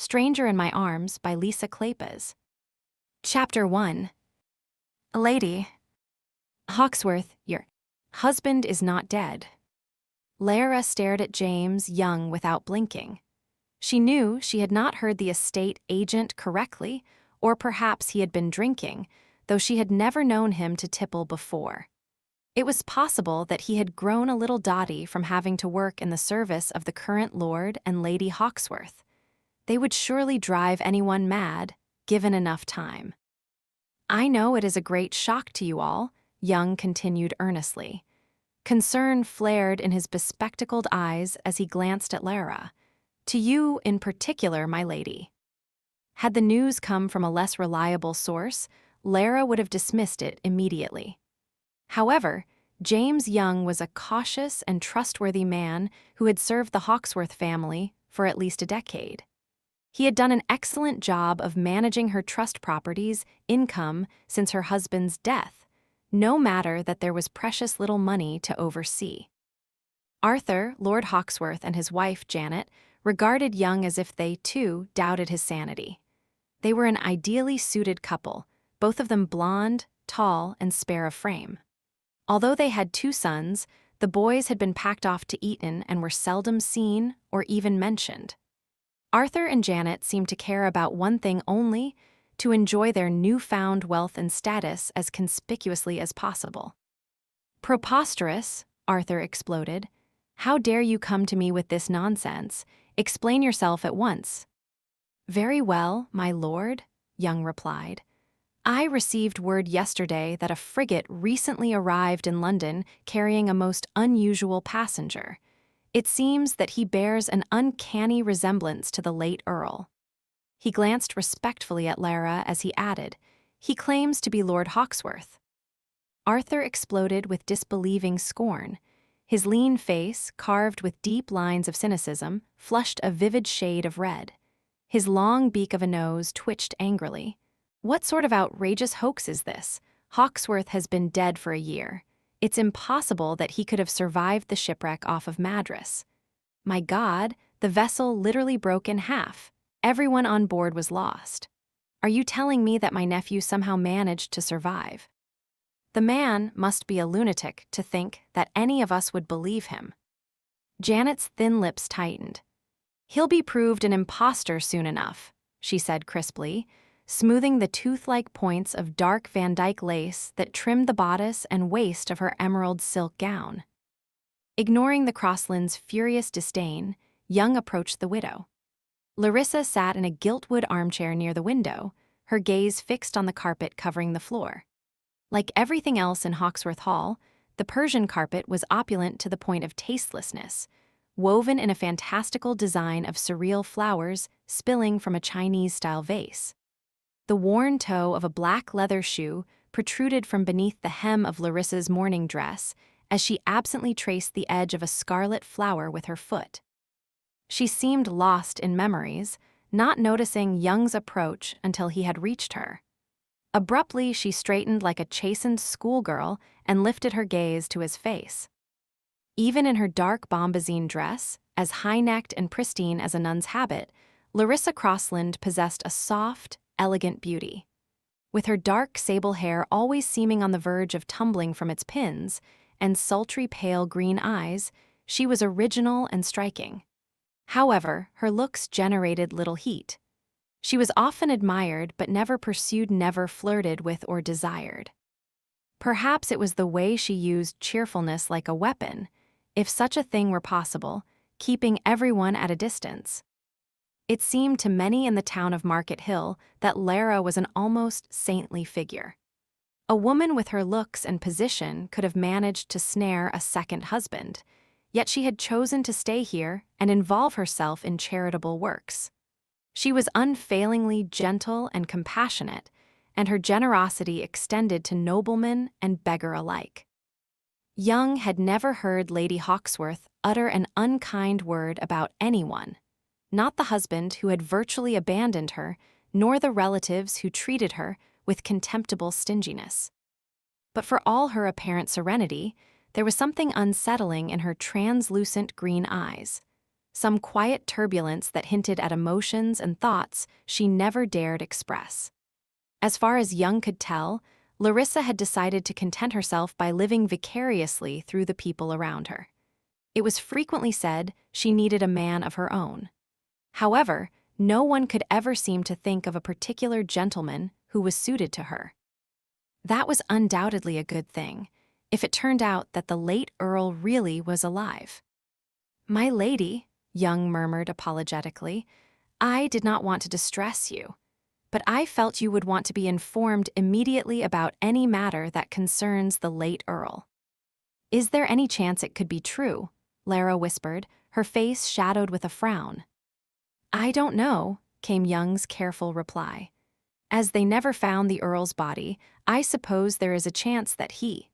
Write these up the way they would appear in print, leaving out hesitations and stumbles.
Stranger in My Arms by Lisa Kleypas. Chapter 1. Lady Hawksworth, your husband is not dead. Lara stared at James Young without blinking. She knew she had not heard the estate agent correctly, or perhaps he had been drinking, though she had never known him to tipple before. It was possible that he had grown a little dotty from having to work in the service of the current Lord and Lady Hawksworth. They would surely drive anyone mad, given enough time. I know it is a great shock to you all, Young continued earnestly. Concern flared in his bespectacled eyes as he glanced at Lara. To you in particular, my lady. Had the news come from a less reliable source, Lara would have dismissed it immediately. However, James Young was a cautious and trustworthy man who had served the Hawksworth family for at least a decade. He had done an excellent job of managing her trust property's income since her husband's death, no matter that there was precious little money to oversee. Arthur, Lord Hawksworth, and his wife, Janet, regarded Young as if they, too, doubted his sanity. They were an ideally suited couple, both of them blonde, tall, and spare of frame. Although they had 2 sons, the boys had been packed off to Eton and were seldom seen or even mentioned. Arthur and Janet seemed to care about one thing only: to enjoy their newfound wealth and status as conspicuously as possible. Preposterous, Arthur exploded. How dare you come to me with this nonsense? Explain yourself at once. Very well, my lord, Young replied. I received word yesterday that a frigate recently arrived in London carrying a most unusual passenger. It seems that he bears an uncanny resemblance to the late Earl. He glanced respectfully at Lara as he added, he claims to be Lord Hawksworth. Arthur exploded with disbelieving scorn. His lean face, carved with deep lines of cynicism, flushed a vivid shade of red. His long beak of a nose twitched angrily. What sort of outrageous hoax is this? Hawksworth has been dead for a year. It's impossible that he could have survived the shipwreck off of Madras. My God, the vessel literally broke in half. Everyone on board was lost. Are you telling me that my nephew somehow managed to survive? The man must be a lunatic to think that any of us would believe him. Janet's thin lips tightened. He'll be proved an imposter soon enough, she said crisply, smoothing the tooth-like points of dark Van Dyke lace that trimmed the bodice and waist of her emerald silk gown. Ignoring the Crosslands' furious disdain, Young approached the widow. Larissa sat in a gilt-wood armchair near the window, her gaze fixed on the carpet covering the floor. Like everything else in Hawksworth Hall, the Persian carpet was opulent to the point of tastelessness, woven in a fantastical design of surreal flowers spilling from a Chinese-style vase. The worn toe of a black leather shoe protruded from beneath the hem of Larissa's morning dress as she absently traced the edge of a scarlet flower with her foot. She seemed lost in memories, not noticing Young's approach until he had reached her. Abruptly, she straightened like a chastened schoolgirl and lifted her gaze to his face. Even in her dark bombazine dress, as high-necked and pristine as a nun's habit, Larissa Crossland possessed a soft, elegant beauty. With her dark sable hair always seeming on the verge of tumbling from its pins, and sultry pale green eyes, she was original and striking. However, her looks generated little heat. She was often admired but never pursued, never flirted with or desired. Perhaps it was the way she used cheerfulness like a weapon, if such a thing were possible, keeping everyone at a distance. It seemed to many in the town of Market Hill that Lara was an almost saintly figure. A woman with her looks and position could have managed to snare a second husband, yet she had chosen to stay here and involve herself in charitable works. She was unfailingly gentle and compassionate, and her generosity extended to nobleman and beggar alike. Young had never heard Lady Hawksworth utter an unkind word about anyone, not the husband who had virtually abandoned her, nor the relatives who treated her with contemptible stinginess. But for all her apparent serenity, there was something unsettling in her translucent green eyes. some quiet turbulence that hinted at emotions and thoughts she never dared express. As far as Young could tell, Larissa had decided to content herself by living vicariously through the people around her. It was frequently said she needed a man of her own. However, no one could ever seem to think of a particular gentleman who was suited to her. That was undoubtedly a good thing, if it turned out that the late Earl really was alive. "My lady," Young murmured apologetically, "I did not want to distress you, but I felt you would want to be informed immediately about any matter that concerns the late Earl." "Is there any chance it could be true?" Lara whispered, her face shadowed with a frown. "I don't know," came Young's careful reply. "As they never found the Earl's body, I suppose there is a chance that he—"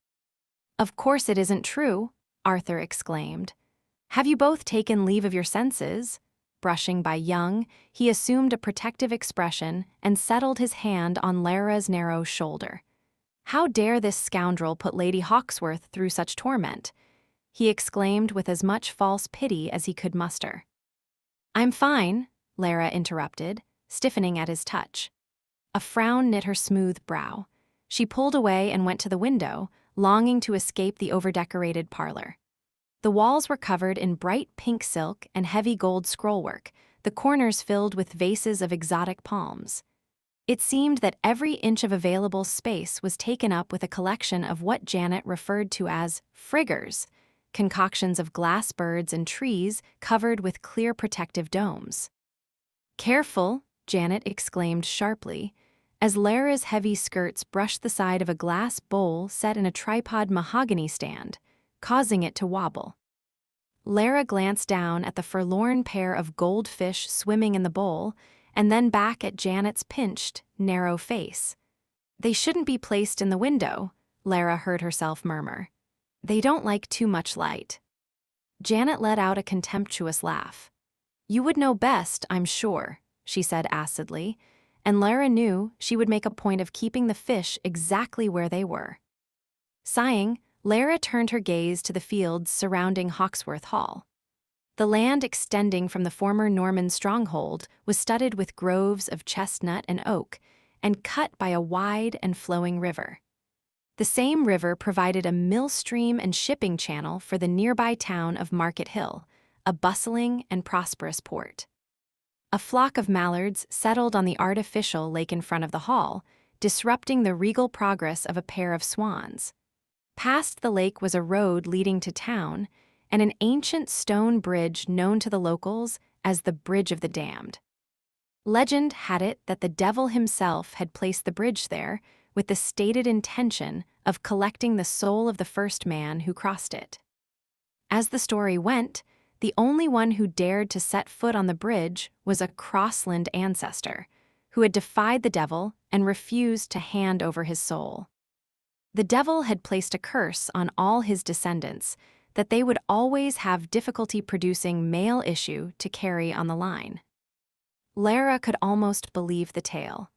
"Of course it isn't true," Arthur exclaimed. "Have you both taken leave of your senses?" Brushing by Young, he assumed a protective expression and settled his hand on Lara's narrow shoulder. "How dare this scoundrel put Lady Hawksworth through such torment?" he exclaimed with as much false pity as he could muster. "I'm fine," Lara interrupted, stiffening at his touch. A frown knit her smooth brow. She pulled away and went to the window, longing to escape the overdecorated parlor. The walls were covered in bright pink silk and heavy gold scrollwork, the corners filled with vases of exotic palms. It seemed that every inch of available space was taken up with a collection of what Janet referred to as friggers, concoctions of glass birds and trees covered with clear protective domes. "Careful," Janet exclaimed sharply, as Lara's heavy skirts brushed the side of a glass bowl set in a tripod mahogany stand, causing it to wobble. Lara glanced down at the forlorn pair of goldfish swimming in the bowl, and then back at Janet's pinched, narrow face. "They shouldn't be placed in the window," Lara heard herself murmur. "They don't like too much light." Janet let out a contemptuous laugh. "You would know best, I'm sure," she said acidly, and Lara knew she would make a point of keeping the fish exactly where they were. Sighing, Lara turned her gaze to the fields surrounding Hawksworth Hall. The land extending from the former Norman stronghold was studded with groves of chestnut and oak, and cut by a wide and flowing river. The same river provided a mill stream and shipping channel for the nearby town of Market Hill, a bustling and prosperous port. A flock of mallards settled on the artificial lake in front of the hall, disrupting the regal progress of a pair of swans. Past the lake was a road leading to town, and an ancient stone bridge known to the locals as the Bridge of the Damned. Legend had it that the devil himself had placed the bridge there with the stated intention of collecting the soul of the first man who crossed it. As the story went, the only one who dared to set foot on the bridge was a Crossland ancestor, who had defied the devil and refused to hand over his soul. The devil had placed a curse on all his descendants that they would always have difficulty producing male issue to carry on the line. Lara could almost believe the tale.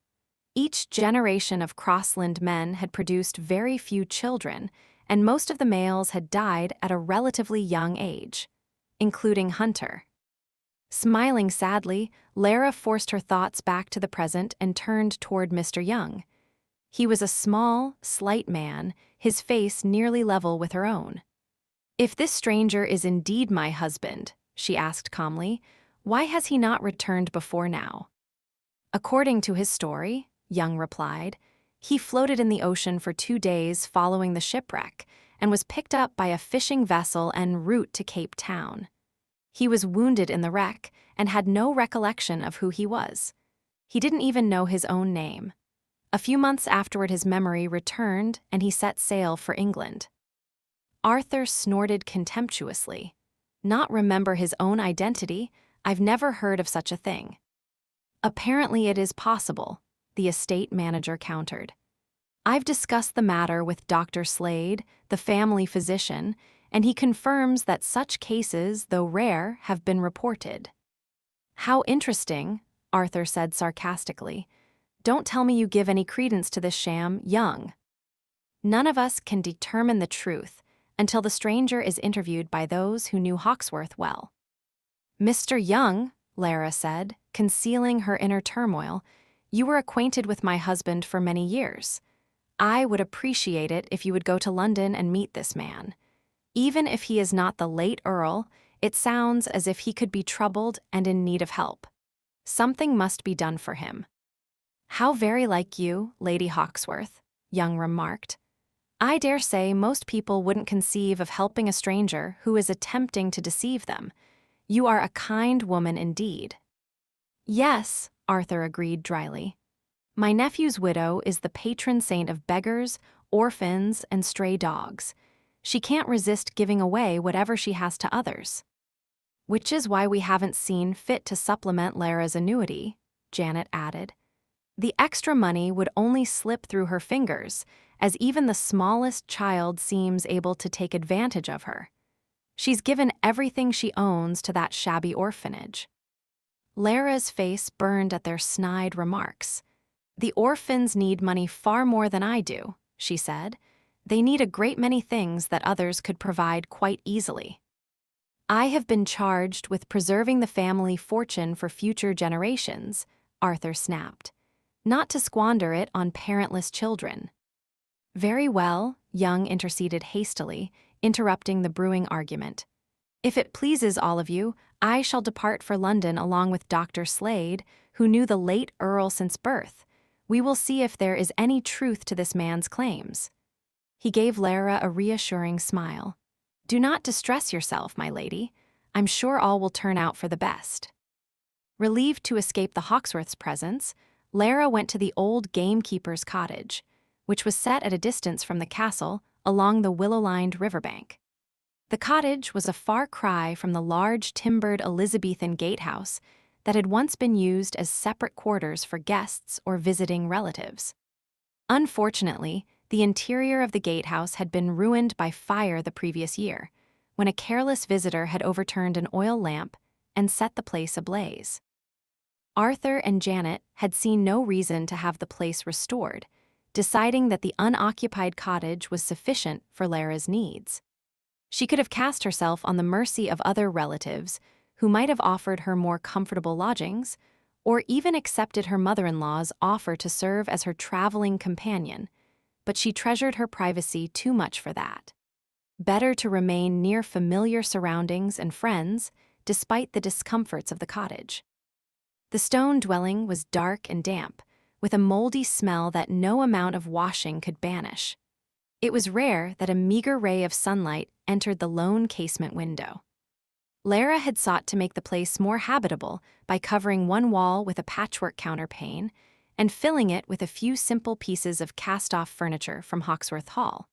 Each generation of Crossland men had produced very few children, and most of the males had died at a relatively young age, including Hunter. Smiling sadly, Lara forced her thoughts back to the present and turned toward Mr. Young. He was a small, slight man, his face nearly level with her own. "If this stranger is indeed my husband," she asked calmly, "why has he not returned before now?" "According to his story," Young replied, "he floated in the ocean for 2 days following the shipwreck and was picked up by a fishing vessel en route to Cape Town. He was wounded in the wreck and had no recollection of who he was. He didn't even know his own name. A few months afterward his memory returned and he set sail for England." Arthur snorted contemptuously. "Not remember his own identity? I've never heard of such a thing." "Apparently it is possible," the estate manager countered. "I've discussed the matter with Dr. Slade, the family physician, and he confirms that such cases, though rare, have been reported." "How interesting," Arthur said sarcastically. "Don't tell me you give any credence to this sham, Young." "None of us can determine the truth until the stranger is interviewed by those who knew Hawksworth well." "Mr. Young," Lara said, concealing her inner turmoil, "you were acquainted with my husband for many years. I would appreciate it if you would go to London and meet this man. Even if he is not the late Earl, it sounds as if he could be troubled and in need of help. Something must be done for him." "How very like you, Lady Hawksworth," Young remarked. "I dare say most people wouldn't conceive of helping a stranger who is attempting to deceive them. You are a kind woman indeed." "Yes," Arthur agreed dryly. "My nephew's widow is the patron saint of beggars, orphans, and stray dogs. She can't resist giving away whatever she has to others." "Which is why we haven't seen fit to supplement Lara's annuity," Janet added. "The extra money would only slip through her fingers, as even the smallest child seems able to take advantage of her. She's given everything she owns to that shabby orphanage." Lara's face burned at their snide remarks. "The orphans need money far more than I do," she said. "They need a great many things that others could provide quite easily." "I have been charged with preserving the family fortune for future generations," Arthur snapped, "not to squander it on parentless children." "Very well," Young interceded hastily, interrupting the brewing argument. "If it pleases all of you, I shall depart for London along with Dr. Slade, who knew the late Earl since birth. We will see if there is any truth to this man's claims." He gave Lara a reassuring smile. "Do not distress yourself, my lady. I'm sure all will turn out for the best." Relieved to escape the Hawksworth's presence, Lara went to the old gamekeeper's cottage, which was set at a distance from the castle along the willow-lined riverbank. The cottage was a far cry from the large timbered Elizabethan gatehouse that had once been used as separate quarters for guests or visiting relatives. Unfortunately, the interior of the gatehouse had been ruined by fire the previous year, when a careless visitor had overturned an oil lamp and set the place ablaze. Arthur and Janet had seen no reason to have the place restored, deciding that the unoccupied cottage was sufficient for Lara's needs. She could have cast herself on the mercy of other relatives who might have offered her more comfortable lodgings, or even accepted her mother-in-law's offer to serve as her traveling companion, but she treasured her privacy too much for that. Better to remain near familiar surroundings and friends, despite the discomforts of the cottage. The stone dwelling was dark and damp, with a moldy smell that no amount of washing could banish. It was rare that a meager ray of sunlight entered the lone casement window. Lara had sought to make the place more habitable by covering one wall with a patchwork counterpane and filling it with a few simple pieces of cast-off furniture from Hawksworth Hall.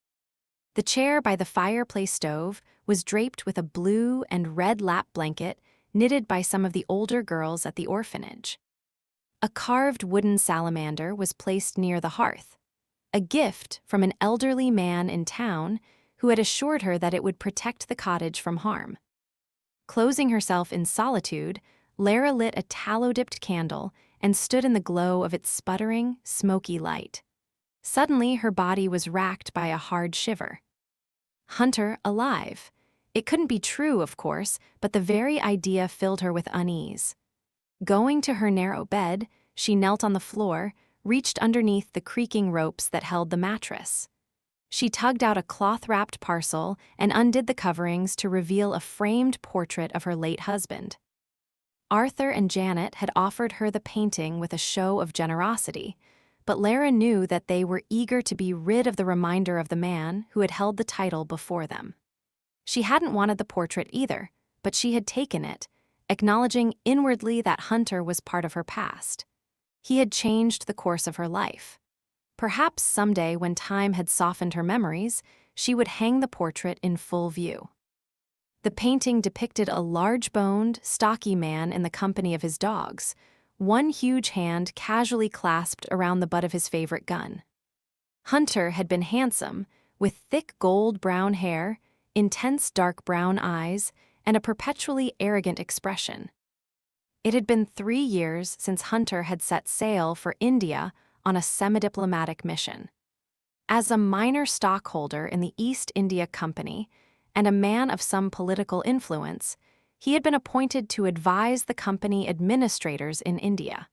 The chair by the fireplace stove was draped with a blue and red lap blanket knitted by some of the older girls at the orphanage. A carved wooden salamander was placed near the hearth, a gift from an elderly man in town who had assured her that it would protect the cottage from harm. Closing herself in solitude, Lara lit a tallow-dipped candle and stood in the glow of its sputtering, smoky light. Suddenly, her body was racked by a hard shiver. Hunter alive. It couldn't be true, of course, but the very idea filled her with unease. Going to her narrow bed, she knelt on the floor, reached underneath the creaking ropes that held the mattress. She tugged out a cloth-wrapped parcel and undid the coverings to reveal a framed portrait of her late husband. Arthur and Janet had offered her the painting with a show of generosity, but Lara knew that they were eager to be rid of the reminder of the man who had held the title before them. She hadn't wanted the portrait either, but she had taken it, acknowledging inwardly that Hunter was part of her past. He had changed the course of her life. Perhaps someday, when time had softened her memories, she would hang the portrait in full view. The painting depicted a large-boned, stocky man in the company of his dogs, one huge hand casually clasped around the butt of his favorite gun. Hunter had been handsome, with thick gold-brown hair, intense dark brown eyes, and a perpetually arrogant expression. It had been 3 years since Hunter had set sail for India on a semi-diplomatic mission. As a minor stockholder in the East India Company and a man of some political influence, He had been appointed to advise the company administrators in India.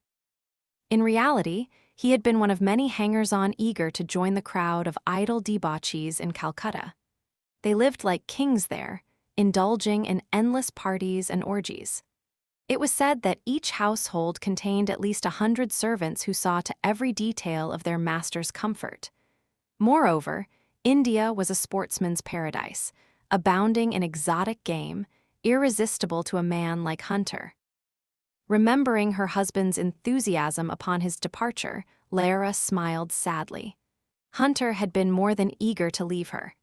In reality, he had been one of many hangers-on eager to join the crowd of idle debauchees in Calcutta. They lived like kings there, indulging in endless parties and orgies. It was said that each household contained at least 100 servants who saw to every detail of their master's comfort. Moreover, India was a sportsman's paradise, abounding in exotic game, irresistible to a man like Hunter. Remembering her husband's enthusiasm upon his departure, Lara smiled sadly. Hunter had been more than eager to leave her.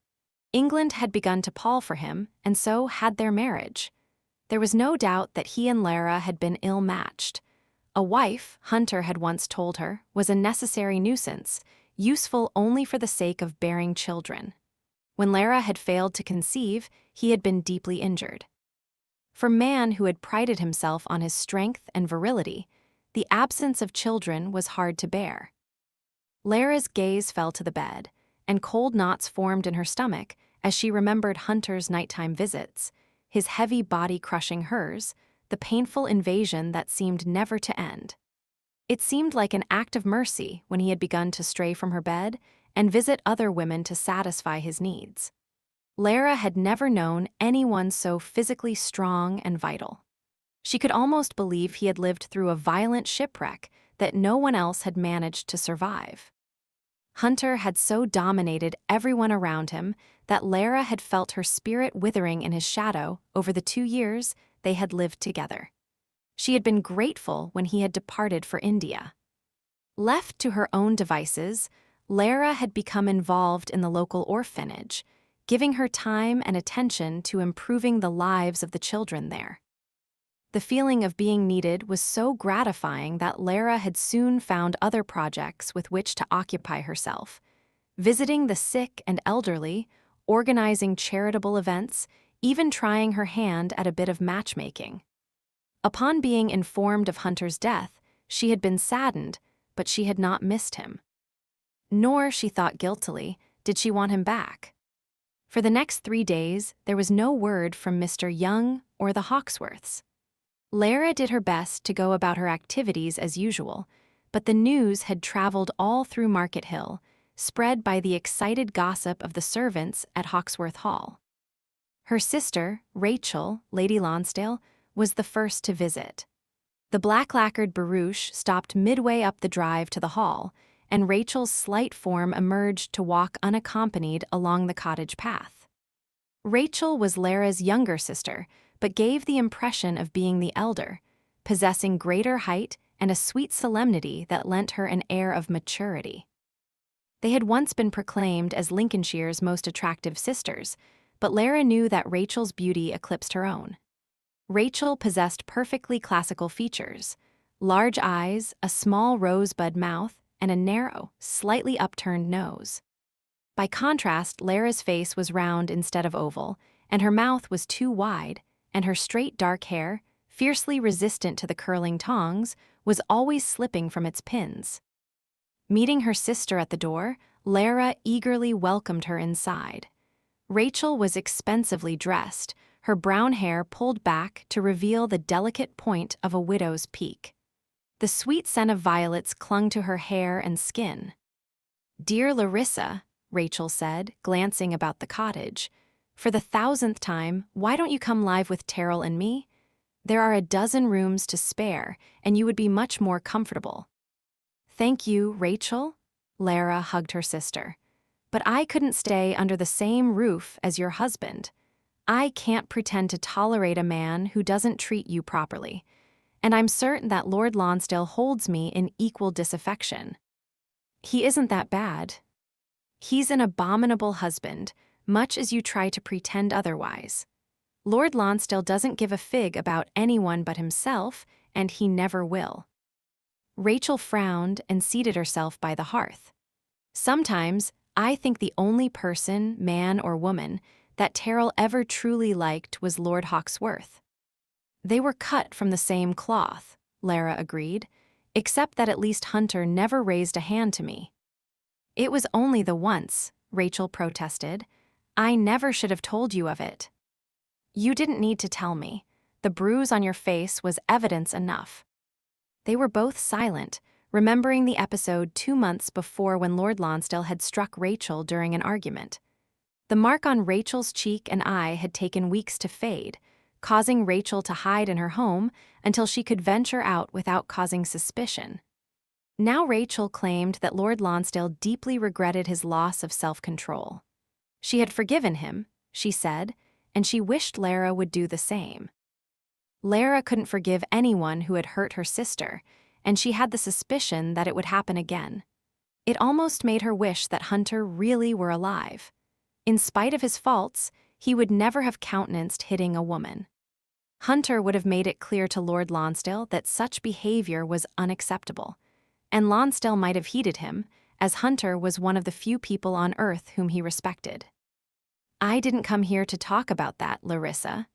England had begun to pall for him, and so had their marriage. There was no doubt that he and Lara had been ill-matched. A wife, Hunter had once told her, was a necessary nuisance, useful only for the sake of bearing children. When Lara had failed to conceive, he had been deeply injured. For man who had prided himself on his strength and virility, the absence of children was hard to bear. Lara's gaze fell to the bed, and cold knots formed in her stomach as she remembered Hunter's nighttime visits, his heavy body crushing hers, the painful invasion that seemed never to end. It seemed like an act of mercy when he had begun to stray from her bed and visit other women to satisfy his needs. Lara had never known anyone so physically strong and vital. She could almost believe he had lived through a violent shipwreck that no one else had managed to survive. Hunter had so dominated everyone around him that Lara had felt her spirit withering in his shadow over the 2 years they had lived together. She had been grateful when he had departed for India. Left to her own devices, Lara had become involved in the local orphanage, giving her time and attention to improving the lives of the children there. The feeling of being needed was so gratifying that Lara had soon found other projects with which to occupy herself, visiting the sick and elderly, organizing charitable events, even trying her hand at a bit of matchmaking. Upon being informed of Hunter's death, she had been saddened, but she had not missed him. Nor, she thought guiltily, did she want him back. For the next 3 days, there was no word from Mr. Young or the Hawksworths. Lara did her best to go about her activities as usual, but the news had traveled all through Market Hill, spread by the excited gossip of the servants at Hawksworth Hall. Her sister, Rachel, Lady Lonsdale, was the first to visit. The black-lacquered barouche stopped midway up the drive to the hall, and Rachel's slight form emerged to walk unaccompanied along the cottage path. Rachel was Lara's younger sister, but gave the impression of being the elder, possessing greater height and a sweet solemnity that lent her an air of maturity. They had once been proclaimed as Lincolnshire's most attractive sisters, but Lara knew that Rachel's beauty eclipsed her own. Rachel possessed perfectly classical features: large eyes, a small rosebud mouth, and a narrow, slightly upturned nose. By contrast, Lara's face was round instead of oval, and her mouth was too wide, and her straight dark hair, fiercely resistant to the curling tongs, was always slipping from its pins. Meeting her sister at the door, Lara eagerly welcomed her inside. Rachel was expensively dressed, her brown hair pulled back to reveal the delicate point of a widow's peak. The sweet scent of violets clung to her hair and skin. "Dear Larissa," Rachel said, glancing about the cottage, "for the 1,000th time, why don't you come live with Terrell and me? There are a dozen rooms to spare, and you would be much more comfortable." "Thank you, Rachel," Lara hugged her sister. "But I couldn't stay under the same roof as your husband. I can't pretend to tolerate a man who doesn't treat you properly, and I'm certain that Lord Lonsdale holds me in equal disaffection." "He isn't that bad." "He's an abominable husband, much as you try to pretend otherwise. Lord Lonsdale doesn't give a fig about anyone but himself, and he never will." Rachel frowned and seated herself by the hearth. "Sometimes I think the only person, man or woman, that Terrell ever truly liked was Lord Hawksworth." "They were cut from the same cloth," Lara agreed, "except that at least Hunter never raised a hand to me." "It was only the once," Rachel protested. "I never should have told you of it." "You didn't need to tell me. The bruise on your face was evidence enough." They were both silent, remembering the episode 2 months before when Lord Lonsdale had struck Rachel during an argument. The mark on Rachel's cheek and eye had taken weeks to fade, causing Rachel to hide in her home until she could venture out without causing suspicion. Now Rachel claimed that Lord Lonsdale deeply regretted his loss of self-control. She had forgiven him, she said, and she wished Lara would do the same. Lara couldn't forgive anyone who had hurt her sister, and she had the suspicion that it would happen again. It almost made her wish that Hunter really were alive. In spite of his faults, he would never have countenanced hitting a woman. Hunter would have made it clear to Lord Lonsdale that such behavior was unacceptable, and Lonsdale might have heeded him, as Hunter was one of the few people on Earth whom he respected. "I didn't come here to talk about that, Larissa."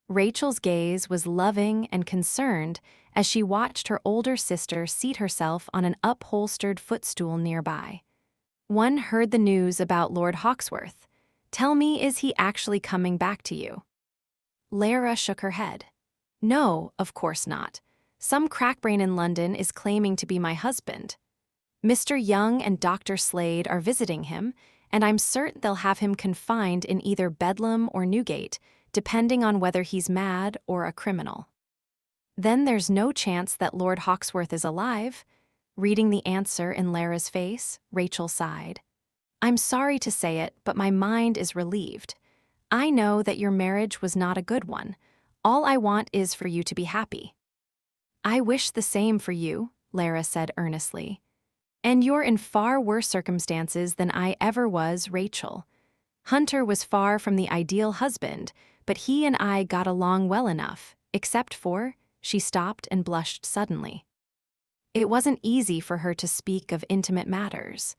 Rachel's gaze was loving and concerned as she watched her older sister seat herself on an upholstered footstool nearby. "One heard the news about Lord Hawksworth. Tell me, is he actually coming back to you?" Lara shook her head. "No, of course not. Some crackbrain in London is claiming to be my husband. Mr. Young and Dr. Slade are visiting him, and I'm certain they'll have him confined in either Bedlam or Newgate, depending on whether he's mad or a criminal." "Then there's no chance that Lord Hawksworth is alive?" Reading the answer in Lara's face, Rachel sighed. "I'm sorry to say it, but my mind is relieved. I know that your marriage was not a good one. All I want is for you to be happy." "I wish the same for you," Lara said earnestly. "And you're in far worse circumstances than I ever was, Rachel. Hunter was far from the ideal husband, but he and I got along well enough, except for—" She stopped and blushed suddenly. It wasn't easy for her to speak of intimate matters.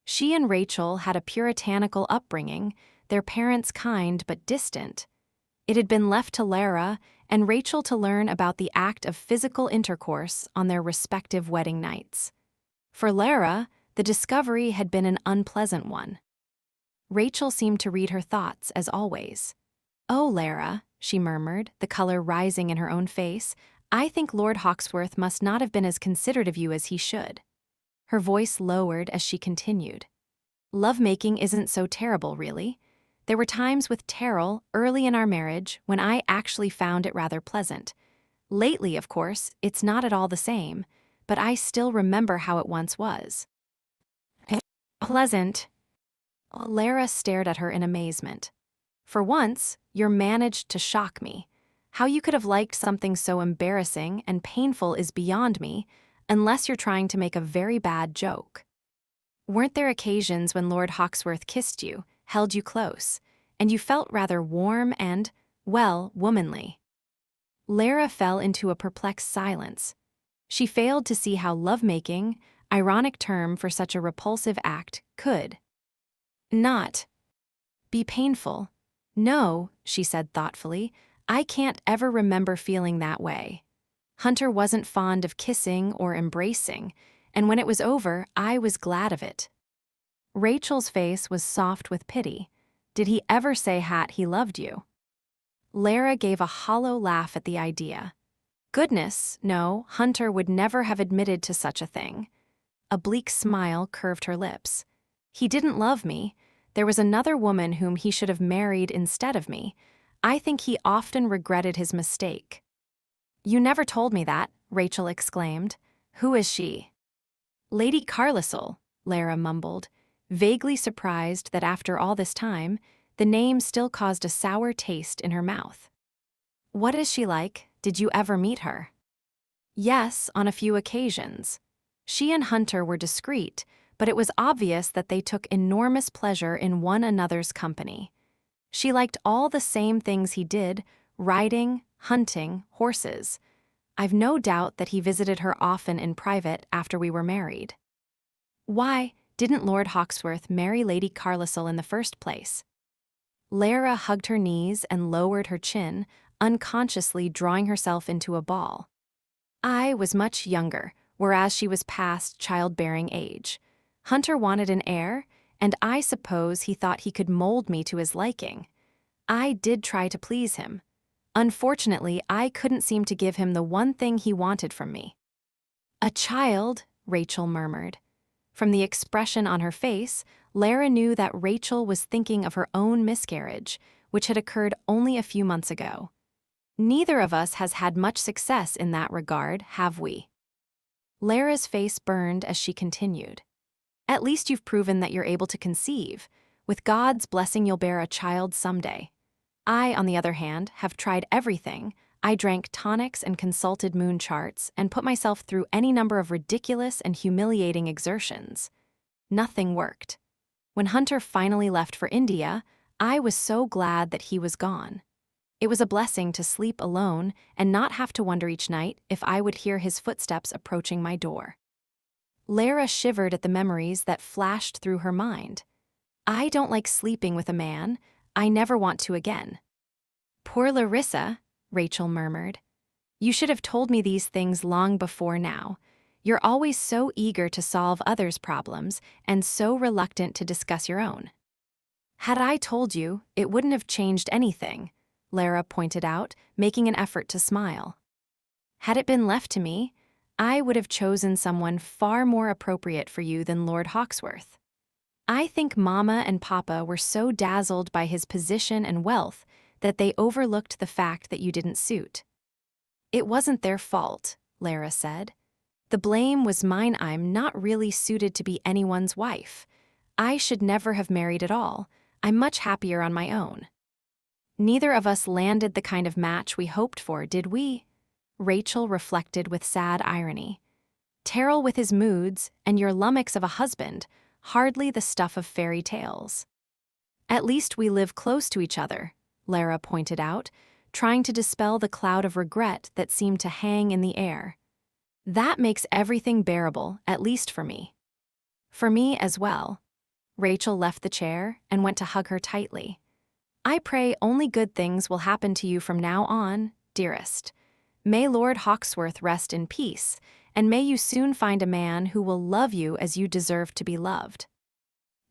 She and Rachel had a puritanical upbringing, their parents kind but distant. It had been left to Lara and Rachel to learn about the act of physical intercourse on their respective wedding nights. For Lara, the discovery had been an unpleasant one. Rachel seemed to read her thoughts as always. "Oh, Lara," she murmured, the color rising in her own face, "I think Lord Hawksworth must not have been as considerate of you as he should." Her voice lowered as she continued. "Lovemaking isn't so terrible, really. There were times with Terrell, early in our marriage, when I actually found it rather pleasant. Lately, of course, it's not at all the same, but I still remember how it once was." "Pleasant?" Lara stared at her in amazement. "For once, you're managed to shock me. How you could have liked something so embarrassing and painful is beyond me, unless you're trying to make a very bad joke. Weren't there occasions when Lord Hawksworth kissed you, held you close, and you felt rather warm and, well, womanly?" Lara fell into a perplexed silence. She failed to see how lovemaking, ironic term for such a repulsive act, could not be painful. "No," she said thoughtfully, "I can't ever remember feeling that way. Hunter wasn't fond of kissing or embracing, and when it was over, I was glad of it." Rachel's face was soft with pity. "Did he ever say he loved you?" Lara gave a hollow laugh at the idea. "Goodness, no, Hunter would never have admitted to such a thing." A bleak smile curved her lips. "He didn't love me. There was another woman whom he should have married instead of me. I think he often regretted his mistake." "You never told me that," Rachel exclaimed. "Who is she?" "Lady Carlisle," Lara mumbled, vaguely surprised that after all this time, the name still caused a sour taste in her mouth. "What is she like? Did you ever meet her?" "Yes, on a few occasions. She and Hunter were discreet, but it was obvious that they took enormous pleasure in one another's company. She liked all the same things he did: riding, hunting, horses. I've no doubt that he visited her often in private after we were married." "Why didn't Lord Hawksworth marry Lady Carlisle in the first place?" Lara hugged her knees and lowered her chin, unconsciously drawing herself into a ball. "I was much younger, whereas she was past childbearing age. Hunter wanted an heir, and I suppose he thought he could mold me to his liking. I did try to please him. Unfortunately, I couldn't seem to give him the one thing he wanted from me. A child, Rachel murmured. From the expression on her face, Lara knew that Rachel was thinking of her own miscarriage, which had occurred only a few months ago. Neither of us has had much success in that regard, have we? Lara's face burned as she continued. At least you've proven that you're able to conceive. With God's blessing, you'll bear a child someday. I, on the other hand, have tried everything. I drank tonics and consulted moon charts and put myself through any number of ridiculous and humiliating exertions. Nothing worked. When Hunter finally left for India, I was so glad that he was gone. It was a blessing to sleep alone and not have to wonder each night if I would hear his footsteps approaching my door. Lara shivered at the memories that flashed through her mind. I don't like sleeping with a man. I never want to again. Poor Larissa, Rachel murmured. You should have told me these things long before now. You're always so eager to solve others' problems and so reluctant to discuss your own. Had I told you, it wouldn't have changed anything, Lara pointed out, making an effort to smile. Had it been left to me, I would have chosen someone far more appropriate for you than Lord Hawksworth. I think Mama and Papa were so dazzled by his position and wealth that they overlooked the fact that you didn't suit. It wasn't their fault, Lara said. The blame was mine. I'm not really suited to be anyone's wife. I should never have married at all. I'm much happier on my own. Neither of us landed the kind of match we hoped for, did we? Rachel reflected with sad irony. Terrell with his moods, and your lummox of a husband, hardly the stuff of fairy tales. At least we live close to each other, Lara pointed out, trying to dispel the cloud of regret that seemed to hang in the air. That makes everything bearable, at least for me. For me as well. Rachel left the chair and went to hug her tightly. I pray only good things will happen to you from now on, dearest. May Lord Hawksworth rest in peace, and may you soon find a man who will love you as you deserve to be loved.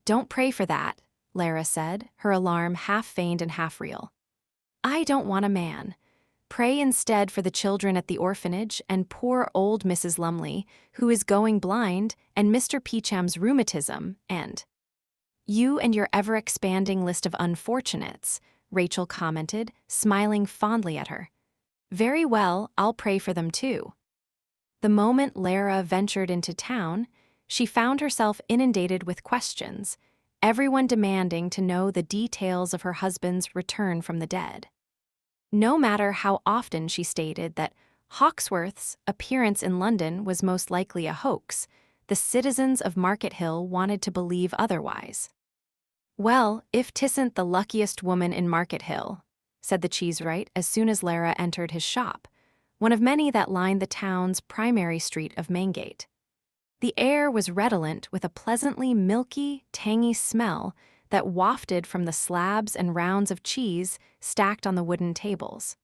Don't pray for that, Lara said, her alarm half feigned and half real. I don't want a man. Pray instead for the children at the orphanage and poor old Mrs. Lumley, who is going blind, and Mr. Peacham's rheumatism, and you and your ever-expanding list of unfortunates, Rachel commented, smiling fondly at her. Very well, I'll pray for them too. The moment Lara ventured into town, she found herself inundated with questions, everyone demanding to know the details of her husband's return from the dead. No matter how often she stated that Hawksworth's appearance in London was most likely a hoax, the citizens of Market Hill wanted to believe otherwise. Well, if 'tisn't the luckiest woman in Market Hill, said the cheesewright as soon as Lara entered his shop, one of many that lined the town's primary street of Maingate. The air was redolent with a pleasantly milky, tangy smell that wafted from the slabs and rounds of cheese stacked on the wooden tables.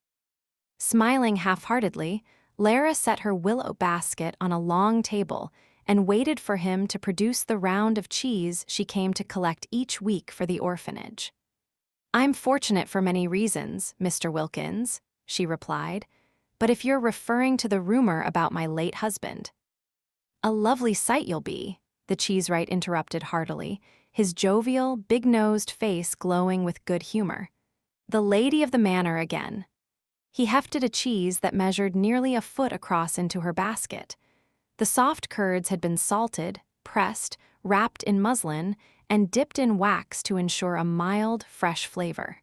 Smiling half-heartedly, Lara set her willow basket on a long table and waited for him to produce the round of cheese she came to collect each week for the orphanage. I'm fortunate for many reasons, Mr. Wilkins, she replied, but if you're referring to the rumor about my late husband. A lovely sight you'll be, the cheesewright interrupted heartily, his jovial, big-nosed face glowing with good humor. The lady of the manor again. He hefted a cheese that measured nearly a foot across into her basket. The soft curds had been salted, pressed, wrapped in muslin, and dipped in wax to ensure a mild, fresh flavor.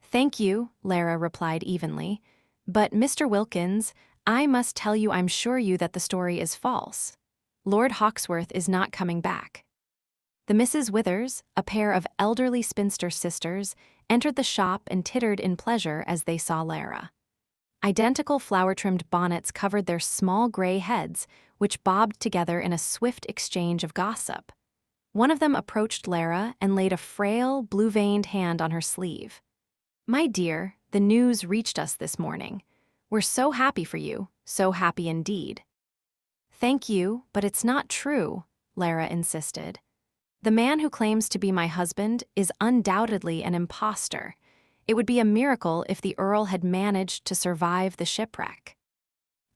Thank you, Lara replied evenly, but Mr. Wilkins, I must tell you I'm sure you that the story is false. Lord Hawksworth is not coming back. The Misses Withers, a pair of elderly spinster sisters, entered the shop and tittered in pleasure as they saw Lara. Identical flower-trimmed bonnets covered their small gray heads, which bobbed together in a swift exchange of gossip. One of them approached Lara and laid a frail, blue-veined hand on her sleeve. My dear, the news reached us this morning. We're so happy for you, so happy indeed. Thank you, but it's not true, Lara insisted. The man who claims to be my husband is undoubtedly an impostor. It would be a miracle if the Earl had managed to survive the shipwreck.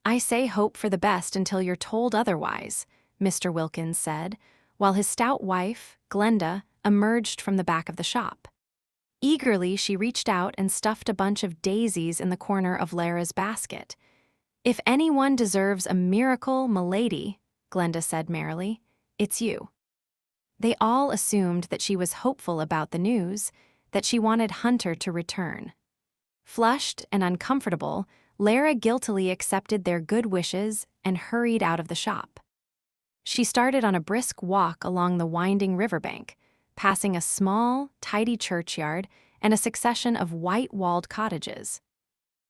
"I say hope for the best until you're told otherwise," Mr. Wilkins said, while his stout wife, Glenda, emerged from the back of the shop. Eagerly, she reached out and stuffed a bunch of daisies in the corner of Lara's basket. "If anyone deserves a miracle, m'lady," Glenda said merrily, "it's you." They all assumed that she was hopeful about the news, that she wanted Hunter to return. Flushed and uncomfortable, Lara guiltily accepted their good wishes and hurried out of the shop. She started on a brisk walk along the winding riverbank, passing a small, tidy churchyard and a succession of white-walled cottages.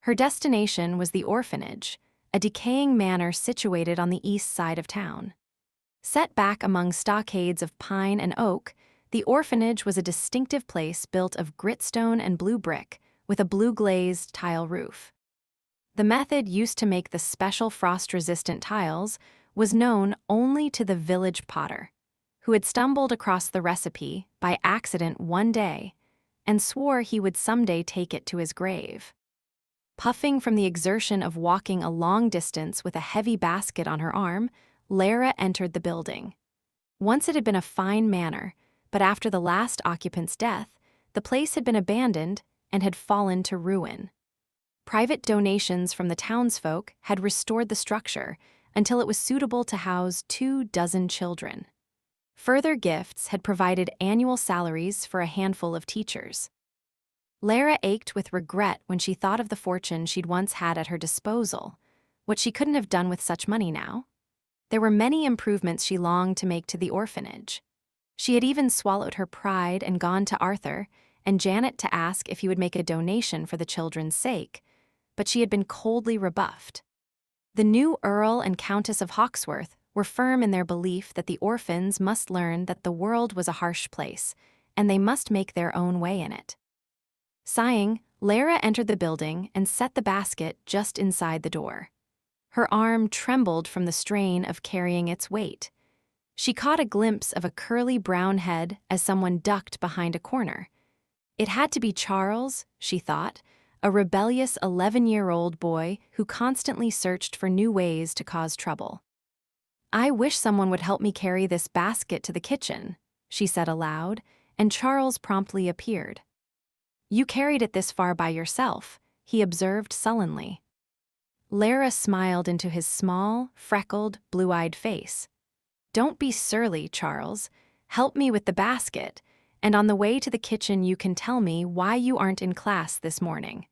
Her destination was the orphanage, a decaying manor situated on the east side of town. Set back among stockades of pine and oak, the orphanage was a distinctive place built of gritstone and blue brick, with a blue-glazed tile roof. The method used to make the special frost-resistant tiles was known only to the village potter, who had stumbled across the recipe by accident one day and swore he would someday take it to his grave. Puffing from the exertion of walking a long distance with a heavy basket on her arm, Lara entered the building. Once it had been a fine manor, but after the last occupant's death, the place had been abandoned and had fallen to ruin. Private donations from the townsfolk had restored the structure until it was suitable to house 24 children. Further gifts had provided annual salaries for a handful of teachers. Lara ached with regret when she thought of the fortune she'd once had at her disposal, what she couldn't have done with such money now. There were many improvements she longed to make to the orphanage. She had even swallowed her pride and gone to Arthur and Janet to ask if he would make a donation for the children's sake, but she had been coldly rebuffed. The new Earl and Countess of Hawksworth were firm in their belief that the orphans must learn that the world was a harsh place, and they must make their own way in it. Sighing, Lara entered the building and set the basket just inside the door. Her arm trembled from the strain of carrying its weight. She caught a glimpse of a curly brown head as someone ducked behind a corner. It had to be Charles, she thought, a rebellious 11-year-old boy who constantly searched for new ways to cause trouble. "I wish someone would help me carry this basket to the kitchen," she said aloud, and Charles promptly appeared. "You carried it this far by yourself," he observed sullenly. Lara smiled into his small, freckled, blue-eyed face. "Don't be surly, Charles. Help me with the basket, and on the way to the kitchen you can tell me why you aren't in class this morning."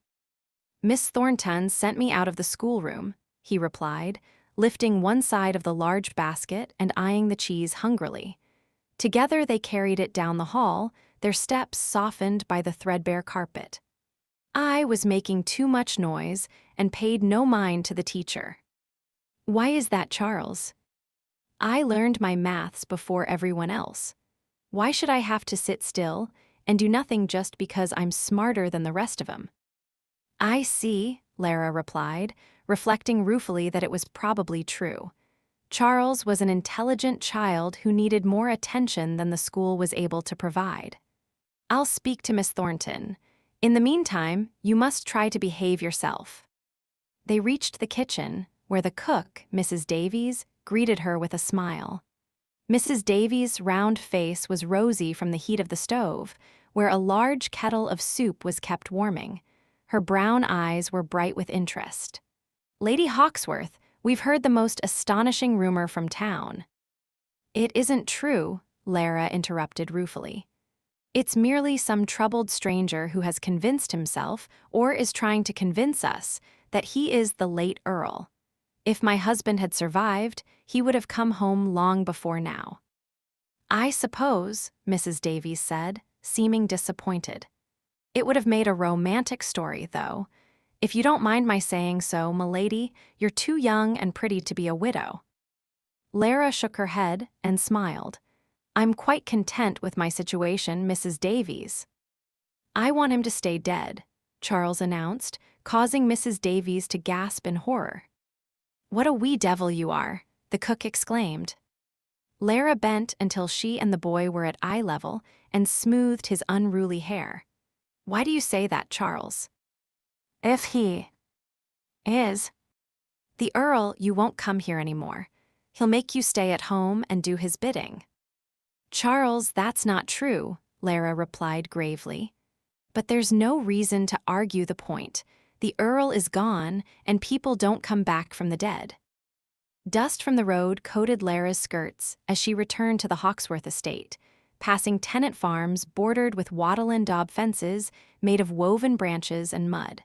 "Miss Thornton sent me out of the schoolroom," he replied, lifting one side of the large basket and eyeing the cheese hungrily. Together they carried it down the hall, their steps softened by the threadbare carpet. "I was making too much noise and paid no mind to the teacher." "Why is that, Charles?" "I learned my maths before everyone else. Why should I have to sit still and do nothing just because I'm smarter than the rest of 'em?" "I see," Lara replied, reflecting ruefully that it was probably true. Charles was an intelligent child who needed more attention than the school was able to provide. "I'll speak to Miss Thornton. In the meantime, you must try to behave yourself." They reached the kitchen, where the cook, Mrs. Davies, greeted her with a smile. Mrs. Davies' round face was rosy from the heat of the stove, where a large kettle of soup was kept warming. Her brown eyes were bright with interest. "Lady Hawksworth, we've heard the most astonishing rumor from town." "It isn't true," Lara interrupted ruefully. "It's merely some troubled stranger who has convinced himself, or is trying to convince us, that he is the late Earl. If my husband had survived, he would have come home long before now." "I suppose," Mrs. Davies said, seeming disappointed. "It would have made a romantic story, though. If you don't mind my saying so, m'lady, you're too young and pretty to be a widow." Lara shook her head and smiled. "I'm quite content with my situation, Mrs. Davies." "I want him to stay dead," Charles announced, causing Mrs. Davies to gasp in horror. "What a wee devil you are," the cook exclaimed. Lara bent until she and the boy were at eye level and smoothed his unruly hair. Why do you say that, Charles? If he is the Earl, you won't come here anymore. He'll make you stay at home and do his bidding. Charles, that's not true, Lara replied gravely. But there's no reason to argue the point. The Earl is gone, and people don't come back from the dead. Dust from the road coated Lara's skirts as she returned to the Hawksworth estate, passing tenant farms bordered with wattle and daub fences made of woven branches and mud.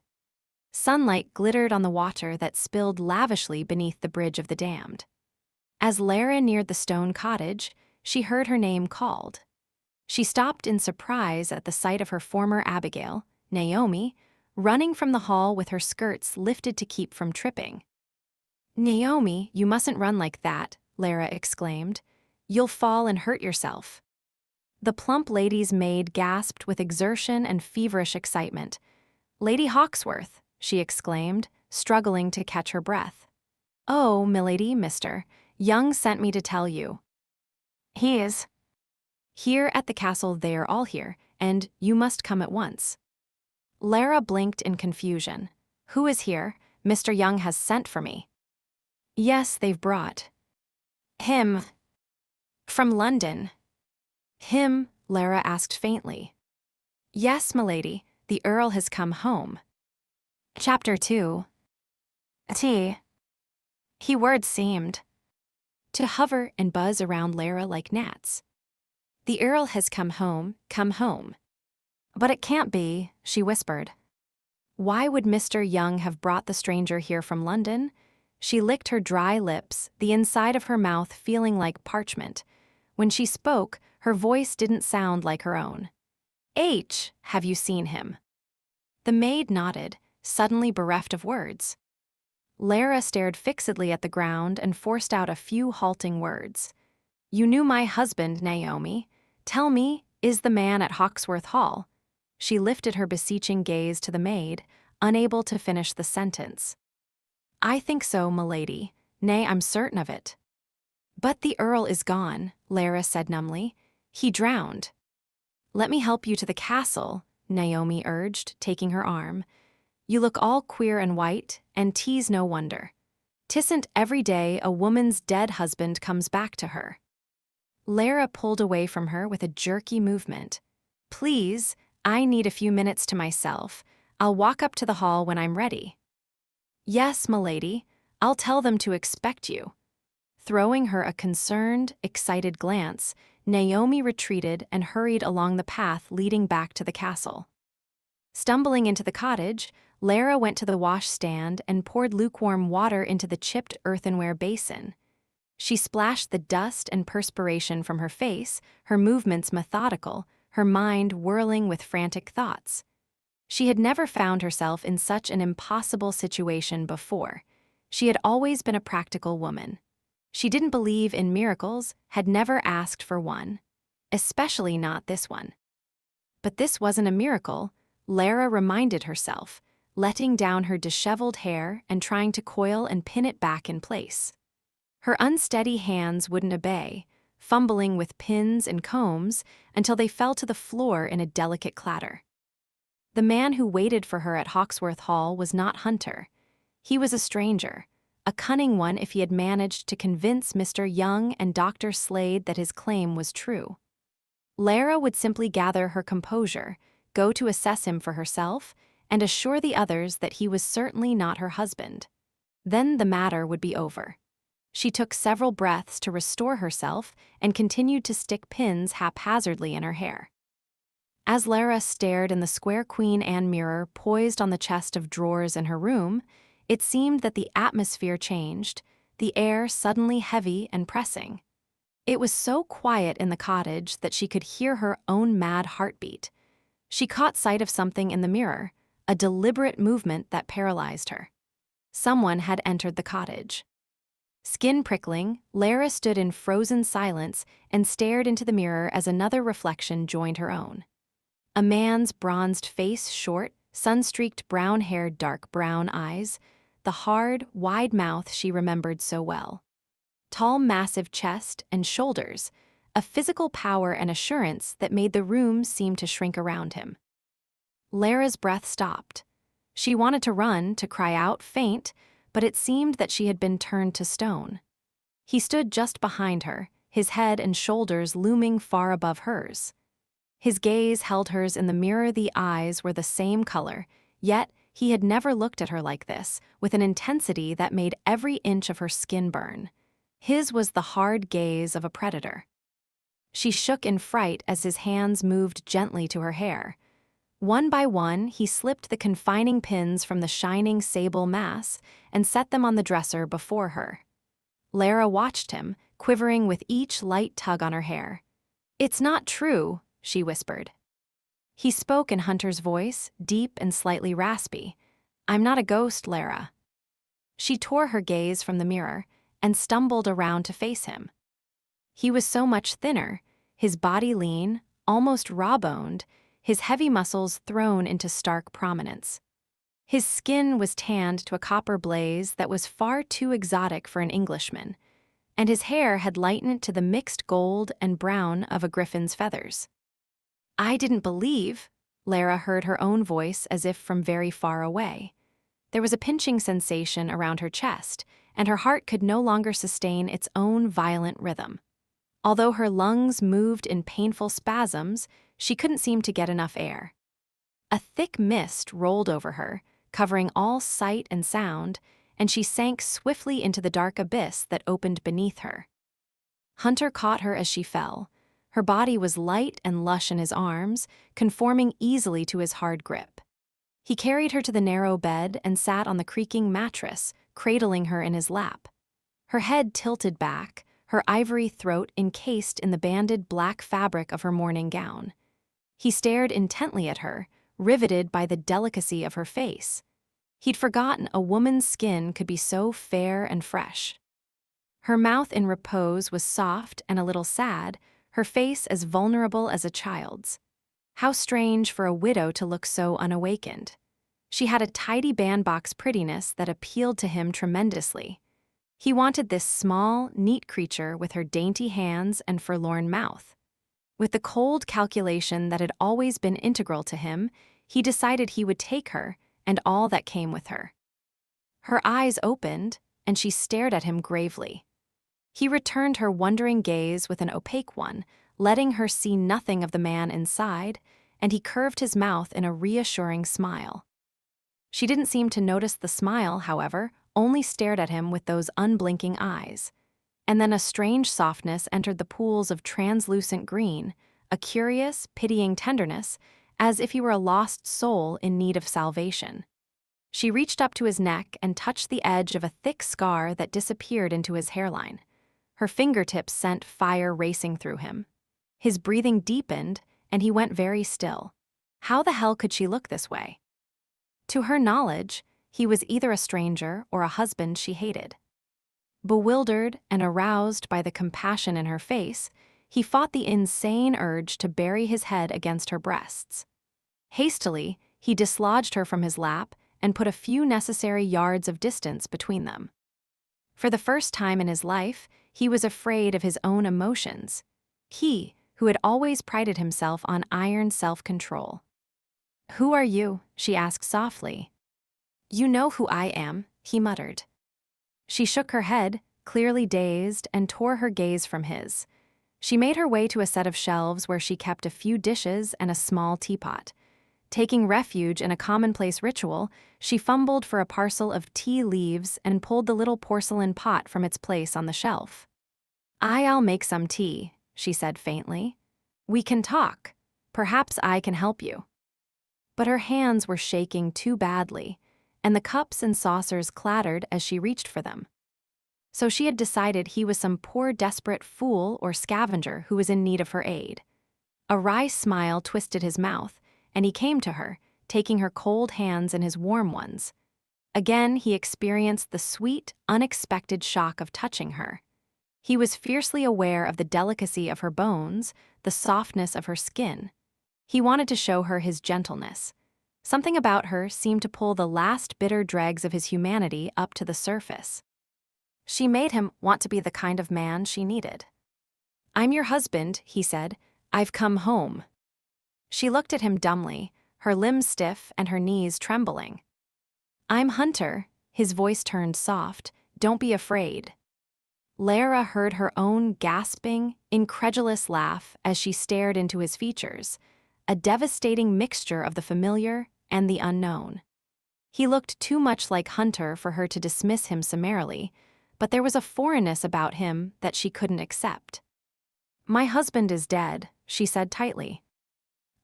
Sunlight glittered on the water that spilled lavishly beneath the bridge of the damned. As Lara neared the stone cottage, she heard her name called. She stopped in surprise at the sight of her former Abigail, Naomi, running from the hall with her skirts lifted to keep from tripping. Naomi, you mustn't run like that, Lara exclaimed. You'll fall and hurt yourself. The plump lady's maid gasped with exertion and feverish excitement. Lady Hawksworth, she exclaimed, struggling to catch her breath. Oh, milady, mister, Young sent me to tell you. He is here at the castle. They're all here, and you must come at once. Lara blinked in confusion. Who is here? Mr. Young has sent for me. Yes, they've brought him from London. Him? Lara asked faintly. Yes, milady, the Earl has come home. Chapter 2. He words seemed to hover and buzz around Lara like gnats. The Earl has come home, come home. But it can't be, she whispered. Why would Mr. Young have brought the stranger here from London? She licked her dry lips, the inside of her mouth feeling like parchment. When she spoke, her voice didn't sound like her own. Have you seen him? The maid nodded, suddenly bereft of words. Lara stared fixedly at the ground and forced out a few halting words. You knew my husband, Naomi. Tell me, is the man at Hawksworth Hall? She lifted her beseeching gaze to the maid, unable to finish the sentence. I think so, milady. Nay, I'm certain of it. But the Earl is gone, Lara said numbly. He drowned. Let me help you to the castle, Naomi urged, taking her arm. You look all queer and white, and 'tis no wonder. 'Tisn't every day a woman's dead husband comes back to her. Lara pulled away from her with a jerky movement. Please, I need a few minutes to myself. I'll walk up to the hall when I'm ready. Yes, milady, I'll tell them to expect you. Throwing her a concerned, excited glance, Naomi retreated and hurried along the path leading back to the castle. Stumbling into the cottage, Lara went to the washstand and poured lukewarm water into the chipped earthenware basin. She splashed the dust and perspiration from her face, her movements methodical, her mind whirling with frantic thoughts. She had never found herself in such an impossible situation before. She had always been a practical woman. She didn't believe in miracles, had never asked for one. Especially not this one. But this wasn't a miracle, Lara reminded herself, letting down her disheveled hair and trying to coil and pin it back in place. Her unsteady hands wouldn't obey, fumbling with pins and combs until they fell to the floor in a delicate clatter. The man who waited for her at Hawksworth Hall was not Hunter. He was a stranger, a cunning one if he had managed to convince Mr. Young and Dr. Slade that his claim was true. Lara would simply gather her composure, go to assess him for herself, and assure the others that he was certainly not her husband. Then the matter would be over. She took several breaths to restore herself and continued to stick pins haphazardly in her hair. As Lara stared in the square Queen Anne mirror poised on the chest of drawers in her room, it seemed that the atmosphere changed, the air suddenly heavy and pressing. It was so quiet in the cottage that she could hear her own mad heartbeat. She caught sight of something in the mirror, a deliberate movement that paralyzed her. Someone had entered the cottage. Skin prickling, Lara stood in frozen silence and stared into the mirror as another reflection joined her own. A man's bronzed face, short, sun-streaked brown hair, dark brown eyes, the hard, wide mouth she remembered so well. Tall, massive chest and shoulders, a physical power and assurance that made the room seem to shrink around him. Lara's breath stopped. She wanted to run, to cry out, faint, but it seemed that she had been turned to stone. He stood just behind her, his head and shoulders looming far above hers. His gaze held hers in the mirror. The eyes were the same color, yet he had never looked at her like this, with an intensity that made every inch of her skin burn. His was the hard gaze of a predator. She shook in fright as his hands moved gently to her hair. One by one, he slipped the confining pins from the shining sable mass and set them on the dresser before her. Lara watched him, quivering with each light tug on her hair. "It's not true," she whispered. He spoke in Hunter's voice, deep and slightly raspy. "I'm not a ghost, Lara." She tore her gaze from the mirror and stumbled around to face him. He was so much thinner, his body lean, almost raw-boned, his heavy muscles thrown into stark prominence. His skin was tanned to a copper blaze that was far too exotic for an Englishman, and his hair had lightened to the mixed gold and brown of a griffin's feathers. "I didn't believe," Lara heard her own voice as if from very far away. There was a pinching sensation around her chest, and her heart could no longer sustain its own violent rhythm. Although her lungs moved in painful spasms, she couldn't seem to get enough air. A thick mist rolled over her, covering all sight and sound, and she sank swiftly into the dark abyss that opened beneath her. Hunter caught her as she fell. Her body was light and lush in his arms, conforming easily to his hard grip. He carried her to the narrow bed and sat on the creaking mattress, cradling her in his lap. Her head tilted back, her ivory throat encased in the banded black fabric of her morning gown. He stared intently at her, riveted by the delicacy of her face. He'd forgotten a woman's skin could be so fair and fresh. Her mouth in repose was soft and a little sad, her face as vulnerable as a child's. How strange for a widow to look so unawakened. She had a tidy bandbox prettiness that appealed to him tremendously. He wanted this small, neat creature with her dainty hands and forlorn mouth. With the cold calculation that had always been integral to him, he decided he would take her and all that came with her. Her eyes opened, and she stared at him gravely. He returned her wondering gaze with an opaque one, letting her see nothing of the man inside, and he curved his mouth in a reassuring smile. She didn't seem to notice the smile, however, only stared at him with those unblinking eyes. And then a strange softness entered the pools of translucent green, a curious, pitying tenderness, as if he were a lost soul in need of salvation. She reached up to his neck and touched the edge of a thick scar that disappeared into his hairline. Her fingertips sent fire racing through him. His breathing deepened, and he went very still. How the hell could she look this way? To her knowledge, he was either a stranger or a husband she hated. Bewildered and aroused by the compassion in her face, he fought the insane urge to bury his head against her breasts. Hastily, he dislodged her from his lap and put a few necessary yards of distance between them. For the first time in his life, he was afraid of his own emotions. He, who had always prided himself on iron self-control. "Who are you?" she asked softly. "You know who I am," he muttered. She shook her head, clearly dazed, and tore her gaze from his. She made her way to a set of shelves where she kept a few dishes and a small teapot. Taking refuge in a commonplace ritual, she fumbled for a parcel of tea leaves and pulled the little porcelain pot from its place on the shelf. "I'll make some tea," she said faintly. "We can talk. Perhaps I can help you." But her hands were shaking too badly, and the cups and saucers clattered as she reached for them. So she had decided he was some poor desperate fool or scavenger who was in need of her aid. A wry smile twisted his mouth, and he came to her, taking her cold hands in his warm ones. Again he experienced the sweet, unexpected shock of touching her. He was fiercely aware of the delicacy of her bones, the softness of her skin. He wanted to show her his gentleness. Something about her seemed to pull the last bitter dregs of his humanity up to the surface. She made him want to be the kind of man she needed. "I'm your husband," he said. "I've come home." She looked at him dumbly, her limbs stiff and her knees trembling. "I'm Hunter," his voice turned soft. "Don't be afraid." Lara heard her own gasping, incredulous laugh as she stared into his features, a devastating mixture of the familiar and the unknown. He looked too much like Hunter for her to dismiss him summarily, but there was a foreignness about him that she couldn't accept. "My husband is dead," she said tightly.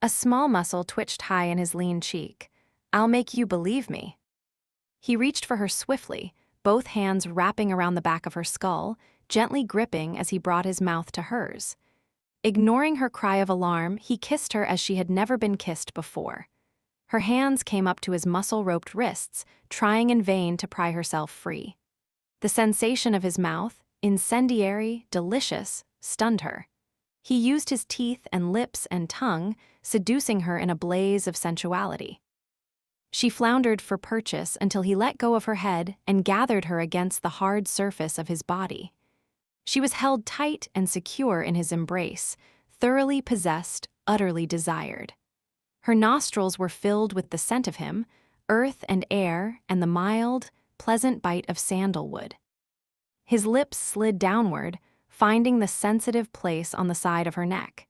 A small muscle twitched high in his lean cheek. "I'll make you believe me." He reached for her swiftly, both hands wrapping around the back of her skull, gently gripping as he brought his mouth to hers. Ignoring her cry of alarm, he kissed her as she had never been kissed before. Her hands came up to his muscle-roped wrists, trying in vain to pry herself free. The sensation of his mouth, incendiary, delicious, stunned her. He used his teeth and lips and tongue, seducing her in a blaze of sensuality. She floundered for purchase until he let go of her head and gathered her against the hard surface of his body. She was held tight and secure in his embrace, thoroughly possessed, utterly desired. Her nostrils were filled with the scent of him, earth and air, and the mild, pleasant bite of sandalwood. His lips slid downward, finding the sensitive place on the side of her neck.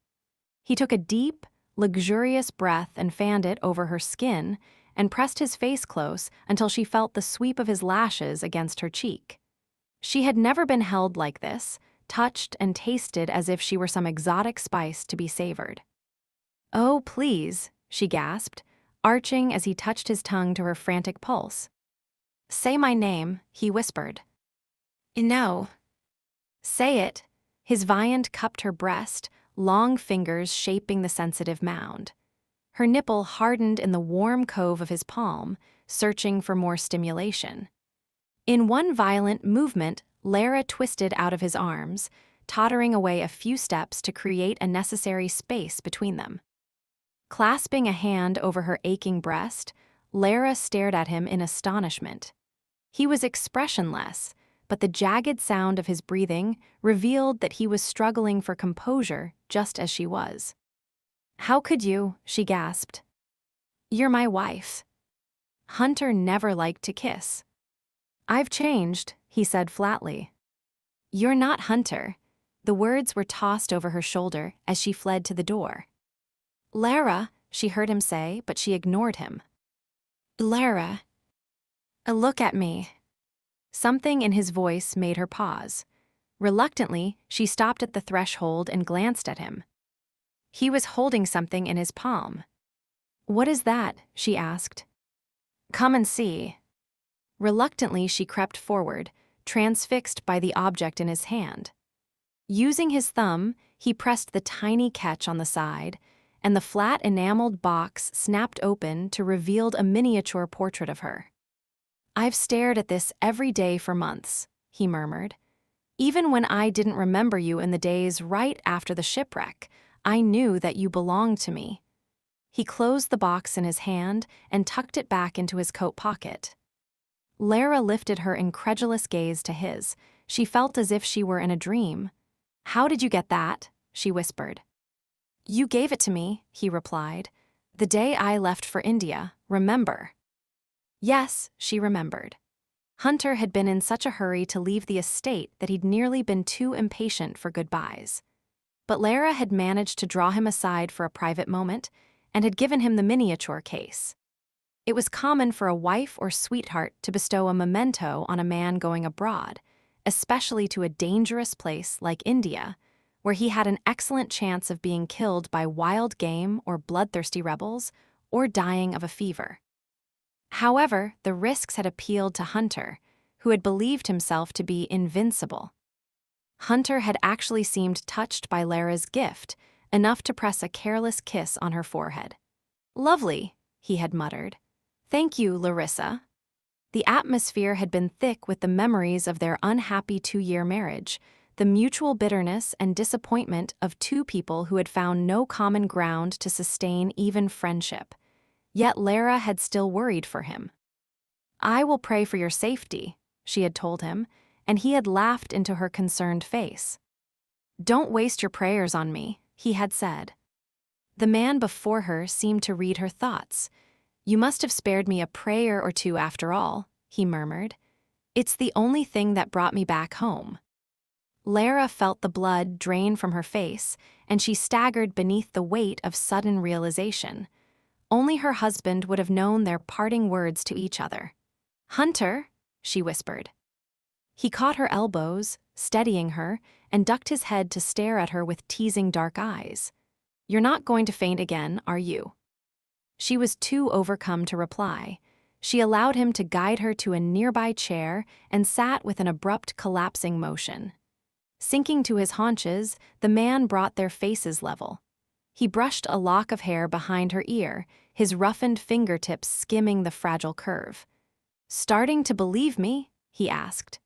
He took a deep, luxurious breath and fanned it over her skin and pressed his face close until she felt the sweep of his lashes against her cheek. She had never been held like this, touched and tasted as if she were some exotic spice to be savored. "Oh, please," she gasped, arching as he touched his tongue to her frantic pulse. "Say my name," he whispered. "No." "Say it." His viand cupped her breast, long fingers shaping the sensitive mound. Her nipple hardened in the warm cove of his palm, searching for more stimulation. In one violent movement, Lara twisted out of his arms, tottering away a few steps to create a necessary space between them. Clasping a hand over her aching breast, Lara stared at him in astonishment. He was expressionless, but the jagged sound of his breathing revealed that he was struggling for composure just as she was. "How could you?" she gasped. "You're my wife." Hunter never liked to kiss. "I've changed," he said flatly. "You're not Hunter." The words were tossed over her shoulder as she fled to the door. "Lara," she heard him say, but she ignored him. "Lara. Look at me." Something in his voice made her pause. Reluctantly, she stopped at the threshold and glanced at him. He was holding something in his palm. "What is that?" she asked. "Come and see." Reluctantly, she crept forward, transfixed by the object in his hand. Using his thumb, he pressed the tiny catch on the side, and the flat enameled box snapped open to reveal a miniature portrait of her. "I've stared at this every day for months," he murmured. "Even when I didn't remember you in the days right after the shipwreck, I knew that you belonged to me." He closed the box in his hand and tucked it back into his coat pocket. Lara lifted her incredulous gaze to his. She felt as if she were in a dream. "How did you get that?" she whispered. "You gave it to me," he replied. "The day I left for India, remember?" Yes, she remembered. Hunter had been in such a hurry to leave the estate that he'd nearly been too impatient for goodbyes. But Lara had managed to draw him aside for a private moment and had given him the miniature case. It was common for a wife or sweetheart to bestow a memento on a man going abroad, especially to a dangerous place like India, where he had an excellent chance of being killed by wild game or bloodthirsty rebels, or dying of a fever. However, the risks had appealed to Hunter, who had believed himself to be invincible. Hunter had actually seemed touched by Lara's gift, enough to press a careless kiss on her forehead. "Lovely," he had muttered. "Thank you, Larissa." The atmosphere had been thick with the memories of their unhappy 2-year marriage, the mutual bitterness and disappointment of two people who had found no common ground to sustain even friendship. Yet Lara had still worried for him. "I will pray for your safety," she had told him, and he had laughed into her concerned face. "Don't waste your prayers on me," he had said. The man before her seemed to read her thoughts. "You must have spared me a prayer or two after all," he murmured. "It's the only thing that brought me back home." Lara felt the blood drain from her face, and she staggered beneath the weight of sudden realization. Only her husband would have known their parting words to each other. "Hunter," she whispered. He caught her elbows, steadying her, and ducked his head to stare at her with teasing dark eyes. "You're not going to faint again, are you?" She was too overcome to reply. She allowed him to guide her to a nearby chair and sat with an abrupt collapsing motion. Sinking to his haunches, the man brought their faces level. He brushed a lock of hair behind her ear, his roughened fingertips skimming the fragile curve. "Starting to believe me?" he asked.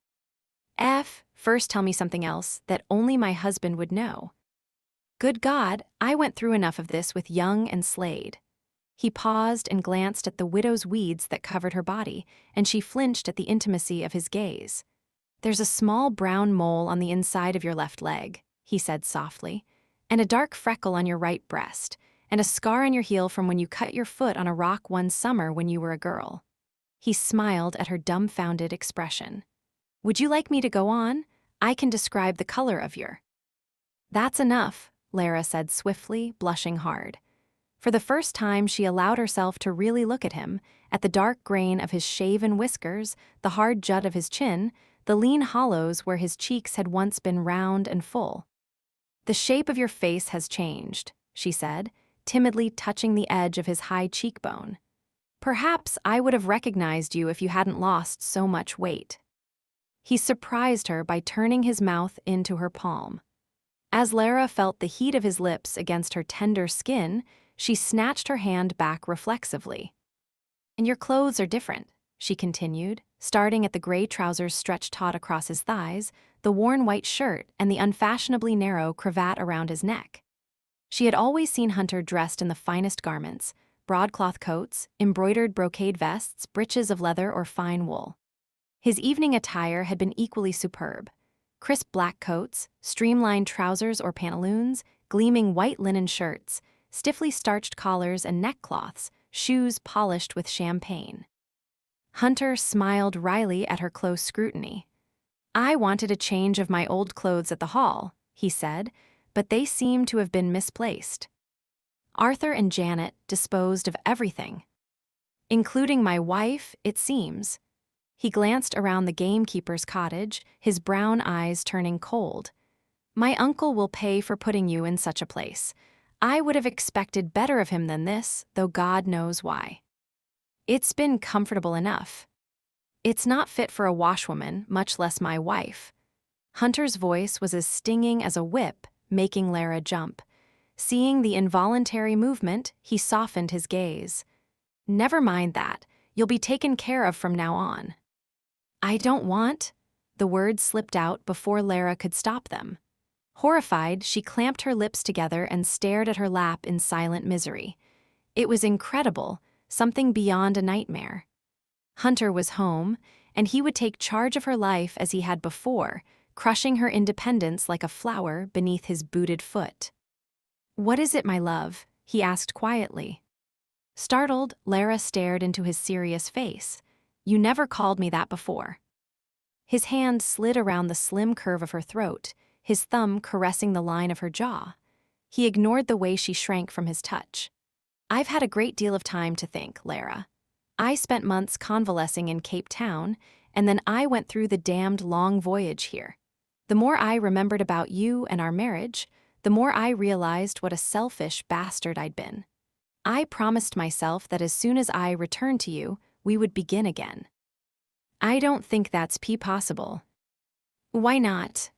First tell me something else that only my husband would know." "Good God, I went through enough of this with Young and Slade." He paused and glanced at the widow's weeds that covered her body, and she flinched at the intimacy of his gaze. "There's a small brown mole on the inside of your left leg," he said softly, "and a dark freckle on your right breast, and a scar on your heel from when you cut your foot on a rock one summer when you were a girl." He smiled at her dumbfounded expression. "Would you like me to go on? I can describe the color of your—" "That's enough," Lara said swiftly, blushing hard. For the first time, she allowed herself to really look at him, at the dark grain of his shaven whiskers, the hard jut of his chin, the lean hollows where his cheeks had once been round and full. "The shape of your face has changed," she said, timidly touching the edge of his high cheekbone. "Perhaps I would have recognized you if you hadn't lost so much weight." He surprised her by turning his mouth into her palm. As Lara felt the heat of his lips against her tender skin, she snatched her hand back reflexively. "And your clothes are different," she continued, starting at the gray trousers stretched taut across his thighs, the worn white shirt, and the unfashionably narrow cravat around his neck. She had always seen Hunter dressed in the finest garments: broadcloth coats, embroidered brocade vests, breeches of leather or fine wool. His evening attire had been equally superb: crisp black coats, streamlined trousers or pantaloons, gleaming white linen shirts, stiffly starched collars and neckcloths, shoes polished with champagne. Hunter smiled wryly at her close scrutiny. "I wanted a change of my old clothes at the hall," he said, "but they seem to have been misplaced. Arthur and Janet disposed of everything. Including my wife, it seems." He glanced around the gamekeeper's cottage, his brown eyes turning cold. "My uncle will pay for putting you in such a place. I would have expected better of him than this, though God knows why. It's been comfortable enough. It's not fit for a washwoman, much less my wife." Hunter's voice was as stinging as a whip, making Lara jump. Seeing the involuntary movement, he softened his gaze. "Never mind that. You'll be taken care of from now on." "I don't want—" The words slipped out before Lara could stop them. Horrified, she clamped her lips together and stared at her lap in silent misery. It was incredible, something beyond a nightmare. Hunter was home, and he would take charge of her life as he had before, crushing her independence like a flower beneath his booted foot. "What is it, my love?" he asked quietly. Startled, Lara stared into his serious face. "You never called me that before." His hand slid around the slim curve of her throat, his thumb caressing the line of her jaw. He ignored the way she shrank from his touch. "I've had a great deal of time to think, Lara. I spent months convalescing in Cape Town, and then I went through the damned long voyage here. The more I remembered about you and our marriage, the more I realized what a selfish bastard I'd been. I promised myself that as soon as I returned to you, we would begin again. I don't think that's possible." "Why not?"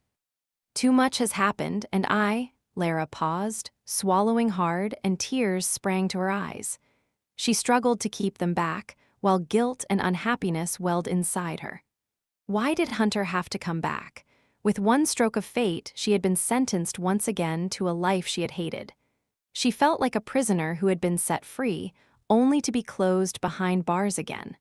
"Too much has happened, and Lara paused, swallowing hard, and tears sprang to her eyes. She struggled to keep them back, while guilt and unhappiness welled inside her. Why did Hunter have to come back? With one stroke of fate, she had been sentenced once again to a life she had hated. She felt like a prisoner who had been set free, only to be closed behind bars again.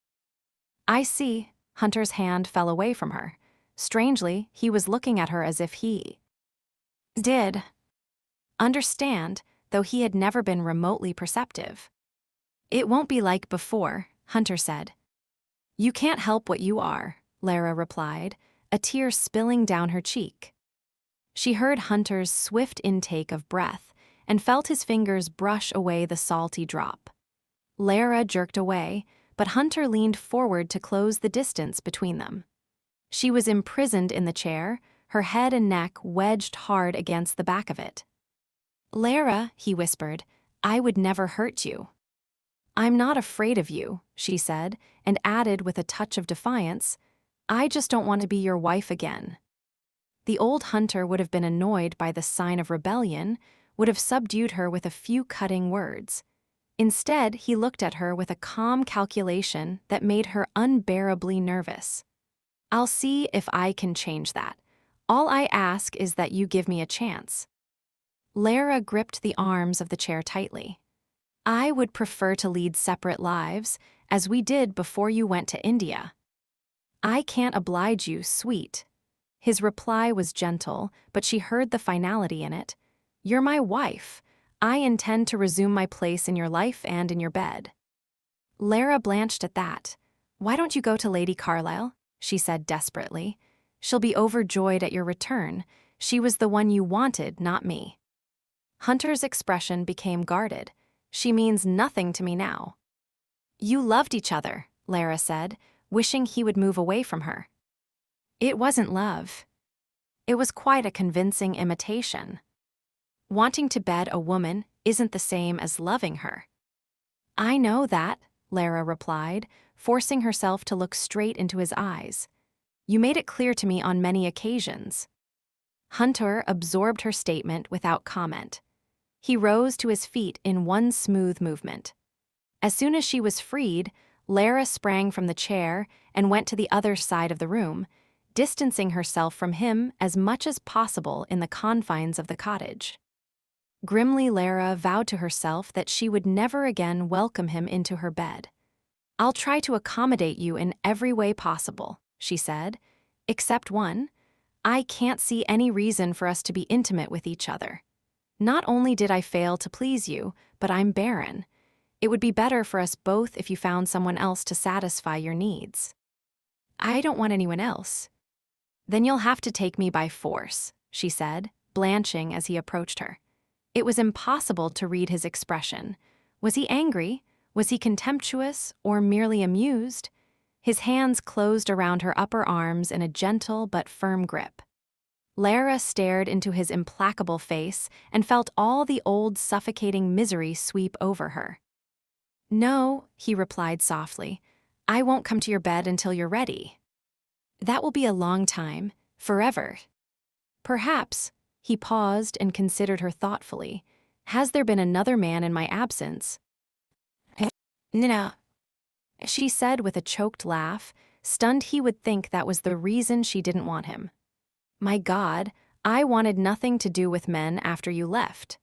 "I see." Hunter's hand fell away from her. Strangely, he was looking at her as if he did understand though he had never been remotely perceptive. "It won't be like before," Hunter said. "You can't help what you are," Lara replied, a tear spilling down her cheek. She heard Hunter's swift intake of breath and felt his fingers brush away the salty drop. Lara jerked away, but Hunter leaned forward to close the distance between them. She was imprisoned in the chair, her head and neck wedged hard against the back of it. "Lara," he whispered, "I would never hurt you." "I'm not afraid of you," she said, and added with a touch of defiance, "I just don't want to be your wife again." The old hunter would have been annoyed by the sign of rebellion, would have subdued her with a few cutting words. Instead, he looked at her with a calm calculation that made her unbearably nervous. "I'll see if I can change that. All I ask is that you give me a chance." Lara gripped the arms of the chair tightly. "I would prefer to lead separate lives, as we did before you went to India." "I can't oblige you, sweet." His reply was gentle, but she heard the finality in it. "You're my wife. I intend to resume my place in your life and in your bed." Lara blanched at that. "Why don't you go to Lady Carlisle?" she said desperately. "She'll be overjoyed at your return. She was the one you wanted, not me." Hunter's expression became guarded. "She means nothing to me now." "You loved each other," Lara said, wishing he would move away from her. "It wasn't love. It was quite a convincing imitation. Wanting to bed a woman isn't the same as loving her." "I know that," Lara replied, forcing herself to look straight into his eyes. "You made it clear to me on many occasions." Hunter absorbed her statement without comment. He rose to his feet in one smooth movement. As soon as she was freed, Lara sprang from the chair and went to the other side of the room, distancing herself from him as much as possible in the confines of the cottage. Grimly, Lara vowed to herself that she would never again welcome him into her bed. "I'll try to accommodate you in every way possible," she said, "except one. I can't see any reason for us to be intimate with each other. Not only did I fail to please you, but I'm barren. It would be better for us both if you found someone else to satisfy your needs." "I don't want anyone else." "Then you'll have to take me by force," she said, blanching as he approached her. It was impossible to read his expression. Was he angry? Was he contemptuous, or merely amused? His hands closed around her upper arms in a gentle but firm grip. Lara stared into his implacable face and felt all the old suffocating misery sweep over her. "No," he replied softly, "I won't come to your bed until you're ready." "That will be a long time, forever." "Perhaps." He paused and considered her thoughtfully. "Has there been another man in my absence?" "No," she said with a choked laugh, stunned he would think that was the reason she didn't want him. "My God, I wanted nothing to do with men after you left."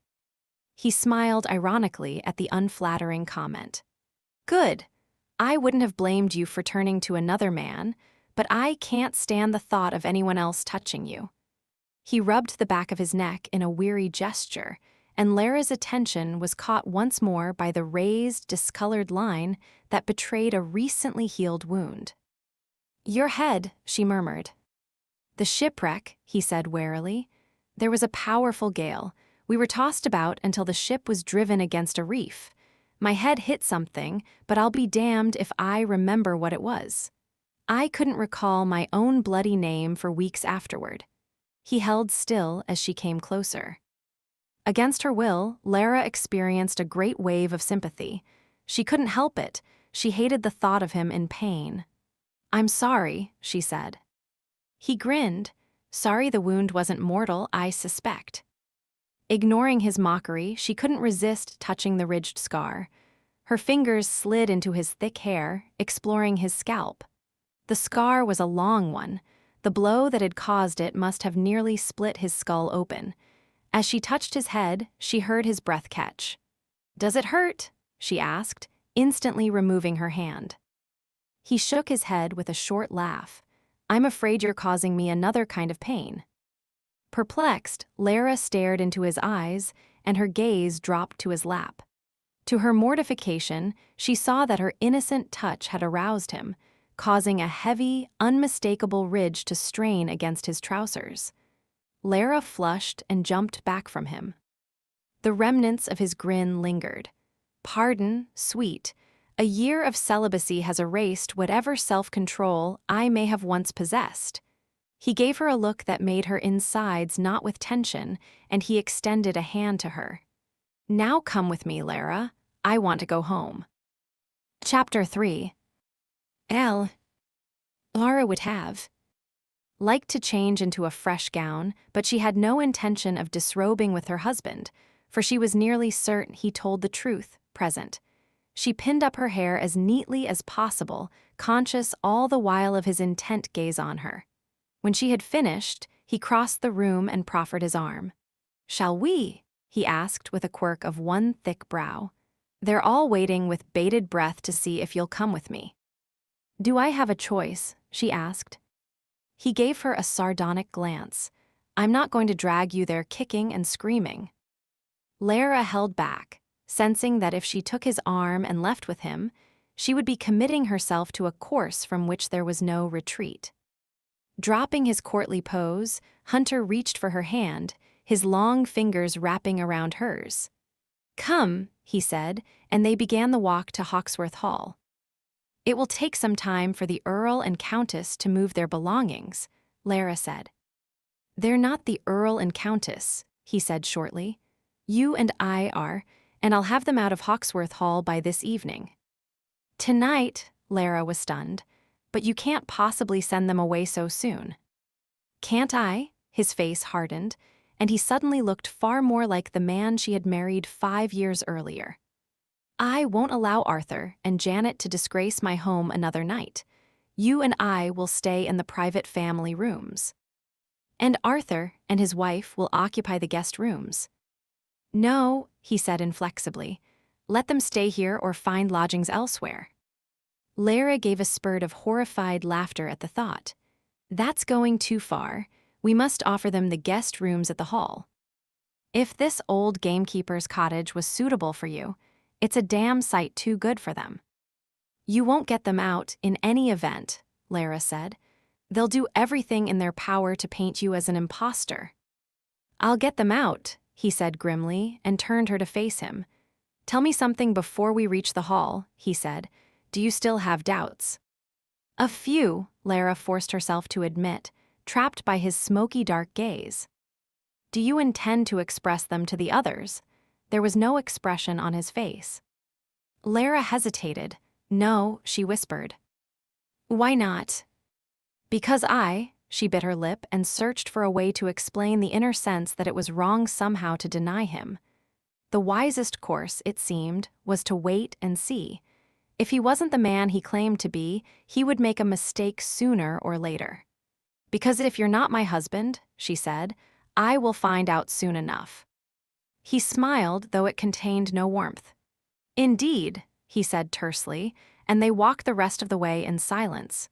He smiled ironically at the unflattering comment. "Good. I wouldn't have blamed you for turning to another man, but I can't stand the thought of anyone else touching you." He rubbed the back of his neck in a weary gesture, and Lara's attention was caught once more by the raised, discolored line that betrayed a recently healed wound. "Your head," she murmured. "The shipwreck," he said warily. "There was a powerful gale. We were tossed about until the ship was driven against a reef. My head hit something, but I'll be damned if I remember what it was. I couldn't recall my own bloody name for weeks afterward." He held still as she came closer. Against her will, Lara experienced a great wave of sympathy. She couldn't help it. She hated the thought of him in pain. "I'm sorry," she said. He grinned. "Sorry the wound wasn't mortal, I suspect." Ignoring his mockery, she couldn't resist touching the ridged scar. Her fingers slid into his thick hair, exploring his scalp. The scar was a long one. The blow that had caused it must have nearly split his skull open. As she touched his head, she heard his breath catch. "Does it hurt?" she asked, instantly removing her hand. He shook his head with a short laugh. "I'm afraid you're causing me another kind of pain." Perplexed, Lara stared into his eyes, and her gaze dropped to his lap. To her mortification, she saw that her innocent touch had aroused him, causing a heavy, unmistakable ridge to strain against his trousers. Lara flushed and jumped back from him. The remnants of his grin lingered. "Pardon, sweet. A year of celibacy has erased whatever self-control I may have once possessed." He gave her a look that made her insides knot with tension, and he extended a hand to her. "Now come with me, Lara. I want to go home." Chapter 3. Lara would have liked to change into a fresh gown, but she had no intention of disrobing with her husband, for she was nearly certain he told the truth, present. She pinned up her hair as neatly as possible, conscious all the while of his intent gaze on her. When she had finished, he crossed the room and proffered his arm. "Shall we?" he asked with a quirk of one thick brow. "They're all waiting with bated breath to see if you'll come with me." "Do I have a choice?" she asked. He gave her a sardonic glance. "I'm not going to drag you there kicking and screaming." Lara held back, sensing that if she took his arm and left with him, she would be committing herself to a course from which there was no retreat. Dropping his courtly pose, Hunter reached for her hand, his long fingers wrapping around hers. "Come," he said, and they began the walk to Hawksworth Hall. "It will take some time for the Earl and Countess to move their belongings," Lara said. "They're not the Earl and Countess," he said shortly. "You and I are, and I'll have them out of Hawksworth Hall by this evening." "Tonight," Lara was stunned, "but you can't possibly send them away so soon." "Can't I?" His face hardened, and he suddenly looked far more like the man she had married 5 years earlier. "I won't allow Arthur and Janet to disgrace my home another night. You and I will stay in the private family rooms. And Arthur and his wife will occupy the guest rooms." "No," he said inflexibly. "Let them stay here or find lodgings elsewhere." Lara gave a spurt of horrified laughter at the thought. "That's going too far. We must offer them the guest rooms at the hall. If this old gamekeeper's cottage was suitable for you, it's a damn sight too good for them." "You won't get them out in any event," Lara said. "They'll do everything in their power to paint you as an imposter." "I'll get them out," he said grimly, and turned her to face him. "Tell me something before we reach the hall," he said. "Do you still have doubts?" "A few," Lara forced herself to admit, trapped by his smoky dark gaze. "Do you intend to express them to the others?" There was no expression on his face. Lara hesitated. "No," she whispered. "Why not?" "Because she bit her lip and searched for a way to explain the inner sense that it was wrong somehow to deny him. The wisest course, it seemed, was to wait and see. If he wasn't the man he claimed to be, he would make a mistake sooner or later. "Because if you're not my husband," she said, "I will find out soon enough." He smiled, though it contained no warmth. "Indeed," he said tersely, and they walked the rest of the way in silence.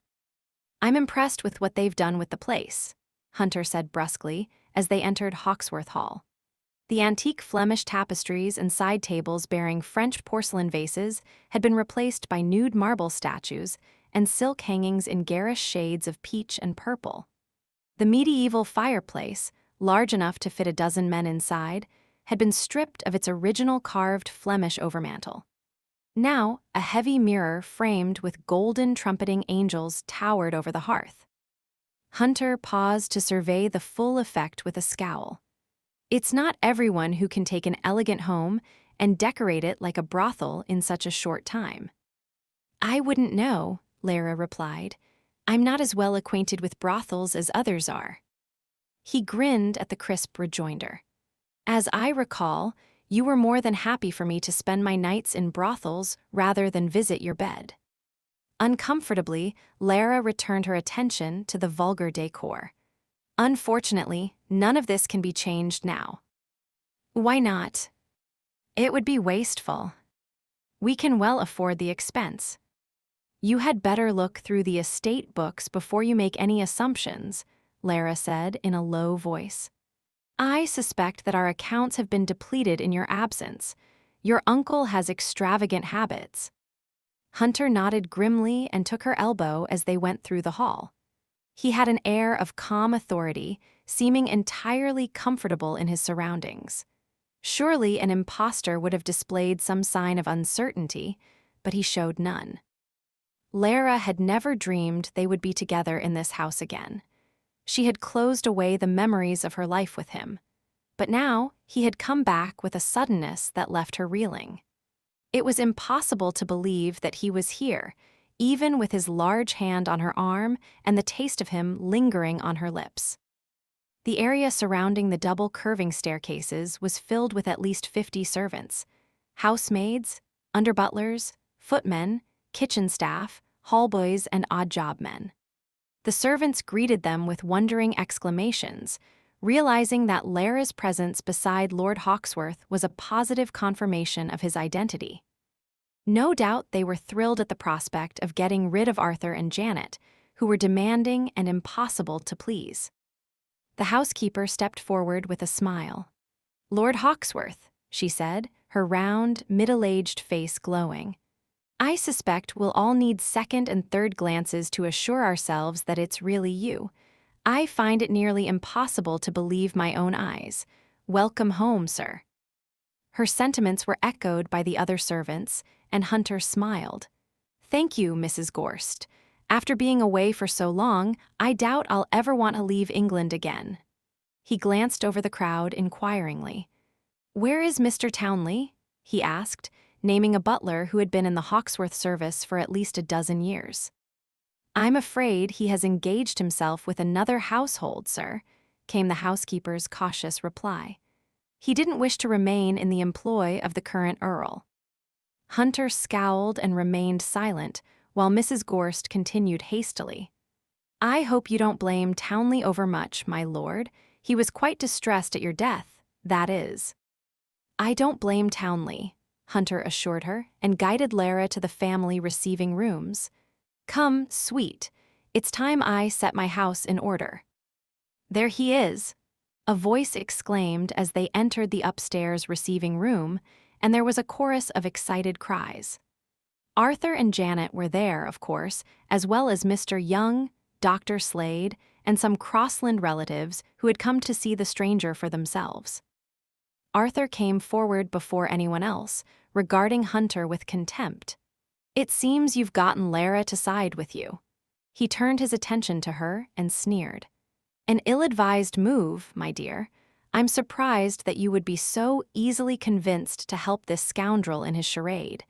"I'm impressed with what they've done with the place," Hunter said brusquely as they entered Hawksworth Hall. The antique Flemish tapestries and side tables bearing French porcelain vases had been replaced by nude marble statues and silk hangings in garish shades of peach and purple. The medieval fireplace, large enough to fit a dozen men inside, had been stripped of its original carved Flemish overmantel. Now, a heavy mirror framed with golden trumpeting angels towered over the hearth. Hunter paused to survey the full effect with a scowl. It's not everyone who can take an elegant home and decorate it like a brothel in such a short time. "I wouldn't know," Lara replied. "I'm not as well acquainted with brothels as others are." He grinned at the crisp rejoinder. "As I recall, you were more than happy for me to spend my nights in brothels rather than visit your bed." Uncomfortably, Lara returned her attention to the vulgar decor. "Unfortunately, none of this can be changed now." "Why not?" "It would be wasteful. We can well afford the expense." "You had better look through the estate books before you make any assumptions," Lara said in a low voice. I suspect that our accounts have been depleted in your absence. Your uncle has extravagant habits. Hunter nodded grimly and took her elbow as they went through the hall. He had an air of calm authority, seeming entirely comfortable in his surroundings. Surely an impostor would have displayed some sign of uncertainty, but he showed none. Lara had never dreamed they would be together in this house again. She had closed away the memories of her life with him, but now he had come back with a suddenness that left her reeling. It was impossible to believe that he was here, even with his large hand on her arm and the taste of him lingering on her lips. The area surrounding the double curving staircases was filled with at least 50 servants, housemaids, underbutlers, footmen, kitchen staff, hallboys, and odd job men. The servants greeted them with wondering exclamations, realizing that Lara's presence beside Lord Hawksworth was a positive confirmation of his identity. No doubt they were thrilled at the prospect of getting rid of Arthur and Janet, who were demanding and impossible to please. The housekeeper stepped forward with a smile. "Lord Hawksworth," she said, her round, middle-aged face glowing. "I suspect we'll all need second and third glances to assure ourselves that it's really you. I find it nearly impossible to believe my own eyes. Welcome home, sir." Her sentiments were echoed by the other servants, and Hunter smiled. "Thank you, Mrs. Gorst. After being away for so long, I doubt I'll ever want to leave England again." He glanced over the crowd inquiringly. "Where is Mr. Townley?" he asked, naming a butler who had been in the Hawksworth service for at least a dozen years. "I'm afraid he has engaged himself with another household, sir," came the housekeeper's cautious reply. "He didn't wish to remain in the employ of the current Earl." Hunter scowled and remained silent, while Mrs. Gorst continued hastily. "I hope you don't blame Townley overmuch, my lord. He was quite distressed at your death, that is." "I don't blame Townley," Hunter assured her, and guided Lara to the family receiving rooms. "Come, sweet, it's time I set my house in order." "There he is," a voice exclaimed as they entered the upstairs receiving room, and there was a chorus of excited cries. Arthur and Janet were there, of course, as well as Mr. Young, Dr. Slade, and some Crossland relatives who had come to see the stranger for themselves. Arthur came forward before anyone else, regarding Hunter with contempt. "It seems you've gotten Lara to side with you." He turned his attention to her and sneered. "An ill-advised move, my dear. I'm surprised that you would be so easily convinced to help this scoundrel in his charade.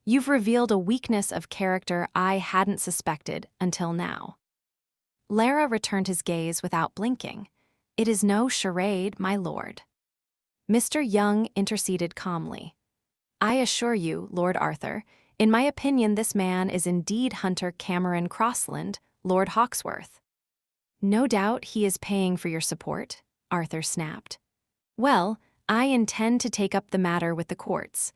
You've revealed a weakness of character I hadn't suspected until now." Lara returned his gaze without blinking. "It is no charade, my lord." Mr. Young interceded calmly. "I assure you, Lord Arthur, in my opinion this man is indeed Hunter Cameron Crossland, Lord Hawksworth." "No doubt he is paying for your support," Arthur snapped. "Well, I intend to take up the matter with the courts.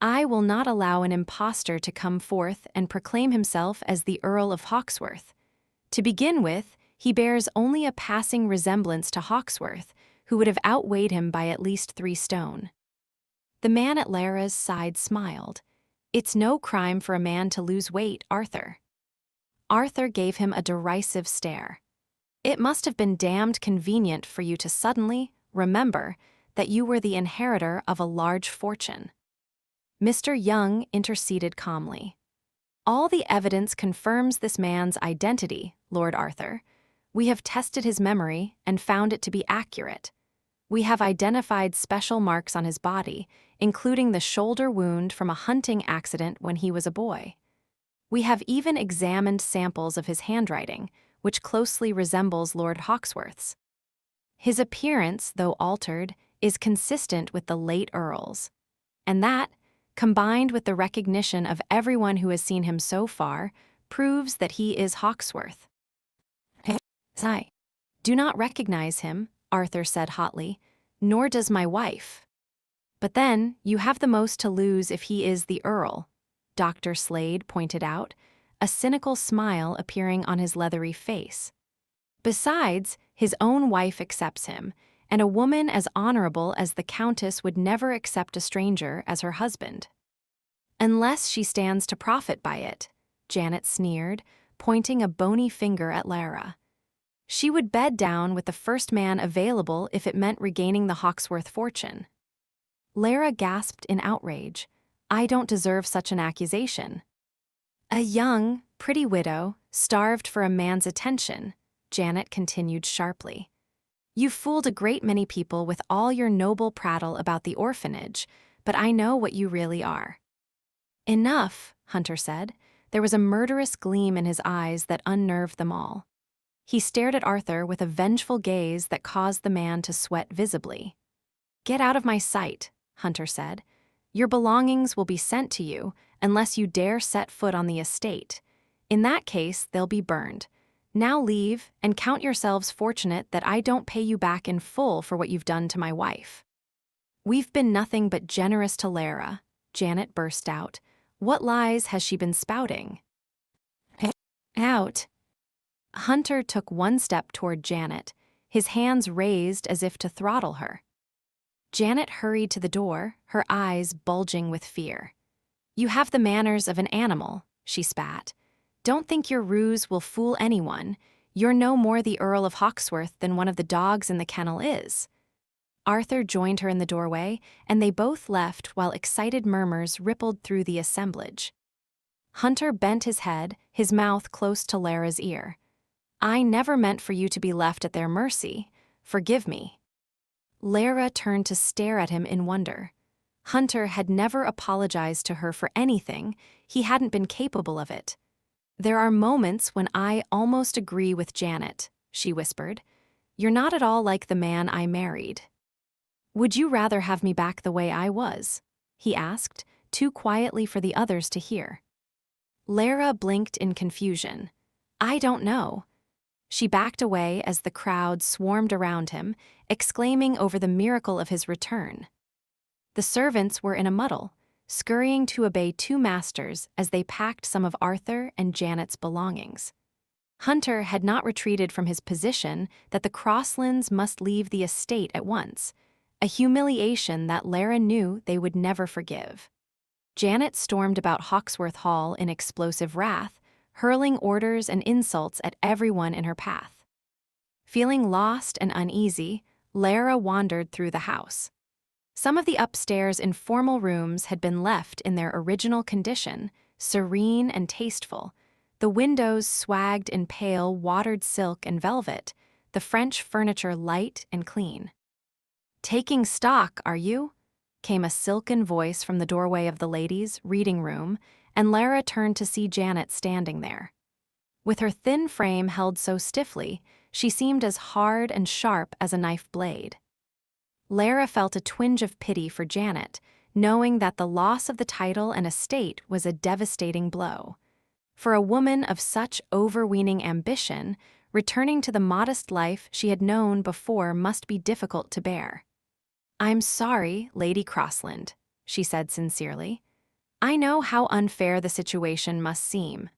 I will not allow an impostor to come forth and proclaim himself as the Earl of Hawksworth. To begin with, he bears only a passing resemblance to Hawksworth, who would have outweighed him by at least 3 stone. The man at Lara's side smiled. "It's no crime for a man to lose weight, Arthur." Arthur gave him a derisive stare. "It must have been damned convenient for you to suddenly remember that you were the inheritor of a large fortune." Mr. Young interceded calmly. "All the evidence confirms this man's identity, Lord Arthur. We have tested his memory and found it to be accurate. We have identified special marks on his body, including the shoulder wound from a hunting accident when he was a boy. We have even examined samples of his handwriting, which closely resembles Lord Hawksworth's. His appearance, though altered, is consistent with the late Earl's. And that, combined with the recognition of everyone who has seen him so far, proves that he is Hawksworth." "I do not recognize him," Arthur said hotly, "nor does my wife." "But then, you have the most to lose if he is the Earl," Dr. Slade pointed out, a cynical smile appearing on his leathery face. "Besides, his own wife accepts him, and a woman as honorable as the Countess would never accept a stranger as her husband. Unless she stands to profit by it, Janet sneered, pointing a bony finger at Lara. She would bed down with the first man available if it meant regaining the Hawksworth fortune. Lara gasped in outrage. I don't deserve such an accusation. A young, pretty widow, starved for a man's attention, Janet continued sharply. You've fooled a great many people with all your noble prattle about the orphanage, but I know what you really are. Enough, Hunter said. There was a murderous gleam in his eyes that unnerved them all. He stared at Arthur with a vengeful gaze that caused the man to sweat visibly. Get out of my sight, Hunter said. Your belongings will be sent to you unless you dare set foot on the estate. In that case, they'll be burned. Now leave and count yourselves fortunate that I don't pay you back in full for what you've done to my wife. We've been nothing but generous to Lara, Janet burst out. What lies has she been spouting? Out. Hunter took one step toward Janet, his hands raised as if to throttle her. Janet hurried to the door, her eyes bulging with fear. You have the manners of an animal, she spat. Don't think your ruse will fool anyone. You're no more the Earl of Hawksworth than one of the dogs in the kennel is. Arthur joined her in the doorway, and they both left while excited murmurs rippled through the assemblage. Hunter bent his head, his mouth close to Lara's ear. I never meant for you to be left at their mercy. Forgive me. Lara turned to stare at him in wonder. Hunter had never apologized to her for anything. He hadn't been capable of it. There are moments when I almost agree with Janet, she whispered. You're not at all like the man I married. Would you rather have me back the way I was? He asked, too quietly for the others to hear. Lara blinked in confusion. I don't know. She backed away as the crowd swarmed around him, exclaiming over the miracle of his return. The servants were in a muddle, scurrying to obey two masters as they packed some of Arthur and Janet's belongings. Hunter had not retreated from his position that the Crosslands must leave the estate at once, a humiliation that Lara knew they would never forgive. Janet stormed about Hawksworth Hall in explosive wrath, hurling orders and insults at everyone in her path. Feeling lost and uneasy, Lara wandered through the house. Some of the upstairs informal rooms had been left in their original condition, serene and tasteful. The windows swagged in pale, watered silk and velvet, the French furniture light and clean. Taking stock, are you? Came a silken voice from the doorway of the ladies' reading room, and Lara turned to see Janet standing there. With her thin frame held so stiffly, she seemed as hard and sharp as a knife blade. Lara felt a twinge of pity for Janet, knowing that the loss of the title and estate was a devastating blow. For a woman of such overweening ambition, returning to the modest life she had known before must be difficult to bear. I'm sorry, Lady Crossland, she said sincerely. I know how unfair the situation must seem.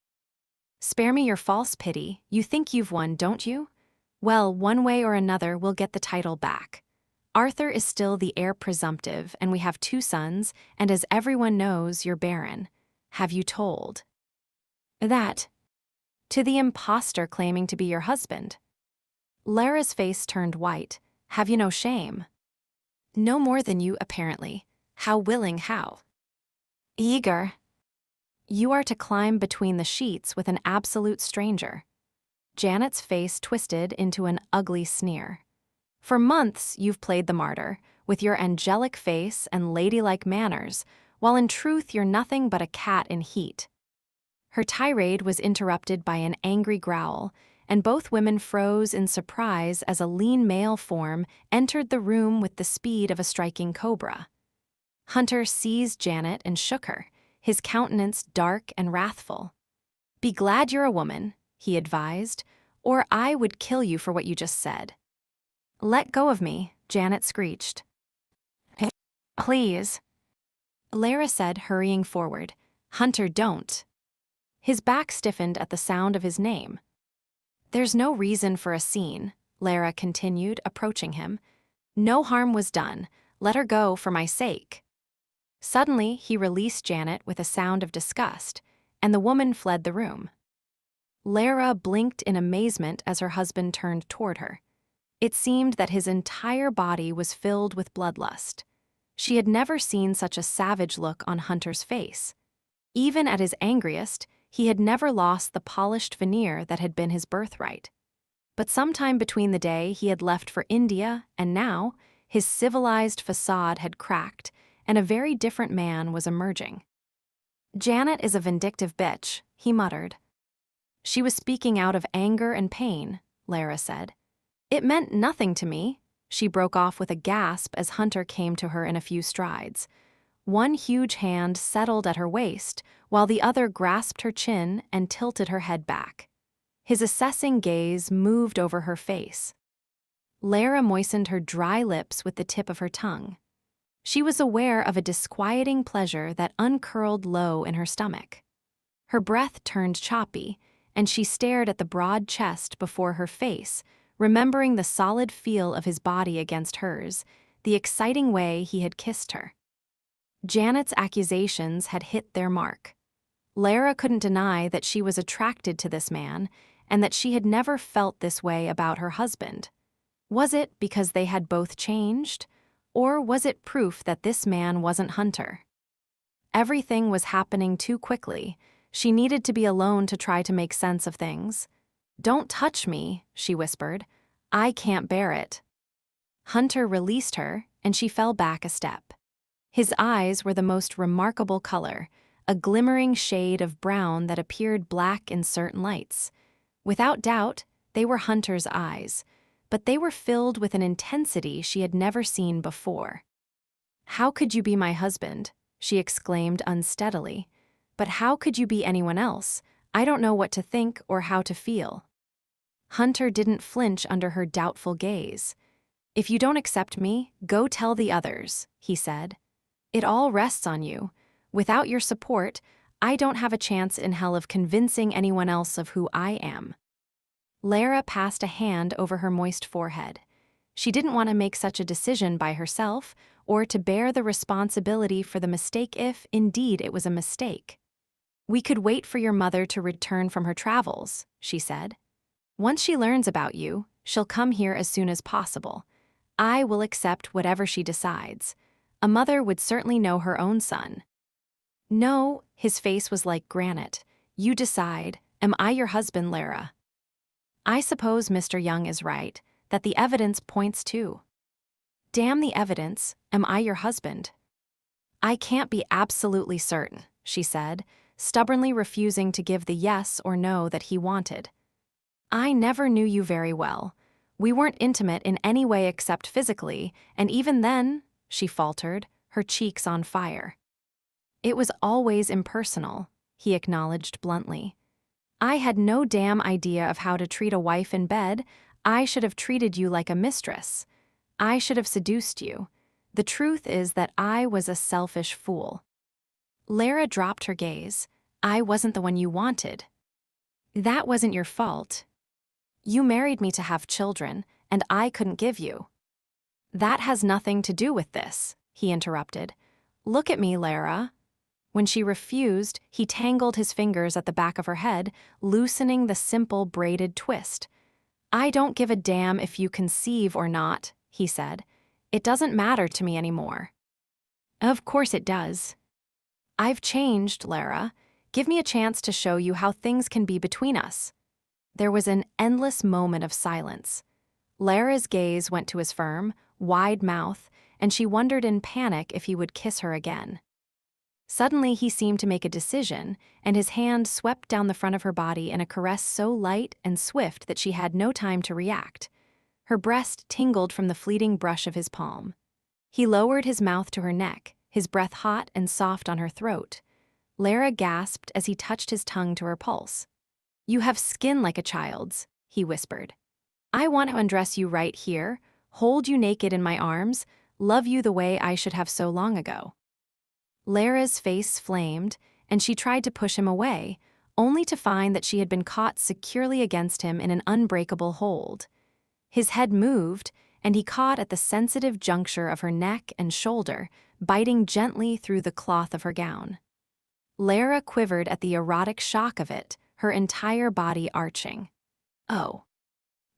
Spare me your false pity. You think you've won, don't you? Well, one way or another, we'll get the title back. Arthur is still the heir presumptive, and we have 2 sons, and as everyone knows, you're barren. Have you told that to the impostor claiming to be your husband? Lara's face turned white. Have you no shame? No more than you, apparently. How willing, how eager. You are to climb between the sheets with an absolute stranger. Janet's face twisted into an ugly sneer. For months you've played the martyr, with your angelic face and ladylike manners, while in truth you're nothing but a cat in heat. Her tirade was interrupted by an angry growl, and both women froze in surprise as a lean male form entered the room with the speed of a striking cobra. Hunter seized Janet and shook her, his countenance dark and wrathful. Be glad you're a woman, he advised, or I would kill you for what you just said. Let go of me, Janet screeched. Please. Lara said, hurrying forward. Hunter, don't. His back stiffened at the sound of his name. There's no reason for a scene, Lara continued, approaching him. No harm was done. Let her go for my sake. Suddenly, he released Janet with a sound of disgust, and the woman fled the room. Lara blinked in amazement as her husband turned toward her. It seemed that his entire body was filled with bloodlust. She had never seen such a savage look on Hunter's face. Even at his angriest, he had never lost the polished veneer that had been his birthright. But sometime between the day he had left for India and now, his civilized facade had cracked, and a very different man was emerging. "Janet is a vindictive bitch," he muttered. "She was speaking out of anger and pain," Lara said. "It meant nothing to me," she broke off with a gasp as Hunter came to her in a few strides. One huge hand settled at her waist, while the other grasped her chin and tilted her head back. His assessing gaze moved over her face. Lara moistened her dry lips with the tip of her tongue. She was aware of a disquieting pleasure that uncurled low in her stomach. Her breath turned choppy, and she stared at the broad chest before her face, remembering the solid feel of his body against hers, the exciting way he had kissed her. Janet's accusations had hit their mark. Lara couldn't deny that she was attracted to this man and that she had never felt this way about her husband. Was it because they had both changed, or was it proof that this man wasn't Hunter? Everything was happening too quickly. She needed to be alone to try to make sense of things. "Don't touch me," she whispered. "I can't bear it." Hunter released her, and she fell back a step. His eyes were the most remarkable color, a glimmering shade of brown that appeared black in certain lights. Without doubt, they were Hunter's eyes, but they were filled with an intensity she had never seen before. "How could you be my husband?" she exclaimed unsteadily. "But how could you be anyone else? I don't know what to think or how to feel." Hunter didn't flinch under her doubtful gaze. "If you don't accept me, go tell the others," he said. "It all rests on you. Without your support, I don't have a chance in hell of convincing anyone else of who I am." Lara passed a hand over her moist forehead. She didn't want to make such a decision by herself or to bear the responsibility for the mistake if, indeed, it was a mistake. "We could wait for your mother to return from her travels," she said. "Once she learns about you, she'll come here as soon as possible. I will accept whatever she decides. A mother would certainly know her own son." "No," his face was like granite. "You decide. Am I your husband, Lara?" "I suppose Mr. Young is right, that the evidence points to." "Damn the evidence. Am I your husband?" "I can't be absolutely certain," she said, stubbornly refusing to give the yes or no that he wanted. "I never knew you very well. We weren't intimate in any way except physically, and even then," she faltered, her cheeks on fire. "It was always impersonal," he acknowledged bluntly. "I had no damn idea of how to treat a wife in bed. I should have treated you like a mistress. I should have seduced you. The truth is that I was a selfish fool." Lara dropped her gaze. "I wasn't the one you wanted." "That wasn't your fault. You married me to have children, and I couldn't give you." "That has nothing to do with this," he interrupted. "Look at me, Lara." When she refused, he tangled his fingers at the back of her head, loosening the simple braided twist. "I don't give a damn if you conceive or not," he said. "It doesn't matter to me anymore." "Of course it does." "I've changed, Lara. Give me a chance to show you how things can be between us." There was an endless moment of silence. Lara's gaze went to his firm, wide mouth, and she wondered in panic if he would kiss her again. Suddenly, he seemed to make a decision, and his hand swept down the front of her body in a caress so light and swift that she had no time to react. Her breast tingled from the fleeting brush of his palm. He lowered his mouth to her neck, his breath hot and soft on her throat. Lara gasped as he touched his tongue to her pulse. "You have skin like a child's," he whispered. "I want to undress you right here, hold you naked in my arms, love you the way I should have so long ago." Lara's face flamed, and she tried to push him away, only to find that she had been caught securely against him in an unbreakable hold. His head moved, and he caught at the sensitive juncture of her neck and shoulder, biting gently through the cloth of her gown. Lara quivered at the erotic shock of it, her entire body arching. Oh.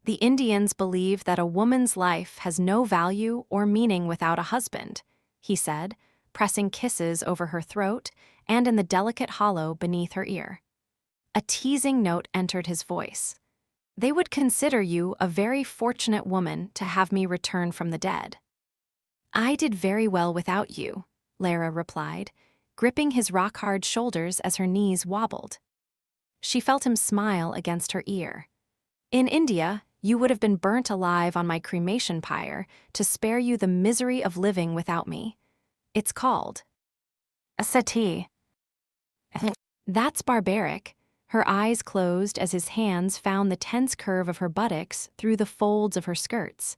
The Indians believe that a woman's life has no value or meaning without a husband, he said, pressing kisses over her throat and in the delicate hollow beneath her ear. A teasing note entered his voice. They would consider you a very fortunate woman to have me return from the dead. I did very well without you, Lara replied, gripping his rock-hard shoulders as her knees wobbled. She felt him smile against her ear. In India, you would have been burnt alive on my cremation pyre to spare you the misery of living without me. It's called a sati. That's barbaric. Her eyes closed as his hands found the tense curve of her buttocks through the folds of her skirts.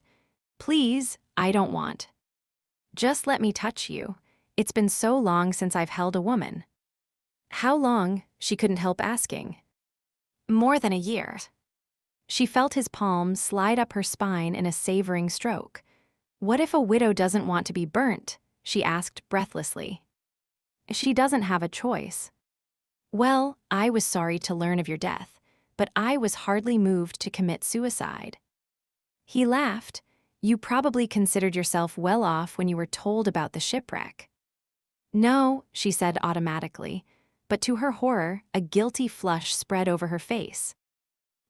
Please, I don't want. Just let me touch you. It's been so long since I've held a woman. How long? She couldn't help asking. More than a year. She felt his palms slide up her spine in a savoring stroke. What if a widow doesn't want to be burnt? She asked breathlessly. She doesn't have a choice. Well, I was sorry to learn of your death, but I was hardly moved to commit suicide. He laughed. You probably considered yourself well off when you were told about the shipwreck. No, she said automatically, but to her horror, a guilty flush spread over her face.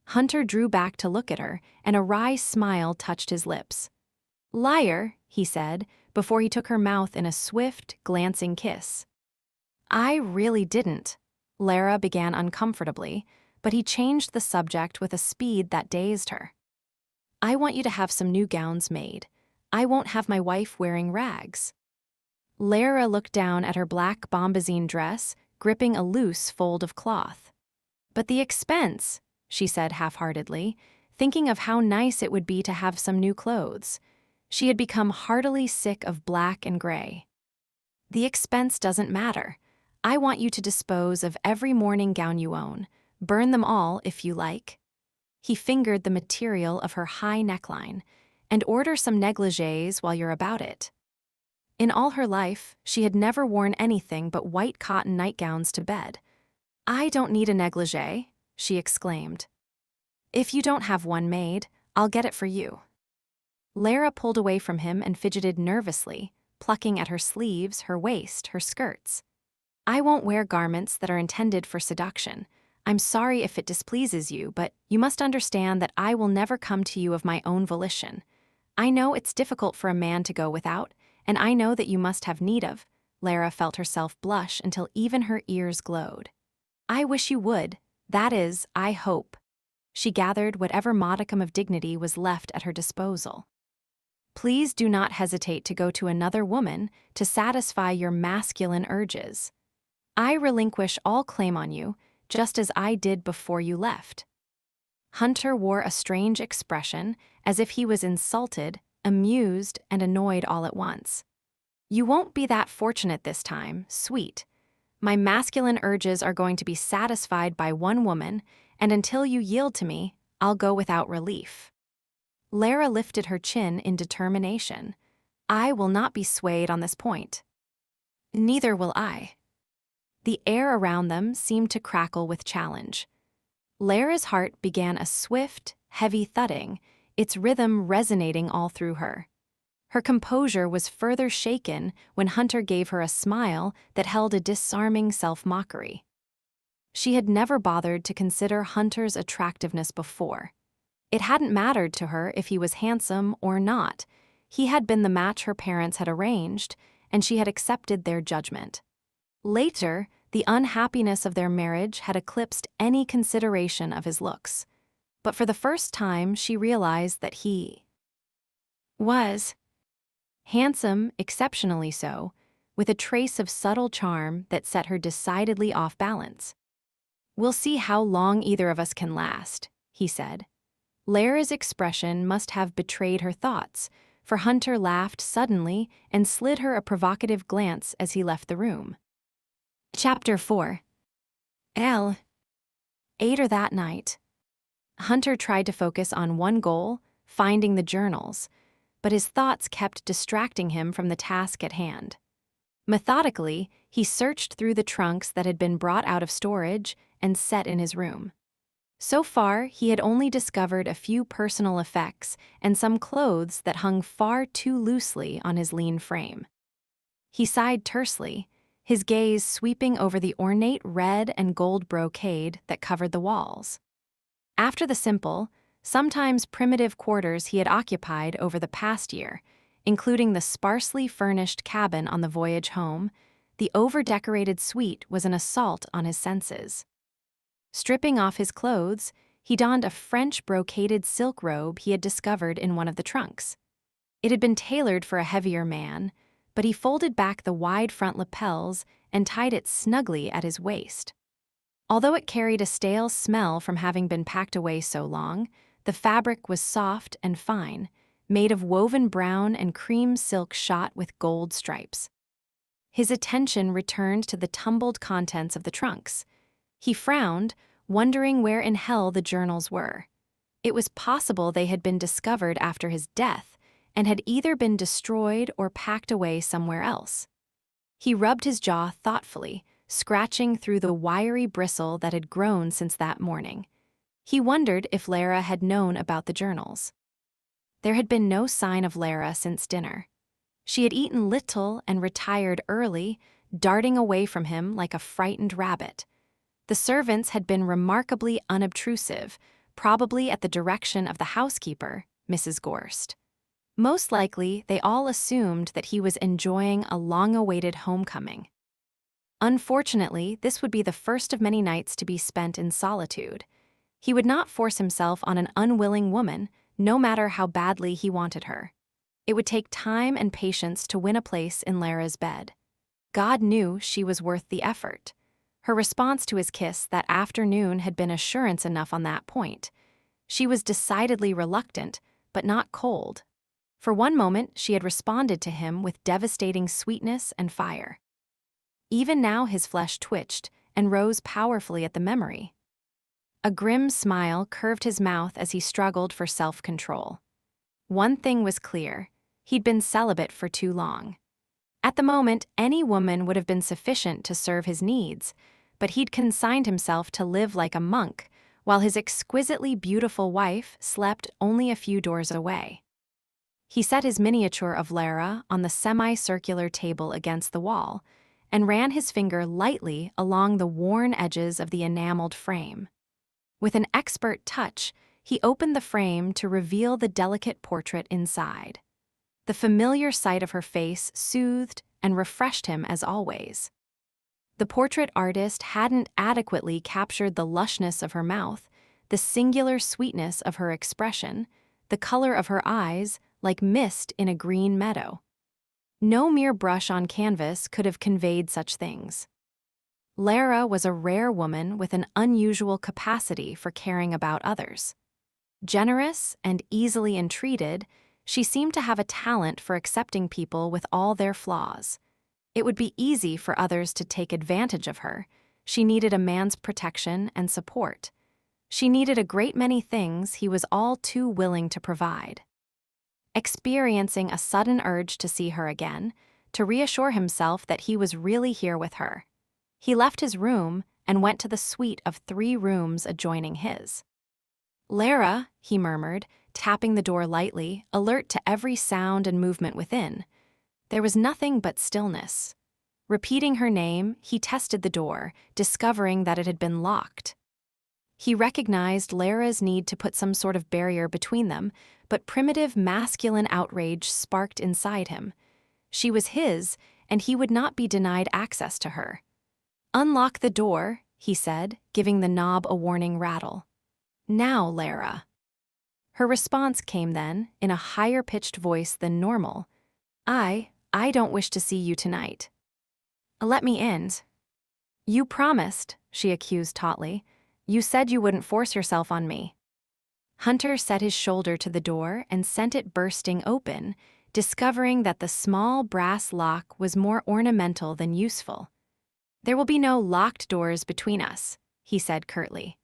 Hunter drew back to look at her, and a wry smile touched his lips. Liar, he said, before he took her mouth in a swift, glancing kiss. I really didn't. Lara began uncomfortably, but he changed the subject with a speed that dazed her. I want you to have some new gowns made. I won't have my wife wearing rags. Lara looked down at her black bombazine dress, gripping a loose fold of cloth. But the expense, she said half-heartedly, thinking of how nice it would be to have some new clothes. She had become heartily sick of black and gray. The expense doesn't matter. I want you to dispose of every morning gown you own. Burn them all if you like. He fingered the material of her high neckline, and order some negligées while you're about it. In all her life, she had never worn anything but white cotton nightgowns to bed. I don't need a negligée, she exclaimed. If you don't have one made, I'll get it for you. Lara pulled away from him and fidgeted nervously, plucking at her sleeves, her waist, her skirts. I won't wear garments that are intended for seduction. I'm sorry if it displeases you, but you must understand that I will never come to you of my own volition. I know it's difficult for a man to go without, and I know that you must have need of. Lara felt herself blush until even her ears glowed. I wish you would. That is, I hope. She gathered whatever modicum of dignity was left at her disposal. Please do not hesitate to go to another woman to satisfy your masculine urges. I relinquish all claim on you, just as I did before you left. Hunter wore a strange expression, as if he was insulted, amused, and annoyed all at once. You won't be that fortunate this time, sweet. My masculine urges are going to be satisfied by one woman, and until you yield to me, I'll go without relief. Lara lifted her chin in determination. I will not be swayed on this point. Neither will I. The air around them seemed to crackle with challenge. Lara's heart began a swift, heavy thudding, its rhythm resonating all through her. Her composure was further shaken when Hunter gave her a smile that held a disarming self-mockery. She had never bothered to consider Hunter's attractiveness before. It hadn't mattered to her if he was handsome or not. He had been the match her parents had arranged, and she had accepted their judgment. Later, the unhappiness of their marriage had eclipsed any consideration of his looks. But for the first time, she realized that he was handsome, exceptionally so, with a trace of subtle charm that set her decidedly off balance. We'll see how long either of us can last, he said. Lara's expression must have betrayed her thoughts, for Hunter laughed suddenly and slid her a provocative glance as he left the room. Chapter 4. Later that night, Hunter tried to focus on one goal, finding the journals. but his thoughts kept distracting him from the task at hand. Methodically, he searched through the trunks that had been brought out of storage and set in his room. So far, he had only discovered a few personal effects and some clothes that hung far too loosely on his lean frame. He sighed tersely, his gaze sweeping over the ornate red and gold brocade that covered the walls. After the simple, sometimes primitive quarters he had occupied over the past year, including the sparsely furnished cabin on the voyage home, the over-decorated suite was an assault on his senses. Stripping off his clothes, he donned a French brocaded silk robe he had discovered in one of the trunks. It had been tailored for a heavier man, but he folded back the wide front lapels and tied it snugly at his waist. Although it carried a stale smell from having been packed away so long, the fabric was soft and fine, made of woven brown and cream silk shot with gold stripes. His attention returned to the tumbled contents of the trunks. He frowned, wondering where in hell the journals were. It was possible they had been discovered after his death and had either been destroyed or packed away somewhere else. He rubbed his jaw thoughtfully, scratching through the wiry bristle that had grown since that morning. He wondered if Lara had known about the journals. There had been no sign of Lara since dinner. She had eaten little and retired early, darting away from him like a frightened rabbit. The servants had been remarkably unobtrusive, probably at the direction of the housekeeper, Mrs. Gorst. Most likely, they all assumed that he was enjoying a long-awaited homecoming. Unfortunately, this would be the first of many nights to be spent in solitude. He would not force himself on an unwilling woman, no matter how badly he wanted her. It would take time and patience to win a place in Lara's bed. God knew she was worth the effort. Her response to his kiss that afternoon had been assurance enough on that point. She was decidedly reluctant, but not cold. For one moment, she had responded to him with devastating sweetness and fire. Even now his flesh twitched and rose powerfully at the memory. A grim smile curved his mouth as he struggled for self-control. One thing was clear: he'd been celibate for too long. At the moment, any woman would have been sufficient to serve his needs, but he'd consigned himself to live like a monk, while his exquisitely beautiful wife slept only a few doors away. He set his miniature of Lara on the semicircular table against the wall and ran his finger lightly along the worn edges of the enameled frame. With an expert touch, he opened the frame to reveal the delicate portrait inside. The familiar sight of her face soothed and refreshed him as always. The portrait artist hadn't adequately captured the lushness of her mouth, the singular sweetness of her expression, the color of her eyes, like mist in a green meadow. No mere brush on canvas could have conveyed such things. Lara was a rare woman with an unusual capacity for caring about others. Generous and easily entreated, she seemed to have a talent for accepting people with all their flaws. It would be easy for others to take advantage of her. She needed a man's protection and support. She needed a great many things he was all too willing to provide. Experiencing a sudden urge to see her again, to reassure himself that he was really here with her, he left his room and went to the suite of 3 rooms adjoining his. "Lara," he murmured, tapping the door lightly, alert to every sound and movement within. There was nothing but stillness. Repeating her name, he tested the door, discovering that it had been locked. He recognized Lara's need to put some sort of barrier between them, but primitive masculine outrage sparked inside him. She was his, and he would not be denied access to her. "Unlock the door," he said, giving the knob a warning rattle. "Now, Lara." Her response came then, in a higher-pitched voice than normal. I don't wish to see you tonight." "Let me in." "You promised," she accused tautly. "You said you wouldn't force yourself on me." Hunter set his shoulder to the door and sent it bursting open, discovering that the small brass lock was more ornamental than useful. "There will be no locked doors between us," he said curtly.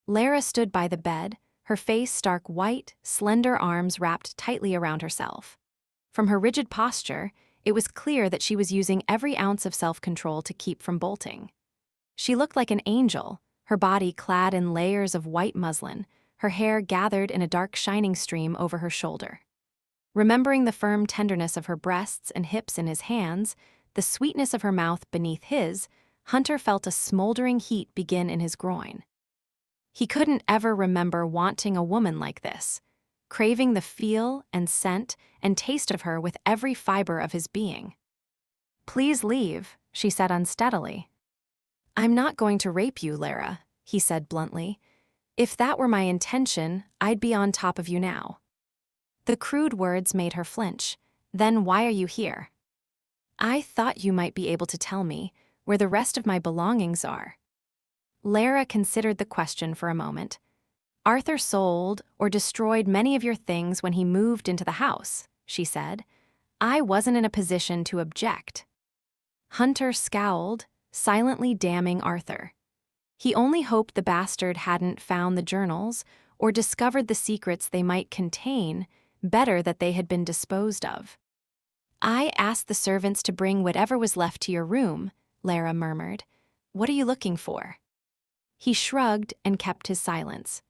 Lara stood by the bed, her face stark white, slender arms wrapped tightly around herself. From her rigid posture, it was clear that she was using every ounce of self-control to keep from bolting. She looked like an angel, her body clad in layers of white muslin, her hair gathered in a dark shining stream over her shoulder. Remembering the firm tenderness of her breasts and hips in his hands, the sweetness of her mouth beneath his, Hunter felt a smoldering heat begin in his groin. He couldn't ever remember wanting a woman like this, craving the feel and scent and taste of her with every fiber of his being. "Please leave," she said unsteadily. "I'm not going to rape you, Lara," he said bluntly. "If that were my intention, I'd be on top of you now." The crude words made her flinch. "Then why are you here?" "I thought you might be able to tell me where the rest of my belongings are." Lara considered the question for a moment. "Arthur sold or destroyed many of your things when he moved into the house," she said. "I wasn't in a position to object." Hunter scowled, silently damning Arthur. He only hoped the bastard hadn't found the journals or discovered the secrets they might contain. Better that they had been disposed of. "I asked the servants to bring whatever was left to your room," Lara murmured. "What are you looking for?" He shrugged and kept his silence.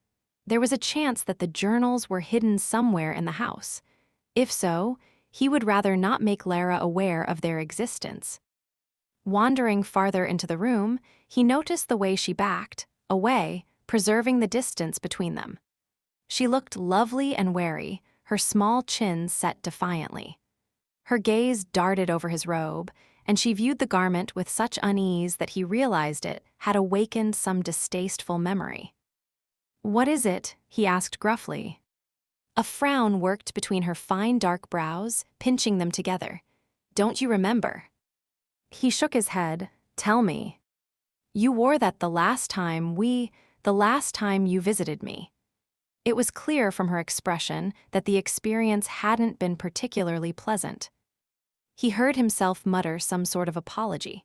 There was a chance that the journals were hidden somewhere in the house. If so, he would rather not make Lara aware of their existence. Wandering farther into the room, he noticed the way she backed, away, preserving the distance between them. She looked lovely and wary, her small chin set defiantly. Her gaze darted over his robe, and she viewed the garment with such unease that he realized it had awakened some distasteful memory. "What is it?" he asked gruffly. A frown worked between her fine dark brows, pinching them together. "Don't you remember?" He shook his head. "Tell me." "You wore that the last time you visited me." It was clear from her expression that the experience hadn't been particularly pleasant. He heard himself mutter some sort of apology.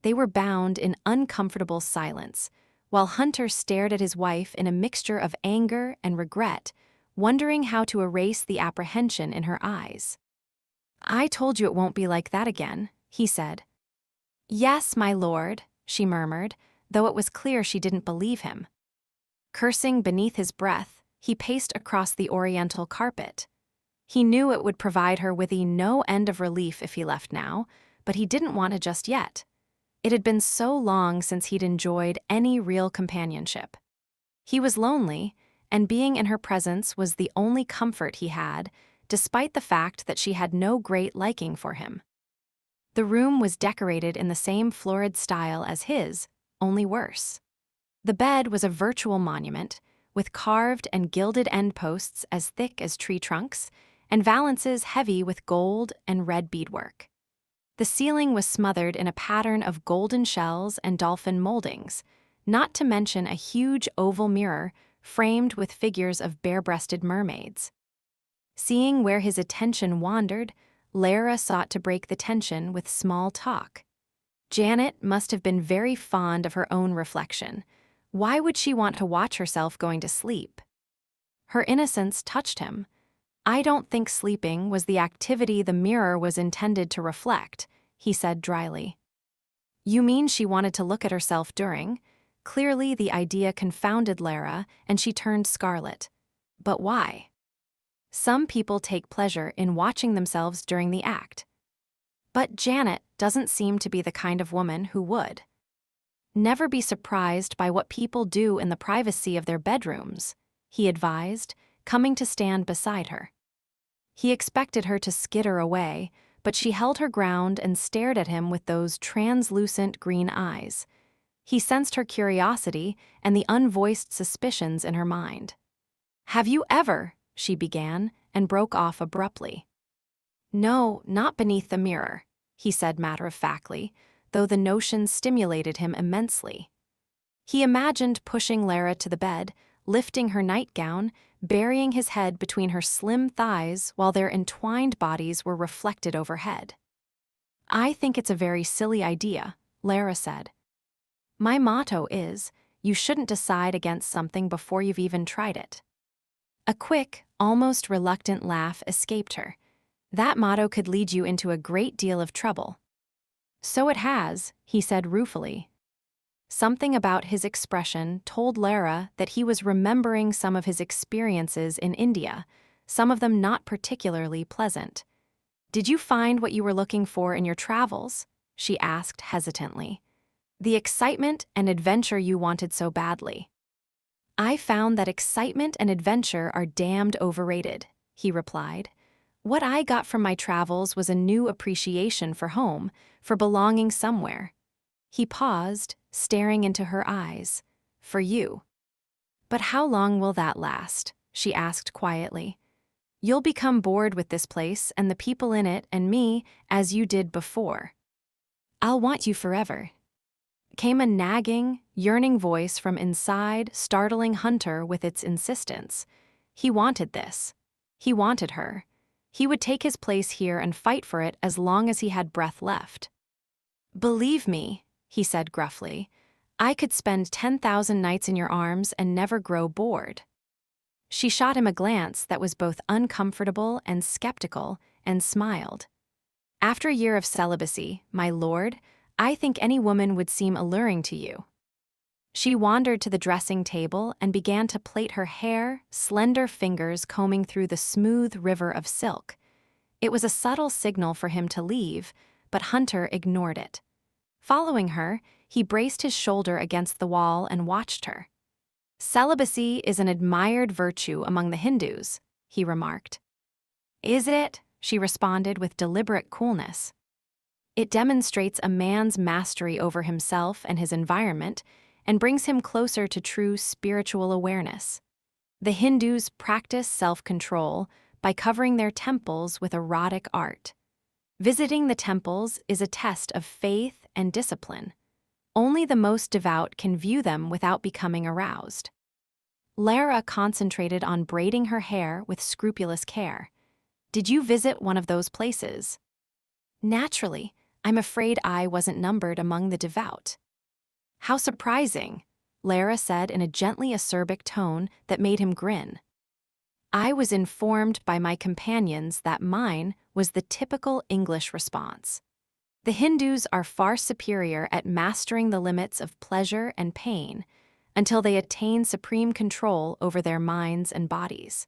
They were bound in uncomfortable silence, while Hunter stared at his wife in a mixture of anger and regret, wondering how to erase the apprehension in her eyes. "I told you it won't be like that again," he said. "Yes, my lord," she murmured, though it was clear she didn't believe him. Cursing beneath his breath, he paced across the oriental carpet. He knew it would provide her with no end of relief if he left now, but he didn't want to just yet. It had been so long since he'd enjoyed any real companionship. He was lonely, and being in her presence was the only comfort he had, despite the fact that she had no great liking for him. The room was decorated in the same florid style as his, only worse. The bed was a virtual monument, with carved and gilded end posts as thick as tree trunks, and valances heavy with gold and red beadwork. The ceiling was smothered in a pattern of golden shells and dolphin moldings, not to mention a huge oval mirror framed with figures of bare-breasted mermaids. Seeing where his attention wandered, Lara sought to break the tension with small talk. Janet must have been very fond of her own reflection. Why would she want to watch herself going to sleep? Her innocence touched him. "I don't think sleeping was the activity the mirror was intended to reflect," he said dryly. "You mean she wanted to look at herself during?" Clearly the idea confounded Lara, and she turned scarlet. "But why?" "Some people take pleasure in watching themselves during the act. But Janet doesn't seem to be the kind of woman who would. Never be surprised by what people do in the privacy of their bedrooms," he advised, coming to stand beside her. He expected her to skitter away, but she held her ground and stared at him with those translucent green eyes. He sensed her curiosity and the unvoiced suspicions in her mind. "Have you ever?" she began, and broke off abruptly. "No, not beneath the mirror," he said matter-of-factly, though the notion stimulated him immensely. He imagined pushing Lara to the bed, lifting her nightgown, burying his head between her slim thighs while their entwined bodies were reflected overhead. "I think it's a very silly idea," Lara said. "My motto is, you shouldn't decide against something before you've even tried it." A quick, almost reluctant laugh escaped her. That motto could lead you into a great deal of trouble. So it has, he said ruefully. Something about his expression told Lara that he was remembering some of his experiences in India, some of them not particularly pleasant. Did you find what you were looking for in your travels? She asked hesitantly. The excitement and adventure you wanted so badly. I found that excitement and adventure are damned overrated, he replied. What I got from my travels was a new appreciation for home, for belonging somewhere. He paused, staring into her eyes. For you. But how long will that last? She asked quietly. You'll become bored with this place and the people in it and me, as you did before. I'll want you forever. Came a nagging, yearning voice from inside, startling Hunter with its insistence. He wanted this. He wanted her. He would take his place here and fight for it as long as he had breath left. Believe me, he said gruffly, I could spend 10,000 nights in your arms and never grow bored. She shot him a glance that was both uncomfortable and skeptical, and smiled. After a year of celibacy, my lord, I think any woman would seem alluring to you. She wandered to the dressing table and began to plait her hair, slender fingers combing through the smooth river of silk. It was a subtle signal for him to leave, but Hunter ignored it. Following her, he braced his shoulder against the wall and watched her. Celibacy is an admired virtue among the Hindus, he remarked. Is it? She responded with deliberate coolness. It demonstrates a man's mastery over himself and his environment and brings him closer to true spiritual awareness. The Hindus practice self-control by covering their temples with erotic art. Visiting the temples is a test of faith and discipline. Only the most devout can view them without becoming aroused. Lara concentrated on braiding her hair with scrupulous care. Did you visit one of those places? Naturally, I'm afraid I wasn't numbered among the devout. How surprising, Lara said in a gently acerbic tone that made him grin. I was informed by my companions that mine was the typical English response. The Hindus are far superior at mastering the limits of pleasure and pain until they attain supreme control over their minds and bodies.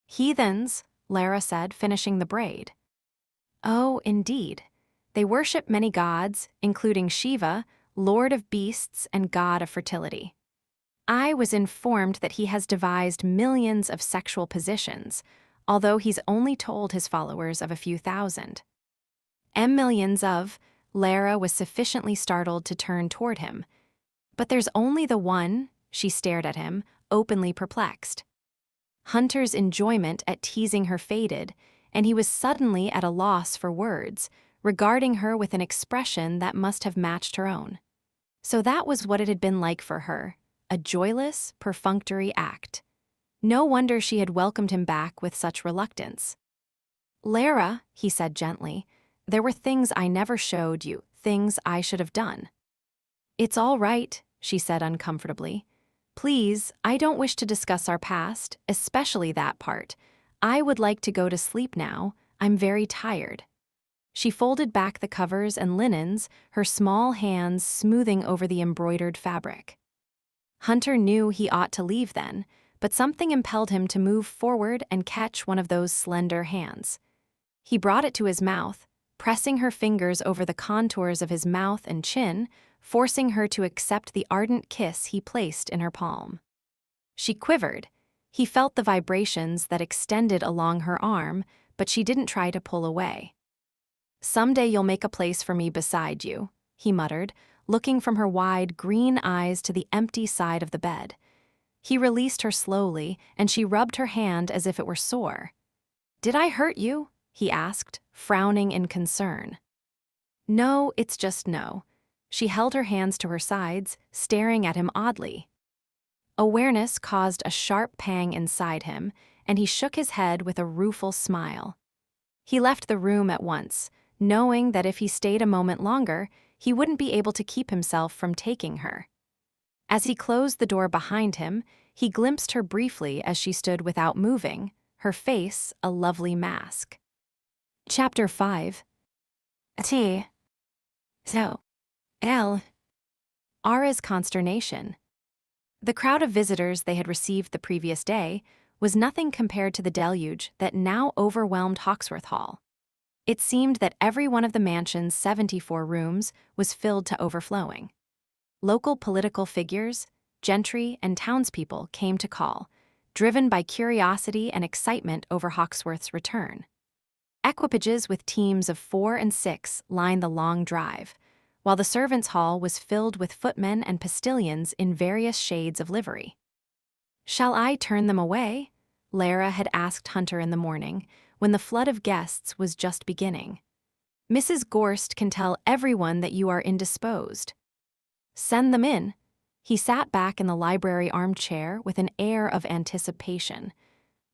Heathens, Lara said, finishing the braid. Oh, indeed. They worship many gods, including Shiva, lord of beasts and god of fertility. I was informed that he has devised millions of sexual positions, although he's only told his followers of a few thousand. Millions of, Lara was sufficiently startled to turn toward him. But there's only the one, she stared at him, openly perplexed. Hunter's enjoyment at teasing her faded, and he was suddenly at a loss for words, regarding her with an expression that must have matched her own. So that was what it had been like for her, a joyless, perfunctory act. No wonder she had welcomed him back with such reluctance. Lara, he said gently, there were things I never showed you, things I should have done. It's all right, she said uncomfortably. Please, I don't wish to discuss our past, especially that part. I would like to go to sleep now. I'm very tired. She folded back the covers and linens, her small hands smoothing over the embroidered fabric. Hunter knew he ought to leave then, but something impelled him to move forward and catch one of those slender hands. He brought it to his mouth, pressing her fingers over the contours of his mouth and chin, forcing her to accept the ardent kiss he placed in her palm. She quivered. He felt the vibrations that extended along her arm, but she didn't try to pull away. Someday you'll make a place for me beside you, he muttered, looking from her wide green eyes to the empty side of the bed. He released her slowly, and she rubbed her hand as if it were sore. Did I hurt you? He asked, frowning in concern. No, it's just no. She held her hands to her sides, staring at him oddly. Awareness caused a sharp pang inside him, and he shook his head with a rueful smile. He left the room at once, knowing that if he stayed a moment longer, he wouldn't be able to keep himself from taking her. As he closed the door behind him, he glimpsed her briefly as she stood without moving, her face a lovely mask. Chapter 5. T. So. L. Ara's consternation. The crowd of visitors they had received the previous day was nothing compared to the deluge that now overwhelmed Hawksworth Hall. It seemed that every one of the mansion's 74 rooms was filled to overflowing. Local political figures, gentry, and townspeople came to call, driven by curiosity and excitement over Hawksworth's return. Equipages with teams of 4 and 6 lined the long drive, while the servants' hall was filled with footmen and postilions in various shades of livery. "Shall I turn them away?" Lara had asked Hunter in the morning, when the flood of guests was just beginning. "Mrs. Gorst can tell everyone that you are indisposed." "Send them in." He sat back in the library armchair with an air of anticipation.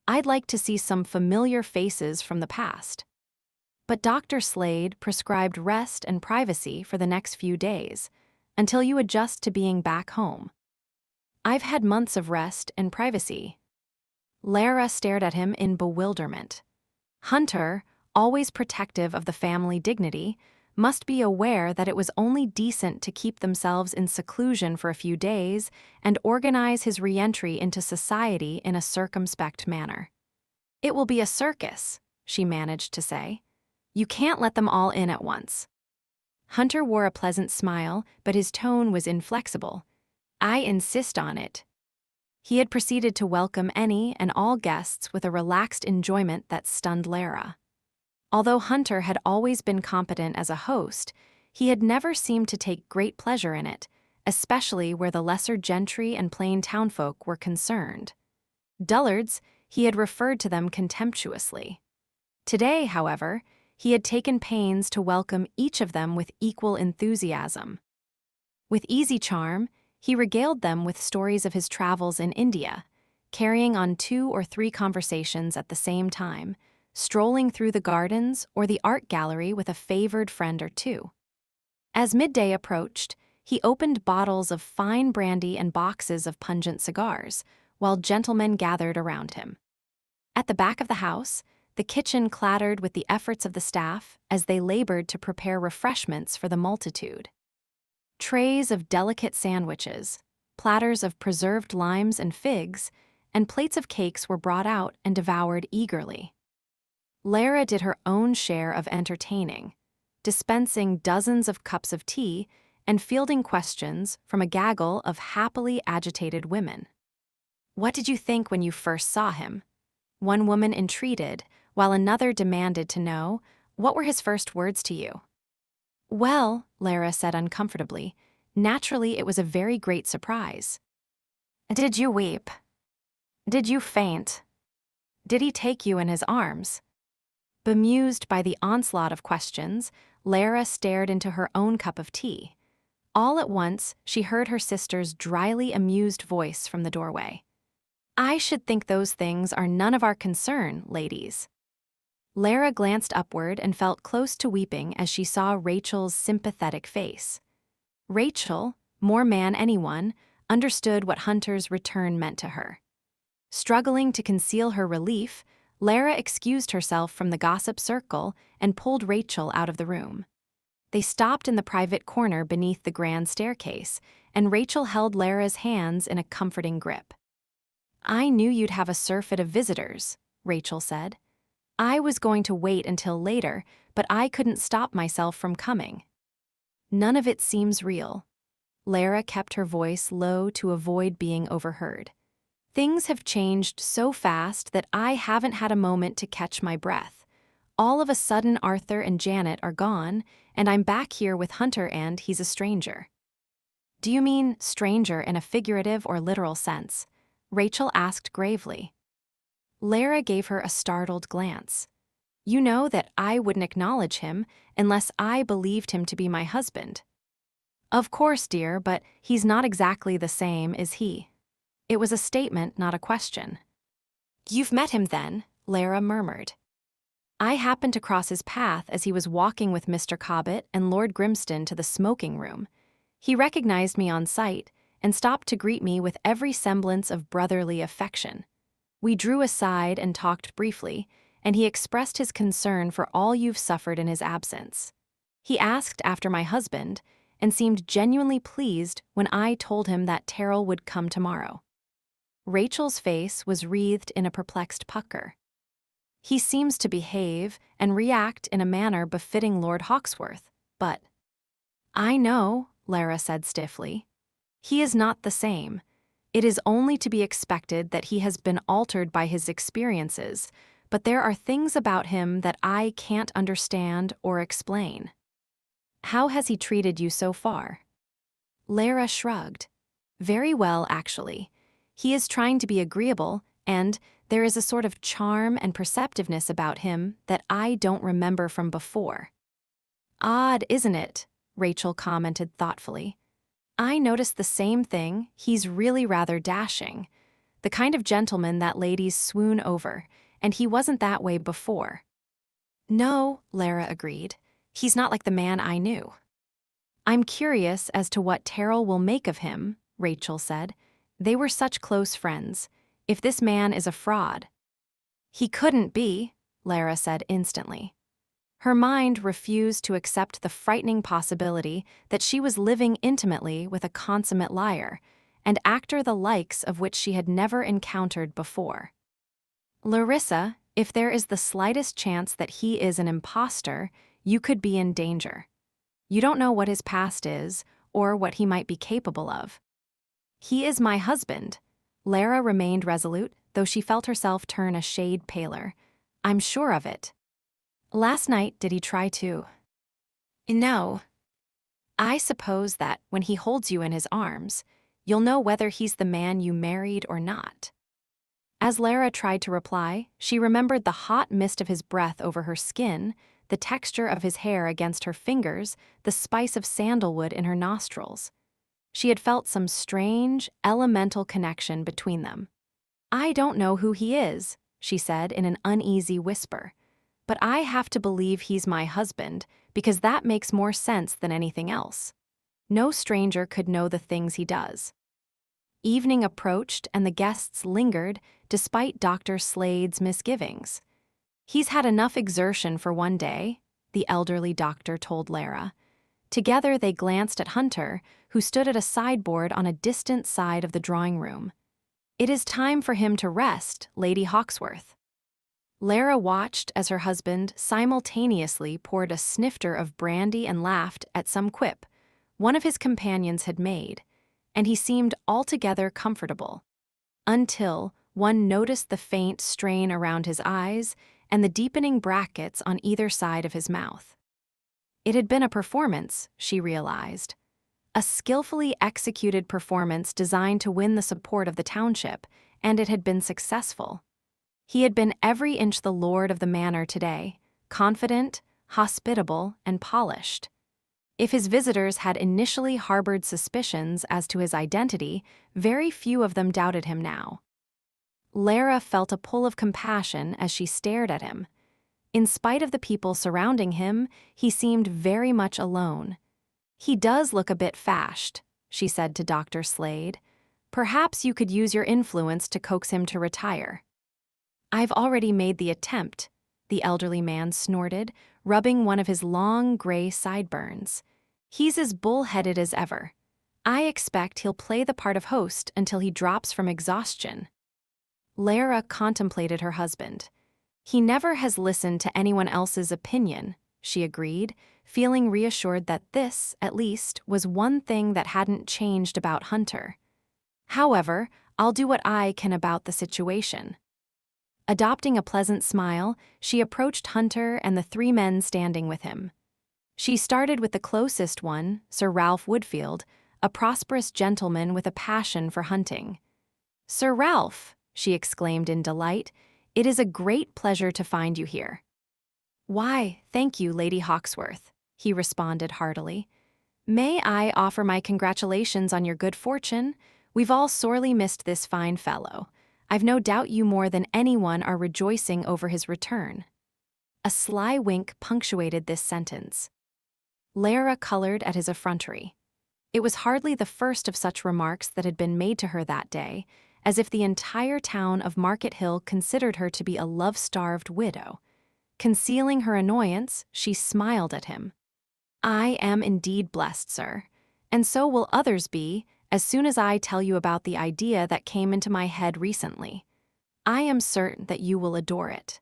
"I'd like to see some familiar faces from the past." But Dr. Slade prescribed rest and privacy for the next few days, until you adjust to being back home. "I've had months of rest and privacy." Lara stared at him in bewilderment. Hunter, always protective of the family dignity, must be aware that it was only decent to keep themselves in seclusion for a few days and organize his re-entry into society in a circumspect manner. "It will be a circus," she managed to say. "You can't let them all in at once." Hunter wore a pleasant smile, but his tone was inflexible. "I insist on it." He had proceeded to welcome any and all guests with a relaxed enjoyment that stunned Lara. Although Hunter had always been competent as a host, he had never seemed to take great pleasure in it, especially where the lesser gentry and plain townfolk were concerned. Dullards, he had referred to them contemptuously. Today, however, he had taken pains to welcome each of them with equal enthusiasm. With easy charm, he regaled them with stories of his travels in India, carrying on 2 or 3 conversations at the same time, strolling through the gardens or the art gallery with a favored friend or two. As midday approached, he opened bottles of fine brandy and boxes of pungent cigars, while gentlemen gathered around him. At the back of the house, the kitchen clattered with the efforts of the staff as they labored to prepare refreshments for the multitude. Trays of delicate sandwiches, platters of preserved limes and figs, and plates of cakes were brought out and devoured eagerly. Lara did her own share of entertaining, dispensing dozens of cups of tea and fielding questions from a gaggle of happily agitated women. "What did you think when you first saw him?" One woman entreated, while another demanded to know, "What were his first words to you?" "Well," Lara said uncomfortably, "naturally it was a very great surprise." "Did you weep? Did you faint? Did he take you in his arms?" Bemused by the onslaught of questions, Lara stared into her own cup of tea. All at once, she heard her sister's dryly amused voice from the doorway. "I should think those things are none of our concern, ladies." Lara glanced upward and felt close to weeping as she saw Rachel's sympathetic face. Rachel, more man anyone, understood what Hunter's return meant to her. Struggling to conceal her relief, Lara excused herself from the gossip circle and pulled Rachel out of the room. They stopped in the private corner beneath the grand staircase, and Rachel held Lara's hands in a comforting grip. "I knew you'd have a surfeit of visitors," Rachel said. "I was going to wait until later, but I couldn't stop myself from coming." "None of it seems real." Lara kept her voice low to avoid being overheard. "Things have changed so fast that I haven't had a moment to catch my breath. All of a sudden Arthur and Janet are gone, and I'm back here with Hunter and he's a stranger." "Do you mean stranger in a figurative or literal sense?" Rachel asked gravely. Lara gave her a startled glance. "You know that I wouldn't acknowledge him unless I believed him to be my husband." "Of course, dear, but he's not exactly the same, is he?" It was a statement, not a question. "You've met him then," Lara murmured. "I happened to cross his path as he was walking with Mr. Cobbett and Lord Grimston to the smoking room. He recognized me on sight, and stopped to greet me with every semblance of brotherly affection. We drew aside and talked briefly, and he expressed his concern for all you've suffered in his absence. He asked after my husband and seemed genuinely pleased when I told him that Terrell would come tomorrow. Rachel's face was wreathed in a perplexed pucker. He seems to behave and react in a manner befitting Lord Hawksworth, but— I know, Lara said stiffly. He is not the same. It is only to be expected that he has been altered by his experiences, but there are things about him that I can't understand or explain. How has he treated you so far? Lara shrugged. Very well, actually. He is trying to be agreeable, and there is a sort of charm and perceptiveness about him that I don't remember from before. Odd, isn't it? Rachel commented thoughtfully. I noticed the same thing. He's really rather dashing. The kind of gentleman that ladies swoon over, and he wasn't that way before. No, Lara agreed. He's not like the man I knew. I'm curious as to what Terrell will make of him, Rachel said. They were such close friends. If this man is a fraud— He couldn't be, Lara said instantly. Her mind refused to accept the frightening possibility that she was living intimately with a consummate liar, an actor the likes of which she had never encountered before. Larissa, if there is the slightest chance that he is an impostor, you could be in danger. You don't know what his past is, or what he might be capable of. He is my husband. Lara remained resolute, though she felt herself turn a shade paler. I'm sure of it. Last night, did he try to? No. I suppose that when he holds you in his arms, you'll know whether he's the man you married or not. As Lara tried to reply, she remembered the hot mist of his breath over her skin, the texture of his hair against her fingers, the spice of sandalwood in her nostrils. She had felt some strange, elemental connection between them. I don't know who he is, she said in an uneasy whisper. But I have to believe he's my husband, because that makes more sense than anything else. No stranger could know the things he does. Evening approached and the guests lingered, despite Dr. Slade's misgivings. He's had enough exertion for one day, the elderly doctor told Lara. Together they glanced at Hunter, who stood at a sideboard on a distant side of the drawing room. It is time for him to rest, Lady Hawksworth. Lara watched as her husband simultaneously poured a snifter of brandy and laughed at some quip one of his companions had made, and he seemed altogether comfortable. Until one noticed the faint strain around his eyes and the deepening brackets on either side of his mouth. It had been a performance, she realized. A skillfully executed performance designed to win the support of the township, and it had been successful. He had been every inch the lord of the manor today, confident, hospitable, and polished. If his visitors had initially harbored suspicions as to his identity, very few of them doubted him now. Lara felt a pull of compassion as she stared at him. In spite of the people surrounding him, he seemed very much alone. He does look a bit fashed, she said to Dr. Slade. Perhaps you could use your influence to coax him to retire. I've already made the attempt, the elderly man snorted, rubbing one of his long gray sideburns. He's as bull-headed as ever. I expect he'll play the part of host until he drops from exhaustion. Lara contemplated her husband. He never has listened to anyone else's opinion, she agreed, feeling reassured that this, at least, was one thing that hadn't changed about Hunter. However, I'll do what I can about the situation. Adopting a pleasant smile, she approached Hunter and the three men standing with him. She started with the closest one, Sir Ralph Woodfield, a prosperous gentleman with a passion for hunting. "Sir Ralph," she exclaimed in delight, "it is a great pleasure to find you here." "Why, thank you, Lady Hawksworth," he responded heartily. "May I offer my congratulations on your good fortune? We've all sorely missed this fine fellow. I've no doubt you more than anyone are rejoicing over his return." A sly wink punctuated this sentence. Lara colored at his effrontery. It was hardly the first of such remarks that had been made to her that day, as if the entire town of Market Hill considered her to be a love-starved widow. Concealing her annoyance, she smiled at him. "I am indeed blessed, sir, and so will others be as soon as I tell you about the idea that came into my head recently. I am certain that you will adore it."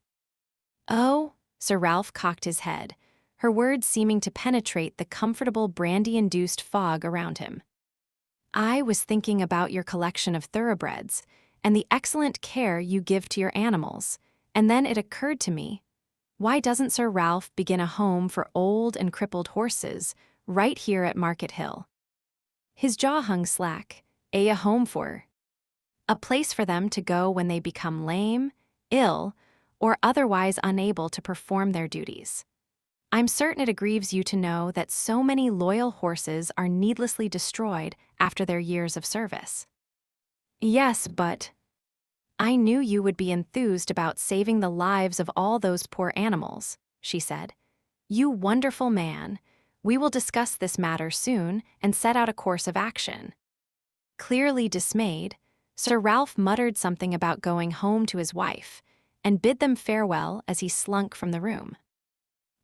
"Oh," Sir Ralph cocked his head, her words seeming to penetrate the comfortable brandy-induced fog around him. "I was thinking about your collection of thoroughbreds and the excellent care you give to your animals, and then it occurred to me, why doesn't Sir Ralph begin a home for old and crippled horses right here at Market Hill?" His jaw hung slack. A home for? A place for them to go when they become lame, ill, or otherwise unable to perform their duties. "I'm certain it aggrieves you to know that so many loyal horses are needlessly destroyed after their years of service." "Yes, but—" "I knew you would be enthused about saving the lives of all those poor animals," she said. "You wonderful man. We will discuss this matter soon and set out a course of action." Clearly dismayed, Sir Ralph muttered something about going home to his wife and bid them farewell as he slunk from the room.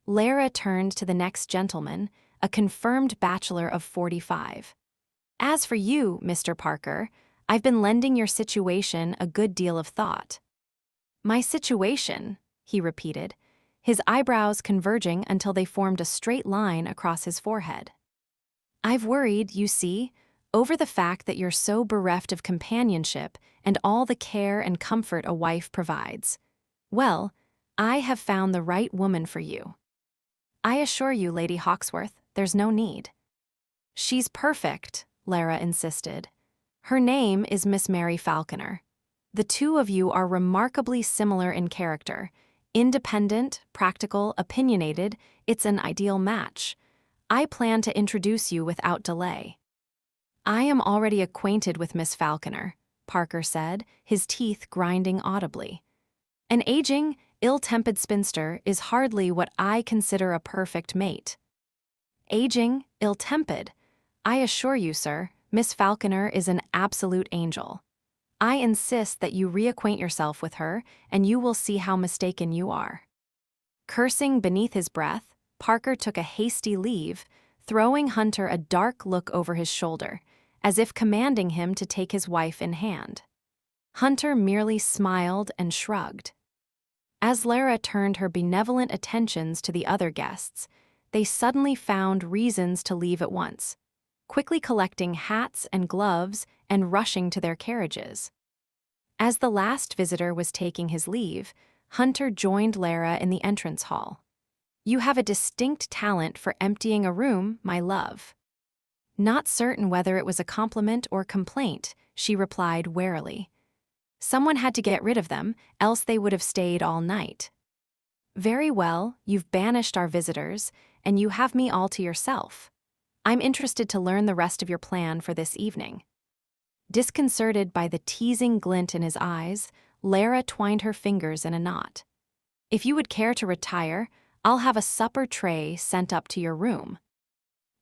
Lara turned to the next gentleman, a confirmed bachelor of 45. "As for you, Mr. Parker, I've been lending your situation a good deal of thought." "My situation?" he repeated, his eyebrows converging until they formed a straight line across his forehead. "I've worried, you see, over the fact that you're so bereft of companionship and all the care and comfort a wife provides. Well, I have found the right woman for you." "I assure you, Lady Hawksworth, there's no need." "She's perfect," Lara insisted. "Her name is Miss Mary Falconer. The two of you are remarkably similar in character. Independent, practical, opinionated, it's an ideal match. I plan to introduce you without delay." "I am already acquainted with Miss Falconer," Parker said, his teeth grinding audibly. "An aging, ill-tempered spinster is hardly what I consider a perfect mate." "Aging, ill-tempered? I assure you, sir, Miss Falconer is an absolute angel. I insist that you reacquaint yourself with her, and you will see how mistaken you are." Cursing beneath his breath, Parker took a hasty leave, throwing Hunter a dark look over his shoulder, as if commanding him to take his wife in hand. Hunter merely smiled and shrugged. As Lara turned her benevolent attentions to the other guests, they suddenly found reasons to leave at once, quickly collecting hats and gloves and rushing to their carriages. As the last visitor was taking his leave, Hunter joined Lara in the entrance hall. "You have a distinct talent for emptying a room, my love." Not certain whether it was a compliment or complaint, she replied warily. "Someone had to get rid of them, else they would have stayed all night." "Very well, you've banished our visitors, and you have me all to yourself. I'm interested to learn the rest of your plan for this evening." Disconcerted by the teasing glint in his eyes, Lara twined her fingers in a knot. "If you would care to retire, I'll have a supper tray sent up to your room."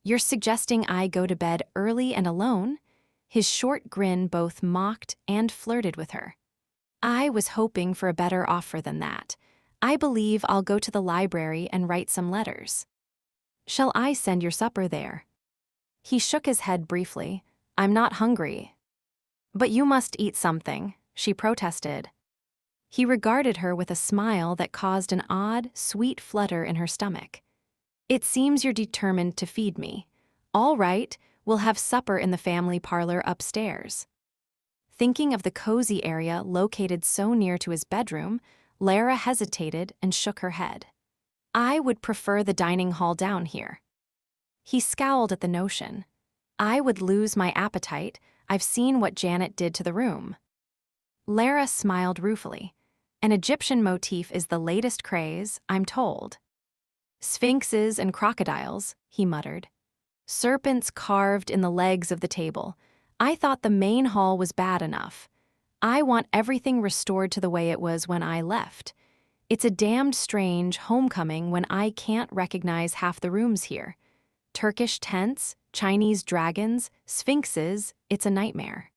"You're suggesting I go to bed early and alone?" His short grin both mocked and flirted with her. "I was hoping for a better offer than that. I believe I'll go to the library and write some letters." "Shall I send your supper there?" He shook his head briefly. "I'm not hungry." "But you must eat something," she protested. He regarded her with a smile that caused an odd, sweet flutter in her stomach. "It seems you're determined to feed me. All right, we'll have supper in the family parlor upstairs." Thinking of the cozy area located so near to his bedroom, Lara hesitated and shook her head. "I would prefer the dining hall down here." He scowled at the notion. "I would lose my appetite. I've seen what Janet did to the room." Lara smiled ruefully. "An Egyptian motif is the latest craze, I'm told." "Sphinxes and crocodiles," he muttered. "Serpents carved in the legs of the table. I thought the main hall was bad enough. I want everything restored to the way it was when I left. It's a damned strange homecoming when I can't recognize half the rooms here. Turkish tents, Chinese dragons, sphinxes, it's a nightmare.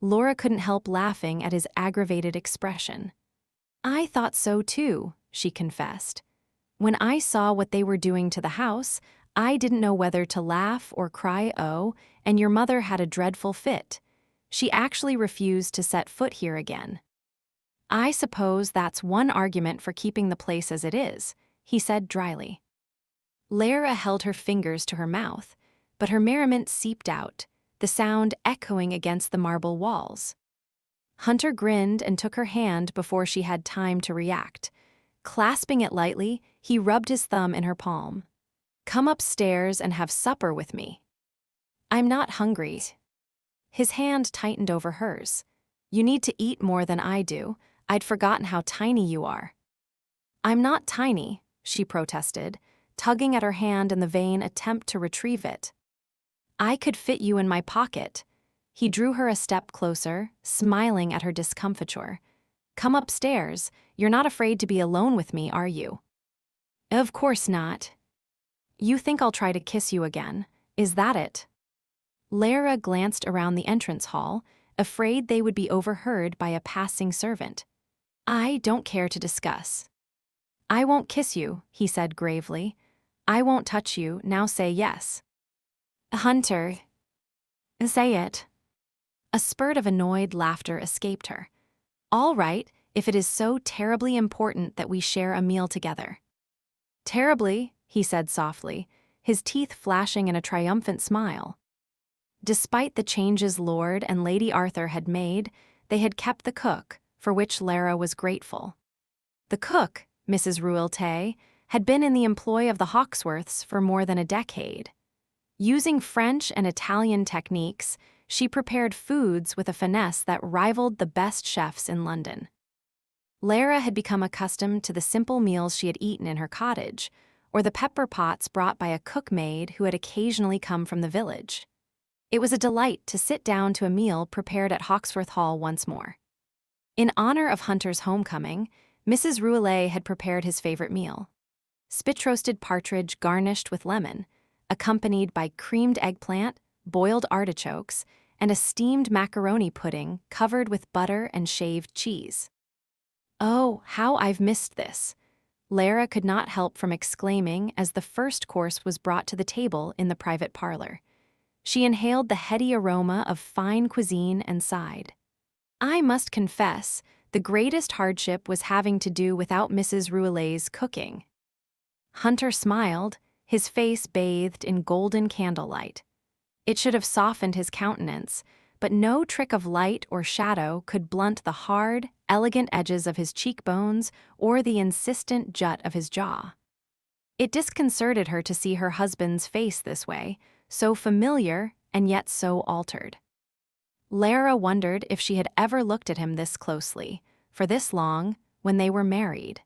Laura couldn't help laughing at his aggravated expression. I thought so too, she confessed. When I saw what they were doing to the house, I didn't know whether to laugh or cry and your mother had a dreadful fit. She actually refused to set foot here again. I suppose that's one argument for keeping the place as it is, he said dryly. Lara held her fingers to her mouth, but her merriment seeped out, the sound echoing against the marble walls. Hunter grinned and took her hand before she had time to react. Clasping it lightly, he rubbed his thumb in her palm. Come upstairs and have supper with me. I'm not hungry. His hand tightened over hers. You need to eat more than I do. I'd forgotten how tiny you are. I'm not tiny, she protested, tugging at her hand in the vain attempt to retrieve it. I could fit you in my pocket. He drew her a step closer, smiling at her discomfiture. Come upstairs. You're not afraid to be alone with me, are you? Of course not. You think I'll try to kiss you again, is that it? Lara glanced around the entrance hall, afraid they would be overheard by a passing servant. I don't care to discuss. I won't kiss you, he said gravely. I won't touch you, now say yes. Hunter. Say it. A spurt of annoyed laughter escaped her. All right, if it is so terribly important that we share a meal together. Terribly, he said softly, his teeth flashing in a triumphant smile. Despite the changes Lord and Lady Arthur had made, they had kept the cook, for which Lara was grateful. The cook, Mrs. Rouleté, had been in the employ of the Hawksworths for more than a decade. Using French and Italian techniques, she prepared foods with a finesse that rivaled the best chefs in London. Lara had become accustomed to the simple meals she had eaten in her cottage, or the pepper pots brought by a cook-maid who had occasionally come from the village. It was a delight to sit down to a meal prepared at Hawksworth Hall once more. In honor of Hunter's homecoming, Mrs. Rouleté had prepared his favorite meal: spit-roasted partridge garnished with lemon, accompanied by creamed eggplant, boiled artichokes, and a steamed macaroni pudding covered with butter and shaved cheese. Oh, how I've missed this! Lara could not help from exclaiming as the first course was brought to the table in the private parlor. She inhaled the heady aroma of fine cuisine and sighed. I must confess, the greatest hardship was having to do without Mrs. Rouleté's cooking. Hunter smiled, his face bathed in golden candlelight. It should have softened his countenance, but no trick of light or shadow could blunt the hard, elegant edges of his cheekbones or the insistent jut of his jaw. It disconcerted her to see her husband's face this way, so familiar and yet so altered. Lara wondered if she had ever looked at him this closely, for this long, when they were married.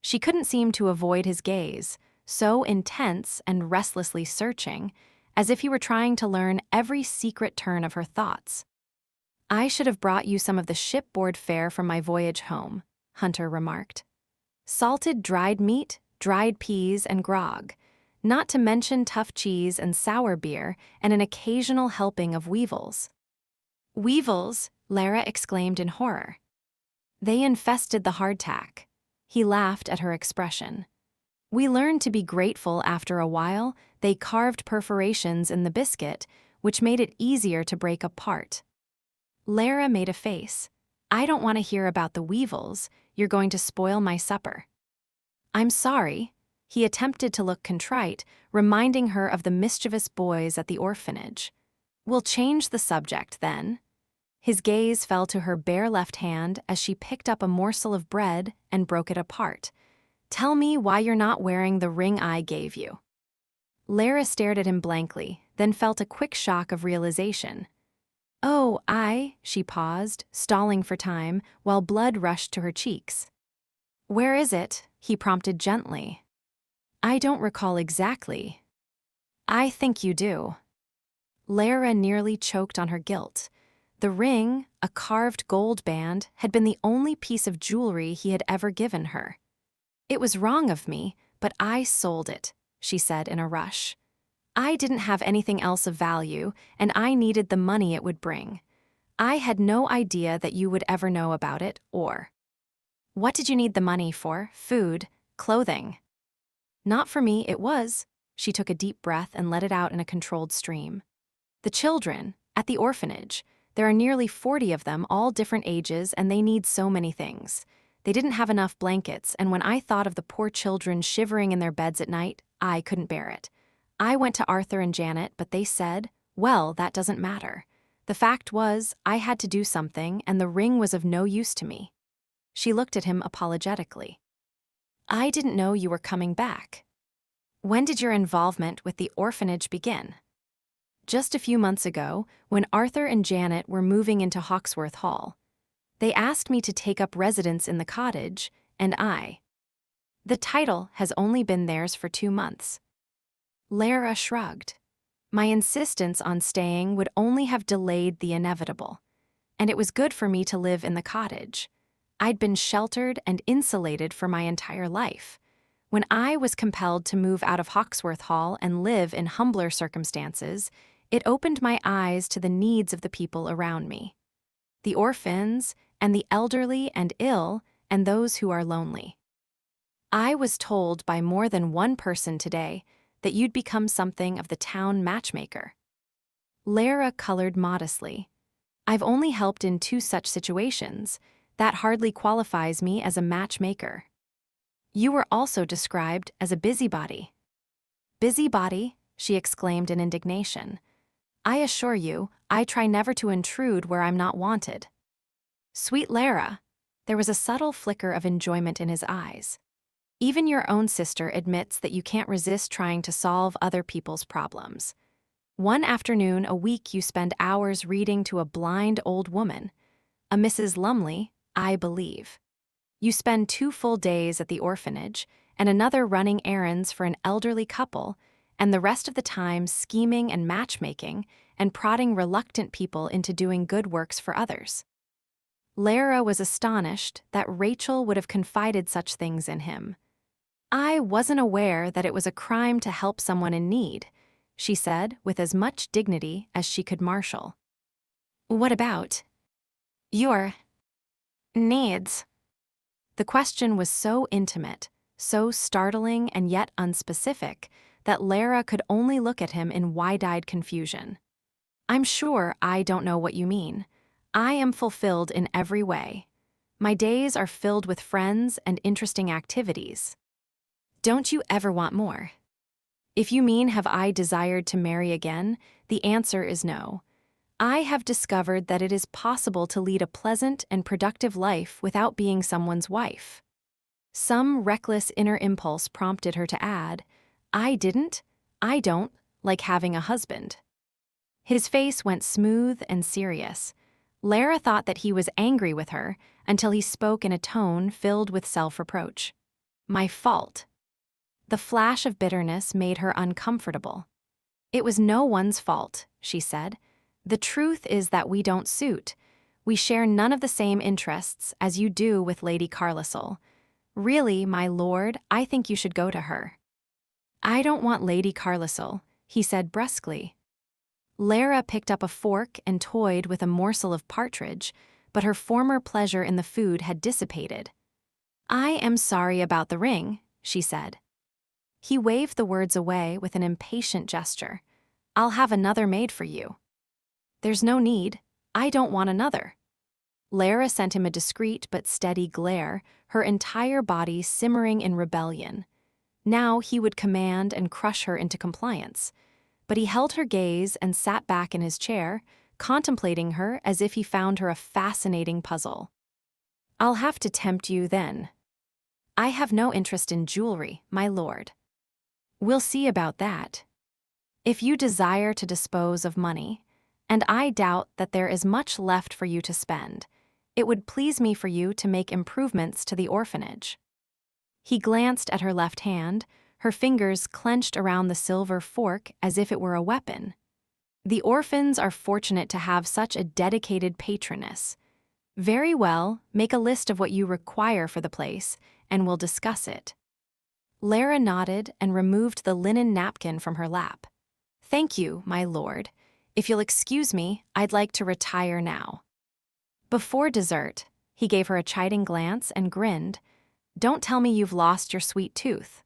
She couldn't seem to avoid his gaze, so intense and restlessly searching, as if he were trying to learn every secret turn of her thoughts. I should have brought you some of the shipboard fare from my voyage home, Hunter remarked. Salted dried meat, dried peas, and grog, not to mention tough cheese and sour beer and an occasional helping of weevils. Weevils, Lara exclaimed in horror. They infested the hardtack. He laughed at her expression. We learned to be grateful after a while. They carved perforations in the biscuit, which made it easier to break apart. Lara made a face. I don't want to hear about the weevils. You're going to spoil my supper. I'm sorry. He attempted to look contrite, reminding her of the mischievous boys at the orphanage. We'll change the subject, then. His gaze fell to her bare left hand as she picked up a morsel of bread and broke it apart. Tell me why you're not wearing the ring I gave you. Lara stared at him blankly, then felt a quick shock of realization. Oh, she paused, stalling for time, while blood rushed to her cheeks. Where is it? He prompted gently. I don't recall exactly. I think you do. Lara nearly choked on her guilt. The ring, a carved gold band, had been the only piece of jewelry he had ever given her. It was wrong of me, but I sold it, she said in a rush. I didn't have anything else of value, and I needed the money it would bring. I had no idea that you would ever know about it, or... What did you need the money for? Food, clothing? Not for me, it was. She took a deep breath and let it out in a controlled stream. The children, at the orphanage. There are nearly 40 of them, all different ages, and they need so many things. They didn't have enough blankets, and when I thought of the poor children shivering in their beds at night, I couldn't bear it. I went to Arthur and Janet, but they said, well, that doesn't matter. The fact was, I had to do something, and the ring was of no use to me. She looked at him apologetically. I didn't know you were coming back. When did your involvement with the orphanage begin? Just a few months ago, when Arthur and Janet were moving into Hawksworth Hall. They asked me to take up residence in the cottage, and The title has only been theirs for 2 months. Lara shrugged. My insistence on staying would only have delayed the inevitable, and it was good for me to live in the cottage. I'd been sheltered and insulated for my entire life. When I was compelled to move out of Hawksworth Hall and live in humbler circumstances, it opened my eyes to the needs of the people around me. The orphans, and the elderly and ill, and those who are lonely. I was told by more than one person today that you'd become something of the town matchmaker. Lara colored modestly. I've only helped in 2 such situations. That hardly qualifies me as a matchmaker. You were also described as a busybody. Busybody? She exclaimed in indignation. I assure you, I try never to intrude where I'm not wanted. Sweet Lara. There was a subtle flicker of enjoyment in his eyes. Even your own sister admits that you can't resist trying to solve other people's problems. One afternoon a week you spend hours reading to a blind old woman, a Mrs. Lumley, I believe. You spend 2 full days at the orphanage, and another running errands for an elderly couple, and the rest of the time scheming and matchmaking and prodding reluctant people into doing good works for others. Lara was astonished that Rachel would have confided such things in him. I wasn't aware that it was a crime to help someone in need, she said with as much dignity as she could marshal. What about your needs? The question was so intimate, so startling and yet unspecific, that Lara could only look at him in wide-eyed confusion. I'm sure I don't know what you mean. I am fulfilled in every way. My days are filled with friends and interesting activities. Don't you ever want more? If you mean have I desired to marry again, the answer is no. I have discovered that it is possible to lead a pleasant and productive life without being someone's wife. Some reckless inner impulse prompted her to add, I don't like having a husband. His face went smooth and serious. Lara thought that he was angry with her until he spoke in a tone filled with self-reproach. My fault. The flash of bitterness made her uncomfortable. It was no one's fault, she said. The truth is that we don't suit. We share none of the same interests as you do with Lady Carlisle. Really, my lord, I think you should go to her. I don't want Lady Carlisle, he said brusquely. Lara picked up a fork and toyed with a morsel of partridge, but her former pleasure in the food had dissipated. I am sorry about the ring, she said. He waved the words away with an impatient gesture. I'll have another made for you. There's no need. I don't want another. Lara sent him a discreet but steady glare, her entire body simmering in rebellion. Now he would command and crush her into compliance. But he held her gaze and sat back in his chair, contemplating her as if he found her a fascinating puzzle. I'll have to tempt you then. I have no interest in jewelry, my lord. We'll see about that. If you desire to dispose of money, and I doubt that there is much left for you to spend, it would please me for you to make improvements to the orphanage. He glanced at her left hand, her fingers clenched around the silver fork as if it were a weapon. The orphans are fortunate to have such a dedicated patroness. Very well, make a list of what you require for the place, and we'll discuss it. Lara nodded and removed the linen napkin from her lap. "Thank you, my lord. If you'll excuse me, I'd like to retire now." Before dessert, he gave her a chiding glance and grinned. "Don't tell me you've lost your sweet tooth."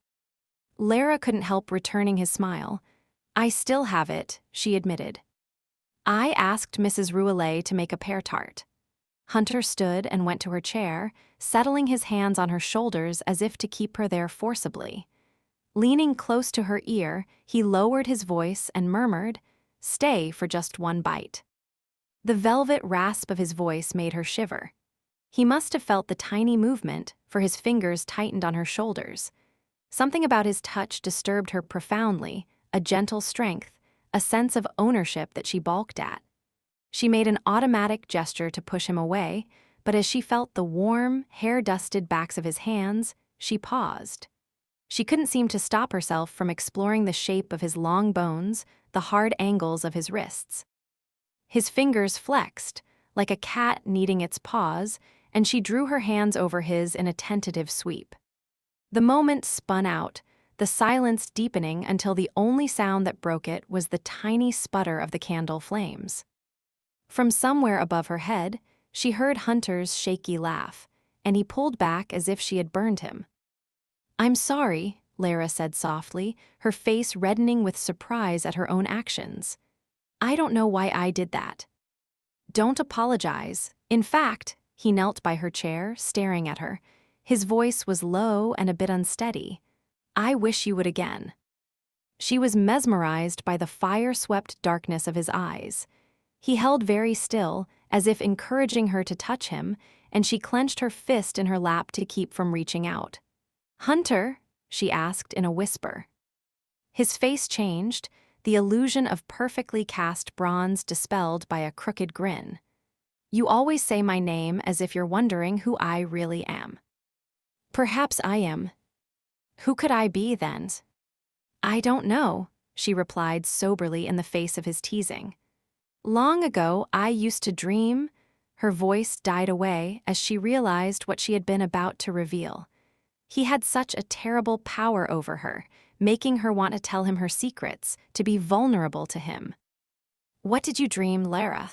Lara couldn't help returning his smile. "I still have it," she admitted. "I asked Mrs. Rouelet to make a pear tart." Hunter stood and went to her chair, settling his hands on her shoulders as if to keep her there forcibly. Leaning close to her ear, he lowered his voice and murmured, "Stay for just one bite." The velvet rasp of his voice made her shiver. He must have felt the tiny movement, for his fingers tightened on her shoulders. Something about his touch disturbed her profoundly, a gentle strength, a sense of ownership that she balked at. She made an automatic gesture to push him away, but as she felt the warm, hair-dusted backs of his hands, she paused. She couldn't seem to stop herself from exploring the shape of his long bones, the hard angles of his wrists. His fingers flexed, like a cat kneading its paws, and she drew her hands over his in a tentative sweep. The moment spun out, the silence deepening until the only sound that broke it was the tiny sputter of the candle flames. From somewhere above her head, she heard Hunter's shaky laugh, and he pulled back as if she had burned him. "I'm sorry," Lara said softly, her face reddening with surprise at her own actions. "I don't know why I did that." "Don't apologize. In fact," he knelt by her chair, staring at her. His voice was low and a bit unsteady. "I wish you would again." She was mesmerized by the fire-swept darkness of his eyes. He held very still, as if encouraging her to touch him, and she clenched her fist in her lap to keep from reaching out. "Hunter?" she asked in a whisper. His face changed, the illusion of perfectly cast bronze dispelled by a crooked grin. "You always say my name as if you're wondering who I really am." "Perhaps I am." "Who could I be, then?" "I don't know," she replied soberly in the face of his teasing. "Long ago, I used to dream." Her voice died away as she realized what she had been about to reveal. He had such a terrible power over her, making her want to tell him her secrets, to be vulnerable to him. "What did you dream, Lara?"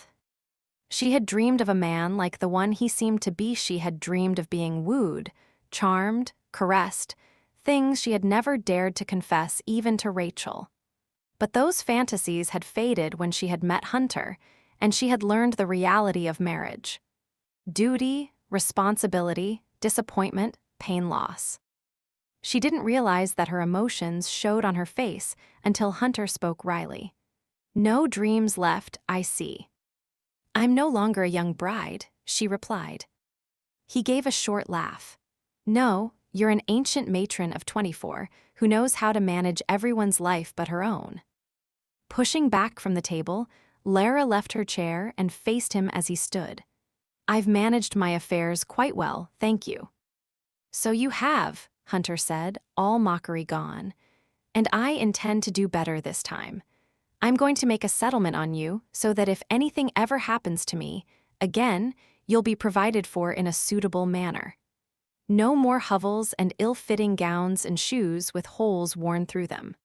She had dreamed of a man like the one he seemed to be. She had dreamed of being wooed, charmed, caressed, things she had never dared to confess even to Rachel. But those fantasies had faded when she had met Hunter, and she had learned the reality of marriage. Duty, responsibility, disappointment, pain, loss. She didn't realize that her emotions showed on her face until Hunter spoke wryly. "No dreams left, I see." "I'm no longer a young bride," she replied. He gave a short laugh. "No, you're an ancient matron of 24 who knows how to manage everyone's life but her own." Pushing back from the table, Lara left her chair and faced him as he stood. "I've managed my affairs quite well, thank you." "So you have," Hunter said, all mockery gone. "And I intend to do better this time. I'm going to make a settlement on you so that if anything ever happens to me, again, you'll be provided for in a suitable manner. No more hovels and ill-fitting gowns and shoes with holes worn through them."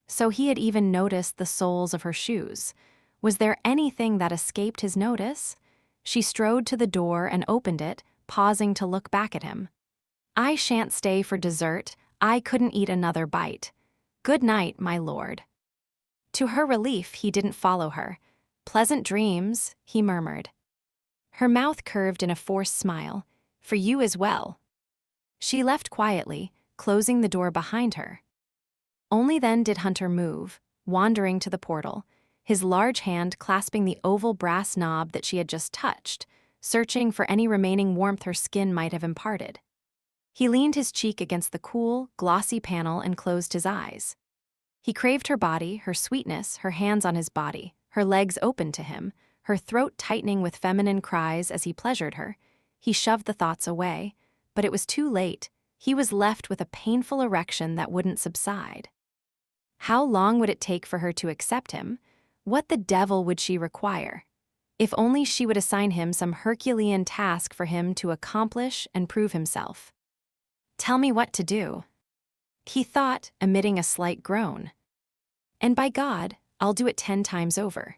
So he had even noticed the soles of her shoes. Was there anything that escaped his notice? She strode to the door and opened it, pausing to look back at him. "I shan't stay for dessert. I couldn't eat another bite. Good night, my lord." To her relief, he didn't follow her. "Pleasant dreams," he murmured. Her mouth curved in a forced smile. "For you as well." She left quietly, closing the door behind her. Only then did Hunter move, wandering to the portal, his large hand clasping the oval brass knob that she had just touched, searching for any remaining warmth her skin might have imparted. He leaned his cheek against the cool, glossy panel and closed his eyes. He craved her body, her sweetness, her hands on his body, her legs open to him, her throat tightening with feminine cries as he pleasured her. He shoved the thoughts away, but it was too late. He was left with a painful erection that wouldn't subside. How long would it take for her to accept him? What the devil would she require? If only she would assign him some Herculean task for him to accomplish and prove himself. "Tell me what to do," he thought, emitting a slight groan. "And by God, I'll do it 10 times over.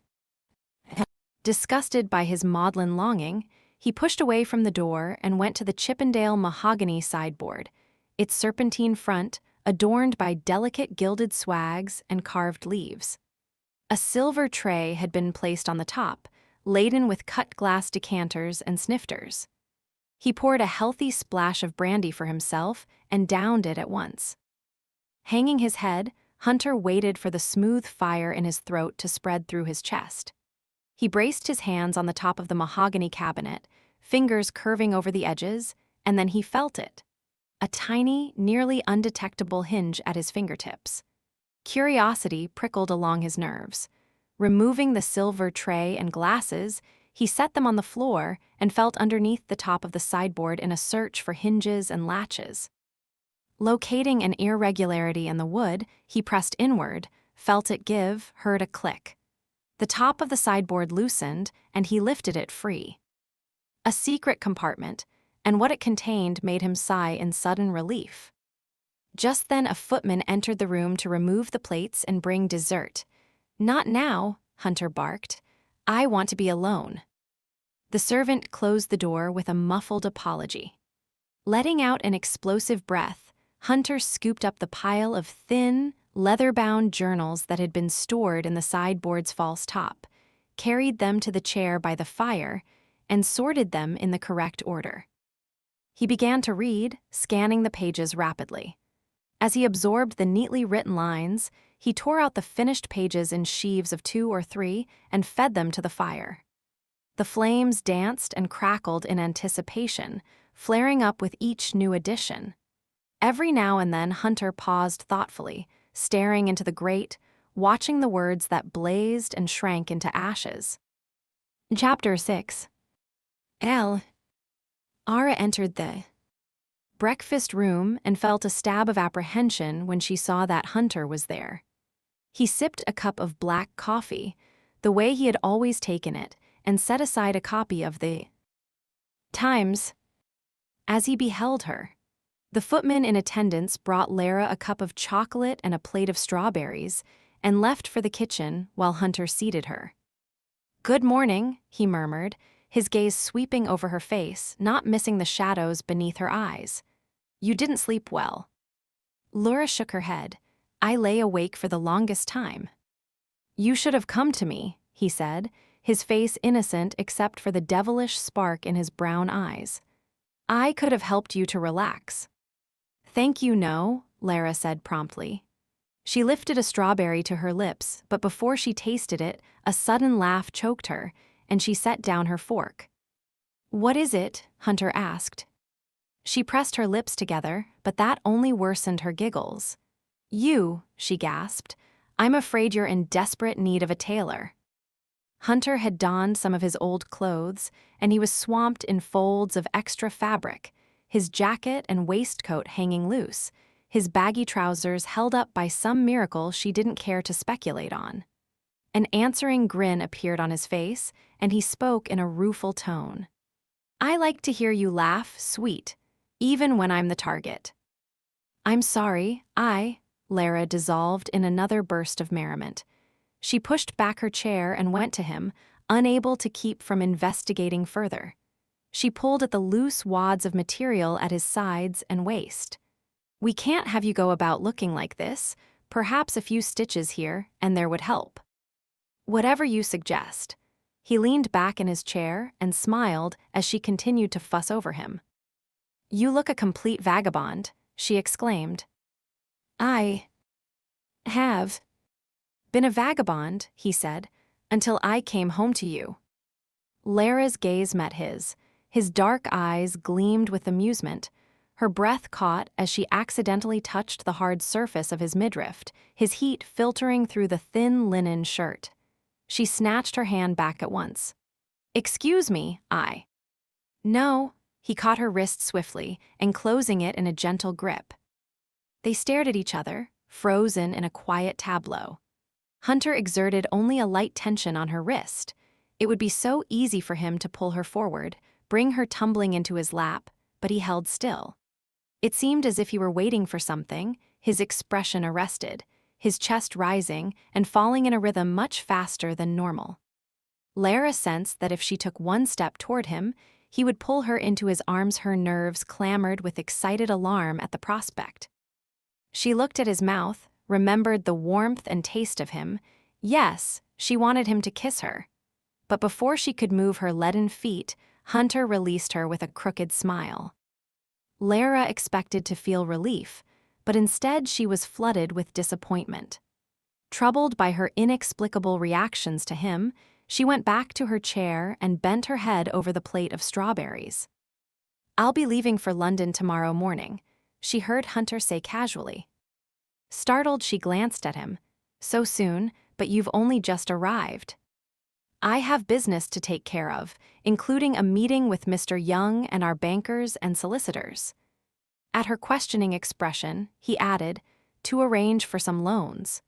Disgusted by his maudlin longing, he pushed away from the door and went to the Chippendale mahogany sideboard, its serpentine front adorned by delicate gilded swags and carved leaves. A silver tray had been placed on the top, laden with cut glass decanters and snifters. He poured a healthy splash of brandy for himself and downed it at once. Hanging his head, Hunter waited for the smooth fire in his throat to spread through his chest. He braced his hands on the top of the mahogany cabinet, fingers curving over the edges, and then he felt it. A tiny, nearly undetectable hinge at his fingertips. Curiosity prickled along his nerves. Removing the silver tray and glasses, he set them on the floor and felt underneath the top of the sideboard in a search for hinges and latches. Locating an irregularity in the wood, he pressed inward, felt it give, heard a click. The top of the sideboard loosened, and he lifted it free. A secret compartment, and what it contained made him sigh in sudden relief. Just then a footman entered the room to remove the plates and bring dessert. "Not now," Hunter barked. "I want to be alone." The servant closed the door with a muffled apology. Letting out an explosive breath, Hunter scooped up the pile of thin, leather-bound journals that had been stored in the sideboard's false top, carried them to the chair by the fire, and sorted them in the correct order. He began to read, scanning the pages rapidly. As he absorbed the neatly written lines, he tore out the finished pages in sheaves of 2 or 3 and fed them to the fire. The flames danced and crackled in anticipation, flaring up with each new addition. Every now and then Hunter paused thoughtfully, staring into the grate, watching the words that blazed and shrank into ashes. Chapter 6. Ara entered the breakfast room and felt a stab of apprehension when she saw that Hunter was there. He sipped a cup of black coffee, the way he had always taken it, and set aside a copy of the Times. As he beheld her, the footman in attendance brought Lara a cup of chocolate and a plate of strawberries and left for the kitchen while Hunter seated her. "Good morning," he murmured, his gaze sweeping over her face, not missing the shadows beneath her eyes. "You didn't sleep well." Laura shook her head. "I lay awake for the longest time." "You should have come to me," he said, his face innocent except for the devilish spark in his brown eyes. "I could have helped you to relax." "Thank you, no," Lara said promptly. She lifted a strawberry to her lips, but before she tasted it, a sudden laugh choked her, and she set down her fork. "What is it?" Hunter asked. She pressed her lips together, but that only worsened her giggles. "You," she gasped. "I'm afraid you're in desperate need of a tailor." Hunter had donned some of his old clothes, and he was swamped in folds of extra fabric, his jacket and waistcoat hanging loose, his baggy trousers held up by some miracle she didn't care to speculate on. An answering grin appeared on his face, and he spoke in a rueful tone. "I like to hear you laugh, sweet, even when I'm the target." "I'm sorry, Lara dissolved in another burst of merriment. She pushed back her chair and went to him, unable to keep from investigating further. She pulled at the loose wads of material at his sides and waist. "We can't have you go about looking like this. Perhaps a few stitches here, and there would help." "Whatever you suggest." He leaned back in his chair and smiled as she continued to fuss over him. "You look a complete vagabond," she exclaimed. "I have been a vagabond," he said, "until I came home to you." Lara's gaze met his. His dark eyes gleamed with amusement. Her breath caught as she accidentally touched the hard surface of his midriff, his heat filtering through the thin linen shirt. She snatched her hand back at once. "Excuse me, No." He caught her wrist swiftly, enclosing it in a gentle grip. They stared at each other, frozen in a quiet tableau. Hunter exerted only a light tension on her wrist. It would be so easy for him to pull her forward, bring her tumbling into his lap, but he held still. It seemed as if he were waiting for something, his expression arrested. his chest rising and falling in a rhythm much faster than normal. Lara sensed that if she took one step toward him, he would pull her into his arms. Her nerves clamored with excited alarm at the prospect. She looked at his mouth, remembered the warmth and taste of him. Yes, she wanted him to kiss her. But before she could move her leaden feet, Hunter released her with a crooked smile. Lara expected to feel relief, but instead she was flooded with disappointment. Troubled by her inexplicable reactions to him, she went back to her chair and bent her head over the plate of strawberries. "I'll be leaving for London tomorrow morning," she heard Hunter say casually. Startled, she glanced at him. "So soon, but you've only just arrived." "I have business to take care of, including a meeting with Mr. Young and our bankers and solicitors." At her questioning expression, he added, "To arrange for some loans."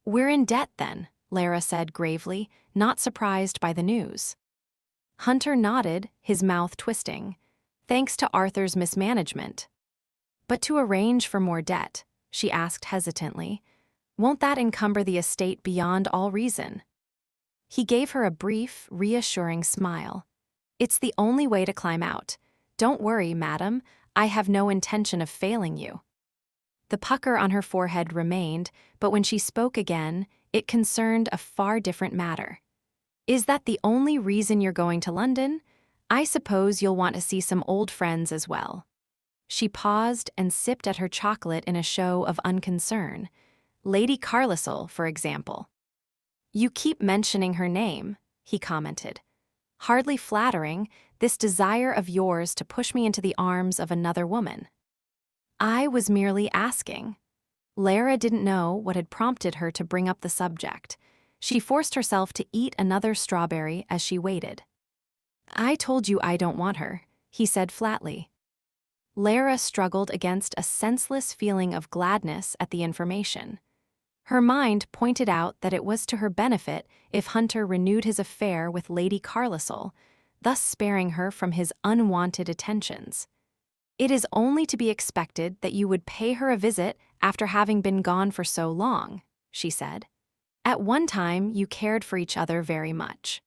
"We're in debt then," Lara said gravely, not surprised by the news. Hunter nodded, his mouth twisting. "Thanks to Arthur's mismanagement." "But to arrange for more debt," she asked hesitantly, "won't that encumber the estate beyond all reason?" He gave her a brief, reassuring smile. "It's the only way to climb out. Don't worry, madam, I have no intention of failing you." The pucker on her forehead remained, but when she spoke again, it concerned a far different matter. "Is that the only reason you're going to London? I suppose you'll want to see some old friends as well." She paused and sipped at her chocolate in a show of unconcern. "Lady Carlisle, for example." "You keep mentioning her name," he commented. "Hardly flattering, this desire of yours to push me into the arms of another woman." "I was merely asking." Lara didn't know what had prompted her to bring up the subject. She forced herself to eat another strawberry as she waited. "I told you I don't want her," he said flatly. Lara struggled against a senseless feeling of gladness at the information. Her mind pointed out that it was to her benefit if Hunter renewed his affair with Lady Carlisle, thus sparing her from his unwanted attentions. "It is only to be expected that you would pay her a visit after having been gone for so long," she said. "At one time, you cared for each other very much."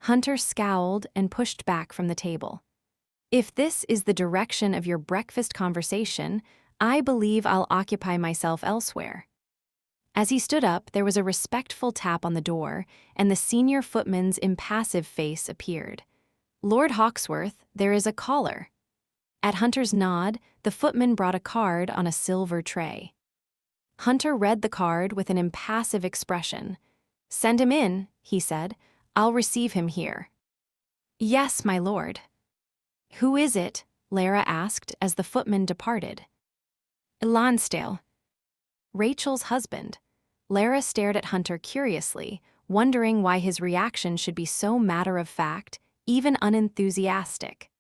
Hunter scowled and pushed back from the table. "If this is the direction of your breakfast conversation, I believe I'll occupy myself elsewhere." As he stood up, there was a respectful tap on the door, and the senior footman's impassive face appeared. "Lord Hawksworth, there is a caller." At Hunter's nod, the footman brought a card on a silver tray. Hunter read the card with an impassive expression. "Send him in," he said. "I'll receive him here." "Yes, my lord." "Who is it?" Lara asked as the footman departed. "Lonsdale." "Rachel's husband." Lara stared at Hunter curiously, wondering why his reaction should be so matter-of-fact, even unenthusiastic.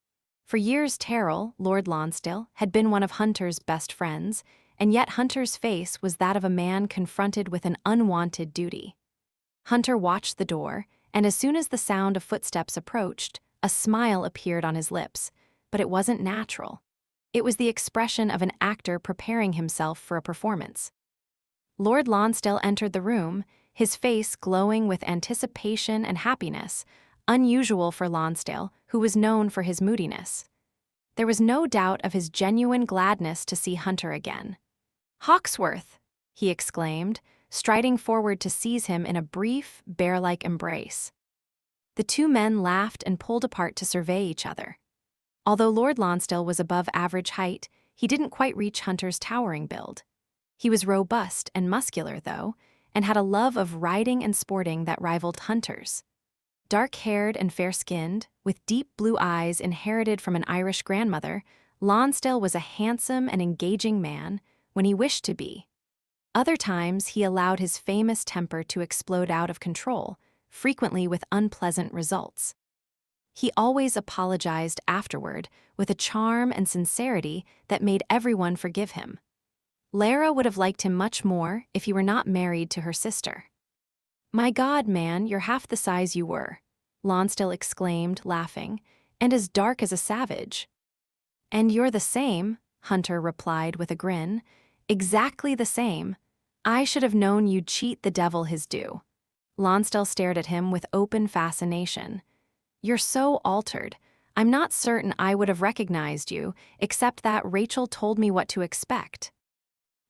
For years Terrell, Lord Lonsdale, had been one of Hunter's best friends, and yet Hunter's face was that of a man confronted with an unwanted duty. Hunter watched the door, and as soon as the sound of footsteps approached, a smile appeared on his lips, but it wasn't natural. It was the expression of an actor preparing himself for a performance. Lord Lonsdale entered the room, his face glowing with anticipation and happiness, unusual for Lonsdale, who was known for his moodiness. There was no doubt of his genuine gladness to see Hunter again. "Hawksworth!" he exclaimed, striding forward to seize him in a brief, bear-like embrace. The two men laughed and pulled apart to survey each other. Although Lord Lonsdale was above average height, he didn't quite reach Hunter's towering build. He was robust and muscular, though, and had a love of riding and sporting that rivaled Hunter's. Dark-haired and fair-skinned, with deep blue eyes inherited from an Irish grandmother, Lonsdale was a handsome and engaging man when he wished to be. Other times, he allowed his famous temper to explode out of control, frequently with unpleasant results. He always apologized afterward with a charm and sincerity that made everyone forgive him. Lara would have liked him much more if he were not married to her sister. "My God, man, you're half the size you were," Lonsdale exclaimed, laughing, "and as dark as a savage." "And you're the same," Hunter replied with a grin. "Exactly the same. I should have known you'd cheat the devil his due. Lonsdale stared at him with open fascination. You're so altered. I'm not certain I would have recognized you, except that Rachel told me what to expect.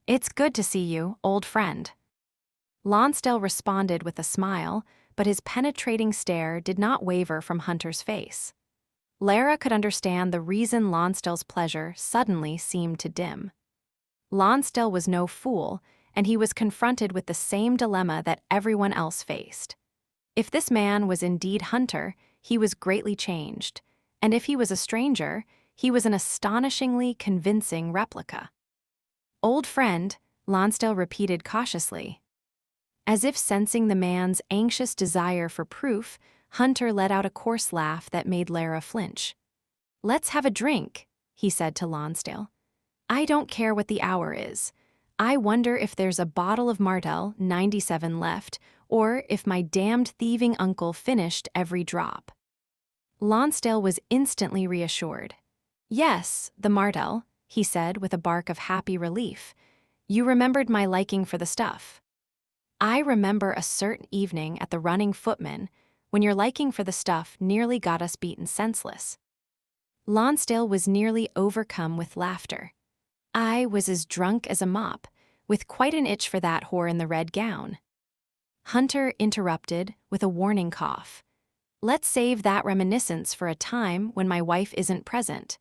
It's good to see you, old friend. Lonsdale responded with a smile, but his penetrating stare did not waver from Hunter's face. Lara could understand the reason Lonsdale's pleasure suddenly seemed to dim. Lonsdale was no fool, and he was confronted with the same dilemma that everyone else faced. If this man was indeed Hunter, he was greatly changed, and if he was a stranger, he was an astonishingly convincing replica. Old friend, Lonsdale repeated cautiously. As if sensing the man's anxious desire for proof, Hunter let out a coarse laugh that made Lara flinch. Let's have a drink, he said to Lonsdale. I don't care what the hour is. I wonder if there's a bottle of Martell 97 left, or if my damned thieving uncle finished every drop. Lonsdale was instantly reassured. Yes, the Martell, he said with a bark of happy relief. You remembered my liking for the stuff. I remember a certain evening at the Running Footman when your liking for the stuff nearly got us beaten senseless. Lonsdale was nearly overcome with laughter. I was as drunk as a mop, with quite an itch for that whore in the red gown. Hunter interrupted with a warning cough. Let's save that reminiscence for a time when my wife isn't present.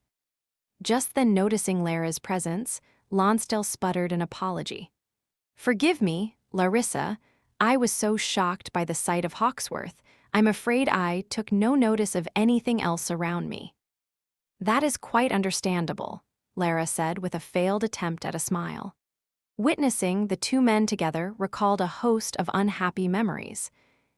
Just then noticing Lara's presence, Lonsdale sputtered an apology. Forgive me, Larissa, I was so shocked by the sight of Hawksworth, I'm afraid I took no notice of anything else around me. That is quite understandable, Lara said with a failed attempt at a smile. Witnessing the two men together recalled a host of unhappy memories.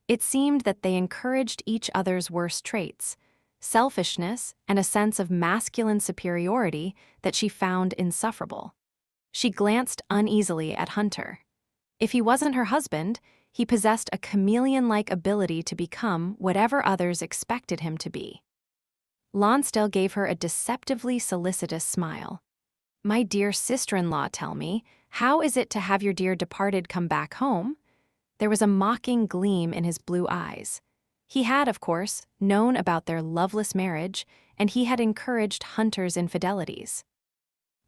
It seemed that they encouraged each other's worst traits, selfishness and a sense of masculine superiority that she found insufferable. She glanced uneasily at Hunter. If he wasn't her husband, he possessed a chameleon-like ability to become whatever others expected him to be. Lonsdale gave her a deceptively solicitous smile. My dear sister-in-law, tell me, how is it to have your dear departed come back home? There was a mocking gleam in his blue eyes. He had, of course, known about their loveless marriage, and he had encouraged Hunter's infidelities.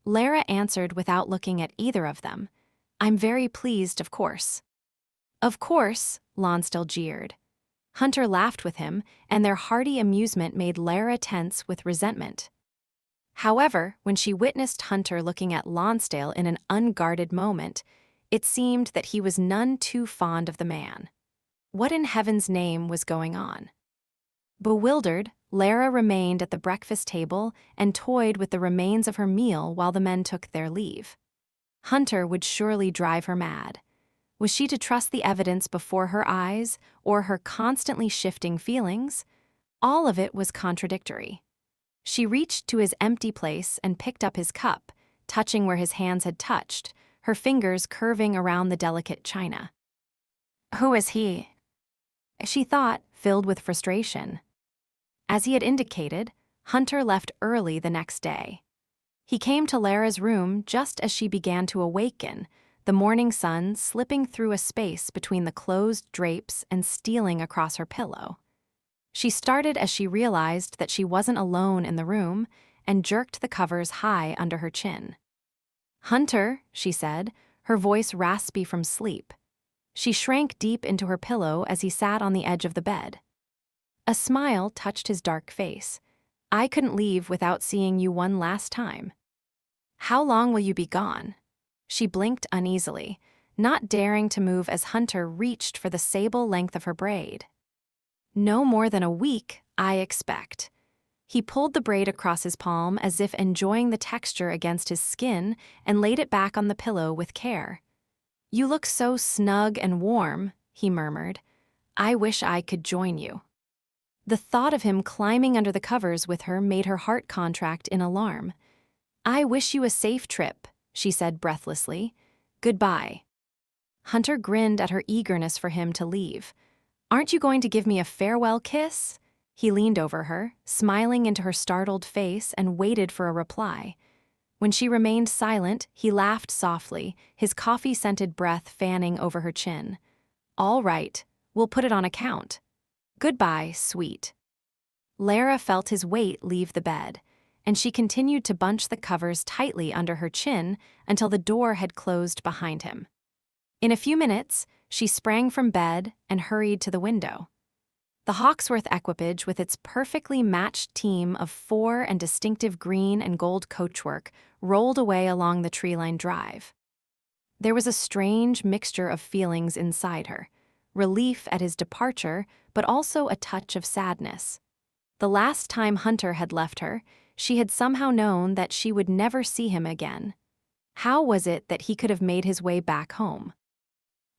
Lara answered without looking at either of them. I'm very pleased, of course. Of course, Lonsdale jeered. Hunter laughed with him, and their hearty amusement made Lara tense with resentment. However, when she witnessed Hunter looking at Lonsdale in an unguarded moment, it seemed that he was none too fond of the man. What in heaven's name was going on? Bewildered, Lara remained at the breakfast table and toyed with the remains of her meal while the men took their leave. Hunter would surely drive her mad. Was she to trust the evidence before her eyes, or her constantly shifting feelings? All of it was contradictory. She reached to his empty place and picked up his cup, touching where his hands had touched, her fingers curving around the delicate china. Who is he? She thought, filled with frustration. As he had indicated, Hunter left early the next day. He came to Lara's room just as she began to awaken, the morning sun slipping through a space between the closed drapes and stealing across her pillow. She started as she realized that she wasn't alone in the room and jerked the covers high under her chin. Hunter, she said, her voice raspy from sleep. She shrank deep into her pillow as he sat on the edge of the bed. A smile touched his dark face. I couldn't leave without seeing you one last time. How long will you be gone? She blinked uneasily, not daring to move as Hunter reached for the sable length of her braid. No more than a week, I expect. He pulled the braid across his palm as if enjoying the texture against his skin and laid it back on the pillow with care. You look so snug and warm, he murmured. I wish I could join you. The thought of him climbing under the covers with her made her heart contract in alarm. I wish you a safe trip, she said breathlessly. Goodbye. Hunter grinned at her eagerness for him to leave. Aren't you going to give me a farewell kiss? He leaned over her, smiling into her startled face, and waited for a reply. When she remained silent, he laughed softly, his coffee-scented breath fanning over her chin. "All right, we'll put it on account. Goodbye, sweet." Lara felt his weight leave the bed, and she continued to bunch the covers tightly under her chin until the door had closed behind him. In a few minutes, she sprang from bed and hurried to the window. The Hawksworth equipage, with its perfectly matched team of 4 and distinctive green and gold coachwork, rolled away along the tree-lined drive. There was a strange mixture of feelings inside her, relief at his departure, but also a touch of sadness. The last time Hunter had left her, she had somehow known that she would never see him again. How was it that he could have made his way back home?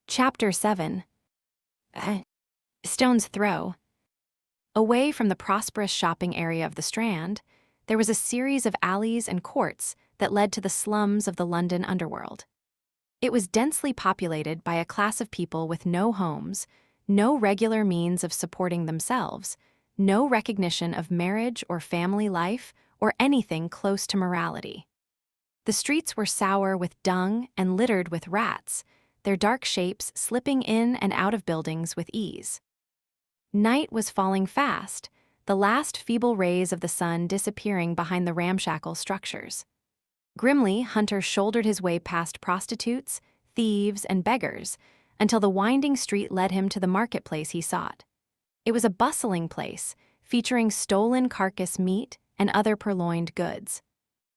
Chapter 7. Stone's Throw. Away from the prosperous shopping area of the Strand, there was a series of alleys and courts that led to the slums of the London underworld. It was densely populated by a class of people with no homes, no regular means of supporting themselves, no recognition of marriage or family life or anything close to morality. The streets were sour with dung and littered with rats, their dark shapes slipping in and out of buildings with ease. Night was falling fast, the last feeble rays of the sun disappearing behind the ramshackle structures. Grimly, Hunter shouldered his way past prostitutes, thieves, and beggars until the winding street led him to the marketplace he sought. It was a bustling place, featuring stolen carcass meat and other purloined goods.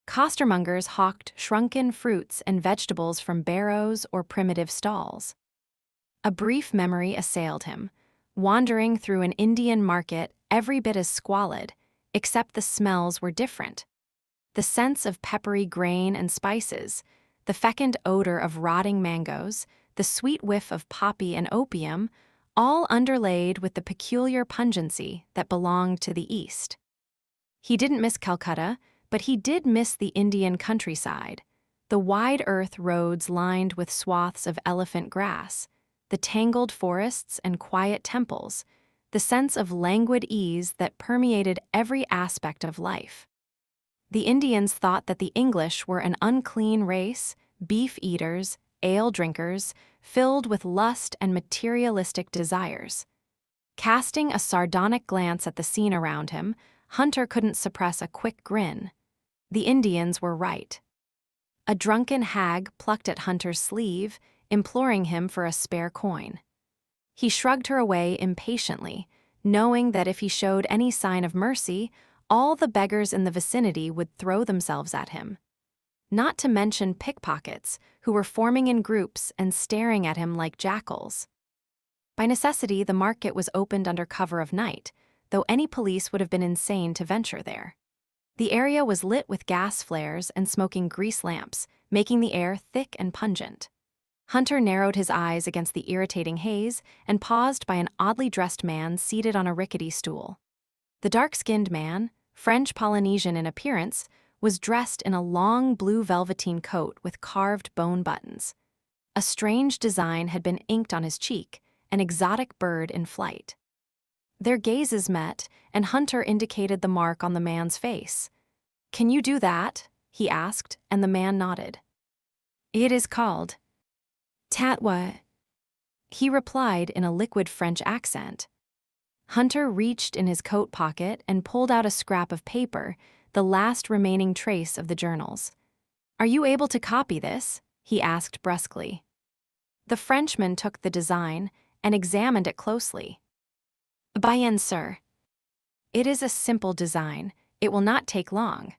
Costermongers hawked shrunken fruits and vegetables from barrows or primitive stalls. A brief memory assailed him, wandering through an Indian market every bit as squalid, except the smells were different. The scents of peppery grain and spices, the fecund odor of rotting mangoes, the sweet whiff of poppy and opium, all underlaid with the peculiar pungency that belonged to the East. He didn't miss Calcutta, but he did miss the Indian countryside, the wide earth roads lined with swaths of elephant grass, the tangled forests and quiet temples, the sense of languid ease that permeated every aspect of life. The Indians thought that the English were an unclean race, beef eaters, ale drinkers, filled with lust and materialistic desires. Casting a sardonic glance at the scene around him, Hunter couldn't suppress a quick grin. The Indians were right. A drunken hag plucked at Hunter's sleeve, imploring him for a spare coin. He shrugged her away impatiently, knowing that if he showed any sign of mercy, all the beggars in the vicinity would throw themselves at him. Not to mention pickpockets, who were forming in groups and staring at him like jackals. By necessity, the market was opened under cover of night, though any police would have been insane to venture there. The area was lit with gas flares and smoking grease lamps, making the air thick and pungent. Hunter narrowed his eyes against the irritating haze and paused by an oddly dressed man seated on a rickety stool. The dark-skinned man, French-Polynesian in appearance, was dressed in a long blue velveteen coat with carved bone buttons. A strange design had been inked on his cheek, an exotic bird in flight. Their gazes met, and Hunter indicated the mark on the man's face. "Can you do that?" he asked, and the man nodded. "It is called Tatwa," he replied in a liquid French accent. Hunter reached in his coat pocket and pulled out a scrap of paper, the last remaining trace of the journals. "Are you able to copy this?" he asked brusquely. The Frenchman took the design and examined it closely. "Bien, sir. It is a simple design. It will not take long."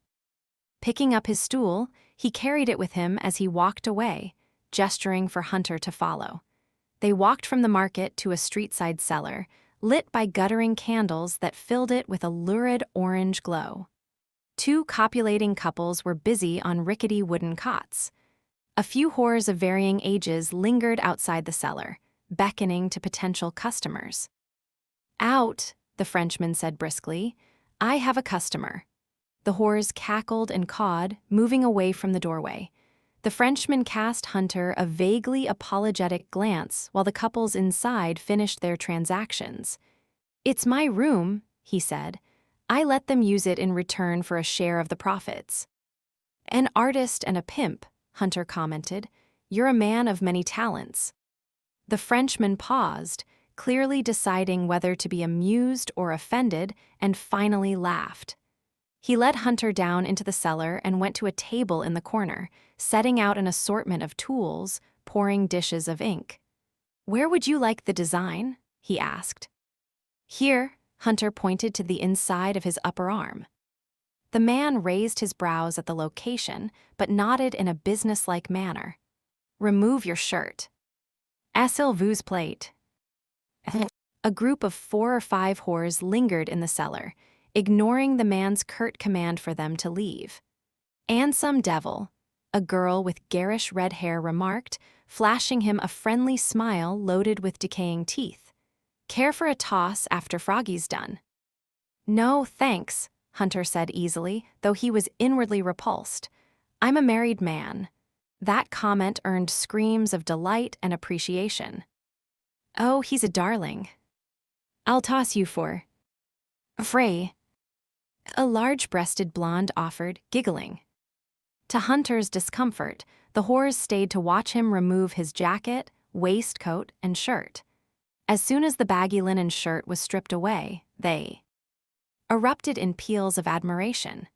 Picking up his stool, he carried it with him as he walked away, gesturing for Hunter to follow. They walked from the market to a street-side cellar, lit by guttering candles that filled it with a lurid orange glow. Two copulating couples were busy on rickety wooden cots. A few whores of varying ages lingered outside the cellar, beckoning to potential customers. "Out," the Frenchman said briskly. "I have a customer." The whores cackled and cawed, moving away from the doorway. The Frenchman cast Hunter a vaguely apologetic glance while the couples inside finished their transactions. "It's my room," he said. "I let them use it in return for a share of the profits." An artist and a pimp, Hunter commented. You're a man of many talents. The Frenchman paused, clearly deciding whether to be amused or offended, and finally laughed. He led Hunter down into the cellar and went to a table in the corner, setting out an assortment of tools, pouring dishes of ink. Where would you like the design? He asked. Here, Hunter pointed to the inside of his upper arm. The man raised his brows at the location, but nodded in a businesslike manner. Remove your shirt. S'il vous plaît. A group of 4 or 5 whores lingered in the cellar, ignoring the man's curt command for them to leave. And some devil, a girl with garish red hair remarked, flashing him a friendly smile loaded with decaying teeth. Care for a toss after Froggy's done? No, thanks, Hunter said easily, though he was inwardly repulsed. I'm a married man. That comment earned screams of delight and appreciation. Oh, he's a darling. I'll toss you for free. A large-breasted blonde offered, giggling. To Hunter's discomfort, the whores stayed to watch him remove his jacket, waistcoat, and shirt. As soon as the baggy linen shirt was stripped away, they erupted in peals of admiration.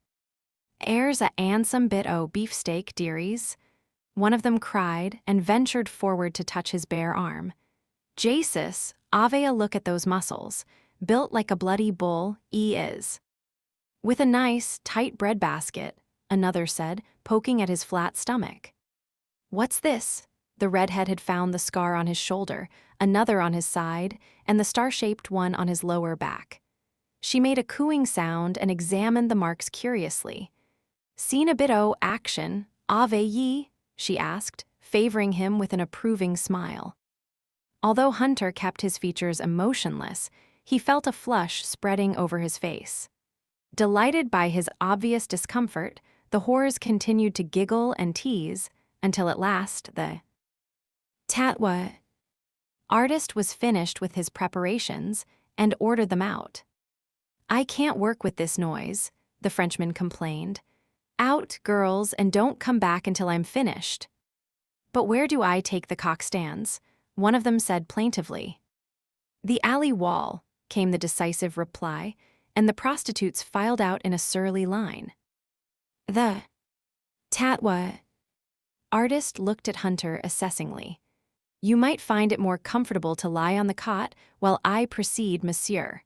Airs a 'andsome bit o' beefsteak, dearies. One of them cried and ventured forward to touch his bare arm. Jesus, ave a look at those muscles, built like a bloody bull, he is. With a nice, tight breadbasket, another said, poking at his flat stomach. What's this? The redhead had found the scar on his shoulder, another on his side, and the star-shaped one on his lower back. She made a cooing sound and examined the marks curiously. Seen a bit o' action, ave ye? She asked, favoring him with an approving smile. Although Hunter kept his features emotionless, he felt a flush spreading over his face. Delighted by his obvious discomfort, the whores continued to giggle and tease, until at last the Tatwa artist was finished with his preparations and ordered them out. I can't work with this noise, the Frenchman complained. Out, girls, and don't come back until I'm finished. But where do I take the cock stands? One of them said plaintively. The alley wall, came the decisive reply, and the prostitutes filed out in a surly line. The Tatwa artist looked at Hunter assessingly. You might find it more comfortable to lie on the cot while I proceed, monsieur.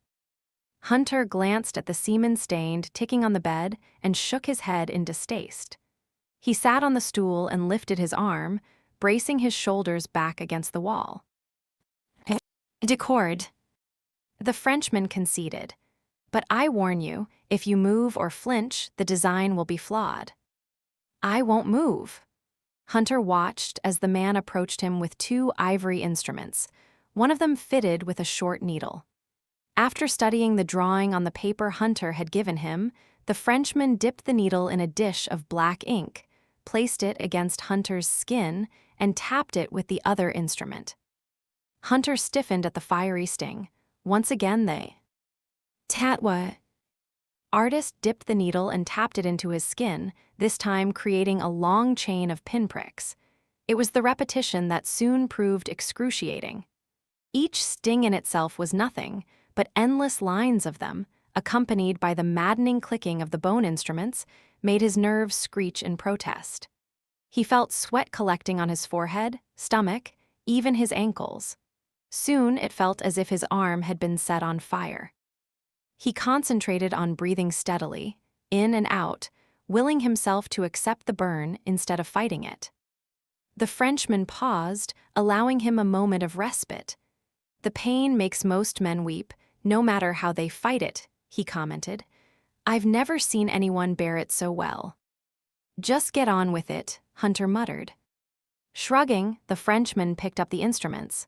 Hunter glanced at the semen-stained ticking on the bed and shook his head in distaste. He sat on the stool and lifted his arm, bracing his shoulders back against the wall. Decord. The Frenchman conceded. But I warn you, if you move or flinch, the design will be flawed. I won't move. Hunter watched as the man approached him with 2 ivory instruments, one of them fitted with a short needle. After studying the drawing on the paper Hunter had given him, the Frenchman dipped the needle in a dish of black ink, placed it against Hunter's skin, and tapped it with the other instrument. Hunter stiffened at the fiery sting. Once again they Tatwa artist dipped the needle and tapped it into his skin, this time creating a long chain of pinpricks. It was the repetition that soon proved excruciating. Each sting in itself was nothing, but endless lines of them, accompanied by the maddening clicking of the bone instruments, made his nerves screech in protest. He felt sweat collecting on his forehead, stomach, even his ankles. Soon it felt as if his arm had been set on fire. He concentrated on breathing steadily, in and out, willing himself to accept the burn instead of fighting it. The Frenchman paused, allowing him a moment of respite. The pain makes most men weep, no matter how they fight it, he commented. I've never seen anyone bear it so well. Just get on with it, Hunter muttered. Shrugging, the Frenchman picked up the instruments.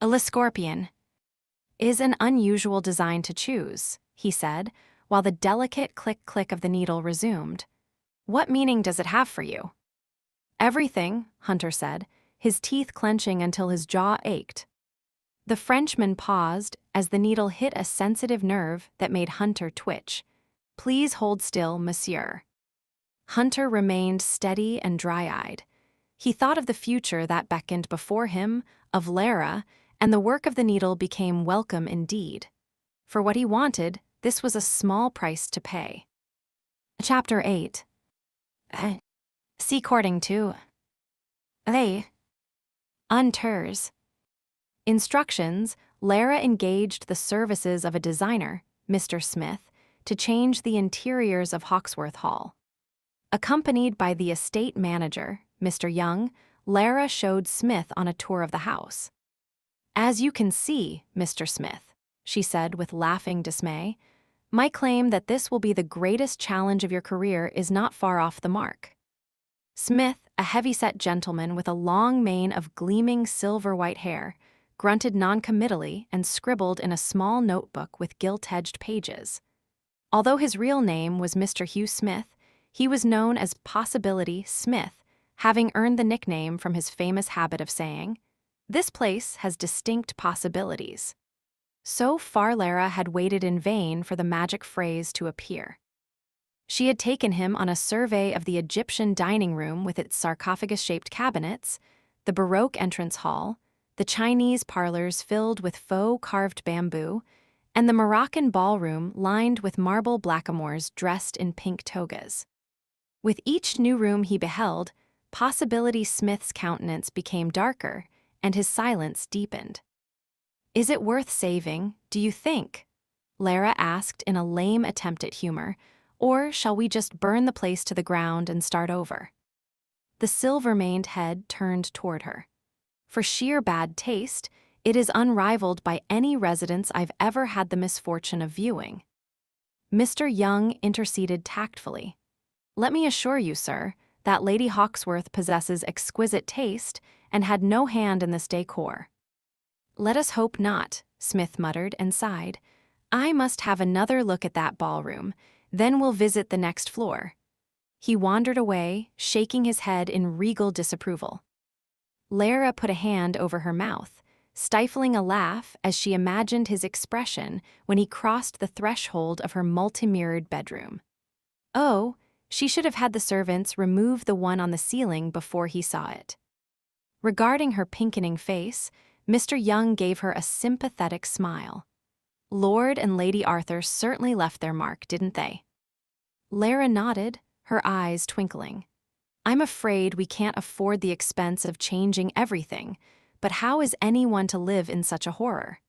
A scorpion is an unusual design to choose, he said, while the delicate click-click of the needle resumed. What meaning does it have for you? Everything, Hunter said, his teeth clenching until his jaw ached. The Frenchman paused as the needle hit a sensitive nerve that made Hunter twitch. Please hold still, monsieur. Hunter remained steady and dry-eyed. He thought of the future that beckoned before him, of Lara, and the work of the needle became welcome indeed. For what he wanted, this was a small price to pay. Chapter 8. See courting too. They. Unters. Instructions: Lara engaged the services of a designer, Mr. Smith, to change the interiors of Hawksworth Hall. Accompanied by the estate manager, Mr. Young, Lara showed Smith on a tour of the house. "As you can see, Mr. Smith," she said with laughing dismay, "my claim that this will be the greatest challenge of your career is not far off the mark." Smith, a heavy-set gentleman with a long mane of gleaming silver-white hair, grunted noncommittally and scribbled in a small notebook with gilt-edged pages. Although his real name was Mr. Hugh Smith, he was known as Possibility Smith, having earned the nickname from his famous habit of saying, "This place has distinct possibilities." So far Lara had waited in vain for the magic phrase to appear. She had taken him on a survey of the Egyptian dining room with its sarcophagus-shaped cabinets, the Baroque entrance hall, the Chinese parlors filled with faux carved bamboo, and the Moroccan ballroom lined with marble blackamoors dressed in pink togas. With each new room he beheld, Possibility Smith's countenance became darker, and his silence deepened. "Is it worth saving, do you think?" Lara asked in a lame attempt at humor, "or shall we just burn the place to the ground and start over?" The silver-maned head turned toward her. "For sheer bad taste, it is unrivaled by any residence I've ever had the misfortune of viewing." Mr. Young interceded tactfully. "Let me assure you, sir, that Lady Hawksworth possesses exquisite taste and had no hand in this decor." "Let us hope not," Smith muttered and sighed. "I must have another look at that ballroom, then we'll visit the next floor." He wandered away, shaking his head in regal disapproval. Lara put a hand over her mouth, stifling a laugh as she imagined his expression when he crossed the threshold of her multi-mirrored bedroom. Oh, she should have had the servants remove the one on the ceiling before he saw it. Regarding her pinkening face, Mr. Young gave her a sympathetic smile. "Lord and Lady Arthur certainly left their mark, didn't they?" Lara nodded, her eyes twinkling. "I'm afraid we can't afford the expense of changing everything, but how is anyone to live in such a horror?"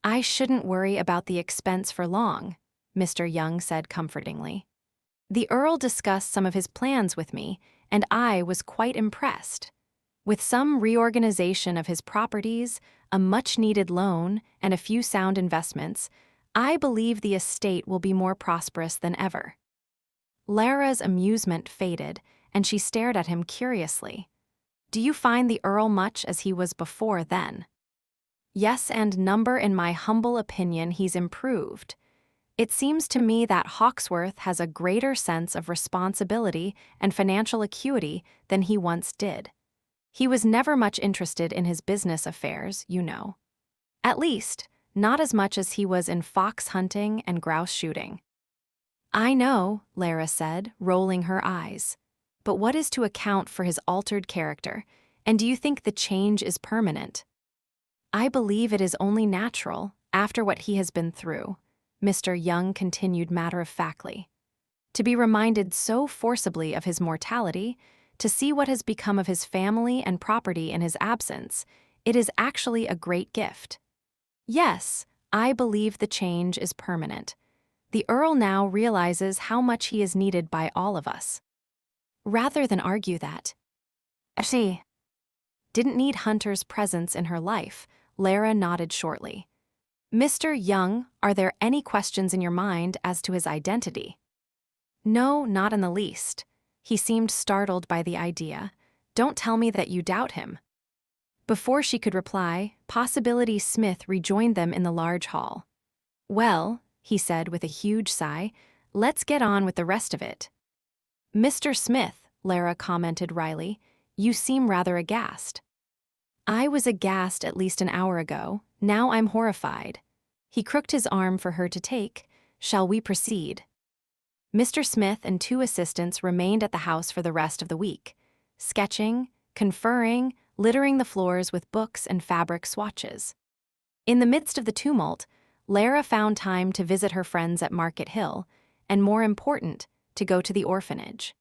"I shouldn't worry about the expense for long," Mr. Young said comfortingly. "The Earl discussed some of his plans with me, and I was quite impressed. With some reorganization of his properties, a much-needed loan, and a few sound investments, I believe the estate will be more prosperous than ever." Lara's amusement faded, and she stared at him curiously. "Do you find the Earl much as he was before then?" "Yes, and number, in my humble opinion, he's improved. It seems to me that Hawksworth has a greater sense of responsibility and financial acuity than he once did. He was never much interested in his business affairs, you know. At least, not as much as he was in fox hunting and grouse shooting." "I know," Lara said, rolling her eyes. "But what is to account for his altered character, and do you think the change is permanent?" "I believe it is only natural, after what he has been through," Mr. Young continued matter-of-factly. "To be reminded so forcibly of his mortality, to see what has become of his family and property in his absence, it is actually a great gift. Yes, I believe the change is permanent. The Earl now realizes how much he is needed by all of us." Rather than argue that she didn't need Hunter's presence in her life, Lara nodded shortly. "Mr. Young, are there any questions in your mind as to his identity?" "No, not in the least." He seemed startled by the idea. "Don't tell me that you doubt him." Before she could reply, Possibility Smith rejoined them in the large hall. "Well," he said with a huge sigh, "let's get on with the rest of it." "Mr. Smith," Lara commented wryly, "you seem rather aghast." "I was aghast at least an hour ago. Now I'm horrified." He crooked his arm for her to take. "Shall we proceed?" Mr. Smith and 2 assistants remained at the house for the rest of the week, sketching, conferring, littering the floors with books and fabric swatches. In the midst of the tumult, Lara found time to visit her friends at Market Hill, and more important, to go to the orphanage.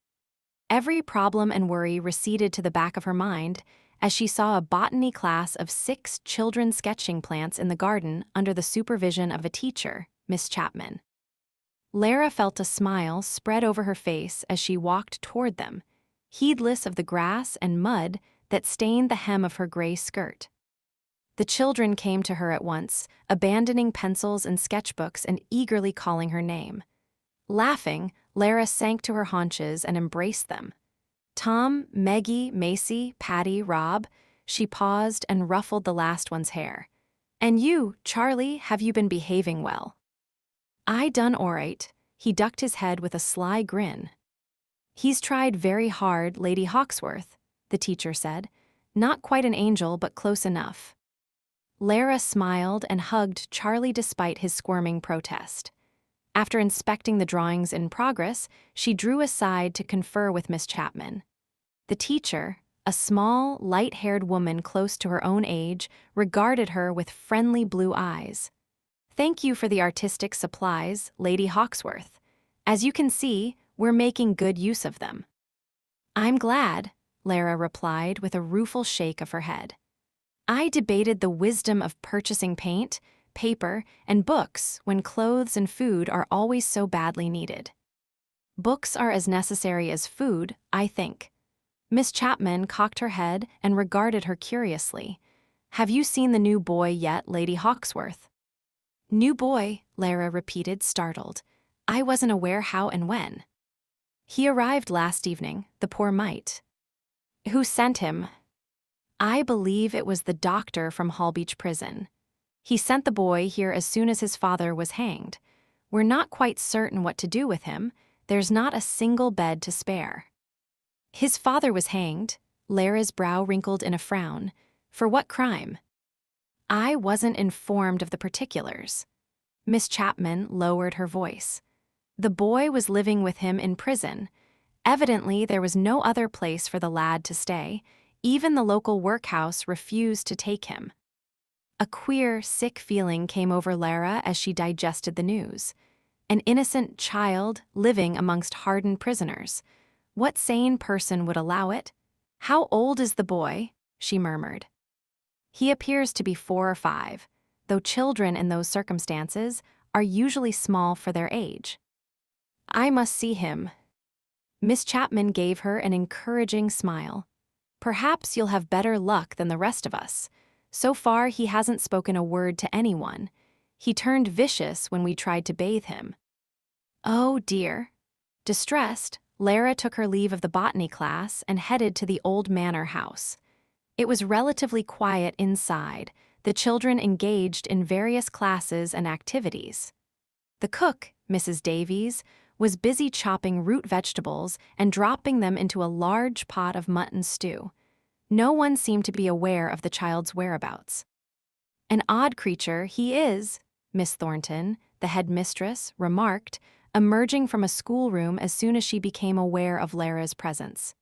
Every problem and worry receded to the back of her mind as she saw a botany class of 6 children sketching plants in the garden under the supervision of a teacher, Miss Chapman. Lara felt a smile spread over her face as she walked toward them, heedless of the grass and mud that stained the hem of her gray skirt. The children came to her at once, abandoning pencils and sketchbooks and eagerly calling her name. Laughing, Lara sank to her haunches and embraced them. Tom, Maggie, Macy, Patty, Rob, she paused and ruffled the last one's hair. And you, Charlie, have you been behaving well? I done alright. He ducked his head with a sly grin. He's tried very hard, Lady Hawksworth, the teacher said. Not quite an angel, but close enough. Lara smiled and hugged Charlie despite his squirming protest. After inspecting the drawings in progress, she drew aside to confer with Miss Chapman. The teacher, a small, light-haired woman close to her own age, regarded her with friendly blue eyes. Thank you for the artistic supplies, Lady Hawksworth. As you can see, we're making good use of them. I'm glad, Lara replied with a rueful shake of her head. I debated the wisdom of purchasing paint, paper, and books when clothes and food are always so badly needed. Books are as necessary as food, I think. Miss Chapman cocked her head and regarded her curiously. Have you seen the new boy yet, Lady Hawksworth? New boy, Lara repeated, startled. I wasn't aware how and when. He arrived last evening, the poor mite. Who sent him? I believe it was the doctor from Holbeach Prison. He sent the boy here as soon as his father was hanged. We're not quite certain what to do with him. There's not a single bed to spare. His father was hanged. Lara's brow wrinkled in a frown. For what crime? I wasn't informed of the particulars. Miss Chapman lowered her voice. The boy was living with him in prison. Evidently, there was no other place for the lad to stay. Even the local workhouse refused to take him. A queer, sick feeling came over Lara as she digested the news. An innocent child living amongst hardened prisoners. What sane person would allow it? How old is the boy? She murmured. He appears to be 4 or 5, though children in those circumstances are usually small for their age. I must see him. Miss Chapman gave her an encouraging smile. Perhaps you'll have better luck than the rest of us. So far, he hasn't spoken a word to anyone. He turned vicious when we tried to bathe him. Oh, dear. Distressed, Lara took her leave of the botany class and headed to the old manor house. It was relatively quiet inside, the children engaged in various classes and activities. The cook, Mrs. Davies, was busy chopping root vegetables and dropping them into a large pot of mutton stew. No one seemed to be aware of the child's whereabouts. An odd creature he is, Miss Thornton, the headmistress, remarked, emerging from a schoolroom as soon as she became aware of Lara's presence.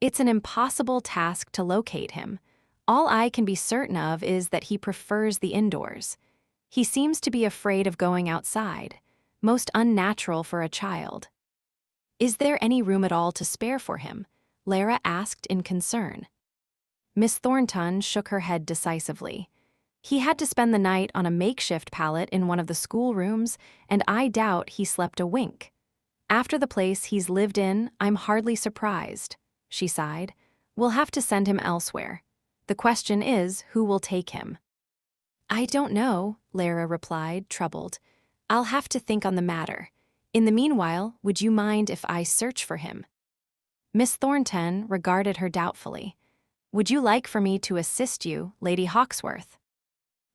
It's an impossible task to locate him. All I can be certain of is that he prefers the indoors. He seems to be afraid of going outside, most unnatural for a child. Is there any room at all to spare for him? Lara asked in concern. Miss Thornton shook her head decisively. He had to spend the night on a makeshift pallet in one of the schoolrooms, and I doubt he slept a wink. After the place he's lived in, I'm hardly surprised, she sighed. We'll have to send him elsewhere. The question is, who will take him? I don't know, Lara replied, troubled. I'll have to think on the matter. In the meanwhile, would you mind if I search for him? Miss Thornton regarded her doubtfully. Would you like for me to assist you, Lady Hawksworth?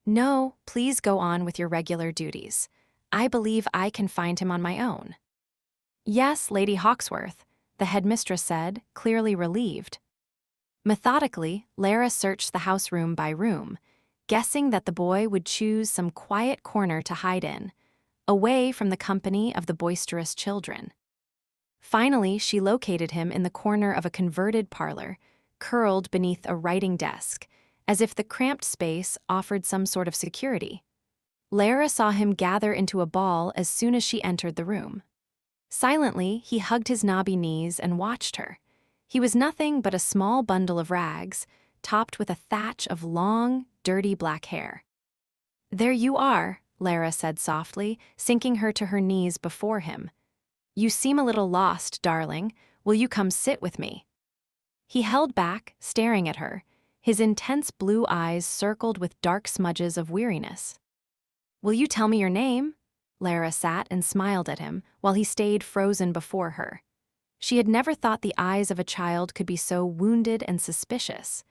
No, please go on with your regular duties. I believe I can find him on my own. Yes, Lady Hawksworth, the headmistress said, clearly relieved. Methodically, Lara searched the house room by room, guessing that the boy would choose some quiet corner to hide in, away from the company of the boisterous children. Finally, she located him in the corner of a converted parlor, curled beneath a writing desk, as if the cramped space offered some sort of security. Lara saw him gather into a ball as soon as she entered the room. Silently, he hugged his knobby knees and watched her. He was nothing but a small bundle of rags, topped with a thatch of long, dirty black hair. "There you are," Lara said softly, sinking her to her knees before him. "You seem a little lost, darling. Will you come sit with me?" He held back, staring at her, his intense blue eyes circled with dark smudges of weariness. "Will you tell me your name?" Lara sat and smiled at him, while he stayed frozen before her. She had never thought the eyes of a child could be so wounded and suspicious.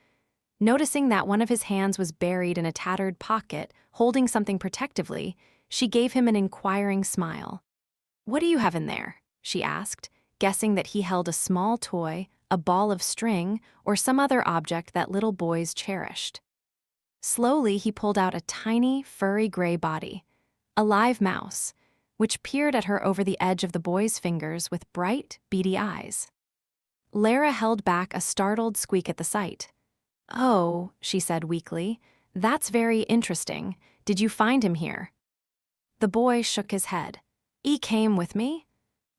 Noticing that one of his hands was buried in a tattered pocket, holding something protectively, she gave him an inquiring smile. "What do you have in there?" she asked, guessing that he held a small toy, a ball of string, or some other object that little boys cherished. Slowly, he pulled out a tiny, furry gray body, a live mouse, which peered at her over the edge of the boy's fingers with bright, beady eyes. Lara held back a startled squeak at the sight. "Oh," she said weakly, "that's very interesting. Did you find him here?" The boy shook his head. "He came with me."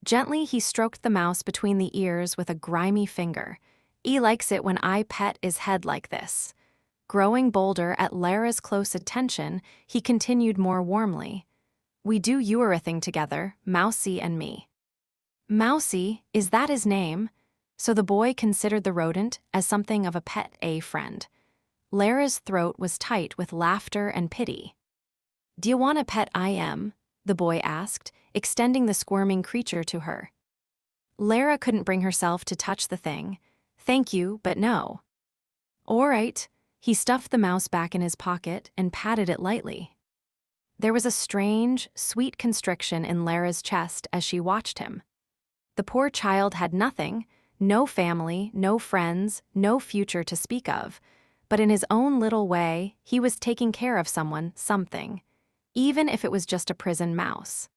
Gently, he stroked the mouse between the ears with a grimy finger. "He likes it when I pet his head like this." Growing bolder at Lara's close attention, he continued more warmly. "We do a thing together, Mousie and me." "Mousie, is that his name?" So the boy considered the rodent as something of a pet friend. Lara's throat was tight with laughter and pity. "Do you want a pet I am?" the boy asked, extending the squirming creature to her. Lara couldn't bring herself to touch the thing. "Thank you, but no." "All right." He stuffed the mouse back in his pocket and patted it lightly. There was a strange, sweet constriction in Lara's chest as she watched him. The poor child had nothing, no family, no friends, no future to speak of, but in his own little way, he was taking care of someone, something, even if it was just a prison mouse.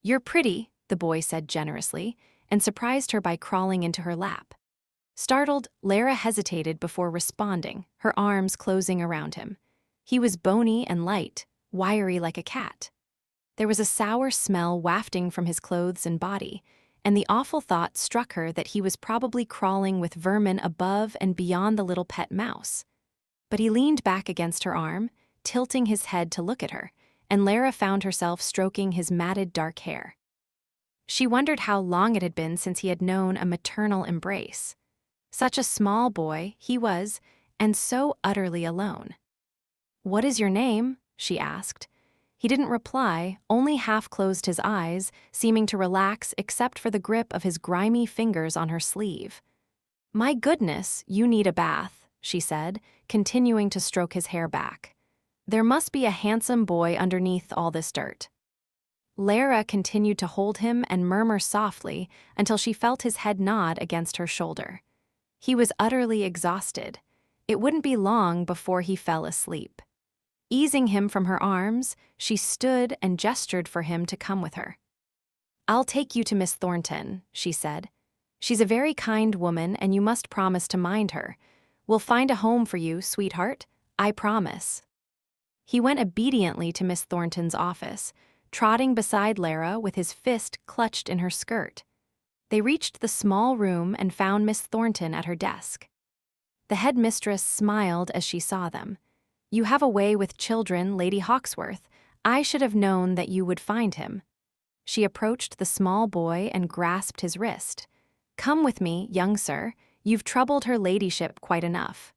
"You're pretty," the boy said generously, and surprised her by crawling into her lap. Startled, Lara hesitated before responding, her arms closing around him. He was bony and light, wiry like a cat. There was a sour smell wafting from his clothes and body, and the awful thought struck her that he was probably crawling with vermin above and beyond the little pet mouse. But he leaned back against her arm, tilting his head to look at her, and Lara found herself stroking his matted dark hair. She wondered how long it had been since he had known a maternal embrace. Such a small boy he was, and so utterly alone. "What is your name?" she asked. He didn't reply, only half closed his eyes, seeming to relax except for the grip of his grimy fingers on her sleeve. "My goodness, you need a bath," she said, continuing to stroke his hair back. "There must be a handsome boy underneath all this dirt." Lara continued to hold him and murmur softly until she felt his head nod against her shoulder. He was utterly exhausted. It wouldn't be long before he fell asleep. Easing him from her arms, she stood and gestured for him to come with her. "I'll take you to Miss Thornton," she said. "She's a very kind woman, and you must promise to mind her. We'll find a home for you, sweetheart. I promise." He went obediently to Miss Thornton's office, trotting beside Lara with his fist clutched in her skirt. They reached the small room and found Miss Thornton at her desk. The headmistress smiled as she saw them. "You have a way with children, Lady Hawksworth. I should have known that you would find him." She approached the small boy and grasped his wrist. "Come with me, young sir. You've troubled her ladyship quite enough."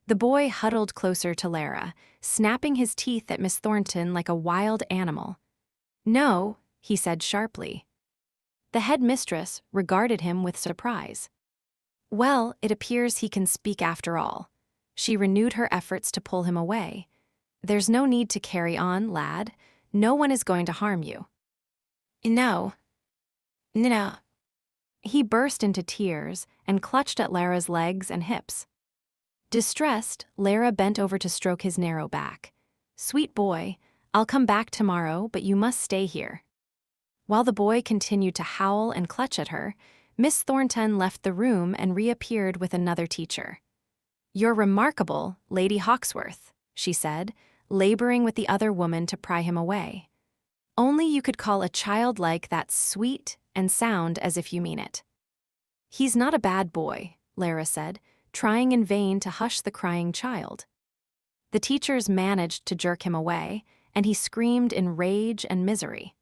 The boy huddled closer to Lara, snapping his teeth at Miss Thornton like a wild animal. "No," he said sharply. The headmistress regarded him with surprise. "Well, it appears he can speak after all." She renewed her efforts to pull him away. "There's no need to carry on, lad. No one is going to harm you." "No. No." He burst into tears and clutched at Lara's legs and hips. Distressed, Lara bent over to stroke his narrow back. "Sweet boy, I'll come back tomorrow, but you must stay here." While the boy continued to howl and clutch at her, Miss Thornton left the room and reappeared with another teacher. "You're remarkable, Lady Hawksworth," she said, laboring with the other woman to pry him away. "Only you could call a child like that sweet and sound as if you mean it." "He's not a bad boy," Lara said, trying in vain to hush the crying child. The teachers managed to jerk him away, and he screamed in rage and misery.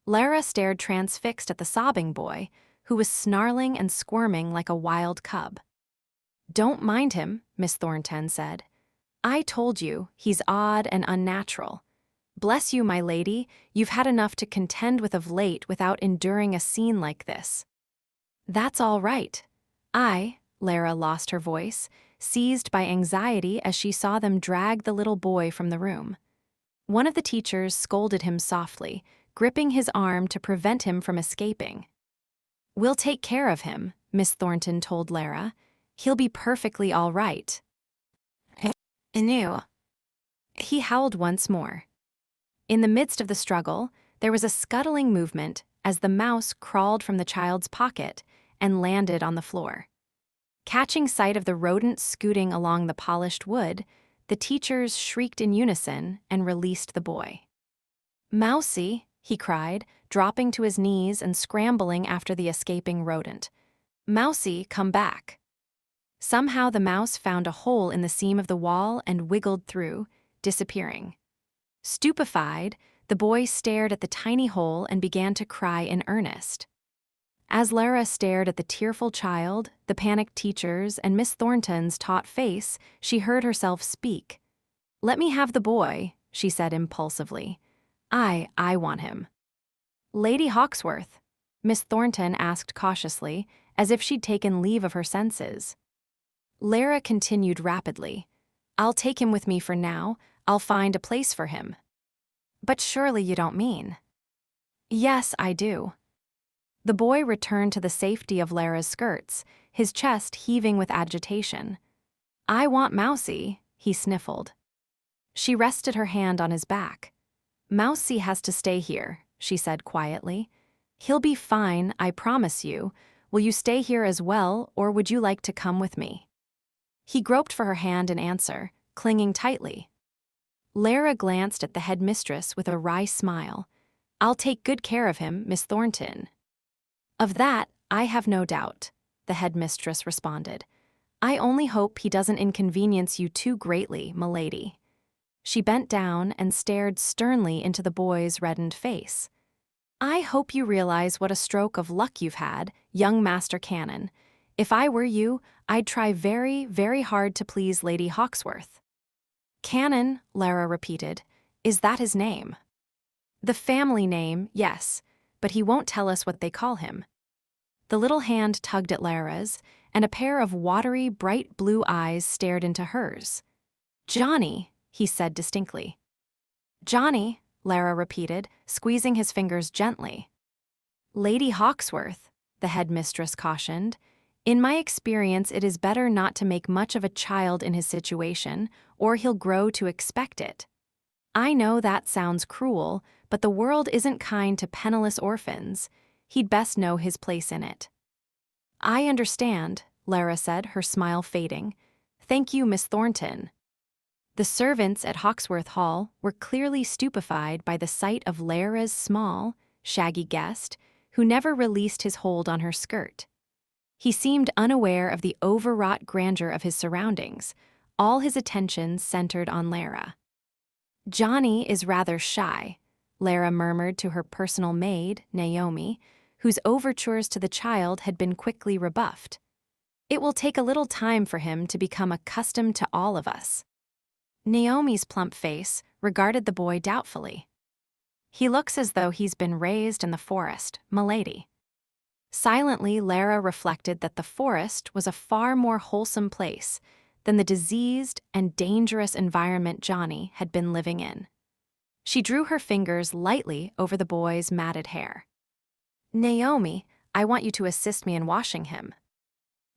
Lara stared transfixed at the sobbing boy, who was snarling and squirming like a wild cub. "Don't mind him," Miss Thornton said. "I told you, he's odd and unnatural. Bless you, my lady, you've had enough to contend with of late without enduring a scene like this." "That's all right. Lara lost her voice, seized by anxiety as she saw them drag the little boy from the room. One of the teachers scolded him softly, gripping his arm to prevent him from escaping. "We'll take care of him," Miss Thornton told Lara. "He'll be perfectly all right." "Ew." He howled once more. In the midst of the struggle, there was a scuttling movement as the mouse crawled from the child's pocket and landed on the floor. Catching sight of the rodent scooting along the polished wood, the teachers shrieked in unison and released the boy. "Mousie," he cried, dropping to his knees and scrambling after the escaping rodent. "Mousie, come back." Somehow the mouse found a hole in the seam of the wall and wiggled through, disappearing. Stupefied, the boy stared at the tiny hole and began to cry in earnest. As Lara stared at the tearful child, the panicked teachers, and Miss Thornton's taut face, she heard herself speak. "Let me have the boy," she said impulsively. I want him." "Lady Hawksworth," Miss Thornton asked cautiously, as if she'd taken leave of her senses. Lara continued rapidly. "I'll take him with me for now. I'll find a place for him." "But surely you don't mean." "Yes, I do." The boy returned to the safety of Lara's skirts, his chest heaving with agitation. "I want Mousie," he sniffled. She rested her hand on his back. "Mousie has to stay here," she said quietly. "He'll be fine, I promise you. Will you stay here as well, or would you like to come with me?" He groped for her hand in answer, clinging tightly. Lara glanced at the headmistress with a wry smile. "I'll take good care of him, Miss Thornton." "Of that, I have no doubt," the headmistress responded. "I only hope he doesn't inconvenience you too greatly, m'lady." She bent down and stared sternly into the boy's reddened face. "I hope you realize what a stroke of luck you've had, young Master Canon. If I were you, I'd try very, very hard to please Lady Hawksworth." "Canon," Lara repeated. "Is that his name?" "The family name, yes, but he won't tell us what they call him." The little hand tugged at Lara's, and a pair of watery, bright blue eyes stared into hers. "Johnny," he said distinctly. "Johnny," Lara repeated, squeezing his fingers gently. "Lady Hawksworth," the headmistress cautioned. "In my experience, it is better not to make much of a child in his situation, or he'll grow to expect it. I know that sounds cruel, but the world isn't kind to penniless orphans. He'd best know his place in it." "I understand," Lara said, her smile fading. "Thank you, Miss Thornton." The servants at Hawksworth Hall were clearly stupefied by the sight of Lara's small, shaggy guest, who never released his hold on her skirt. He seemed unaware of the overwrought grandeur of his surroundings, all his attention centered on Lara. "Johnny is rather shy," Lara murmured to her personal maid, Naomi, whose overtures to the child had been quickly rebuffed. "It will take a little time for him to become accustomed to all of us." Naomi's plump face regarded the boy doubtfully. "He looks as though he's been raised in the forest, m'lady." Silently, Lara reflected that the forest was a far more wholesome place than the diseased and dangerous environment Johnny had been living in. She drew her fingers lightly over the boy's matted hair. "Naomi, I want you to assist me in washing him."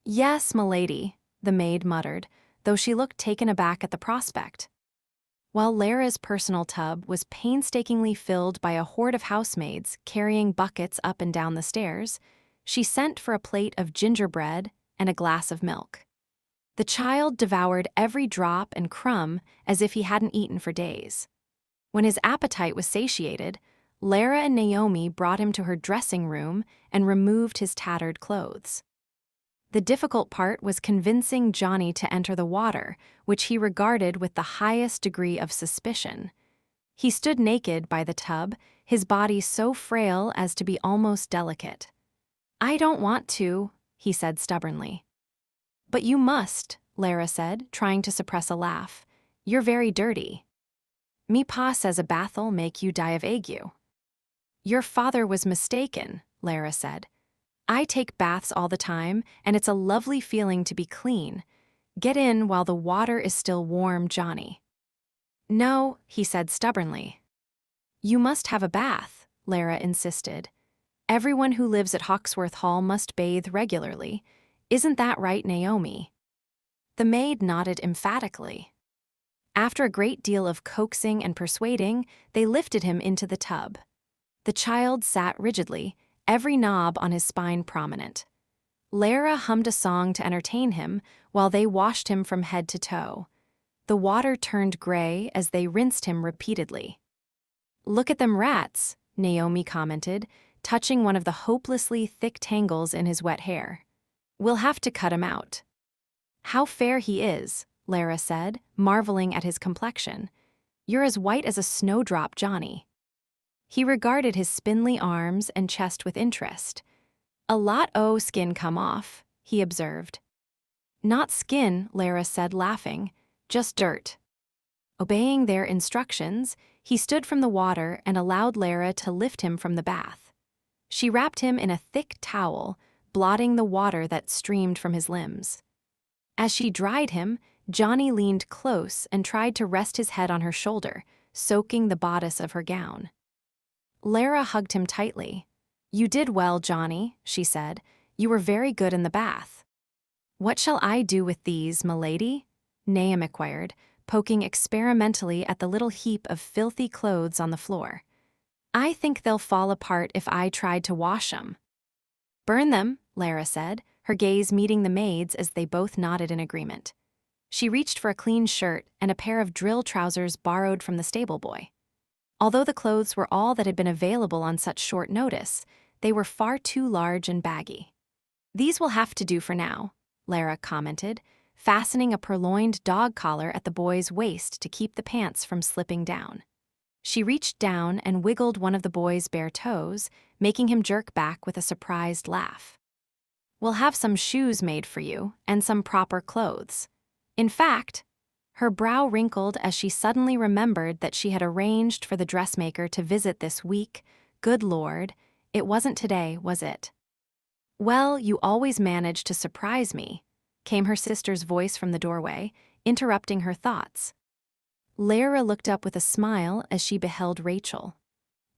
"Yes, m'lady," the maid muttered, though she looked taken aback at the prospect. While Lara's personal tub was painstakingly filled by a horde of housemaids carrying buckets up and down the stairs, she sent for a plate of gingerbread and a glass of milk. The child devoured every drop and crumb as if he hadn't eaten for days. When his appetite was satiated, Lara and Naomi brought him to her dressing room and removed his tattered clothes. The difficult part was convincing Johnny to enter the water, which he regarded with the highest degree of suspicion. He stood naked by the tub, his body so frail as to be almost delicate. "I don't want to," he said stubbornly. "But you must," Lara said, trying to suppress a laugh. "You're very dirty." "Me pa says a bath'll make you die of ague." "Your father was mistaken," Lara said. "I take baths all the time, and it's a lovely feeling to be clean. Get in while the water is still warm, Johnny." "No," he said stubbornly. "You must have a bath," Lara insisted. "Everyone who lives at Hawksworth Hall must bathe regularly. Isn't that right, Naomi?" The maid nodded emphatically. After a great deal of coaxing and persuading, they lifted him into the tub. The child sat rigidly, every knob on his spine prominent. Lara hummed a song to entertain him while they washed him from head to toe. The water turned gray as they rinsed him repeatedly. "Look at them rats," Naomi commented, touching one of the hopelessly thick tangles in his wet hair. "We'll have to cut him out." "How fair he is," Lara said, marveling at his complexion. "You're as white as a snowdrop, Johnny." He regarded his spindly arms and chest with interest. "A lot o' skin come off," he observed. "Not skin," Lara said, laughing, "just dirt." Obeying their instructions, he stood from the water and allowed Lara to lift him from the bath. She wrapped him in a thick towel, blotting the water that streamed from his limbs. As she dried him, Johnny leaned close and tried to rest his head on her shoulder, soaking the bodice of her gown. Lara hugged him tightly. "You did well, Johnny," she said. "You were very good in the bath." "What shall I do with these, m'lady?" Nahum inquired, poking experimentally at the little heap of filthy clothes on the floor. "I think they'll fall apart if I tried to wash 'em." "Burn them," Lara said, her gaze meeting the maid's as they both nodded in agreement. She reached for a clean shirt and a pair of drill trousers borrowed from the stable boy. Although the clothes were all that had been available on such short notice, they were far too large and baggy. "These will have to do for now," Lara commented, fastening a purloined dog collar at the boy's waist to keep the pants from slipping down. She reached down and wiggled one of the boy's bare toes, making him jerk back with a surprised laugh. "We'll have some shoes made for you, and some proper clothes. In fact," her brow wrinkled as she suddenly remembered that she had arranged for the dressmaker to visit this week. Good Lord, it wasn't today, was it? "Well, you always manage to surprise me," came her sister's voice from the doorway, interrupting her thoughts. Lara looked up with a smile as she beheld Rachel.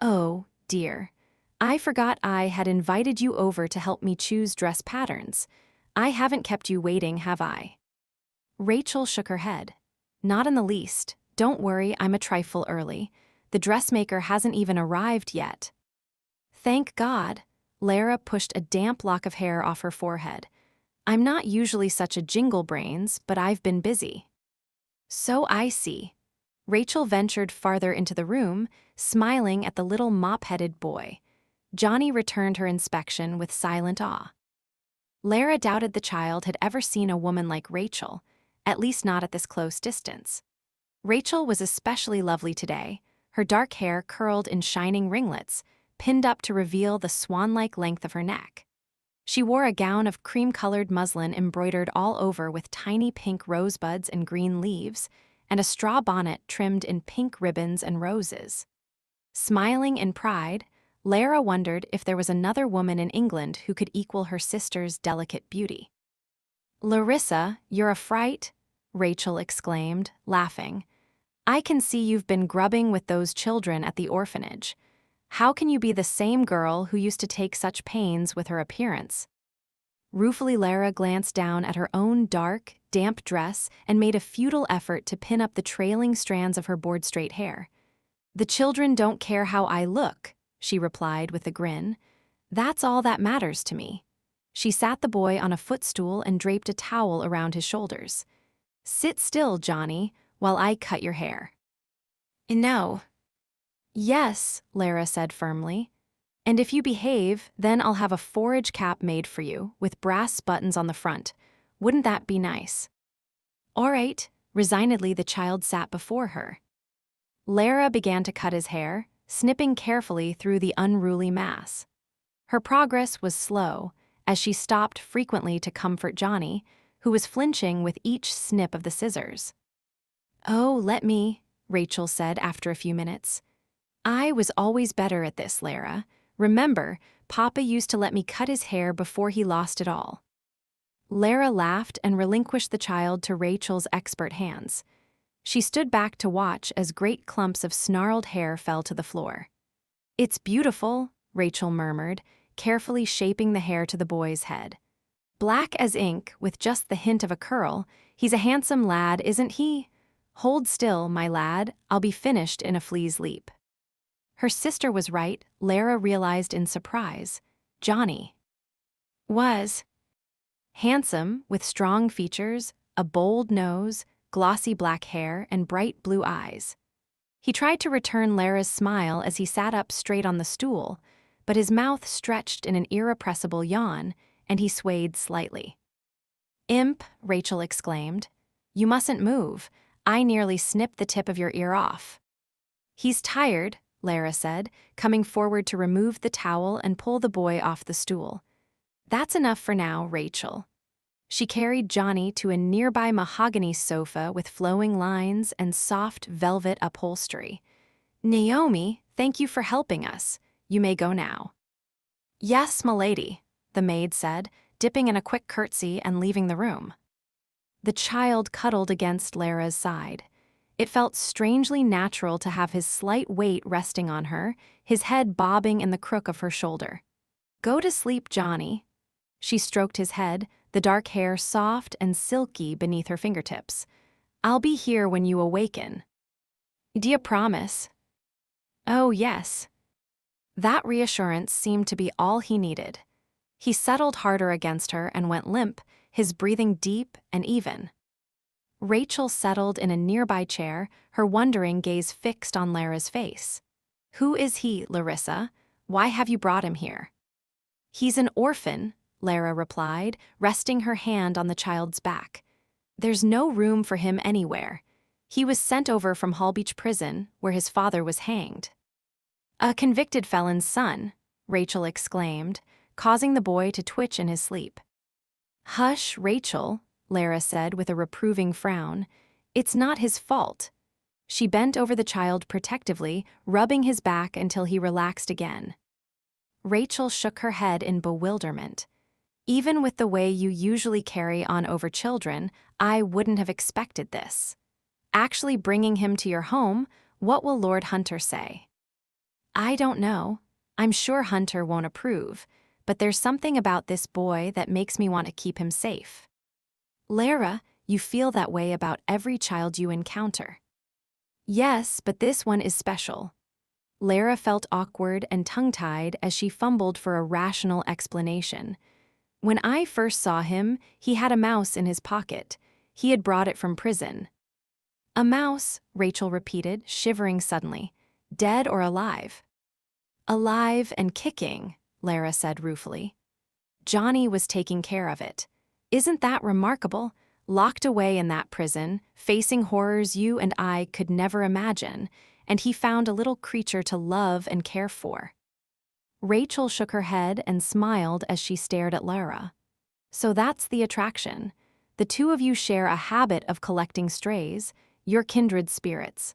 "Oh, dear. I forgot I had invited you over to help me choose dress patterns. I haven't kept you waiting, have I?" Rachel shook her head. "Not in the least. Don't worry, I'm a trifle early. The dressmaker hasn't even arrived yet." "Thank God." Lara pushed a damp lock of hair off her forehead. "I'm not usually such a jingle-brains, but I've been busy." "So I see." Rachel ventured farther into the room, smiling at the little mop-headed boy. Johnny returned her inspection with silent awe. Lara doubted the child had ever seen a woman like Rachel, at least not at this close distance. Rachel was especially lovely today, her dark hair curled in shining ringlets, pinned up to reveal the swan-like length of her neck. She wore a gown of cream-colored muslin embroidered all over with tiny pink rosebuds and green leaves, and a straw bonnet trimmed in pink ribbons and roses. Smiling in pride, Lara wondered if there was another woman in England who could equal her sister's delicate beauty. "Larissa, you're a fright," Rachel exclaimed, laughing. "I can see you've been grubbing with those children at the orphanage. How can you be the same girl who used to take such pains with her appearance?" Ruefully, Lara glanced down at her own dark, damp dress and made a futile effort to pin up the trailing strands of her board-straight hair. "The children don't care how I look," she replied with a grin. "That's all that matters to me." She sat the boy on a footstool and draped a towel around his shoulders. "Sit still, Johnny, while I cut your hair." "No." "Yes," Lara said firmly. "And if you behave, then I'll have a forage cap made for you, with brass buttons on the front. Wouldn't that be nice?" "All right." Resignedly, the child sat before her. Lara began to cut his hair, snipping carefully through the unruly mass. Her progress was slow, as she stopped frequently to comfort Johnny, who was flinching with each snip of the scissors. "Oh, let me," Rachel said after a few minutes. "I was always better at this, Lara. Remember, Papa used to let me cut his hair before he lost it all." Lara laughed and relinquished the child to Rachel's expert hands. She stood back to watch as great clumps of snarled hair fell to the floor. "It's beautiful," Rachel murmured, carefully shaping the hair to the boy's head. "Black as ink, with just the hint of a curl. He's a handsome lad, isn't he? Hold still, my lad, I'll be finished in a flea's leap." Her sister was right, Lara realized in surprise. Johnny was handsome, with strong features, a bold nose, glossy black hair, and bright blue eyes. He tried to return Lara's smile as he sat up straight on the stool, but his mouth stretched in an irrepressible yawn, and he swayed slightly. "Imp," Rachel exclaimed. "You mustn't move. I nearly snipped the tip of your ear off." "He's tired," Lara said, coming forward to remove the towel and pull the boy off the stool. "That's enough for now, Rachel." She carried Johnny to a nearby mahogany sofa with flowing lines and soft velvet upholstery. "Naomi, thank you for helping us. You may go now." "Yes, m'lady," the maid said, dipping in a quick curtsy and leaving the room. The child cuddled against Lara's side. It felt strangely natural to have his slight weight resting on her, his head bobbing in the crook of her shoulder. "Go to sleep, Johnny." She stroked his head, the dark hair soft and silky beneath her fingertips. "I'll be here when you awaken." "D'you promise?" "Oh, yes." That reassurance seemed to be all he needed. He settled harder against her and went limp, his breathing deep and even. Rachel settled in a nearby chair, her wondering gaze fixed on Lara's face. "Who is he, Larissa? Why have you brought him here?" "He's an orphan," Lara replied, resting her hand on the child's back. "There's no room for him anywhere. He was sent over from Hallbeach Prison, where his father was hanged." "A convicted felon's son," Rachel exclaimed, causing the boy to twitch in his sleep. "Hush, Rachel," Lara said with a reproving frown. "It's not his fault." She bent over the child protectively, rubbing his back until he relaxed again. Rachel shook her head in bewilderment. "Even with the way you usually carry on over children, I wouldn't have expected this. Actually bringing him to your home, what will Lord Hunter say?" "I don't know. I'm sure Hunter won't approve, but there's something about this boy that makes me want to keep him safe." "Lara, you feel that way about every child you encounter." "Yes, but this one is special." Lara felt awkward and tongue-tied as she fumbled for a rational explanation. "When I first saw him, he had a mouse in his pocket. He had brought it from prison." "A mouse," Rachel repeated, shivering suddenly. "Dead or alive?" "Alive and kicking," Lara said ruefully. "Johnny was taking care of it. Isn't that remarkable? Locked away in that prison, facing horrors you and I could never imagine, and he found a little creature to love and care for." Rachel shook her head and smiled as she stared at Lara. "So that's the attraction. The two of you share a habit of collecting strays, you're kindred spirits."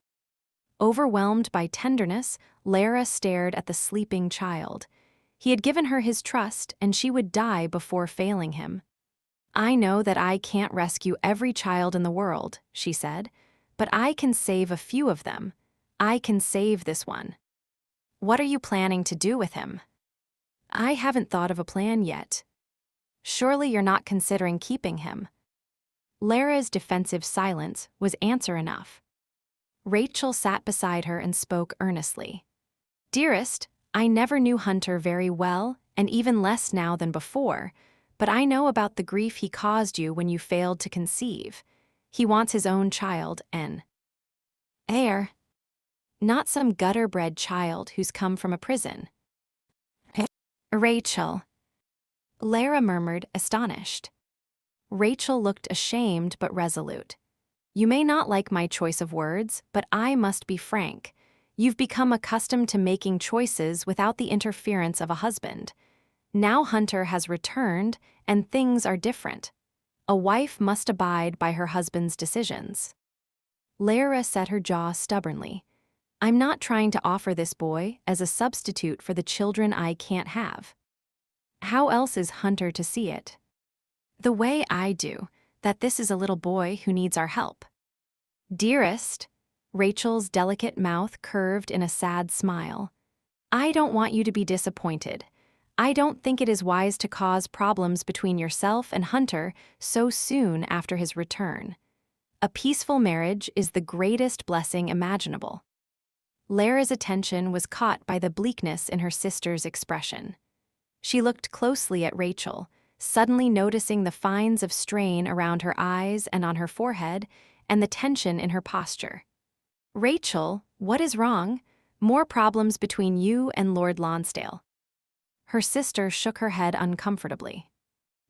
Overwhelmed by tenderness, Lara stared at the sleeping child. He had given her his trust, and she would die before failing him. "I know that I can't rescue every child in the world," she said, "but I can save a few of them. I can save this one." "What are you planning to do with him?" "I haven't thought of a plan yet." "Surely you're not considering keeping him." Lara's defensive silence was answer enough. Rachel sat beside her and spoke earnestly. "Dearest, I never knew Hunter very well, and even less now than before, but I know about the grief he caused you when you failed to conceive. He wants his own child, an heir, not some gutter-bred child who's come from a prison." Rachel. Lara murmured, astonished. Rachel looked ashamed but resolute. "You may not like my choice of words, but I must be frank. You've become accustomed to making choices without the interference of a husband. Now Hunter has returned, and things are different. A wife must abide by her husband's decisions." Lara set her jaw stubbornly. "I'm not trying to offer this boy as a substitute for the children I can't have. How else is Hunter to see it? The way I do, that this is a little boy who needs our help." "Dearest," Rachel's delicate mouth curved in a sad smile, "I don't want you to be disappointed. I don't think it is wise to cause problems between yourself and Hunter so soon after his return. A peaceful marriage is the greatest blessing imaginable." Lara's attention was caught by the bleakness in her sister's expression. She looked closely at Rachel, suddenly noticing the fines of strain around her eyes and on her forehead, and the tension in her posture. "Rachel, what is wrong? More problems between you and Lord Lonsdale?" Her sister shook her head uncomfortably.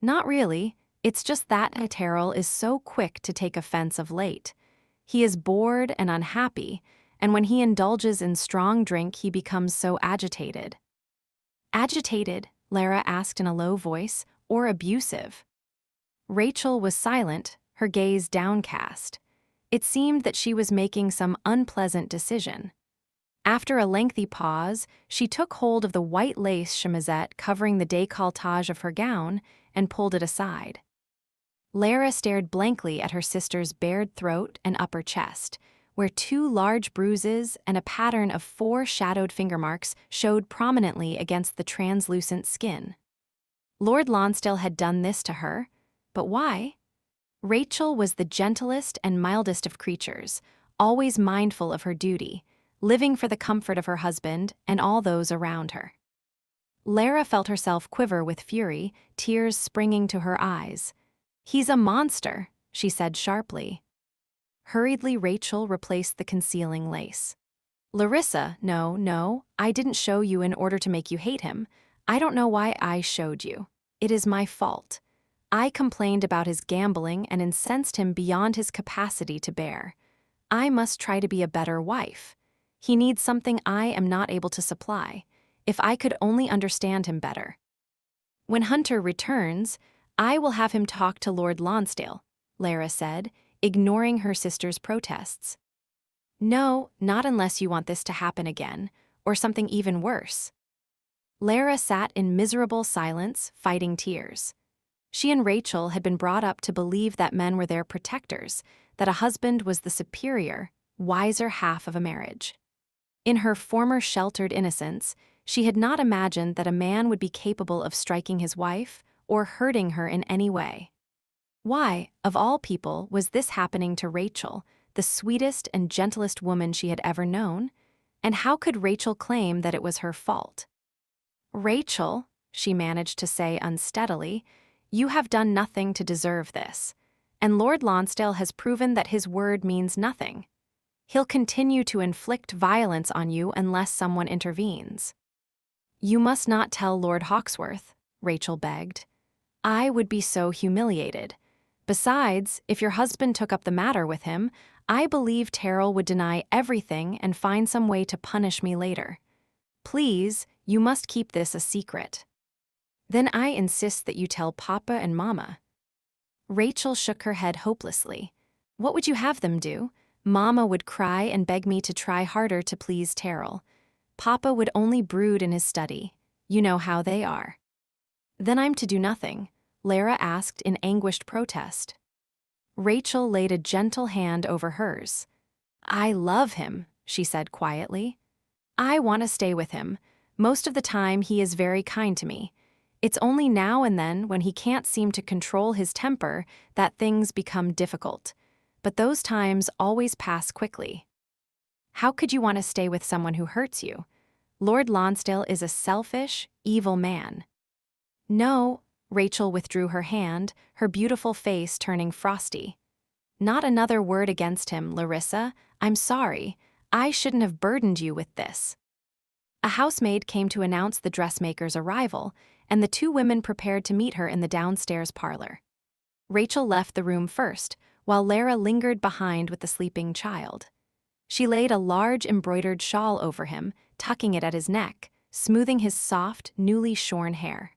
"Not really. It's just that Terrell is so quick to take offense of late. He is bored and unhappy, and when he indulges in strong drink he becomes so agitated." "Agitated?" Lara asked in a low voice, "or abusive?" Rachel was silent, her gaze downcast. It seemed that she was making some unpleasant decision. After a lengthy pause, she took hold of the white lace chemisette covering the décolletage of her gown and pulled it aside. Lara stared blankly at her sister's bared throat and upper chest, where 2 large bruises and a pattern of 4 shadowed finger marks showed prominently against the translucent skin. Lord Lonsdale had done this to her, but why? Rachel was the gentlest and mildest of creatures, always mindful of her duty, living for the comfort of her husband and all those around her. Lara felt herself quiver with fury, tears springing to her eyes. "He's a monster," she said sharply. Hurriedly, Rachel replaced the concealing lace. "Larissa, no, I didn't show you in order to make you hate him. I don't know why I showed you. It is my fault. I complained about his gambling and incensed him beyond his capacity to bear. I must try to be a better wife. He needs something I am not able to supply. If I could only understand him better. When Hunter returns, I will have him talk to Lord Lonsdale," Lara said, ignoring her sister's protests. "No, not unless you want this to happen again, or something even worse." Lara sat in miserable silence, fighting tears. She and Rachel had been brought up to believe that men were their protectors, that a husband was the superior, wiser half of a marriage. In her former sheltered innocence, she had not imagined that a man would be capable of striking his wife or hurting her in any way. Why, of all people, was this happening to Rachel, the sweetest and gentlest woman she had ever known? And how could Rachel claim that it was her fault? "Rachel," she managed to say unsteadily, "you have done nothing to deserve this, and Lord Lonsdale has proven that his word means nothing. He'll continue to inflict violence on you unless someone intervenes." "You must not tell Lord Hawksworth," Rachel begged. "I would be so humiliated. Besides, if your husband took up the matter with him, I believe Terrell would deny everything and find some way to punish me later. Please, you must keep this a secret." "Then I insist that you tell Papa and Mama." Rachel shook her head hopelessly. "What would you have them do? Mama would cry and beg me to try harder to please Terrell. Papa would only brood in his study. You know how they are." "Then I'm to do nothing?" Lara asked in anguished protest. Rachel laid a gentle hand over hers. "I love him," she said quietly. "I want to stay with him. Most of the time he is very kind to me. It's only now and then, when he can't seem to control his temper, that things become difficult. But those times always pass quickly. How could you want to stay with someone who hurts you? Lord Lonsdale is a selfish, evil man. No, Rachel withdrew her hand, her beautiful face turning frosty. Not another word against him, Larissa. I'm sorry. I shouldn't have burdened you with this. A housemaid came to announce the dressmaker's arrival, and the two women prepared to meet her in the downstairs parlor. Rachel left the room first, while Lara lingered behind with the sleeping child. She laid a large embroidered shawl over him, tucking it at his neck, smoothing his soft, newly shorn hair.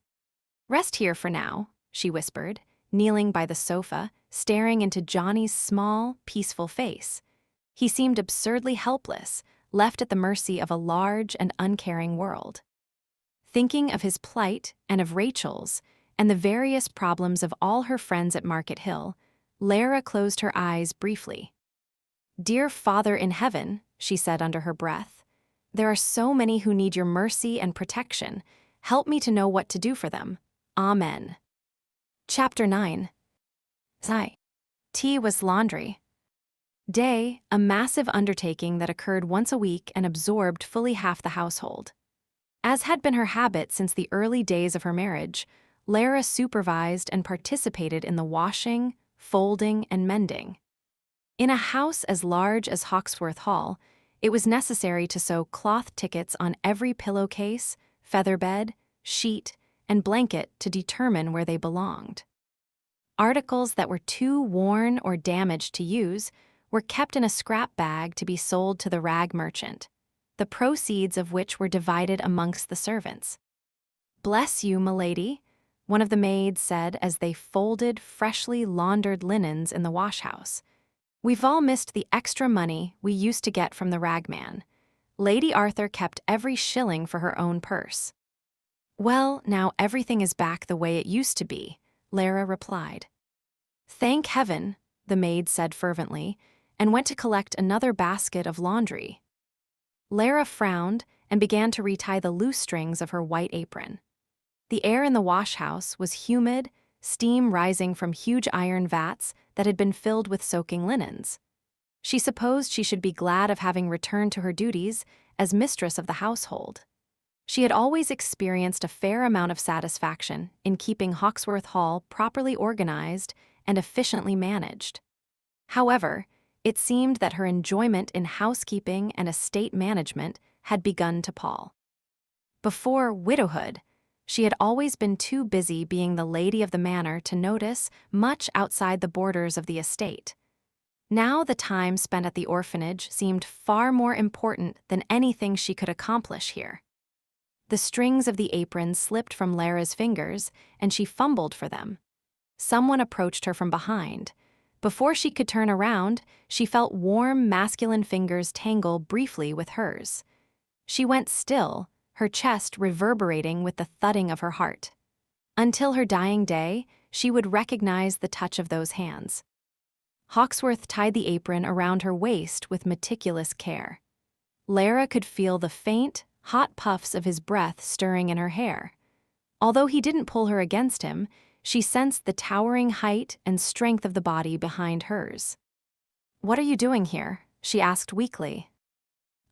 "Rest here for now," she whispered, kneeling by the sofa, staring into Johnny's small, peaceful face. He seemed absurdly helpless, left at the mercy of a large and uncaring world. Thinking of his plight and of Rachel's, and the various problems of all her friends at Market Hill, Lara closed her eyes briefly. "Dear Father in heaven," she said under her breath, "there are so many who need your mercy and protection. Help me to know what to do for them. Amen." Chapter 9. Tea was laundry. Day, a massive undertaking that occurred once a week and absorbed fully half the household. As had been her habit since the early days of her marriage, Lara supervised and participated in the washing, folding, and mending. In a house as large as Hawksworth Hall, it was necessary to sew cloth tickets on every pillowcase, featherbed, sheet, and blanket to determine where they belonged. Articles that were too worn or damaged to use were kept in a scrap bag to be sold to the rag merchant, the proceeds of which were divided amongst the servants. "Bless you, milady," one of the maids said as they folded freshly laundered linens in the washhouse. "We've all missed the extra money we used to get from the ragman. Lady Arthur kept every shilling for her own purse." "Well, now everything is back the way it used to be," Lara replied. "Thank heaven," the maid said fervently, and went to collect another basket of laundry. Lara frowned and began to retie the loose strings of her white apron. The air in the wash-house was humid, steam rising from huge iron vats that had been filled with soaking linens. She supposed she should be glad of having returned to her duties as mistress of the household. She had always experienced a fair amount of satisfaction in keeping Hawksworth Hall properly organized and efficiently managed. However, it seemed that her enjoyment in housekeeping and estate management had begun to pall. Before widowhood, she had always been too busy being the lady of the manor to notice much outside the borders of the estate. Now the time spent at the orphanage seemed far more important than anything she could accomplish here. The strings of the apron slipped from Lara's fingers, and she fumbled for them. Someone approached her from behind. Before she could turn around, she felt warm, masculine fingers tangle briefly with hers. She went still, her chest reverberating with the thudding of her heart. Until her dying day, she would recognize the touch of those hands. Hawksworth tied the apron around her waist with meticulous care. Lara could feel the faint, hot puffs of his breath stirring in her hair. Although he didn't pull her against him, she sensed the towering height and strength of the body behind hers. "What are you doing here?" she asked weakly.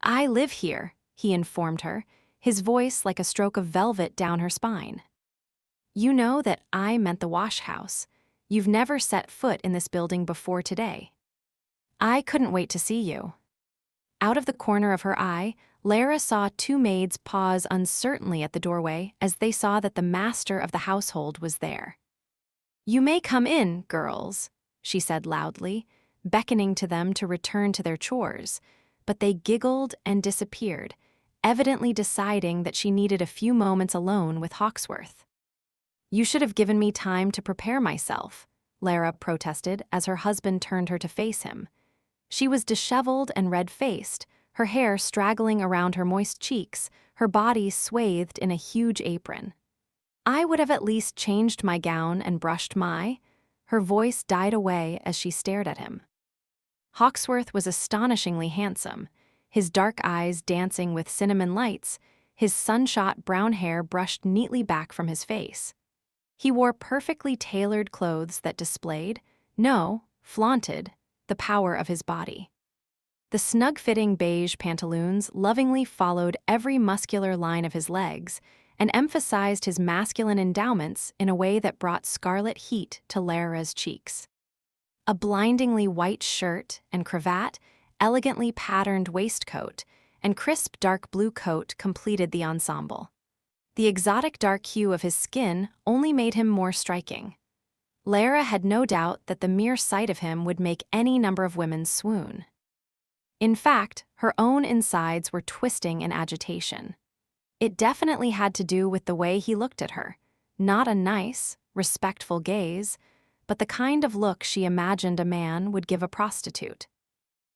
"I live here," he informed her, his voice like a stroke of velvet down her spine. "You know that I meant the wash house. You've never set foot in this building before today. I couldn't wait to see you." Out of the corner of her eye, Lara saw two maids pause uncertainly at the doorway as they saw that the master of the household was there. "You may come in, girls," she said loudly, beckoning to them to return to their chores, but they giggled and disappeared, evidently deciding that she needed a few moments alone with Hawksworth. "You should have given me time to prepare myself," Lara protested as her husband turned her to face him. She was disheveled and red-faced, her hair straggling around her moist cheeks, her body swathed in a huge apron. "I would have at least changed my gown and brushed my—" Her voice died away as she stared at him. Hawksworth was astonishingly handsome, his dark eyes dancing with cinnamon lights, his sunshot brown hair brushed neatly back from his face. He wore perfectly tailored clothes that displayed, no, flaunted, the power of his body. The snug-fitting beige pantaloons lovingly followed every muscular line of his legs and emphasized his masculine endowments in a way that brought scarlet heat to Lara's cheeks. A blindingly white shirt and cravat, elegantly patterned waistcoat, and crisp dark blue coat completed the ensemble. The exotic dark hue of his skin only made him more striking. Lara had no doubt that the mere sight of him would make any number of women swoon. In fact, her own insides were twisting in agitation. It definitely had to do with the way he looked at her. Not a nice, respectful gaze, but the kind of look she imagined a man would give a prostitute.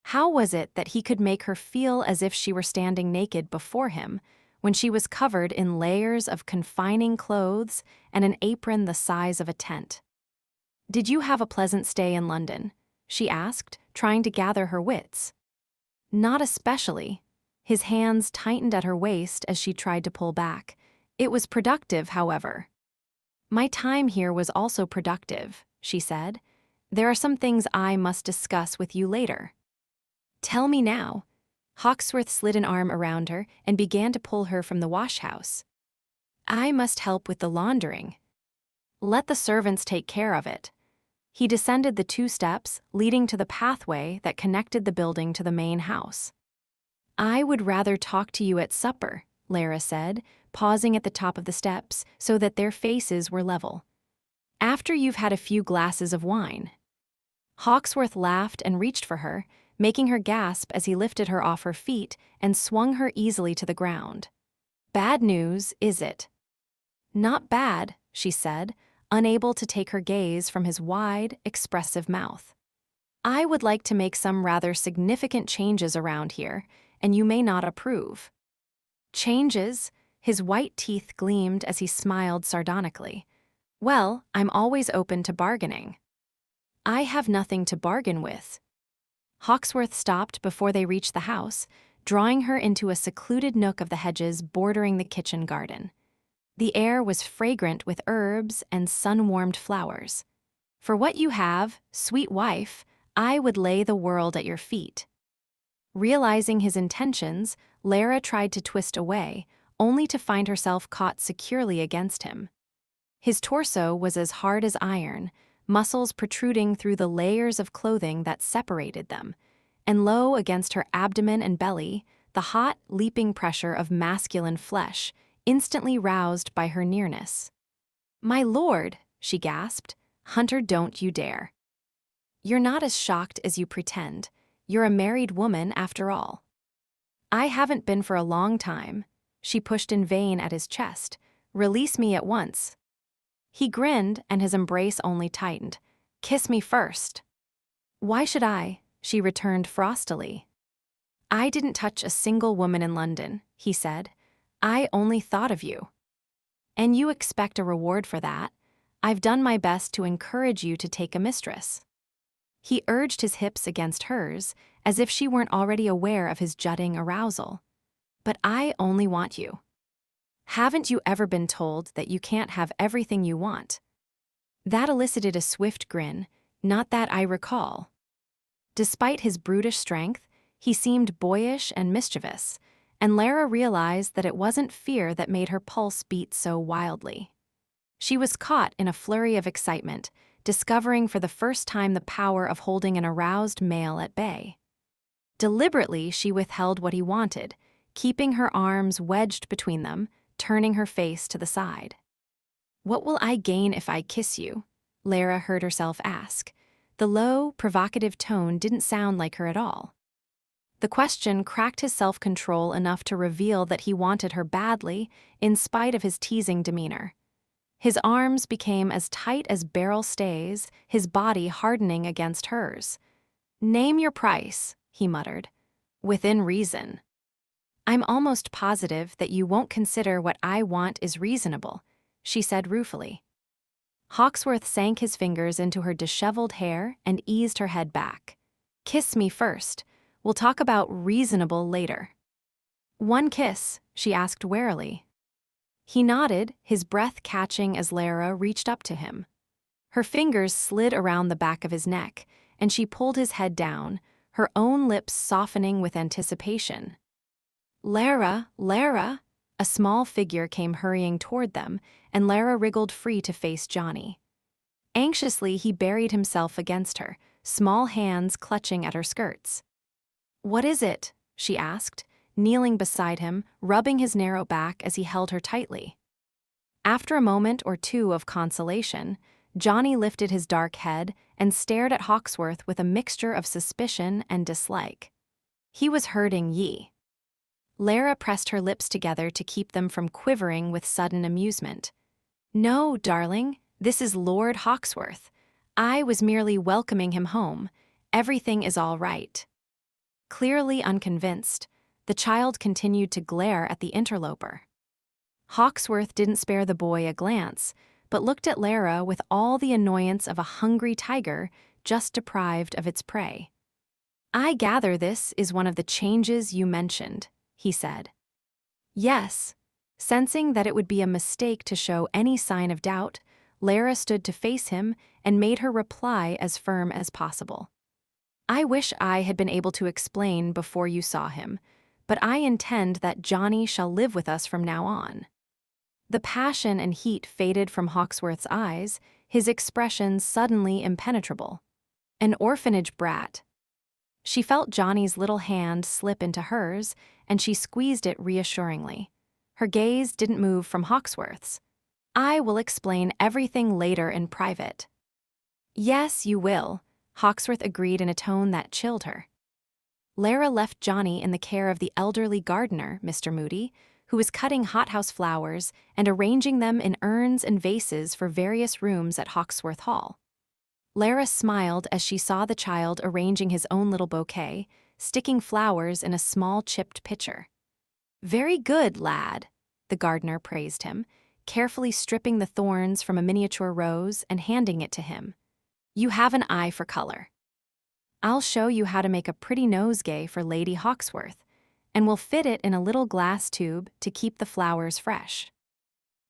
How was it that he could make her feel as if she were standing naked before him when she was covered in layers of confining clothes and an apron the size of a tent? "Did you have a pleasant stay in London?" she asked, trying to gather her wits. "Not especially." His hands tightened at her waist as she tried to pull back. "It was productive, however." "My time here was also productive," she said. "There are some things I must discuss with you later." "Tell me now." Hawksworth slid an arm around her and began to pull her from the wash-house. "I must help with the laundering." "Let the servants take care of it." He descended the 2 steps leading to the pathway that connected the building to the main house. "I would rather talk to you at supper," Lara said, pausing at the top of the steps so that their faces were level. "After you've had a few glasses of wine." Hawksworth laughed and reached for her, making her gasp as he lifted her off her feet and swung her easily to the ground. "Bad news, is it?" "Not bad," she said, unable to take her gaze from his wide, expressive mouth. "I would like to make some rather significant changes around here, and you may not approve." "Changes?" His white teeth gleamed as he smiled sardonically. "Well, I'm always open to bargaining." "I have nothing to bargain with." Hawksworth stopped before they reached the house, drawing her into a secluded nook of the hedges bordering the kitchen garden. The air was fragrant with herbs and sun-warmed flowers. "For what you have, sweet wife, I would lay the world at your feet." Realizing his intentions, Lara tried to twist away, only to find herself caught securely against him. His torso was as hard as iron, muscles protruding through the layers of clothing that separated them, and low against her abdomen and belly, the hot, leaping pressure of masculine flesh, instantly roused by her nearness. "My lord," she gasped, "Hunter, don't you dare." "You're not as shocked as you pretend. You're a married woman after all." "I haven't been for a long time." She pushed in vain at his chest. "Release me at once." He grinned, and his embrace only tightened. "Kiss me first." "Why should I?" she returned frostily. "I didn't touch a single woman in London," he said. "I only thought of you." "And you expect a reward for that? I've done my best to encourage you to take a mistress." He urged his hips against hers, as if she weren't already aware of his jutting arousal. "But I only want you." "Haven't you ever been told that you can't have everything you want?" That elicited a swift grin. "Not that I recall." Despite his brutish strength, he seemed boyish and mischievous, and Lara realized that it wasn't fear that made her pulse beat so wildly. She was caught in a flurry of excitement, discovering for the first time the power of holding an aroused male at bay. Deliberately, she withheld what he wanted, keeping her arms wedged between them, turning her face to the side. "What will I gain if I kiss you?" Lara heard herself ask. The low, provocative tone didn't sound like her at all. The question cracked his self-control enough to reveal that he wanted her badly, in spite of his teasing demeanor. His arms became as tight as barrel stays, his body hardening against hers. "Name your price," he muttered. "Within reason." "I'm almost positive that you won't consider what I want is reasonable," she said ruefully. Hawksworth sank his fingers into her disheveled hair and eased her head back. "Kiss me first. We'll talk about reasonable later." "One kiss," she asked warily. He nodded, his breath catching as Lara reached up to him. Her fingers slid around the back of his neck, and she pulled his head down, her own lips softening with anticipation. Lara, Lara! A small figure came hurrying toward them, and Lara wriggled free to face Johnny. Anxiously, he buried himself against her, small hands clutching at her skirts. "What is it?" she asked, kneeling beside him, rubbing his narrow back as he held her tightly. After a moment or two of consolation, Johnny lifted his dark head and stared at Hawksworth with a mixture of suspicion and dislike. He was hurting Yi. Lara pressed her lips together to keep them from quivering with sudden amusement. "No, darling, this is Lord Hawksworth. I was merely welcoming him home. Everything is all right." Clearly unconvinced, the child continued to glare at the interloper. Hawksworth didn't spare the boy a glance, but looked at Lara with all the annoyance of a hungry tiger just deprived of its prey. "I gather this is one of the changes you mentioned," he said. "Yes." Sensing that it would be a mistake to show any sign of doubt, Lara stood to face him and made her reply as firm as possible. "I wish I had been able to explain before you saw him, but I intend that Johnny shall live with us from now on." The passion and heat faded from Hawksworth's eyes, his expression suddenly impenetrable. "An orphanage brat." She felt Johnny's little hand slip into hers, and she squeezed it reassuringly. Her gaze didn't move from Hawksworth's. "I will explain everything later in private." "Yes, you will," Hawksworth agreed in a tone that chilled her. Lara left Johnny in the care of the elderly gardener, Mr. Moody, who was cutting hothouse flowers and arranging them in urns and vases for various rooms at Hawksworth Hall. Lara smiled as she saw the child arranging his own little bouquet, sticking flowers in a small chipped pitcher. "Very good, lad," the gardener praised him, carefully stripping the thorns from a miniature rose and handing it to him. "You have an eye for color. I'll show you how to make a pretty nosegay for Lady Hawksworth, and we'll fit it in a little glass tube to keep the flowers fresh."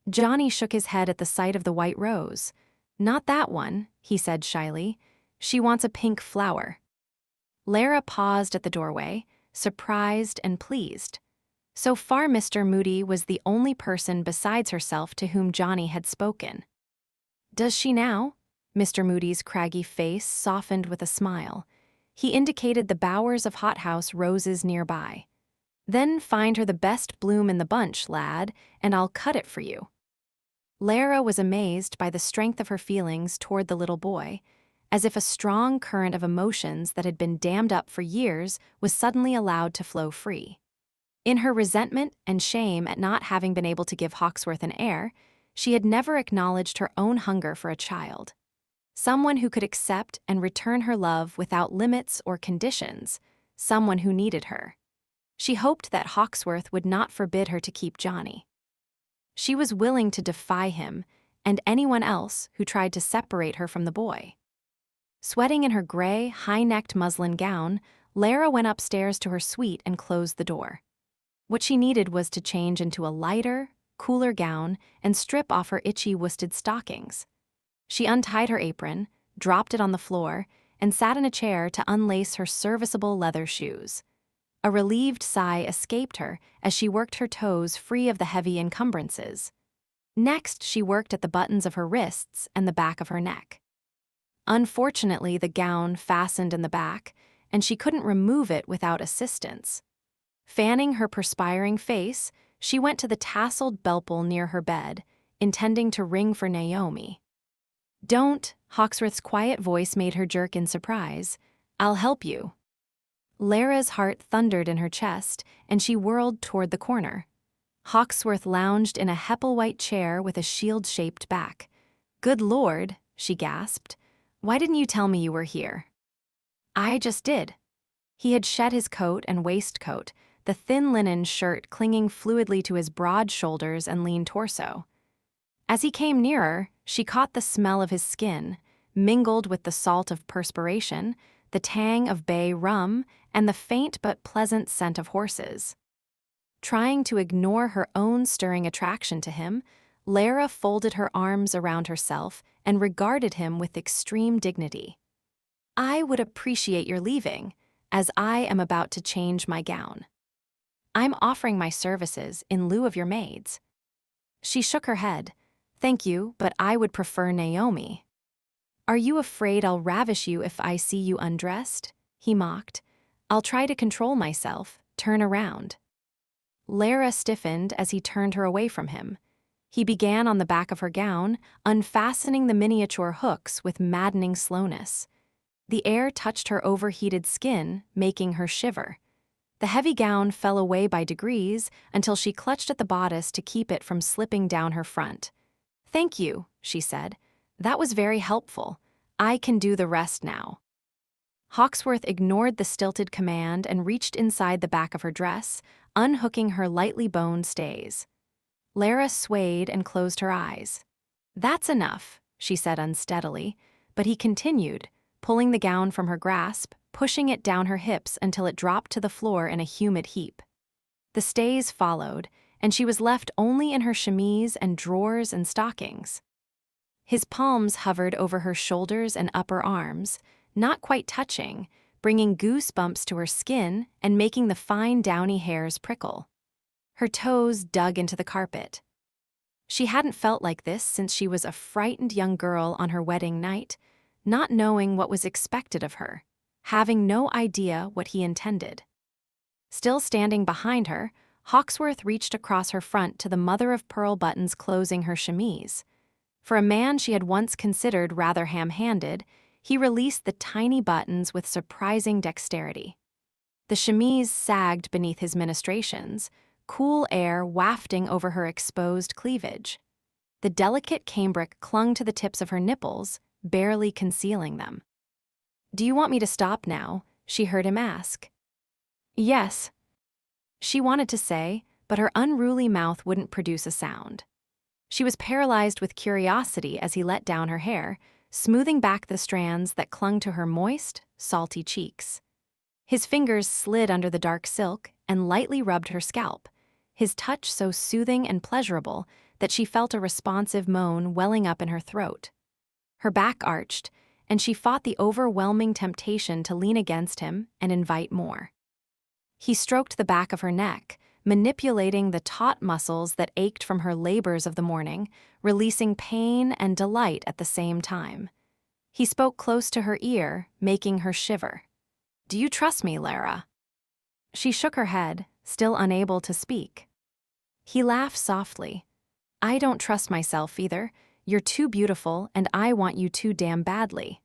Johnny shook his head at the sight of the white rose. "Not that one," he said shyly. "She wants a pink flower." Lara paused at the doorway, surprised and pleased. So far, Mr. Moody was the only person besides herself to whom Johnny had spoken. "Does she now?" Mr. Moody's craggy face softened with a smile. He indicated the bowers of hothouse roses nearby. "Then find her the best bloom in the bunch, lad, and I'll cut it for you." Lara was amazed by the strength of her feelings toward the little boy, as if a strong current of emotions that had been dammed up for years was suddenly allowed to flow free. In her resentment and shame at not having been able to give Hawksworth an heir, she had never acknowledged her own hunger for a child. Someone who could accept and return her love without limits or conditions, someone who needed her. She hoped that Hawksworth would not forbid her to keep Johnny. She was willing to defy him and anyone else who tried to separate her from the boy. Sweating in her gray, high-necked muslin gown, Lara went upstairs to her suite and closed the door. What she needed was to change into a lighter, cooler gown and strip off her itchy worsted stockings. She untied her apron, dropped it on the floor, and sat in a chair to unlace her serviceable leather shoes. A relieved sigh escaped her as she worked her toes free of the heavy encumbrances. Next, she worked at the buttons of her wrists and the back of her neck. Unfortunately, the gown fastened in the back, and she couldn't remove it without assistance. Fanning her perspiring face, she went to the tasseled belpel near her bed, intending to ring for Naomi. "Don't," Hawksworth's quiet voice made her jerk in surprise. "I'll help you." Lara's heart thundered in her chest, and she whirled toward the corner. Hawksworth lounged in a Heppel-white chair with a shield-shaped back. "Good Lord," she gasped. "Why didn't you tell me you were here?" "I just did." He had shed his coat and waistcoat, the thin linen shirt clinging fluidly to his broad shoulders and lean torso. As he came nearer, she caught the smell of his skin, mingled with the salt of perspiration, the tang of bay rum, and the faint but pleasant scent of horses. Trying to ignore her own stirring attraction to him, Lara folded her arms around herself and regarded him with extreme dignity. "I would appreciate your leaving, as I am about to change my gown. I'm offering my services in lieu of your maids." She shook her head. "Thank you, but I would prefer Naomi." "Are you afraid I'll ravish you if I see you undressed?" he mocked. "I'll try to control myself. Turn around." Lara stiffened as he turned her away from him. He began on the back of her gown, unfastening the miniature hooks with maddening slowness. The air touched her overheated skin, making her shiver. The heavy gown fell away by degrees until she clutched at the bodice to keep it from slipping down her front. "Thank you," she said. "That was very helpful. I can do the rest now." Hawksworth ignored the stilted command and reached inside the back of her dress, unhooking her lightly boned stays. Lara swayed and closed her eyes. "That's enough," she said unsteadily, but he continued, pulling the gown from her grasp, pushing it down her hips until it dropped to the floor in a humid heap. The stays followed, and she was left only in her chemise and drawers and stockings. His palms hovered over her shoulders and upper arms, not quite touching, bringing goosebumps to her skin and making the fine downy hairs prickle. Her toes dug into the carpet. She hadn't felt like this since she was a frightened young girl on her wedding night, not knowing what was expected of her, having no idea what he intended. Still standing behind her, Hawksworth reached across her front to the mother-of-pearl buttons closing her chemise. For a man she had once considered rather ham-handed, he released the tiny buttons with surprising dexterity. The chemise sagged beneath his ministrations, cool air wafting over her exposed cleavage. The delicate cambric clung to the tips of her nipples, barely concealing them. "Do you want me to stop now?" she heard him ask. "Yes," she wanted to say, but her unruly mouth wouldn't produce a sound. She was paralyzed with curiosity as he let down her hair, smoothing back the strands that clung to her moist, salty cheeks. His fingers slid under the dark silk and lightly rubbed her scalp, his touch so soothing and pleasurable that she felt a responsive moan welling up in her throat. Her back arched, and she fought the overwhelming temptation to lean against him and invite more. He stroked the back of her neck, manipulating the taut muscles that ached from her labors of the morning, releasing pain and delight at the same time. He spoke close to her ear, making her shiver. "Do you trust me, Lara?" She shook her head, still unable to speak. He laughed softly. "I don't trust myself either. You're too beautiful, and I want you too damn badly."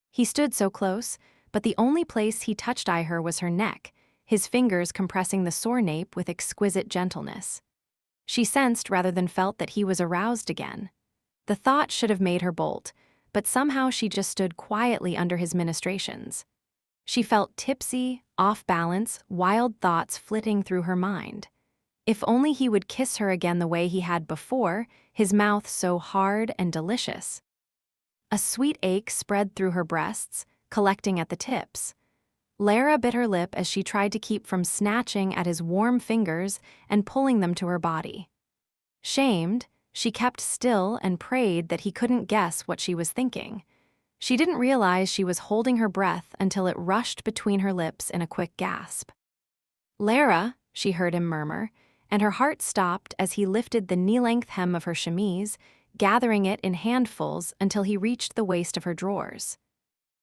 He stood so close, but the only place he touched her was her neck, his fingers compressing the sore nape with exquisite gentleness. She sensed rather than felt that he was aroused again. The thought should have made her bolt, but somehow she just stood quietly under his ministrations. She felt tipsy, off balance, wild thoughts flitting through her mind. If only he would kiss her again the way he had before, his mouth so hard and delicious. A sweet ache spread through her breasts, collecting at the tips. Lara bit her lip as she tried to keep from snatching at his warm fingers and pulling them to her body. Shamed, she kept still and prayed that he couldn't guess what she was thinking. She didn't realize she was holding her breath until it rushed between her lips in a quick gasp. "Lara," she heard him murmur, and her heart stopped as he lifted the knee-length hem of her chemise, gathering it in handfuls until he reached the waist of her drawers.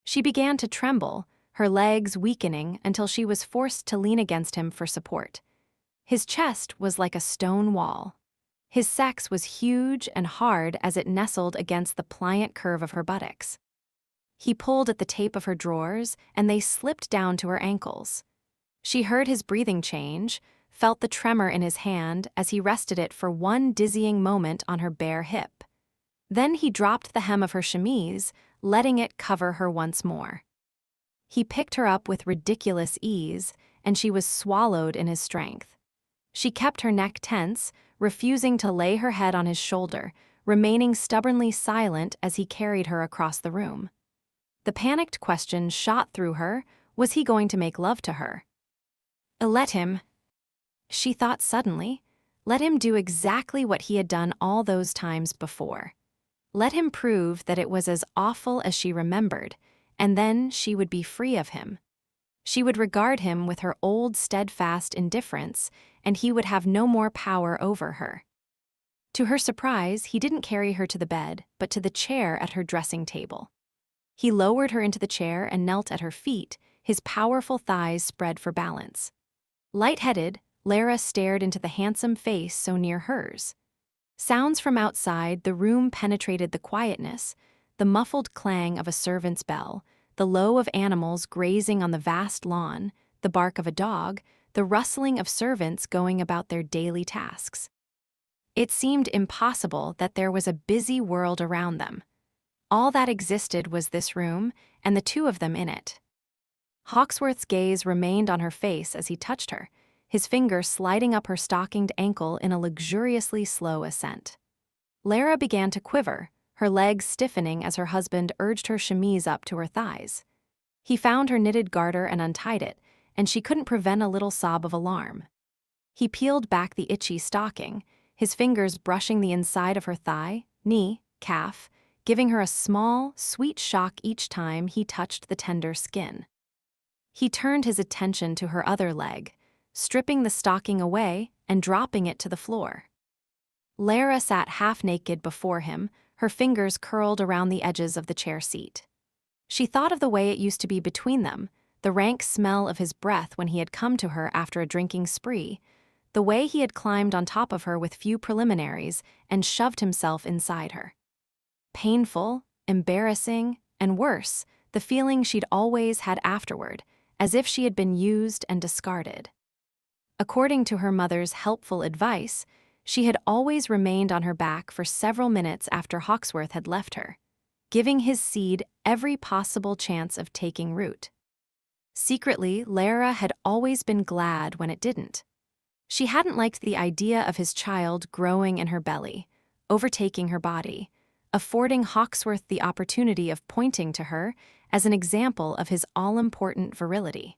She began to tremble, her legs weakening until she was forced to lean against him for support. His chest was like a stone wall. His sex was huge and hard as it nestled against the pliant curve of her buttocks. He pulled at the tape of her drawers, and they slipped down to her ankles. She heard his breathing change, felt the tremor in his hand as he rested it for one dizzying moment on her bare hip. Then he dropped the hem of her chemise, letting it cover her once more. He picked her up with ridiculous ease, and she was swallowed in his strength. She kept her neck tense, refusing to lay her head on his shoulder, remaining stubbornly silent as he carried her across the room. The panicked question shot through her, was he going to make love to her? "Let him," She thought suddenly. Let him do exactly what he had done all those times before. Let him prove that it was as awful as she remembered, and then she would be free of him. She would regard him with her old steadfast indifference, and he would have no more power over her. To her surprise, he didn't carry her to the bed, but to the chair at her dressing table. He lowered her into the chair and knelt at her feet, his powerful thighs spread for balance. Light-headed, Lara stared into the handsome face so near hers. Sounds from outside the room penetrated the quietness, the muffled clang of a servant's bell, the low of animals grazing on the vast lawn, the bark of a dog, the rustling of servants going about their daily tasks. It seemed impossible that there was a busy world around them. All that existed was this room, and the two of them in it. Hawksworth's gaze remained on her face as he touched her, his finger sliding up her stockinged ankle in a luxuriously slow ascent. Lara began to quiver, her legs stiffening as her husband urged her chemise up to her thighs. He found her knitted garter and untied it, and she couldn't prevent a little sob of alarm. He peeled back the itchy stocking, his fingers brushing the inside of her thigh, knee, calf, giving her a small, sweet shock each time he touched the tender skin. He turned his attention to her other leg, stripping the stocking away and dropping it to the floor. Lara sat half-naked before him, her fingers curled around the edges of the chair seat. She thought of the way it used to be between them, the rank smell of his breath when he had come to her after a drinking spree, the way he had climbed on top of her with few preliminaries and shoved himself inside her. Painful, embarrassing, and worse, the feeling she'd always had afterward, as if she had been used and discarded. According to her mother's helpful advice, she had always remained on her back for several minutes after Hawksworth had left her, giving his seed every possible chance of taking root. Secretly, Lara had always been glad when it didn't. She hadn't liked the idea of his child growing in her belly, overtaking her body, affording Hawksworth the opportunity of pointing to her as an example of his all-important virility.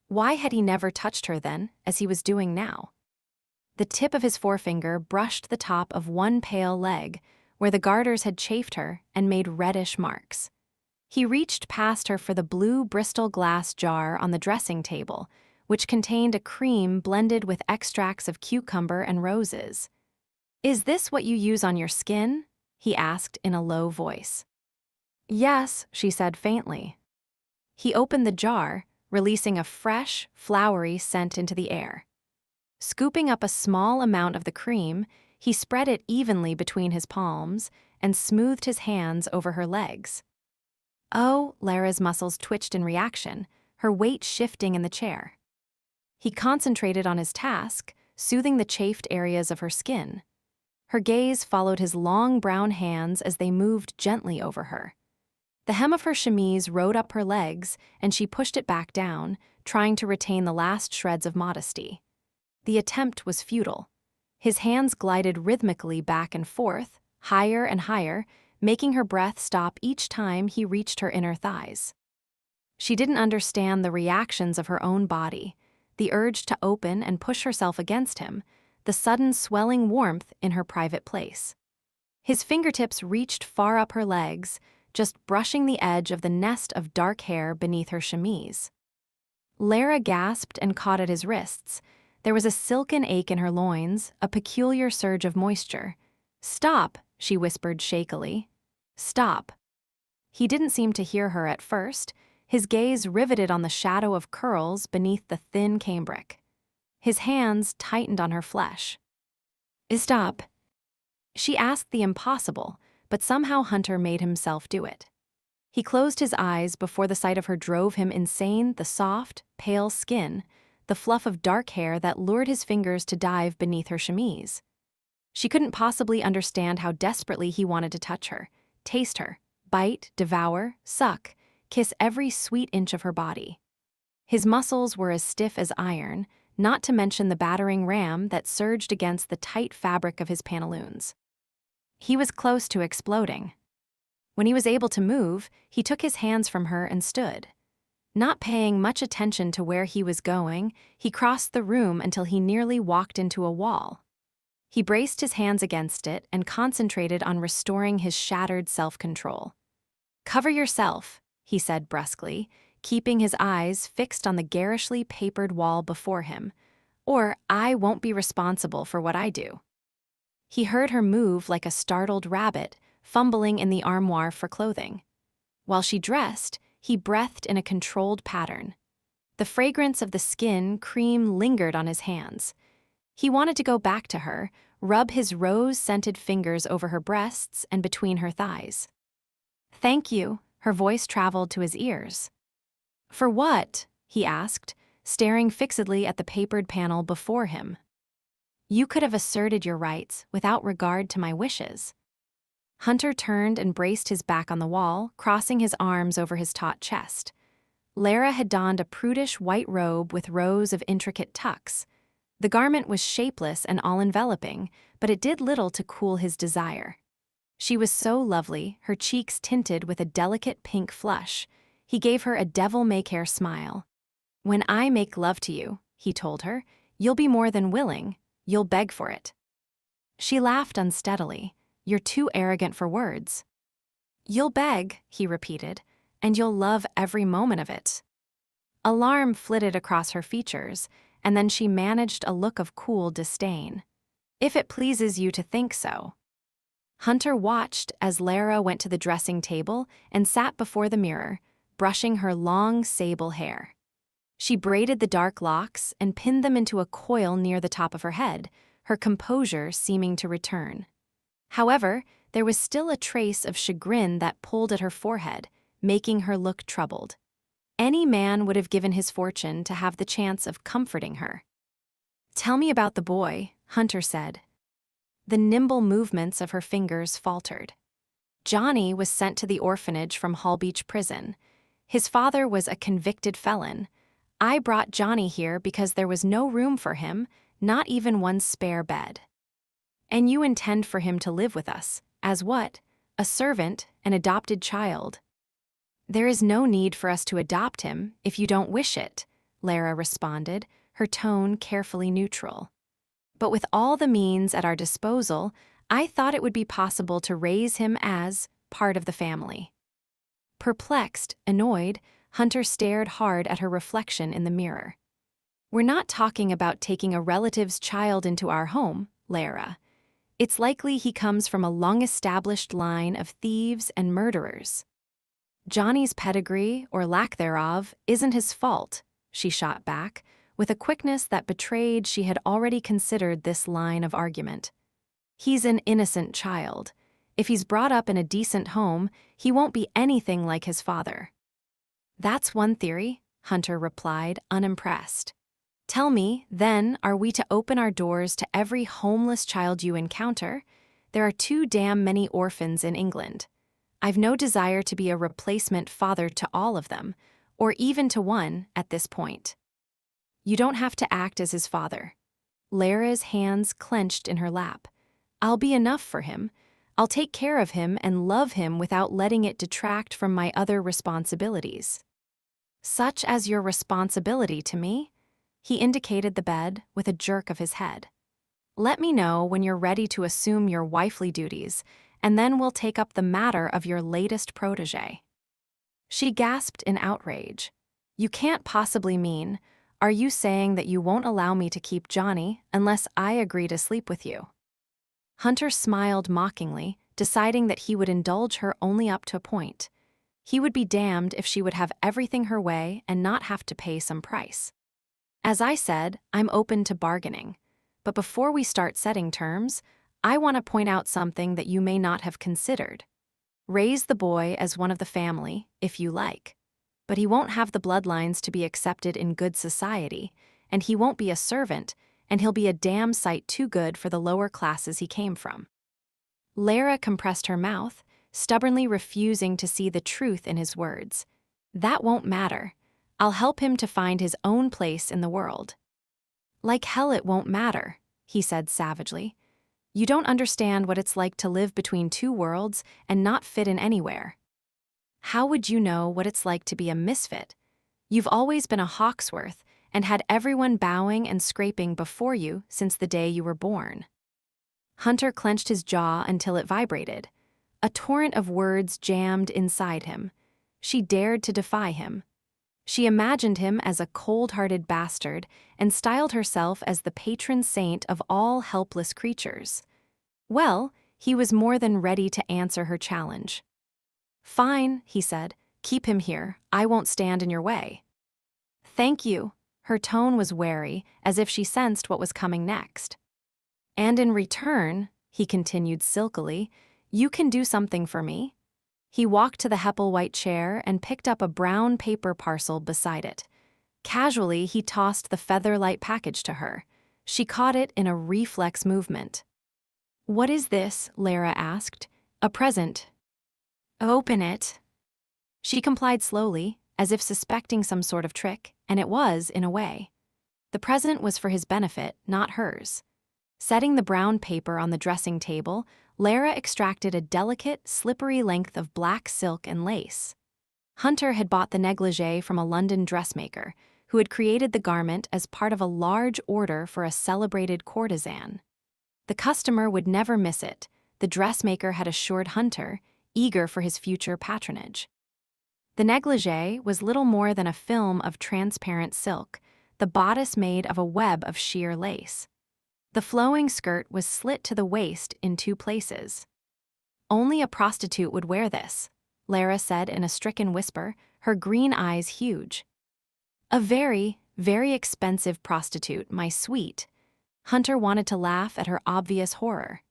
Why had he never touched her then, as he was doing now? The tip of his forefinger brushed the top of one pale leg, where the garters had chafed her and made reddish marks. He reached past her for the blue Bristol glass jar on the dressing table, which contained a cream blended with extracts of cucumber and roses. "Is this what you use on your skin?" he asked in a low voice. "Yes," she said faintly. He opened the jar, releasing a fresh, flowery scent into the air. Scooping up a small amount of the cream, he spread it evenly between his palms and smoothed his hands over her legs. Oh, Lara's muscles twitched in reaction, her weight shifting in the chair. He concentrated on his task, soothing the chafed areas of her skin. Her gaze followed his long brown hands as they moved gently over her. The hem of her chemise rode up her legs, and she pushed it back down, trying to retain the last shreds of modesty. The attempt was futile. His hands glided rhythmically back and forth, higher and higher, making her breath stop each time he reached her inner thighs. She didn't understand the reactions of her own body, the urge to open and push herself against him, the sudden swelling warmth in her private place. His fingertips reached far up her legs, just brushing the edge of the nest of dark hair beneath her chemise. Lara gasped and caught at his wrists. There was a silken ache in her loins, a peculiar surge of moisture. "Stop," she whispered shakily. "Stop." He didn't seem to hear her at first, his gaze riveted on the shadow of curls beneath the thin cambric. His hands tightened on her flesh. "Stop." She asked the impossible, but somehow Hunter made himself do it. He closed his eyes before the sight of her drove him insane, the soft, pale skin, the fluff of dark hair that lured his fingers to dive beneath her chemise. She couldn't possibly understand how desperately he wanted to touch her, taste her, bite, devour, suck, kiss every sweet inch of her body. His muscles were as stiff as iron, not to mention the battering ram that surged against the tight fabric of his pantaloons. He was close to exploding. When he was able to move, he took his hands from her and stood. Not paying much attention to where he was going, he crossed the room until he nearly walked into a wall. He braced his hands against it and concentrated on restoring his shattered self-control. "Cover yourself," he said brusquely, keeping his eyes fixed on the garishly papered wall before him, "or I won't be responsible for what I do." He heard her move like a startled rabbit, fumbling in the armoire for clothing. While she dressed, he breathed in a controlled pattern. The fragrance of the skin cream lingered on his hands. He wanted to go back to her, rub his rose-scented fingers over her breasts and between her thighs. "Thank you," her voice traveled to his ears. "For what?" he asked, staring fixedly at the papered panel before him. "You could have asserted your rights without regard to my wishes." Hunter turned and braced his back on the wall, crossing his arms over his taut chest. Lara had donned a prudish white robe with rows of intricate tucks. The garment was shapeless and all-enveloping, but it did little to cool his desire. She was so lovely, her cheeks tinted with a delicate pink flush. He gave her a devil-may-care smile. "When I make love to you," he told her, "you'll be more than willing, you'll beg for it." She laughed unsteadily. "You're too arrogant for words." "You'll beg," he repeated, "and you'll love every moment of it." Alarm flitted across her features, and then she managed a look of cool disdain. "If it pleases you to think so." Hunter watched as Lara went to the dressing table and sat before the mirror, brushing her long sable hair. She braided the dark locks and pinned them into a coil near the top of her head, her composure seeming to return. However, there was still a trace of chagrin that pulled at her forehead, making her look troubled. Any man would have given his fortune to have the chance of comforting her. "Tell me about the boy," Hunter said. The nimble movements of her fingers faltered. "Johnny was sent to the orphanage from Hall Beach Prison. His father was a convicted felon. I brought Johnny here because there was no room for him, not even one spare bed." "And you intend for him to live with us, as what? A servant, an adopted child?" "There is no need for us to adopt him if you don't wish it," Lara responded, her tone carefully neutral. "But with all the means at our disposal, I thought it would be possible to raise him as part of the family." Perplexed, annoyed, Hunter stared hard at her reflection in the mirror. "We're not talking about taking a relative's child into our home, Lara. It's likely he comes from a long-established line of thieves and murderers." "Johnny's pedigree, or lack thereof, isn't his fault," she shot back, with a quickness that betrayed she had already considered this line of argument. "He's an innocent child. If he's brought up in a decent home, he won't be anything like his father." "That's one theory," Hunter replied, unimpressed. "Tell me, then, are we to open our doors to every homeless child you encounter? There are too damn many orphans in England. I've no desire to be a replacement father to all of them, or even to one at this point." "You don't have to act as his father." Lara's hands clenched in her lap. "I'll be enough for him. I'll take care of him and love him without letting it detract from my other responsibilities." "Such as your responsibility to me?" He indicated the bed with a jerk of his head. "Let me know when you're ready to assume your wifely duties, and then we'll take up the matter of your latest protégé." She gasped in outrage. "You can't possibly mean, are you saying that you won't allow me to keep Johnny unless I agree to sleep with you?" Hunter smiled mockingly, deciding that he would indulge her only up to a point. He would be damned if she would have everything her way and not have to pay some price. "As I said, I'm open to bargaining. But before we start setting terms, I want to point out something that you may not have considered. Raise the boy as one of the family, if you like. But he won't have the bloodlines to be accepted in good society, and he won't be a servant, and he'll be a damn sight too good for the lower classes he came from." Lara compressed her mouth, stubbornly refusing to see the truth in his words. "That won't matter. I'll help him to find his own place in the world." "Like hell it won't matter," he said savagely. "You don't understand what it's like to live between two worlds and not fit in anywhere. How would you know what it's like to be a misfit? You've always been a Hawksworth and had everyone bowing and scraping before you since the day you were born. Hunter clenched his jaw until it vibrated. A torrent of words jammed inside him. She dared to defy him. She imagined him as a cold-hearted bastard and styled herself as the patron saint of all helpless creatures. Well, he was more than ready to answer her challenge. "Fine," he said. "Keep him here. I won't stand in your way." "Thank you." Her tone was wary, as if she sensed what was coming next. "And in return," he continued silkily, "you can do something for me." He walked to the Heppel-white chair and picked up a brown paper parcel beside it. Casually, he tossed the feather-light package to her. She caught it in a reflex movement. "What is this?" Lara asked. "A present." "Open it." She complied slowly, as if suspecting some sort of trick, and it was, in a way. The present was for his benefit, not hers. Setting the brown paper on the dressing table, Lara extracted a delicate, slippery length of black silk and lace. Hunter had bought the negligee from a London dressmaker, who had created the garment as part of a large order for a celebrated courtesan. The customer would never miss it, the dressmaker had assured Hunter, eager for his future patronage. The negligee was little more than a film of transparent silk, the bodice made of a web of sheer lace. The flowing skirt was slit to the waist in 2 places. "Only a prostitute would wear this," Lara said in a stricken whisper, her green eyes huge. "A very, very expensive prostitute, my sweet." Hunter wanted to laugh at her obvious horror.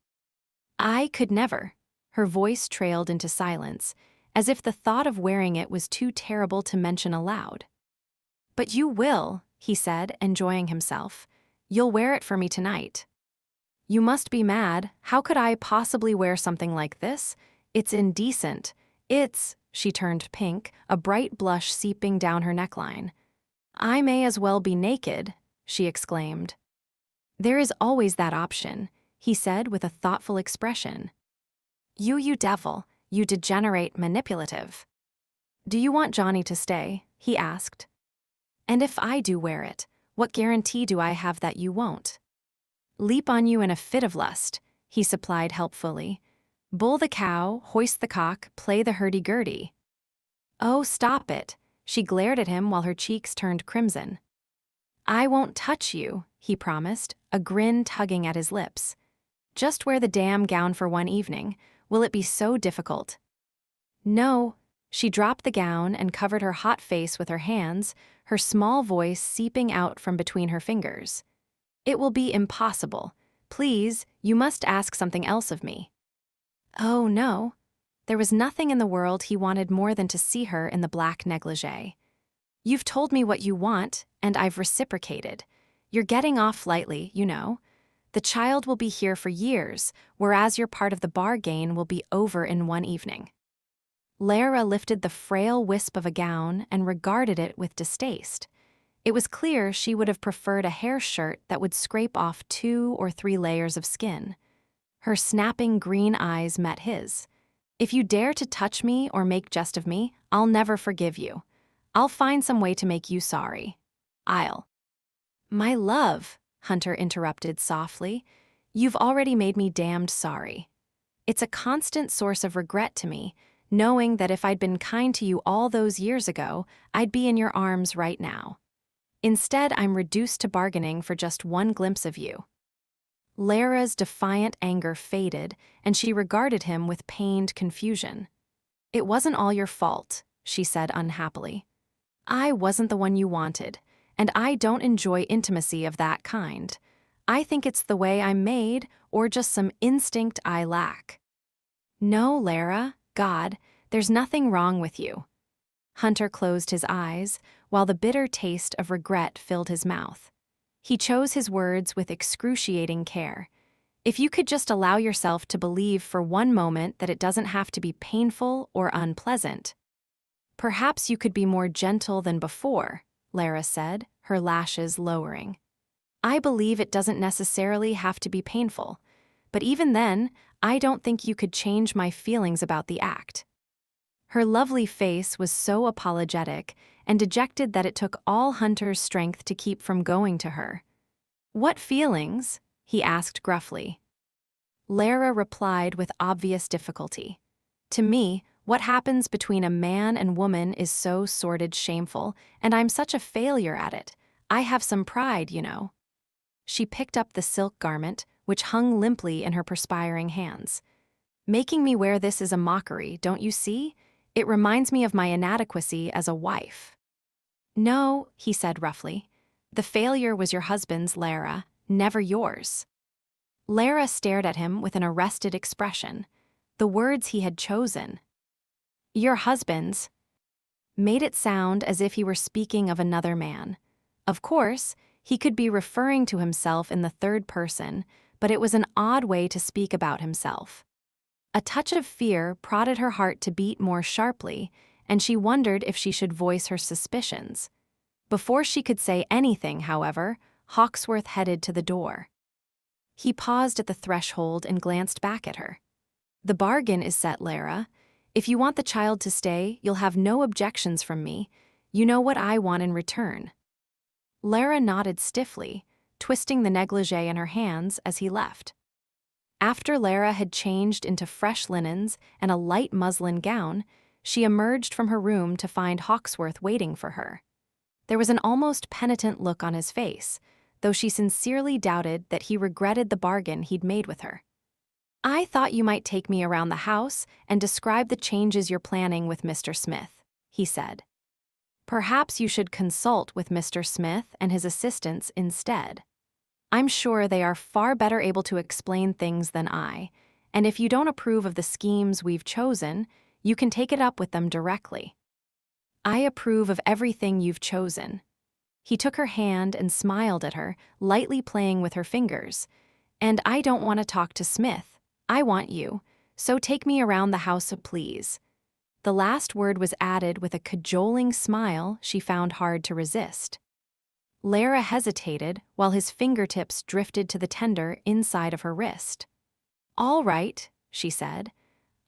"I could never." Her voice trailed into silence, as if the thought of wearing it was too terrible to mention aloud. "But you will," he said, enjoying himself. "You'll wear it for me tonight." "You must be mad. How could I possibly wear something like this? It's indecent. She turned pink, a bright blush seeping down her neckline. "I may as well be naked," she exclaimed. "There is always that option," he said with a thoughtful expression. You devil, you degenerate manipulative." "Do you want Johnny to stay?" he asked. "And if I do wear it, what guarantee do I have that you won't?" "Leap on you in a fit of lust," he supplied helpfully. "Bull the cow, hoist the cock, play the hurdy-gurdy." "Oh, stop it." She glared at him while her cheeks turned crimson. "I won't touch you," he promised, a grin tugging at his lips. "Just wear the damn gown for one evening. Will it be so difficult?" "No." She dropped the gown and covered her hot face with her hands, her small voice seeping out from between her fingers. "It will be impossible. Please, you must ask something else of me." "Oh, no." There was nothing in the world he wanted more than to see her in the black negligee. "You've told me what you want, and I've reciprocated. You're getting off lightly, you know. The child will be here for years, whereas your part of the bargain will be over in one evening." Lara lifted the frail wisp of a gown and regarded it with distaste. It was clear she would have preferred a hair shirt that would scrape off 2 or 3 layers of skin. Her snapping green eyes met his. "If you dare to touch me or make jest of me, I'll never forgive you. I'll find some way to make you sorry. I'll—" "My love," Hunter interrupted softly, "you've already made me damned sorry. It's a constant source of regret to me, knowing that if I'd been kind to you all those years ago, I'd be in your arms right now. Instead, I'm reduced to bargaining for just one glimpse of you." Lara's defiant anger faded, and she regarded him with pained confusion. "It wasn't all your fault," she said unhappily. "I wasn't the one you wanted, and I don't enjoy intimacy of that kind. I think it's the way I'm made, or just some instinct I lack." "No, Lara, God, there's nothing wrong with you." Hunter closed his eyes, while the bitter taste of regret filled his mouth. He chose his words with excruciating care. "If you could just allow yourself to believe for one moment that it doesn't have to be painful or unpleasant." "Perhaps you could be more gentle than before," Lara said, her lashes lowering. "I believe it doesn't necessarily have to be painful, but even then, I don't think you could change my feelings about the act." Her lovely face was so apologetic and dejected that it took all Hunter's strength to keep from going to her. "What feelings?" he asked gruffly. Lara replied with obvious difficulty. "To me, what happens between a man and woman is so sordid shameful, and I'm such a failure at it. I have some pride, you know." She picked up the silk garment, which hung limply in her perspiring hands. "Making me wear this is a mockery, don't you see? It reminds me of my inadequacy as a wife." "No," he said roughly. "The failure was your husband's, Lara, never yours." Lara stared at him with an arrested expression. The words he had chosen, "your husband's," made it sound as if he were speaking of another man. Of course, he could be referring to himself in the third person, but it was an odd way to speak about himself. A touch of fear prodded her heart to beat more sharply, and she wondered if she should voice her suspicions. Before she could say anything, however, Hawksworth headed to the door. He paused at the threshold and glanced back at her. "The bargain is set, Lara. If you want the child to stay, you'll have no objections from me. You know what I want in return." Lara nodded stiffly, twisting the negligee in her hands as he left. After Lara had changed into fresh linens and a light muslin gown, she emerged from her room to find Hawksworth waiting for her. There was an almost penitent look on his face, though she sincerely doubted that he regretted the bargain he'd made with her. "I thought you might take me around the house and describe the changes you're planning with Mr. Smith," he said. "Perhaps you should consult with Mr. Smith and his assistants instead. I'm sure they are far better able to explain things than I, and if you don't approve of the schemes we've chosen, you can take it up with them directly." "I approve of everything you've chosen." He took her hand and smiled at her, lightly playing with her fingers. "And I don't want to talk to Smith. I want you, so take me around the house, please." The last word was added with a cajoling smile she found hard to resist. Lara hesitated while his fingertips drifted to the tender inside of her wrist. "All right," she said.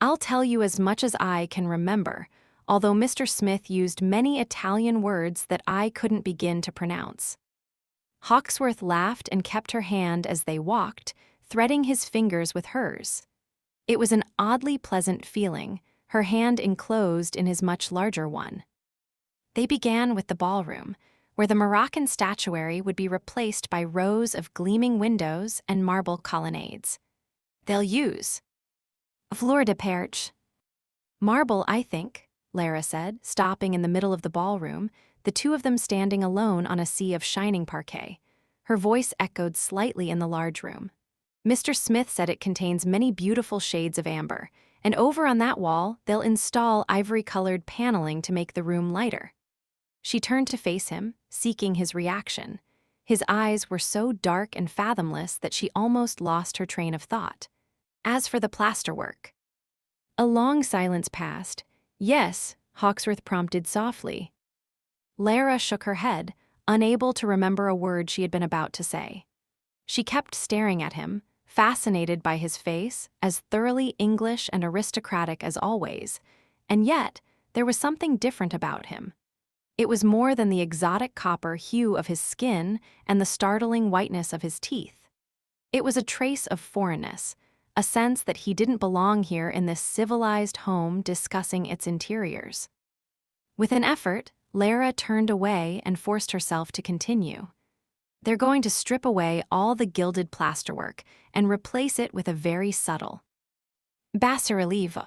"I'll tell you as much as I can remember, although Mr. Smith used many Italian words that I couldn't begin to pronounce." Hawksworth laughed and kept her hand as they walked, threading his fingers with hers. It was an oddly pleasant feeling, her hand enclosed in his much larger one. They began with the ballroom, where the Moroccan statuary would be replaced by rows of gleaming windows and marble colonnades. "They'll use fleur de perche." "Marble, I think," Lara said, stopping in the middle of the ballroom, the two of them standing alone on a sea of shining parquet. Her voice echoed slightly in the large room. "Mr. Smith said it contains many beautiful shades of amber, and over on that wall they'll install ivory-colored paneling to make the room lighter." She turned to face him, seeking his reaction. His eyes were so dark and fathomless that she almost lost her train of thought. "As for the plasterwork." A long silence passed. "Yes," Hawksworth prompted softly. Lara shook her head, unable to remember a word she had been about to say. She kept staring at him, fascinated by his face, as thoroughly English and aristocratic as always, and yet there was something different about him. It was more than the exotic copper hue of his skin and the startling whiteness of his teeth. It was a trace of foreignness, a sense that he didn't belong here in this civilized home discussing its interiors. With an effort, Lara turned away and forced herself to continue. "They're going to strip away all the gilded plasterwork and replace it with a very subtle bas-relief."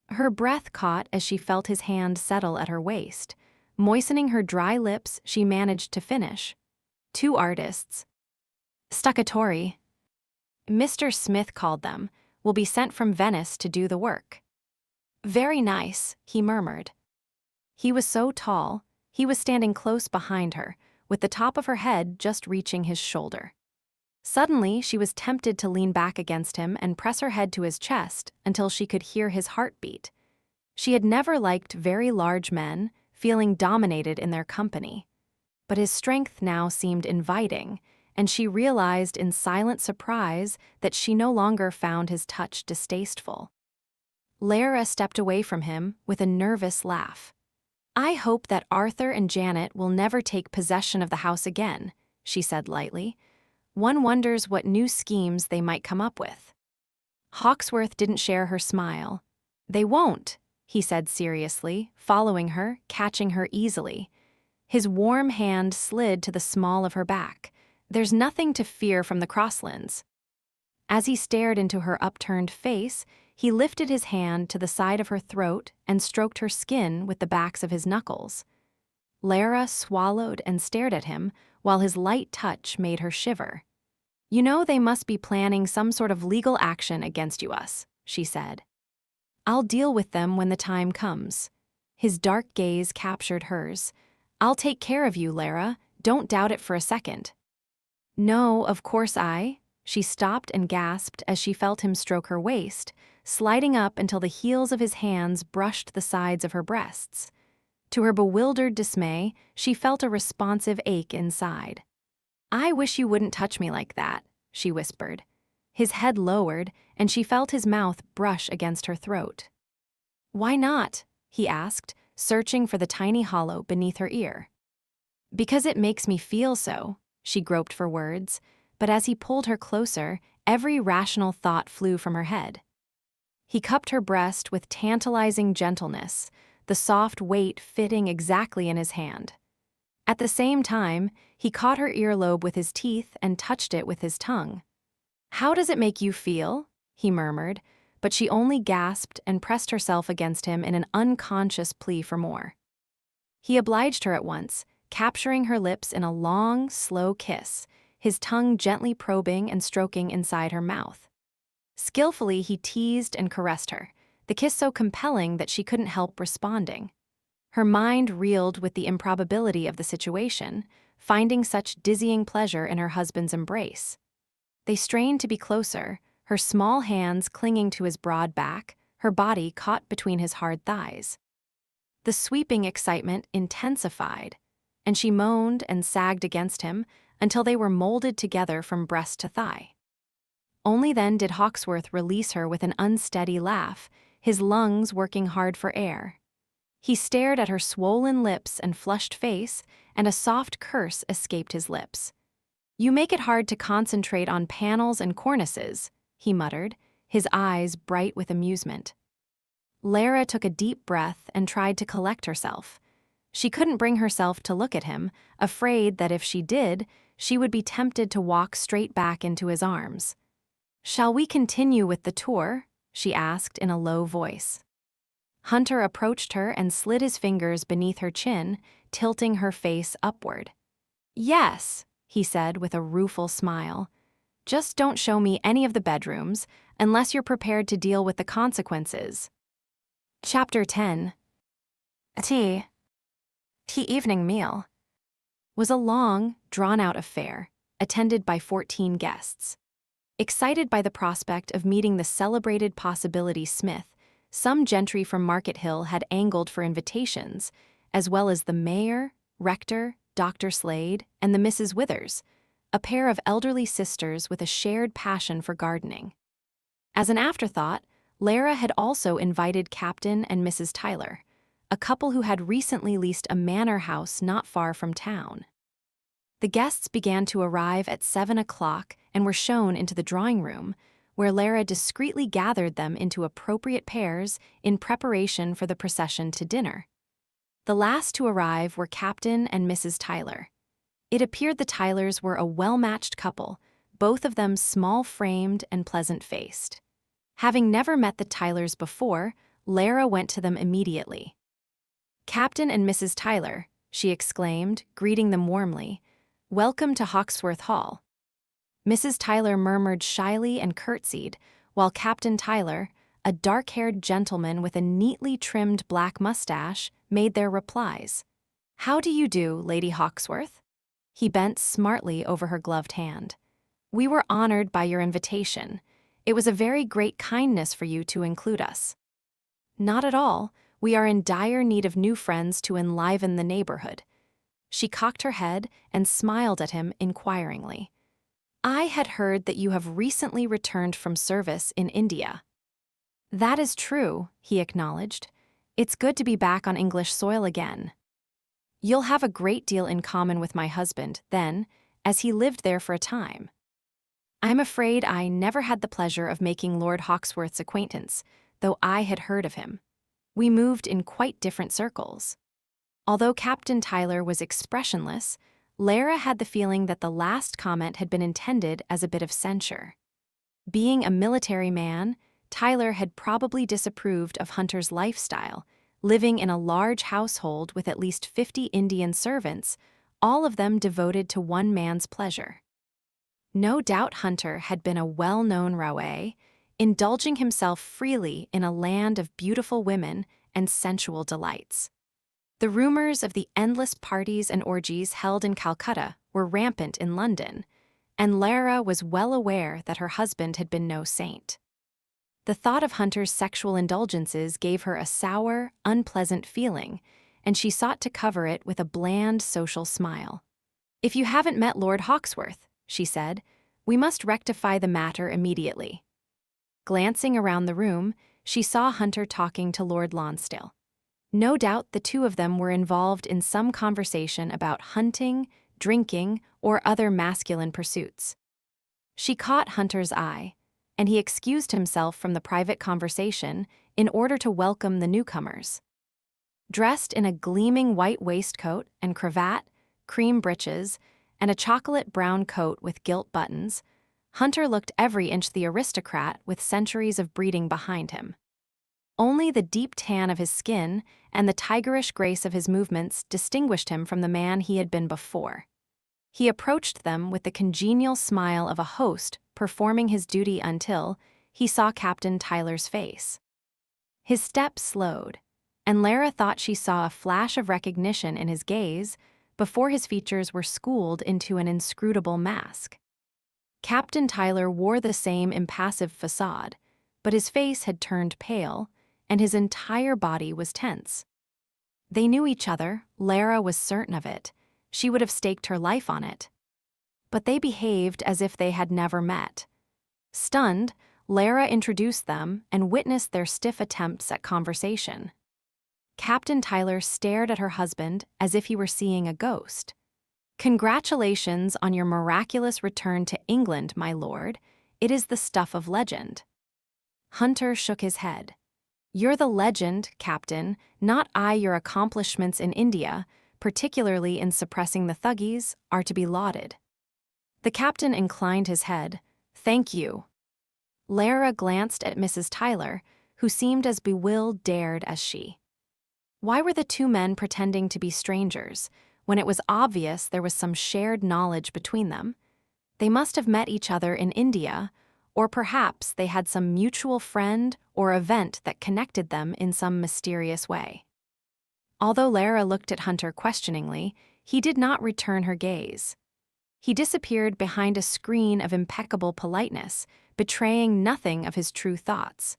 Her breath caught as she felt his hand settle at her waist. Moistening her dry lips, she managed to finish. "Two artists. Stuccatori. Mr. Smith called them, will be sent from Venice to do the work." "Very nice," he murmured. He was so tall, he was standing close behind her, with the top of her head just reaching his shoulder. Suddenly, she was tempted to lean back against him and press her head to his chest until she could hear his heartbeat. She had never liked very large men, feeling dominated in their company. But his strength now seemed inviting, and she realized in silent surprise that she no longer found his touch distasteful. Lara stepped away from him with a nervous laugh. "I hope that Arthur and Janet will never take possession of the house again," she said lightly. "One wonders what new schemes they might come up with." Hawksworth didn't share her smile. "They won't," he said seriously, following her, catching her easily. His warm hand slid to the small of her back. "There's nothing to fear from the Crosslands." As he stared into her upturned face, he lifted his hand to the side of her throat and stroked her skin with the backs of his knuckles. Lara swallowed and stared at him, while his light touch made her shiver. "You know they must be planning some sort of legal action against us," she said. "I'll deal with them when the time comes." His dark gaze captured hers. "I'll take care of you, Lara. Don't doubt it for a second." "No, of course She stopped and gasped as she felt him stroke her waist, sliding up until the heels of his hands brushed the sides of her breasts. To her bewildered dismay, she felt a responsive ache inside. "I wish you wouldn't touch me like that," she whispered. His head lowered, and she felt his mouth brush against her throat. "Why not?" he asked, searching for the tiny hollow beneath her ear. "Because it makes me feel so," she groped for words, but as he pulled her closer, every rational thought flew from her head. He cupped her breast with tantalizing gentleness, the soft weight fitting exactly in his hand. At the same time, he caught her earlobe with his teeth and touched it with his tongue. "How does it make you feel?" he murmured, but she only gasped and pressed herself against him in an unconscious plea for more. He obliged her at once, capturing her lips in a long, slow kiss, his tongue gently probing and stroking inside her mouth. Skillfully, he teased and caressed her, the kiss so compelling that she couldn't help responding. Her mind reeled with the improbability of the situation, finding such dizzying pleasure in her husband's embrace. They strained to be closer, her small hands clinging to his broad back, her body caught between his hard thighs. The sweeping excitement intensified, and she moaned and sagged against him until they were molded together from breast to thigh. Only then did Hawksworth release her with an unsteady laugh, his lungs working hard for air. He stared at her swollen lips and flushed face, and a soft curse escaped his lips. "You make it hard to concentrate on panels and cornices," he muttered, his eyes bright with amusement. Lara took a deep breath and tried to collect herself. She couldn't bring herself to look at him, afraid that if she did, she would be tempted to walk straight back into his arms. "Shall we continue with the tour?" she asked in a low voice. Hunter approached her and slid his fingers beneath her chin, tilting her face upward. "Yes," he said with a rueful smile. "Just don't show me any of the bedrooms, unless you're prepared to deal with the consequences." Chapter 10. Tea evening meal was a long, drawn-out affair, attended by 14 guests. Excited by the prospect of meeting the celebrated Possibility Smith, some gentry from Market Hill had angled for invitations, as well as the mayor, rector, Dr. Slade, and the Mrs. Withers, a pair of elderly sisters with a shared passion for gardening. As an afterthought, Lara had also invited Captain and Mrs. Tyler, a couple who had recently leased a manor house not far from town. The guests began to arrive at 7 o'clock and were shown into the drawing room, where Lara discreetly gathered them into appropriate pairs in preparation for the procession to dinner. The last to arrive were Captain and Mrs. Tyler. It appeared the Tylers were a well-matched couple, both of them small-framed and pleasant-faced. Having never met the Tylers before, Lara went to them immediately. "Captain and Mrs. Tyler," she exclaimed, greeting them warmly. "Welcome to Hawksworth Hall." Mrs. Tyler murmured shyly and curtsied, while Captain Tyler, a dark-haired gentleman with a neatly trimmed black mustache, made their replies. "How do you do, Lady Hawksworth?" He bent smartly over her gloved hand. "We were honored by your invitation. It was a very great kindness for you to include us." "Not at all. We are in dire need of new friends to enliven the neighborhood." She cocked her head and smiled at him inquiringly. "I had heard that you have recently returned from service in India." "That is true," he acknowledged. "It's good to be back on English soil again. You'll have a great deal in common with my husband, then, as he lived there for a time." "I'm afraid I never had the pleasure of making Lord Hawksworth's acquaintance, though I had heard of him. We moved in quite different circles." Although Captain Tyler was expressionless, Lara had the feeling that the last comment had been intended as a bit of censure. Being a military man, Tyler had probably disapproved of Hunter's lifestyle, living in a large household with at least 50 Indian servants, all of them devoted to one man's pleasure. No doubt Hunter had been a well-known roué, indulging himself freely in a land of beautiful women and sensual delights. The rumors of the endless parties and orgies held in Calcutta were rampant in London, and Lara was well aware that her husband had been no saint. The thought of Hunter's sexual indulgences gave her a sour, unpleasant feeling, and she sought to cover it with a bland social smile. "If you haven't met Lord Hawksworth," she said, "we must rectify the matter immediately." Glancing around the room, she saw Hunter talking to Lord Lonsdale. No doubt the two of them were involved in some conversation about hunting, drinking, or other masculine pursuits. She caught Hunter's eye, and he excused himself from the private conversation in order to welcome the newcomers. Dressed in a gleaming white waistcoat and cravat, cream breeches, and a chocolate-brown coat with gilt buttons, Hunter looked every inch the aristocrat with centuries of breeding behind him. Only the deep tan of his skin and the tigerish grace of his movements distinguished him from the man he had been before. He approached them with the congenial smile of a host performing his duty until he saw Captain Tyler's face. His step slowed, and Lara thought she saw a flash of recognition in his gaze before his features were schooled into an inscrutable mask. Captain Tyler wore the same impassive facade, but his face had turned pale, and his entire body was tense. They knew each other, Lara was certain of it. She would have staked her life on it. But they behaved as if they had never met. Stunned, Lara introduced them and witnessed their stiff attempts at conversation. Captain Tyler stared at her husband as if he were seeing a ghost. "Congratulations on your miraculous return to England, my lord. It is the stuff of legend." Hunter shook his head. "You're the legend, Captain, not I. Your accomplishments in India, particularly in suppressing the Thuggees, are to be lauded." The captain inclined his head. "Thank you." Lara glanced at Mrs. Tyler, who seemed as bewildered as she. Why were the two men pretending to be strangers, when it was obvious there was some shared knowledge between them? They must have met each other in India, or perhaps they had some mutual friend or event that connected them in some mysterious way. Although Lara looked at Hunter questioningly, he did not return her gaze. He disappeared behind a screen of impeccable politeness, betraying nothing of his true thoughts.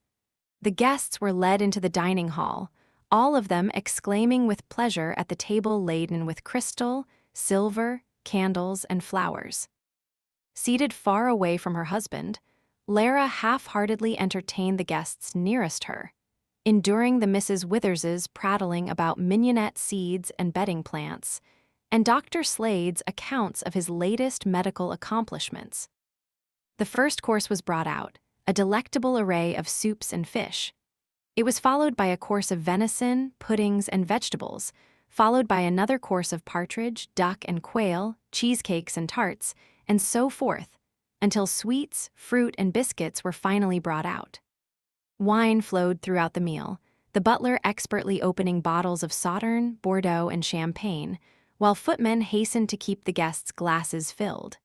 The guests were led into the dining hall, all of them exclaiming with pleasure at the table laden with crystal, silver, candles, and flowers. Seated far away from her husband, Lara half-heartedly entertained the guests nearest her, enduring the Mrs. Withers's prattling about mignonette seeds and bedding plants, and Dr. Slade's accounts of his latest medical accomplishments. The first course was brought out, a delectable array of soups and fish. It was followed by a course of venison, puddings, and vegetables, followed by another course of partridge, duck, and quail, cheesecakes and tarts, and so forth, until sweets, fruit, and biscuits were finally brought out. Wine flowed throughout the meal, the butler expertly opening bottles of Sauterne, Bordeaux, and Champagne, while footmen hastened to keep the guests' glasses filled.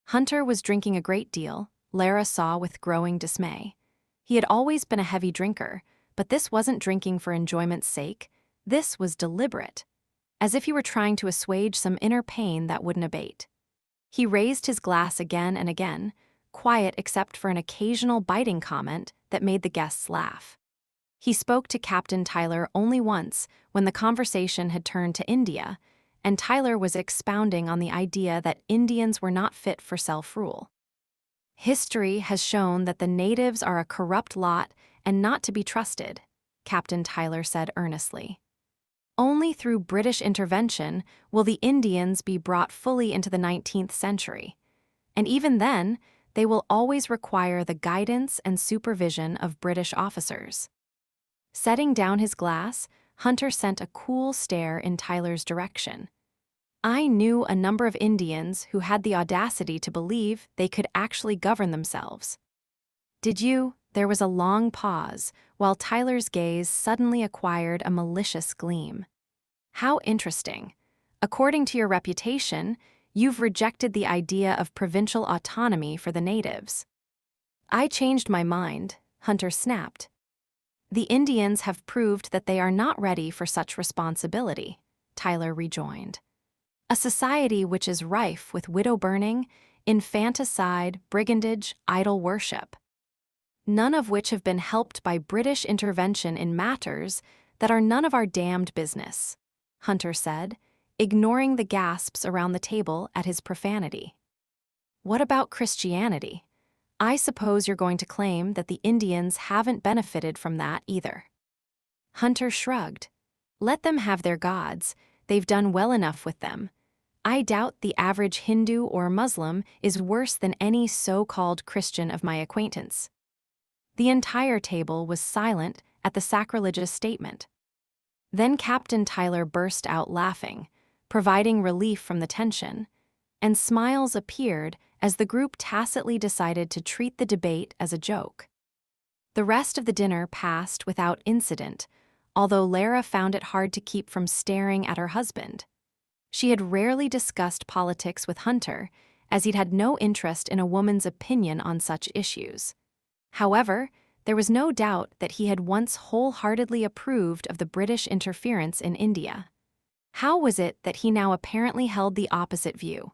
Hunter was drinking a great deal, Lara saw with growing dismay. He had always been a heavy drinker, but this wasn't drinking for enjoyment's sake. This was deliberate, as if he were trying to assuage some inner pain that wouldn't abate. He raised his glass again and again, quiet except for an occasional biting comment that made the guests laugh. He spoke to Captain Tyler only once when the conversation had turned to India, and Tyler was expounding on the idea that Indians were not fit for self-rule. "History has shown that the natives are a corrupt lot and not to be trusted, Captain Tyler said earnestly. Only through British intervention will the Indians be brought fully into the 19th century, and even then, they will always require the guidance and supervision of British officers. Setting down his glass, Hunter sent a cool stare in Tyler's direction. I knew a number of Indians who had the audacity to believe they could actually govern themselves. Did you? There was a long pause, while Tyler's gaze suddenly acquired a malicious gleam. How interesting. According to your reputation, you've rejected the idea of provincial autonomy for the natives. I changed my mind, Hunter snapped. The Indians have proved that they are not ready for such responsibility, Tyler rejoined. A society which is rife with widow burning, infanticide, brigandage, idol worship. None of which have been helped by British intervention in matters that are none of our damned business, Hunter said, ignoring the gasps around the table at his profanity. What about Christianity? I suppose you're going to claim that the Indians haven't benefited from that either. Hunter shrugged. Let them have their gods. They've done well enough with them. I doubt the average Hindu or Muslim is worse than any so-called Christian of my acquaintance. The entire table was silent at the sacrilegious statement. Then Captain Tyler burst out laughing, providing relief from the tension, and smiles appeared as the group tacitly decided to treat the debate as a joke. The rest of the dinner passed without incident, although Lara found it hard to keep from staring at her husband. She had rarely discussed politics with Hunter, as he'd had no interest in a woman's opinion on such issues. However, there was no doubt that he had once wholeheartedly approved of the British interference in India. How was it that he now apparently held the opposite view?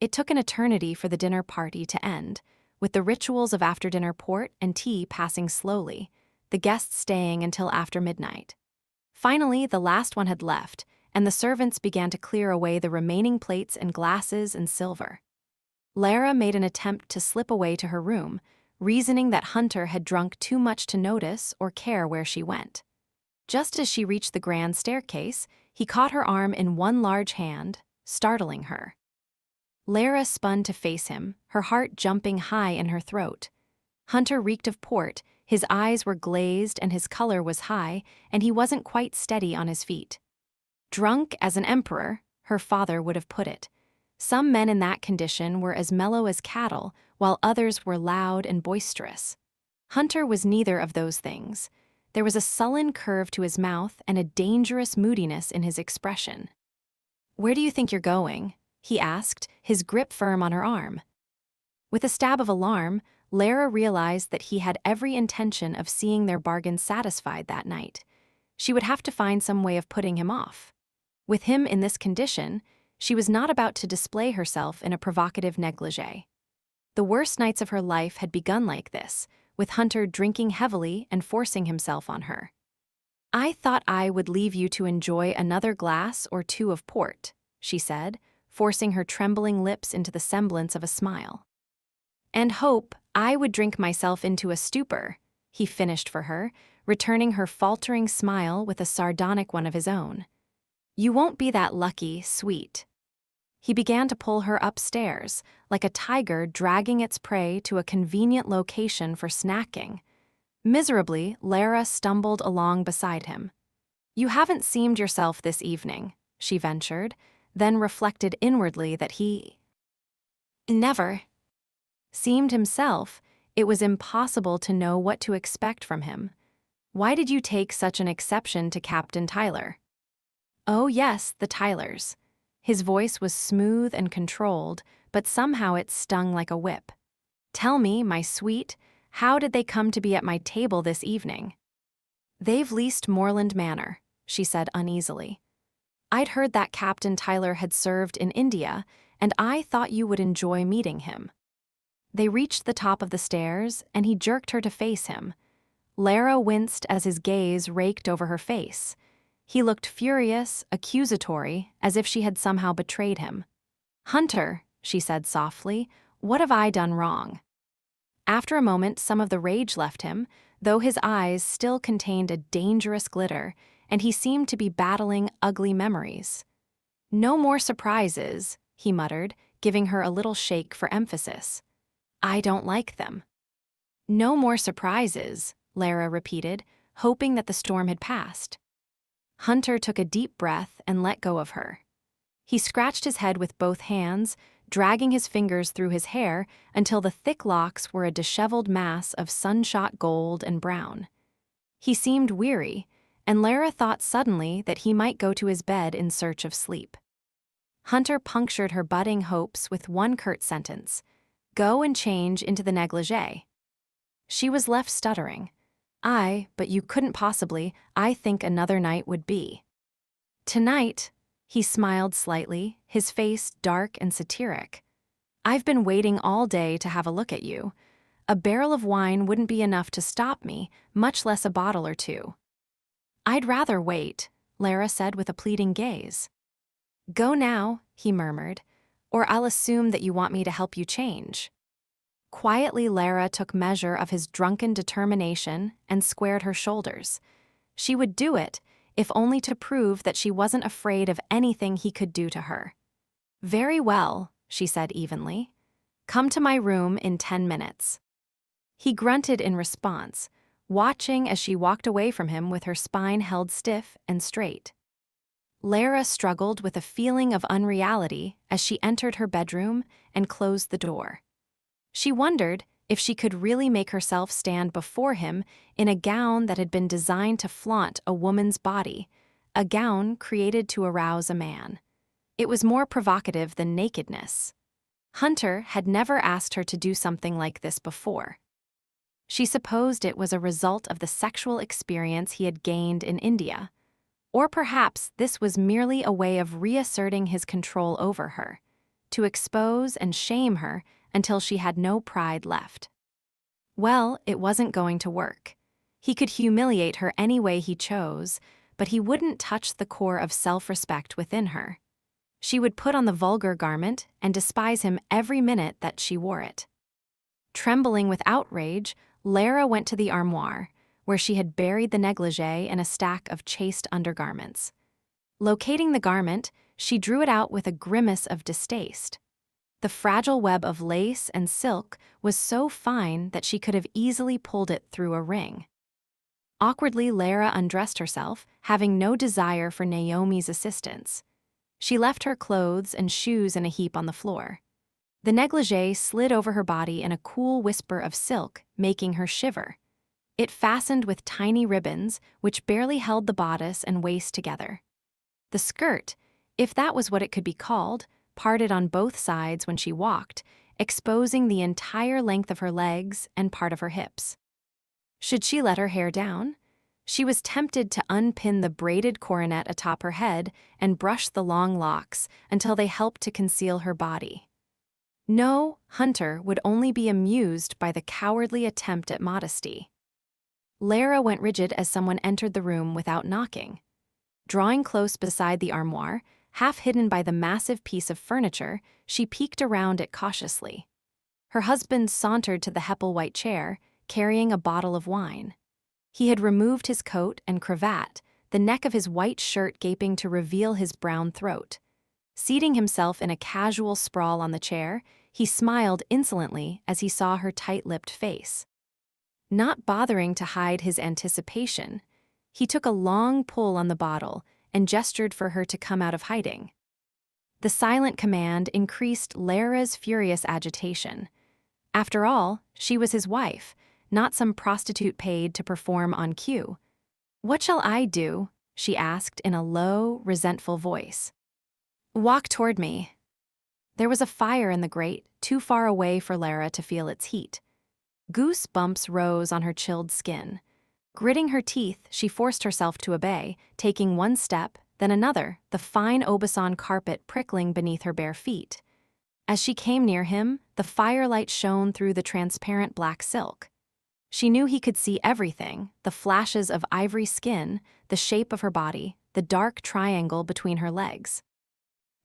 It took an eternity for the dinner party to end, with the rituals of after-dinner port and tea passing slowly, the guests staying until after midnight. Finally, the last one had left, and the servants began to clear away the remaining plates and glasses and silver. Lara made an attempt to slip away to her room, reasoning that Hunter had drunk too much to notice or care where she went. Just as she reached the grand staircase, he caught her arm in one large hand, startling her. Lara spun to face him, her heart jumping high in her throat. Hunter reeked of port, his eyes were glazed and his color was high, and he wasn't quite steady on his feet. Drunk as an emperor, her father would have put it. Some men in that condition were as mellow as cattle, while others were loud and boisterous. Hunter was neither of those things. There was a sullen curve to his mouth and a dangerous moodiness in his expression. "Where do you think you're going?" he asked, his grip firm on her arm. With a stab of alarm, Lara realized that he had every intention of seeing their bargain satisfied that night. She would have to find some way of putting him off. With him in this condition, she was not about to display herself in a provocative negligee. The worst nights of her life had begun like this, with Hunter drinking heavily and forcing himself on her. "I thought I would leave you to enjoy another glass or two of port," she said, forcing her trembling lips into the semblance of a smile. "And hope I would drink myself into a stupor," he finished for her, returning her faltering smile with a sardonic one of his own. "You won't be that lucky, sweet." He began to pull her upstairs, like a tiger dragging its prey to a convenient location for snacking. Miserably, Lara stumbled along beside him. "You haven't seemed yourself this evening," she ventured, then reflected inwardly that he never seemed himself. It was impossible to know what to expect from him. "Why did you take such an exception to Captain Tyler?" "Oh yes, the Tylers." His voice was smooth and controlled, but somehow it stung like a whip. "Tell me, my sweet, how did they come to be at my table this evening?" "They've leased Moreland Manor," she said uneasily. "I'd heard that Captain Tyler had served in India, and I thought you would enjoy meeting him." They reached the top of the stairs, and he jerked her to face him. Lara winced as his gaze raked over her face. He looked furious, accusatory, as if she had somehow betrayed him. "Hunter," she said softly, "what have I done wrong?" After a moment, some of the rage left him, though his eyes still contained a dangerous glitter, and he seemed to be battling ugly memories. "No more surprises," he muttered, giving her a little shake for emphasis. "I don't like them." "No more surprises," Lara repeated, hoping that the storm had passed. Hunter took a deep breath and let go of her. He scratched his head with both hands, dragging his fingers through his hair until the thick locks were a disheveled mass of sunshot gold and brown. He seemed weary, and Lara thought suddenly that he might go to his bed in search of sleep. Hunter punctured her budding hopes with one curt sentence: "Go and change into the negligee." She was left stuttering. But you couldn't possibly. I think another night would be." "Tonight," he smiled slightly, his face dark and satiric. "I've been waiting all day to have a look at you. A barrel of wine wouldn't be enough to stop me, much less a bottle or two." "I'd rather wait," Lara said with a pleading gaze. "Go now," he murmured, "or I'll assume that you want me to help you change." Quietly, Lara took measure of his drunken determination and squared her shoulders. She would do it, if only to prove that she wasn't afraid of anything he could do to her. "Very well," she said evenly. "Come to my room in 10 minutes." He grunted in response, watching as she walked away from him with her spine held stiff and straight. Lara struggled with a feeling of unreality as she entered her bedroom and closed the door. She wondered if she could really make herself stand before him in a gown that had been designed to flaunt a woman's body, a gown created to arouse a man. It was more provocative than nakedness. Hunter had never asked her to do something like this before. She supposed it was a result of the sexual experience he had gained in India. Or perhaps this was merely a way of reasserting his control over her, to expose and shame her until she had no pride left. Well, it wasn't going to work. He could humiliate her any way he chose, but he wouldn't touch the core of self-respect within her. She would put on the vulgar garment and despise him every minute that she wore it. Trembling with outrage, Lara went to the armoire, where she had buried the negligee in a stack of chaste undergarments. Locating the garment, she drew it out with a grimace of distaste. The fragile web of lace and silk was so fine that she could have easily pulled it through a ring. Awkwardly, Lara undressed herself, having no desire for Naomi's assistance. She left her clothes and shoes in a heap on the floor. The negligee slid over her body in a cool whisper of silk, making her shiver. It fastened with tiny ribbons, which barely held the bodice and waist together. The skirt, if that was what it could be called, parted on both sides when she walked, exposing the entire length of her legs and part of her hips. Should she let her hair down? She was tempted to unpin the braided coronet atop her head and brush the long locks until they helped to conceal her body. No, Hunter would only be amused by the cowardly attempt at modesty. Lara went rigid as someone entered the room without knocking. Drawing close beside the armoire, half hidden by the massive piece of furniture, she peeked around it cautiously. Her husband sauntered to the Heppel-white chair, carrying a bottle of wine. He had removed his coat and cravat, the neck of his white shirt gaping to reveal his brown throat. Seating himself in a casual sprawl on the chair, he smiled insolently as he saw her tight-lipped face. Not bothering to hide his anticipation, he took a long pull on the bottle and gestured for her to come out of hiding. The silent command increased Lara's furious agitation. After all, she was his wife, not some prostitute paid to perform on cue. "What shall I do?" she asked in a low, resentful voice. "Walk toward me." There was a fire in the grate, too far away for Lara to feel its heat. Goose bumps rose on her chilled skin. Gritting her teeth, she forced herself to obey, taking one step, then another, the fine Aubusson carpet prickling beneath her bare feet. As she came near him, the firelight shone through the transparent black silk. She knew he could see everything, the flashes of ivory skin, the shape of her body, the dark triangle between her legs.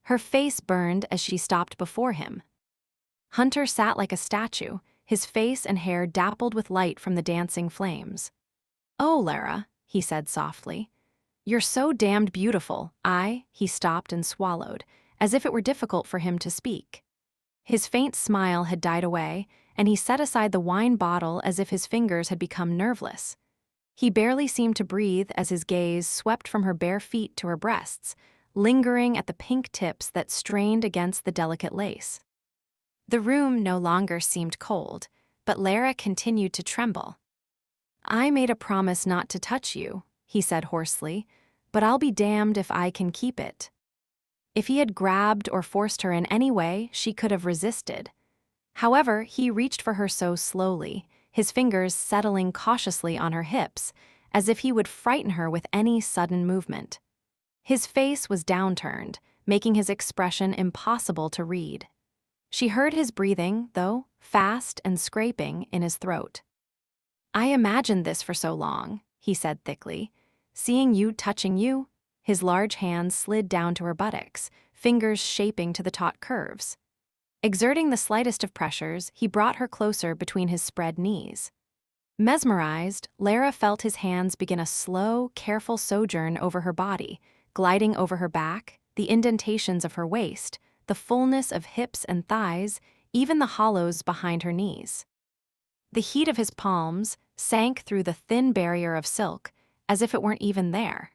Her face burned as she stopped before him. Hunter sat like a statue, his face and hair dappled with light from the dancing flames. "Oh, Lara," he said softly. "You're so damned beautiful." He stopped and swallowed, as if it were difficult for him to speak. His faint smile had died away, and he set aside the wine bottle as if his fingers had become nerveless. He barely seemed to breathe as his gaze swept from her bare feet to her breasts, lingering at the pink tips that strained against the delicate lace. The room no longer seemed cold, but Lara continued to tremble. "I made a promise not to touch you," he said hoarsely, "but I'll be damned if I can keep it." If he had grabbed or forced her in any way, she could have resisted. However, he reached for her so slowly, his fingers settling cautiously on her hips, as if he would frighten her with any sudden movement. His face was downturned, making his expression impossible to read. She heard his breathing, though, fast and scraping, in his throat. "I imagined this for so long," he said thickly. "Seeing you touching you." His large hands slid down to her buttocks, fingers shaping to the taut curves. Exerting the slightest of pressures, he brought her closer between his spread knees. Mesmerized, Lara felt his hands begin a slow, careful sojourn over her body, gliding over her back, the indentations of her waist, the fullness of hips and thighs, even the hollows behind her knees. The heat of his palms sank through the thin barrier of silk, as if it weren't even there.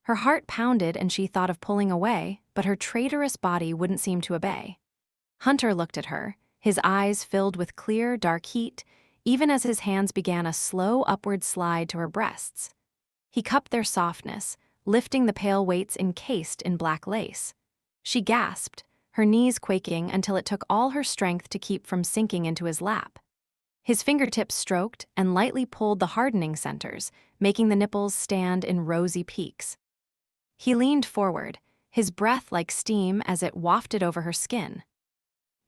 Her heart pounded and she thought of pulling away, but her traitorous body wouldn't seem to obey. Hunter looked at her, his eyes filled with clear, dark heat, even as his hands began a slow upward slide to her breasts. He cupped their softness, lifting the pale weights encased in black lace. She gasped, her knees quaking until it took all her strength to keep from sinking into his lap. His fingertips stroked and lightly pulled the hardening centers, making the nipples stand in rosy peaks. He leaned forward, his breath like steam as it wafted over her skin.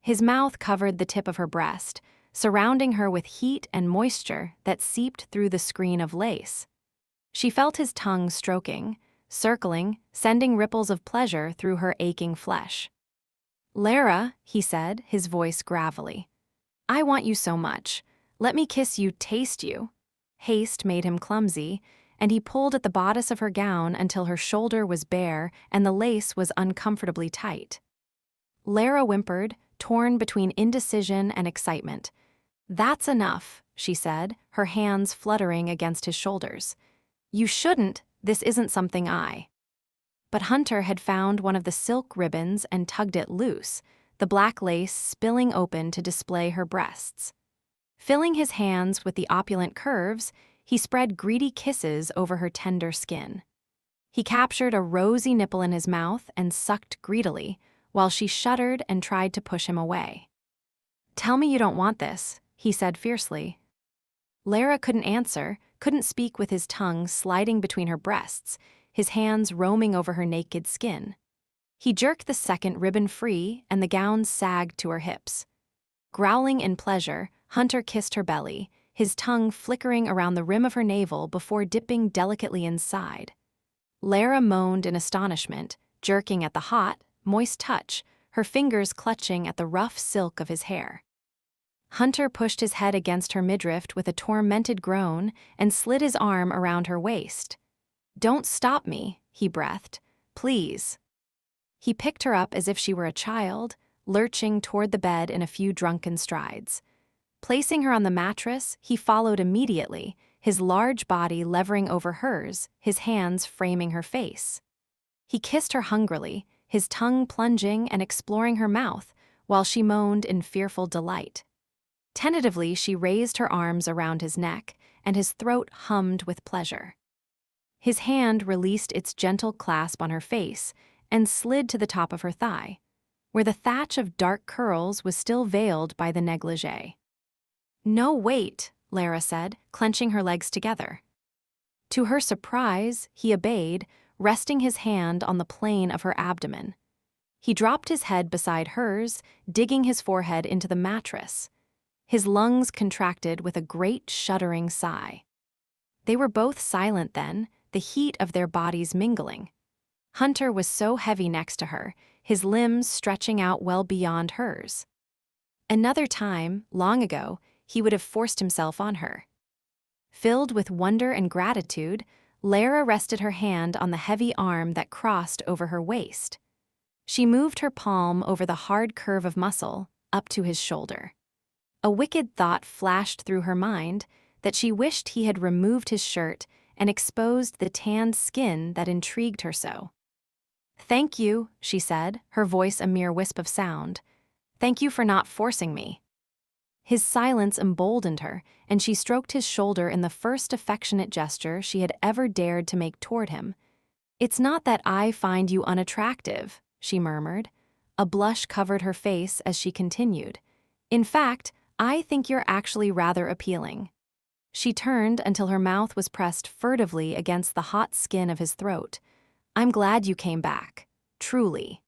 His mouth covered the tip of her breast, surrounding her with heat and moisture that seeped through the screen of lace. She felt his tongue stroking, circling, sending ripples of pleasure through her aching flesh. "Lara," he said, his voice gravelly, "I want you so much. Let me kiss you, taste you." Haste made him clumsy, and he pulled at the bodice of her gown until her shoulder was bare and the lace was uncomfortably tight. Lara whimpered, torn between indecision and excitement. "That's enough," she said, her hands fluttering against his shoulders. "You shouldn't, this isn't something I." But Hunter had found one of the silk ribbons and tugged it loose, the black lace spilling open to display her breasts. Filling his hands with the opulent curves, he spread greedy kisses over her tender skin. He captured a rosy nipple in his mouth and sucked greedily, while she shuddered and tried to push him away. "Tell me you don't want this," he said fiercely. Lara couldn't answer, couldn't speak with his tongue sliding between her breasts, his hands roaming over her naked skin. He jerked the second ribbon free, and the gown sagged to her hips. Growling in pleasure, Hunter kissed her belly, his tongue flickering around the rim of her navel before dipping delicately inside. Lara moaned in astonishment, jerking at the hot, moist touch, her fingers clutching at the rough silk of his hair. Hunter pushed his head against her midriff with a tormented groan and slid his arm around her waist. "Don't stop me," he breathed. "Please." He picked her up as if she were a child, lurching toward the bed in a few drunken strides. Placing her on the mattress, he followed immediately, his large body levering over hers, his hands framing her face. He kissed her hungrily, his tongue plunging and exploring her mouth, while she moaned in fearful delight. Tentatively, she raised her arms around his neck, and his throat hummed with pleasure. His hand released its gentle clasp on her face and slid to the top of her thigh, where the thatch of dark curls was still veiled by the negligee. "No, wait," Lara said, clenching her legs together. To her surprise, he obeyed, resting his hand on the plane of her abdomen. He dropped his head beside hers, digging his forehead into the mattress. His lungs contracted with a great shuddering sigh. They were both silent then, the heat of their bodies mingling. Hunter was so heavy next to her, his limbs stretching out well beyond hers. Another time, long ago, he would have forced himself on her. Filled with wonder and gratitude, Lara rested her hand on the heavy arm that crossed over her waist. She moved her palm over the hard curve of muscle, up to his shoulder. A wicked thought flashed through her mind that she wished he had removed his shirt and exposed the tanned skin that intrigued her so. "Thank you," she said, her voice a mere wisp of sound. "Thank you for not forcing me." His silence emboldened her, and she stroked his shoulder in the first affectionate gesture she had ever dared to make toward him. "It's not that I find you unattractive," she murmured. A blush covered her face as she continued. "In fact, I think you're actually rather appealing." She turned until her mouth was pressed furtively against the hot skin of his throat. "I'm glad you came back. Truly."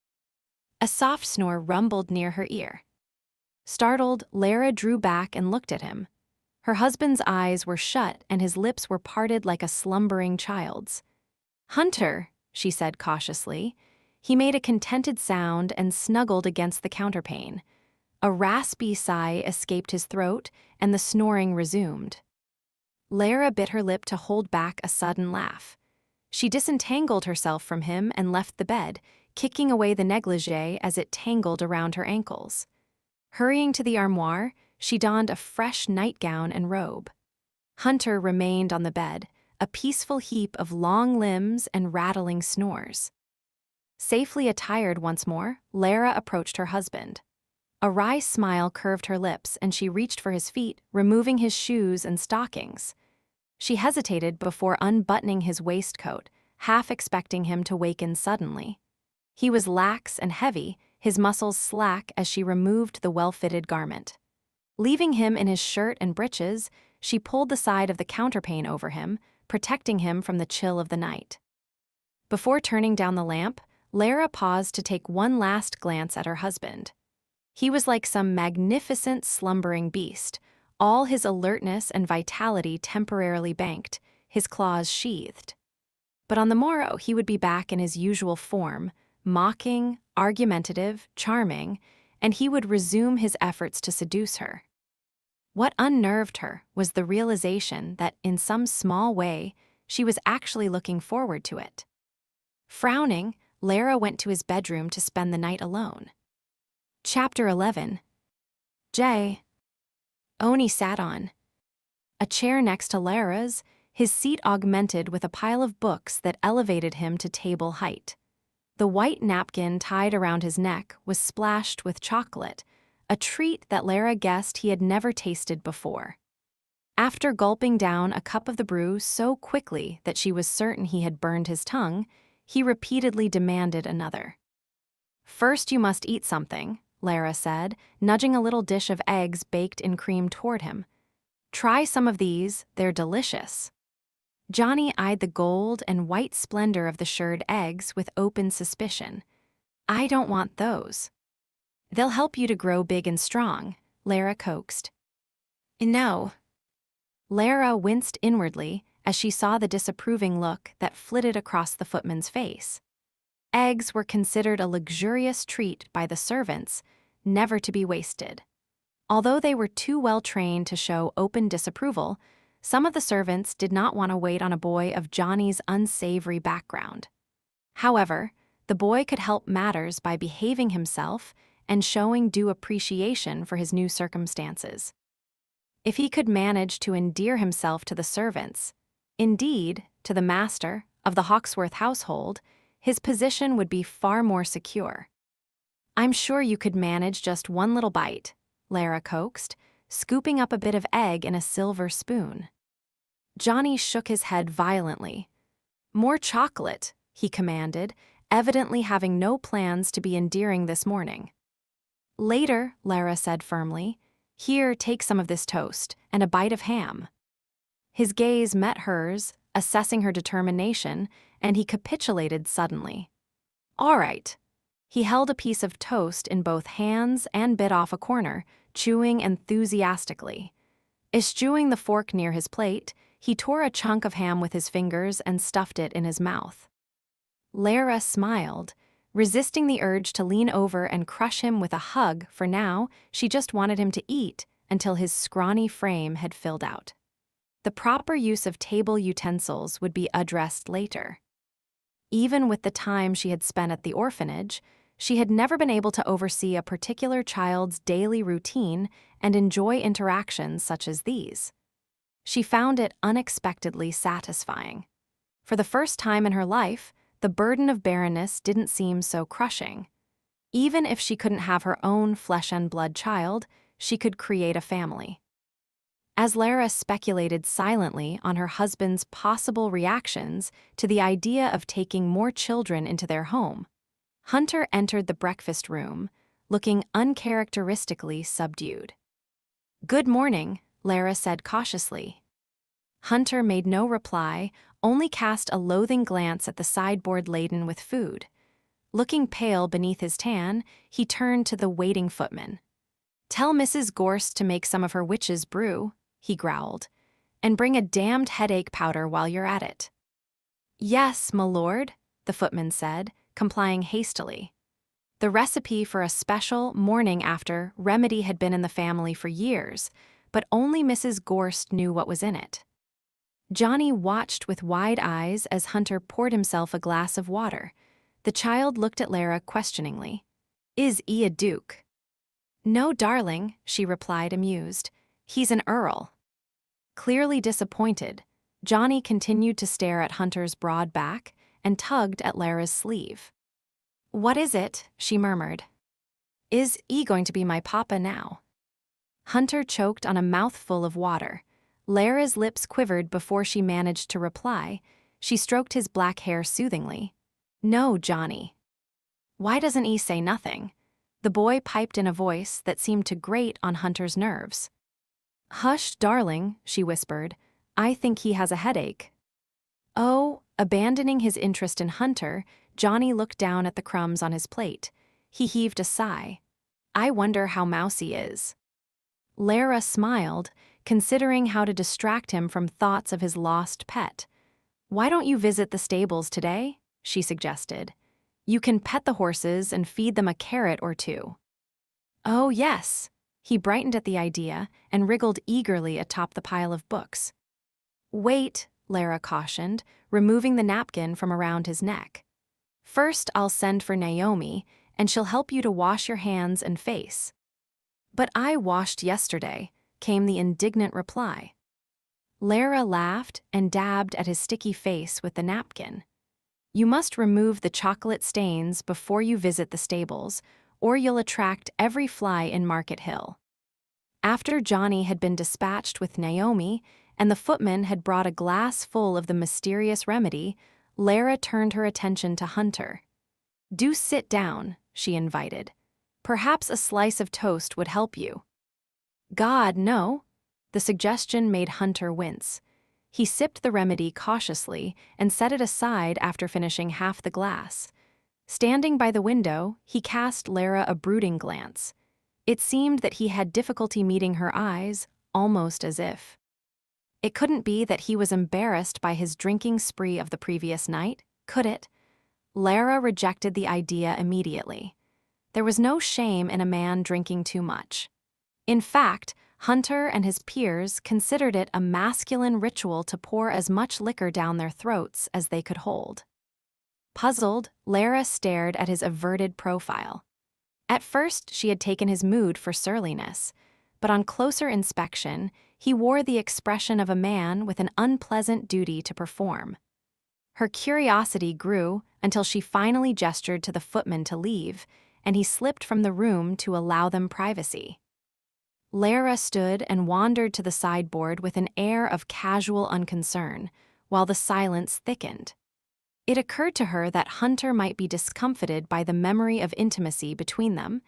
A soft snore rumbled near her ear. Startled, Lara drew back and looked at him. Her husband's eyes were shut and his lips were parted like a slumbering child's. "Hunter," she said cautiously. He made a contented sound and snuggled against the counterpane. A raspy sigh escaped his throat, and the snoring resumed. Lara bit her lip to hold back a sudden laugh. She disentangled herself from him and left the bed, kicking away the negligee as it tangled around her ankles. Hurrying to the armoire, she donned a fresh nightgown and robe. Hunter remained on the bed, a peaceful heap of long limbs and rattling snores. Safely attired once more, Lara approached her husband. A wry smile curved her lips and she reached for his feet, removing his shoes and stockings. She hesitated before unbuttoning his waistcoat, half expecting him to waken suddenly. He was lax and heavy, his muscles slack as she removed the well-fitted garment. Leaving him in his shirt and breeches, she pulled the side of the counterpane over him, protecting him from the chill of the night. Before turning down the lamp, Lara paused to take one last glance at her husband. He was like some magnificent slumbering beast, all his alertness and vitality temporarily banked, his claws sheathed. But on the morrow he would be back in his usual form, mocking, argumentative, charming, and he would resume his efforts to seduce her. What unnerved her was the realization that, in some small way, she was actually looking forward to it. Frowning, Lara went to his bedroom to spend the night alone. Chapter 11. Jay. Oni sat on a chair next to Lara's, his seat augmented with a pile of books that elevated him to table height. The white napkin tied around his neck was splashed with chocolate, a treat that Lara guessed he had never tasted before. After gulping down a cup of the brew so quickly that she was certain he had burned his tongue, he repeatedly demanded another. "First you must eat something," Lara said, nudging a little dish of eggs baked in cream toward him. "Try some of these, they're delicious." Johnny eyed the gold and white splendor of the shirred eggs with open suspicion. "I don't want those." "They'll help you to grow big and strong," Lara coaxed. "No." Lara winced inwardly as she saw the disapproving look that flitted across the footman's face. Eggs were considered a luxurious treat by the servants, never to be wasted. Although they were too well trained to show open disapproval, some of the servants did not want to wait on a boy of Johnny's unsavory background. However, the boy could help matters by behaving himself and showing due appreciation for his new circumstances. If he could manage to endear himself to the servants, indeed, to the master of the Hawksworth household, his position would be far more secure. "I'm sure you could manage just one little bite," Lara coaxed, scooping up a bit of egg in a silver spoon. Johnny shook his head violently. "More chocolate," he commanded, evidently having no plans to be endearing this morning. "Later," Lara said firmly. "Here, take some of this toast, and a bite of ham." His gaze met hers, assessing her determination, and he capitulated suddenly. "All right." He held a piece of toast in both hands and bit off a corner, chewing enthusiastically. Eschewing the fork near his plate, he tore a chunk of ham with his fingers and stuffed it in his mouth. Lara smiled, Resisting the urge to lean over and crush him with a hug, for now, she just wanted him to eat until his scrawny frame had filled out. The proper use of table utensils would be addressed later. Even with the time she had spent at the orphanage, she had never been able to oversee a particular child's daily routine and enjoy interactions such as these. She found it unexpectedly satisfying. For the first time in her life, the burden of barrenness didn't seem so crushing. Even if she couldn't have her own flesh and blood child, she could create a family. As Lara speculated silently on her husband's possible reactions to the idea of taking more children into their home, Hunter entered the breakfast room, looking uncharacteristically subdued. "Good morning," Lara said cautiously. Hunter made no reply, only cast a loathing glance at the sideboard laden with food. Looking pale beneath his tan, he turned to the waiting footman. "Tell Mrs. Gorst to make some of her witch's brew," he growled, "and bring a damned headache powder while you're at it." "Yes, m'lord," the footman said, complying hastily. The recipe for a special morning-after remedy had been in the family for years, but only Mrs. Gorst knew what was in it. Johnny watched with wide eyes as Hunter poured himself a glass of water. The child looked at Lara questioningly. "Is he a duke?" "No, darling," she replied, amused. "He's an earl." Clearly disappointed, Johnny continued to stare at Hunter's broad back and tugged at Lara's sleeve. "What is it?" she murmured. "Is he going to be my papa now?" Hunter choked on a mouthful of water. Lara's lips quivered before she managed to reply. She stroked his black hair soothingly. "No, Johnny." "Why doesn't he say nothing?" The boy piped in a voice that seemed to grate on Hunter's nerves. "Hush, darling," she whispered. "I think he has a headache." Oh, abandoning his interest in Hunter, Johnny looked down at the crumbs on his plate. He heaved a sigh. "I wonder how Mousy is." Lara smiled, considering how to distract him from thoughts of his lost pet. "Why don't you visit the stables today?" she suggested. "You can pet the horses and feed them a carrot or two." "Oh, yes." He brightened at the idea and wriggled eagerly atop the pile of books. "Wait," Lara cautioned, removing the napkin from around his neck. "First, I'll send for Naomi, and she'll help you to wash your hands and face." "But I washed yesterday," came the indignant reply. Lara laughed and dabbed at his sticky face with the napkin. "You must remove the chocolate stains before you visit the stables, or you'll attract every fly in Market Hill." After Johnny had been dispatched with Naomi, and the footman had brought a glass full of the mysterious remedy, Lara turned her attention to Hunter. "Do sit down," she invited. "Perhaps a slice of toast would help you." "God, no." The suggestion made Hunter wince. He sipped the remedy cautiously and set it aside after finishing half the glass. Standing by the window, he cast Lara a brooding glance. It seemed that he had difficulty meeting her eyes, almost as if. It couldn't be that he was embarrassed by his drinking spree of the previous night, could it? Lara rejected the idea immediately. There was no shame in a man drinking too much. In fact, Hunter and his peers considered it a masculine ritual to pour as much liquor down their throats as they could hold. Puzzled, Lara stared at his averted profile. At first, she had taken his mood for surliness, but on closer inspection, he wore the expression of a man with an unpleasant duty to perform. Her curiosity grew until she finally gestured to the footman to leave, and he slipped from the room to allow them privacy. Lara stood and wandered to the sideboard with an air of casual unconcern, while the silence thickened. It occurred to her that Hunter might be discomfited by the memory of intimacy between them,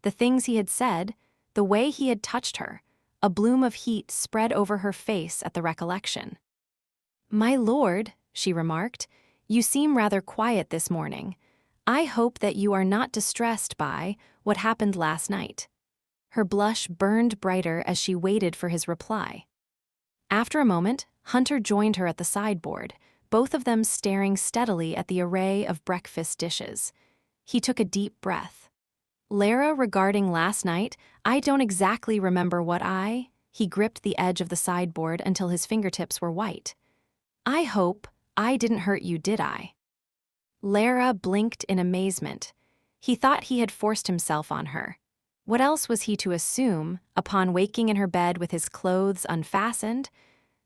the things he had said, the way he had touched her. A bloom of heat spread over her face at the recollection. "My lord," she remarked, "you seem rather quiet this morning. I hope that you are not distressed by what happened last night." Her blush burned brighter as she waited for his reply. After a moment, Hunter joined her at the sideboard, both of them staring steadily at the array of breakfast dishes. He took a deep breath. Lara, regarding last night, I don't exactly remember what He gripped the edge of the sideboard until his fingertips were white. I hope I didn't hurt you, did I? Lara blinked in amazement. He thought he had forced himself on her. What else was he to assume, upon waking in her bed with his clothes unfastened?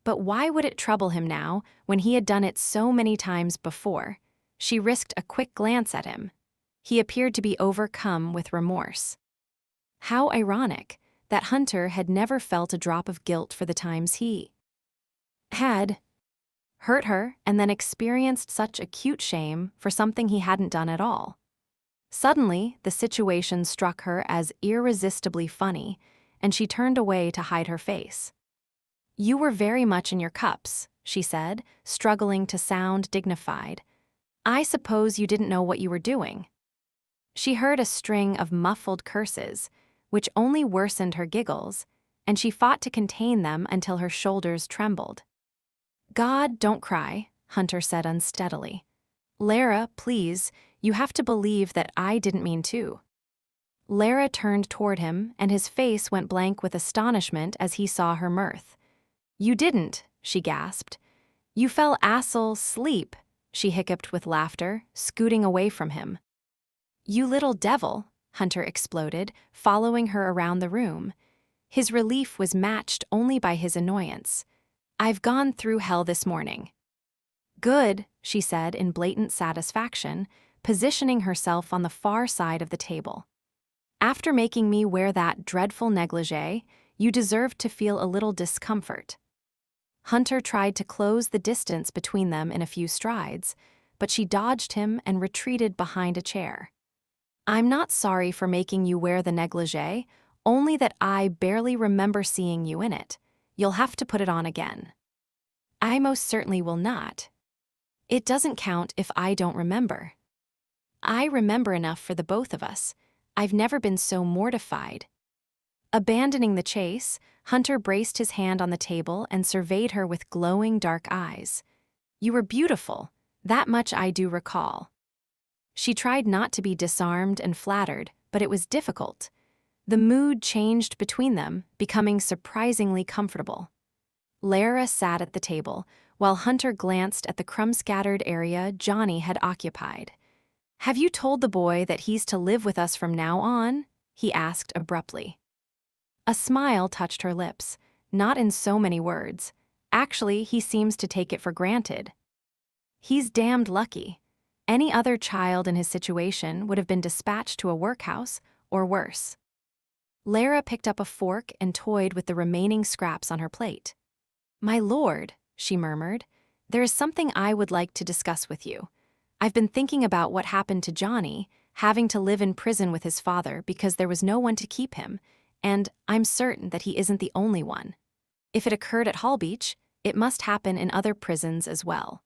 But why would it trouble him now, when he had done it so many times before? She risked a quick glance at him. He appeared to be overcome with remorse. How ironic that Hunter had never felt a drop of guilt for the times he had hurt her and then experienced such acute shame for something he hadn't done at all. Suddenly, the situation struck her as irresistibly funny, and she turned away to hide her face. You were very much in your cups, she said, struggling to sound dignified. I suppose you didn't know what you were doing. She heard a string of muffled curses, which only worsened her giggles, and she fought to contain them until her shoulders trembled. God, don't cry, Hunter said unsteadily. Lara, please, you have to believe that I didn't mean to. Lara turned toward him, and his face went blank with astonishment as he saw her mirth. You didn't, she gasped. You fell asleep, she hiccuped with laughter, scooting away from him. You little devil, Hunter exploded, following her around the room. His relief was matched only by his annoyance. I've gone through hell this morning. Good, she said in blatant satisfaction, positioning herself on the far side of the table. After making me wear that dreadful negligee, you deserved to feel a little discomfort. Hunter tried to close the distance between them in a few strides, but she dodged him and retreated behind a chair. I'm not sorry for making you wear the negligee, only that I barely remember seeing you in it. You'll have to put it on again. I most certainly will not. It doesn't count if I don't remember. I remember enough for the both of us. I've never been so mortified. Abandoning the chase, Hunter braced his hand on the table and surveyed her with glowing dark eyes. You were beautiful, that much I do recall. She tried not to be disarmed and flattered, but it was difficult. The mood changed between them, becoming surprisingly comfortable. Lara sat at the table, while Hunter glanced at the crumb-scattered area Johnny had occupied. Have you told the boy that he's to live with us from now on? He asked abruptly. A smile touched her lips, not in so many words. Actually, he seems to take it for granted. He's damned lucky. Any other child in his situation would have been dispatched to a workhouse, or worse. Lara picked up a fork and toyed with the remaining scraps on her plate. My lord, she murmured, there is something I would like to discuss with you. I've been thinking about what happened to Johnny, having to live in prison with his father because there was no one to keep him, and I'm certain that he isn't the only one. If it occurred at Hallbeach, it must happen in other prisons as well.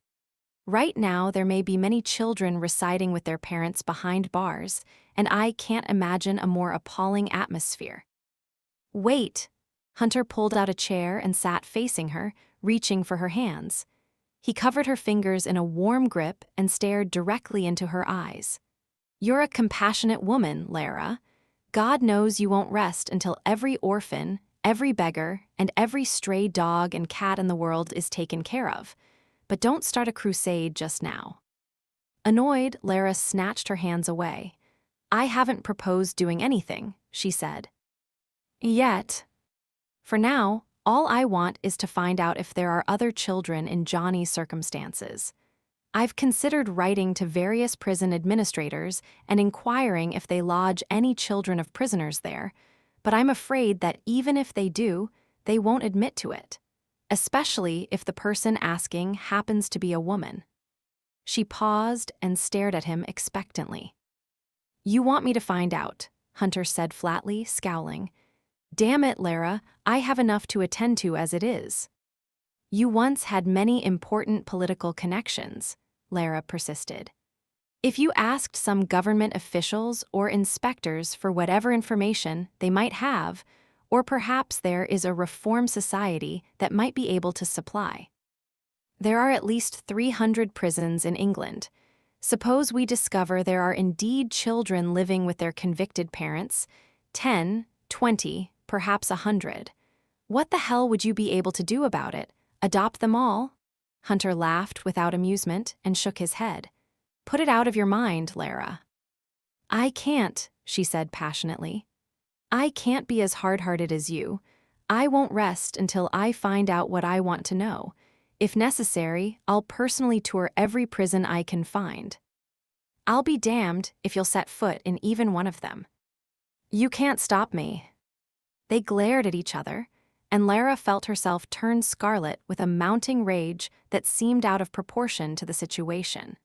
Right now, there may be many children residing with their parents behind bars, and I can't imagine a more appalling atmosphere. Wait! Hunter pulled out a chair and sat facing her, reaching for her hands. He covered her fingers in a warm grip and stared directly into her eyes. You're a compassionate woman, Lara. God knows you won't rest until every orphan, every beggar, and every stray dog and cat in the world is taken care of. But don't start a crusade just now. Annoyed, Lara snatched her hands away. I haven't proposed doing anything, she said. Yet. For now, all I want is to find out if there are other children in Johnny's circumstances. I've considered writing to various prison administrators and inquiring if they lodge any children of prisoners there, but I'm afraid that even if they do, they won't admit to it, especially if the person asking happens to be a woman. She paused and stared at him expectantly. You want me to find out, Hunter said flatly, scowling. Damn it, Lara, I have enough to attend to as it is. You once had many important political connections, Lara persisted. If you asked some government officials or inspectors for whatever information they might have, or perhaps there is a reform society that might be able to supply. There are at least 300 prisons in England. Suppose we discover there are indeed children living with their convicted parents, 10, 20, perhaps 100. What the hell would you be able to do about it? Adopt them all? Hunter laughed without amusement and shook his head. Put it out of your mind, Lara. I can't, she said passionately. I can't be as hard-hearted as you. I won't rest until I find out what I want to know. If necessary, I'll personally tour every prison I can find. I'll be damned if you'll set foot in even one of them. You can't stop me. They glared at each other, and Lara felt herself turn scarlet with a mounting rage that seemed out of proportion to the situation.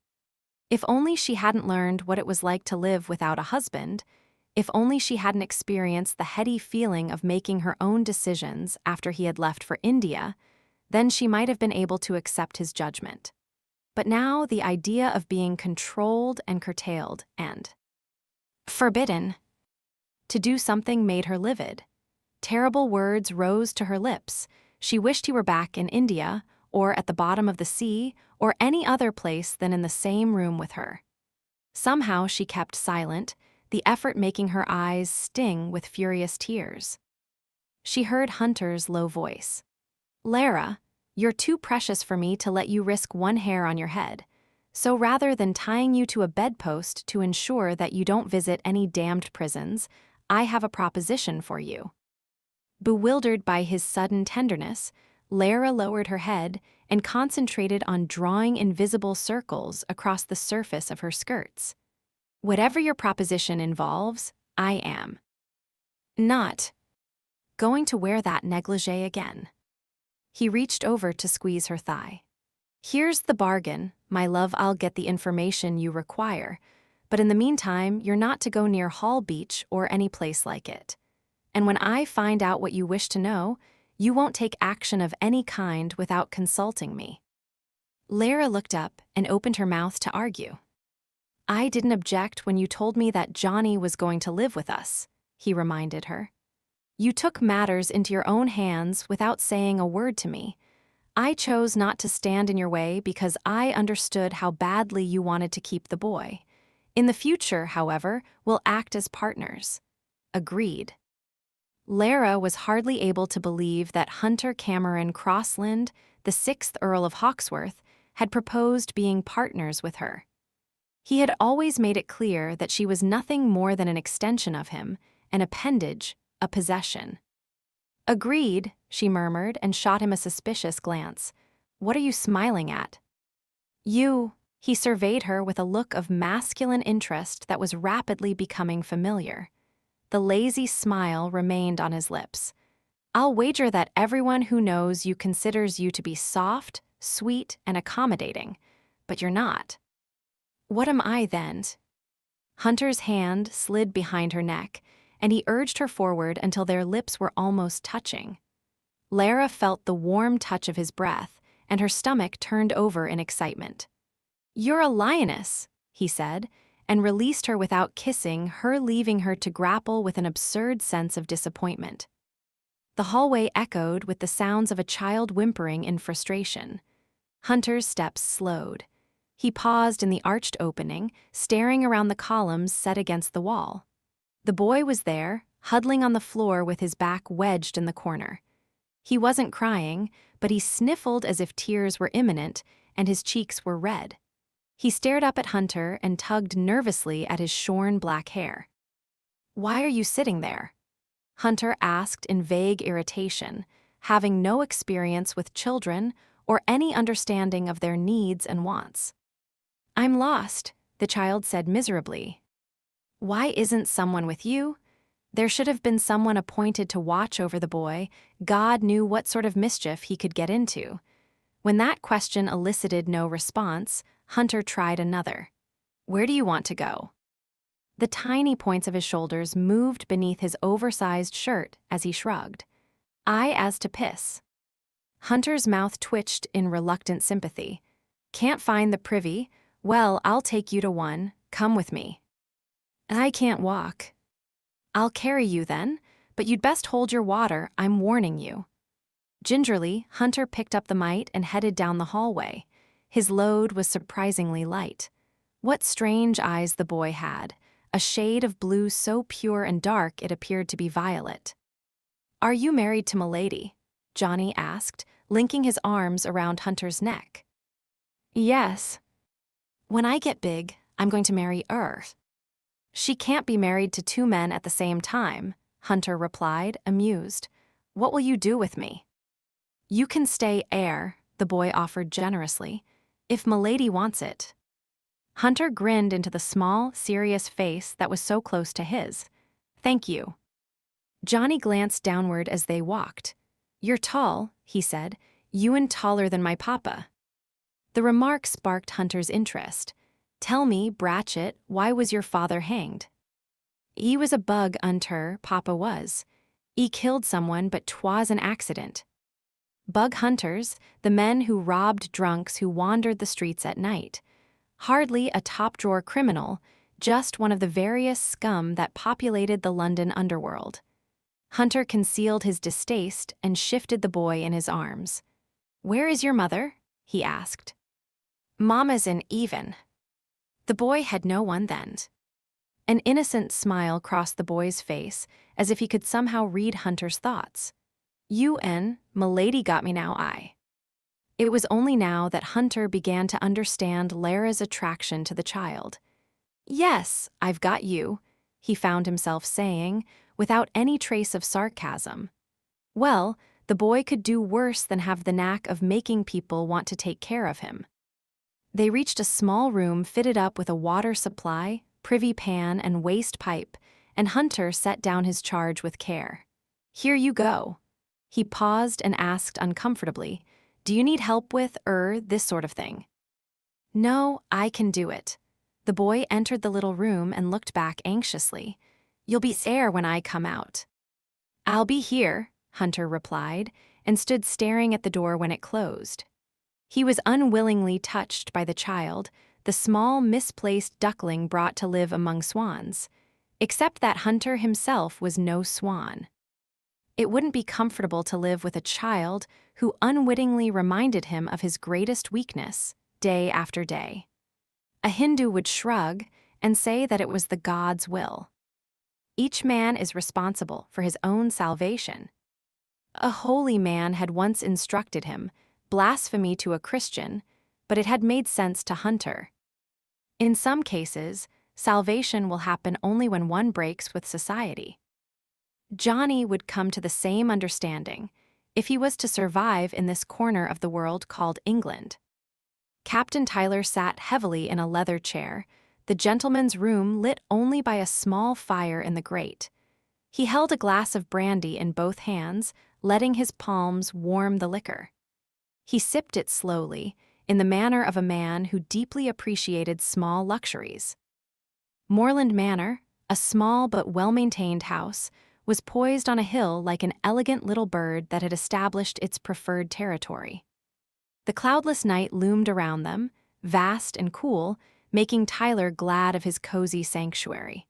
If only she hadn't learned what it was like to live without a husband, if only she hadn't experienced the heady feeling of making her own decisions after he had left for India, then she might have been able to accept his judgment. But now the idea of being controlled and curtailed and forbidden to do something made her livid. Terrible words rose to her lips. She wished he were back in India, or at the bottom of the sea, or any other place than in the same room with her. Somehow she kept silent, the effort making her eyes sting with furious tears. She heard Hunter's low voice. Lara, you're too precious for me to let you risk one hair on your head. So rather than tying you to a bedpost to ensure that you don't visit any damned prisons, I have a proposition for you. Bewildered by his sudden tenderness, Lara lowered her head and concentrated on drawing invisible circles across the surface of her skirts. Whatever your proposition involves, I am not going to wear that negligee again. He reached over to squeeze her thigh. Here's the bargain, my love, I'll get the information you require, but in the meantime, you're not to go near Hall Beach or any place like it. And when I find out what you wish to know, you won't take action of any kind without consulting me. Lara looked up and opened her mouth to argue. I didn't object when you told me that Johnny was going to live with us, he reminded her. You took matters into your own hands without saying a word to me. I chose not to stand in your way because I understood how badly you wanted to keep the boy. In the future, however, we'll act as partners. Agreed. Lara was hardly able to believe that Hunter Cameron Crossland, the 6th Earl of Hawksworth, had proposed being partners with her. He had always made it clear that she was nothing more than an extension of him, an appendage, a possession. Agreed, she murmured and shot him a suspicious glance. What are you smiling at? You, he surveyed her with a look of masculine interest that was rapidly becoming familiar. The lazy smile remained on his lips. I'll wager that everyone who knows you considers you to be soft, sweet, and accommodating, but you're not. What am I, then? Hunter's hand slid behind her neck, and he urged her forward until their lips were almost touching. Lara felt the warm touch of his breath, and her stomach turned over in excitement. You're a lioness, he said, and released her without kissing, her leaving her to grapple with an absurd sense of disappointment. The hallway echoed with the sounds of a child whimpering in frustration. Hunter's steps slowed. He paused in the arched opening, staring around the columns set against the wall. The boy was there, huddling on the floor with his back wedged in the corner. He wasn't crying, but he sniffled as if tears were imminent, and his cheeks were red. He stared up at Hunter and tugged nervously at his shorn black hair. Why are you sitting there? Hunter asked in vague irritation, having no experience with children or any understanding of their needs and wants. I'm lost, the child said miserably. Why isn't someone with you? There should have been someone appointed to watch over the boy. God knew what sort of mischief he could get into. When that question elicited no response, Hunter tried another. Where do you want to go? The tiny points of his shoulders moved beneath his oversized shirt as he shrugged. I as to piss. Hunter's mouth twitched in reluctant sympathy. Can't find the privy? Well, I'll take you to one. Come with me. I can't walk. I'll carry you then, but you'd best hold your water, I'm warning you. Gingerly, Hunter picked up the mite and headed down the hallway. His load was surprisingly light. What strange eyes the boy had, a shade of blue so pure and dark it appeared to be violet. "Are you married to Milady?" Johnny asked, linking his arms around Hunter's neck. "Yes. When I get big, I'm going to marry her." "She can't be married to two men at the same time," Hunter replied, amused. "What will you do with me?" "You can stay heir," the boy offered generously, "if Milady wants it." Hunter grinned into the small, serious face that was so close to his. "Thank you." Johnny glanced downward as they walked. "You're tall," he said. "You and taller than my papa." The remark sparked Hunter's interest. "Tell me, Bratchett, why was your father hanged?" "He was a bug 'unter, Papa was. He killed someone, but 'twas an accident." Bug hunters, the men who robbed drunks who wandered the streets at night. Hardly a top-drawer criminal, just one of the various scum that populated the London underworld. Hunter concealed his distaste and shifted the boy in his arms. "Where is your mother?" he asked. "Mama's in Even." The boy had no one then. An innocent smile crossed the boy's face, as if he could somehow read Hunter's thoughts. Milady got me now, I. It was only now that Hunter began to understand Lara's attraction to the child. "Yes, I've got you," he found himself saying, without any trace of sarcasm. Well, the boy could do worse than have the knack of making people want to take care of him. They reached a small room fitted up with a water supply, privy pan, and waste pipe, and Hunter set down his charge with care. "Here you go." He paused and asked uncomfortably, "Do you need help with, this sort of thing?" "No, I can do it." The boy entered the little room and looked back anxiously. "You'll be there when I come out." "I'll be here," Hunter replied, and stood staring at the door when it closed. He was unwillingly touched by the child, the small, misplaced duckling brought to live among swans, except that Hunter himself was no swan. It wouldn't be comfortable to live with a child who unwittingly reminded him of his greatest weakness, day after day. A Hindu would shrug and say that it was the God's will. Each man is responsible for his own salvation. A holy man had once instructed him, blasphemy to a Christian, but it had made sense to Hunter. In some cases, salvation will happen only when one breaks with society. Johnny would come to the same understanding if he was to survive in this corner of the world called England. Captain Tyler sat heavily in a leather chair, the gentleman's room lit only by a small fire in the grate. He held a glass of brandy in both hands, letting his palms warm the liquor. He sipped it slowly, in the manner of a man who deeply appreciated small luxuries. Moreland Manor, a small but well-maintained house, was poised on a hill like an elegant little bird that had established its preferred territory. The cloudless night loomed around them, vast and cool, making Tyler glad of his cozy sanctuary.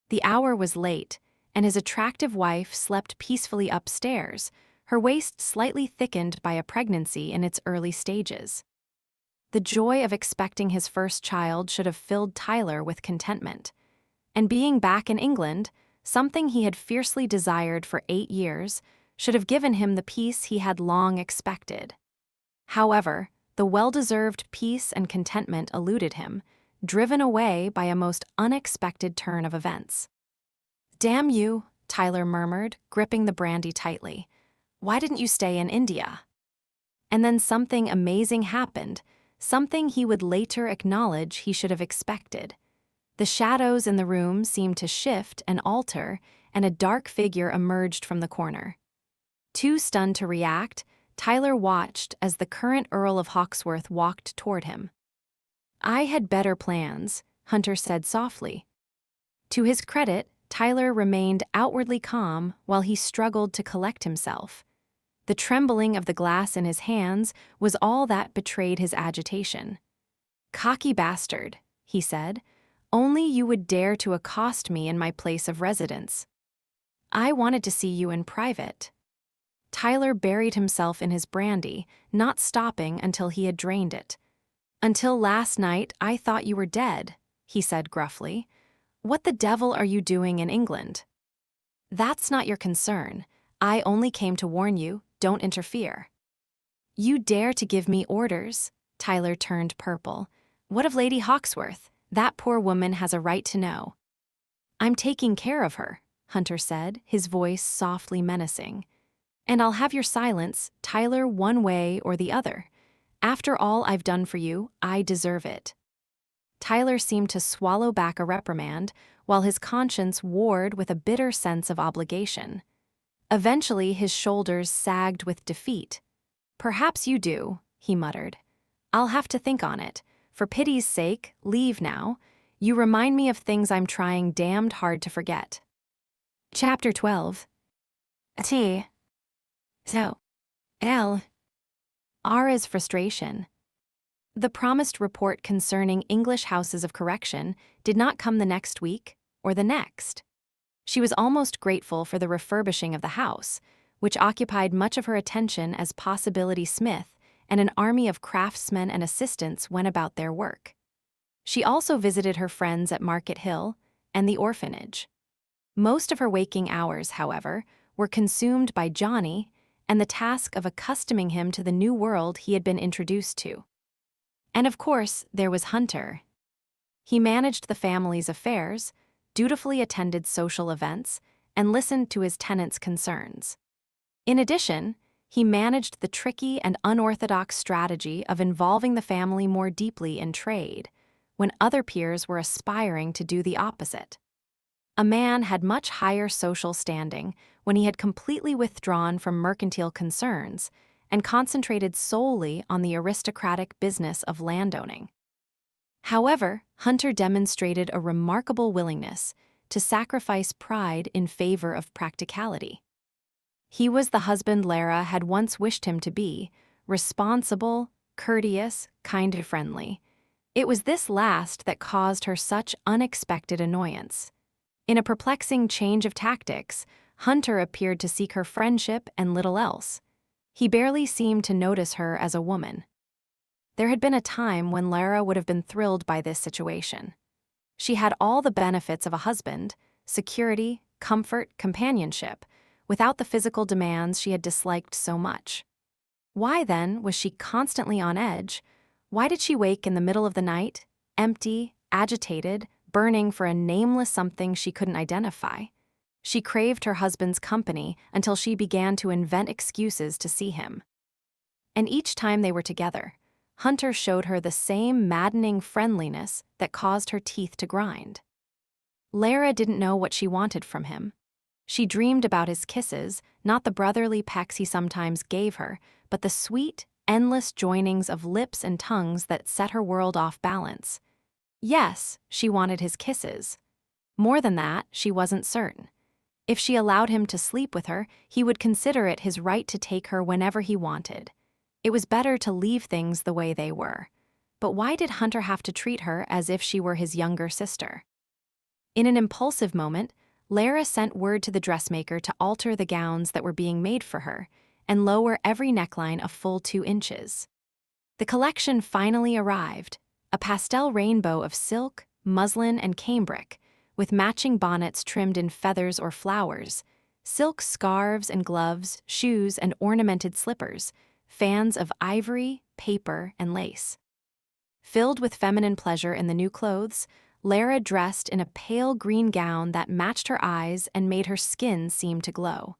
The hour was late, and his attractive wife slept peacefully upstairs, her waist slightly thickened by a pregnancy in its early stages. The joy of expecting his first child should have filled Tyler with contentment. And being back in England, something he had fiercely desired for 8 years, should have given him the peace he had long expected. However, the well-deserved peace and contentment eluded him, driven away by a most unexpected turn of events. "Damn you," Tyler murmured, gripping the brandy tightly. "Why didn't you stay in India?" And then something amazing happened, something he would later acknowledge he should have expected. The shadows in the room seemed to shift and alter, and a dark figure emerged from the corner. Too stunned to react, Tyler watched as the current Earl of Hawksworth walked toward him. "I had better plans," Hunter said softly. To his credit, Tyler remained outwardly calm while he struggled to collect himself. The trembling of the glass in his hands was all that betrayed his agitation. "Cocky bastard," he said. "Only you would dare to accost me in my place of residence. I wanted to see you in private." Tyler buried himself in his brandy, not stopping until he had drained it. "Until last night, I thought you were dead," he said gruffly. "What the devil are you doing in England?" "That's not your concern. I only came to warn you, don't interfere." "You dare to give me orders?" Tyler turned purple. "What of Lady Hawksworth? That poor woman has a right to know." "I'm taking care of her," Hunter said, his voice softly menacing. "And I'll have your silence, Tyler, one way or the other. After all I've done for you, I deserve it." Tyler seemed to swallow back a reprimand, while his conscience warred with a bitter sense of obligation. Eventually, his shoulders sagged with defeat. "Perhaps you do," he muttered. "I'll have to think on it. For pity's sake, leave now. You remind me of things I'm trying damned hard to forget." Chapter 12. T. So. L. Ara's frustration. The promised report concerning English houses of correction did not come the next week or the next. She was almost grateful for the refurbishing of the house, which occupied much of her attention as Possibility Smith and an army of craftsmen and assistants went about their work. She also visited her friends at Market Hill and the orphanage. Most of her waking hours, however, were consumed by Johnny and the task of accustoming him to the new world he had been introduced to. And of course, there was Hunter. He managed the family's affairs, dutifully attended social events, and listened to his tenants' concerns. In addition, he managed the tricky and unorthodox strategy of involving the family more deeply in trade, when other peers were aspiring to do the opposite. A man had much higher social standing when he had completely withdrawn from mercantile concerns and concentrated solely on the aristocratic business of landowning. However, Hunter demonstrated a remarkable willingness to sacrifice pride in favor of practicality. He was the husband Lara had once wished him to be, responsible, courteous, kind and friendly. It was this last that caused her such unexpected annoyance. In a perplexing change of tactics, Hunter appeared to seek her friendship and little else. He barely seemed to notice her as a woman. There had been a time when Lara would have been thrilled by this situation. She had all the benefits of a husband: security, comfort, companionship, without the physical demands she had disliked so much. Why, then, was she constantly on edge? Why did she wake in the middle of the night, empty, agitated, burning for a nameless something she couldn't identify? She craved her husband's company until she began to invent excuses to see him. And each time they were together, Hunter showed her the same maddening friendliness that caused her teeth to grind. Lara didn't know what she wanted from him. She dreamed about his kisses, not the brotherly pecks he sometimes gave her, but the sweet, endless joinings of lips and tongues that set her world off balance. Yes, she wanted his kisses. More than that, she wasn't certain. If she allowed him to sleep with her, he would consider it his right to take her whenever he wanted. It was better to leave things the way they were. But why did Hunter have to treat her as if she were his younger sister? In an impulsive moment, Lara sent word to the dressmaker to alter the gowns that were being made for her and lower every neckline a full 2 inches. The collection finally arrived, a pastel rainbow of silk, muslin, and cambric, with matching bonnets trimmed in feathers or flowers, silk scarves and gloves, shoes and ornamented slippers, fans of ivory, paper, and lace. Filled with feminine pleasure in the new clothes, Lara dressed in a pale green gown that matched her eyes and made her skin seem to glow.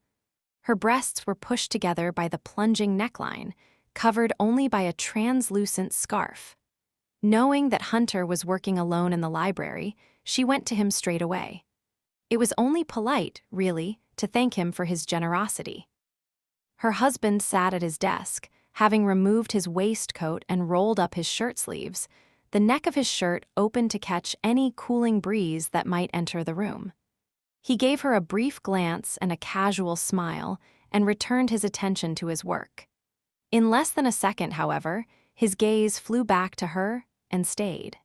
Her breasts were pushed together by the plunging neckline, covered only by a translucent scarf. Knowing that Hunter was working alone in the library, she went to him straight away. It was only polite, really, to thank him for his generosity. Her husband sat at his desk, having removed his waistcoat and rolled up his shirt sleeves, the neck of his shirt open to catch any cooling breeze that might enter the room. He gave her a brief glance and a casual smile and returned his attention to his work. In less than a second, however, his gaze flew back to her and stayed.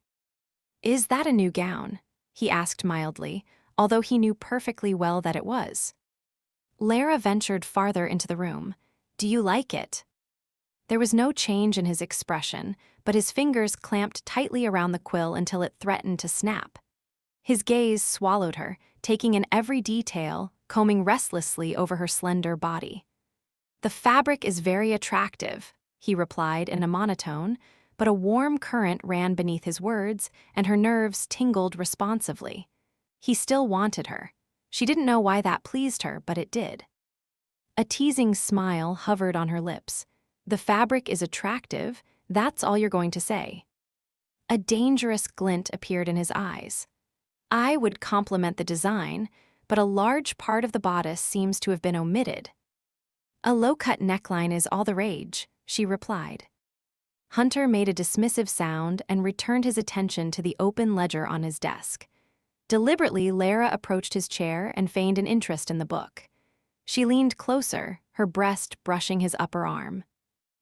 "Is that a new gown?" he asked mildly, although he knew perfectly well that it was. Lara ventured farther into the room. "Do you like it?" There was no change in his expression, but his fingers clamped tightly around the quill until it threatened to snap. His gaze swallowed her, taking in every detail, combing restlessly over her slender body. "The fabric is very attractive," he replied in a monotone, but a warm current ran beneath his words, and her nerves tingled responsively. He still wanted her. She didn't know why that pleased her, but it did. A teasing smile hovered on her lips. "The fabric is attractive, that's all you're going to say." A dangerous glint appeared in his eyes. "I would compliment the design, but a large part of the bodice seems to have been omitted." "A low-cut neckline is all the rage," she replied. Hunter made a dismissive sound and returned his attention to the open ledger on his desk. Deliberately, Lara approached his chair and feigned an interest in the book. She leaned closer, her breast brushing his upper arm.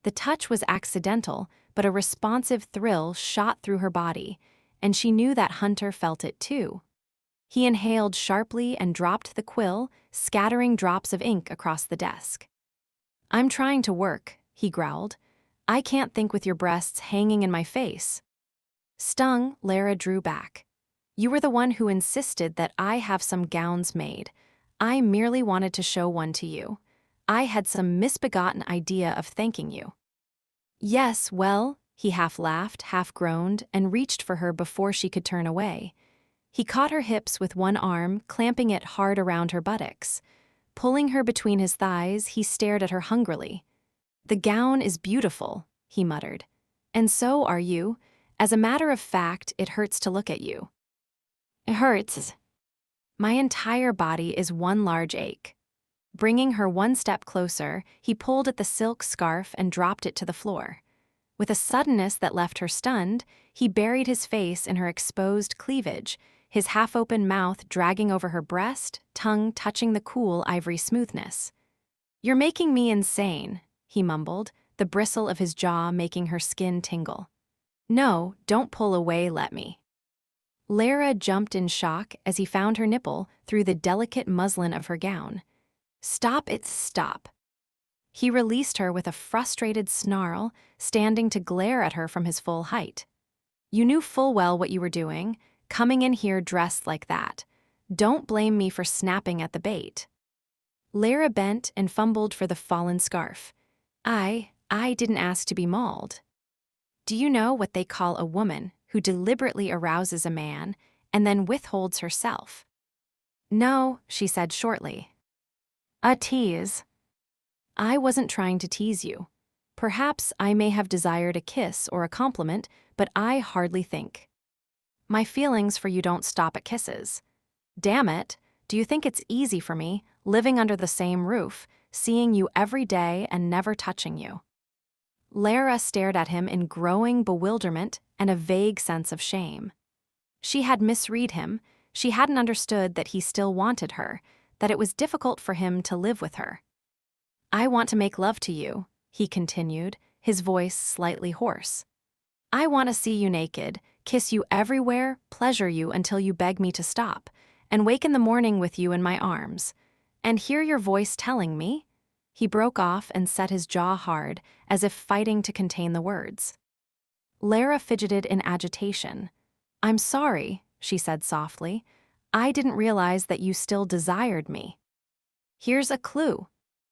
The touch was accidental, but a responsive thrill shot through her body, and she knew that Hunter felt it too. He inhaled sharply and dropped the quill, scattering drops of ink across the desk. "I'm trying to work," he growled. "I can't think with your breasts hanging in my face." Stung, Lara drew back. "You were the one who insisted that I have some gowns made. I merely wanted to show one to you. I had some misbegotten idea of thanking you." "Yes, well," he half laughed, half groaned, and reached for her before she could turn away. He caught her hips with one arm, clamping it hard around her buttocks. Pulling her between his thighs, he stared at her hungrily. "The gown is beautiful," he muttered. "And so are you. As a matter of fact, it hurts to look at you." "It hurts." "My entire body is one large ache." Bringing her one step closer, he pulled at the silk scarf and dropped it to the floor. With a suddenness that left her stunned, he buried his face in her exposed cleavage, his half-open mouth dragging over her breast, tongue touching the cool ivory smoothness. "You're making me insane," he mumbled, the bristle of his jaw making her skin tingle. "No, don't pull away, let me." Lara jumped in shock as he found her nipple through the delicate muslin of her gown. "Stop it, stop." He released her with a frustrated snarl, standing to glare at her from his full height. "You knew full well what you were doing, coming in here dressed like that. Don't blame me for snapping at the bait." Lara bent and fumbled for the fallen scarf. I didn't ask to be mauled." "Do you know what they call a woman who deliberately arouses a man and then withholds herself?" "No," she said shortly. "A tease." "I wasn't trying to tease you. Perhaps I may have desired a kiss or a compliment, but I hardly think. My feelings for you don't stop at kisses. Damn it, do you think it's easy for me, living under the same roof, seeing you every day and never touching you?" Lara stared at him in growing bewilderment and a vague sense of shame. She had misread him. She hadn't understood that he still wanted her, that it was difficult for him to live with her. "I want to make love to you," he continued, his voice slightly hoarse. "I want to see you naked, kiss you everywhere, pleasure you until you beg me to stop, and wake in the morning with you in my arms. And hear your voice telling me—" He broke off and set his jaw hard, as if fighting to contain the words. Lara fidgeted in agitation. "I'm sorry," she said softly. "I didn't realize that you still desired me." "Here's a clue."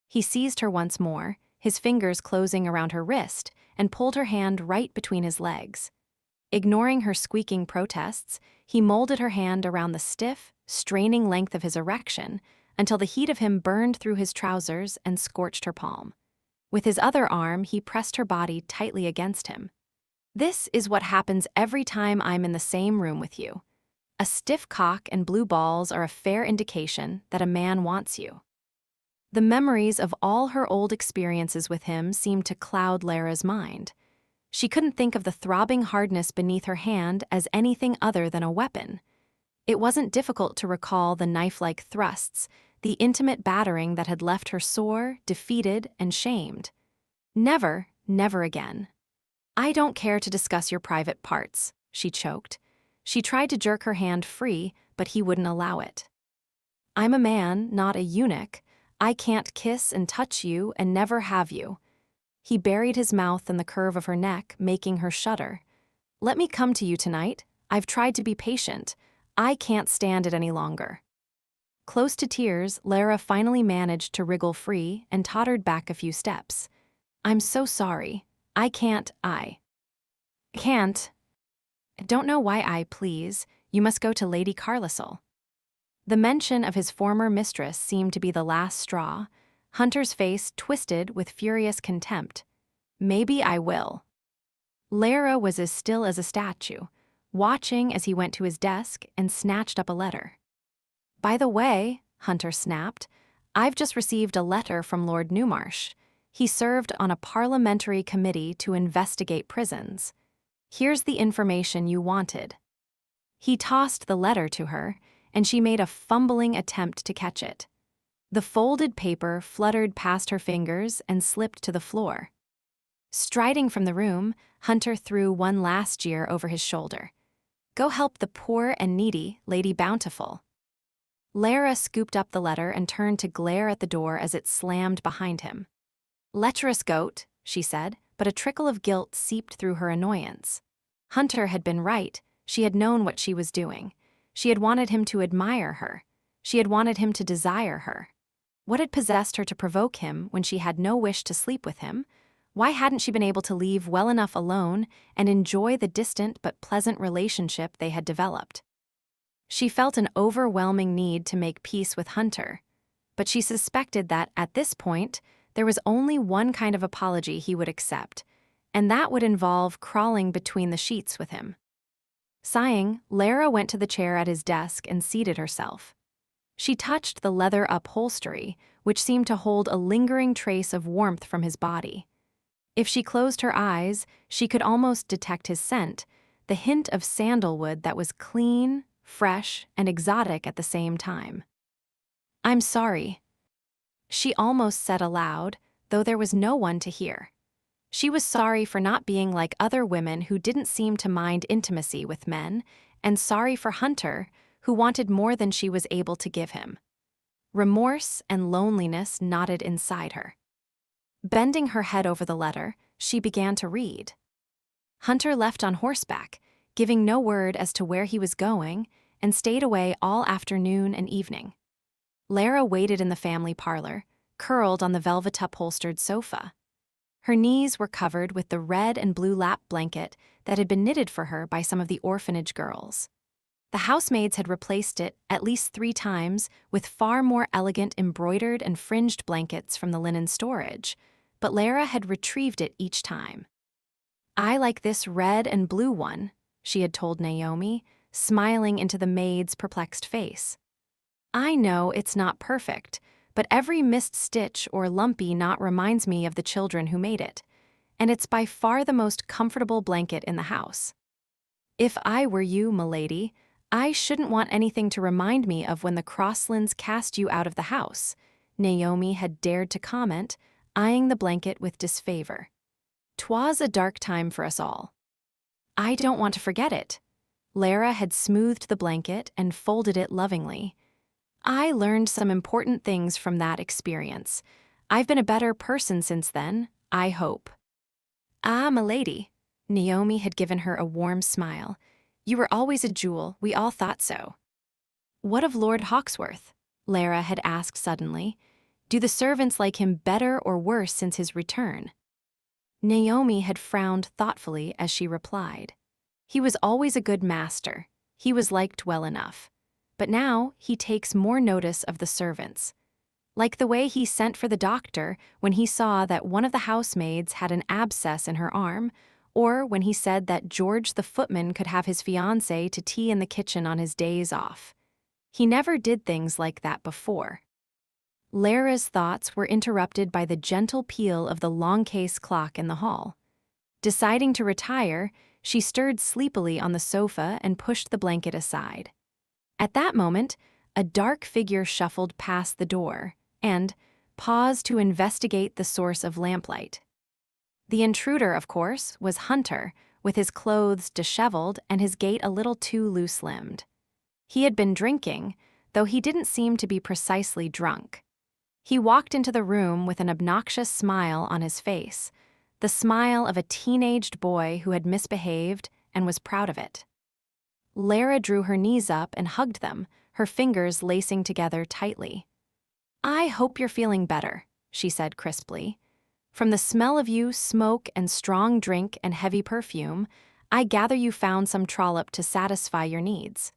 He seized her once more, his fingers closing around her wrist, and pulled her hand right between his legs. Ignoring her squeaking protests, he molded her hand around the stiff, straining length of his erection until the heat of him burned through his trousers and scorched her palm. With his other arm, he pressed her body tightly against him. "This is what happens every time I'm in the same room with you. A stiff cock and blue balls are a fair indication that a man wants you." The memories of all her old experiences with him seemed to cloud Lara's mind. She couldn't think of the throbbing hardness beneath her hand as anything other than a weapon. It wasn't difficult to recall the knife-like thrusts, the intimate battering that had left her sore, defeated, and shamed. Never, never again. "I don't care to discuss your private parts," she choked. She tried to jerk her hand free, but he wouldn't allow it. "I'm a man, not a eunuch. I can't kiss and touch you and never have you." He buried his mouth in the curve of her neck, making her shudder. "Let me come to you tonight. I've tried to be patient. I can't stand it any longer." Close to tears, Lara finally managed to wriggle free and tottered back a few steps. "I'm so sorry. I can't. Don't know why please. You must go to Lady Carlisle." The mention of his former mistress seemed to be the last straw. Hunter's face twisted with furious contempt. "Maybe I will." Lara was as still as a statue, watching as he went to his desk and snatched up a letter. "By the way," Hunter snapped, "I've just received a letter from Lord Newmarsh. He served on a parliamentary committee to investigate prisons. Here's the information you wanted." He tossed the letter to her, and she made a fumbling attempt to catch it. The folded paper fluttered past her fingers and slipped to the floor. Striding from the room, Hunter threw one last jeer over his shoulder. "Go help the poor and needy, Lady Bountiful." Lara scooped up the letter and turned to glare at the door as it slammed behind him. "Lecherous goat," she said, but a trickle of guilt seeped through her annoyance. Hunter had been right. She had known what she was doing. She had wanted him to admire her. She had wanted him to desire her. What had possessed her to provoke him when she had no wish to sleep with him? Why hadn't she been able to leave well enough alone and enjoy the distant but pleasant relationship they had developed? She felt an overwhelming need to make peace with Hunter, but she suspected that, at this point, there was only one kind of apology he would accept, and that would involve crawling between the sheets with him. Sighing, Lara went to the chair at his desk and seated herself. She touched the leather upholstery, which seemed to hold a lingering trace of warmth from his body. If she closed her eyes, she could almost detect his scent, the hint of sandalwood that was clean, fresh, and exotic at the same time. "I'm sorry," she almost said aloud, though there was no one to hear. She was sorry for not being like other women who didn't seem to mind intimacy with men, and sorry for Hunter, who wanted more than she was able to give him. Remorse and loneliness knotted inside her. Bending her head over the letter, she began to read. Hunter left on horseback, giving no word as to where he was going, and stayed away all afternoon and evening. Lara waited in the family parlor, curled on the velvet upholstered sofa. Her knees were covered with the red and blue lap blanket that had been knitted for her by some of the orphanage girls. The housemaids had replaced it at least 3 times with far more elegant embroidered and fringed blankets from the linen storage, but Lara had retrieved it each time. "I like this red and blue one," she had told Naomi, smiling into the maid's perplexed face. "I know it's not perfect, but every missed stitch or lumpy knot reminds me of the children who made it, and it's by far the most comfortable blanket in the house. If I were you, milady, I shouldn't want anything to remind me of when the Crosslands cast you out of the house," Naomi had dared to comment, eyeing the blanket with disfavor. "'Twas a dark time for us all." "I don't want to forget it." Lara had smoothed the blanket and folded it lovingly. "I learned some important things from that experience. I've been a better person since then, I hope." "Ah, milady." Naomi had given her a warm smile. "You were always a jewel, we all thought so." "What of Lord Hawksworth?" Lara had asked suddenly. "Do the servants like him better or worse since his return?" Naomi had frowned thoughtfully as she replied. "He was always a good master. He was liked well enough. But now he takes more notice of the servants. Like the way he sent for the doctor when he saw that one of the housemaids had an abscess in her arm, or when he said that George the footman could have his fiancée to tea in the kitchen on his days off. He never did things like that before." Lara's thoughts were interrupted by the gentle peal of the long case clock in the hall. Deciding to retire, she stirred sleepily on the sofa and pushed the blanket aside. At that moment, a dark figure shuffled past the door and paused to investigate the source of lamplight. The intruder, of course, was Hunter, with his clothes disheveled and his gait a little too loose-limbed. He had been drinking, though he didn't seem to be precisely drunk. He walked into the room with an obnoxious smile on his face, the smile of a teenaged boy who had misbehaved and was proud of it. Lara drew her knees up and hugged them, her fingers lacing together tightly. "I hope you're feeling better," she said crisply. "From the smell of you, smoke and strong drink and heavy perfume, I gather you found some trollop to satisfy your needs."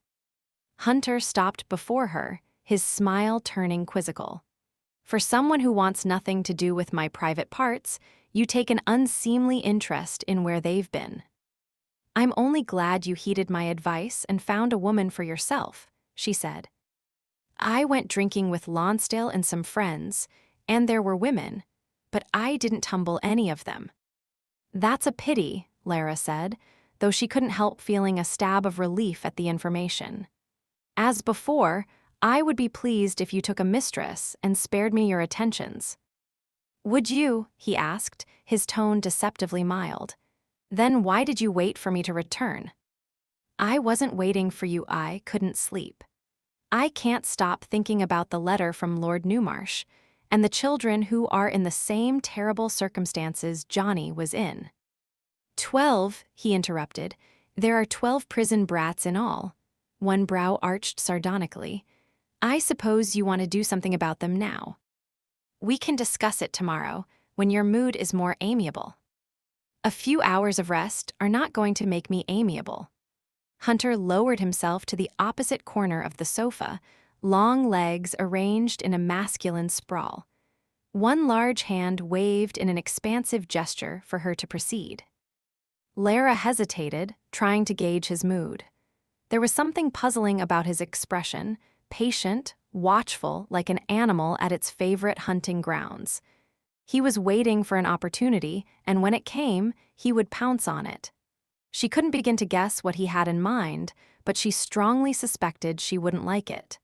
Hunter stopped before her, his smile turning quizzical. "For someone who wants nothing to do with my private parts, you take an unseemly interest in where they've been." "I'm only glad you heeded my advice and found a woman for yourself," she said. "I went drinking with Lonsdale and some friends, and there were women, but I didn't tumble any of them." "That's a pity," Lara said, though she couldn't help feeling a stab of relief at the information. "As before, I would be pleased if you took a mistress and spared me your attentions." "Would you?" he asked, his tone deceptively mild. "Then why did you wait for me to return?" "I wasn't waiting for you. I couldn't sleep. I can't stop thinking about the letter from Lord Newmarsh, and the children who are in the same terrible circumstances Johnny was in." 12, he interrupted. "There are 12 prison brats in all." One brow arched sardonically. "I suppose you want to do something about them now." "We can discuss it tomorrow, when your mood is more amiable." "A few hours of rest are not going to make me amiable." Hunter lowered himself to the opposite corner of the sofa, long legs arranged in a masculine sprawl. One large hand waved in an expansive gesture for her to proceed. Lara hesitated, trying to gauge his mood. There was something puzzling about his expression, patient, watchful, like an animal at its favorite hunting grounds. He was waiting for an opportunity, and when it came, he would pounce on it. She couldn't begin to guess what he had in mind, but she strongly suspected she wouldn't like it.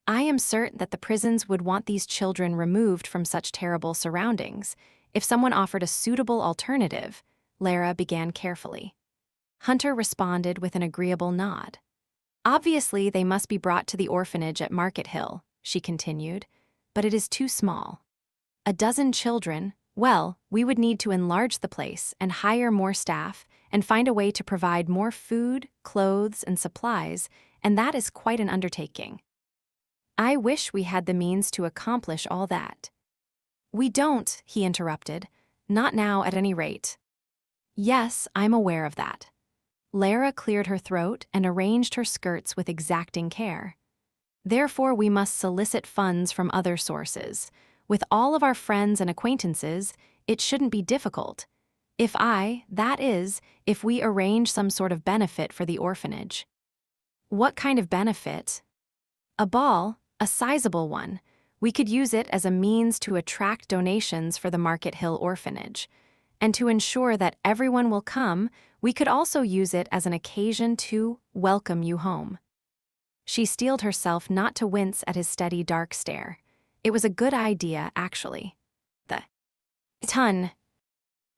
"I am certain that the prisons would want these children removed from such terrible surroundings. If someone offered a suitable alternative," Lara began carefully. Hunter responded with an agreeable nod. "Obviously, they must be brought to the orphanage at Market Hill," she continued, "but it is too small. 12 children, well, we would need to enlarge the place and hire more staff and find a way to provide more food, clothes, and supplies, and that is quite an undertaking. I wish we had the means to accomplish all that." "We don't," he interrupted. "Not now, at any rate." "Yes, I'm aware of that." Lara cleared her throat and arranged her skirts with exacting care. "Therefore, we must solicit funds from other sources. With all of our friends and acquaintances, it shouldn't be difficult. That is, if we arrange some sort of benefit for the orphanage." "What kind of benefit?" "A ball, a sizable one. We could use it as a means to attract donations for the Market Hill orphanage. And to ensure that everyone will come, we could also use it as an occasion to welcome you home." She steeled herself not to wince at his steady dark stare. It was a good idea, actually. The ton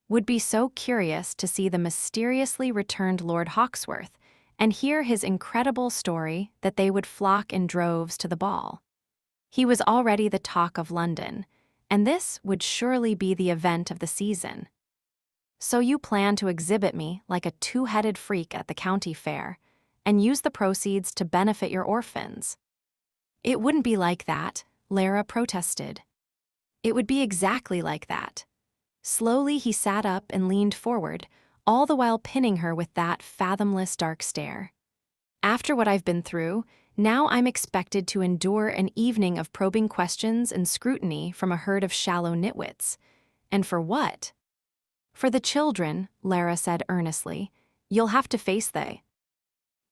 would be so curious to see the mysteriously returned Lord Hawksworth and hear his incredible story that they would flock in droves to the ball. He was already the talk of London, and this would surely be the event of the season. "So you plan to exhibit me like a two-headed freak at the county fair, and use the proceeds to benefit your orphans?" "It wouldn't be like that," Lara protested. "It would be exactly like that." Slowly he sat up and leaned forward, all the while pinning her with that fathomless dark stare. "After what I've been through, now I'm expected to endure an evening of probing questions and scrutiny from a herd of shallow nitwits. And for what?" "For the children," Lara said earnestly. "You'll have to face the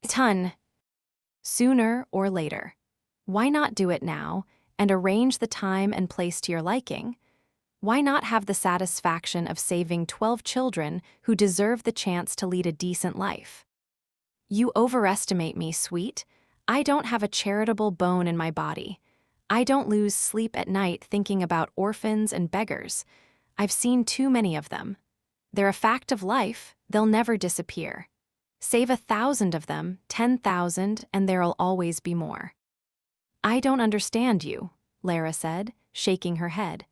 ton sooner or later. Why not do it now and arrange the time and place to your liking? Why not have the satisfaction of saving 12 children who deserve the chance to lead a decent life?" "You overestimate me, sweet. I don't have a charitable bone in my body. I don't lose sleep at night thinking about orphans and beggars. I've seen too many of them. They're a fact of life, they'll never disappear. Save 1,000 of them, 10,000, and there'll always be more." "I don't understand you," Lara said, shaking her head.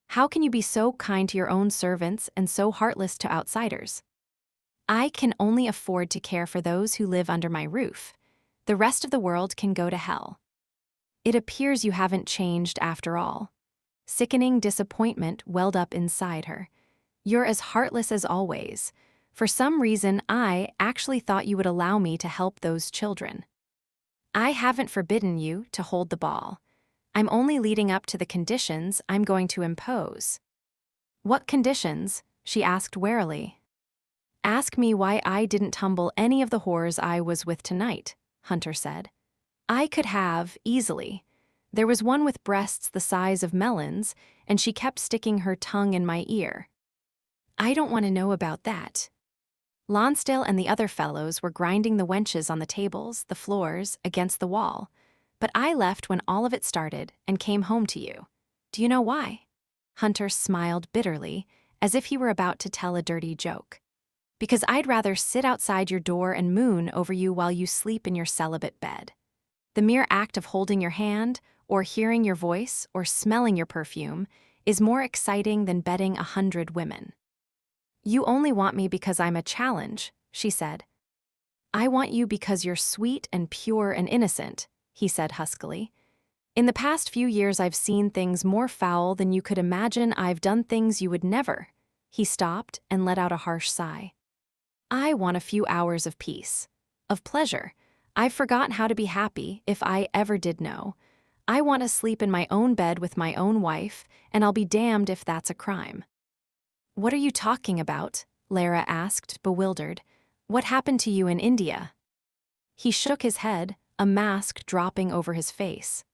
How can you be so kind to your own servants and so heartless to outsiders? I can only afford to care for those who live under my roof. The rest of the world can go to hell. It appears you haven't changed after all. Sickening disappointment welled up inside her. You're as heartless as always. For some reason, I actually thought you would allow me to help those children. I haven't forbidden you to hold the ball. I'm only leading up to the conditions I'm going to impose. What conditions? She asked warily. Ask me why I didn't tumble any of the whores I was with tonight, Hunter said. I could have, easily. There was one with breasts the size of melons, and she kept sticking her tongue in my ear. I don't want to know about that. Lonsdale and the other fellows were grinding the wenches on the tables, the floors, against the wall. But I left when all of it started and came home to you. Do you know why? Hunter smiled bitterly, as if he were about to tell a dirty joke. Because I'd rather sit outside your door and moon over you while you sleep in your celibate bed. The mere act of holding your hand, or hearing your voice, or smelling your perfume, is more exciting than bedding 100 women. You only want me because I'm a challenge, she said. I want you because you're sweet and pure and innocent, he said huskily. In the past few years I've seen things more foul than you could imagine. I've done things you would never. He stopped and let out a harsh sigh. I want a few hours of peace, of pleasure. I've forgotten how to be happy, if I ever did know. I want to sleep in my own bed with my own wife, and I'll be damned if that's a crime. What are you talking about? Lara asked, bewildered. What happened to you in India? He shook his head, a mask dropping over his face.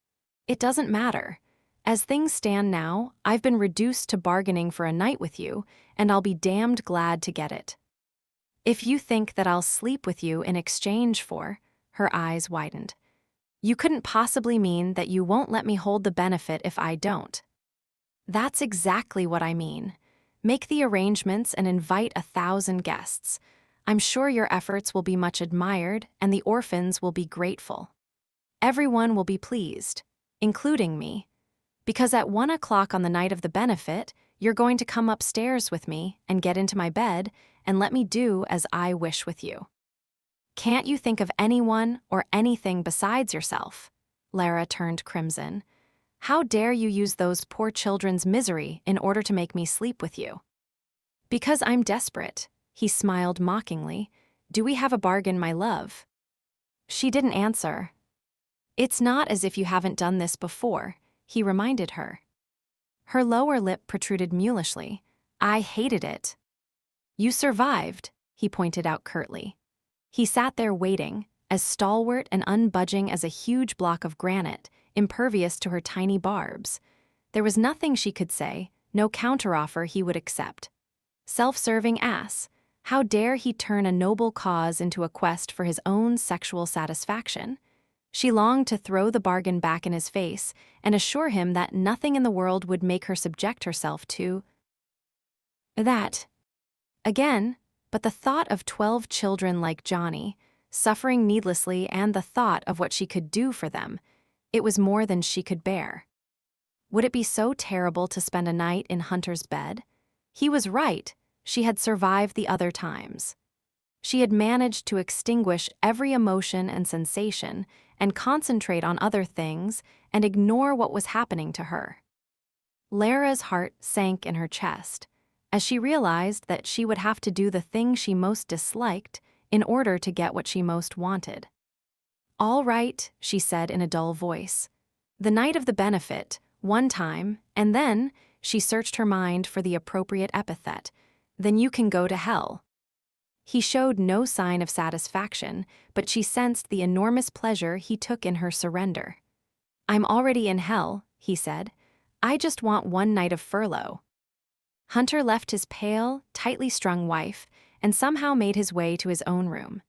It doesn't matter. As things stand now, I've been reduced to bargaining for a night with you, and I'll be damned glad to get it. If you think that I'll sleep with you in exchange for, her eyes widened. You couldn't possibly mean that you won't let me hold the benefit if I don't. That's exactly what I mean. Make the arrangements and invite 1,000 guests. I'm sure your efforts will be much admired and the orphans will be grateful. Everyone will be pleased, including me, because at 1 o'clock on the night of the benefit, you're going to come upstairs with me and get into my bed and let me do as I wish with you. Can't you think of anyone or anything besides yourself? Lara turned crimson. How dare you use those poor children's misery in order to make me sleep with you? Because I'm desperate, he smiled mockingly. Do we have a bargain, my love? She didn't answer. It's not as if you haven't done this before, he reminded her. Her lower lip protruded mulishly. I hated it. You survived, he pointed out curtly. He sat there waiting, as stalwart and unbudging as a huge block of granite, impervious to her tiny barbs. There was nothing she could say, no counteroffer he would accept. Self-serving ass, how dare he turn a noble cause into a quest for his own sexual satisfaction? She longed to throw the bargain back in his face and assure him that nothing in the world would make her subject herself to that. Again, but the thought of 12 children like Johnny, suffering needlessly, and the thought of what she could do for them, it was more than she could bear. Would it be so terrible to spend a night in Hunter's bed? He was right, she had survived the other times. She had managed to extinguish every emotion and sensation and concentrate on other things and ignore what was happening to her. Lara's heart sank in her chest as she realized that she would have to do the thing she most disliked in order to get what she most wanted. All right, she said in a dull voice. The night of the benefit, one time, and then, she searched her mind for the appropriate epithet, then you can go to hell. He showed no sign of satisfaction, but she sensed the enormous pleasure he took in her surrender. I'm already in hell, he said. I just want one night of furlough. Hunter left his pale, tightly strung wife and somehow made his way to his own room.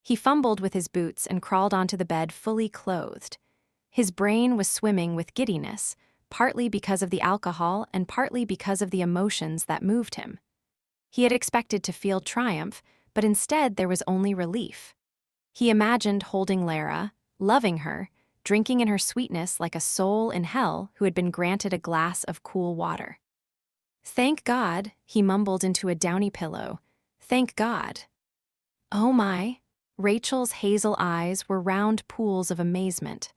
He fumbled with his boots and crawled onto the bed fully clothed. His brain was swimming with giddiness, partly because of the alcohol and partly because of the emotions that moved him. He had expected to feel triumph, but instead there was only relief. He imagined holding Lara, loving her, drinking in her sweetness like a soul in hell who had been granted a glass of cool water. Thank God, he mumbled into a downy pillow. Thank God. Oh my. Rachel's hazel eyes were round pools of amazement.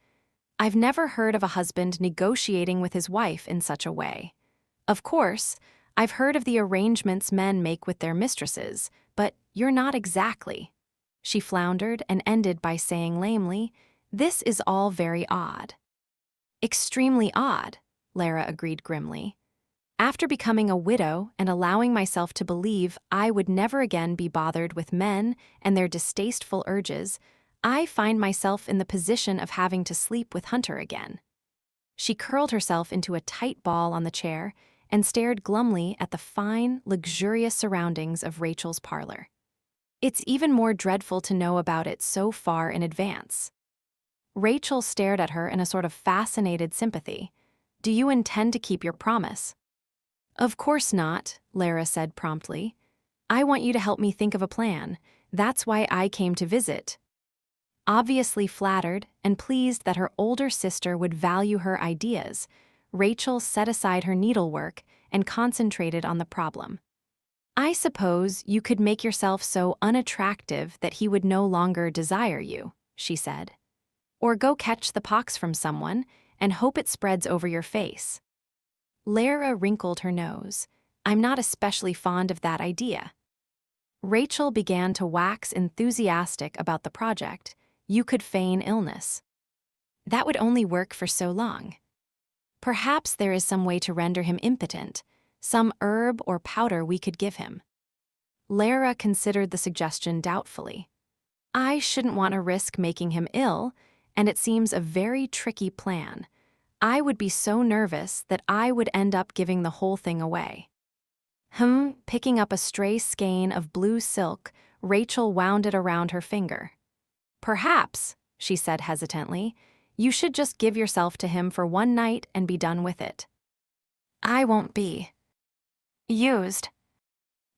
I've never heard of a husband negotiating with his wife in such a way. Of course, I've heard of the arrangements men make with their mistresses, but you're not exactly. She floundered and ended by saying lamely, "This is all very odd." Extremely odd, Lara agreed grimly. After becoming a widow and allowing myself to believe I would never again be bothered with men and their distasteful urges, I find myself in the position of having to sleep with Hunter again. She curled herself into a tight ball on the chair and stared glumly at the fine, luxurious surroundings of Rachel's parlor. It's even more dreadful to know about it so far in advance. Rachel stared at her in a sort of fascinated sympathy. Do you intend to keep your promise? Of course not, Lara said promptly. I want you to help me think of a plan. That's why I came to visit. Obviously flattered and pleased that her older sister would value her ideas, Rachel set aside her needlework and concentrated on the problem. I suppose you could make yourself so unattractive that he would no longer desire you, she said. Or go catch the pox from someone and hope it spreads over your face. Lara wrinkled her nose. I'm not especially fond of that idea. Rachel began to wax enthusiastic about the project. You could feign illness. That would only work for so long. Perhaps there is some way to render him impotent, some herb or powder we could give him. Lara considered the suggestion doubtfully. I shouldn't want to risk making him ill, and it seems a very tricky plan. I would be so nervous that I would end up giving the whole thing away. Picking up a stray skein of blue silk, Rachel wound it around her finger. Perhaps, she said hesitantly, you should just give yourself to him for one night and be done with it. I won't be used.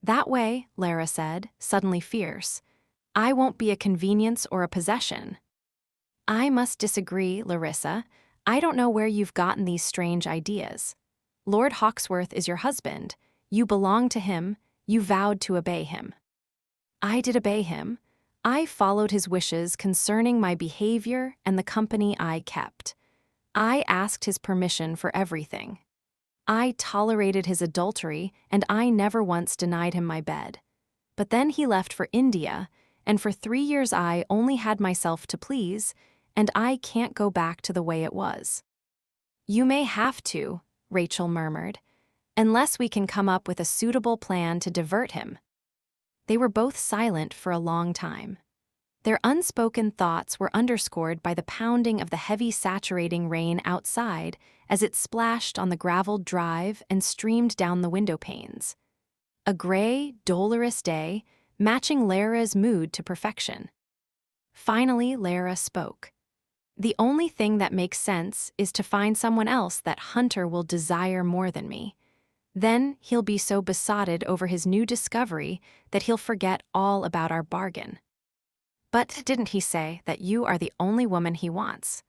That way, Lara said, suddenly fierce. I won't be a convenience or a possession. I must disagree, Larissa. I don't know where you've gotten these strange ideas. Lord Hawksworth is your husband. You belong to him. You vowed to obey him. I did obey him. I followed his wishes concerning my behavior and the company I kept. I asked his permission for everything. I tolerated his adultery, and I never once denied him my bed. But then he left for India, and for 3 years I only had myself to please, and I can't go back to the way it was. You may have to, Rachel murmured, unless we can come up with a suitable plan to divert him. They were both silent for a long time. Their unspoken thoughts were underscored by the pounding of the heavy saturating rain outside as it splashed on the graveled drive and streamed down the window panes. A gray, dolorous day, matching Lara's mood to perfection. Finally, Lara spoke. The only thing that makes sense is to find someone else that Hunter will desire more than me. Then he'll be so besotted over his new discovery that he'll forget all about our bargain. But didn't he say that you are the only woman he wants?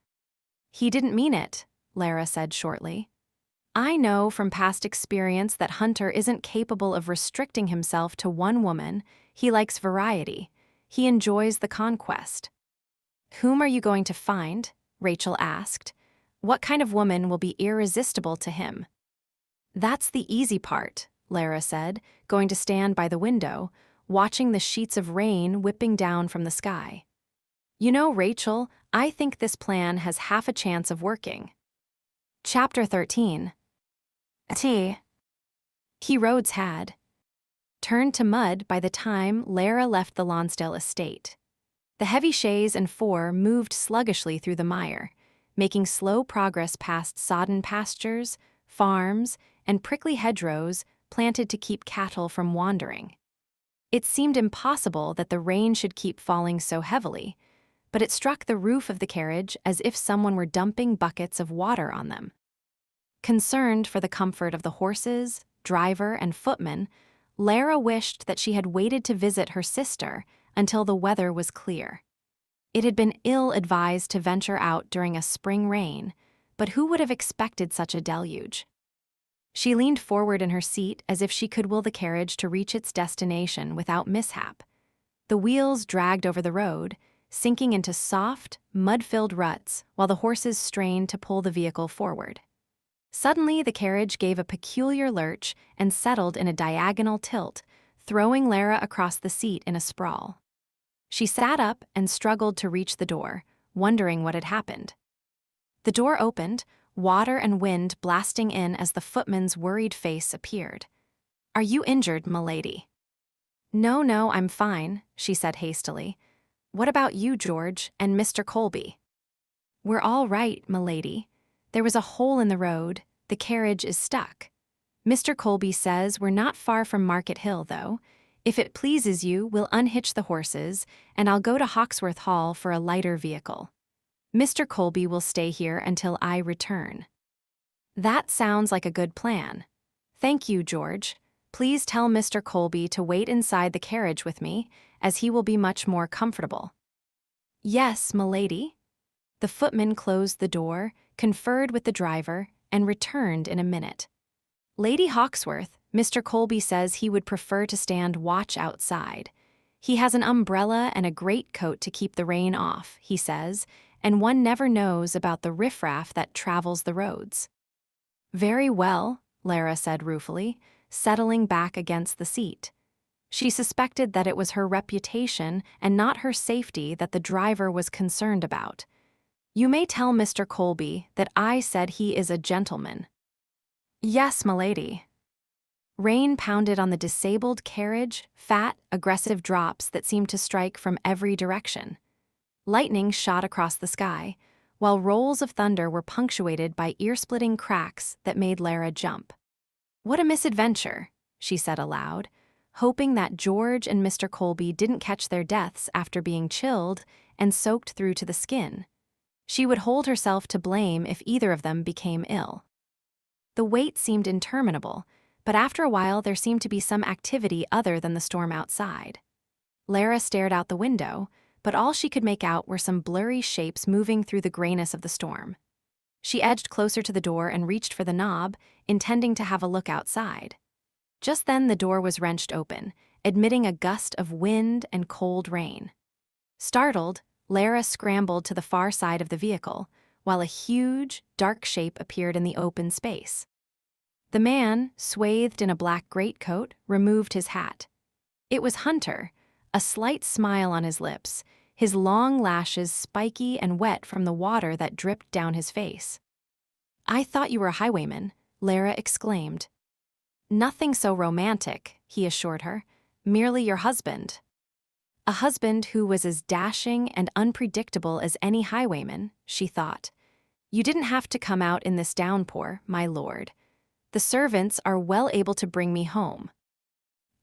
He didn't mean it, Lara said shortly. I know from past experience that Hunter isn't capable of restricting himself to one woman. He likes variety. He enjoys the conquest. Whom are you going to find? Rachel asked. What kind of woman will be irresistible to him? That's the easy part, Lara said, going to stand by the window, watching the sheets of rain whipping down from the sky. You know, Rachel, I think this plan has half a chance of working. Chapter 13. He roads had turned to mud by the time Lara left the Lonsdale estate. The heavy chaise and four moved sluggishly through the mire, making slow progress past sodden pastures, farms, and prickly hedgerows planted to keep cattle from wandering. It seemed impossible that the rain should keep falling so heavily, but it struck the roof of the carriage as if someone were dumping buckets of water on them. Concerned for the comfort of the horses, driver, and footman, Lara wished that she had waited to visit her sister until the weather was clear. It had been ill-advised to venture out during a spring rain, but who would have expected such a deluge? She leaned forward in her seat as if she could will the carriage to reach its destination without mishap. The wheels dragged over the road, sinking into soft, mud-filled ruts while the horses strained to pull the vehicle forward. Suddenly, the carriage gave a peculiar lurch and settled in a diagonal tilt, throwing Lara across the seat in a sprawl. She sat up and struggled to reach the door, wondering what had happened. The door opened, water and wind blasting in as the footman's worried face appeared. "Are you injured, milady?" No, I'm fine," she said hastily. "What about you, George, and Mr. Colby?" "We're all right, milady. There was a hole in the road. The carriage is stuck. Mr. Colby says we're not far from Market Hill, though. If it pleases you, we'll unhitch the horses, and I'll go to Hawksworth Hall for a lighter vehicle. Mr. Colby will stay here until I return." "That sounds like a good plan. Thank you, George. Please tell Mr. Colby to wait inside the carriage with me, as he will be much more comfortable." "Yes, milady." The footman closed the door, conferred with the driver, and returned in a minute. "Lady Hawksworth, Mr. Colby says he would prefer to stand watch outside. He has an umbrella and a greatcoat to keep the rain off, he says, and one never knows about the riffraff that travels the roads." "Very well," Lara said ruefully, settling back against the seat. She suspected that it was her reputation and not her safety that the driver was concerned about. "You may tell Mr. Colby that I said he is a gentleman." "Yes, milady." Rain pounded on the disabled carriage, fat, aggressive drops that seemed to strike from every direction. Lightning shot across the sky, while rolls of thunder were punctuated by ear-splitting cracks that made Lara jump. "What a misadventure," she said aloud, hoping that George and Mr. Colby didn't catch their deaths after being chilled and soaked through to the skin. She would hold herself to blame if either of them became ill. The wait seemed interminable, but after a while there seemed to be some activity other than the storm outside. Lara stared out the window, but all she could make out were some blurry shapes moving through the grayness of the storm. She edged closer to the door and reached for the knob, intending to have a look outside. Just then the door was wrenched open, admitting a gust of wind and cold rain. Startled, Lara scrambled to the far side of the vehicle, while a huge, dark shape appeared in the open space. The man, swathed in a black greatcoat, removed his hat. It was Hunter, a slight smile on his lips, his long lashes spiky and wet from the water that dripped down his face. "I thought you were a highwayman," Lara exclaimed. "Nothing so romantic," he assured her, "merely your husband." A husband who was as dashing and unpredictable as any highwayman, she thought. "You didn't have to come out in this downpour, my lord. The servants are well able to bring me home."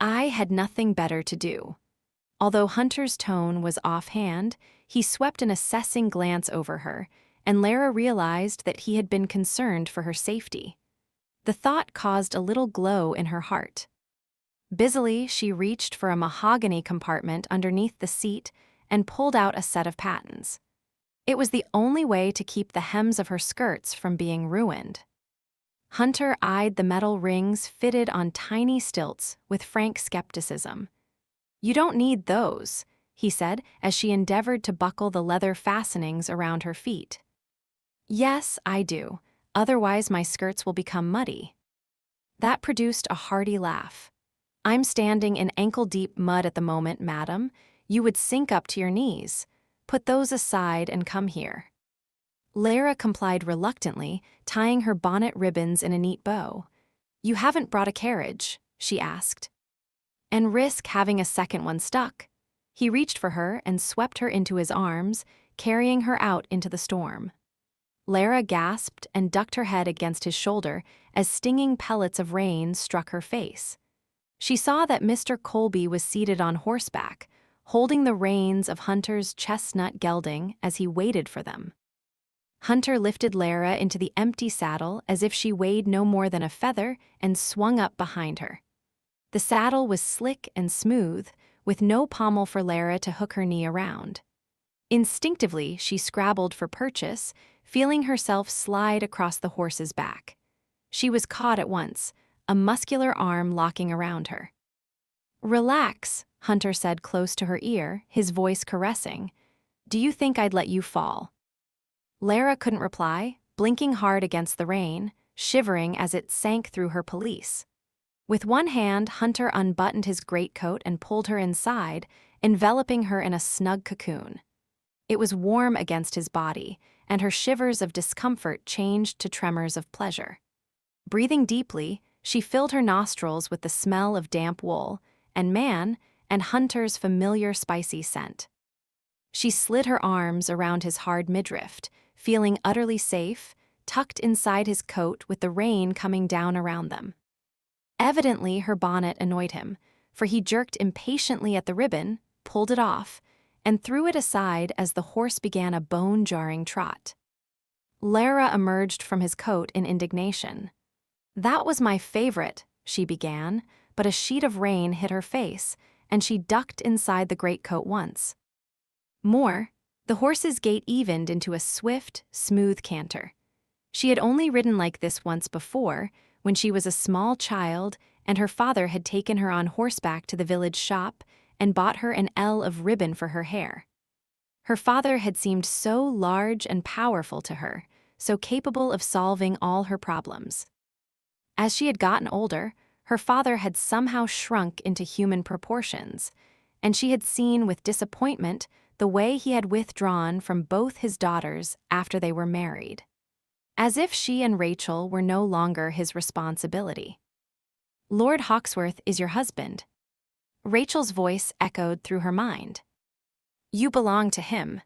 "I had nothing better to do." Although Hunter's tone was offhand, he swept an assessing glance over her, and Lara realized that he had been concerned for her safety. The thought caused a little glow in her heart. Busily, she reached for a mahogany compartment underneath the seat and pulled out a set of patens. It was the only way to keep the hems of her skirts from being ruined. Hunter eyed the metal rings fitted on tiny stilts with frank skepticism. "You don't need those," he said as she endeavored to buckle the leather fastenings around her feet. "Yes, I do. Otherwise my skirts will become muddy." That produced a hearty laugh. "I'm standing in ankle-deep mud at the moment, madam. You would sink up to your knees. Put those aside and come here." Lara complied reluctantly, tying her bonnet ribbons in a neat bow. "You haven't brought a carriage?" she asked. "And risk having a second one stuck." He reached for her and swept her into his arms, carrying her out into the storm. Lara gasped and ducked her head against his shoulder as stinging pellets of rain struck her face. She saw that Mr. Colby was seated on horseback, holding the reins of Hunter's chestnut gelding as he waited for them. Hunter lifted Lara into the empty saddle as if she weighed no more than a feather and swung up behind her. The saddle was slick and smooth, with no pommel for Lara to hook her knee around. Instinctively, she scrabbled for purchase, feeling herself slide across the horse's back. She was caught at once, a muscular arm locking around her. "Relax," Hunter said close to her ear, his voice caressing. "Do you think I'd let you fall?" Lara couldn't reply, blinking hard against the rain, shivering as it sank through her pelisse. With one hand, Hunter unbuttoned his greatcoat and pulled her inside, enveloping her in a snug cocoon. It was warm against his body, and her shivers of discomfort changed to tremors of pleasure. Breathing deeply, she filled her nostrils with the smell of damp wool, and Hunter's familiar spicy scent. She slid her arms around his hard midriff, feeling utterly safe, tucked inside his coat with the rain coming down around them. Evidently, her bonnet annoyed him, for he jerked impatiently at the ribbon, pulled it off, and threw it aside as the horse began a bone-jarring trot. Lara emerged from his coat in indignation. "That was my favorite," she began, but a sheet of rain hit her face, and she ducked inside the greatcoat once. More, the horse's gait evened into a swift, smooth canter. She had only ridden like this once before, when she was a small child and her father had taken her on horseback to the village shop and bought her an ell of ribbon for her hair. Her father had seemed so large and powerful to her, so capable of solving all her problems. As she had gotten older, her father had somehow shrunk into human proportions, and she had seen with disappointment the way he had withdrawn from both his daughters after they were married. As if she and Rachel were no longer his responsibility. "Lord Hawksworth is your husband." Rachel's voice echoed through her mind. "You belong to him."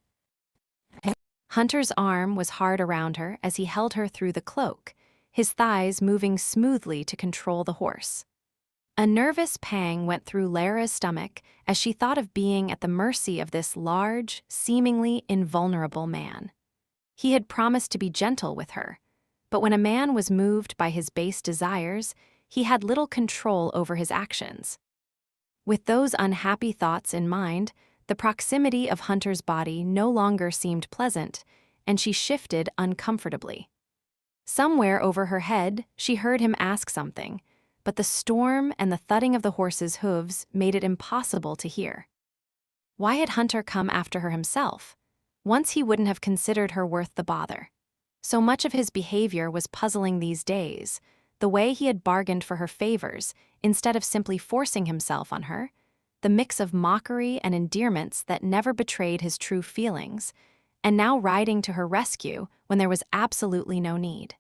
Hunter's arm was hard around her as he held her through the cloak, his thighs moving smoothly to control the horse. A nervous pang went through Lara's stomach as she thought of being at the mercy of this large, seemingly invulnerable man. He had promised to be gentle with her, but when a man was moved by his base desires, he had little control over his actions. With those unhappy thoughts in mind, the proximity of Hunter's body no longer seemed pleasant, and she shifted uncomfortably. Somewhere over her head, she heard him ask something, but the storm and the thudding of the horse's hooves made it impossible to hear. Why had Hunter come after her himself? Once he wouldn't have considered her worth the bother. So much of his behavior was puzzling these days, the way he had bargained for her favors instead of simply forcing himself on her, the mix of mockery and endearments that never betrayed his true feelings, and now riding to her rescue when there was absolutely no need.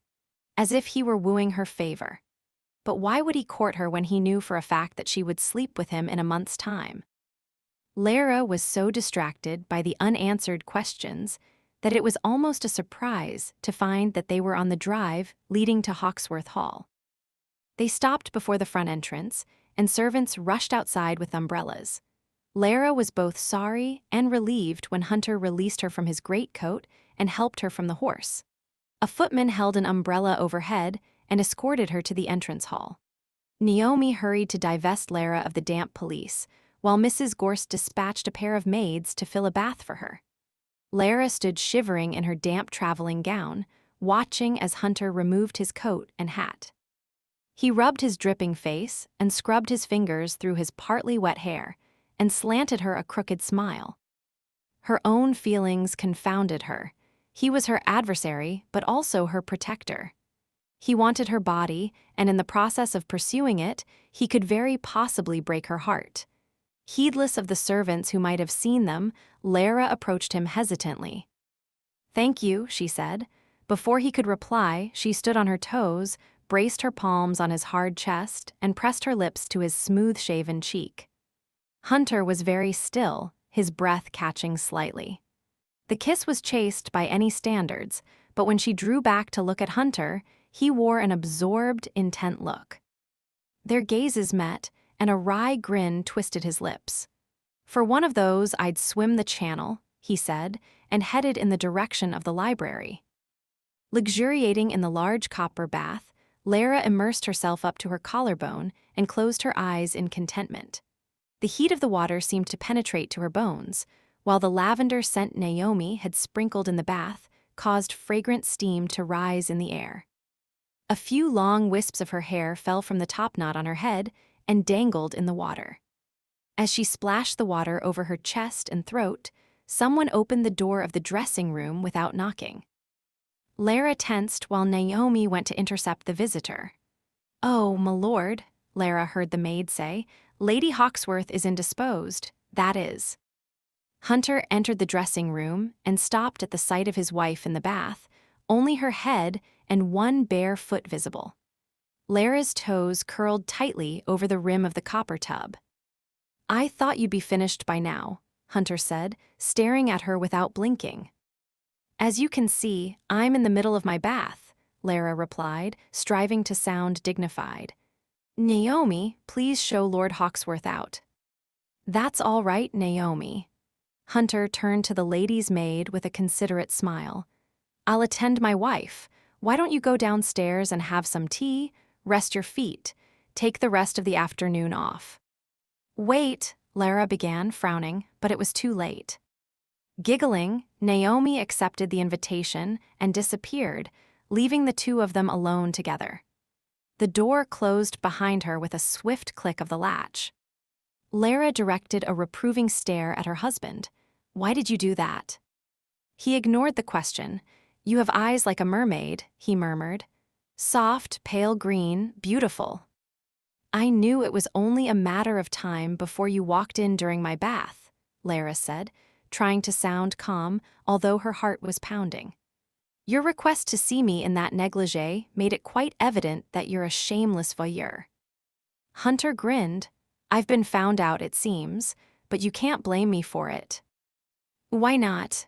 As if he were wooing her favor. But why would he court her when he knew for a fact that she would sleep with him in a month's time? Lara was so distracted by the unanswered questions that it was almost a surprise to find that they were on the drive leading to Hawksworth Hall. They stopped before the front entrance, and servants rushed outside with umbrellas. Lara was both sorry and relieved when Hunter released her from his greatcoat and helped her from the horse. A footman held an umbrella overhead and escorted her to the entrance hall. Naomi hurried to divest Lara of the damp pelisse, while Mrs. Gorst dispatched a pair of maids to fill a bath for her. Lara stood shivering in her damp traveling gown, watching as Hunter removed his coat and hat. He rubbed his dripping face and scrubbed his fingers through his partly wet hair and slanted her a crooked smile. Her own feelings confounded her. He was her adversary, but also her protector. He wanted her body, and in the process of pursuing it, he could very possibly break her heart. Heedless of the servants who might have seen them, Lara approached him hesitantly. "Thank you," she said. Before he could reply, she stood on her toes, braced her palms on his hard chest, and pressed her lips to his smooth-shaven cheek. Hunter was very still, his breath catching slightly. The kiss was chaste by any standards, but when she drew back to look at Hunter, he wore an absorbed, intent look. Their gazes met, and a wry grin twisted his lips. "For one of those, I'd swim the channel," he said, and headed in the direction of the library. Luxuriating in the large copper bath, Lara immersed herself up to her collarbone and closed her eyes in contentment. The heat of the water seemed to penetrate to her bones, while the lavender scent Naomi had sprinkled in the bath caused fragrant steam to rise in the air. A few long wisps of her hair fell from the topknot on her head and dangled in the water. As she splashed the water over her chest and throat, someone opened the door of the dressing room without knocking. Lara tensed while Naomi went to intercept the visitor. "Oh, my lord," Lara heard the maid say, "Lady Hawksworth is indisposed, that is." Hunter entered the dressing room and stopped at the sight of his wife in the bath, only her head and one bare foot visible. Lara's toes curled tightly over the rim of the copper tub. "I thought you'd be finished by now," Hunter said, staring at her without blinking. "As you can see, I'm in the middle of my bath," Lara replied, striving to sound dignified. "Naomi, please show Lord Hawksworth out." "That's all right, Naomi." Hunter turned to the lady's maid with a considerate smile. "I'll attend my wife. Why don't you go downstairs and have some tea, rest your feet, take the rest of the afternoon off." "Wait," Lara began, frowning, but it was too late. Giggling, Naomi accepted the invitation and disappeared, leaving the two of them alone together. The door closed behind her with a swift click of the latch. Lara directed a reproving stare at her husband. "Why did you do that?" He ignored the question. "You have eyes like a mermaid," he murmured. "Soft, pale green, beautiful." "I knew it was only a matter of time before you walked in during my bath," Lara said, trying to sound calm, although her heart was pounding. "Your request to see me in that negligee made it quite evident that you're a shameless voyeur." Hunter grinned. "I've been found out, it seems, but you can't blame me for it." "Why not?"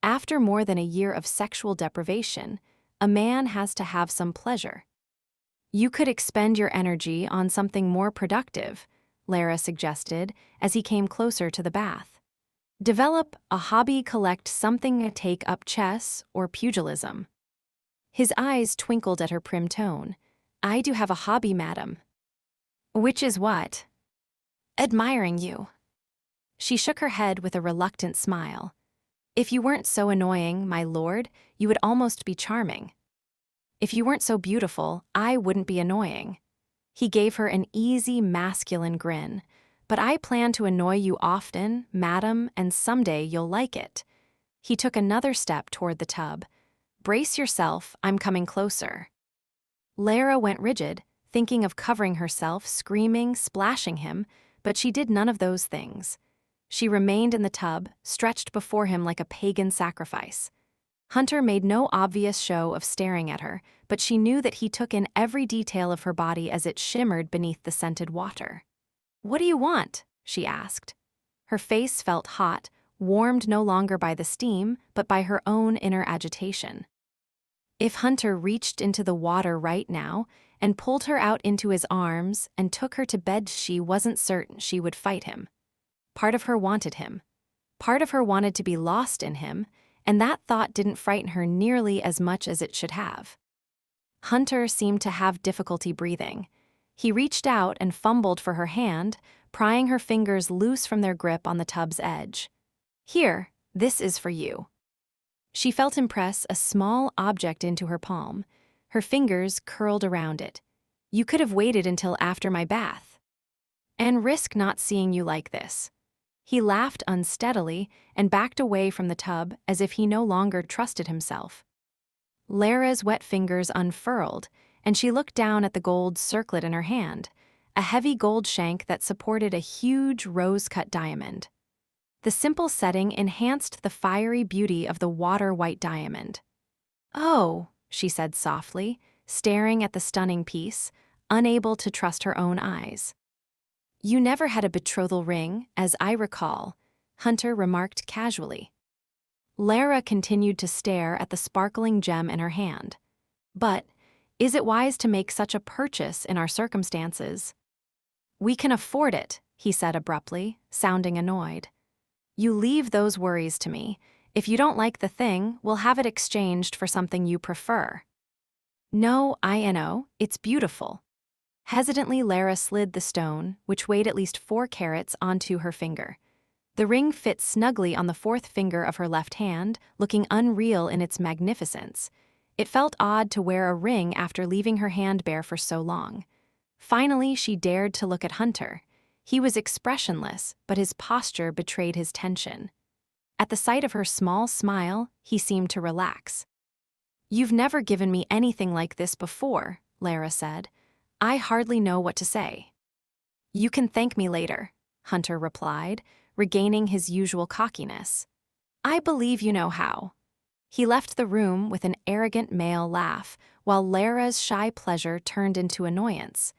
"After more than a year of sexual deprivation, a man has to have some pleasure." "You could expend your energy on something more productive," Lara suggested as he came closer to the bath. "Develop a hobby, collect something, take up chess or pugilism." His eyes twinkled at her prim tone. "I do have a hobby, madam." "Which is what?" "Admiring you." She shook her head with a reluctant smile. "If you weren't so annoying, my lord, you would almost be charming." "If you weren't so beautiful, I wouldn't be annoying." He gave her an easy, masculine grin. "But I plan to annoy you often, madam, and someday you'll like it." He took another step toward the tub. "Brace yourself, I'm coming closer." Lara went rigid, thinking of covering herself, screaming, splashing him, but she did none of those things. She remained in the tub, stretched before him like a pagan sacrifice. Hunter made no obvious show of staring at her, but she knew that he took in every detail of her body as it shimmered beneath the scented water. "What do you want?" she asked. Her face felt hot, warmed no longer by the steam, but by her own inner agitation. If Hunter reached into the water right now and pulled her out into his arms and took her to bed, she wasn't certain she would fight him. Part of her wanted him. Part of her wanted to be lost in him, and that thought didn't frighten her nearly as much as it should have. Hunter seemed to have difficulty breathing. He reached out and fumbled for her hand, prying her fingers loose from their grip on the tub's edge. "Here, this is for you." She felt him press a small object into her palm. Her fingers curled around it. "You could have waited until after my bath." "And risk not seeing you like this." He laughed unsteadily and backed away from the tub as if he no longer trusted himself. Lara's wet fingers unfurled, and she looked down at the gold circlet in her hand, a heavy gold shank that supported a huge rose-cut diamond. The simple setting enhanced the fiery beauty of the water-white diamond. "Oh," she said softly, staring at the stunning piece, unable to trust her own eyes. "You never had a betrothal ring, as I recall," Hunter remarked casually. Lara continued to stare at the sparkling gem in her hand. "But is it wise to make such a purchase in our circumstances?" "We can afford it," he said abruptly, sounding annoyed. "You leave those worries to me. If you don't like the thing, we'll have it exchanged for something you prefer." "No, I know, it's beautiful." Hesitantly, Lara slid the stone, which weighed at least 4 carats, onto her finger. The ring fit snugly on the 4th finger of her left hand, looking unreal in its magnificence. It felt odd to wear a ring after leaving her hand bare for so long. Finally, she dared to look at Hunter. He was expressionless, but his posture betrayed his tension. At the sight of her small smile, he seemed to relax. "You've never given me anything like this before," Lara said. "I hardly know what to say." "You can thank me later," Hunter replied, regaining his usual cockiness. "I believe you know how." He left the room with an arrogant male laugh, while Lara's shy pleasure turned into annoyance.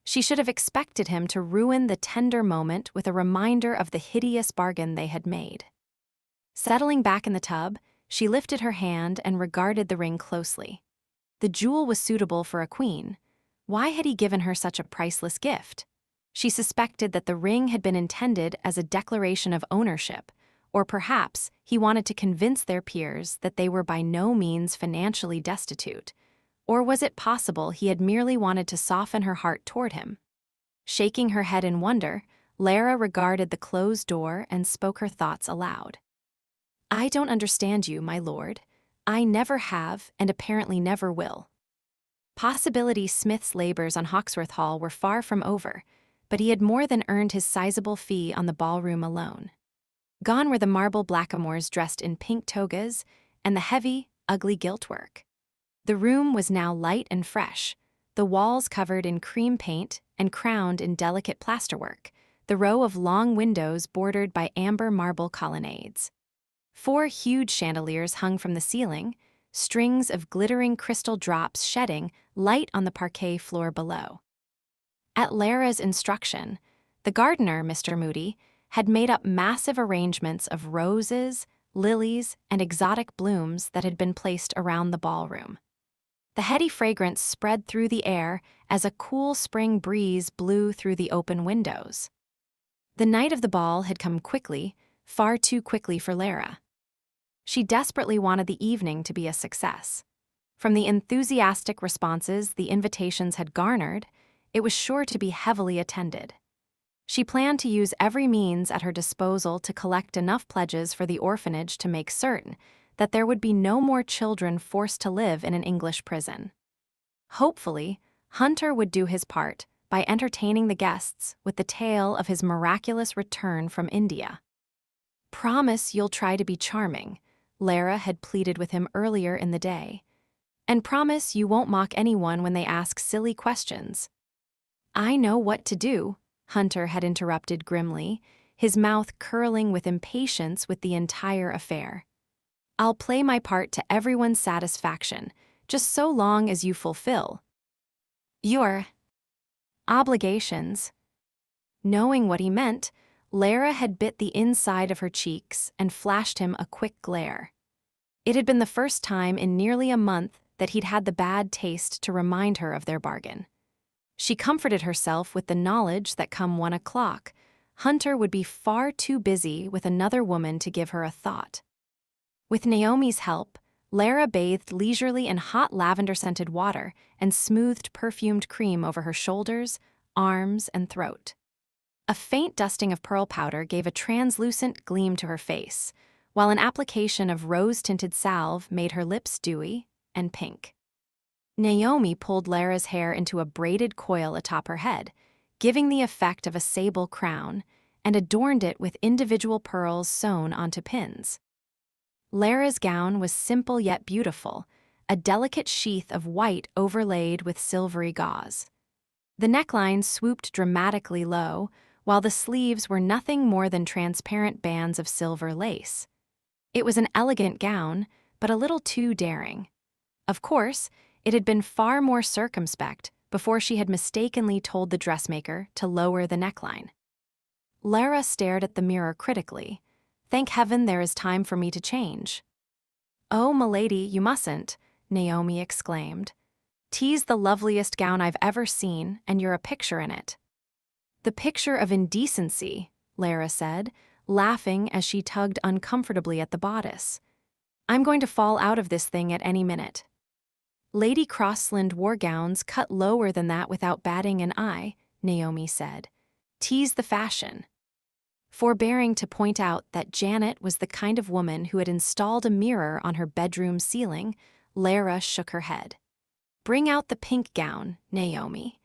She should have expected him to ruin the tender moment with a reminder of the hideous bargain they had made. Settling back in the tub, she lifted her hand and regarded the ring closely. The jewel was suitable for a queen. Why had he given her such a priceless gift? She suspected that the ring had been intended as a declaration of ownership, or perhaps he wanted to convince their peers that they were by no means financially destitute. Or was it possible he had merely wanted to soften her heart toward him? Shaking her head in wonder, Lara regarded the closed door and spoke her thoughts aloud. "I don't understand you, my lord. I never have, and apparently never will." Possibility Smith's labors on Hawksworth Hall were far from over, but he had more than earned his sizable fee on the ballroom alone. Gone were the marble blackamoors dressed in pink togas and the heavy, ugly giltwork. The room was now light and fresh, the walls covered in cream paint and crowned in delicate plasterwork, the row of long windows bordered by amber marble colonnades. 4 huge chandeliers hung from the ceiling, strings of glittering crystal drops shedding light on the parquet floor below. At Lara's instruction, the gardener, Mr. Moody, had made up massive arrangements of roses, lilies, and exotic blooms that had been placed around the ballroom. The heady fragrance spread through the air as a cool spring breeze blew through the open windows. The night of the ball had come quickly, far too quickly for Lara. She desperately wanted the evening to be a success. From the enthusiastic responses the invitations had garnered, it was sure to be heavily attended. She planned to use every means at her disposal to collect enough pledges for the orphanage to make certain that there would be no more children forced to live in an English prison. Hopefully, Hunter would do his part by entertaining the guests with the tale of his miraculous return from India. "Promise you'll try to be charming," Lara had pleaded with him earlier in the day. "And promise you won't mock anyone when they ask silly questions." "I know what to do," Hunter had interrupted grimly, his mouth curling with impatience with the entire affair. "I'll play my part to everyone's satisfaction, just so long as you fulfill your obligations." Knowing what he meant, Lara had bit the inside of her cheeks and flashed him a quick glare. It had been the first time in nearly a month that he'd had the bad taste to remind her of their bargain. She comforted herself with the knowledge that come 1 o'clock, Hunter would be far too busy with another woman to give her a thought. With Naomi's help, Lara bathed leisurely in hot lavender-scented water and smoothed perfumed cream over her shoulders, arms, and throat. A faint dusting of pearl powder gave a translucent gleam to her face, while an application of rose-tinted salve made her lips dewy and pink. Naomi pulled Lara's hair into a braided coil atop her head, giving the effect of a sable crown, and adorned it with individual pearls sewn onto pins. Lara's gown was simple yet beautiful, a delicate sheath of white overlaid with silvery gauze. The neckline swooped dramatically low, while the sleeves were nothing more than transparent bands of silver lace. It was an elegant gown, but a little too daring. Of course, it had been far more circumspect before she had mistakenly told the dressmaker to lower the neckline. Lara stared at the mirror critically. "Thank heaven there is time for me to change." "Oh, milady, you mustn't," Naomi exclaimed. "'Tis the loveliest gown I've ever seen, and you're a picture in it." "The picture of indecency," Lara said, laughing as she tugged uncomfortably at the bodice. "I'm going to fall out of this thing at any minute." "Lady Crossland wore gowns cut lower than that without batting an eye," Naomi said. "'Tis the fashion." Forbearing to point out that Janet was the kind of woman who had installed a mirror on her bedroom ceiling, Lara shook her head. "Bring out the pink gown, Naomi.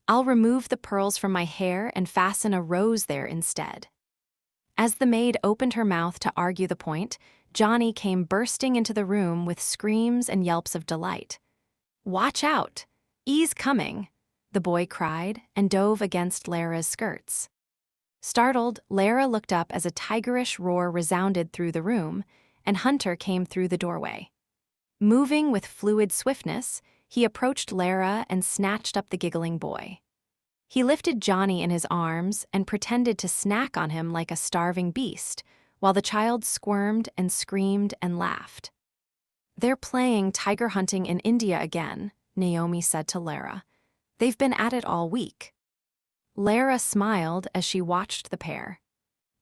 I'll remove the pearls from my hair and fasten a rose there instead." As the maid opened her mouth to argue the point, Johnny came bursting into the room with screams and yelps of delight. "Watch out! He's coming!" the boy cried and dove against Lara's skirts. Startled, Lara looked up as a tigerish roar resounded through the room, and Hunter came through the doorway. Moving with fluid swiftness, he approached Lara and snatched up the giggling boy. He lifted Johnny in his arms and pretended to snack on him like a starving beast, while the child squirmed and screamed and laughed. "They're playing tiger hunting in India again," Naomi said to Lara. "They've been at it all week." Lara smiled as she watched the pair.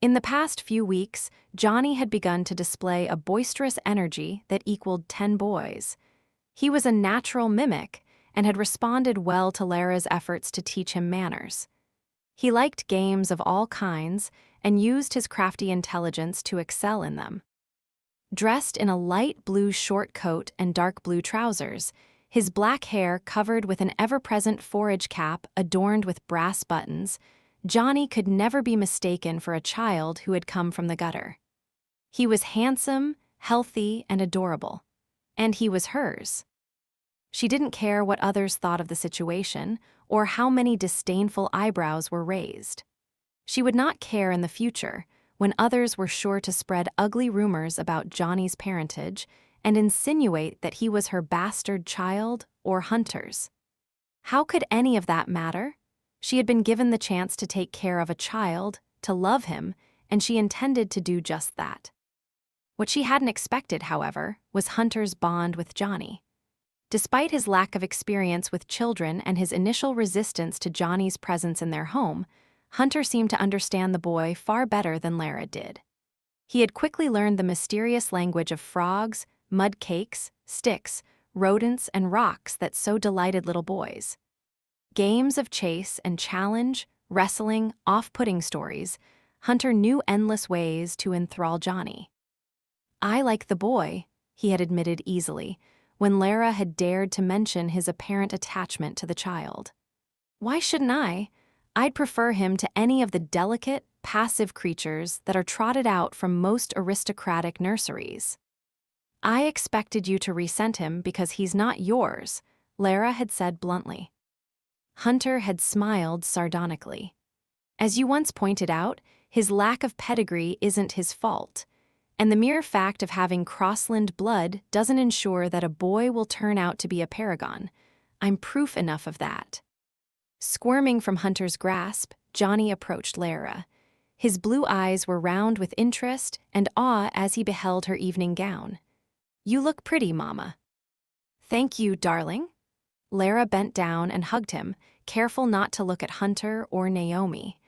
In the past few weeks, Johnny had begun to display a boisterous energy that equaled 10 boys. He was a natural mimic and had responded well to Lara's efforts to teach him manners. He liked games of all kinds and used his crafty intelligence to excel in them. Dressed in a light blue short coat and dark blue trousers, his black hair covered with an ever-present forage cap adorned with brass buttons, Johnny could never be mistaken for a child who had come from the gutter. He was handsome, healthy, and adorable. And he was hers. She didn't care what others thought of the situation or how many disdainful eyebrows were raised. She would not care in the future, when others were sure to spread ugly rumors about Johnny's parentage and insinuate that he was her bastard child or Hunter's. How could any of that matter? She had been given the chance to take care of a child, to love him, and she intended to do just that. What she hadn't expected, however, was Hunter's bond with Johnny. Despite his lack of experience with children and his initial resistance to Johnny's presence in their home, Hunter seemed to understand the boy far better than Lara did. He had quickly learned the mysterious language of frogs, mud cakes, sticks, rodents, and rocks that so delighted little boys. Games of chase and challenge, wrestling, off-putting stories, Hunter knew endless ways to enthrall Johnny. "I like the boy," he had admitted easily, when Lara had dared to mention his apparent attachment to the child. "Why shouldn't I? I'd prefer him to any of the delicate, passive creatures that are trotted out from most aristocratic nurseries." "I expected you to resent him because he's not yours," Lara had said bluntly. Hunter had smiled sardonically. "As you once pointed out, his lack of pedigree isn't his fault. And the mere fact of having Crossland blood doesn't ensure that a boy will turn out to be a paragon. I'm proof enough of that." Squirming from Hunter's grasp, Johnny approached Lara. His blue eyes were round with interest and awe as he beheld her evening gown. "You look pretty, Mama." "Thank you, darling." Lara bent down and hugged him, careful not to look at Hunter or Naomi.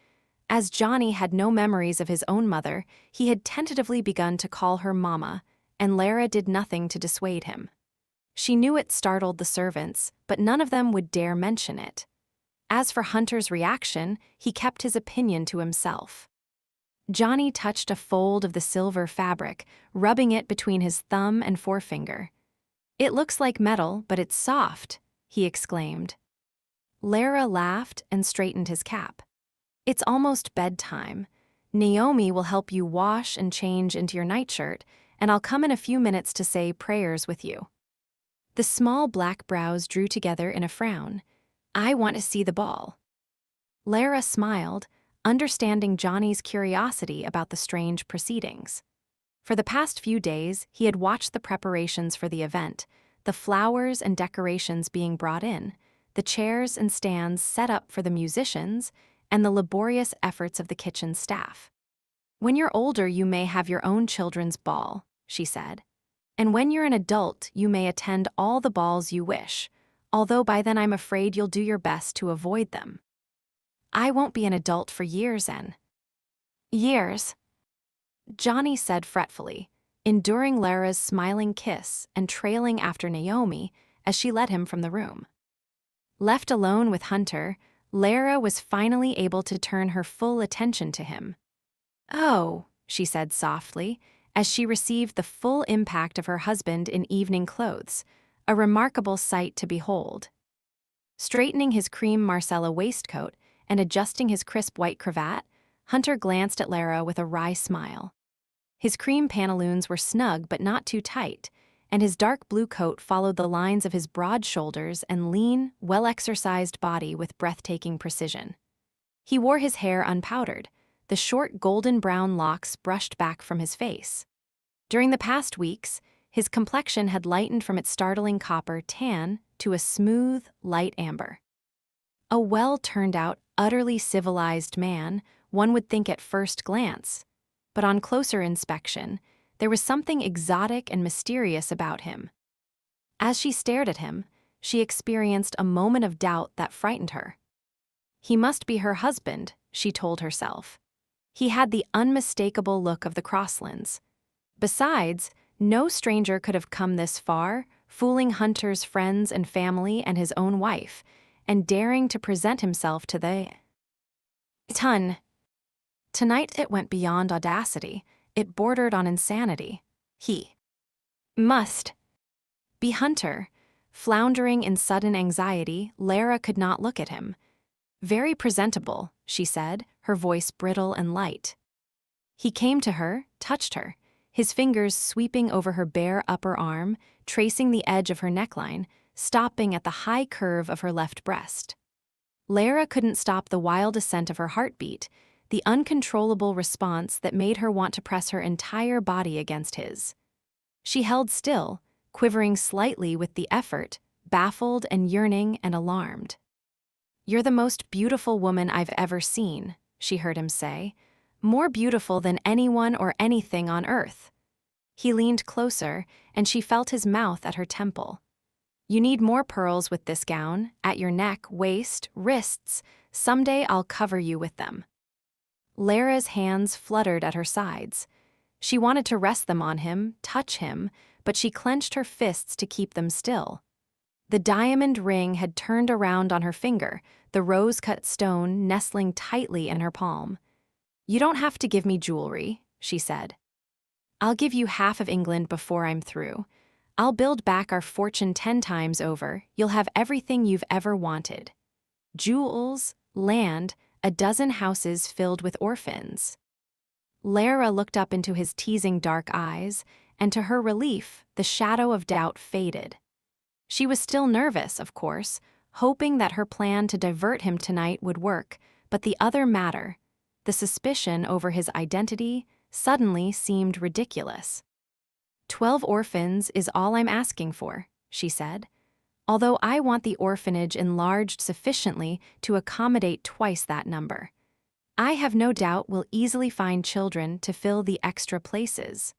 As Johnny had no memories of his own mother, he had tentatively begun to call her Mama, and Lara did nothing to dissuade him. She knew it startled the servants, but none of them would dare mention it. As for Hunter's reaction, he kept his opinion to himself. Johnny touched a fold of the silver fabric, rubbing it between his thumb and forefinger. "It looks like metal, but it's soft," he exclaimed. Lara laughed and straightened his cap. "It's almost bedtime. Naomi will help you wash and change into your nightshirt, and I'll come in a few minutes to say prayers with you." The small black brows drew together in a frown. "I want to see the ball." Lara smiled, understanding Johnny's curiosity about the strange proceedings. For the past few days, he had watched the preparations for the event, the flowers and decorations being brought in, the chairs and stands set up for the musicians, and the laborious efforts of the kitchen staff. "When you're older, you may have your own children's ball," she said. "And when you're an adult, you may attend all the balls you wish, although by then I'm afraid you'll do your best to avoid them." "I won't be an adult for years, Anne." "Years," Johnny said fretfully, enduring Lara's smiling kiss and trailing after Naomi as she led him from the room. Left alone with Hunter, Lara was finally able to turn her full attention to him. "Oh," she said softly, as she received the full impact of her husband in evening clothes. a remarkable sight to behold. Straightening his cream Marcella waistcoat and adjusting his crisp white cravat, Hunter glanced at Lara with a wry smile. His cream pantaloons were snug but not too tight, and his dark blue coat followed the lines of his broad shoulders and lean, well-exercised body with breathtaking precision. He wore his hair unpowdered, the short golden brown locks brushed back from his face. During the past weeks, his complexion had lightened from its startling copper tan to a smooth, light amber. A well-turned-out, utterly civilized man, one would think at first glance, but on closer inspection, there was something exotic and mysterious about him. As she stared at him, she experienced a moment of doubt that frightened her. He must be her husband, she told herself. He had the unmistakable look of the Crosslands. Besides, no stranger could have come this far, fooling Hunter's friends and family and his own wife, and daring to present himself to the ton. Tonight it went beyond audacity, it bordered on insanity. He must be Hunter. Floundering in sudden anxiety, Lara could not look at him. Very presentable, she said, her voice brittle and light. He came to her, touched her, his fingers sweeping over her bare upper arm, tracing the edge of her neckline, stopping at the high curve of her left breast. Lara couldn't stop the wild ascent of her heartbeat, the uncontrollable response that made her want to press her entire body against his. She held still, quivering slightly with the effort, baffled and yearning and alarmed. "You're the most beautiful woman I've ever seen," she heard him say. "More beautiful than anyone or anything on earth." He leaned closer, and she felt his mouth at her temple. "You need more pearls with this gown, at your neck, waist, wrists. Someday I'll cover you with them." Lara's hands fluttered at her sides. She wanted to rest them on him, touch him, but she clenched her fists to keep them still. The diamond ring had turned around on her finger, the rose-cut stone nestling tightly in her palm. "You don't have to give me jewelry," she said. "I'll give you half of England before I'm through. I'll build back our fortune 10 times over. You'll have everything you've ever wanted. Jewels, land, a dozen houses filled with orphans." Lara looked up into his teasing dark eyes, and to her relief, the shadow of doubt faded. She was still nervous, of course, hoping that her plan to divert him tonight would work, but the other matter, the suspicion over his identity, suddenly seemed ridiculous. 12 orphans is all I'm asking for," she said, "although I want the orphanage enlarged sufficiently to accommodate twice that number. I have no doubt we'll easily find children to fill the extra places."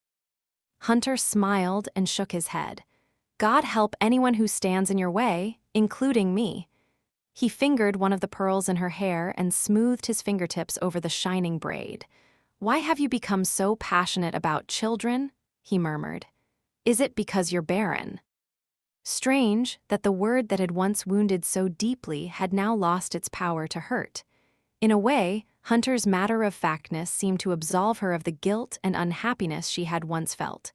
Hunter smiled and shook his head. "God help anyone who stands in your way, including me." He fingered one of the pearls in her hair and smoothed his fingertips over the shining braid. "Why have you become so passionate about children?" he murmured. "Is it because you're barren?" Strange that the word that had once wounded so deeply had now lost its power to hurt. In a way, Hunter's matter-of-factness seemed to absolve her of the guilt and unhappiness she had once felt.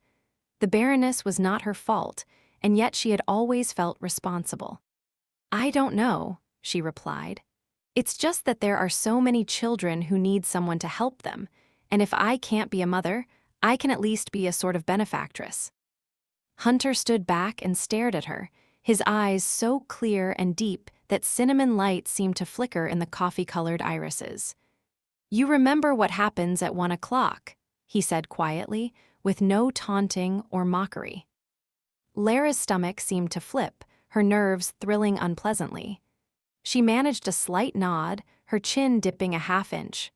The barrenness was not her fault, and yet she had always felt responsible. "I don't know," she replied. "It's just that there are so many children who need someone to help them, and if I can't be a mother, I can at least be a sort of benefactress." Hunter stood back and stared at her, his eyes so clear and deep that cinnamon light seemed to flicker in the coffee-colored irises. "You remember what happens at 1 o'clock, he said quietly, with no taunting or mockery. Lara's stomach seemed to flip, her nerves thrilling unpleasantly. She managed a slight nod, her chin dipping a half-inch.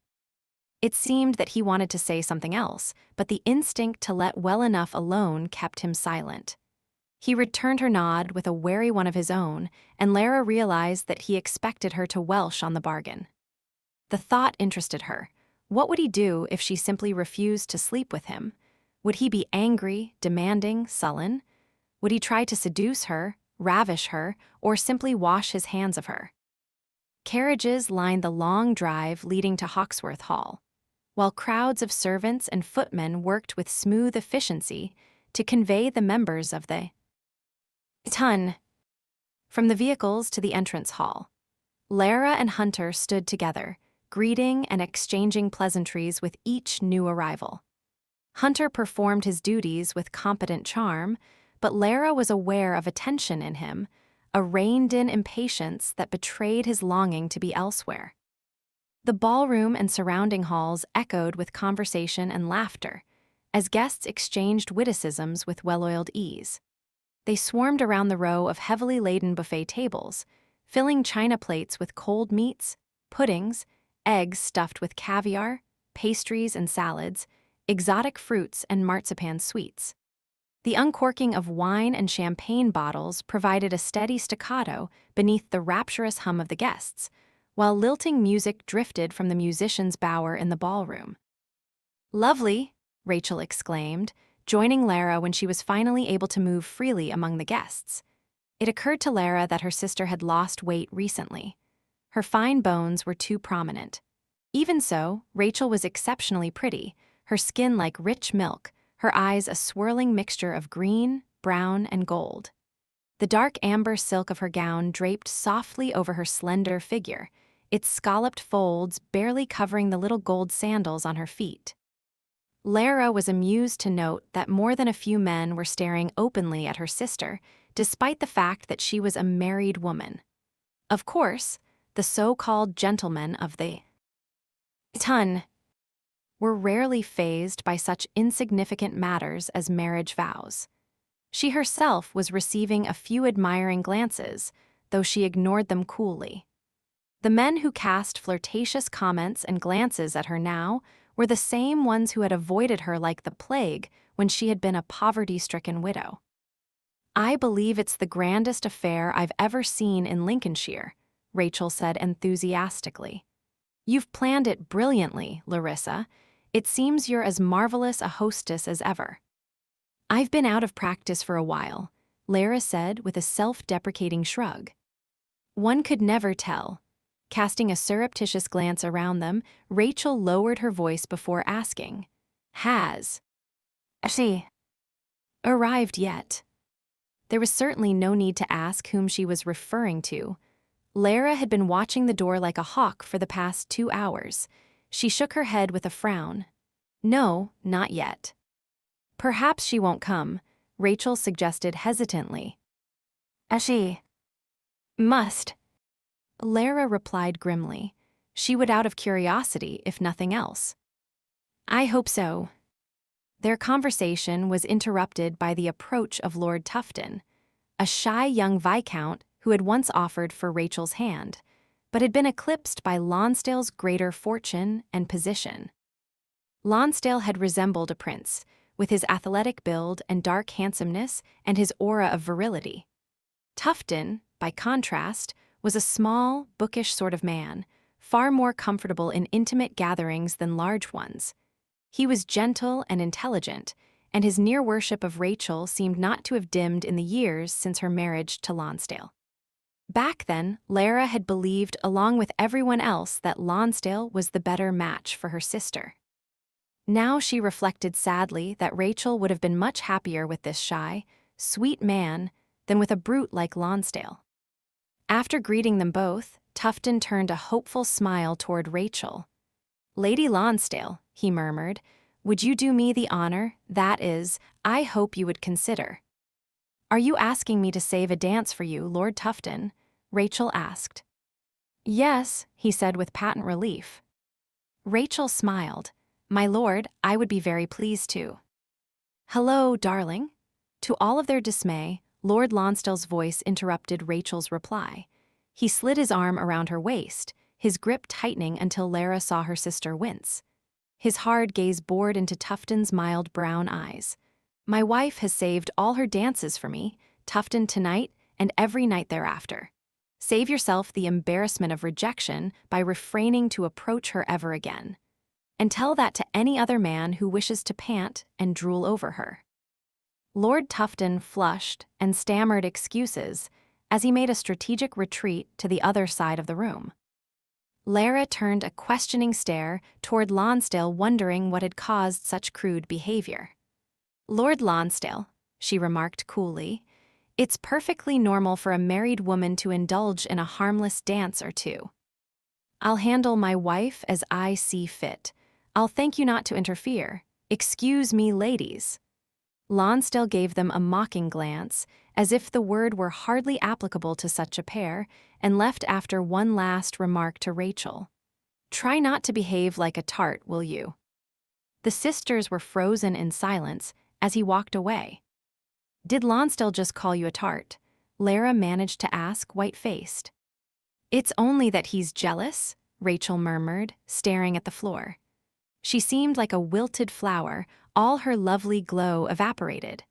It seemed that he wanted to say something else, but the instinct to let well enough alone kept him silent. He returned her nod with a wary one of his own, and Lara realized that he expected her to welsh on the bargain. The thought interested her. What would he do if she simply refused to sleep with him? Would he be angry, demanding, sullen? Would he try to seduce her, ravish her, or simply wash his hands of her? Carriages lined the long drive leading to Hawksworth Hall, while crowds of servants and footmen worked with smooth efficiency to convey the members of the Ton. From the vehicles to the entrance hall, Lara and Hunter stood together, greeting and exchanging pleasantries with each new arrival. Hunter performed his duties with competent charm, but Lara was aware of a tension in him, a reined-in impatience that betrayed his longing to be elsewhere. The ballroom and surrounding halls echoed with conversation and laughter, as guests exchanged witticisms with well-oiled ease. They swarmed around the row of heavily laden buffet tables, filling china plates with cold meats, puddings, eggs stuffed with caviar, pastries and salads, exotic fruits and marzipan sweets. The uncorking of wine and champagne bottles provided a steady staccato beneath the rapturous hum of the guests, while lilting music drifted from the musician's bower in the ballroom. "Lovely," Rachel exclaimed, joining Lara when she was finally able to move freely among the guests. It occurred to Lara that her sister had lost weight recently. Her fine bones were too prominent. Even so, Rachel was exceptionally pretty, her skin like rich milk, her eyes a swirling mixture of green, brown, and gold. The dark amber silk of her gown draped softly over her slender figure, its scalloped folds barely covering the little gold sandals on her feet. Lara was amused to note that more than a few men were staring openly at her sister, despite the fact that she was a married woman. Of course, the so-called gentlemen of the ton were rarely fazed by such insignificant matters as marriage vows. She herself was receiving a few admiring glances, though she ignored them coolly. The men who cast flirtatious comments and glances at her now were the same ones who had avoided her like the plague when she had been a poverty-stricken widow. "I believe it's the grandest affair I've ever seen in Lincolnshire," Rachel said enthusiastically. "You've planned it brilliantly, Larissa. It seems you're as marvelous a hostess as ever." "I've been out of practice for a while," Lara said with a self-deprecating shrug. One could never tell. Casting a surreptitious glance around them, Rachel lowered her voice before asking, "Has she arrived yet?" There was certainly no need to ask whom she was referring to. Lara had been watching the door like a hawk for the past 2 hours. She shook her head with a frown. "No, not yet." "Perhaps she won't come," Rachel suggested hesitantly. "She must," Lara replied grimly. She would out of curiosity, if nothing else. "I hope so." Their conversation was interrupted by the approach of Lord Tufton, a shy young viscount who had once offered for Rachel's hand, but had been eclipsed by Lonsdale's greater fortune and position. Lonsdale had resembled a prince, with his athletic build and dark handsomeness and his aura of virility. Tufton, by contrast, was a small, bookish sort of man, far more comfortable in intimate gatherings than large ones. He was gentle and intelligent, and his near worship of Rachel seemed not to have dimmed in the years since her marriage to Lonsdale. Back then, Lara had believed, along with everyone else, that Lonsdale was the better match for her sister. Now she reflected sadly that Rachel would have been much happier with this shy, sweet man than with a brute like Lonsdale. After greeting them both, Tufton turned a hopeful smile toward Rachel. "Lady Lonsdale," he murmured, "would you do me the honor, that is, I hope you would consider?" "Are you asking me to save a dance for you, Lord Tufton?" Rachel asked. "Yes," he said with patent relief. Rachel smiled. "My lord, I would be very pleased to." "Hello, darling." To all of their dismay, Lord Lonsdale's voice interrupted Rachel's reply. He slid his arm around her waist, his grip tightening until Lara saw her sister wince. His hard gaze bored into Tufton's mild brown eyes. "My wife has saved all her dances for me, Tufton, tonight and every night thereafter. Save yourself the embarrassment of rejection by refraining to approach her ever again. And tell that to any other man who wishes to pant and drool over her." Lord Tufton flushed and stammered excuses as he made a strategic retreat to the other side of the room. Lara turned a questioning stare toward Lonsdale, wondering what had caused such crude behavior. "Lord Lonsdale," she remarked coolly, It's perfectly normal for a married woman to indulge in a harmless dance or two. I'll handle my wife as I see fit. I'll thank you not to interfere. Excuse me, ladies. Lonsdale gave them a mocking glance, as if the word were hardly applicable to such a pair, and left after one last remark to Rachel. Try not to behave like a tart, will you? The sisters were frozen in silence as he walked away. Did Lonsdale just call you a tart? Lara managed to ask, white-faced. It's only that he's jealous, Rachel murmured, staring at the floor. She seemed like a wilted flower, all her lovely glow evaporated.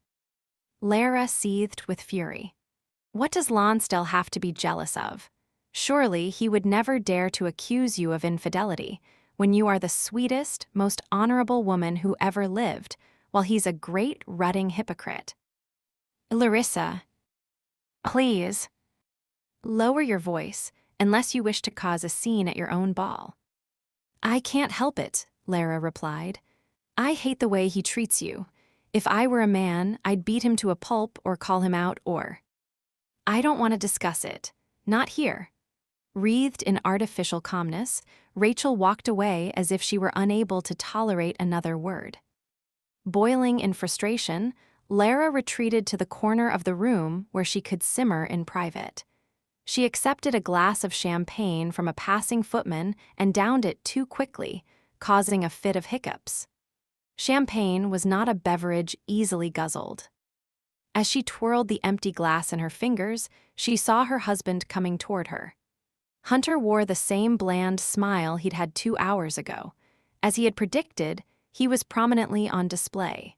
Lara seethed with fury. What does Lonsdale have to be jealous of? Surely he would never dare to accuse you of infidelity, when you are the sweetest, most honorable woman who ever lived, while he's a great rutting hypocrite. Larissa, please. Lower your voice, unless you wish to cause a scene at your own ball. I can't help it, Lara replied. I hate the way he treats you. If I were a man, I'd beat him to a pulp or call him out or... I don't want to discuss it. Not here. Wreathed in artificial calmness, Rachel walked away as if she were unable to tolerate another word. Boiling in frustration, Lara retreated to the corner of the room where she could simmer in private. She accepted a glass of champagne from a passing footman and downed it too quickly, causing a fit of hiccups. Champagne was not a beverage easily guzzled. As she twirled the empty glass in her fingers, she saw her husband coming toward her. Hunter wore the same bland smile he'd had 2 hours ago. As he had predicted, he was prominently on display.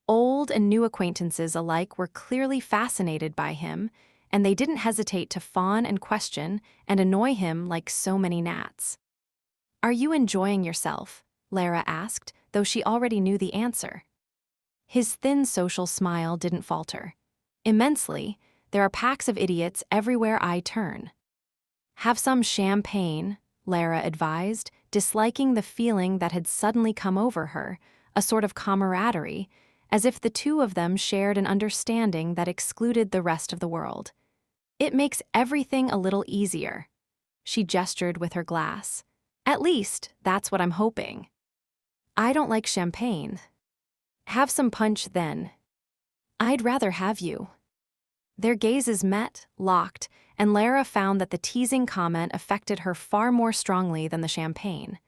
Old and new acquaintances alike were clearly fascinated by him, and they didn't hesitate to fawn and question and annoy him like so many gnats. Are you enjoying yourself? Lara asked, though she already knew the answer. His thin social smile didn't falter. Immensely, there are packs of idiots everywhere I turn. Have some champagne, Lara advised, disliking the feeling that had suddenly come over her, a sort of camaraderie, as if the two of them shared an understanding that excluded the rest of the world. It makes everything a little easier. She gestured with her glass. At least, that's what I'm hoping. I don't like champagne. Have some punch then. I'd rather have you. Their gazes met, locked, and Lara found that the teasing comment affected her far more strongly than the champagne.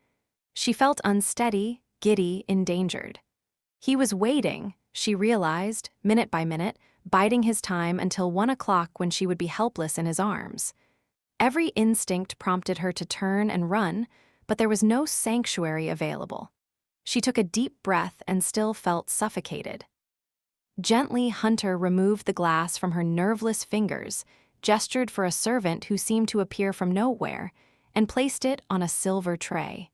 She felt unsteady, giddy, endangered. He was waiting, she realized, minute by minute, biding his time until 1 o'clock when she would be helpless in his arms. Every instinct prompted her to turn and run, but there was no sanctuary available. She took a deep breath and still felt suffocated. Gently, Hunter removed the glass from her nerveless fingers, gestured for a servant who seemed to appear from nowhere, and placed it on a silver tray.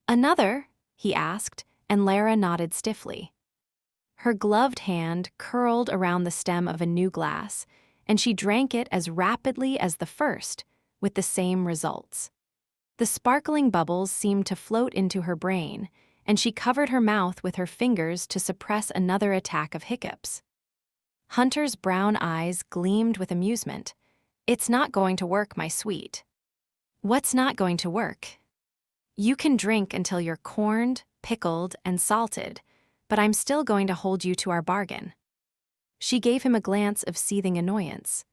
Another? He asked, and Lara nodded stiffly. Her gloved hand curled around the stem of a new glass, and she drank it as rapidly as the first, with the same results. The sparkling bubbles seemed to float into her brain, and she covered her mouth with her fingers to suppress another attack of hiccups. Hunter's brown eyes gleamed with amusement. It's not going to work, my sweet. What's not going to work? You can drink until you're corned, pickled, and salted, but I'm still going to hold you to our bargain. She gave him a glance of seething annoyance.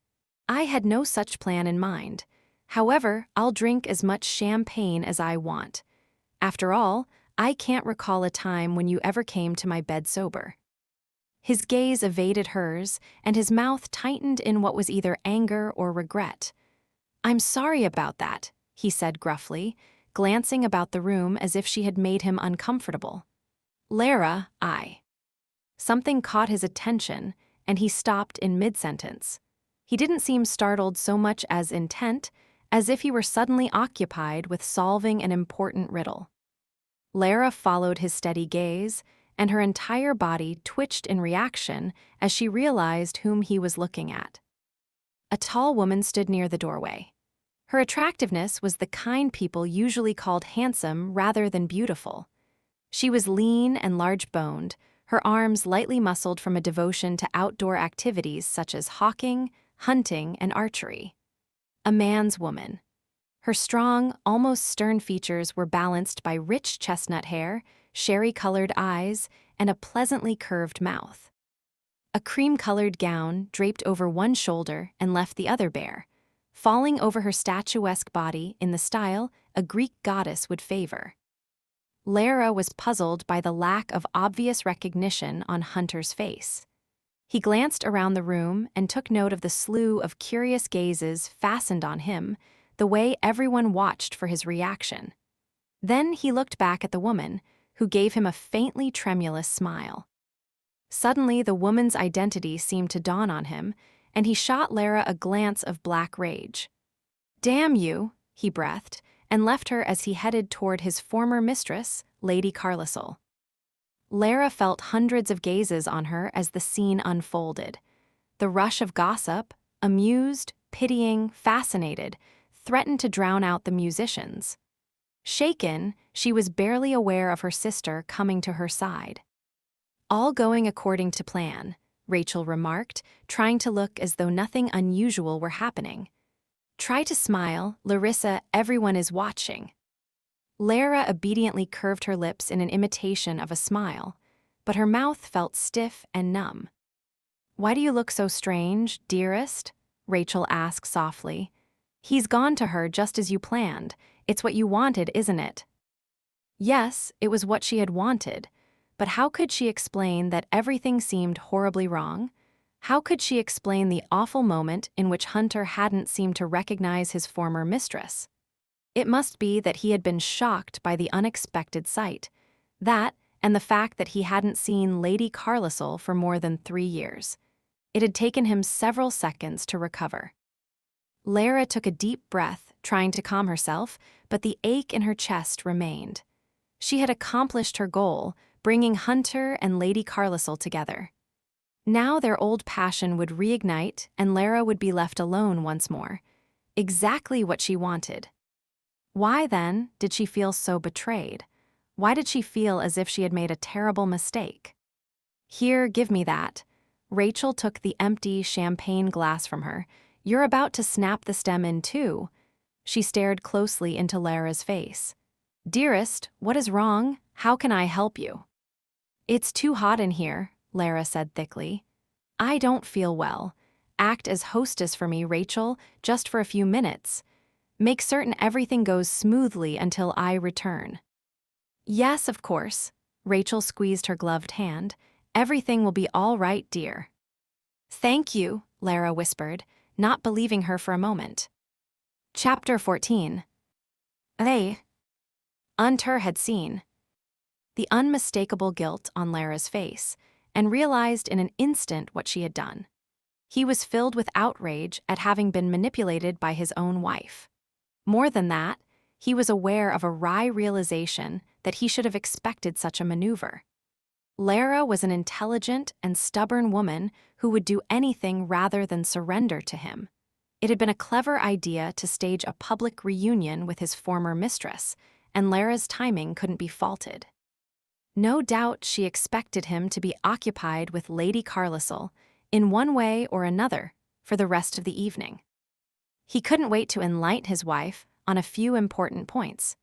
I had no such plan in mind. However, I'll drink as much champagne as I want. After all, I can't recall a time when you ever came to my bed sober. His gaze evaded hers, and his mouth tightened in what was either anger or regret. I'm sorry about that, he said gruffly, glancing about the room as if she had made him uncomfortable. Lara, Something caught his attention, and he stopped in mid-sentence. He didn't seem startled so much as intent, as if he were suddenly occupied with solving an important riddle. Lara followed his steady gaze, and her entire body twitched in reaction as she realized whom he was looking at. A tall woman stood near the doorway. Her attractiveness was the kind people usually called handsome rather than beautiful. She was lean and large-boned, her arms lightly muscled from a devotion to outdoor activities such as hawking, hunting, and archery. A man's woman. Her strong, almost stern features were balanced by rich chestnut hair, sherry-colored eyes, and a pleasantly curved mouth. A cream-colored gown draped over one shoulder and left the other bare, falling over her statuesque body in the style a Greek goddess would favor. Lara was puzzled by the lack of obvious recognition on Hunter's face. He glanced around the room and took note of the slew of curious gazes fastened on him, the way everyone watched for his reaction. Then he looked back at the woman, who gave him a faintly tremulous smile. Suddenly, the woman's identity seemed to dawn on him, and he shot Lara a glance of black rage. "Damn you," he breathed, and left her as he headed toward his former mistress, Lady Carlisle. Lara felt hundreds of gazes on her as the scene unfolded. The rush of gossip, amused, pitying, fascinated, threatened to drown out the musicians. Shaken, she was barely aware of her sister coming to her side. "All going according to plan," Rachel remarked, trying to look as though nothing unusual were happening. "Try to smile, Larissa, everyone is watching." Lara obediently curved her lips in an imitation of a smile, but her mouth felt stiff and numb. "Why do you look so strange, dearest?" Rachel asked softly. "He's gone to her just as you planned. It's what you wanted, isn't it?" Yes, it was what she had wanted, but how could she explain that everything seemed horribly wrong? How could she explain the awful moment in which Hunter hadn't seemed to recognize his former mistress? It must be that he had been shocked by the unexpected sight. That, and the fact that he hadn't seen Lady Carlisle for more than 3 years. It had taken him several seconds to recover. Lara took a deep breath, trying to calm herself, but the ache in her chest remained. She had accomplished her goal, bringing Hunter and Lady Carlisle together. Now their old passion would reignite and Lara would be left alone once more. Exactly what she wanted. Why, then, did she feel so betrayed? Why did she feel as if she had made a terrible mistake? "Here, give me that." Rachel took the empty champagne glass from her. "You're about to snap the stem in two." She stared closely into Lara's face. "Dearest, what is wrong? How can I help you?" "It's too hot in here," Lara said thickly. "I don't feel well. Act as hostess for me, Rachel, just for a few minutes. Make certain everything goes smoothly until I return." "Yes, of course." Rachel squeezed her gloved hand. "Everything will be all right, dear." "Thank you," Lara whispered, not believing her for a moment. Chapter 14. They. Hunter had seen the unmistakable guilt on Lara's face and realized in an instant what she had done. He was filled with outrage at having been manipulated by his own wife. More than that, he was aware of a wry realization that he should have expected such a maneuver. Lara was an intelligent and stubborn woman who would do anything rather than surrender to him. It had been a clever idea to stage a public reunion with his former mistress, and Lara's timing couldn't be faulted. No doubt she expected him to be occupied with Lady Carlisle, in one way or another, for the rest of the evening. He couldn't wait to enlighten his wife on a few important points.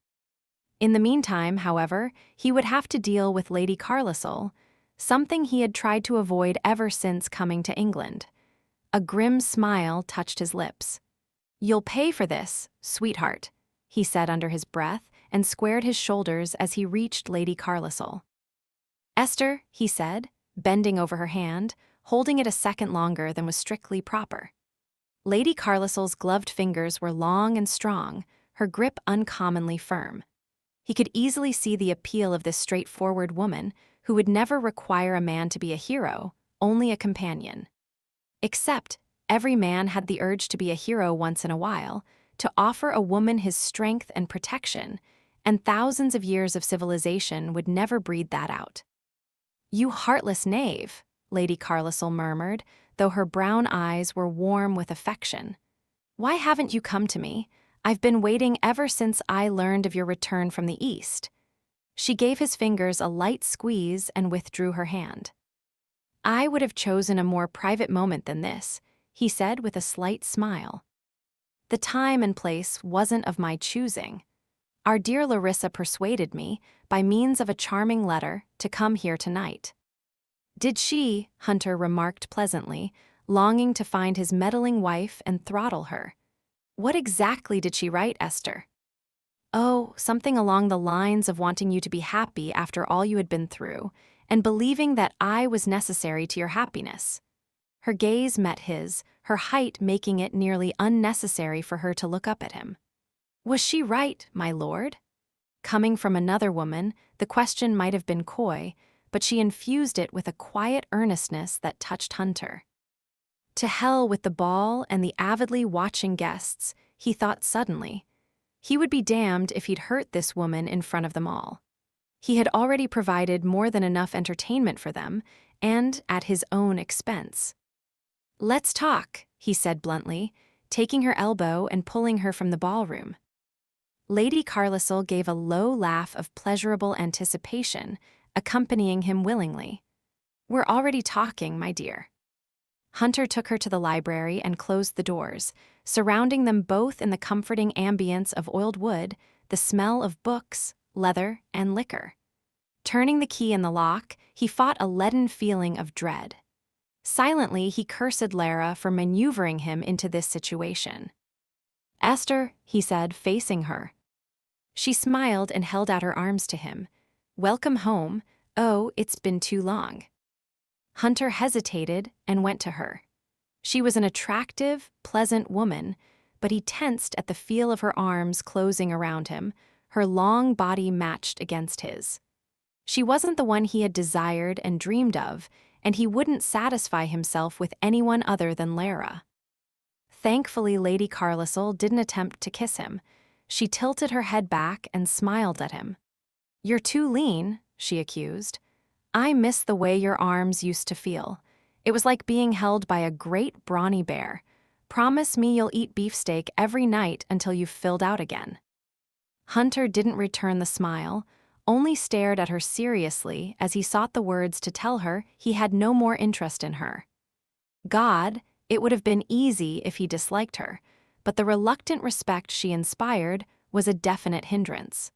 In the meantime, however, he would have to deal with Lady Carlisle, something he had tried to avoid ever since coming to England. A grim smile touched his lips. "You'll pay for this, sweetheart," he said under his breath and squared his shoulders as he reached Lady Carlisle. "Esther," he said, bending over her hand, holding it a second longer than was strictly proper. Lady Carlisle's gloved fingers were long and strong, her grip uncommonly firm. He could easily see the appeal of this straightforward woman who would never require a man to be a hero, only a companion. Except, every man had the urge to be a hero once in a while, to offer a woman his strength and protection, and thousands of years of civilization would never breed that out. "You heartless knave," Lady Carlisle murmured, though her brown eyes were warm with affection. "Why haven't you come to me? I've been waiting ever since I learned of your return from the East." She gave his fingers a light squeeze and withdrew her hand. "I would have chosen a more private moment than this," he said with a slight smile. "The time and place wasn't of my choosing. Our dear Larissa persuaded me, by means of a charming letter, to come here tonight." "Did she?" Hunter remarked pleasantly, longing to find his meddling wife and throttle her. "What exactly did she write, Esther?" "Oh, something along the lines of wanting you to be happy after all you had been through, and believing that I was necessary to your happiness." Her gaze met his, her height making it nearly unnecessary for her to look up at him. "Was she right, my lord?" Coming from another woman, the question might have been coy, but she infused it with a quiet earnestness that touched Hunter. To hell with the ball and the avidly watching guests, he thought suddenly. He would be damned if he'd hurt this woman in front of them all. He had already provided more than enough entertainment for them, and at his own expense. "Let's talk," he said bluntly, taking her elbow and pulling her from the ballroom. Lady Carlisle gave a low laugh of pleasurable anticipation, accompanying him willingly. "We're already talking, my dear." Hunter took her to the library and closed the doors, surrounding them both in the comforting ambience of oiled wood, the smell of books, leather, and liquor. Turning the key in the lock, he fought a leaden feeling of dread. Silently, he cursed Lara for maneuvering him into this situation. "Esther," he said, facing her. She smiled and held out her arms to him. "Welcome home. Oh, it's been too long." Hunter hesitated and went to her. She was an attractive, pleasant woman, but he tensed at the feel of her arms closing around him, her long body matched against his. She wasn't the one he had desired and dreamed of, and he wouldn't satisfy himself with anyone other than Lara. Thankfully, Lady Carlisle didn't attempt to kiss him. She tilted her head back and smiled at him. "You're too lean," she accused. "I miss the way your arms used to feel. It was like being held by a great brawny bear. Promise me you'll eat beefsteak every night until you've filled out again." Hunter didn't return the smile, only stared at her seriously as he sought the words to tell her he had no more interest in her. God, it would have been easy if he disliked her, but the reluctant respect she inspired was a definite hindrance.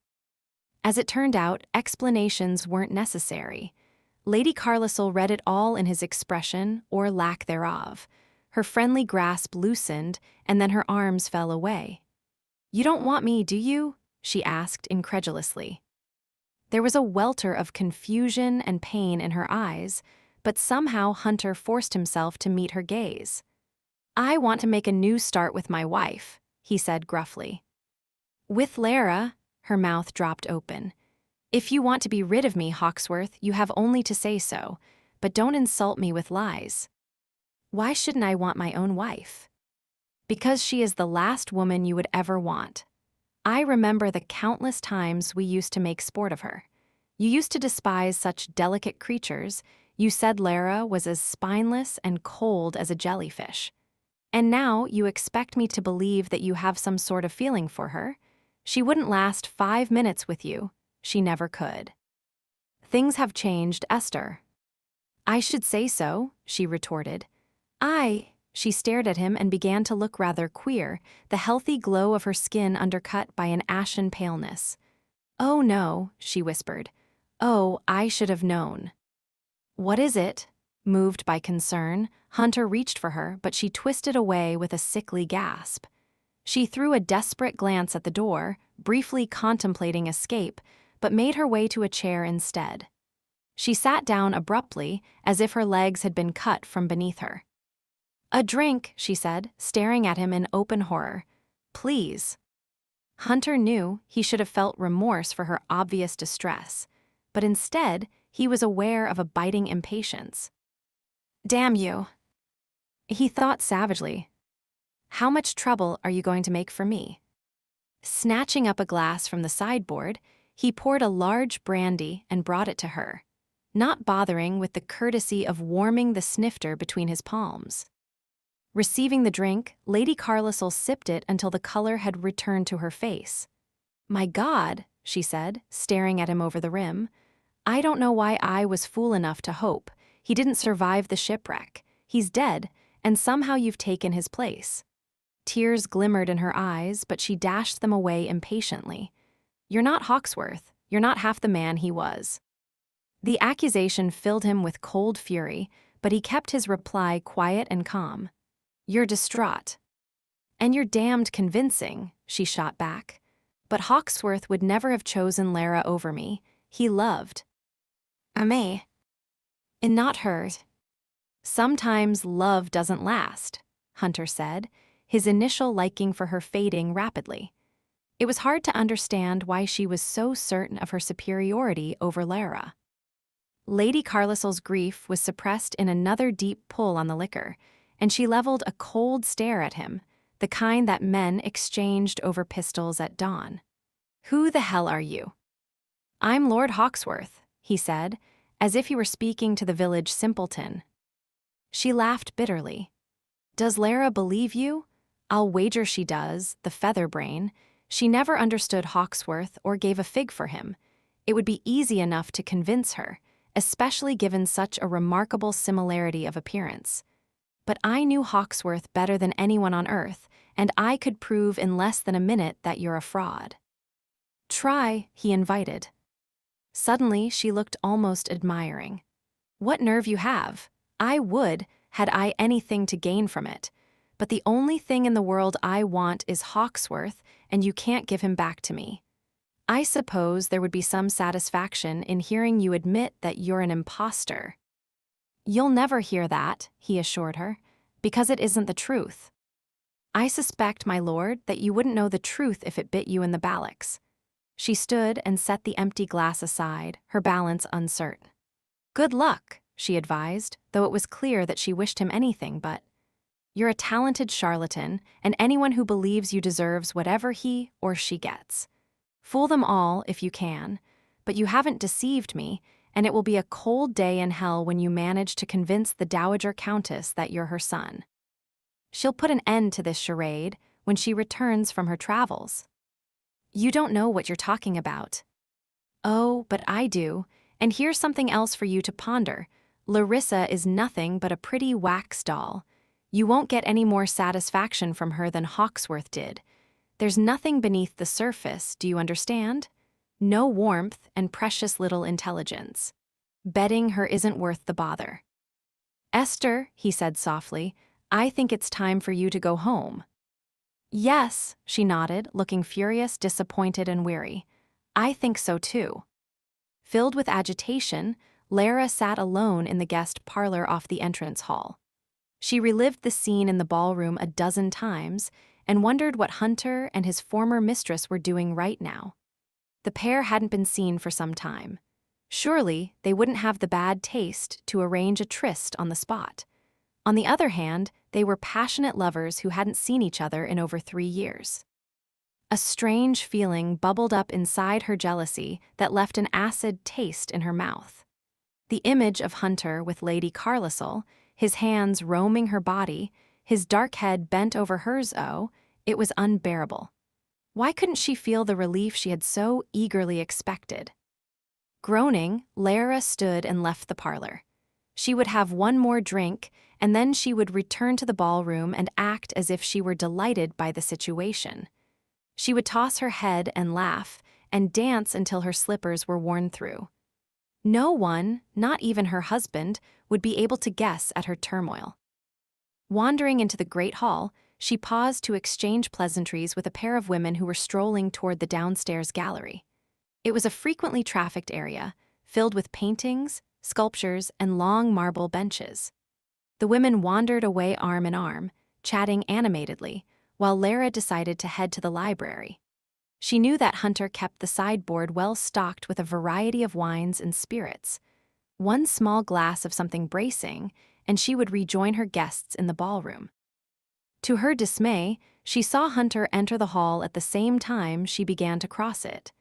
As it turned out, explanations weren't necessary. Lady Carlisle read it all in his expression or lack thereof. Her friendly grasp loosened, and then her arms fell away. "You don't want me, do you?" she asked incredulously. There was a welter of confusion and pain in her eyes, but somehow Hunter forced himself to meet her gaze. "I want to make a new start with my wife," he said gruffly. "With Lara," her mouth dropped open. "If you want to be rid of me, Hawksworth, you have only to say so, but don't insult me with lies." "Why shouldn't I want my own wife?" "Because she is the last woman you would ever want. I remember the countless times we used to make sport of her. You used to despise such delicate creatures. You said Lara was as spineless and cold as a jellyfish. And now you expect me to believe that you have some sort of feeling for her. She wouldn't last 5 minutes with you. She never could." "Things have changed, Esther." "I should say so," she retorted. She stared at him and began to look rather queer, the healthy glow of her skin undercut by an ashen paleness. "Oh no," she whispered. "Oh, I should have known." "What is it?" Moved by concern, Hunter reached for her, but she twisted away with a sickly gasp. She threw a desperate glance at the door, briefly contemplating escape, but made her way to a chair instead. She sat down abruptly, as if her legs had been cut from beneath her. "A drink," she said, staring at him in open horror. "Please." Hunter knew he should have felt remorse for her obvious distress, but instead he was aware of a biting impatience. "Damn you," he thought savagely. "How much trouble are you going to make for me?" Snatching up a glass from the sideboard, he poured a large brandy and brought it to her, not bothering with the courtesy of warming the snifter between his palms. Receiving the drink, Lady Carlisle sipped it until the color had returned to her face. "My God," she said, staring at him over the rim. "I don't know why I was fool enough to hope. He didn't survive the shipwreck. He's dead, and somehow you've taken his place." Tears glimmered in her eyes, but she dashed them away impatiently. "You're not Hawksworth. You're not half the man he was." The accusation filled him with cold fury, but he kept his reply quiet and calm. "You're distraught." "And you're damned convincing," she shot back. "But Hawksworth would never have chosen Lara over me. He loved me. And not her." "Sometimes love doesn't last," Hunter said, his initial liking for her fading rapidly. It was hard to understand why she was so certain of her superiority over Lara. Lady Carlisol's grief was suppressed in another deep pull on the liquor, and she leveled a cold stare at him, the kind that men exchanged over pistols at dawn. "Who the hell are you?" "I'm Lord Hawksworth," he said, as if he were speaking to the village simpleton. She laughed bitterly. "Does Lara believe you? I'll wager she does, the featherbrain. She never understood Hawksworth or gave a fig for him. It would be easy enough to convince her, especially given such a remarkable similarity of appearance. But I knew Hawksworth better than anyone on Earth, and I could prove in less than a minute that you're a fraud." "Try," he invited. Suddenly, she looked almost admiring. "What nerve you have. I would, had I anything to gain from it. But the only thing in the world I want is Hawksworth, and you can't give him back to me. I suppose there would be some satisfaction in hearing you admit that you're an imposter." "You'll never hear that," he assured her, "because it isn't the truth." "I suspect, my lord, that you wouldn't know the truth if it bit you in the ballocks." She stood and set the empty glass aside, her balance uncertain. "Good luck," she advised, though it was clear that she wished him anything but. "You're a talented charlatan, and anyone who believes you deserves whatever he or she gets. Fool them all if you can, but you haven't deceived me, and it will be a cold day in hell when you manage to convince the Dowager Countess that you're her son. She'll put an end to this charade when she returns from her travels." "You don't know what you're talking about." "Oh, but I do, and here's something else for you to ponder. Larissa is nothing but a pretty wax doll. You won't get any more satisfaction from her than Hawksworth did. There's nothing beneath the surface, do you understand? No warmth and precious little intelligence. Betting her isn't worth the bother." "Esther," he said softly, "I think it's time for you to go home." "Yes," she nodded, looking furious, disappointed, and weary. "I think so too." Filled with agitation, Lara sat alone in the guest parlor off the entrance hall. She relived the scene in the ballroom a dozen times and wondered what Hunter and his former mistress were doing right now. The pair hadn't been seen for some time. Surely they wouldn't have the bad taste to arrange a tryst on the spot. On the other hand, they were passionate lovers who hadn't seen each other in over 3 years. A strange feeling bubbled up inside her jealousy that left an acid taste in her mouth. The image of Hunter with Lady Carlisle, his hands roaming her body, his dark head bent over hers, it was unbearable. Why couldn't she feel the relief she had so eagerly expected? Groaning, Lara stood and left the parlor. She would have one more drink, and then she would return to the ballroom and act as if she were delighted by the situation. She would toss her head and laugh, and dance until her slippers were worn through. No one, not even her husband, would be able to guess at her turmoil. Wandering into the great hall, she paused to exchange pleasantries with a pair of women who were strolling toward the downstairs gallery. It was a frequently trafficked area, filled with paintings, sculptures, and long marble benches. The women wandered away arm in arm, chatting animatedly, while Lara decided to head to the library. She knew that Hunter kept the sideboard well stocked with a variety of wines and spirits. One small glass of something bracing, and she would rejoin her guests in the ballroom. To her dismay, she saw Hunter enter the hall at the same time she began to cross it.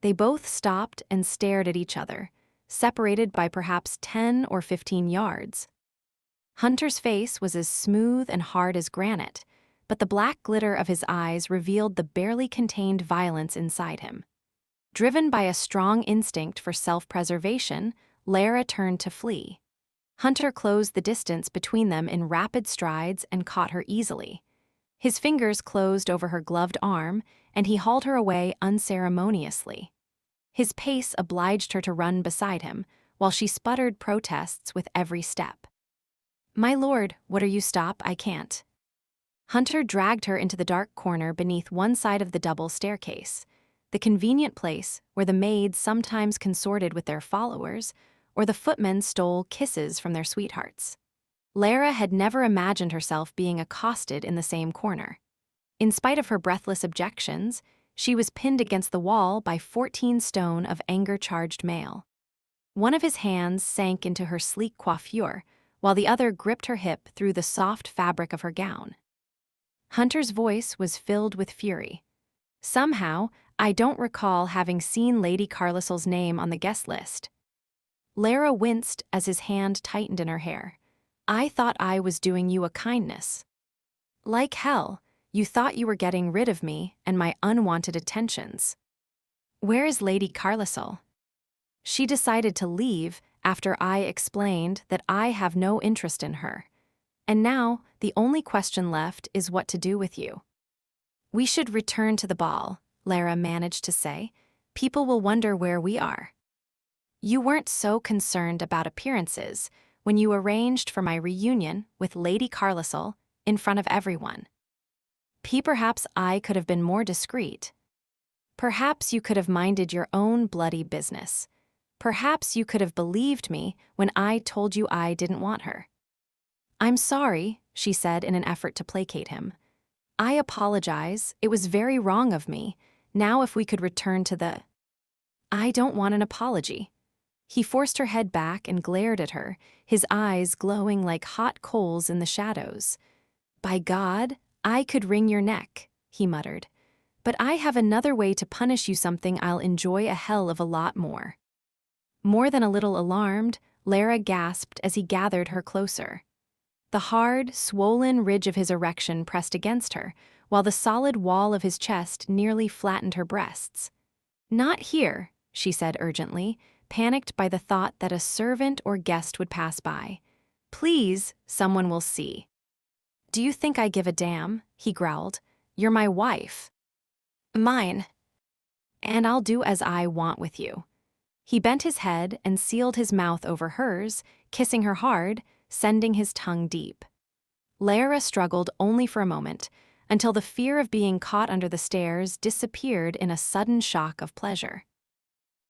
They both stopped and stared at each other, separated by perhaps 10 or 15 yards. Hunter's face was as smooth and hard as granite, but the black glitter of his eyes revealed the barely contained violence inside him. Driven by a strong instinct for self-preservation, Lara turned to flee. Hunter closed the distance between them in rapid strides and caught her easily. His fingers closed over her gloved arm, and he hauled her away unceremoniously. His pace obliged her to run beside him, while she sputtered protests with every step. "My lord, what are you? Stop, I can't." Hunter dragged her into the dark corner beneath one side of the double staircase, the convenient place where the maids sometimes consorted with their followers, or the footmen stole kisses from their sweethearts. Lara had never imagined herself being accosted in the same corner. In spite of her breathless objections, she was pinned against the wall by 14 stone of anger-charged male. One of his hands sank into her sleek coiffure, while the other gripped her hip through the soft fabric of her gown. Hunter's voice was filled with fury. "Somehow, I don't recall having seen Lady Carlysol's name on the guest list." Lara winced as his hand tightened in her hair. "I thought I was doing you a kindness." "Like hell, you thought you were getting rid of me and my unwanted attentions." "Where is Lady Carlysol?" "She decided to leave after I explained that I have no interest in her. And now, the only question left is what to do with you." "We should return to the ball," Lara managed to say. "People will wonder where we are." "You weren't so concerned about appearances when you arranged for my reunion with Lady Carlysol in front of everyone." "Perhaps I could have been more discreet." "Perhaps you could have minded your own bloody business. Perhaps you could have believed me when I told you I didn't want her." "I'm sorry," she said in an effort to placate him. "I apologize. It was very wrong of me. Now if we could return to the—" "I don't want an apology." He forced her head back and glared at her, his eyes glowing like hot coals in the shadows. "By God, I could wring your neck," he muttered. "But I have another way to punish you, something I'll enjoy a hell of a lot more." More than a little alarmed, Lara gasped as he gathered her closer. The hard, swollen ridge of his erection pressed against her, while the solid wall of his chest nearly flattened her breasts. "Not here," she said urgently, panicked by the thought that a servant or guest would pass by. "Please, someone will see." "Do you think I give a damn?" he growled. "You're my wife." "Mine. And I'll do as I want with you." He bent his head and sealed his mouth over hers, kissing her hard, sending his tongue deep. Lara struggled only for a moment, until the fear of being caught under the stairs disappeared in a sudden shock of pleasure.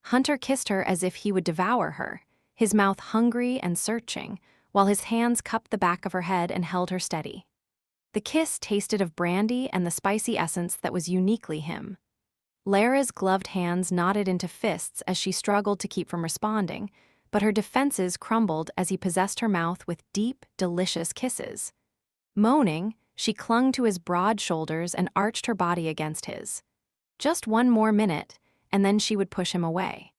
Hunter kissed her as if he would devour her, his mouth hungry and searching, while his hands cupped the back of her head and held her steady. The kiss tasted of brandy and the spicy essence that was uniquely him. Lara's gloved hands knotted into fists as she struggled to keep from responding, but her defenses crumbled as he possessed her mouth with deep, delicious kisses. Moaning, she clung to his broad shoulders and arched her body against his. Just one more minute, and then she would push him away.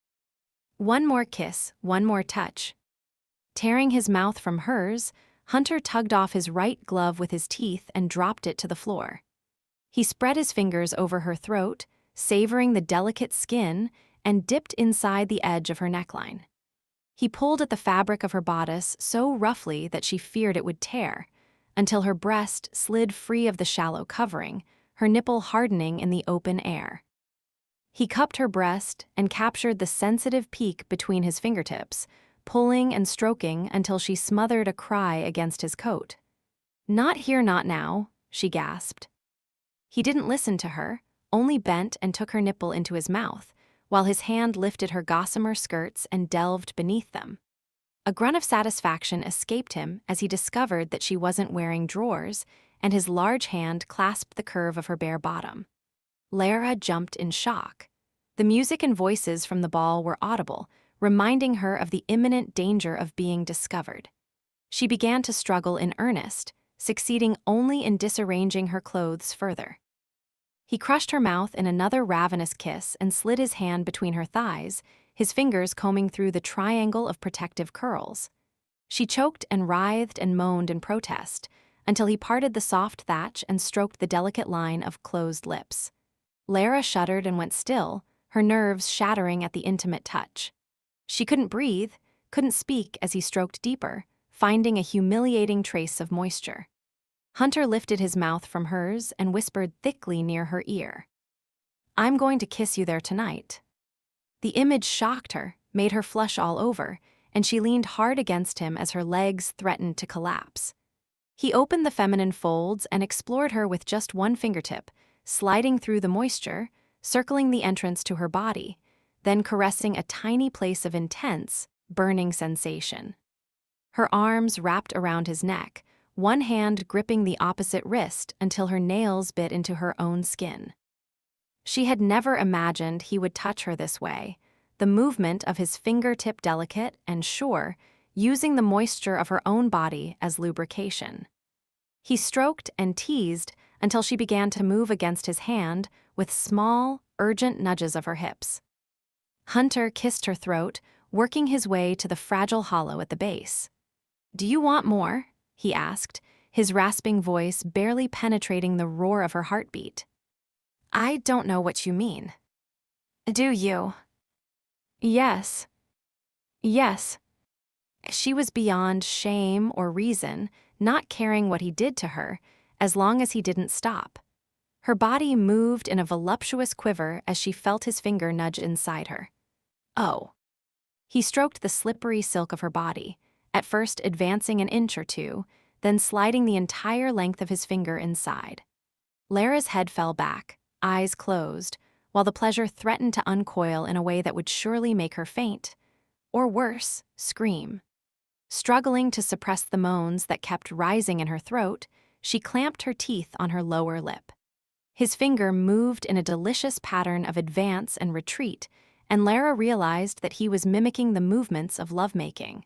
One more kiss, one more touch. Tearing his mouth from hers, Hunter tugged off his right glove with his teeth and dropped it to the floor. He spread his fingers over her throat, savoring the delicate skin, and dipped inside the edge of her neckline. He pulled at the fabric of her bodice so roughly that she feared it would tear, until her breast slid free of the shallow covering, her nipple hardening in the open air. He cupped her breast and captured the sensitive peak between his fingertips, pulling and stroking until she smothered a cry against his coat. "Not here, not now," she gasped. He didn't listen to her, only bent and took her nipple into his mouth, while his hand lifted her gossamer skirts and delved beneath them. A grunt of satisfaction escaped him as he discovered that she wasn't wearing drawers, and his large hand clasped the curve of her bare bottom. Lara jumped in shock. The music and voices from the ball were audible, reminding her of the imminent danger of being discovered. She began to struggle in earnest, succeeding only in disarranging her clothes further. He crushed her mouth in another ravenous kiss and slid his hand between her thighs, his fingers combing through the triangle of protective curls. She choked and writhed and moaned in protest, until he parted the soft thatch and stroked the delicate line of closed lips. Lara shuddered and went still, her nerves shattering at the intimate touch. She couldn't breathe, couldn't speak as he stroked deeper, finding a humiliating trace of moisture. Hunter lifted his mouth from hers and whispered thickly near her ear. "I'm going to kiss you there tonight." The image shocked her, made her flush all over, and she leaned hard against him as her legs threatened to collapse. He opened the feminine folds and explored her with just one fingertip, sliding through the moisture, circling the entrance to her body, then caressing a tiny place of intense, burning sensation. Her arms wrapped around his neck, one hand gripping the opposite wrist until her nails bit into her own skin. She had never imagined he would touch her this way, the movement of his fingertip delicate and sure, using the moisture of her own body as lubrication. He stroked and teased until she began to move against his hand with small, urgent nudges of her hips. Hunter kissed her throat, working his way to the fragile hollow at the base. "Do you want more?" he asked, his rasping voice barely penetrating the roar of her heartbeat. "I don't know what you mean." "Do you?" "Yes. Yes." She was beyond shame or reason, not caring what he did to her, as long as he didn't stop. Her body moved in a voluptuous quiver as she felt his finger nudge inside her. "Oh." He stroked the slippery silk of her body, at first advancing an inch or two, then sliding the entire length of his finger inside. Lara's head fell back, eyes closed, while the pleasure threatened to uncoil in a way that would surely make her faint, or worse, scream. Struggling to suppress the moans that kept rising in her throat, she clamped her teeth on her lower lip. His finger moved in a delicious pattern of advance and retreat, and Lara realized that he was mimicking the movements of lovemaking.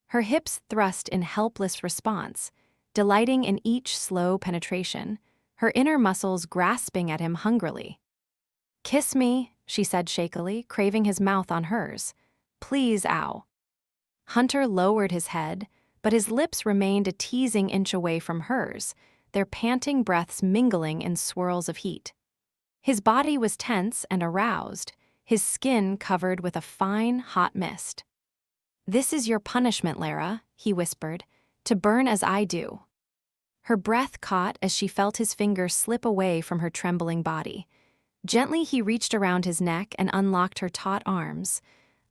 Her hips thrust in helpless response, delighting in each slow penetration, her inner muscles grasping at him hungrily. "Kiss me," she said shakily, craving his mouth on hers. "Please, ow." Hunter lowered his head, but his lips remained a teasing inch away from hers, their panting breaths mingling in swirls of heat. His body was tense and aroused, his skin covered with a fine, hot mist. "This is your punishment, Lara," he whispered, "to burn as I do." Her breath caught as she felt his fingers slip away from her trembling body. Gently, he reached around his neck and unlocked her taut arms.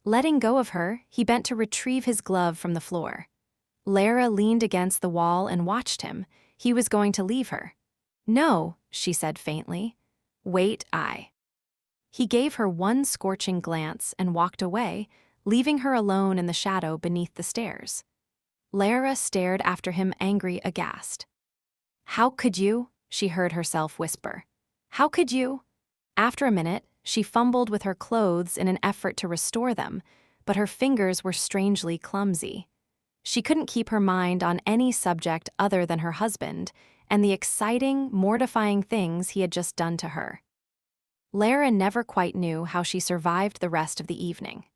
Letting go of her, he bent to retrieve his glove from the floor. Lara leaned against the wall and watched him. He was going to leave her. "No," she said faintly. "Wait, He gave her one scorching glance and walked away, leaving her alone in the shadow beneath the stairs. Lara stared after him, angry, aghast. "How could you?" she heard herself whisper. "How could you?" After a minute, she fumbled with her clothes in an effort to restore them, but her fingers were strangely clumsy. She couldn't keep her mind on any subject other than her husband and the exciting, mortifying things he had just done to her. Lara never quite knew how she survived the rest of the evening.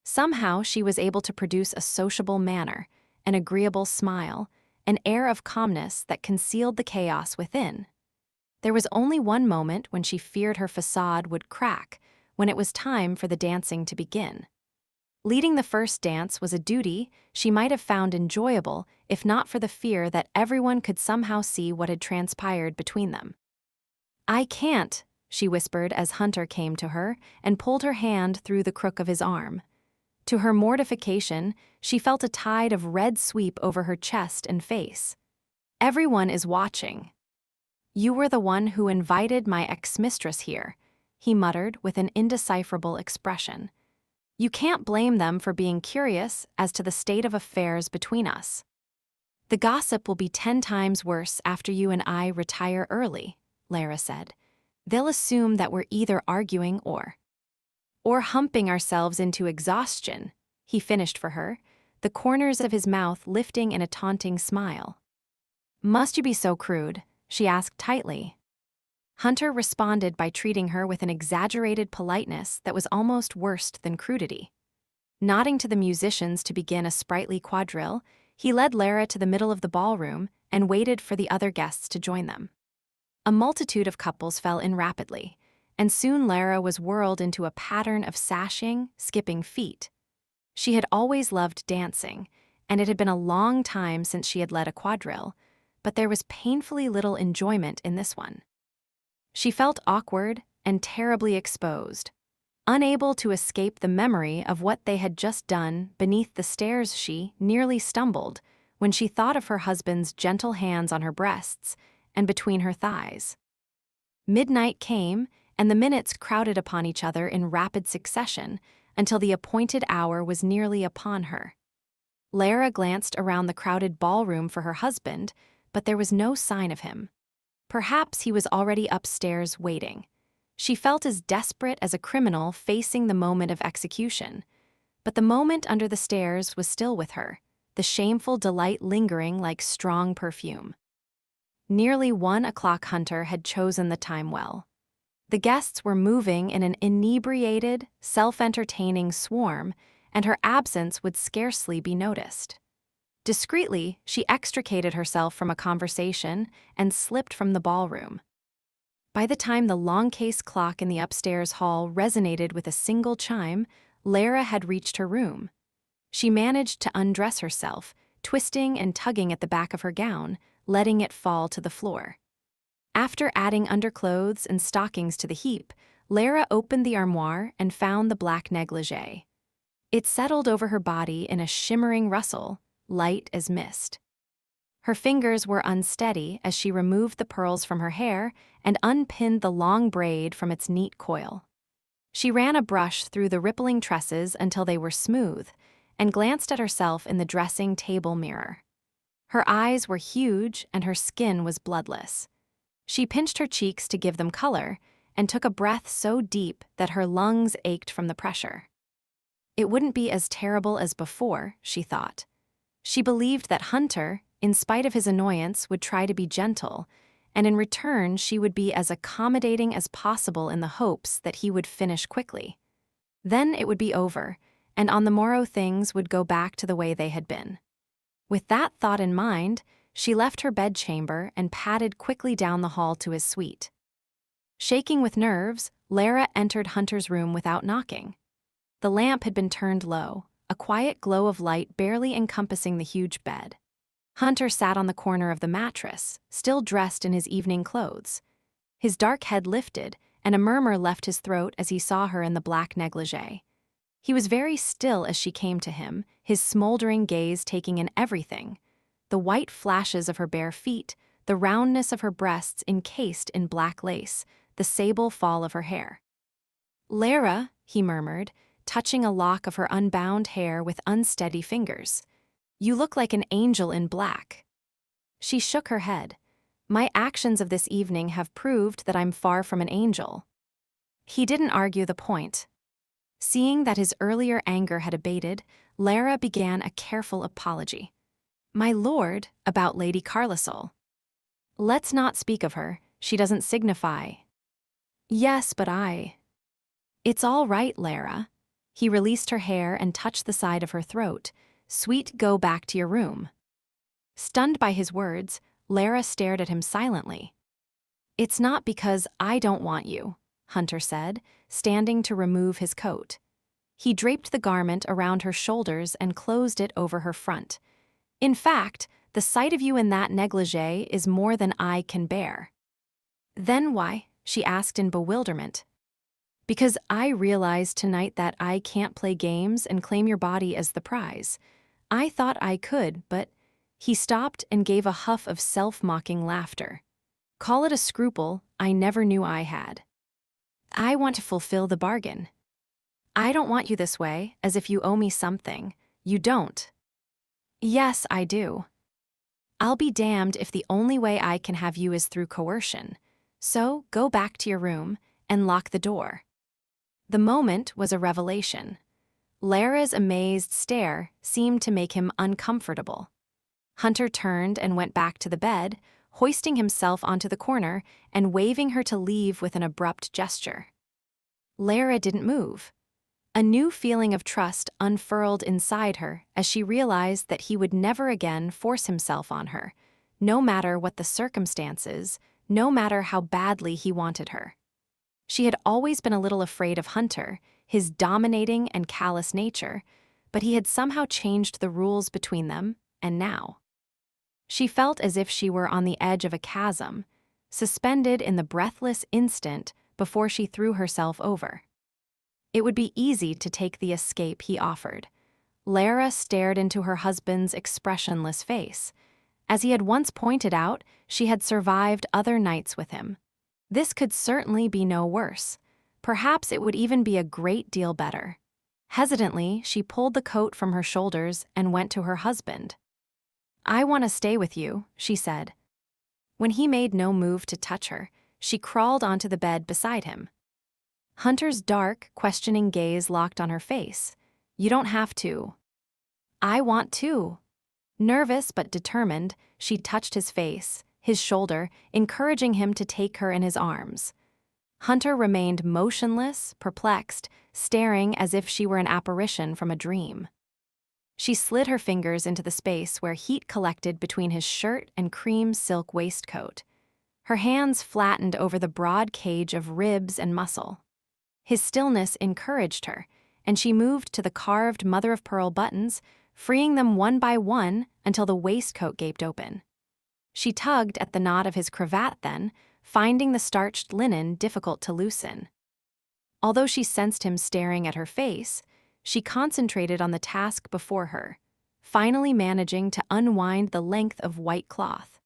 Somehow she was able to produce a sociable manner, an agreeable smile, an air of calmness that concealed the chaos within. There was only one moment when she feared her facade would crack, when it was time for the dancing to begin. Leading the first dance was a duty she might have found enjoyable if not for the fear that everyone could somehow see what had transpired between them. "I can't," she whispered as Hunter came to her and pulled her hand through the crook of his arm. To her mortification, she felt a tide of red sweep over her chest and face. "Everyone is watching." "You were the one who invited my ex-mistress here," he muttered with an indecipherable expression. "You can't blame them for being curious as to the state of affairs between us. The gossip will be 10 times worse after you and I retire early," Lara said. "They'll assume that we're either arguing or humping ourselves into exhaustion," he finished for her, the corners of his mouth lifting in a taunting smile. "Must you be so crude?" she asked tightly. Hunter responded by treating her with an exaggerated politeness that was almost worse than crudity. Nodding to the musicians to begin a sprightly quadrille, he led Lara to the middle of the ballroom and waited for the other guests to join them. A multitude of couples fell in rapidly, and soon Lara was whirled into a pattern of sashing, skipping feet. She had always loved dancing, and it had been a long time since she had led a quadrille, but there was painfully little enjoyment in this one. She felt awkward and terribly exposed, unable to escape the memory of what they had just done beneath the stairs. She nearly stumbled when she thought of her husband's gentle hands on her breasts and between her thighs. Midnight came, and the minutes crowded upon each other in rapid succession until the appointed hour was nearly upon her. Lara glanced around the crowded ballroom for her husband, but there was no sign of him. Perhaps he was already upstairs waiting. She felt as desperate as a criminal facing the moment of execution. But the moment under the stairs was still with her, the shameful delight lingering like strong perfume. Nearly 1 o'clock. Hunter had chosen the time well. The guests were moving in an inebriated, self-entertaining swarm, and her absence would scarcely be noticed. Discreetly, she extricated herself from a conversation and slipped from the ballroom. By the time the long case clock in the upstairs hall resonated with a single chime, Lara had reached her room. She managed to undress herself, twisting and tugging at the back of her gown, letting it fall to the floor. After adding underclothes and stockings to the heap, Lara opened the armoire and found the black negligee. It settled over her body in a shimmering rustle, light as mist. Her fingers were unsteady as she removed the pearls from her hair and unpinned the long braid from its neat coil. She ran a brush through the rippling tresses until they were smooth and glanced at herself in the dressing table mirror. Her eyes were huge and her skin was bloodless. She pinched her cheeks to give them color and took a breath so deep that her lungs ached from the pressure. It wouldn't be as terrible as before, she thought. She believed that Hunter, in spite of his annoyance, would try to be gentle, and in return she would be as accommodating as possible in the hopes that he would finish quickly. Then it would be over, and on the morrow things would go back to the way they had been. With that thought in mind, she left her bedchamber and padded quickly down the hall to his suite. Shaking with nerves, Lara entered Hunter's room without knocking. The lamp had been turned low, a quiet glow of light barely encompassing the huge bed. Hunter sat on the corner of the mattress, still dressed in his evening clothes. His dark head lifted, and a murmur left his throat as he saw her in the black negligee. He was very still as she came to him, his smoldering gaze taking in everything: the white flashes of her bare feet, the roundness of her breasts encased in black lace, the sable fall of her hair. "Lara," he murmured, touching a lock of her unbound hair with unsteady fingers. "You look like an angel in black." She shook her head. "My actions of this evening have proved that I'm far from an angel." He didn't argue the point. Seeing that his earlier anger had abated, Lara began a careful apology. "My lord, about Lady Carlisle." "Let's not speak of her. She doesn't signify." "Yes, but It's all right, Lara." He released her hair and touched the side of her throat. "Sweet, go back to your room." Stunned by his words, Lara stared at him silently. "It's not because I don't want you," Hunter said, standing to remove his coat. He draped the garment around her shoulders and closed it over her front. "In fact, the sight of you in that negligee is more than I can bear." "Then why?" she asked in bewilderment. "Because I realized tonight that I can't play games and claim your body as the prize. I thought I could, but—" He stopped and gave a huff of self-mocking laughter. "Call it a scruple, I never knew I had. I want to fulfill the bargain. I don't want you this way, as if you owe me something. You don't." "Yes, I do. I'll be damned if the only way I can have you is through coercion. So go back to your room and lock the door." The moment was a revelation. Lara's amazed stare seemed to make him uncomfortable. Hunter turned and went back to the bed, hoisting himself onto the corner and waving her to leave with an abrupt gesture. Lara didn't move. A new feeling of trust unfurled inside her as she realized that he would never again force himself on her, no matter what the circumstances, no matter how badly he wanted her. She had always been a little afraid of Hunter, his dominating and callous nature, but he had somehow changed the rules between them, and now. She felt as if she were on the edge of a chasm, suspended in the breathless instant before she threw herself over. It would be easy to take the escape he offered. Lara stared into her husband's expressionless face. As he had once pointed out, she had survived other nights with him. This could certainly be no worse. Perhaps it would even be a great deal better. Hesitantly, she pulled the coat from her shoulders and went to her husband. "I want to stay with you," she said. When he made no move to touch her, she crawled onto the bed beside him. Hunter's dark, questioning gaze locked on her face. "You don't have to." "I want to." Nervous but determined, she touched his face, his shoulder, encouraging him to take her in his arms. Hunter remained motionless, perplexed, staring as if she were an apparition from a dream. She slid her fingers into the space where heat collected between his shirt and cream silk waistcoat. Her hands flattened over the broad cage of ribs and muscle. His stillness encouraged her, and she moved to the carved mother-of-pearl buttons, freeing them one by one until the waistcoat gaped open. She tugged at the knot of his cravat then, finding the starched linen difficult to loosen. Although she sensed him staring at her face, she concentrated on the task before her, finally managing to unwind the length of white cloth.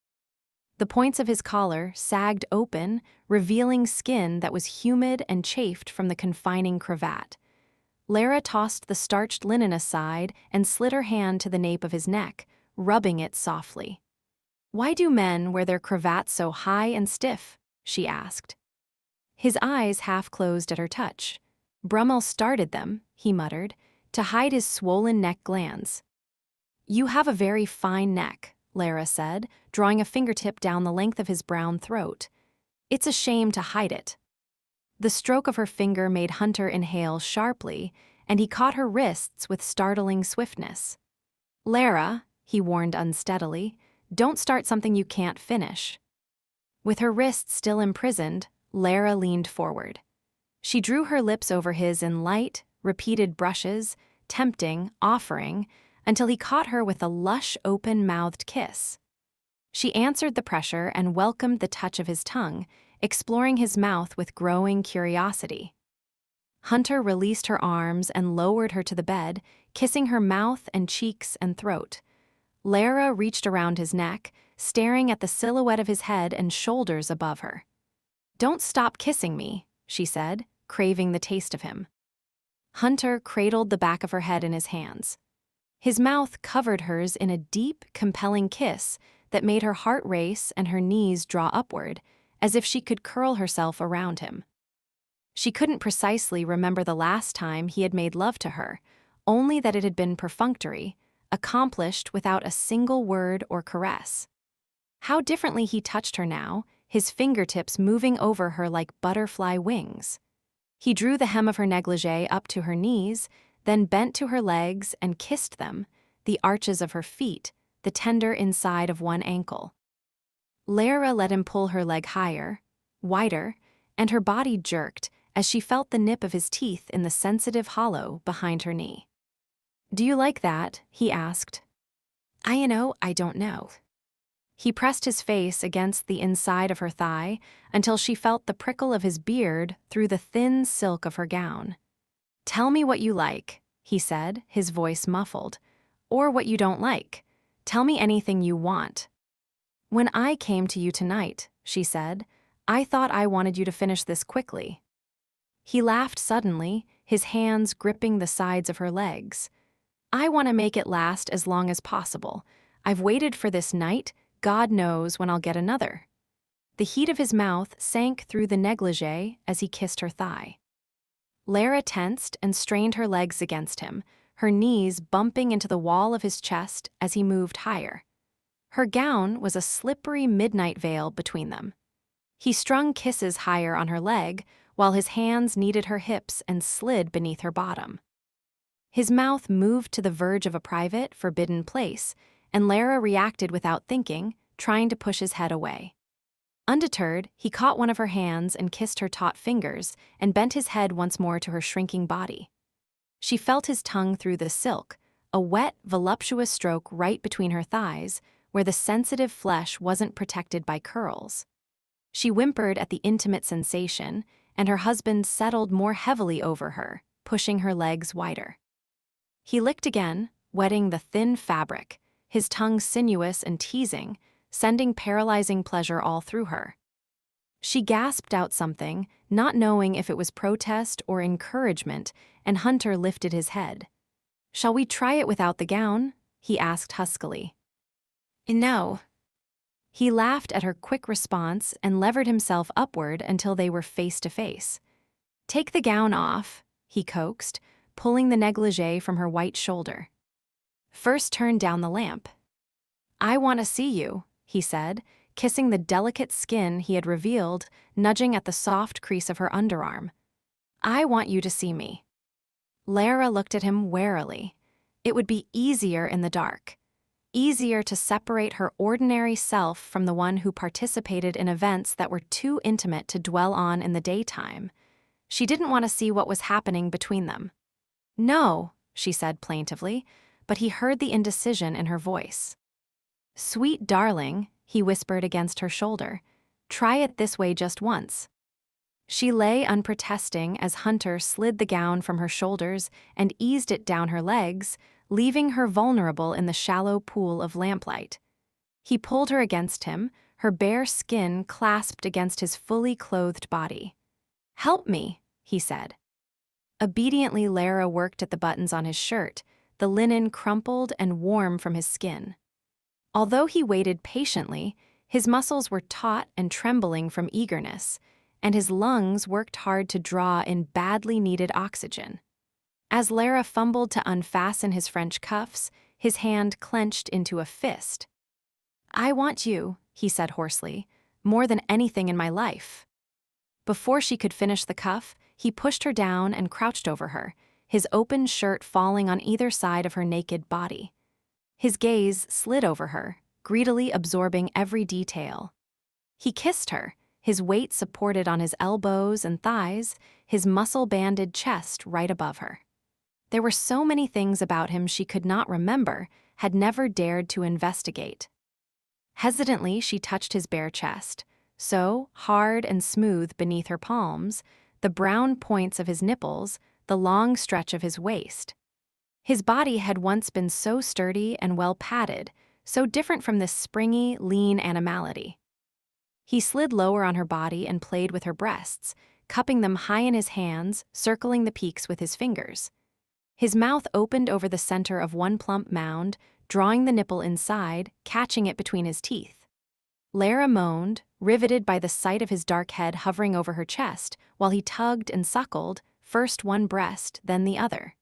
The points of his collar sagged open, revealing skin that was humid and chafed from the confining cravat. Lara tossed the starched linen aside and slid her hand to the nape of his neck, rubbing it softly. "Why do men wear their cravats so high and stiff?" she asked. His eyes half-closed at her touch. "Brummel started them," he muttered, to hide his swollen neck glands. "You have a very fine neck," Lara said, drawing a fingertip down the length of his brown throat. "It's a shame to hide it." The stroke of her finger made Hunter inhale sharply, and he caught her wrists with startling swiftness. "Lara," he warned unsteadily, "don't start something you can't finish." With her wrists still imprisoned, Lara leaned forward. She drew her lips over his in light, repeated brushes, tempting, offering, until he caught her with a lush, open-mouthed kiss. She answered the pressure and welcomed the touch of his tongue, exploring his mouth with growing curiosity. Hunter released her arms and lowered her to the bed, kissing her mouth and cheeks and throat. Lara reached around his neck, staring at the silhouette of his head and shoulders above her. "Don't stop kissing me," she said, craving the taste of him. Hunter cradled the back of her head in his hands. His mouth covered hers in a deep, compelling kiss that made her heart race and her knees draw upward, as if she could curl herself around him. She couldn't precisely remember the last time he had made love to her, only that it had been perfunctory, accomplished without a single word or caress. How differently he touched her now, his fingertips moving over her like butterfly wings. He drew the hem of her negligee up to her knees, then bent to her legs and kissed them, the arches of her feet, the tender inside of one ankle. Lara let him pull her leg higher, wider, and her body jerked as she felt the nip of his teeth in the sensitive hollow behind her knee. "Do you like that?" he asked. I don't know." He pressed his face against the inside of her thigh until she felt the prickle of his beard through the thin silk of her gown. "Tell me what you like," he said, his voice muffled, "or what you don't like. Tell me anything you want." "When I came to you tonight," she said, "I thought I wanted you to finish this quickly." He laughed suddenly, his hands gripping the sides of her legs. "I want to make it last as long as possible. I've waited for this night. God knows when I'll get another." The heat of his mouth sank through the negligee as he kissed her thigh. Lara tensed and strained her legs against him, her knees bumping into the wall of his chest as he moved higher. Her gown was a slippery midnight veil between them. He strung kisses higher on her leg, while his hands kneaded her hips and slid beneath her bottom. His mouth moved to the verge of a private, forbidden place, and Lara reacted without thinking, trying to push his head away. Undeterred, he caught one of her hands and kissed her taut fingers and bent his head once more to her shrinking body. She felt his tongue through the silk, a wet, voluptuous stroke right between her thighs, where the sensitive flesh wasn't protected by curls. She whimpered at the intimate sensation, and her husband settled more heavily over her, pushing her legs wider. He licked again, wetting the thin fabric, his tongue sinuous and teasing, sending paralyzing pleasure all through her. She gasped out something, not knowing if it was protest or encouragement, and Hunter lifted his head. "Shall we try it without the gown?" he asked huskily. "No." He laughed at her quick response and levered himself upward until they were face to face. "Take the gown off," he coaxed, pulling the negligee from her white shoulder. "First turn down the lamp." "I want to see you," he said, kissing the delicate skin he had revealed, nudging at the soft crease of her underarm. "I want you to see me." Lara looked at him warily. It would be easier in the dark. Easier to separate her ordinary self from the one who participated in events that were too intimate to dwell on in the daytime. She didn't want to see what was happening between them. "No," she said plaintively, but he heard the indecision in her voice. "Sweet darling," he whispered against her shoulder, "try it this way just once." She lay unprotesting as Hunter slid the gown from her shoulders and eased it down her legs, leaving her vulnerable in the shallow pool of lamplight. He pulled her against him, her bare skin clasped against his fully clothed body. "Help me," he said. Obediently, Lara worked at the buttons on his shirt, the linen crumpled and warm from his skin. Although he waited patiently, his muscles were taut and trembling from eagerness, and his lungs worked hard to draw in badly needed oxygen. As Lara fumbled to unfasten his French cuffs, his hand clenched into a fist. "I want you," he said hoarsely, "more than anything in my life." Before she could finish the cuff, he pushed her down and crouched over her, his open shirt falling on either side of her naked body. His gaze slid over her, greedily absorbing every detail. He kissed her, his weight supported on his elbows and thighs, his muscle-banded chest right above her. There were so many things about him she could not remember, had never dared to investigate. Hesitantly, she touched his bare chest, so hard and smooth beneath her palms, the brown points of his nipples, the long stretch of his waist. His body had once been so sturdy and well padded, so different from this springy, lean animality. He slid lower on her body and played with her breasts, cupping them high in his hands, circling the peaks with his fingers. His mouth opened over the center of one plump mound, drawing the nipple inside, catching it between his teeth. Lara moaned, riveted by the sight of his dark head hovering over her chest, while he tugged and suckled, first one breast, then the other.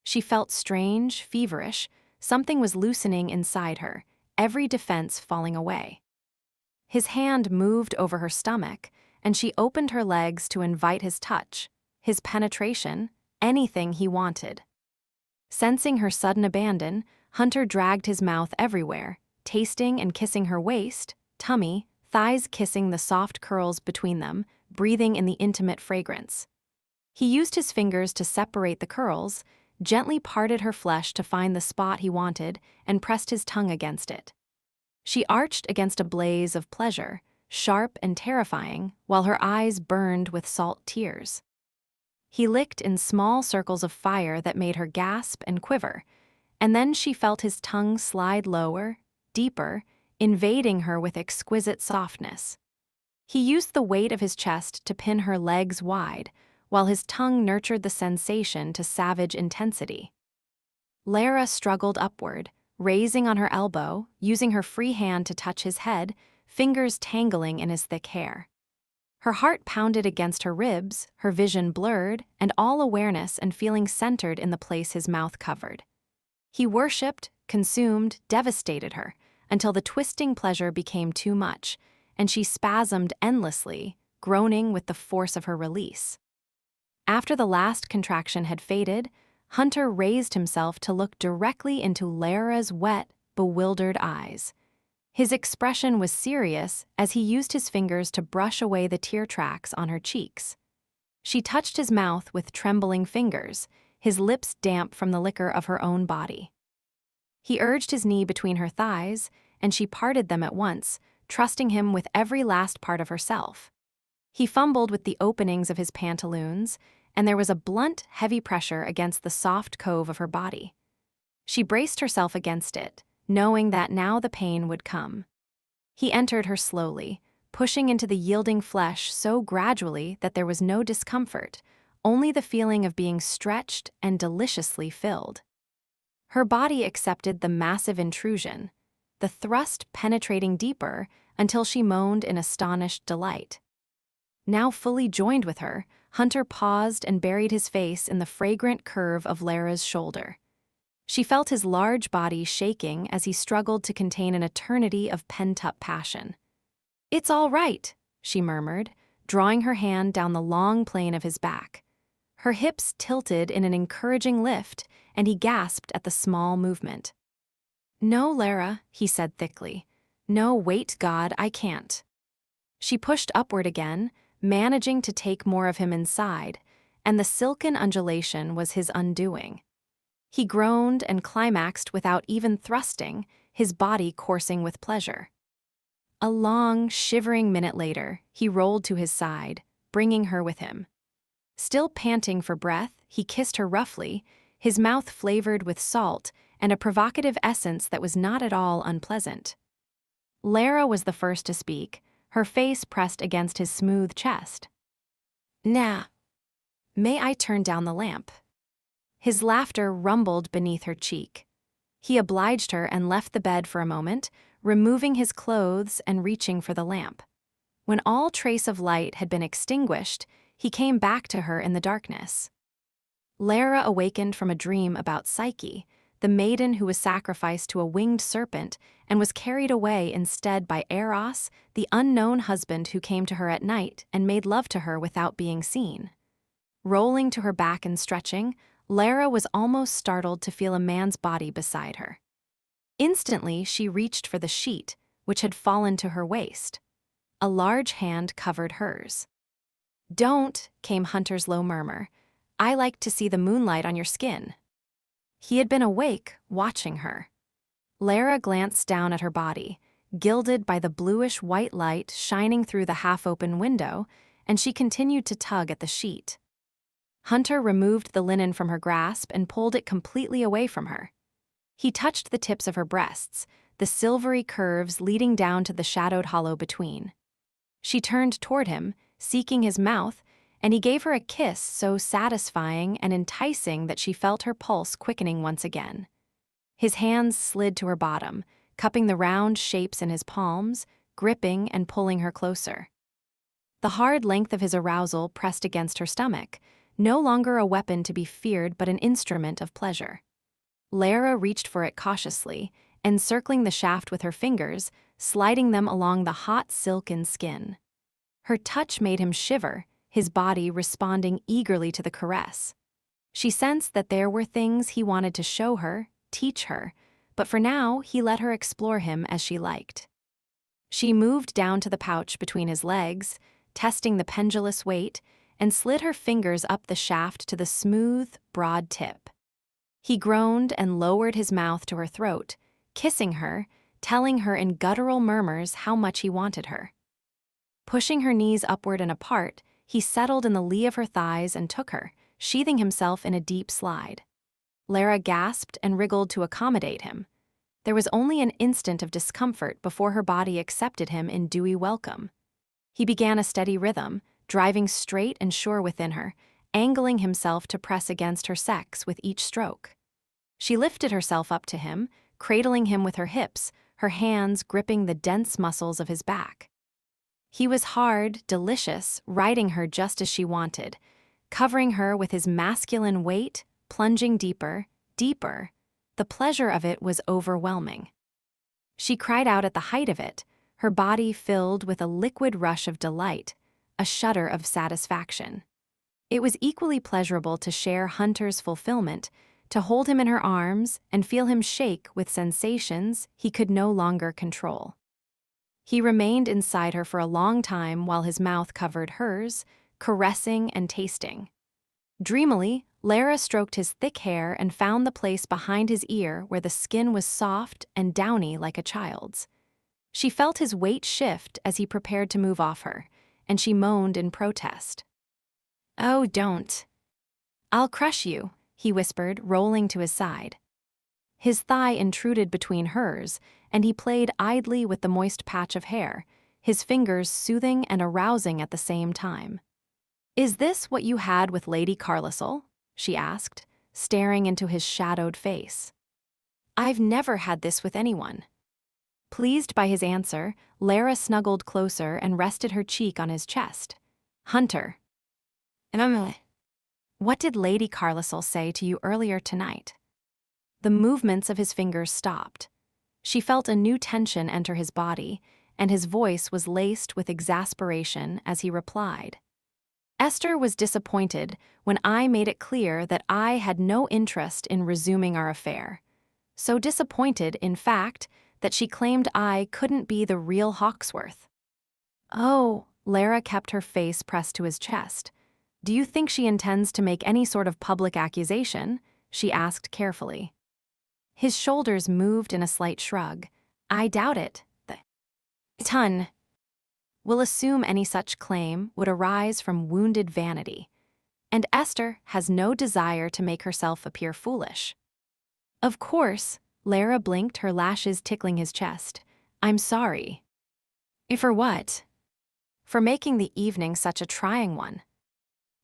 She felt strange, feverish. Something was loosening inside her, every defense falling away. His hand moved over her stomach, and she opened her legs to invite his touch, his penetration, anything he wanted. Sensing her sudden abandon, Hunter dragged his mouth everywhere, tasting and kissing her waist, tummy, thighs, kissing the soft curls between them, breathing in the intimate fragrance. He used his fingers to separate the curls, gently parted her flesh to find the spot he wanted, and pressed his tongue against it. She arched against a blaze of pleasure, sharp and terrifying, while her eyes burned with salt tears. He licked in small circles of fire that made her gasp and quiver, and then she felt his tongue slide lower, deeper, invading her with exquisite softness. He used the weight of his chest to pin her legs wide, while his tongue nurtured the sensation to savage intensity. Lara struggled upward, raising on her elbow, using her free hand to touch his head, fingers tangling in his thick hair. Her heart pounded against her ribs, her vision blurred, and all awareness and feeling centered in the place his mouth covered. He worshipped, consumed, devastated her, until the twisting pleasure became too much, and she spasmed endlessly, groaning with the force of her release. After the last contraction had faded, Hunter raised himself to look directly into Lara's wet, bewildered eyes. His expression was serious as he used his fingers to brush away the tear tracks on her cheeks. She touched his mouth with trembling fingers, his lips damp from the liquor of her own body. He urged his knee between her thighs, and she parted them at once, trusting him with every last part of herself. He fumbled with the openings of his pantaloons, and there was a blunt, heavy pressure against the soft cove of her body. She braced herself against it, knowing that now the pain would come. He entered her slowly, pushing into the yielding flesh so gradually that there was no discomfort, only the feeling of being stretched and deliciously filled. Her body accepted the massive intrusion, the thrust penetrating deeper until she moaned in astonished delight. Now fully joined with her, Hunter paused and buried his face in the fragrant curve of Lara's shoulder. She felt his large body shaking as he struggled to contain an eternity of pent-up passion. "It's all right," she murmured, drawing her hand down the long plane of his back. Her hips tilted in an encouraging lift, and he gasped at the small movement. "No, Lara," he said thickly. "No, wait, God, I can't." She pushed upward again, managing to take more of him inside, and the silken undulation was his undoing. He groaned and climaxed without even thrusting, his body coursing with pleasure. A long, shivering minute later, he rolled to his side, bringing her with him. Still panting for breath, he kissed her roughly, his mouth flavored with salt and a provocative essence that was not at all unpleasant. Lara was the first to speak, her face pressed against his smooth chest. "Nah. May I turn down the lamp?" His laughter rumbled beneath her cheek. He obliged her and left the bed for a moment, removing his clothes and reaching for the lamp. When all trace of light had been extinguished, he came back to her in the darkness. Lara awakened from a dream about Psyche, the maiden who was sacrificed to a winged serpent and was carried away instead by Eros, the unknown husband who came to her at night and made love to her without being seen. Rolling to her back and stretching, Lara was almost startled to feel a man's body beside her. Instantly, she reached for the sheet, which had fallen to her waist. A large hand covered hers. "Don't," came Hunter's low murmur. "I like to see the moonlight on your skin." He had been awake, watching her. Lara glanced down at her body, gilded by the bluish-white light shining through the half-open window, and she continued to tug at the sheet. Hunter removed the linen from her grasp and pulled it completely away from her. He touched the tips of her breasts, the silvery curves leading down to the shadowed hollow between. She turned toward him, seeking his mouth, and he gave her a kiss so satisfying and enticing that she felt her pulse quickening once again. His hands slid to her bottom, cupping the round shapes in his palms, gripping and pulling her closer. The hard length of his arousal pressed against her stomach, no longer a weapon to be feared but an instrument of pleasure. Lara reached for it cautiously, encircling the shaft with her fingers, sliding them along the hot silken skin. Her touch made him shiver, his body responding eagerly to the caress. She sensed that there were things he wanted to show her, teach her, but for now he let her explore him as she liked. She moved down to the pouch between his legs, testing the pendulous weight, and slid her fingers up the shaft to the smooth, broad tip. He groaned and lowered his mouth to her throat, kissing her, telling her in guttural murmurs how much he wanted her. Pushing her knees upward and apart, he settled in the lee of her thighs and took her, sheathing himself in a deep slide. Lara gasped and wriggled to accommodate him. There was only an instant of discomfort before her body accepted him in dewy welcome. He began a steady rhythm, driving straight and sure within her, angling himself to press against her sex with each stroke. She lifted herself up to him, cradling him with her hips, her hands gripping the dense muscles of his back. He was hard, delicious, riding her just as she wanted, covering her with his masculine weight, plunging deeper, deeper. The pleasure of it was overwhelming. She cried out at the height of it, her body filled with a liquid rush of delight, a shudder of satisfaction. It was equally pleasurable to share Hunter's fulfillment, to hold him in her arms and feel him shake with sensations he could no longer control. He remained inside her for a long time while his mouth covered hers, caressing and tasting. Dreamily, Lara stroked his thick hair and found the place behind his ear where the skin was soft and downy like a child's. She felt his weight shift as he prepared to move off her, and she moaned in protest. "Oh, don't. I'll crush you," he whispered, rolling to his side. His thigh intruded between hers, and he played idly with the moist patch of hair, his fingers soothing and arousing at the same time. "Is this what you had with Lady Carlisle?" she asked, staring into his shadowed face. "I've never had this with anyone." Pleased by his answer, Lara snuggled closer and rested her cheek on his chest. "Hunter, what did Lady Carlisle say to you earlier tonight?" The movements of his fingers stopped. She felt a new tension enter his body, and his voice was laced with exasperation as he replied. "Esther was disappointed when I made it clear that I had no interest in resuming our affair. So disappointed, in fact, that she claimed I couldn't be the real Hawksworth." "Oh," Lara kept her face pressed to his chest. "Do you think she intends to make any sort of public accusation?" she asked carefully. His shoulders moved in a slight shrug. "I doubt it. The ton will assume any such claim would arise from wounded vanity, and Esther has no desire to make herself appear foolish." "Of course," Lara blinked, her lashes tickling his chest. "I'm sorry." "For what?" "For making the evening such a trying one."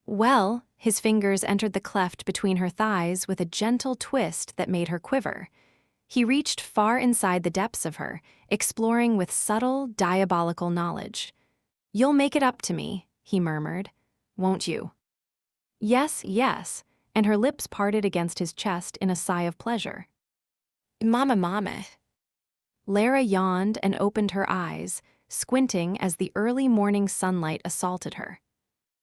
"Well," his fingers entered the cleft between her thighs with a gentle twist that made her quiver. He reached far inside the depths of her, exploring with subtle, diabolical knowledge. "You'll make it up to me," he murmured. "Won't you?" "Yes, yes," and her lips parted against his chest in a sigh of pleasure. Mama. Lara yawned and opened her eyes, squinting as the early morning sunlight assaulted her.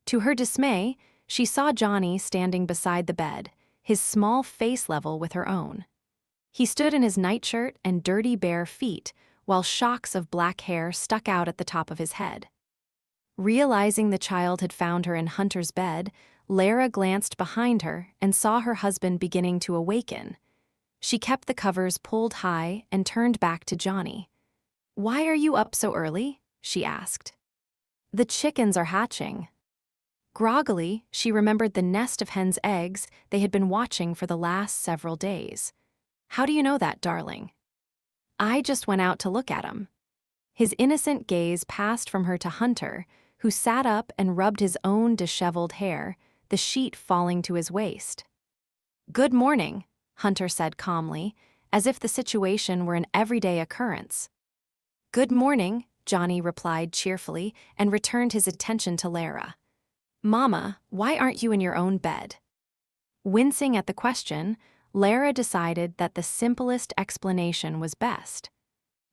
To her dismay, she saw Johnny standing beside the bed, his small face level with her own. He stood in his nightshirt and dirty bare feet, while shocks of black hair stuck out at the top of his head. Realizing the child had found her in Hunter's bed, Lara glanced behind her and saw her husband beginning to awaken. She kept the covers pulled high and turned back to Johnny. "Why are you up so early?" she asked. "The chickens are hatching." Groggily, she remembered the nest of hen's eggs they had been watching for the last several days. "How do you know that, darling?" "I just went out to look at 'em." His innocent gaze passed from her to Hunter, who sat up and rubbed his own disheveled hair, the sheet falling to his waist. "Good morning," Hunter said calmly, as if the situation were an everyday occurrence. "Good morning," Johnny replied cheerfully and returned his attention to Lara. "Mama, why aren't you in your own bed?" Wincing at the question, Lara decided that the simplest explanation was best.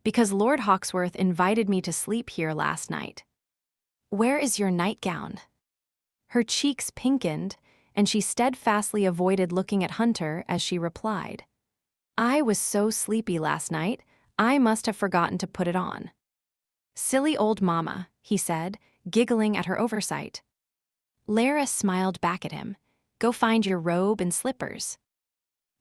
"Because Lord Hawksworth invited me to sleep here last night." "Where is your nightgown?" Her cheeks pinkened, and she steadfastly avoided looking at Hunter as she replied. "I was so sleepy last night, I must have forgotten to put it on." "Silly old mama," he said, giggling at her oversight. Lara smiled back at him. "Go find your robe and slippers."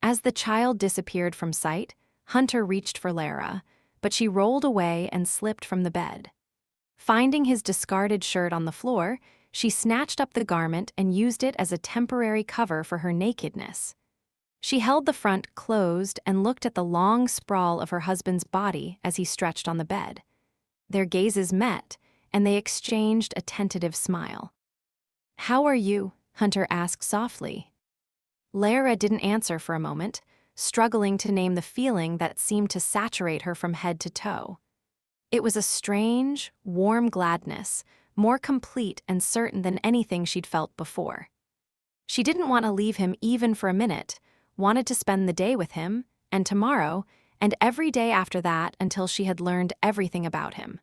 As the child disappeared from sight, Hunter reached for Lara, but she rolled away and slipped from the bed. Finding his discarded shirt on the floor, she snatched up the garment and used it as a temporary cover for her nakedness. She held the front closed and looked at the long sprawl of her husband's body as he stretched on the bed. Their gazes met, and they exchanged a tentative smile. "How are you?" Hunter asked softly. Lara didn't answer for a moment, struggling to name the feeling that seemed to saturate her from head to toe. It was a strange, warm gladness, more complete and certain than anything she'd felt before. She didn't want to leave him even for a minute, wanted to spend the day with him, and tomorrow, and every day after that until she had learned everything about him.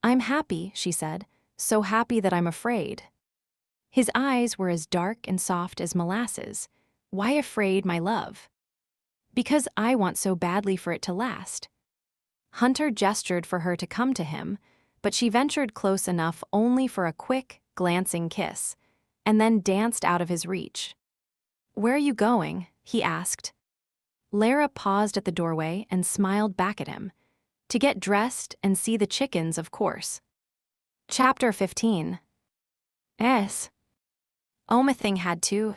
"I'm happy," she said, "so happy that I'm afraid." His eyes were as dark and soft as molasses. "Why afraid, my love?" "Because I want so badly for it to last." Hunter gestured for her to come to him, but she ventured close enough only for a quick, glancing kiss, and then danced out of his reach. "Where are you going?" he asked. Lara paused at the doorway and smiled back at him. "To get dressed and see the chickens, of course." Chapter 15. S. Omething had to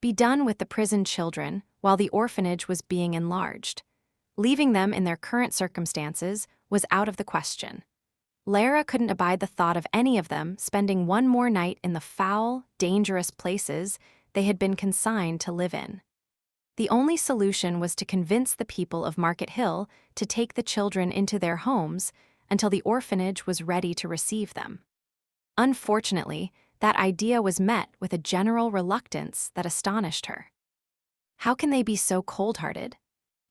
be done with the prison children while the orphanage was being enlarged. Leaving them in their current circumstances was out of the question. Lara couldn't abide the thought of any of them spending one more night in the foul, dangerous places they had been consigned to live in. The only solution was to convince the people of Market Hill to take the children into their homes until the orphanage was ready to receive them. Unfortunately, that idea was met with a general reluctance that astonished her. "How can they be so cold-hearted?"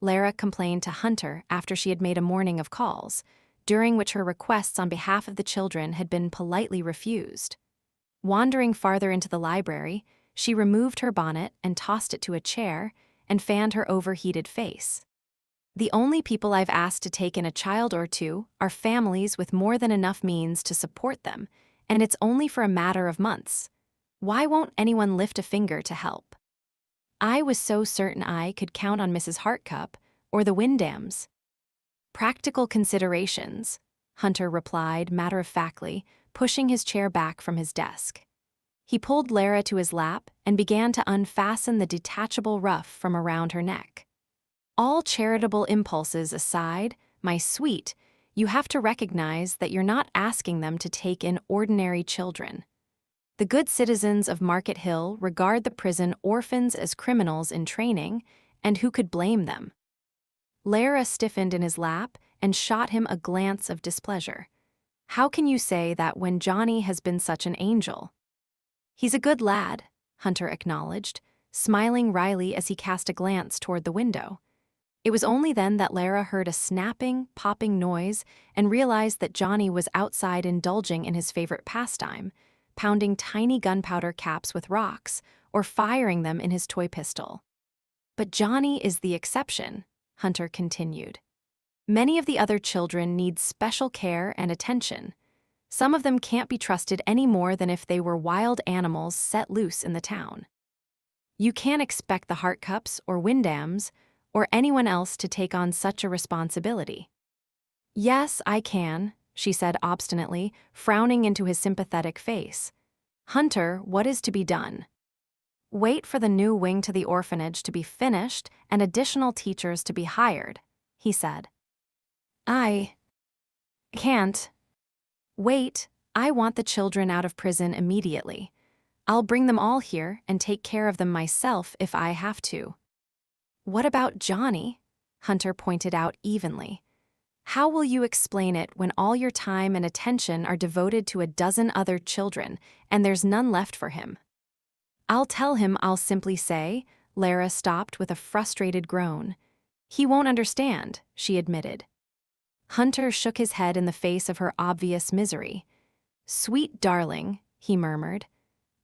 Lara complained to Hunter after she had made a morning of calls, during which her requests on behalf of the children had been politely refused. Wandering farther into the library, she removed her bonnet and tossed it to a chair and fanned her overheated face. "The only people I've asked to take in a child or two are families with more than enough means to support them, and it's only for a matter of months. Why won't anyone lift a finger to help? I was so certain I could count on Mrs. Hartcup or the Wyndhams." "Practical considerations," Hunter replied matter-of-factly, pushing his chair back from his desk. He pulled Lara to his lap and began to unfasten the detachable ruff from around her neck. "All charitable impulses aside, my sweet, you have to recognize that you're not asking them to take in ordinary children. The good citizens of Market Hill regard the prison orphans as criminals in training, and who could blame them?" Lara stiffened in his lap and shot him a glance of displeasure. "How can you say that when Johnny has been such an angel?" "He's a good lad," Hunter acknowledged, smiling wryly as he cast a glance toward the window. It was only then that Lara heard a snapping, popping noise and realized that Johnny was outside indulging in his favorite pastime, pounding tiny gunpowder caps with rocks or firing them in his toy pistol. "But Johnny is the exception," Hunter continued. "Many of the other children need special care and attention. Some of them can't be trusted any more than if they were wild animals set loose in the town. You can't expect the Hartcups or Wyndhams or anyone else to take on such a responsibility." "Yes, I can," she said obstinately, frowning into his sympathetic face. "Hunter, what is to be done?" "Wait for the new wing to the orphanage to be finished and additional teachers to be hired," he said. "I can't wait. I want the children out of prison immediately. I'll bring them all here and take care of them myself if I have to." "What about Johnny?" Hunter pointed out evenly. "How will you explain it when all your time and attention are devoted to a dozen other children and there's none left for him?" "I'll tell him. I'll simply say," Lara stopped with a frustrated groan. "He won't understand," she admitted. Hunter shook his head in the face of her obvious misery. "Sweet darling," he murmured,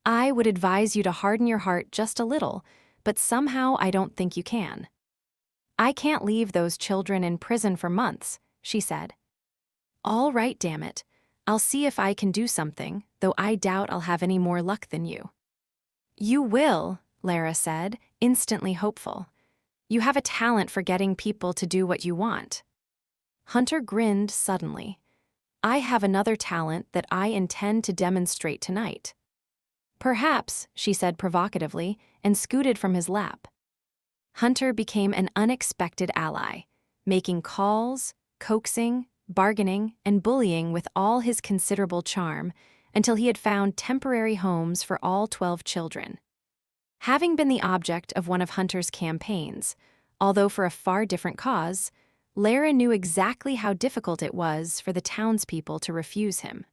"I would advise you to harden your heart just a little, but somehow I don't think you can." "I can't leave those children in prison for months," she said. "All right, damn it. I'll see if I can do something, though I doubt I'll have any more luck than you." "You will," Lara said, instantly hopeful. "You have a talent for getting people to do what you want." Hunter grinned suddenly. "I have another talent that I intend to demonstrate tonight." "Perhaps," she said provocatively, and scooted from his lap. Hunter became an unexpected ally, making calls, coaxing, bargaining, and bullying with all his considerable charm until he had found temporary homes for all 12 children. Having been the object of one of Hunter's campaigns, although for a far different cause, Lara knew exactly how difficult it was for the townspeople to refuse him.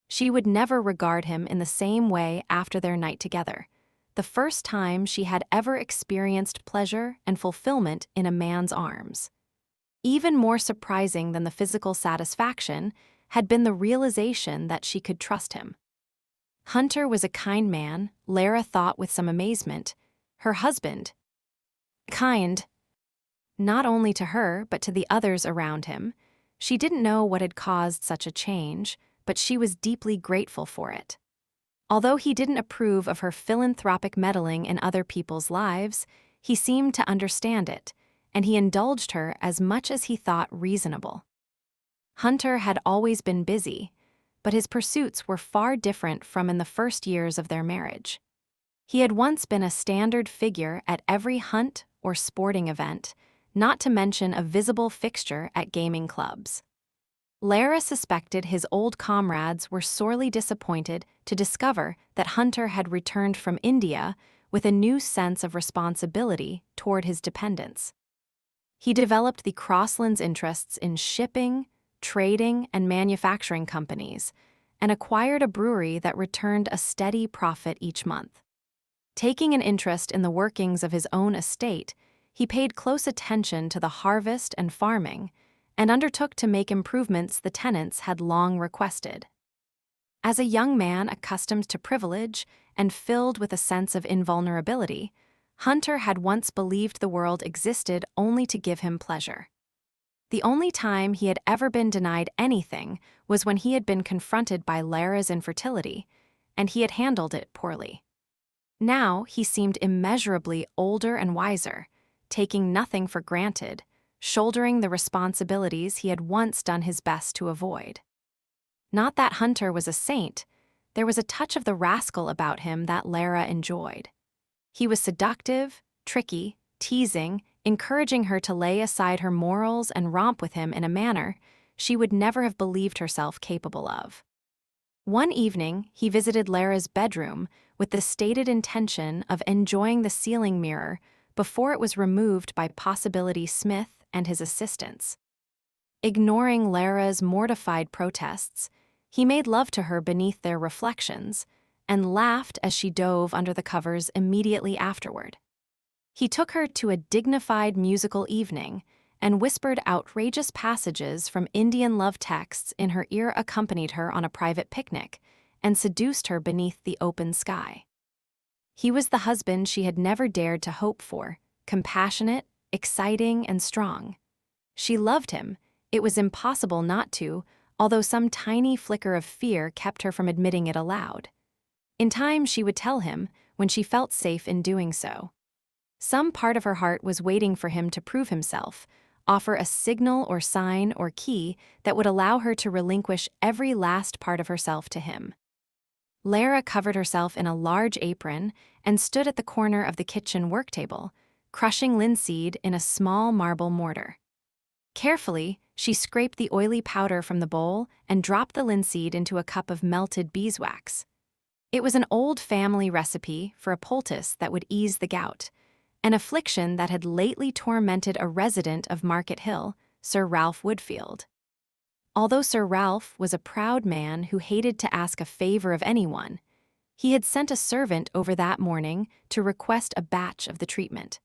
She would never regard him in the same way after their night together, the first time she had ever experienced pleasure and fulfillment in a man's arms. Even more surprising than the physical satisfaction had been the realization that she could trust him. Hunter was a kind man, Lara thought with some amazement. Her husband. Kind. not only to her but to the others around him. She didn't know what had caused such a change, but she was deeply grateful for it. Although he didn't approve of her philanthropic meddling in other people's lives, he seemed to understand it, and he indulged her as much as he thought reasonable. Hunter had always been busy, but his pursuits were far different from in the first years of their marriage. He had once been a standard figure at every hunt or sporting event, not to mention a visible fixture at gaming clubs. Lara suspected his old comrades were sorely disappointed to discover that Hunter had returned from India with a new sense of responsibility toward his dependents. He developed the Crosslands' interests in shipping, trading, and manufacturing companies, and acquired a brewery that returned a steady profit each month. Taking an interest in the workings of his own estate, he paid close attention to the harvest and farming, and undertook to make improvements the tenants had long requested. As a young man accustomed to privilege and filled with a sense of invulnerability, Hunter had once believed the world existed only to give him pleasure. The only time he had ever been denied anything was when he had been confronted by Lara's infertility, and he had handled it poorly. Now he seemed immeasurably older and wiser, taking nothing for granted, shouldering the responsibilities he had once done his best to avoid. Not that Hunter was a saint, there was a touch of the rascal about him that Lara enjoyed. He was seductive, tricky, teasing, encouraging her to lay aside her morals and romp with him in a manner she would never have believed herself capable of. One evening, he visited Lara's bedroom with the stated intention of enjoying the ceiling mirror before it was removed by Possibility Smith and his assistants. Ignoring Lara's mortified protests, he made love to her beneath their reflections and laughed as she dove under the covers immediately afterward. He took her to a dignified musical evening and whispered outrageous passages from Indian love texts in her ear, accompanied her on a private picnic, and seduced her beneath the open sky. He was the husband she had never dared to hope for, compassionate, exciting, and strong. She loved him, it was impossible not to, although some tiny flicker of fear kept her from admitting it aloud. In time she would tell him, when she felt safe in doing so. Some part of her heart was waiting for him to prove himself, offer a signal or sign or key that would allow her to relinquish every last part of herself to him. Lara covered herself in a large apron and stood at the corner of the kitchen work table, crushing linseed in a small marble mortar. Carefully, she scraped the oily powder from the bowl and dropped the linseed into a cup of melted beeswax. It was an old family recipe for a poultice that would ease the gout, an affliction that had lately tormented a resident of Market Hill, Sir Ralph Woodfield. Although Sir Ralph was a proud man who hated to ask a favor of anyone, he had sent a servant over that morning to request a batch of the treatment.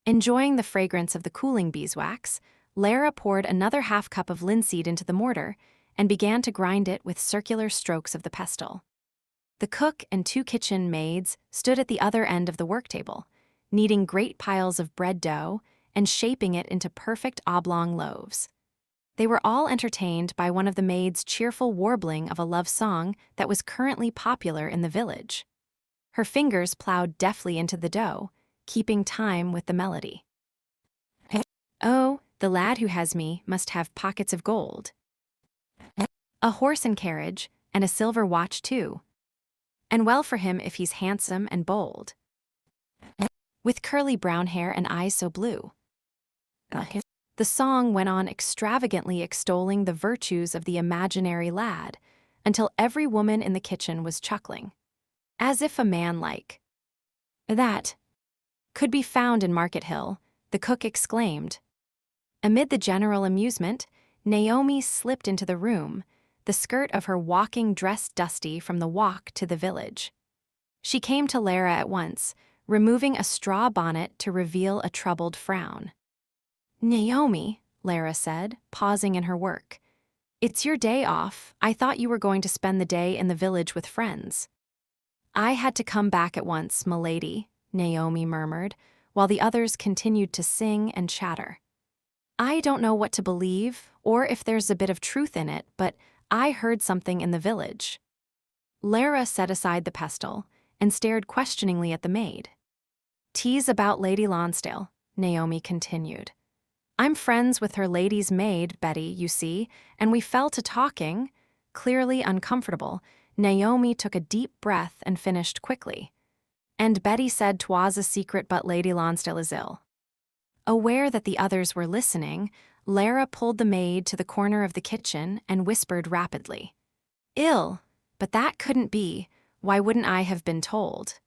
Enjoying the fragrance of the cooling beeswax, Lara poured another half cup of linseed into the mortar and began to grind it with circular strokes of the pestle. The cook and 2 kitchen maids stood at the other end of the work table, kneading great piles of bread dough and shaping it into perfect oblong loaves. They were all entertained by one of the maids' cheerful warbling of a love song that was currently popular in the village. Her fingers plowed deftly into the dough, keeping time with the melody. "Oh, the lad who has me must have pockets of gold. A horse and carriage, and a silver watch too. And well for him if he's handsome and bold, with curly brown hair and eyes so blue." The song went on extravagantly extolling the virtues of the imaginary lad, until every woman in the kitchen was chuckling. As if a man like that could be found in Market Hill, the cook exclaimed. Amid the general amusement, Naomi slipped into the room, the skirt of her walking dress dusty from the walk to the village. She came to Lara at once, removing a straw bonnet to reveal a troubled frown. "Naomi," Lara said, pausing in her work, "it's your day off. I thought you were going to spend the day in the village with friends." "I had to come back at once, milady," Naomi murmured, while the others continued to sing and chatter. I don't know what to believe, or if there's a bit of truth in it, but I heard something in the village. Lara set aside the pestle and stared questioningly at the maid. Tease about Lady Lonsdale, Naomi continued. I'm friends with her lady's maid, Betty, you see, and we fell to talking. Clearly uncomfortable, Naomi took a deep breath and finished quickly. And Betty said 'twas a secret, but Lady Lonsdale is ill. Aware that the others were listening, Lara pulled the maid to the corner of the kitchen and whispered rapidly. Ill, but that couldn't be. Why wouldn't I have been told?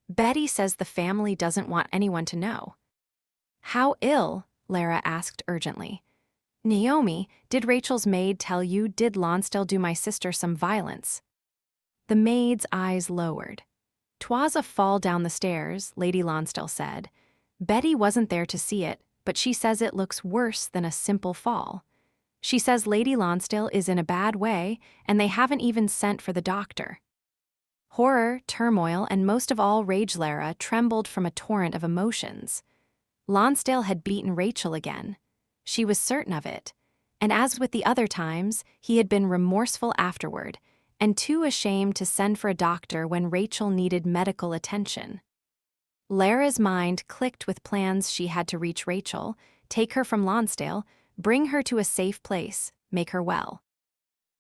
Betty says the family doesn't want anyone to know. How ill? Lara asked urgently. Naomi, did Rachel's maid tell you, did Lonsdale do my sister some violence? The maid's eyes lowered. 'Twas a fall down the stairs, Lady Lonsdale said. Betty wasn't there to see it, but she says it looks worse than a simple fall. She says Lady Lonsdale is in a bad way, and they haven't even sent for the doctor. Horror, turmoil, and most of all rage. Lara trembled from a torrent of emotions. Lonsdale had beaten Rachel again. She was certain of it, and as with the other times, he had been remorseful afterward, and too ashamed to send for a doctor when Rachel needed medical attention. Lara's mind clicked with plans. She had to reach Rachel, take her from Lonsdale, bring her to a safe place, make her well.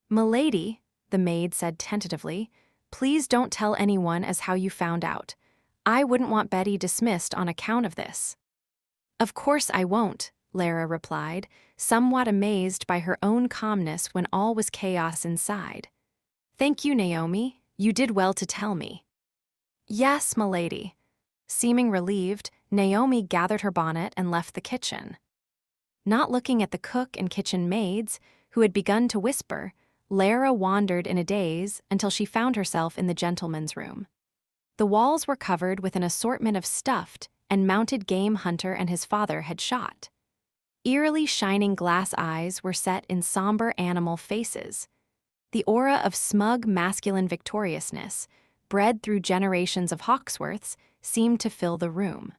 Milady, the maid said tentatively, please don't tell anyone as how you found out. I wouldn't want Betty dismissed on account of this. Of course I won't, Lara replied, somewhat amazed by her own calmness when all was chaos inside. Thank you, Naomi. You did well to tell me. Yes, milady. Seeming relieved, Naomi gathered her bonnet and left the kitchen. Not looking at the cook and kitchen maids, who had begun to whisper, Lara wandered in a daze until she found herself in the gentleman's room. The walls were covered with an assortment of stuffed and mounted game Hunter and his father had shot. Eerily shining glass eyes were set in somber animal faces. The aura of smug masculine victoriousness, bred through generations of Hawksworths, seemed to fill the room.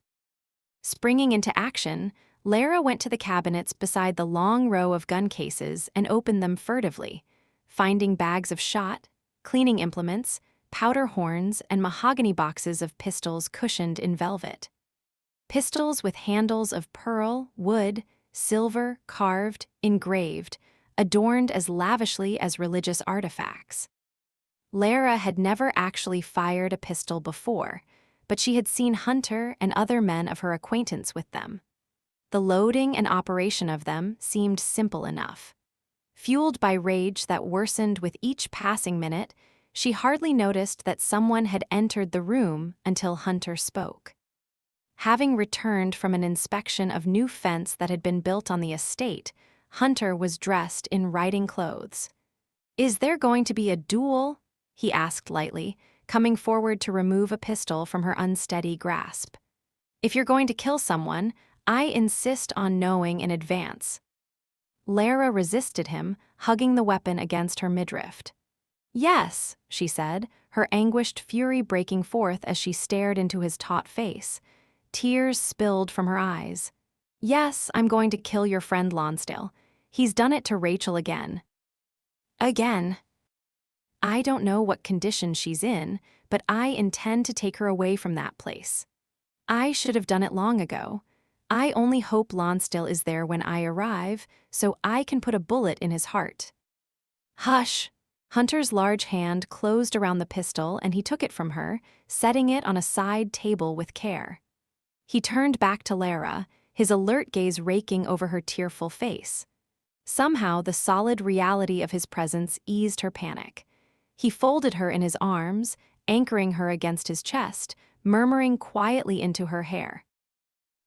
Springing into action, Lara went to the cabinets beside the long row of gun cases and opened them furtively, finding bags of shot, cleaning implements, powder horns, and mahogany boxes of pistols cushioned in velvet. Pistols with handles of pearl, wood, silver, carved, engraved, adorned as lavishly as religious artifacts. Lara had never actually fired a pistol before, but she had seen Hunter and other men of her acquaintance with them. The loading and operation of them seemed simple enough. Fueled by rage that worsened with each passing minute, she hardly noticed that someone had entered the room until Hunter spoke. Having returned from an inspection of new fence that had been built on the estate, Hunter was dressed in riding clothes. Is there going to be a duel? He asked lightly, coming forward to remove a pistol from her unsteady grasp. If you're going to kill someone, I insist on knowing in advance. Lara resisted him, hugging the weapon against her midriff. Yes, she said, her anguished fury breaking forth as she stared into his taut face. Tears spilled from her eyes. Yes, I'm going to kill your friend Lonsdale. He's done it to Rachel again. Again. I don't know what condition she's in, but I intend to take her away from that place. I should have done it long ago. I only hope Lonsdale is there when I arrive, so I can put a bullet in his heart. Hush! Hunter's large hand closed around the pistol and he took it from her, setting it on a side table with care. He turned back to Lara, his alert gaze raking over her tearful face. Somehow the solid reality of his presence eased her panic. He folded her in his arms, anchoring her against his chest, murmuring quietly into her hair.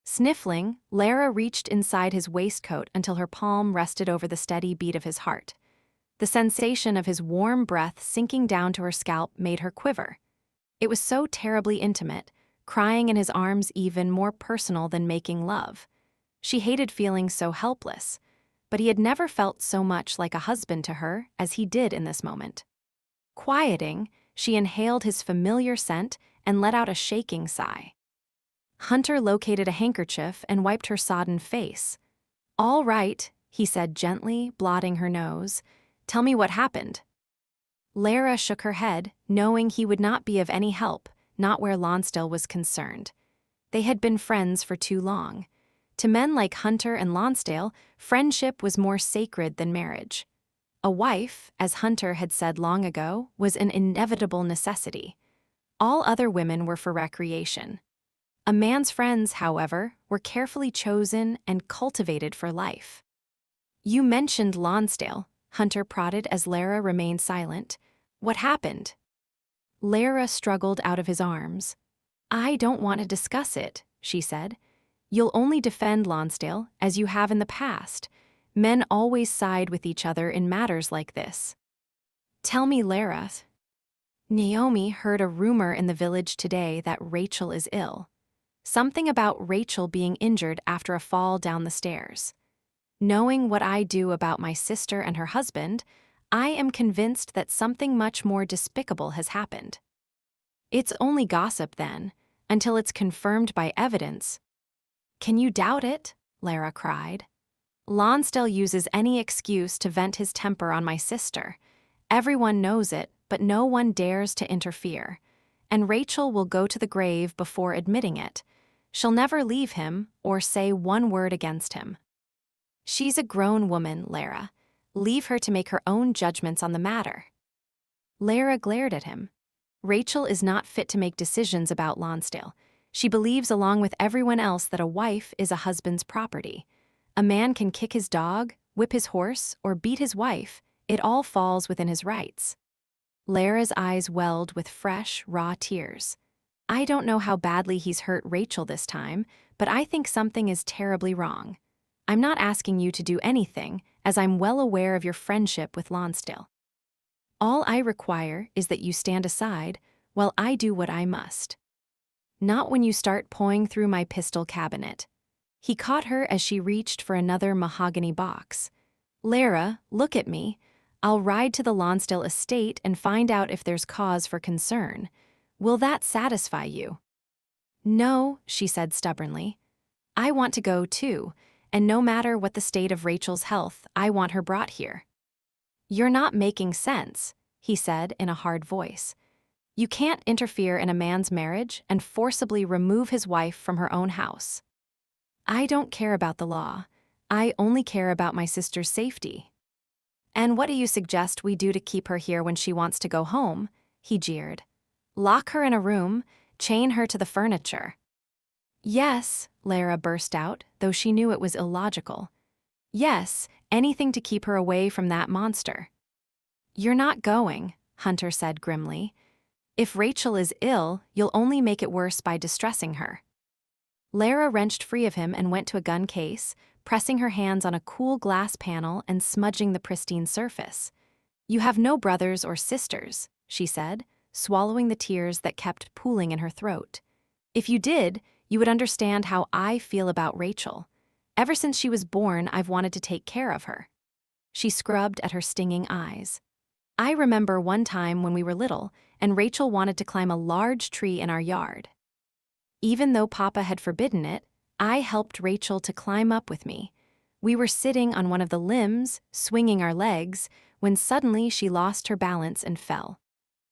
Sniffling, Lara reached inside his waistcoat until her palm rested over the steady beat of his heart. The sensation of his warm breath sinking down to her scalp made her quiver. It was so terribly intimate, crying in his arms even more personal than making love. She hated feeling so helpless, but he had never felt so much like a husband to her as he did in this moment. Quieting, she inhaled his familiar scent and let out a shaking sigh. Hunter located a handkerchief and wiped her sodden face. "All right," he said gently, blotting her nose. "Tell me what happened." Lara shook her head, knowing he would not be of any help, not where Lonsdale was concerned. They had been friends for too long. To men like Hunter and Lonsdale, friendship was more sacred than marriage. A wife, as Hunter had said long ago, was an inevitable necessity. All other women were for recreation. A man's friends, however, were carefully chosen and cultivated for life. "You mentioned Lonsdale," Hunter prodded as Lara remained silent. "What happened?" Lara struggled out of his arms. "I don't want to discuss it," she said. "You'll only defend Lonsdale, as you have in the past. Men always side with each other in matters like this." "Tell me, Lara." "Naomi heard a rumor in the village today that Rachel is ill. Something about Rachel being injured after a fall down the stairs. Knowing what I do about my sister and her husband, I am convinced that something much more despicable has happened." "It's only gossip then, until it's confirmed by evidence." "Can you doubt it?" Lara cried. "Lonsdale uses any excuse to vent his temper on my sister. Everyone knows it, but no one dares to interfere. And Rachel will go to the grave before admitting it. She'll never leave him or say one word against him." "She's a grown woman, Lara. Leave her to make her own judgments on the matter." Lara glared at him. "Rachel is not fit to make decisions about Lonsdale. She believes along with everyone else that a wife is a husband's property. A man can kick his dog, whip his horse, or beat his wife. It all falls within his rights." Lara's eyes welled with fresh, raw tears. "I don't know how badly he's hurt Rachel this time, but I think something is terribly wrong. I'm not asking you to do anything, as I'm well aware of your friendship with Lonsdale. All I require is that you stand aside while I do what I must. Not when you start pawing through my pistol cabinet." He caught her as she reached for another mahogany box. "Lara, look at me. I'll ride to the Lonsdale estate and find out if there's cause for concern. Will that satisfy you?" "No," she said stubbornly. "I want to go too, and no matter what the state of Rachel's health, I want her brought here." "You're not making sense," he said in a hard voice. "You can't interfere in a man's marriage and forcibly remove his wife from her own house." "I don't care about the law. I only care about my sister's safety." "And what do you suggest we do to keep her here when she wants to go home?" he jeered. "Lock her in a room, chain her to the furniture." "Yes," Lara burst out, though she knew it was illogical. "Yes, anything to keep her away from that monster." "You're not going," Hunter said grimly. "If Rachel is ill, you'll only make it worse by distressing her." Lara wrenched free of him and went to a gun case, pressing her hands on a cool glass panel and smudging the pristine surface. "You have no brothers or sisters," she said, swallowing the tears that kept pooling in her throat. "If you did, you would understand how I feel about Rachel. Ever since she was born, I've wanted to take care of her." She scrubbed at her stinging eyes. "I remember one time when we were little, and Rachel wanted to climb a large tree in our yard. Even though Papa had forbidden it, I helped Rachel to climb up with me. We were sitting on one of the limbs, swinging our legs, when suddenly she lost her balance and fell.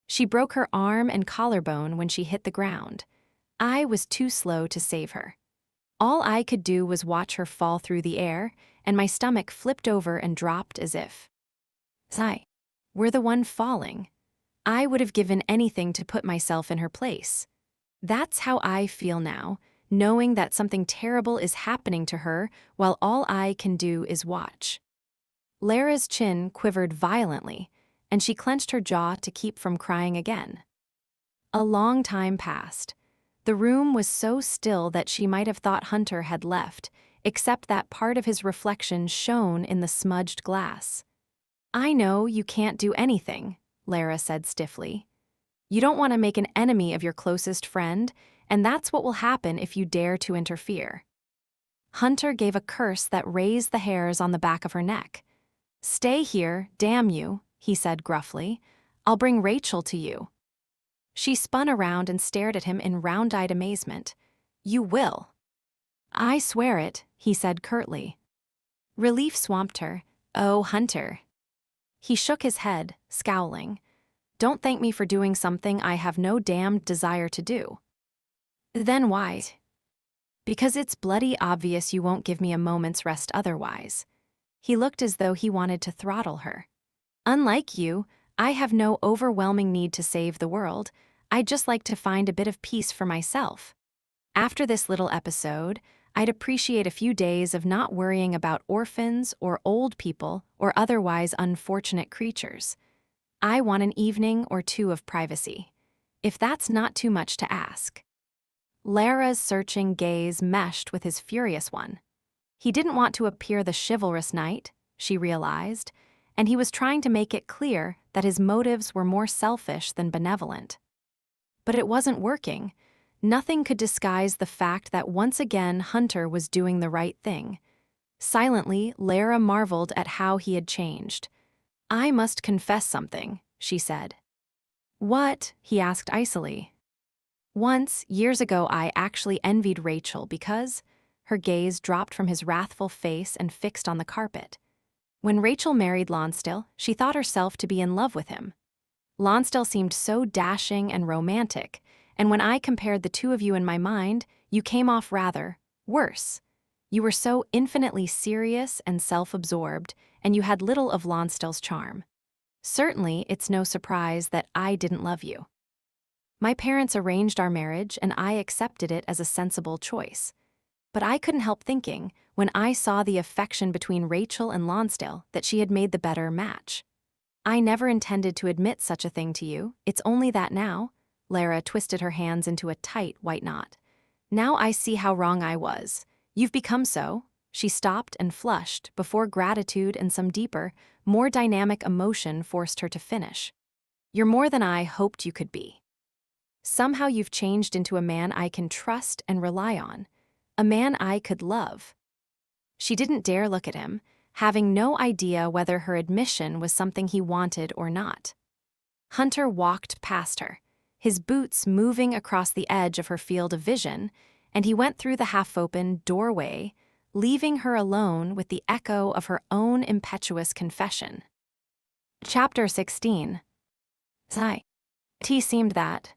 She broke her arm and collarbone when she hit the ground. I was too slow to save her. All I could do was watch her fall through the air, and my stomach flipped over and dropped as if I were the one falling. I would have given anything to put myself in her place. That's how I feel now, knowing that something terrible is happening to her while all I can do is watch." Lara's chin quivered violently, and she clenched her jaw to keep from crying again. A long time passed. The room was so still that she might have thought Hunter had left, except that part of his reflection shone in the smudged glass. "I know you can't do anything," Lara said stiffly. "You don't want to make an enemy of your closest friend, and that's what will happen if you dare to interfere." Hunter gave a curse that raised the hairs on the back of her neck. "Stay here, damn you," he said gruffly. "I'll bring Rachel to you." She spun around and stared at him in round-eyed amazement. You will. I swear it, he said curtly. Relief swamped her. Oh, Hunter. He shook his head, scowling. Don't thank me for doing something I have no damned desire to do. Then why? Because it's bloody obvious you won't give me a moment's rest otherwise. He looked as though he wanted to throttle her. Unlike you, I have no overwhelming need to save the world. I'd just like to find a bit of peace for myself. After this little episode, I'd appreciate a few days of not worrying about orphans or old people or otherwise unfortunate creatures. I want an evening or two of privacy, if that's not too much to ask. Lara's searching gaze meshed with his furious one. He didn't want to appear the chivalrous knight, she realized, and he was trying to make it clear that his motives were more selfish than benevolent. But it wasn't working. Nothing could disguise the fact that once again Hunter was doing the right thing. Silently, Lara marveled at how he had changed. I must confess something, she said. What? He asked icily. Once, years ago, I actually envied Rachel because her gaze dropped from his wrathful face and fixed on the carpet. When Rachel married Lonsdale, she thought herself to be in love with him. Lonsdale seemed so dashing and romantic, and when I compared the two of you in my mind, you came off rather worse. You were so infinitely serious and self-absorbed, and you had little of Lonsdale's charm. Certainly, it's no surprise that I didn't love you. My parents arranged our marriage, and I accepted it as a sensible choice. But I couldn't help thinking, when I saw the affection between Rachel and Lonsdale, that she had made the better match. I never intended to admit such a thing to you. It's only that now. Lara twisted her hands into a tight white knot. Now I see how wrong I was. You've become so. She stopped and flushed before gratitude and some deeper, more dynamic emotion forced her to finish. You're more than I hoped you could be. Somehow you've changed into a man I can trust and rely on. A man I could love. She didn't dare look at him, having no idea whether her admission was something he wanted or not. Hunter walked past her, his boots moving across the edge of her field of vision, and he went through the half-open doorway, leaving her alone with the echo of her own impetuous confession. Chapter 16. It seemed that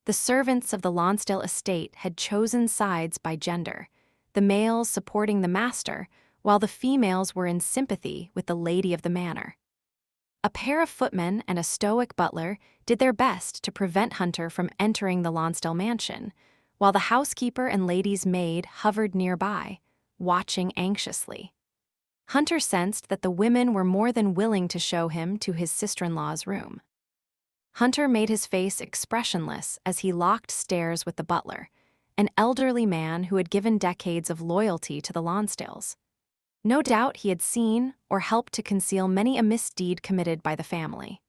the servants of the Lonsdale estate had chosen sides by gender, the males supporting the master, while the females were in sympathy with the lady of the manor. A pair of footmen and a stoic butler did their best to prevent Hunter from entering the Lonsdale mansion, while the housekeeper and lady's maid hovered nearby, watching anxiously. Hunter sensed that the women were more than willing to show him to his sister-in-law's room. Hunter made his face expressionless as he locked stairs with the butler, an elderly man who had given decades of loyalty to the Lonsdales. No doubt he had seen or helped to conceal many a misdeed committed by the family.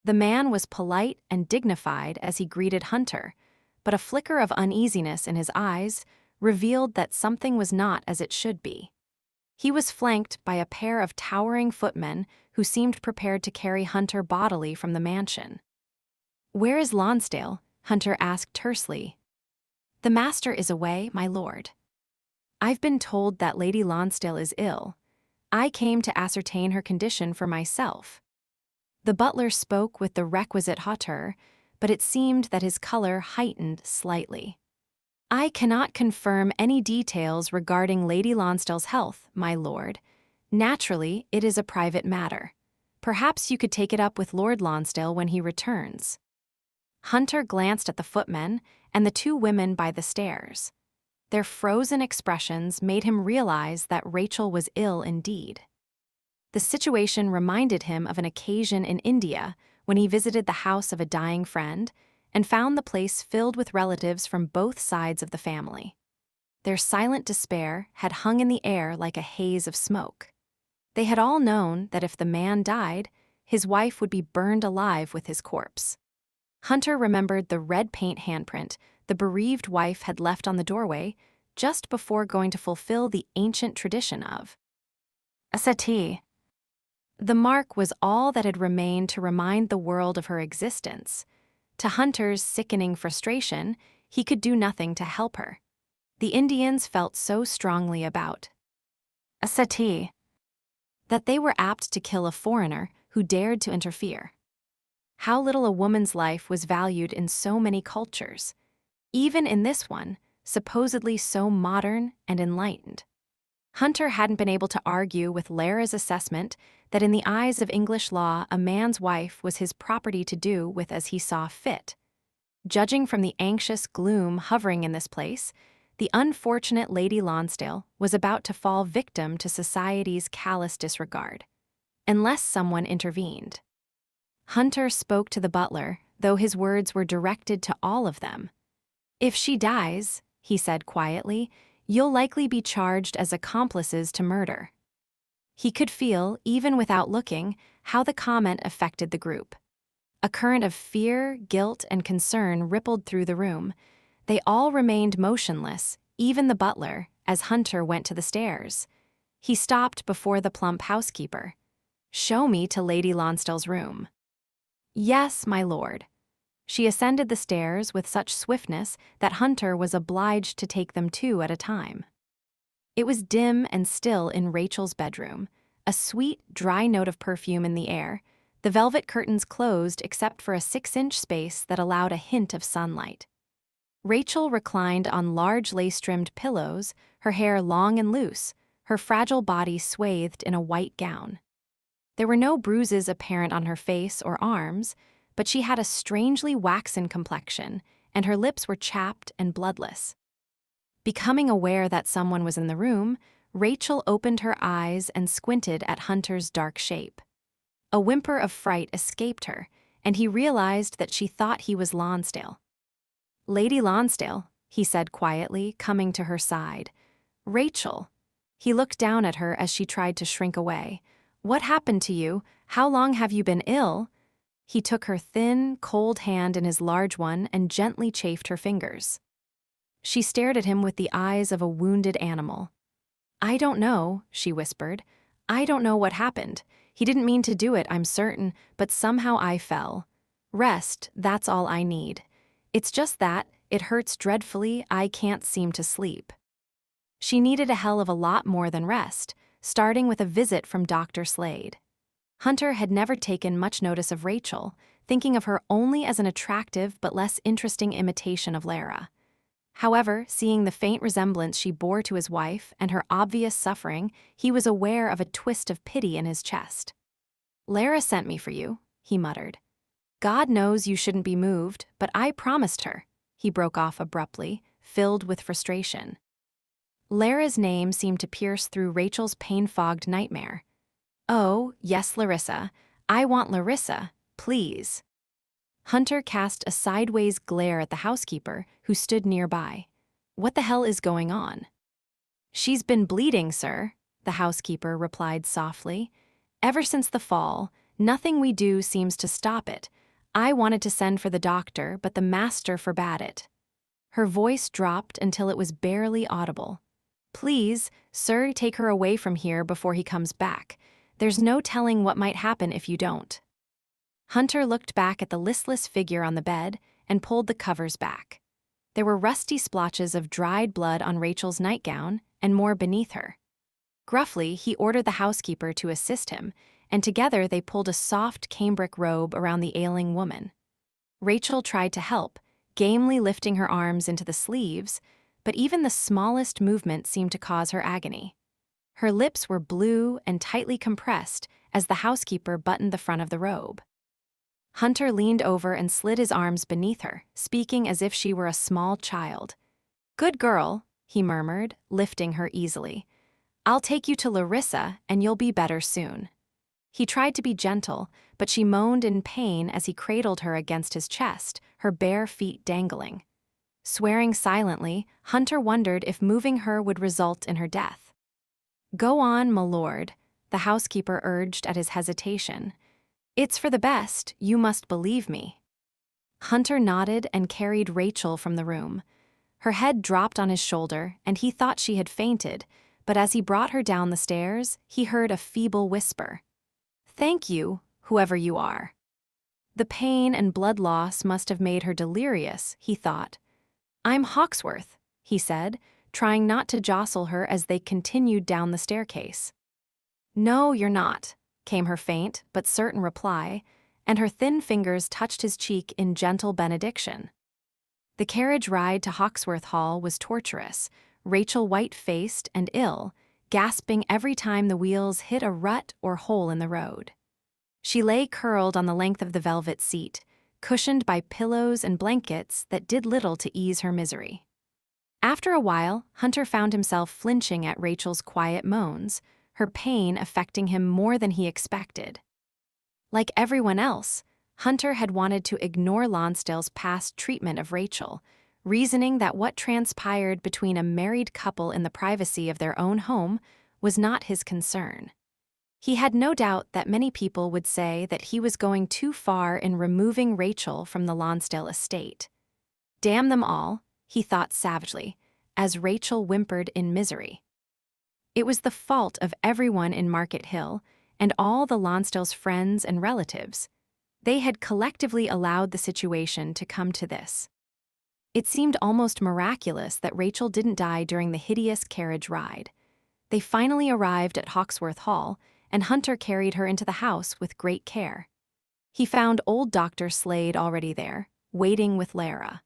The man was polite and dignified as he greeted Hunter, but a flicker of uneasiness in his eyes revealed that something was not as it should be. He was flanked by a pair of towering footmen who seemed prepared to carry Hunter bodily from the mansion. "Where is Lonsdale?" Hunter asked tersely. "The master is away, my lord." "I've been told that Lady Lonsdale is ill. I came to ascertain her condition for myself." The butler spoke with the requisite hauteur, but it seemed that his color heightened slightly. "I cannot confirm any details regarding Lady Lonsdale's health, my lord. Naturally, it is a private matter. Perhaps you could take it up with Lord Lonsdale when he returns." Hunter glanced at the footmen and the two women by the stairs. Their frozen expressions made him realize that Rachel was ill indeed. The situation reminded him of an occasion in India when he visited the house of a dying friend and found the place filled with relatives from both sides of the family. Their silent despair had hung in the air like a haze of smoke. They had all known that if the man died, his wife would be burned alive with his corpse. Hunter remembered the red paint handprint the bereaved wife had left on the doorway just before going to fulfill the ancient tradition of a settee. The mark was all that had remained to remind the world of her existence. To Hunter's sickening frustration, he could do nothing to help her. the Indians felt so strongly about a sati that they were apt to kill a foreigner who dared to interfere. How little a woman's life was valued in so many cultures, even in this one, supposedly so modern and enlightened. Hunter hadn't been able to argue with Lara's assessment that in the eyes of English law, a man's wife was his property to do with as he saw fit. Judging from the anxious gloom hovering in this place, the unfortunate Lady Lonsdale was about to fall victim to society's callous disregard, unless someone intervened. Hunter spoke to the butler, though his words were directed to all of them. "If she dies," he said quietly, "you'll likely be charged as accomplices to murder." He could feel, even without looking, how the comment affected the group. A current of fear, guilt, and concern rippled through the room. They all remained motionless, even the butler, as Hunter went to the stairs. He stopped before the plump housekeeper. "Show me to Lady Lonsdale's room." "Yes, my lord." She ascended the stairs with such swiftness that Hunter was obliged to take them two at a time. It was dim and still in Rachel's bedroom, a sweet, dry note of perfume in the air, the velvet curtains closed except for a 6-inch space that allowed a hint of sunlight. Rachel reclined on large lace-trimmed pillows, her hair long and loose, her fragile body swathed in a white gown. There were no bruises apparent on her face or arms, but she had a strangely waxen complexion, and her lips were chapped and bloodless. Becoming aware that someone was in the room, Rachel opened her eyes and squinted at Hunter's dark shape. A whimper of fright escaped her, and he realized that she thought he was Lonsdale. "Lady Lonsdale," he said quietly, coming to her side. "Rachel." He looked down at her as she tried to shrink away. "What happened to you? How long have you been ill?" He took her thin, cold hand in his large one and gently chafed her fingers. She stared at him with the eyes of a wounded animal. "I don't know," she whispered. "I don't know what happened. He didn't mean to do it, I'm certain, but somehow I fell. Rest, that's all I need. It's just that, it hurts dreadfully, I can't seem to sleep." She needed a hell of a lot more than rest, starting with a visit from Dr. Slade. Hunter had never taken much notice of Rachel, thinking of her only as an attractive but less interesting imitation of Lara. However, seeing the faint resemblance she bore to his wife and her obvious suffering, he was aware of a twist of pity in his chest. "Lara sent me for you," he muttered. "God knows you shouldn't be moved, but I promised her," he broke off abruptly, filled with frustration. Lara's name seemed to pierce through Rachel's pain-fogged nightmare. "Oh, yes, Larissa. I want Larissa, please." Hunter cast a sideways glare at the housekeeper, who stood nearby. "What the hell is going on?" "She's been bleeding, sir," the housekeeper replied softly. "Ever since the fall, nothing we do seems to stop it. I wanted to send for the doctor, but the master forbade it." Her voice dropped until it was barely audible. "Please, sir, take her away from here before he comes back. There's no telling what might happen if you don't." Hunter looked back at the listless figure on the bed and pulled the covers back. There were rusty splotches of dried blood on Rachel's nightgown and more beneath her. Gruffly, he ordered the housekeeper to assist him, and together they pulled a soft cambric robe around the ailing woman. Rachel tried to help, gamely lifting her arms into the sleeves, but even the smallest movement seemed to cause her agony. Her lips were blue and tightly compressed as the housekeeper buttoned the front of the robe. Hunter leaned over and slid his arms beneath her, speaking as if she were a small child. "Good girl," he murmured, lifting her easily. "I'll take you to Larissa, and you'll be better soon." He tried to be gentle, but she moaned in pain as he cradled her against his chest, her bare feet dangling. Swearing silently, Hunter wondered if moving her would result in her death. "Go on, my lord," the housekeeper urged at his hesitation. "It's for the best, you must believe me." Hunter nodded and carried Rachel from the room. Her head dropped on his shoulder, and he thought she had fainted, but as he brought her down the stairs, he heard a feeble whisper. "Thank you, whoever you are." The pain and blood loss must have made her delirious, he thought. "I'm Hawksworth," he said, trying not to jostle her as they continued down the staircase. "No, you're not," came her faint but certain reply, and her thin fingers touched his cheek in gentle benediction. The carriage ride to Hawksworth Hall was torturous, Rachel white-faced and ill, gasping every time the wheels hit a rut or hole in the road. She lay curled on the length of the velvet seat, cushioned by pillows and blankets that did little to ease her misery. After a while, Hunter found himself flinching at Rachel's quiet moans, her pain affecting him more than he expected. Like everyone else, Hunter had wanted to ignore Lonsdale's past treatment of Rachel, reasoning that what transpired between a married couple in the privacy of their own home was not his concern. He had no doubt that many people would say that he was going too far in removing Rachel from the Lonsdale estate. Damn them all, he thought savagely, as Rachel whimpered in misery. It was the fault of everyone in Market Hill and all the Lonsdale's friends and relatives. They had collectively allowed the situation to come to this. It seemed almost miraculous that Rachel didn't die during the hideous carriage ride. They finally arrived at Hawksworth Hall, and Hunter carried her into the house with great care. He found old Dr. Slade already there, waiting with Lara.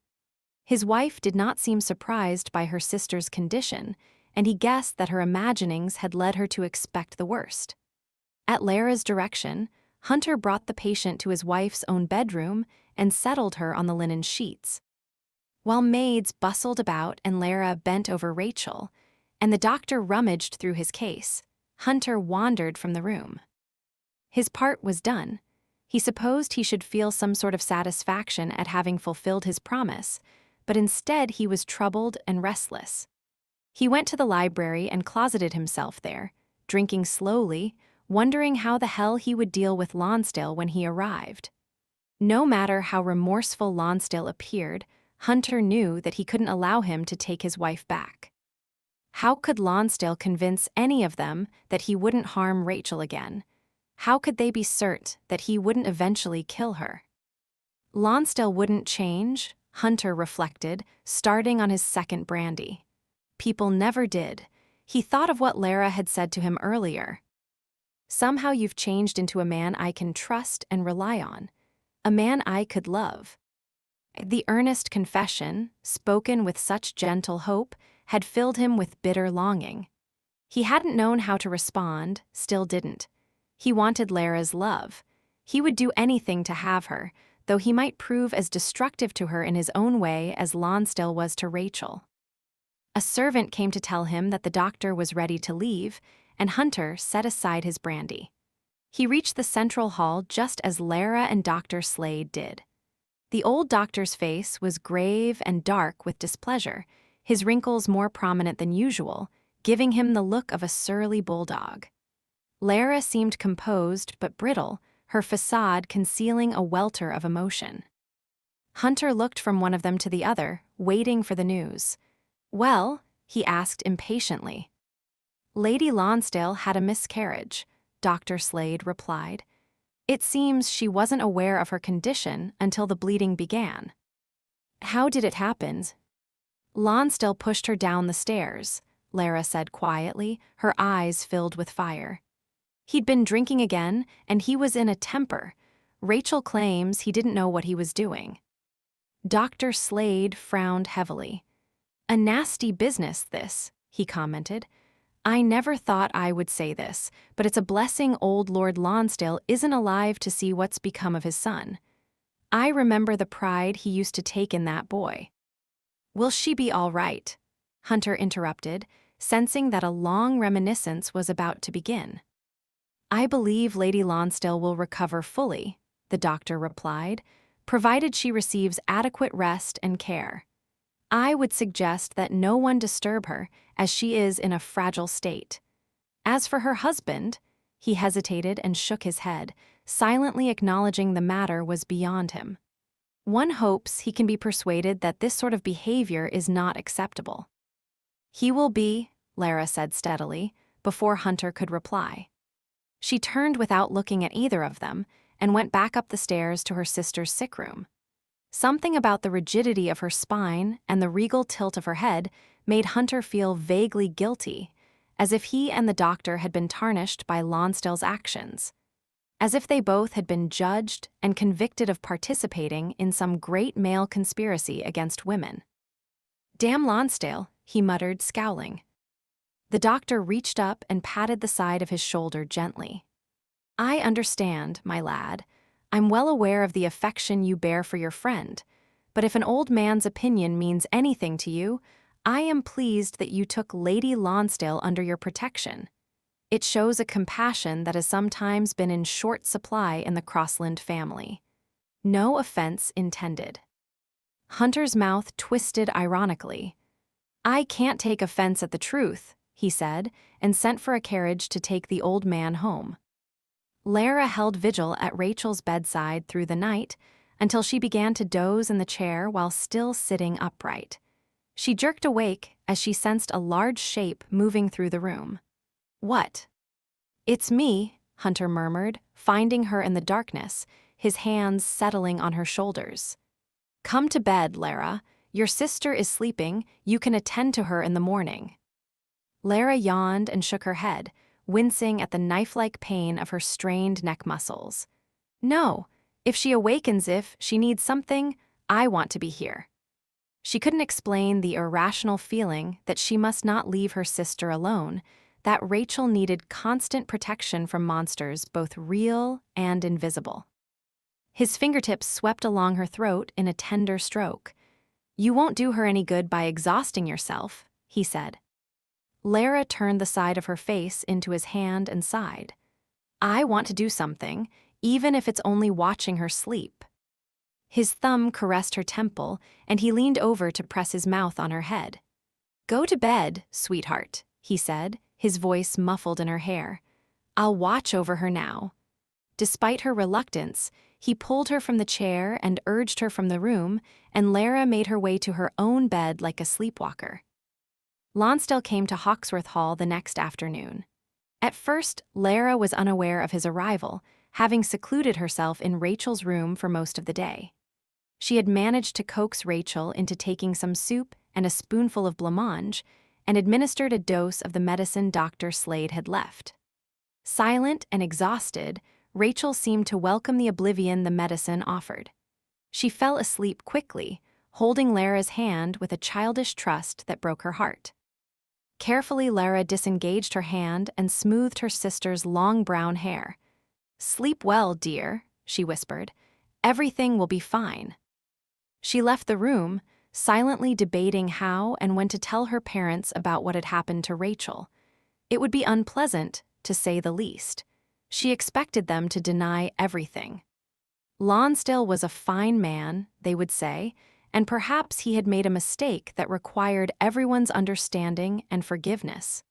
His wife did not seem surprised by her sister's condition, and he guessed that her imaginings had led her to expect the worst. At Lara's direction, Hunter brought the patient to his wife's own bedroom and settled her on the linen sheets. While maids bustled about and Lara bent over Rachel, and the doctor rummaged through his case, Hunter wandered from the room. His part was done. He supposed he should feel some sort of satisfaction at having fulfilled his promise, but instead he was troubled and restless. He went to the library and closeted himself there, drinking slowly, wondering how the hell he would deal with Lonsdale when he arrived. No matter how remorseful Lonsdale appeared, Hunter knew that he couldn't allow him to take his wife back. How could Lonsdale convince any of them that he wouldn't harm Rachel again? How could they be certain that he wouldn't eventually kill her? Lonsdale wouldn't change, Hunter reflected, starting on his second brandy. People never did. He thought of what Lara had said to him earlier. "Somehow you've changed into a man I can trust and rely on. A man I could love." The earnest confession, spoken with such gentle hope, had filled him with bitter longing. He hadn't known how to respond, still didn't. He wanted Lara's love. He would do anything to have her, though he might prove as destructive to her in his own way as Lonsdale was to Rachel. A servant came to tell him that the doctor was ready to leave, and Hunter set aside his brandy. He reached the central hall just as Lara and Dr. Slade did. The old doctor's face was grave and dark with displeasure, his wrinkles more prominent than usual, giving him the look of a surly bulldog. Lara seemed composed but brittle, her facade concealing a welter of emotion. Hunter looked from one of them to the other, waiting for the news. "Well?" he asked impatiently. "Lady Lonsdale had a miscarriage," Dr. Slade replied. "It seems she wasn't aware of her condition until the bleeding began." "How did it happen?" "Lonsdale pushed her down the stairs," Lara said quietly, her eyes filled with fire. "He'd been drinking again, and he was in a temper. Rachel claims he didn't know what he was doing." Dr. Slade frowned heavily. "A nasty business, this," he commented. "I never thought I would say this, but it's a blessing old Lord Lonsdale isn't alive to see what's become of his son. I remember the pride he used to take in that boy." "Will she be all right?" Hunter interrupted, sensing that a long reminiscence was about to begin. "I believe Lady Lonsdale will recover fully," the doctor replied, "provided she receives adequate rest and care. I would suggest that no one disturb her, as she is in a fragile state. As for her husband," he hesitated and shook his head, silently acknowledging the matter was beyond him. "One hopes he can be persuaded that this sort of behavior is not acceptable." "He will be," Lara said steadily, before Hunter could reply. She turned without looking at either of them and went back up the stairs to her sister's sick room. Something about the rigidity of her spine and the regal tilt of her head made Hunter feel vaguely guilty, as if he and the doctor had been tarnished by Lonsdale's actions, as if they both had been judged and convicted of participating in some great male conspiracy against women. "Damn Lonsdale," he muttered, scowling. The doctor reached up and patted the side of his shoulder gently. "I understand, my lad. I'm well aware of the affection you bear for your friend, but if an old man's opinion means anything to you, I am pleased that you took Lady Lonsdale under your protection. It shows a compassion that has sometimes been in short supply in the Crossland family. No offense intended." Hunter's mouth twisted ironically. "I can't take offense at the truth," he said, and sent for a carriage to take the old man home. Lara held vigil at Rachel's bedside through the night until she began to doze in the chair while still sitting upright. She jerked awake as she sensed a large shape moving through the room. "What?" "It's me," Hunter murmured, finding her in the darkness, his hands settling on her shoulders. "Come to bed, Lara. Your sister is sleeping. You can attend to her in the morning." Lara yawned and shook her head, wincing at the knife-like pain of her strained neck muscles. "No, if she awakens, if she needs something, I want to be here." She couldn't explain the irrational feeling that she must not leave her sister alone, that Rachel needed constant protection from monsters both real and invisible. His fingertips swept along her throat in a tender stroke. "You won't do her any good by exhausting yourself," he said. Lara turned the side of her face into his hand and sighed. "I want to do something, even if it's only watching her sleep." His thumb caressed her temple, and he leaned over to press his mouth on her head. "Go to bed, sweetheart," he said, his voice muffled in her hair. "I'll watch over her now." Despite her reluctance, he pulled her from the chair and urged her from the room, and Lara made her way to her own bed like a sleepwalker. Lonsdale came to Hawksworth Hall the next afternoon. At first, Lara was unaware of his arrival, having secluded herself in Rachel's room for most of the day. She had managed to coax Rachel into taking some soup and a spoonful of blancmange, and administered a dose of the medicine Dr. Slade had left. Silent and exhausted, Rachel seemed to welcome the oblivion the medicine offered. She fell asleep quickly, holding Lara's hand with a childish trust that broke her heart. Carefully, Lara disengaged her hand and smoothed her sister's long brown hair. "Sleep well, dear," she whispered. "Everything will be fine." She left the room, silently debating how and when to tell her parents about what had happened to Rachel. It would be unpleasant, to say the least. She expected them to deny everything. Lonsdale was a fine man, they would say, and perhaps he had made a mistake that required everyone's understanding and forgiveness.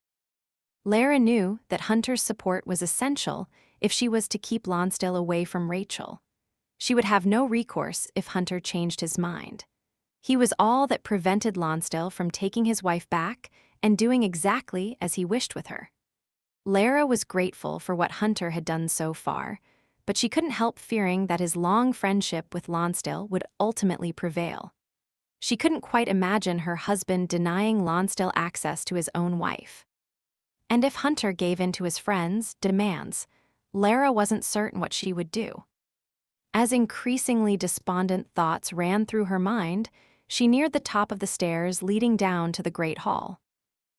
Lara knew that Hunter's support was essential if she was to keep Lonsdale away from Rachel. She would have no recourse if Hunter changed his mind. He was all that prevented Lonsdale from taking his wife back and doing exactly as he wished with her. Lara was grateful for what Hunter had done so far, but she couldn't help fearing that his long friendship with Lonsdale would ultimately prevail. She couldn't quite imagine her husband denying Lonsdale access to his own wife. And if Hunter gave in to his friends' demands, Lara wasn't certain what she would do. As increasingly despondent thoughts ran through her mind, she neared the top of the stairs leading down to the great hall.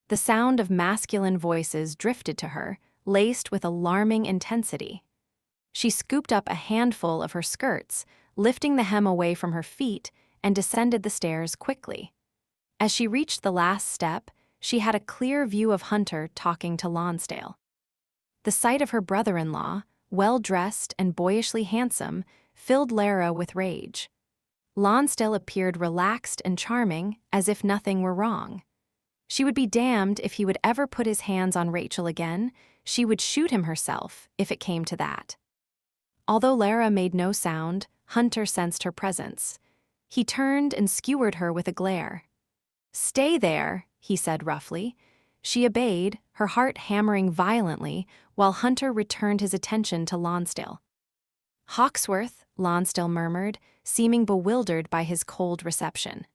The sound of masculine voices drifted to her, laced with alarming intensity. She scooped up a handful of her skirts, lifting the hem away from her feet, and descended the stairs quickly. As she reached the last step, she had a clear view of Hunter talking to Lonsdale. The sight of her brother-in-law, well-dressed and boyishly handsome, filled Lara with rage. Lonsdale appeared relaxed and charming, as if nothing were wrong. She would be damned if he would ever put his hands on Rachel again. She would shoot him herself, if it came to that. Although Lara made no sound, Hunter sensed her presence. He turned and skewered her with a glare. "Stay there," he said roughly. She obeyed, her heart hammering violently, while Hunter returned his attention to Lonsdale. "Hawksworth," Lonsdale murmured, seeming bewildered by his cold reception.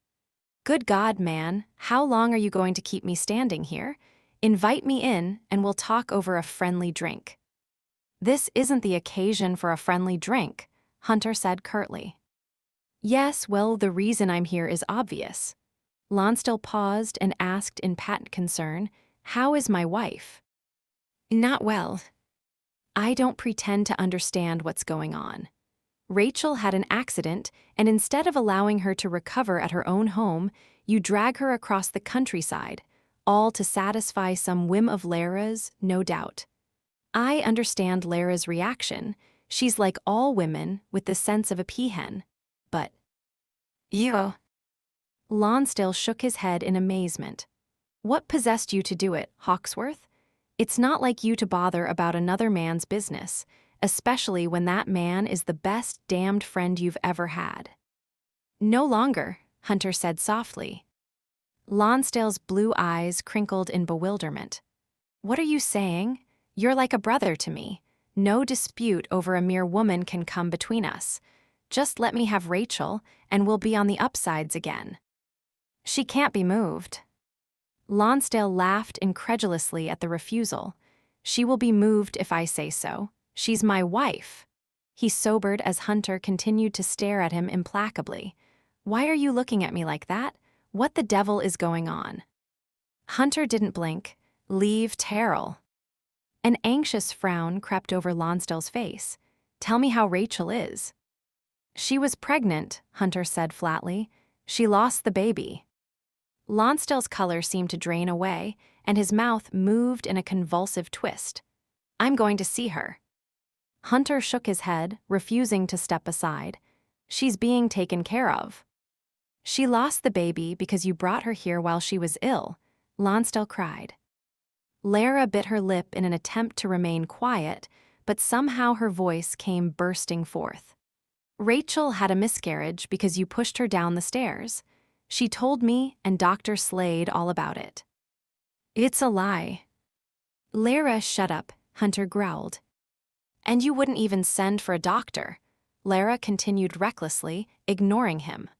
Good God, man, how long are you going to keep me standing here? Invite me in, and we'll talk over a friendly drink. This isn't the occasion for a friendly drink, Hunter said curtly. Yes, well, the reason I'm here is obvious. Lonsdale paused and asked in patent concern, "How is my wife?" Not well. I don't pretend to understand what's going on. Rachel had an accident, and instead of allowing her to recover at her own home, you drag her across the countryside, all to satisfy some whim of Lara's, no doubt. I understand Lara's reaction. She's like all women, with the sense of a peahen. But you... Lonsdale shook his head in amazement. What possessed you to do it, Hawksworth? It's not like you to bother about another man's business, especially when that man is the best damned friend you've ever had. No longer, Hunter said softly. Lonsdale's blue eyes crinkled in bewilderment. What are you saying? You're like a brother to me. No dispute over a mere woman can come between us. Just let me have Rachel, and we'll be on the upsides again. She can't be moved. Lonsdale laughed incredulously at the refusal. She will be moved if I say so. She's my wife. He sobered as Hunter continued to stare at him implacably. Why are you looking at me like that? What the devil is going on? Hunter didn't blink. Leave Terrell. An anxious frown crept over Lonsdale's face. Tell me how Rachel is. She was pregnant, Hunter said flatly. She lost the baby. Lonsdale's color seemed to drain away, and his mouth moved in a convulsive twist. I'm going to see her. Hunter shook his head, refusing to step aside. She's being taken care of. She lost the baby because you brought her here while she was ill, Lonsdale cried. Lara bit her lip in an attempt to remain quiet, but somehow her voice came bursting forth. Rachel had a miscarriage because you pushed her down the stairs. She told me and Dr. Slade all about it. It's a lie. Lara, shut up, Hunter growled. And you wouldn't even send for a doctor, Lara continued recklessly, ignoring him.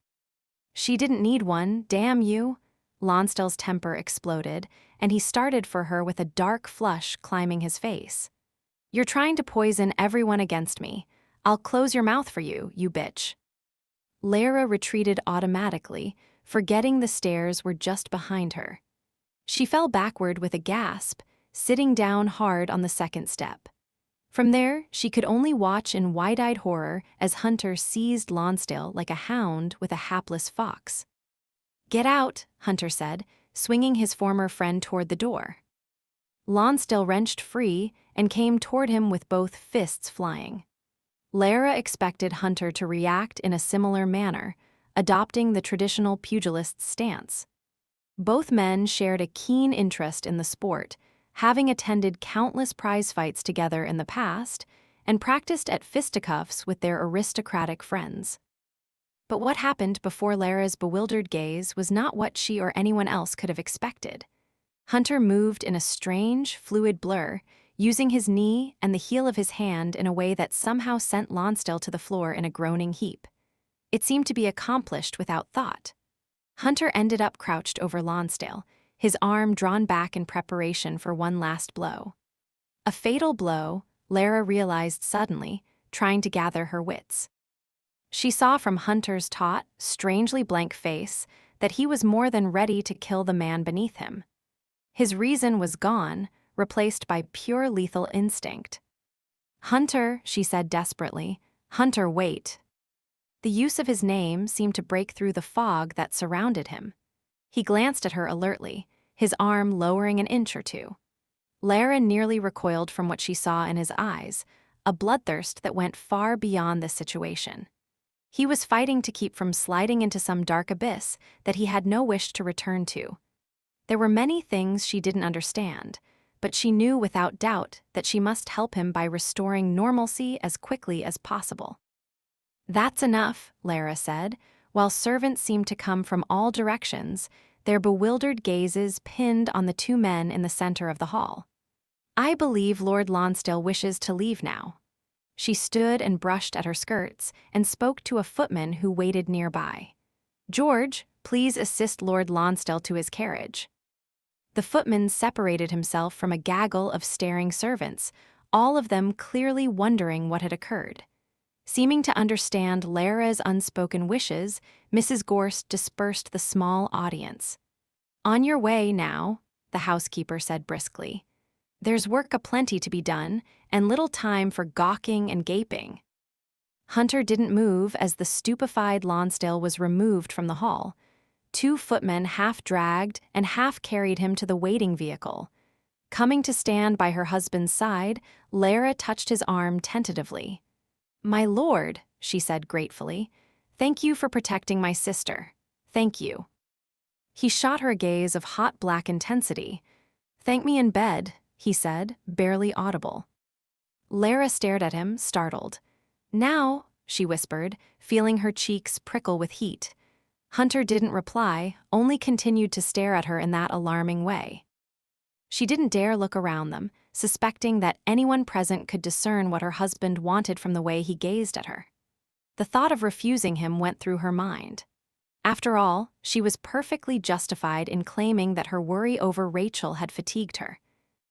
She didn't need one, damn you. Lonsdale's temper exploded, and he started for her with a dark flush climbing his face. You're trying to poison everyone against me. I'll close your mouth for you, you bitch. Lara retreated automatically, forgetting the stairs were just behind her. She fell backward with a gasp, sitting down hard on the second step. From there, she could only watch in wide-eyed horror as Hunter seized Lonsdale like a hound with a hapless fox. Get out, Hunter said, swinging his former friend toward the door. Lonsdale wrenched free and came toward him with both fists flying. Lara expected Hunter to react in a similar manner, adopting the traditional pugilist's stance. Both men shared a keen interest in the sport, having attended countless prize fights together in the past and practiced at fisticuffs with their aristocratic friends. But what happened before Lara's bewildered gaze was not what she or anyone else could have expected. Hunter moved in a strange, fluid blur, using his knee and the heel of his hand in a way that somehow sent Lonsdale to the floor in a groaning heap. It seemed to be accomplished without thought. Hunter ended up crouched over Lonsdale, his arm drawn back in preparation for one last blow. A fatal blow, Lara realized suddenly, trying to gather her wits. She saw from Hunter's taut, strangely blank face that he was more than ready to kill the man beneath him. His reason was gone, replaced by pure lethal instinct. Hunter, she said desperately. Hunter, wait. The use of his name seemed to break through the fog that surrounded him. He glanced at her alertly, his arm lowering an inch or two. Lara nearly recoiled from what she saw in his eyes, a bloodthirst that went far beyond the situation. He was fighting to keep from sliding into some dark abyss that he had no wish to return to. There were many things she didn't understand, but she knew without doubt that she must help him by restoring normalcy as quickly as possible. That's enough, Lara said, while servants seemed to come from all directions, their bewildered gazes pinned on the two men in the center of the hall. I believe Lord Lonsdale wishes to leave now. She stood and brushed at her skirts and spoke to a footman who waited nearby. George, Please assist Lord Lonsdale to his carriage." The footman separated himself from a gaggle of staring servants, all of them clearly wondering what had occurred. Seeming to understand Lara's unspoken wishes, Mrs. Gorst dispersed the small audience. "On your way now," the housekeeper said briskly. "There's work aplenty to be done, and little time for gawking and gaping." Hunter didn't move as the stupefied Lonsdale was removed from the hall. Two footmen half dragged and half carried him to the waiting vehicle. Coming to stand by her husband's side, Lara touched his arm tentatively. "My lord," she said gratefully, "thank you for protecting my sister. Thank you." He shot her a gaze of hot black intensity. "Thank me in bed," he said, barely audible. Lara stared at him, startled. "Now," she whispered, feeling her cheeks prickle with heat. Hunter didn't reply, only continued to stare at her in that alarming way. She didn't dare look around them, suspecting that anyone present could discern what her husband wanted from the way he gazed at her. The thought of refusing him went through her mind. After all, she was perfectly justified in claiming that her worry over Rachel had fatigued her.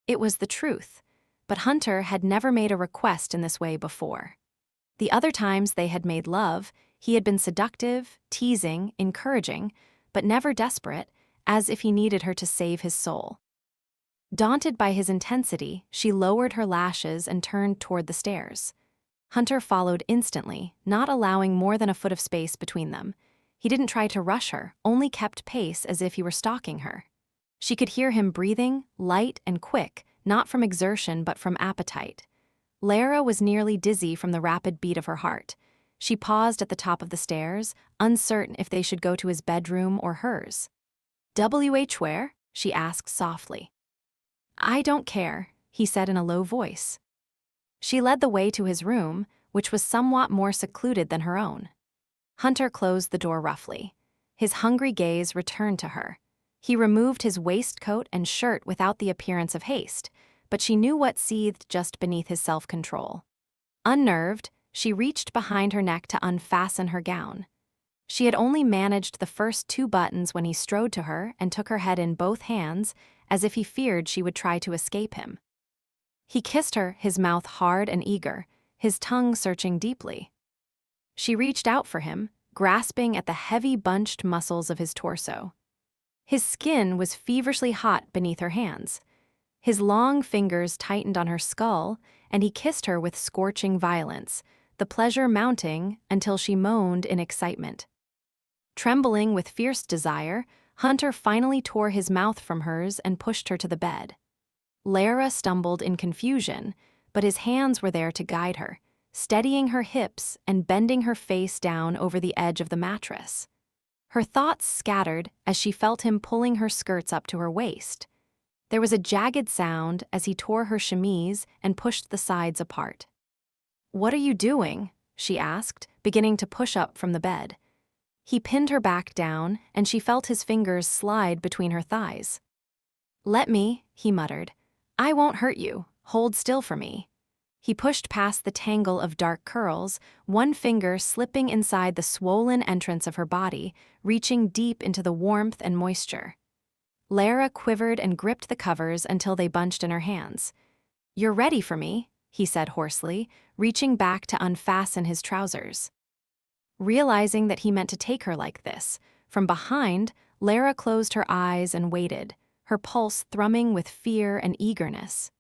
It was the truth, but Hunter had never made a request in this way before. The other times they had made love, he had been seductive, teasing, encouraging, but never desperate, as if he needed her to save his soul. Daunted by his intensity, she lowered her lashes and turned toward the stairs. Hunter followed instantly, not allowing more than a foot of space between them. He didn't try to rush her, only kept pace as if he were stalking her. She could hear him breathing, light and quick, not from exertion but from appetite. Lara was nearly dizzy from the rapid beat of her heart. She paused at the top of the stairs, uncertain if they should go to his bedroom or hers. "W.H. where?" she asked softly. "I don't care," he said in a low voice. She led the way to his room, which was somewhat more secluded than her own. Hunter closed the door roughly. His hungry gaze returned to her. He removed his waistcoat and shirt without the appearance of haste, but she knew what seethed just beneath his self-control. Unnerved, she reached behind her neck to unfasten her gown. She had only managed the first 2 buttons when he strode to her and took her head in both hands, as if he feared she would try to escape him. He kissed her, his mouth hard and eager, his tongue searching deeply. She reached out for him, grasping at the heavy bunched muscles of his torso. His skin was feverishly hot beneath her hands. His long fingers tightened on her skull, and he kissed her with scorching violence, the pleasure mounting until she moaned in excitement. Trembling with fierce desire, Hunter finally tore his mouth from hers and pushed her to the bed. Lara stumbled in confusion, but his hands were there to guide her, steadying her hips and bending her face down over the edge of the mattress. Her thoughts scattered as she felt him pulling her skirts up to her waist. There was a jagged sound as he tore her chemise and pushed the sides apart. "What are you doing?" she asked, beginning to push up from the bed. He pinned her back down, and she felt his fingers slide between her thighs. "Let me," he muttered. "I won't hurt you. Hold still for me." He pushed past the tangle of dark curls, one finger slipping inside the swollen entrance of her body, reaching deep into the warmth and moisture. Lara quivered and gripped the covers until they bunched in her hands. "You're ready for me," he said hoarsely, reaching back to unfasten his trousers. Realizing that he meant to take her like this, from behind, Lara closed her eyes and waited, her pulse thrumming with fear and eagerness.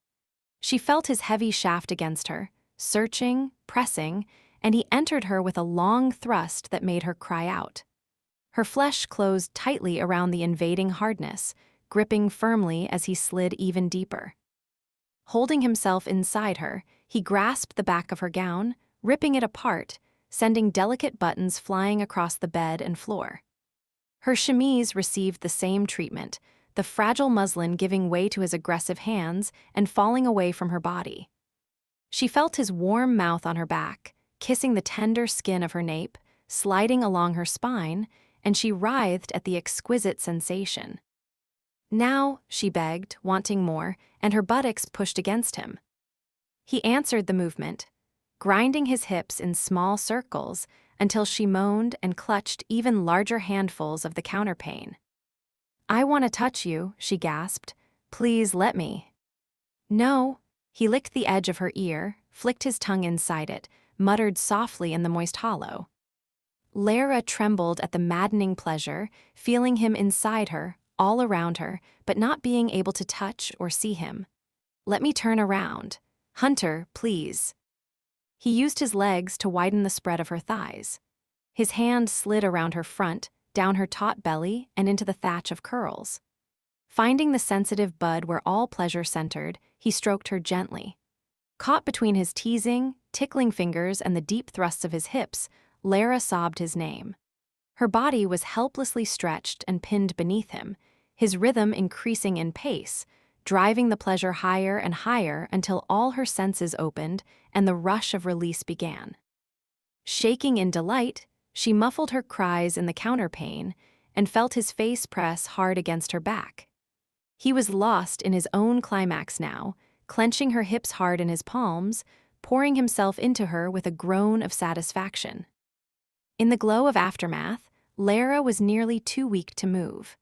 She felt his heavy shaft against her, searching, pressing, and he entered her with a long thrust that made her cry out. Her flesh closed tightly around the invading hardness, gripping firmly as he slid even deeper. Holding himself inside her, he grasped the back of her gown, ripping it apart, sending delicate buttons flying across the bed and floor. Her chemise received the same treatment, the fragile muslin giving way to his aggressive hands and falling away from her body. She felt his warm mouth on her back, kissing the tender skin of her nape, sliding along her spine, and she writhed at the exquisite sensation. "Now," she begged, wanting more, and her buttocks pushed against him. He answered the movement, grinding his hips in small circles, until she moaned and clutched even larger handfuls of the counterpane. "I want to touch you," she gasped. "Please let me." "No." He licked the edge of her ear, flicked his tongue inside it, muttered softly in the moist hollow. Lara trembled at the maddening pleasure, feeling him inside her, all around her, but not being able to touch or see him. "Let me turn around. Hunter, please." He used his legs to widen the spread of her thighs. His hand slid around her front, down her taut belly, and into the thatch of curls. Finding the sensitive bud where all pleasure centered, he stroked her gently. Caught between his teasing, tickling fingers and the deep thrusts of his hips, Lara sobbed his name. Her body was helplessly stretched and pinned beneath him, his rhythm increasing in pace, driving the pleasure higher and higher until all her senses opened and the rush of release began. Shaking in delight, she muffled her cries in the counterpane and felt his face press hard against her back. He was lost in his own climax now, clenching her hips hard in his palms, pouring himself into her with a groan of satisfaction. In the glow of aftermath, Lara was nearly too weak to move.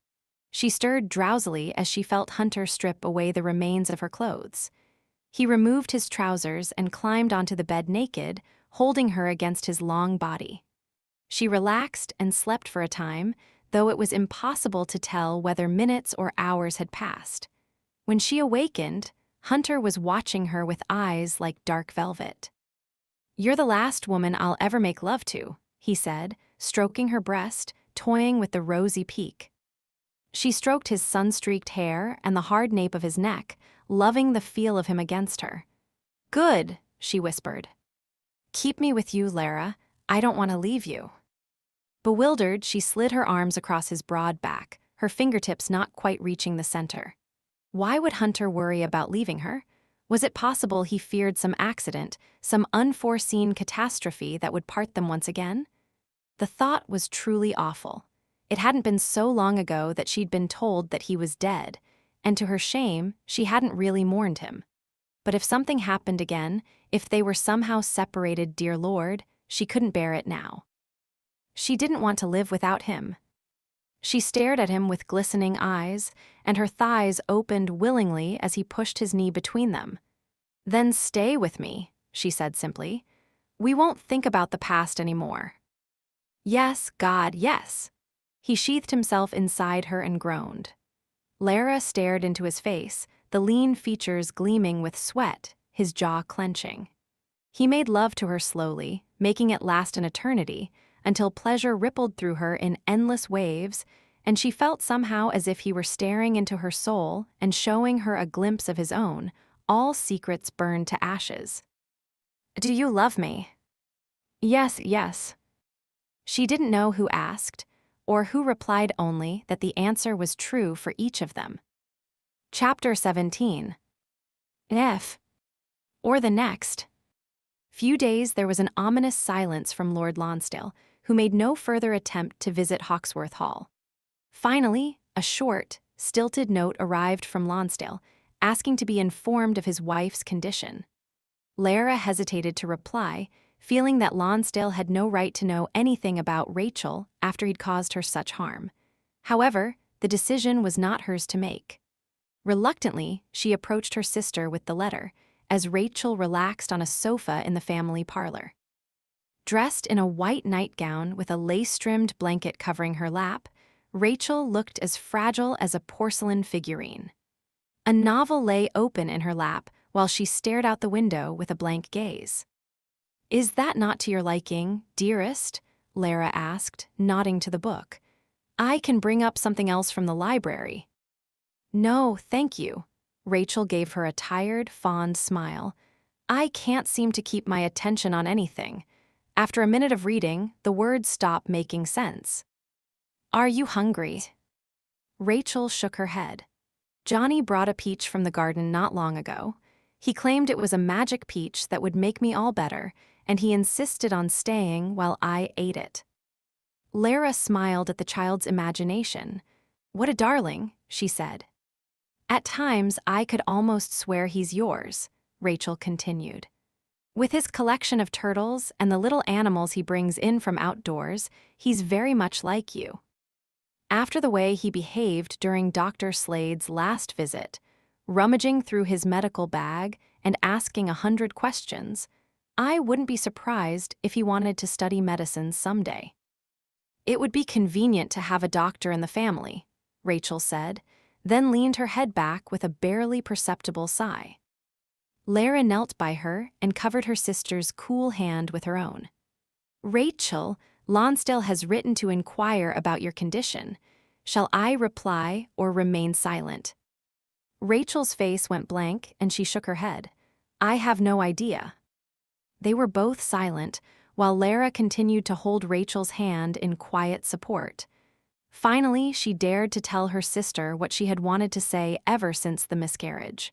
She stirred drowsily as she felt Hunter strip away the remains of her clothes. He removed his trousers and climbed onto the bed naked, holding her against his long body. She relaxed and slept for a time, though it was impossible to tell whether minutes or hours had passed. When she awakened, Hunter was watching her with eyes like dark velvet. "You're the last woman I'll ever make love to," he said, stroking her breast, toying with the rosy peak. She stroked his sun-streaked hair and the hard nape of his neck, loving the feel of him against her. "Good," she whispered. "Keep me with you, Lara. I don't want to leave you." Bewildered, she slid her arms across his broad back, her fingertips not quite reaching the center. Why would Hunter worry about leaving her? Was it possible he feared some accident, some unforeseen catastrophe that would part them once again? The thought was truly awful. It hadn't been so long ago that she'd been told that he was dead, and to her shame, she hadn't really mourned him. But if something happened again, if they were somehow separated, dear Lord, she couldn't bear it now. She didn't want to live without him. She stared at him with glistening eyes, and her thighs opened willingly as he pushed his knee between them. "Then stay with me," she said simply. "We won't think about the past anymore." "Yes, God, yes." He sheathed himself inside her and groaned. Lara stared into his face, the lean features gleaming with sweat, his jaw clenching. He made love to her slowly, making it last an eternity, until pleasure rippled through her in endless waves, and she felt somehow as if he were staring into her soul and showing her a glimpse of his own, all secrets burned to ashes. "Do you love me?" "Yes, yes." She didn't know who asked, or who replied, only that the answer was true for each of them. Chapter 17. F. Or the next. Few days there was an ominous silence from Lord Lonsdale, who made no further attempt to visit Hawksworth Hall. Finally, a short, stilted note arrived from Lonsdale, asking to be informed of his wife's condition. Lara hesitated to reply, feeling that Lonsdale had no right to know anything about Rachel after he'd caused her such harm. However, the decision was not hers to make. Reluctantly, she approached her sister with the letter, as Rachel relaxed on a sofa in the family parlor. Dressed in a white nightgown with a lace-trimmed blanket covering her lap, Rachel looked as fragile as a porcelain figurine. A novel lay open in her lap while she stared out the window with a blank gaze. "Is that not to your liking, dearest?" Lara asked, nodding to the book. "I can bring up something else from the library." "No, thank you." Rachel gave her a tired, fond smile. "I can't seem to keep my attention on anything. After a minute of reading, the words stop making sense." "Are you hungry?" Rachel shook her head. "Johnny brought a peach from the garden not long ago. He claimed it was a magic peach that would make me all better, and he insisted on staying while I ate it." Lara smiled at the child's imagination. "What a darling," she said. "At times, I could almost swear he's yours," Rachel continued. With his collection of turtles and the little animals he brings in from outdoors, he's very much like you. After the way he behaved during Dr. Slade's last visit, rummaging through his medical bag and asking 100 questions, I wouldn't be surprised if he wanted to study medicine someday. It would be convenient to have a doctor in the family, Rachel said, then leaned her head back with a barely perceptible sigh. Lara knelt by her and covered her sister's cool hand with her own. Rachel, Lonsdale has written to inquire about your condition. Shall I reply or remain silent? Rachel's face went blank and she shook her head. I have no idea. They were both silent, while Lara continued to hold Rachel's hand in quiet support. Finally, she dared to tell her sister what she had wanted to say ever since the miscarriage.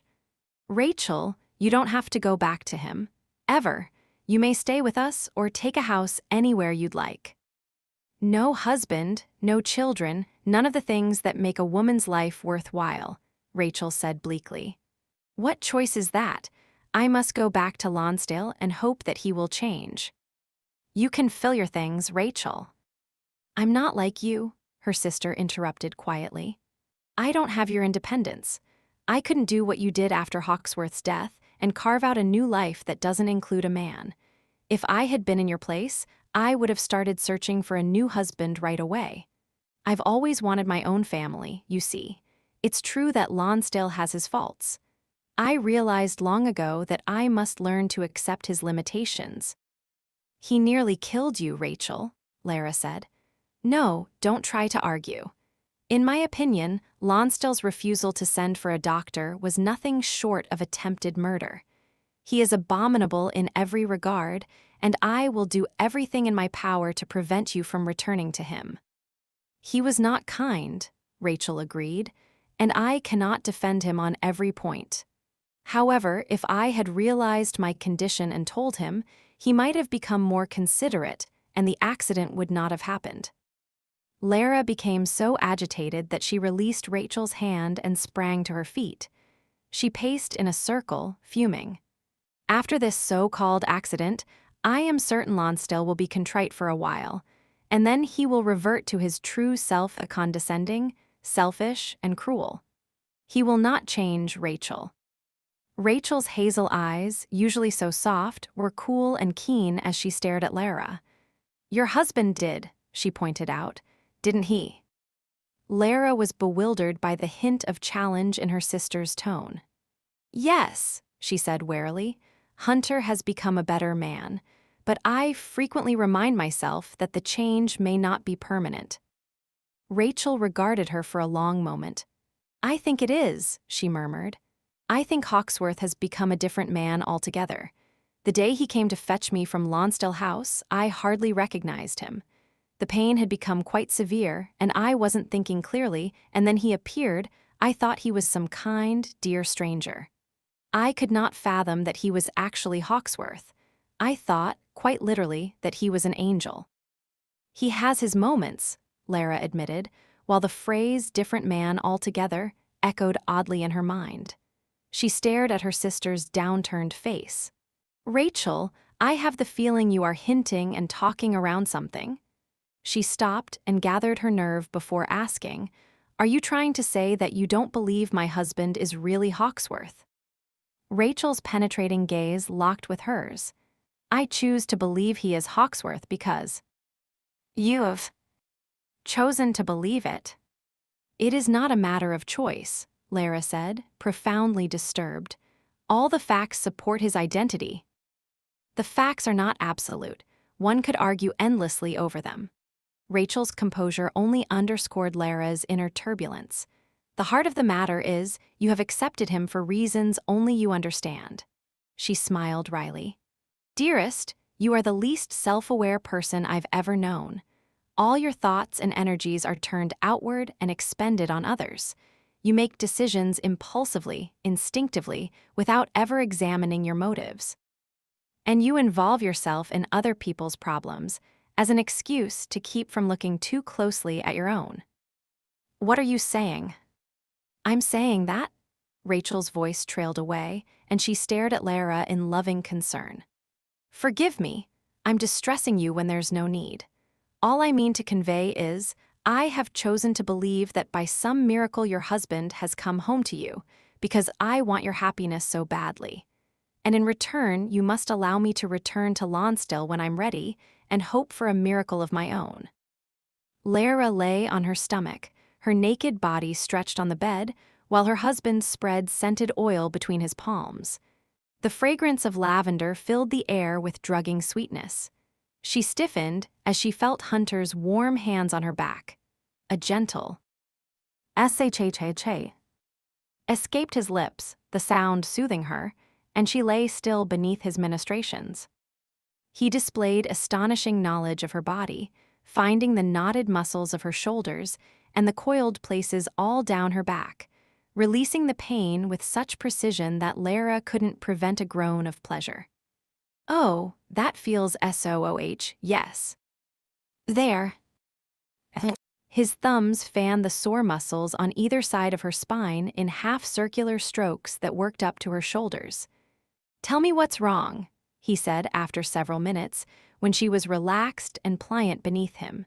Rachel, you don't have to go back to him. Ever. You may stay with us or take a house anywhere you'd like. No husband, no children, none of the things that make a woman's life worthwhile, Rachel said bleakly. What choice is that? I must go back to Lonsdale and hope that he will change. You can fill your things, Rachel. I'm not like you, her sister interrupted quietly. I don't have your independence. I couldn't do what you did after Hawksworth's death and carve out a new life that doesn't include a man. If I had been in your place, I would have started searching for a new husband right away. I've always wanted my own family, you see. It's true that Lonsdale has his faults. I realized long ago that I must learn to accept his limitations. He nearly killed you, Rachel, Lara said. No, don't try to argue. In my opinion, Lonsdale's refusal to send for a doctor was nothing short of attempted murder. He is abominable in every regard, and I will do everything in my power to prevent you from returning to him. He was not kind, Rachel agreed, and I cannot defend him on every point. However, if I had realized my condition and told him, he might have become more considerate, and the accident would not have happened. Lara became so agitated that she released Rachel's hand and sprang to her feet. She paced in a circle, fuming. After this so-called accident, I am certain Lonsdale will be contrite for a while, and then he will revert to his true self, condescending, selfish, and cruel. He will not change Rachel. Rachel's hazel eyes, usually so soft, were cool and keen as she stared at Lara. Your husband did, she pointed out, didn't he? Lara was bewildered by the hint of challenge in her sister's tone. Yes, she said warily, Hunter has become a better man, but I frequently remind myself that the change may not be permanent. Rachel regarded her for a long moment. I think it is, she murmured. I think Hawksworth has become a different man altogether. The day he came to fetch me from Lonsdale House, I hardly recognized him. The pain had become quite severe, and I wasn't thinking clearly, and then he appeared. I thought he was some kind, dear stranger. I could not fathom that he was actually Hawksworth. I thought, quite literally, that he was an angel. He has his moments, Lara admitted, while the phrase different man altogether echoed oddly in her mind. She stared at her sister's downturned face. Rachel, I have the feeling you are hinting and talking around something. She stopped and gathered her nerve before asking, Are you trying to say that you don't believe my husband is really Hawksworth? Rachel's penetrating gaze locked with hers. I choose to believe he is Hawksworth because you have chosen to believe it. It is not a matter of choice, Lara said, profoundly disturbed. All the facts support his identity. The facts are not absolute. One could argue endlessly over them. Rachel's composure only underscored Lara's inner turbulence. The heart of the matter is, you have accepted him for reasons only you understand. She smiled wryly. Dearest, you are the least self-aware person I've ever known. All your thoughts and energies are turned outward and expended on others. You make decisions impulsively, instinctively, without ever examining your motives. And you involve yourself in other people's problems as an excuse to keep from looking too closely at your own. What are you saying? I'm saying that? Rachel's voice trailed away, and she stared at Lara in loving concern. Forgive me, I'm distressing you when there's no need. All I mean to convey is, I have chosen to believe that by some miracle your husband has come home to you, because I want your happiness so badly. And in return, you must allow me to return to Lonsdale when I'm ready and hope for a miracle of my own. Lara lay on her stomach, her naked body stretched on the bed, while her husband spread scented oil between his palms. The fragrance of lavender filled the air with drugging sweetness. She stiffened as she felt Hunter's warm hands on her back. A gentle "shh" escaped his lips, the sound soothing her, and she lay still beneath his ministrations. He displayed astonishing knowledge of her body, finding the knotted muscles of her shoulders and the coiled places all down her back, releasing the pain with such precision that Lara couldn't prevent a groan of pleasure. Oh, that feels SOOH, yes. There. His thumbs fanned the sore muscles on either side of her spine in half-circular strokes that worked up to her shoulders. Tell me what's wrong, he said after several minutes, when she was relaxed and pliant beneath him.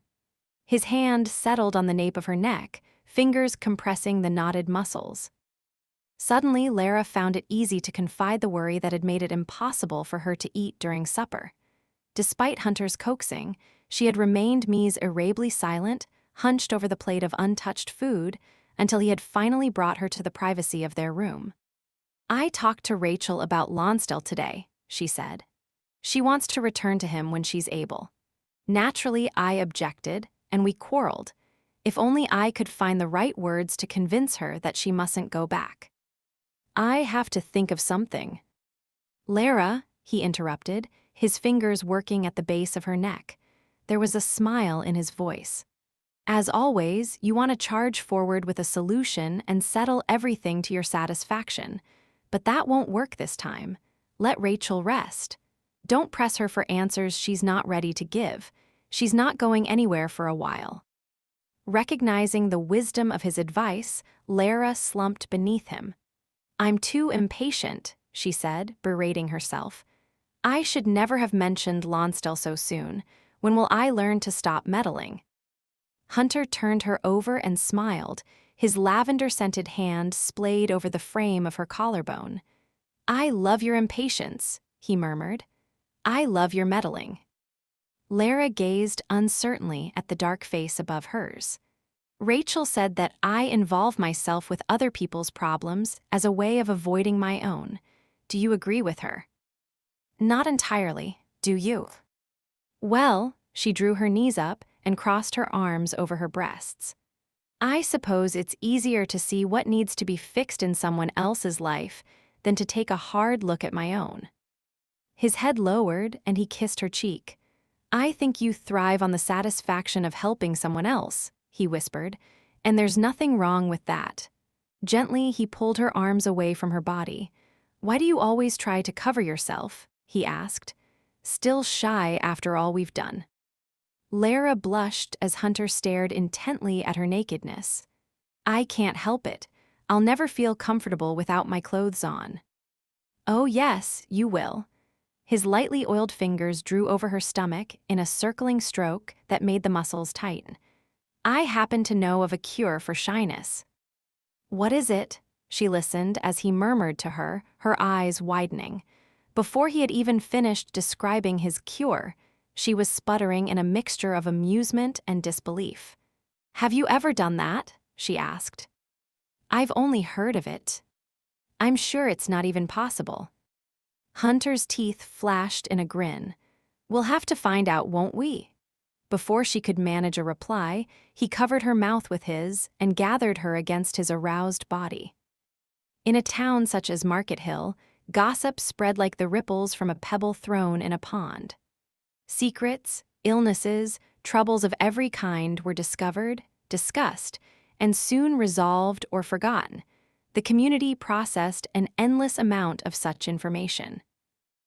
His hand settled on the nape of her neck, fingers compressing the knotted muscles. Suddenly, Lara found it easy to confide the worry that had made it impossible for her to eat during supper. Despite Hunter's coaxing, she had remained miserably silent, hunched over the plate of untouched food, until he had finally brought her to the privacy of their room. I talked to Rachel about Lonsdale today, she said. She wants to return to him when she's able. Naturally, I objected, and we quarreled. If only I could find the right words to convince her that she mustn't go back. I have to think of something. Lara, he interrupted, his fingers working at the base of her neck. There was a smile in his voice. As always, you want to charge forward with a solution and settle everything to your satisfaction. But that won't work this time. Let Rachel rest. Don't press her for answers she's not ready to give. She's not going anywhere for a while. Recognizing the wisdom of his advice, Lara slumped beneath him. I'm too impatient, she said, berating herself. I should never have mentioned Lonsdale so soon. When will I learn to stop meddling? Hunter turned her over and smiled, his lavender-scented hand splayed over the frame of her collarbone. I love your impatience, he murmured. I love your meddling. Lara gazed uncertainly at the dark face above hers. Rachel said that I involve myself with other people's problems as a way of avoiding my own. Do you agree with her? Not entirely, do you? Well, she drew her knees up and crossed her arms over her breasts. I suppose it's easier to see what needs to be fixed in someone else's life than to take a hard look at my own. His head lowered and he kissed her cheek. I think you thrive on the satisfaction of helping someone else, he whispered, and there's nothing wrong with that. Gently, he pulled her arms away from her body. Why do you always try to cover yourself? He asked. Still shy after all we've done. Lara blushed as Hunter stared intently at her nakedness. I can't help it. I'll never feel comfortable without my clothes on. Oh yes, you will. His lightly oiled fingers drew over her stomach in a circling stroke that made the muscles tighten. I happen to know of a cure for shyness. What is it? She listened as he murmured to her, her eyes widening. Before he had even finished describing his cure, she was sputtering in a mixture of amusement and disbelief. Have you ever done that? She asked. I've only heard of it. I'm sure it's not even possible. Hunter's teeth flashed in a grin. We'll have to find out, won't we? Before she could manage a reply, he covered her mouth with his and gathered her against his aroused body. In a town such as Market Hill, gossip spread like the ripples from a pebble thrown in a pond. Secrets, illnesses, troubles of every kind were discovered, discussed, and soon resolved or forgotten. The community processed an endless amount of such information.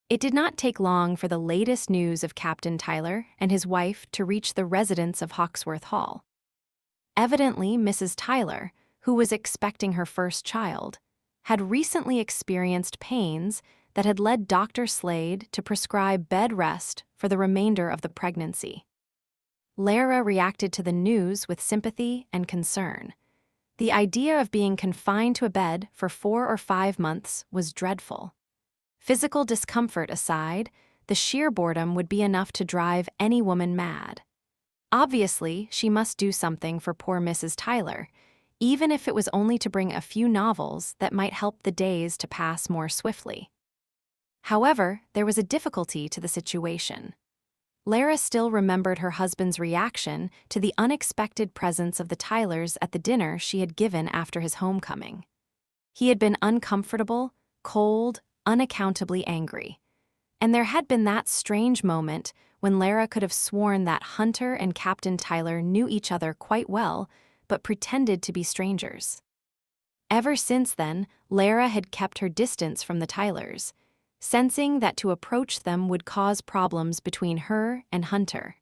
It did not take long for the latest news of Captain Tyler and his wife to reach the residents of Hawksworth Hall. Evidently, Mrs. Tyler, who was expecting her first child, had recently experienced pains that had led Dr. Slade to prescribe bed rest for the remainder of the pregnancy. Lara reacted to the news with sympathy and concern. The idea of being confined to a bed for 4 or 5 months was dreadful. Physical discomfort aside, the sheer boredom would be enough to drive any woman mad. Obviously, she must do something for poor Mrs. Tyler, even if it was only to bring a few novels that might help the days to pass more swiftly. However, there was a difficulty to the situation. Lara still remembered her husband's reaction to the unexpected presence of the Tylers at the dinner she had given after his homecoming. He had been uncomfortable, cold, unaccountably angry. And there had been that strange moment when Lara could have sworn that Hunter and Captain Tyler knew each other quite well, but pretended to be strangers. Ever since then, Lara had kept her distance from the Tylers, sensing that to approach them would cause problems between her and Hunter.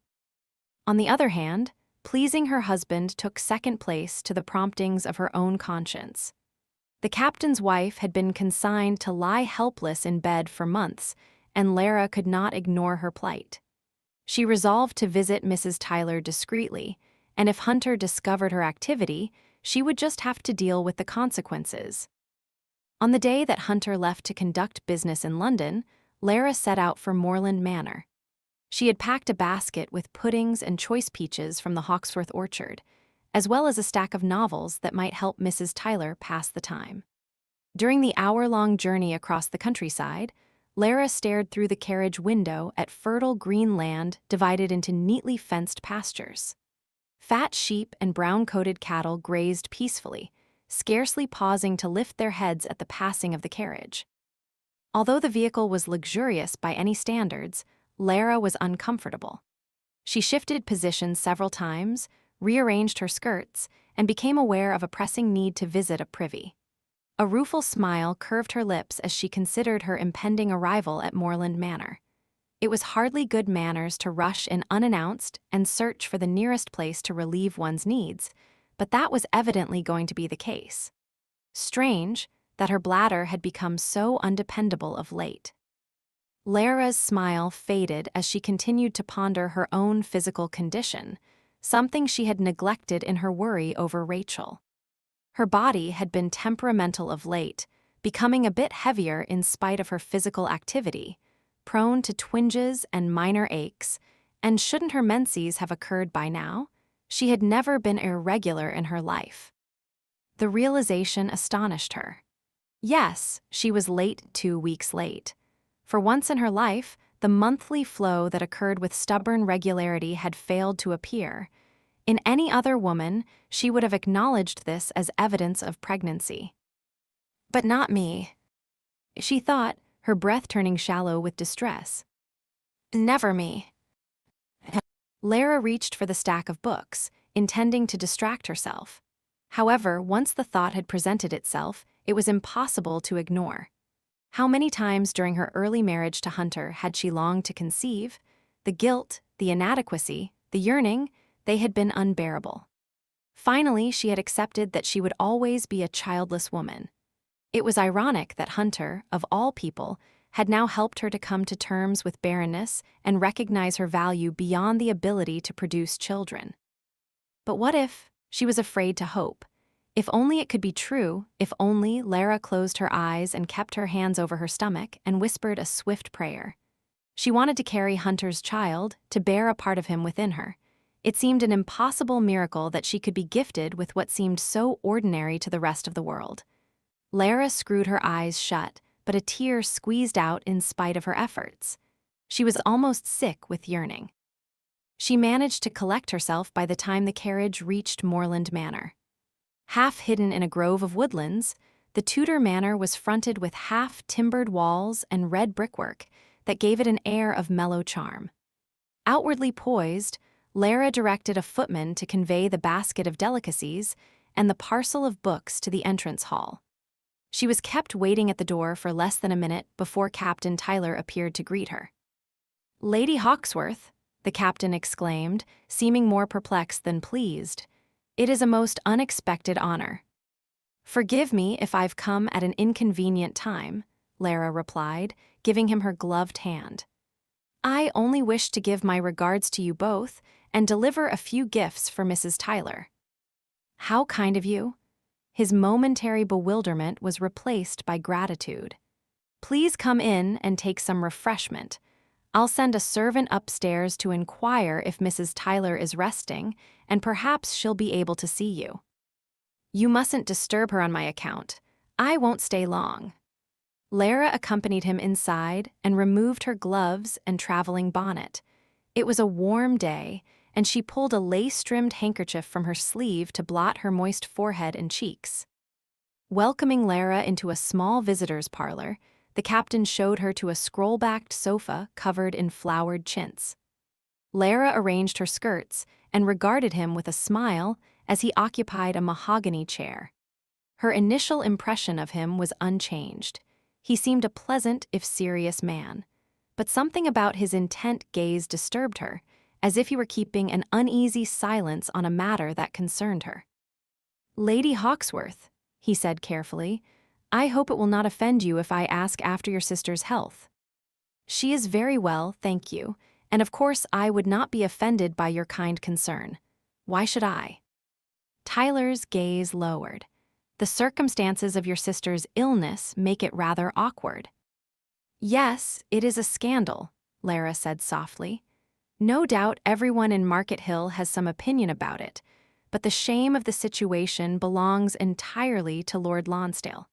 On the other hand, pleasing her husband took second place to the promptings of her own conscience. The captain's wife had been consigned to lie helpless in bed for months, and Lara could not ignore her plight. She resolved to visit Mrs. Tyler discreetly, and if Hunter discovered her activity, she would just have to deal with the consequences. On the day that Hunter left to conduct business in London, Lara set out for Moorland Manor. She had packed a basket with puddings and choice peaches from the Hawksworth orchard, as well as a stack of novels that might help Mrs. Tyler pass the time. During the hour-long journey across the countryside, Lara stared through the carriage window at fertile green land divided into neatly fenced pastures. Fat sheep and brown-coated cattle grazed peacefully, scarcely pausing to lift their heads at the passing of the carriage. Although the vehicle was luxurious by any standards, Lara was uncomfortable. She shifted positions several times, rearranged her skirts, and became aware of a pressing need to visit a privy. A rueful smile curved her lips as she considered her impending arrival at Moorland Manor. It was hardly good manners to rush in unannounced and search for the nearest place to relieve one's needs, but that was evidently going to be the case. Strange that her bladder had become so undependable of late. Lara's smile faded as she continued to ponder her own physical condition, something she had neglected in her worry over Rachel. Her body had been temperamental of late, becoming a bit heavier in spite of her physical activity, prone to twinges and minor aches, and shouldn't her menses have occurred by now? She had never been irregular in her life. The realization astonished her. Yes, she was late 2 weeks late. For once in her life, the monthly flow that occurred with stubborn regularity had failed to appear. In any other woman, she would have acknowledged this as evidence of pregnancy. But not me, she thought, her breath turning shallow with distress. Never me. Lara reached for the stack of books, intending to distract herself. However, once the thought had presented itself, it was impossible to ignore. How many times during her early marriage to Hunter had she longed to conceive? The guilt, the inadequacy, the yearning, they had been unbearable. Finally, she had accepted that she would always be a childless woman. It was ironic that Hunter, of all people, had now helped her to come to terms with barrenness and recognize her value beyond the ability to produce children. But what if? She was afraid to hope. If only it could be true, if only Lara closed her eyes and kept her hands over her stomach and whispered a swift prayer. She wanted to carry Hunter's child, to bear a part of him within her. It seemed an impossible miracle that she could be gifted with what seemed so ordinary to the rest of the world. Lara screwed her eyes shut, but a tear squeezed out in spite of her efforts. She was almost sick with yearning. She managed to collect herself by the time the carriage reached Moorland Manor. Half hidden in a grove of woodlands, the Tudor manor was fronted with half-timbered walls and red brickwork that gave it an air of mellow charm. Outwardly poised, Lara directed a footman to convey the basket of delicacies and the parcel of books to the entrance hall. She was kept waiting at the door for less than a minute before Captain Tyler appeared to greet her. "Lady Hawksworth," the captain exclaimed, seeming more perplexed than pleased. "It is a most unexpected honor. Forgive me if I've come at an inconvenient time," Lara replied, giving him her gloved hand. "I only wish to give my regards to you both and deliver a few gifts for Mrs. Tyler." "How kind of you." His momentary bewilderment was replaced by gratitude. "Please come in and take some refreshment. I'll send a servant upstairs to inquire if Mrs. Tyler is resting, and perhaps she'll be able to see you." "You mustn't disturb her on my account. I won't stay long." Lara accompanied him inside and removed her gloves and traveling bonnet. It was a warm day, and she pulled a lace-trimmed handkerchief from her sleeve to blot her moist forehead and cheeks. Welcoming Lara into a small visitor's parlor, the captain showed her to a scroll-backed sofa covered in flowered chintz. Lara arranged her skirts and regarded him with a smile as he occupied a mahogany chair. Her initial impression of him was unchanged. He seemed a pleasant, if serious man. But something about his intent gaze disturbed her, as if he were keeping an uneasy silence on a matter that concerned her. "Lady Hawksworth," he said carefully, "I hope it will not offend you if I ask after your sister's health." "She is very well, thank you, and of course I would not be offended by your kind concern. Why should I?" Tyler's gaze lowered. "The circumstances of your sister's illness make it rather awkward." "Yes, it is a scandal," Lara said softly. "No doubt everyone in Market Hill has some opinion about it, but the shame of the situation belongs entirely to Lord Lonsdale."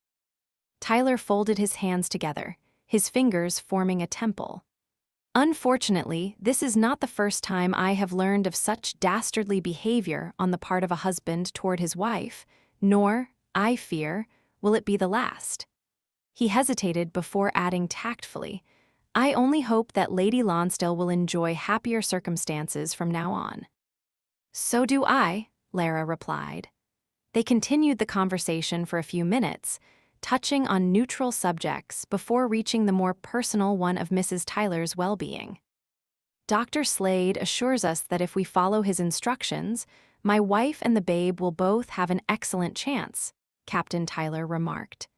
Tyler folded his hands together, his fingers forming a temple. "Unfortunately, this is not the first time I have learned of such dastardly behavior on the part of a husband toward his wife, nor, I fear, will it be the last." He hesitated before adding tactfully, "I only hope that Lady Lonsdale will enjoy happier circumstances from now on." "So do I," Lara replied. They continued the conversation for a few minutes, touching on neutral subjects before reaching the more personal one of Mrs. Tyler's well-being. "Dr. Slade assures us that if we follow his instructions, my wife and the babe will both have an excellent chance," Captain Tyler remarked.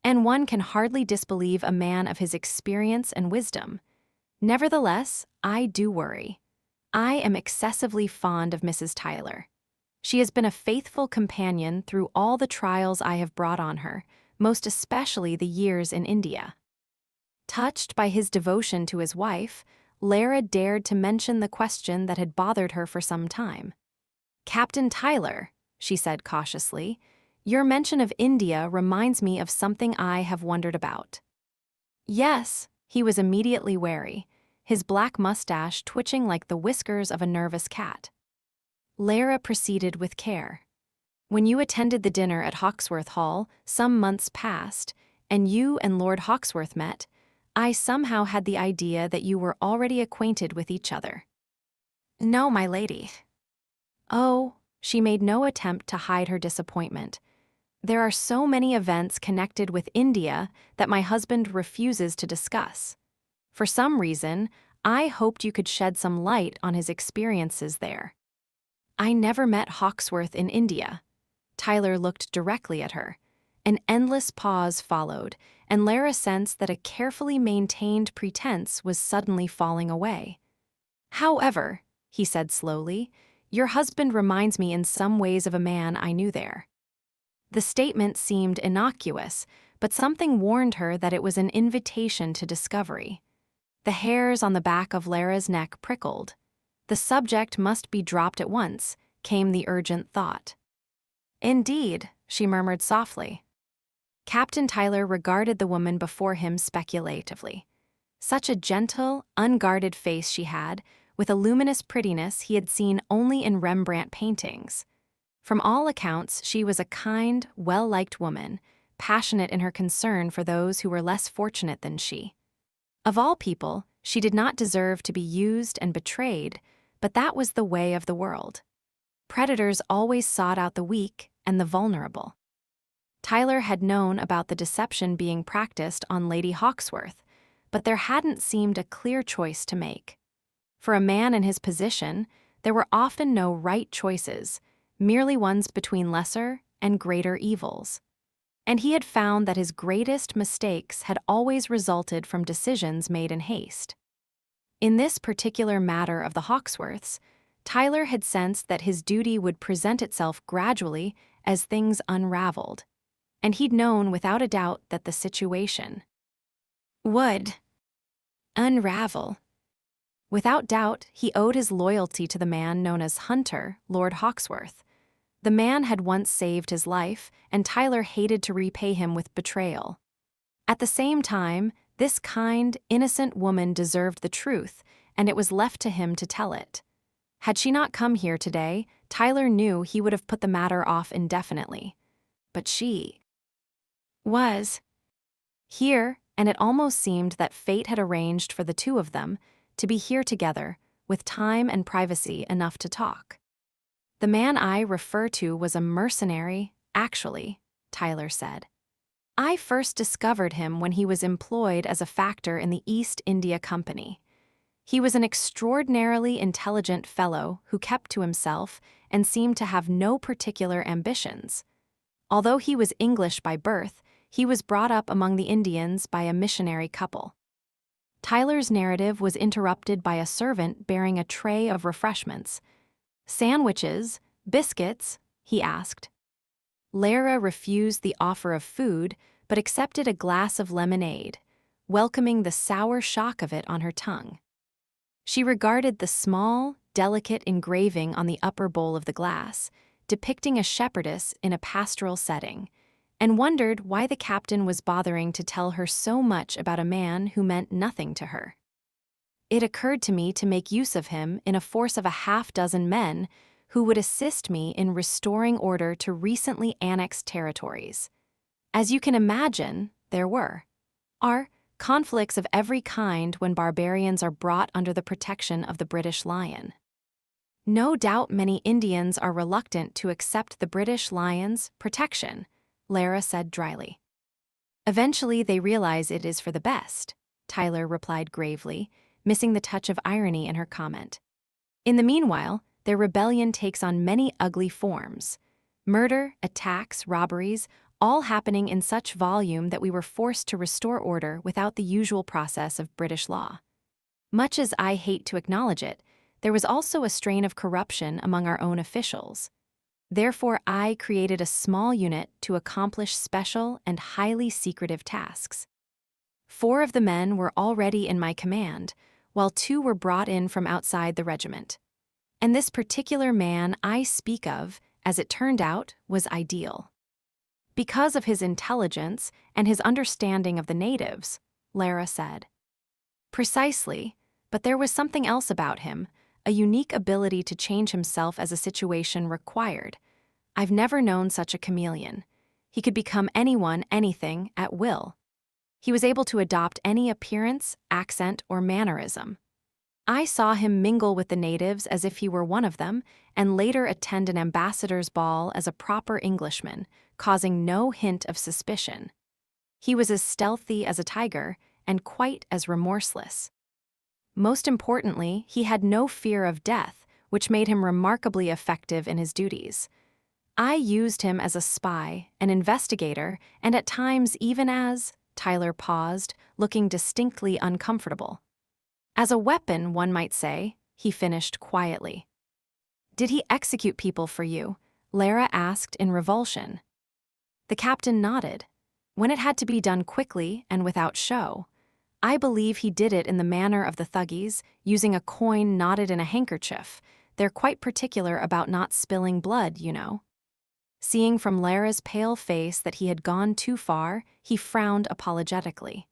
"And one can hardly disbelieve a man of his experience and wisdom. Nevertheless, I do worry. I am excessively fond of Mrs. Tyler. She has been a faithful companion through all the trials I have brought on her, most especially the years in India." Touched by his devotion to his wife, Lara dared to mention the question that had bothered her for some time. "Captain Tyler," she said cautiously, "your mention of India reminds me of something I have wondered about." "Yes," he was immediately wary, his black mustache twitching like the whiskers of a nervous cat. Lara proceeded with care. "When you attended the dinner at Hawksworth Hall some months past, and you and Lord Hawksworth met, I somehow had the idea that you were already acquainted with each other." "No, my lady." "Oh," she made no attempt to hide her disappointment. "There are so many events connected with India that my husband refuses to discuss. For some reason, I hoped you could shed some light on his experiences there." "I never met Hawksworth in India." Tyler looked directly at her. An endless pause followed, and Lara sensed that a carefully maintained pretense was suddenly falling away. "However," he said slowly, "your husband reminds me in some ways of a man I knew there." The statement seemed innocuous, but something warned her that it was an invitation to discovery. The hairs on the back of Lara's neck prickled. The subject must be dropped at once, came the urgent thought. "Indeed," she murmured softly. Captain Tyler regarded the woman before him speculatively. Such a gentle, unguarded face she had, with a luminous prettiness he had seen only in Rembrandt paintings. From all accounts, she was a kind, well-liked woman, passionate in her concern for those who were less fortunate than she. Of all people, she did not deserve to be used and betrayed, but that was the way of the world. Predators always sought out the weak and the vulnerable. Tyler had known about the deception being practiced on Lady Hawksworth, but there hadn't seemed a clear choice to make. For a man in his position, there were often no right choices, merely ones between lesser and greater evils. and he had found that his greatest mistakes had always resulted from decisions made in haste. In this particular matter of the Hawksworths, Tyler had sensed that his duty would present itself gradually as things unraveled, and he'd known without a doubt that the situation would unravel. Without doubt, he owed his loyalty to the man known as Hunter, Lord Hawksworth. The man had once saved his life, and Tyler hated to repay him with betrayal. At the same time, this kind, innocent woman deserved the truth, and it was left to him to tell it. Had she not come here today, Tyler knew he would have put the matter off indefinitely. But she was here, and it almost seemed that fate had arranged for the two of them to be here together, with time and privacy enough to talk. The man I refer to was a mercenary, actually, Tyler said. I first discovered him when he was employed as a factor in the East India Company. He was an extraordinarily intelligent fellow who kept to himself and seemed to have no particular ambitions. Although he was English by birth, he was brought up among the Indians by a missionary couple. Tyler's narrative was interrupted by a servant bearing a tray of refreshments. "Sandwiches? Biscuits?" he asked. Lara refused the offer of food, but accepted a glass of lemonade, welcoming the sour shock of it on her tongue. She regarded the small, delicate engraving on the upper bowl of the glass, depicting a shepherdess in a pastoral setting, and wondered why the captain was bothering to tell her so much about a man who meant nothing to her. It occurred to me to make use of him in a force of a half-dozen men who would assist me in restoring order to recently annexed territories. As you can imagine, there are conflicts of every kind when barbarians are brought under the protection of the British Lion. No doubt many Indians are reluctant to accept the British Lion's protection, Lara said dryly. Eventually they realize it is for the best, Tyler replied gravely, missing the touch of irony in her comment. In the meanwhile, their rebellion takes on many ugly forms. Murder, attacks, robberies, all happening in such volume that we were forced to restore order without the usual process of British law. Much as I hate to acknowledge it, there was also a strain of corruption among our own officials. Therefore, I created a small unit to accomplish special and highly secretive tasks. 4 of the men were already in my command, while 2 were brought in from outside the regiment. And this particular man I speak of, as it turned out, was ideal. Because of his intelligence and his understanding of the natives, Lara said. Precisely, but there was something else about him, a unique ability to change himself as a situation required. I've never known such a chameleon. He could become anyone, anything, at will. He was able to adopt any appearance, accent, or mannerism. I saw him mingle with the natives as if he were one of them, and later attend an ambassador's ball as a proper Englishman, causing no hint of suspicion. He was as stealthy as a tiger, and quite as remorseless. Most importantly, he had no fear of death, which made him remarkably effective in his duties. I used him as a spy, an investigator, and at times even as, Tyler paused, looking distinctly uncomfortable. As a weapon, one might say, he finished quietly. Did he execute people for you? Lara asked in revulsion. The captain nodded. When it had to be done quickly and without show. I believe he did it in the manner of the thuggies, using a coin knotted in a handkerchief. They're quite particular about not spilling blood, you know. Seeing from Lara's pale face that he had gone too far, he frowned apologetically.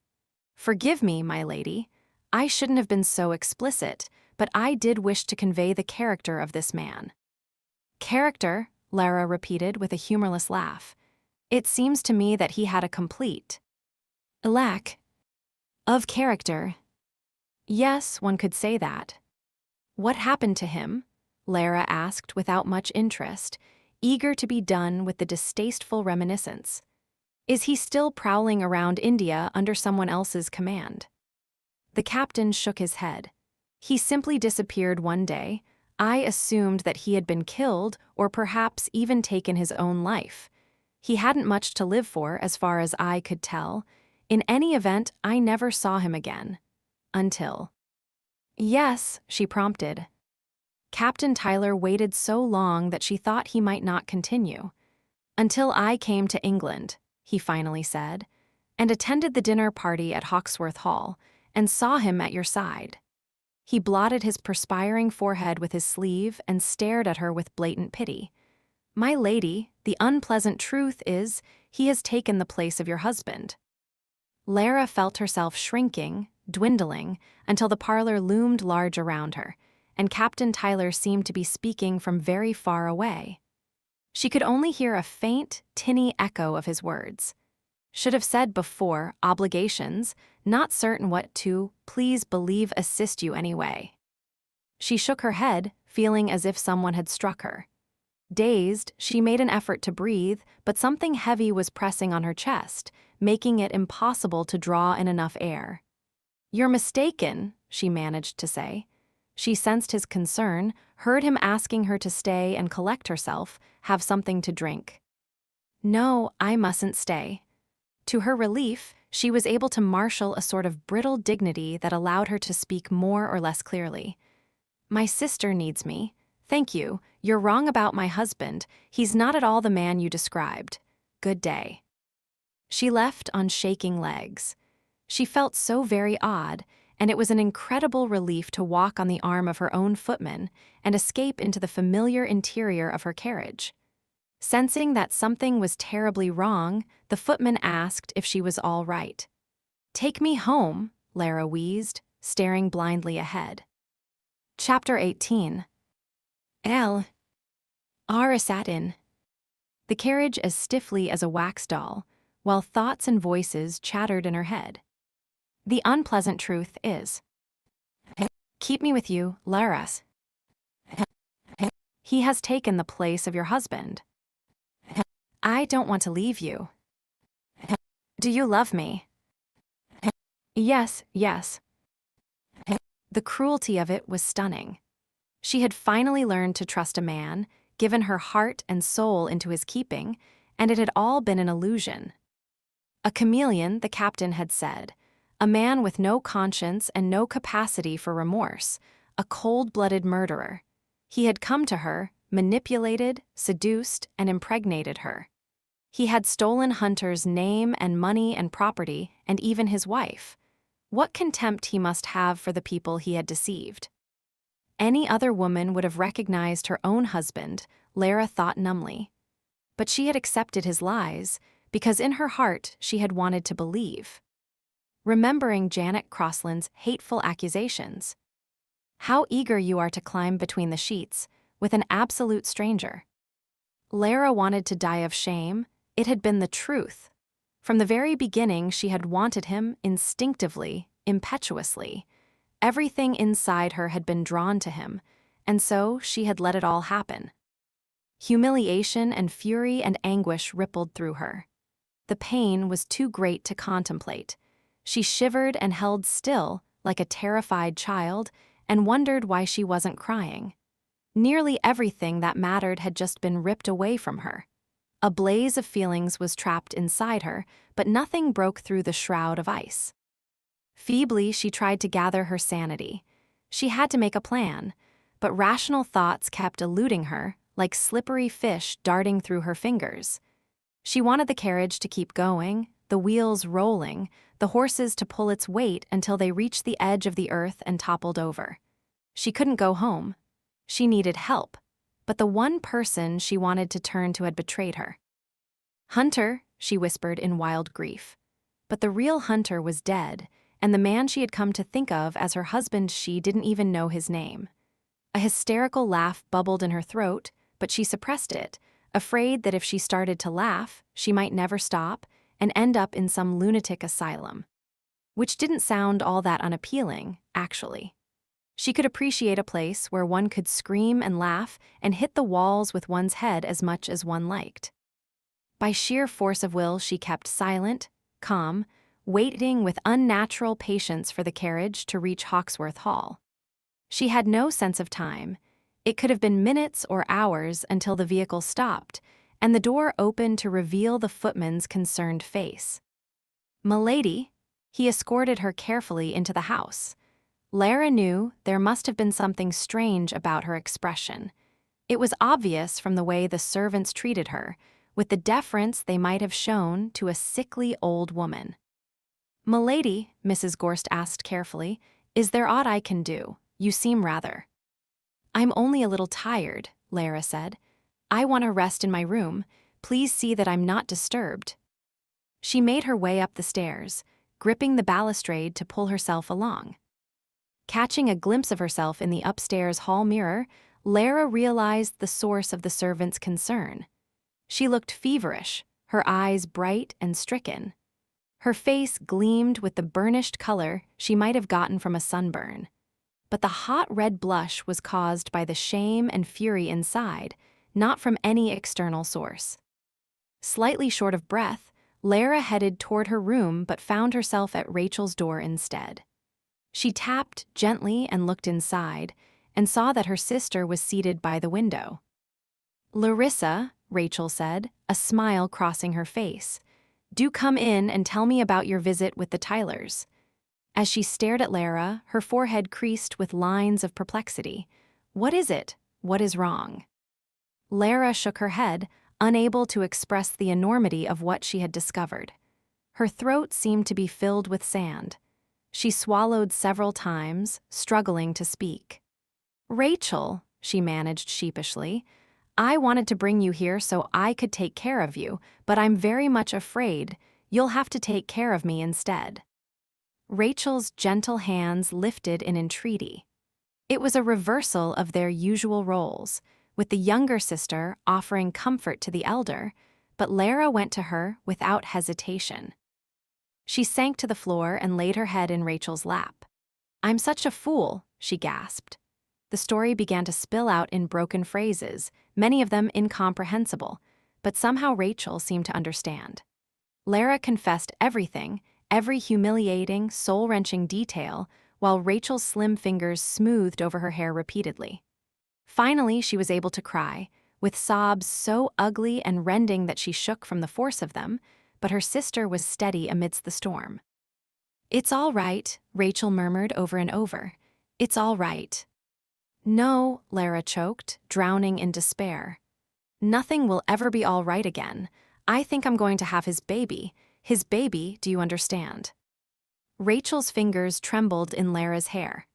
Forgive me, my lady. I shouldn't have been so explicit, but I did wish to convey the character of this man. Character, Lara repeated with a humorless laugh. It seems to me that he had a complete lack of character. Yes, one could say that. What happened to him? Lara asked without much interest, eager to be done with the distasteful reminiscence. Is he still prowling around India under someone else's command? The captain shook his head. He simply disappeared one day. I assumed that he had been killed or perhaps even taken his own life. He hadn't much to live for, as far as I could tell. In any event, I never saw him again. Until. Yes, she prompted. Captain Tyler waited so long that she thought he might not continue. Until I came to England, he finally said, and attended the dinner party at Hawksworth Hall, and saw him at your side. He blotted his perspiring forehead with his sleeve and stared at her with blatant pity. My lady, the unpleasant truth is, he has taken the place of your husband. Lara felt herself shrinking, dwindling, until the parlor loomed large around her, and Captain Tyler seemed to be speaking from very far away. She could only hear a faint, tinny echo of his words. Should have said before, obligations, not certain what to, please believe assist you anyway. She shook her head, feeling as if someone had struck her. Dazed, she made an effort to breathe, but something heavy was pressing on her chest, making it impossible to draw in enough air. You're mistaken, she managed to say. She sensed his concern, heard him asking her to stay and collect herself, have something to drink. No, I mustn't stay. To her relief, she was able to marshal a sort of brittle dignity that allowed her to speak more or less clearly. My sister needs me. Thank you. You're wrong about my husband. He's not at all the man you described. Good day. She left on shaking legs. She felt so very odd, and it was an incredible relief to walk on the arm of her own footman and escape into the familiar interior of her carriage. Sensing that something was terribly wrong, the footman asked if she was all right. Take me home, Lara wheezed, staring blindly ahead. Chapter 18. L. R. sat in the carriage as stiffly as a wax doll, while thoughts and voices chattered in her head. The unpleasant truth is, keep me with you, Laras. He has taken the place of your husband. I don't want to leave you. Do you love me? Yes, yes. The cruelty of it was stunning. She had finally learned to trust a man, given her heart and soul into his keeping, and it had all been an illusion. A chameleon, the captain had said, a man with no conscience and no capacity for remorse, a cold-blooded murderer. He had come to her, manipulated, seduced, and impregnated her. He had stolen Hunter's name and money and property, and even his wife. What contempt he must have for the people he had deceived. Any other woman would have recognized her own husband, Lara thought numbly. But she had accepted his lies, because in her heart she had wanted to believe. Remembering Janet Crossland's hateful accusations. How eager you are to climb between the sheets, with an absolute stranger. Lara wanted to die of shame. It had been the truth. From the very beginning, she had wanted him instinctively, impetuously. Everything inside her had been drawn to him, and so she had let it all happen. Humiliation and fury and anguish rippled through her. The pain was too great to contemplate. She shivered and held still, like a terrified child, and wondered why she wasn't crying. Nearly everything that mattered had just been ripped away from her. A blaze of feelings was trapped inside her, but nothing broke through the shroud of ice. Feebly, she tried to gather her sanity. She had to make a plan, but rational thoughts kept eluding her, like slippery fish darting through her fingers. She wanted the carriage to keep going, the wheels rolling, the horses to pull its weight until they reached the edge of the earth and toppled over. She couldn't go home. She needed help, but the one person she wanted to turn to had betrayed her. Hunter, she whispered in wild grief. But the real Hunter was dead, and the man she had come to think of as her husband, she didn't even know his name. A hysterical laugh bubbled in her throat, but she suppressed it, afraid that if she started to laugh, she might never stop and end up in some lunatic asylum. Which didn't sound all that unappealing, actually. She could appreciate a place where one could scream and laugh and hit the walls with one's head as much as one liked. By sheer force of will, she kept silent, calm, waiting with unnatural patience for the carriage to reach Hawksworth Hall. She had no sense of time. It could have been minutes or hours until the vehicle stopped, and the door opened to reveal the footman's concerned face. "Milady," he escorted her carefully into the house. Lara knew there must have been something strange about her expression. It was obvious from the way the servants treated her, with the deference they might have shown to a sickly old woman. "Milady," Mrs. Gorst asked carefully, "is there aught I can do? You seem rather—" "I'm only a little tired," Lara said. "I want to rest in my room. Please see that I'm not disturbed." She made her way up the stairs, gripping the balustrade to pull herself along. Catching a glimpse of herself in the upstairs hall mirror, Lara realized the source of the servant's concern. She looked feverish, her eyes bright and stricken. Her face gleamed with the burnished color she might have gotten from a sunburn. But the hot red blush was caused by the shame and fury inside, not from any external source. Slightly short of breath, Lara headed toward her room but found herself at Rachel's door instead. She tapped gently and looked inside, and saw that her sister was seated by the window. "Larissa," Rachel said, a smile crossing her face, "do come in and tell me about your visit with the Tylers." As she stared at Lara, her forehead creased with lines of perplexity. "What is it? What is wrong?" Lara shook her head, unable to express the enormity of what she had discovered. Her throat seemed to be filled with sand. She swallowed several times, struggling to speak. "Rachel," she managed sheepishly, "I wanted to bring you here so I could take care of you, but I'm very much afraid you'll have to take care of me instead." Rachel's gentle hands lifted in entreaty. It was a reversal of their usual roles, with the younger sister offering comfort to the elder, but Lara went to her without hesitation. She sank to the floor and laid her head in Rachel's lap. "I'm such a fool," she gasped. The story began to spill out in broken phrases, many of them incomprehensible, but somehow Rachel seemed to understand. Lara confessed everything, every humiliating, soul-wrenching detail, while Rachel's slim fingers smoothed over her hair repeatedly. Finally, she was able to cry, with sobs so ugly and rending that she shook from the force of them, but her sister was steady amidst the storm. "It's all right," Rachel murmured over and over. "It's all right." "No," Lara choked, drowning in despair. "Nothing will ever be all right again. I think I'm going to have his baby. His baby, do you understand?" Rachel's fingers trembled in Lara's hair.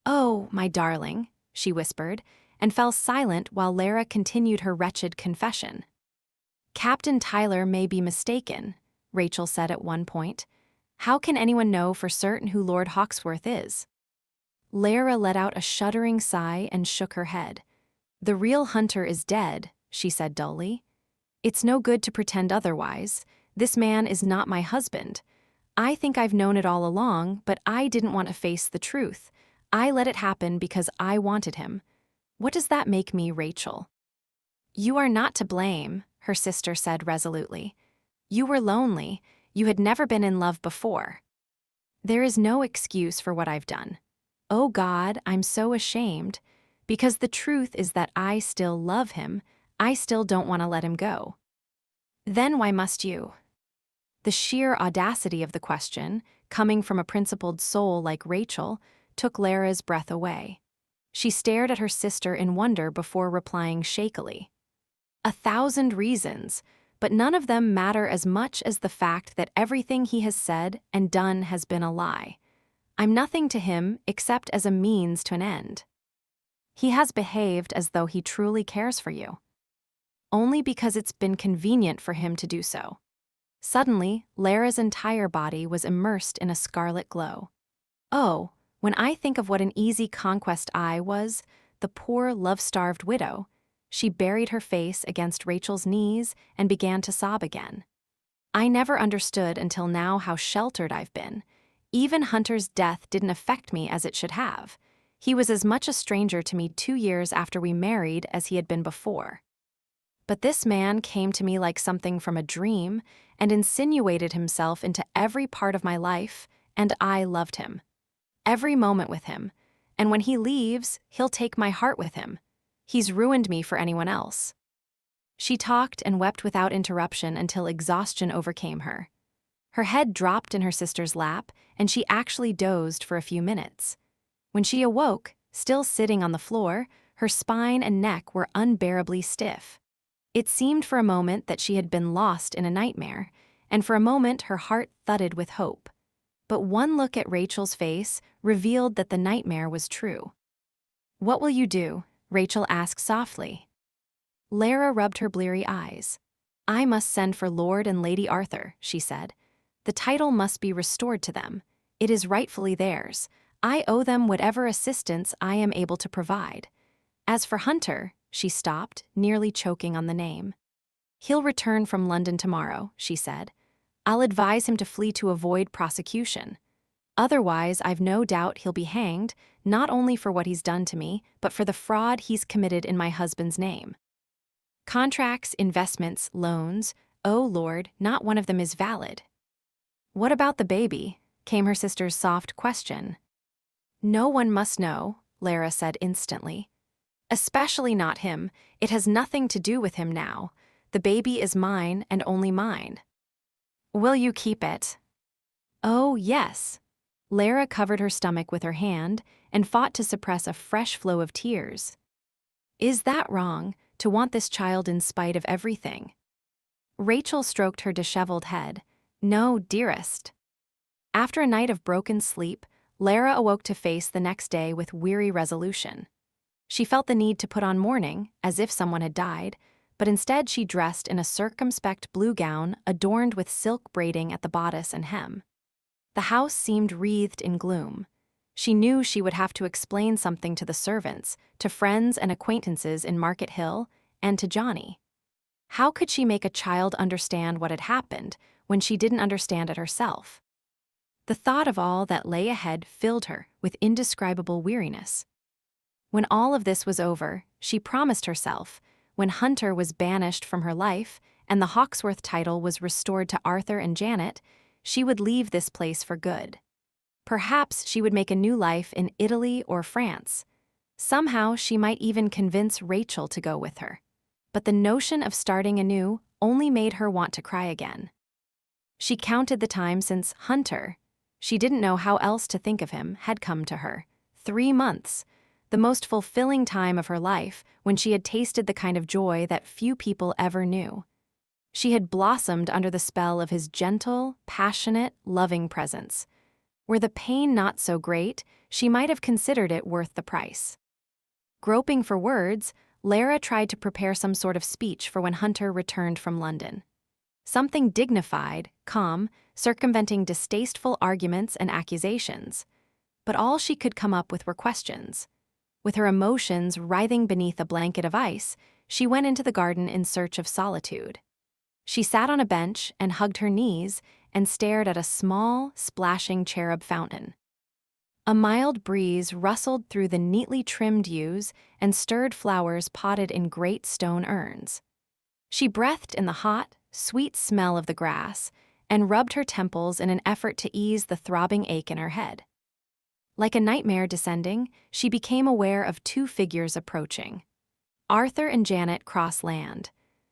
"Oh, my darling," she whispered, and fell silent while Lara continued her wretched confession. "Captain Tyler may be mistaken," Rachel said at one point. "How can anyone know for certain who Lord Hawksworth is?" Lara let out a shuddering sigh and shook her head. "The real hunter is dead," she said dully. "It's no good to pretend otherwise. This man is not my husband. I think I've known it all along, but I didn't want to face the truth. I let it happen because I wanted him. What does that make me, Rachel?" "You are not to blame," her sister said resolutely. "You were lonely. You had never been in love before. There is no excuse for what I've done. Oh God, I'm so ashamed, because the truth is that I still love him. I still don't want to let him go." "Then why must you?" The sheer audacity of the question, coming from a principled soul like Rachel, took Lara's breath away. She stared at her sister in wonder before replying shakily. "1,000 reasons, but none of them matter as much as the fact that everything he has said and done has been a lie. I'm nothing to him except as a means to an end. He has behaved as though he truly cares for you, only because it's been convenient for him to do so." Suddenly, Lara's entire body was immersed in a scarlet glow. "Oh, when I think of what an easy conquest I was, the poor, love-starved widow," she buried her face against Rachel's knees and began to sob again. "I never understood until now how sheltered I've been. Even Hunter's death didn't affect me as it should have. He was as much a stranger to me 2 years after we married as he had been before. But this man came to me like something from a dream and insinuated himself into every part of my life, and I loved him. Every moment with him, and when he leaves, he'll take my heart with him. He's ruined me for anyone else." She talked and wept without interruption until exhaustion overcame her. Her head dropped in her sister's lap, and she actually dozed for a few minutes. When she awoke, still sitting on the floor, her spine and neck were unbearably stiff. It seemed for a moment that she had been lost in a nightmare, and for a moment her heart thudded with hope. But one look at Rachel's face revealed that the nightmare was true. "What will you do?" Rachel asked softly. Lara rubbed her bleary eyes. "I must send for Lord and Lady Arthur," she said. "The title must be restored to them. It is rightfully theirs. I owe them whatever assistance I am able to provide. As for Hunter," she stopped, nearly choking on the name. "He'll return from London tomorrow," she said. "I'll advise him to flee to avoid prosecution. Otherwise, I've no doubt he'll be hanged, not only for what he's done to me, but for the fraud he's committed in my husband's name. Contracts, investments, loans, oh Lord, not one of them is valid." "What about the baby?" came her sister's soft question. "No one must know," Lara said instantly. "Especially not him. It has nothing to do with him now. The baby is mine and only mine." "Will you keep it?" "Oh, yes." Lara covered her stomach with her hand and fought to suppress a fresh flow of tears. "Is that wrong, to want this child in spite of everything?" Rachel stroked her disheveled head. "No, dearest." After a night of broken sleep, Lara awoke to face the next day with weary resolution. She felt the need to put on mourning, as if someone had died, but instead she dressed in a circumspect blue gown adorned with silk braiding at the bodice and hem. The house seemed wreathed in gloom. She knew she would have to explain something to the servants, to friends and acquaintances in Market Hill, and to Johnny. How could she make a child understand what had happened when she didn't understand it herself? The thought of all that lay ahead filled her with indescribable weariness. When all of this was over, she promised herself, when Hunter was banished from her life and the Hawksworth title was restored to Arthur and Janet, she would leave this place for good. Perhaps she would make a new life in Italy or France. Somehow she might even convince Rachel to go with her. But the notion of starting anew only made her want to cry again. She counted the time since Hunter, she didn't know how else to think of him, had come to her. 3 months. The most fulfilling time of her life, when she had tasted the kind of joy that few people ever knew. She had blossomed under the spell of his gentle, passionate, loving presence. Were the pain not so great, she might have considered it worth the price. Groping for words, Lara tried to prepare some sort of speech for when Hunter returned from London. Something dignified, calm, circumventing distasteful arguments and accusations. But all she could come up with were questions. With her emotions writhing beneath a blanket of ice, she went into the garden in search of solitude. She sat on a bench and hugged her knees and stared at a small, splashing cherub fountain. A mild breeze rustled through the neatly trimmed yews and stirred flowers potted in great stone urns. She breathed in the hot, sweet smell of the grass and rubbed her temples in an effort to ease the throbbing ache in her head. Like a nightmare descending, she became aware of 2 figures approaching. Arthur and Janet cross land.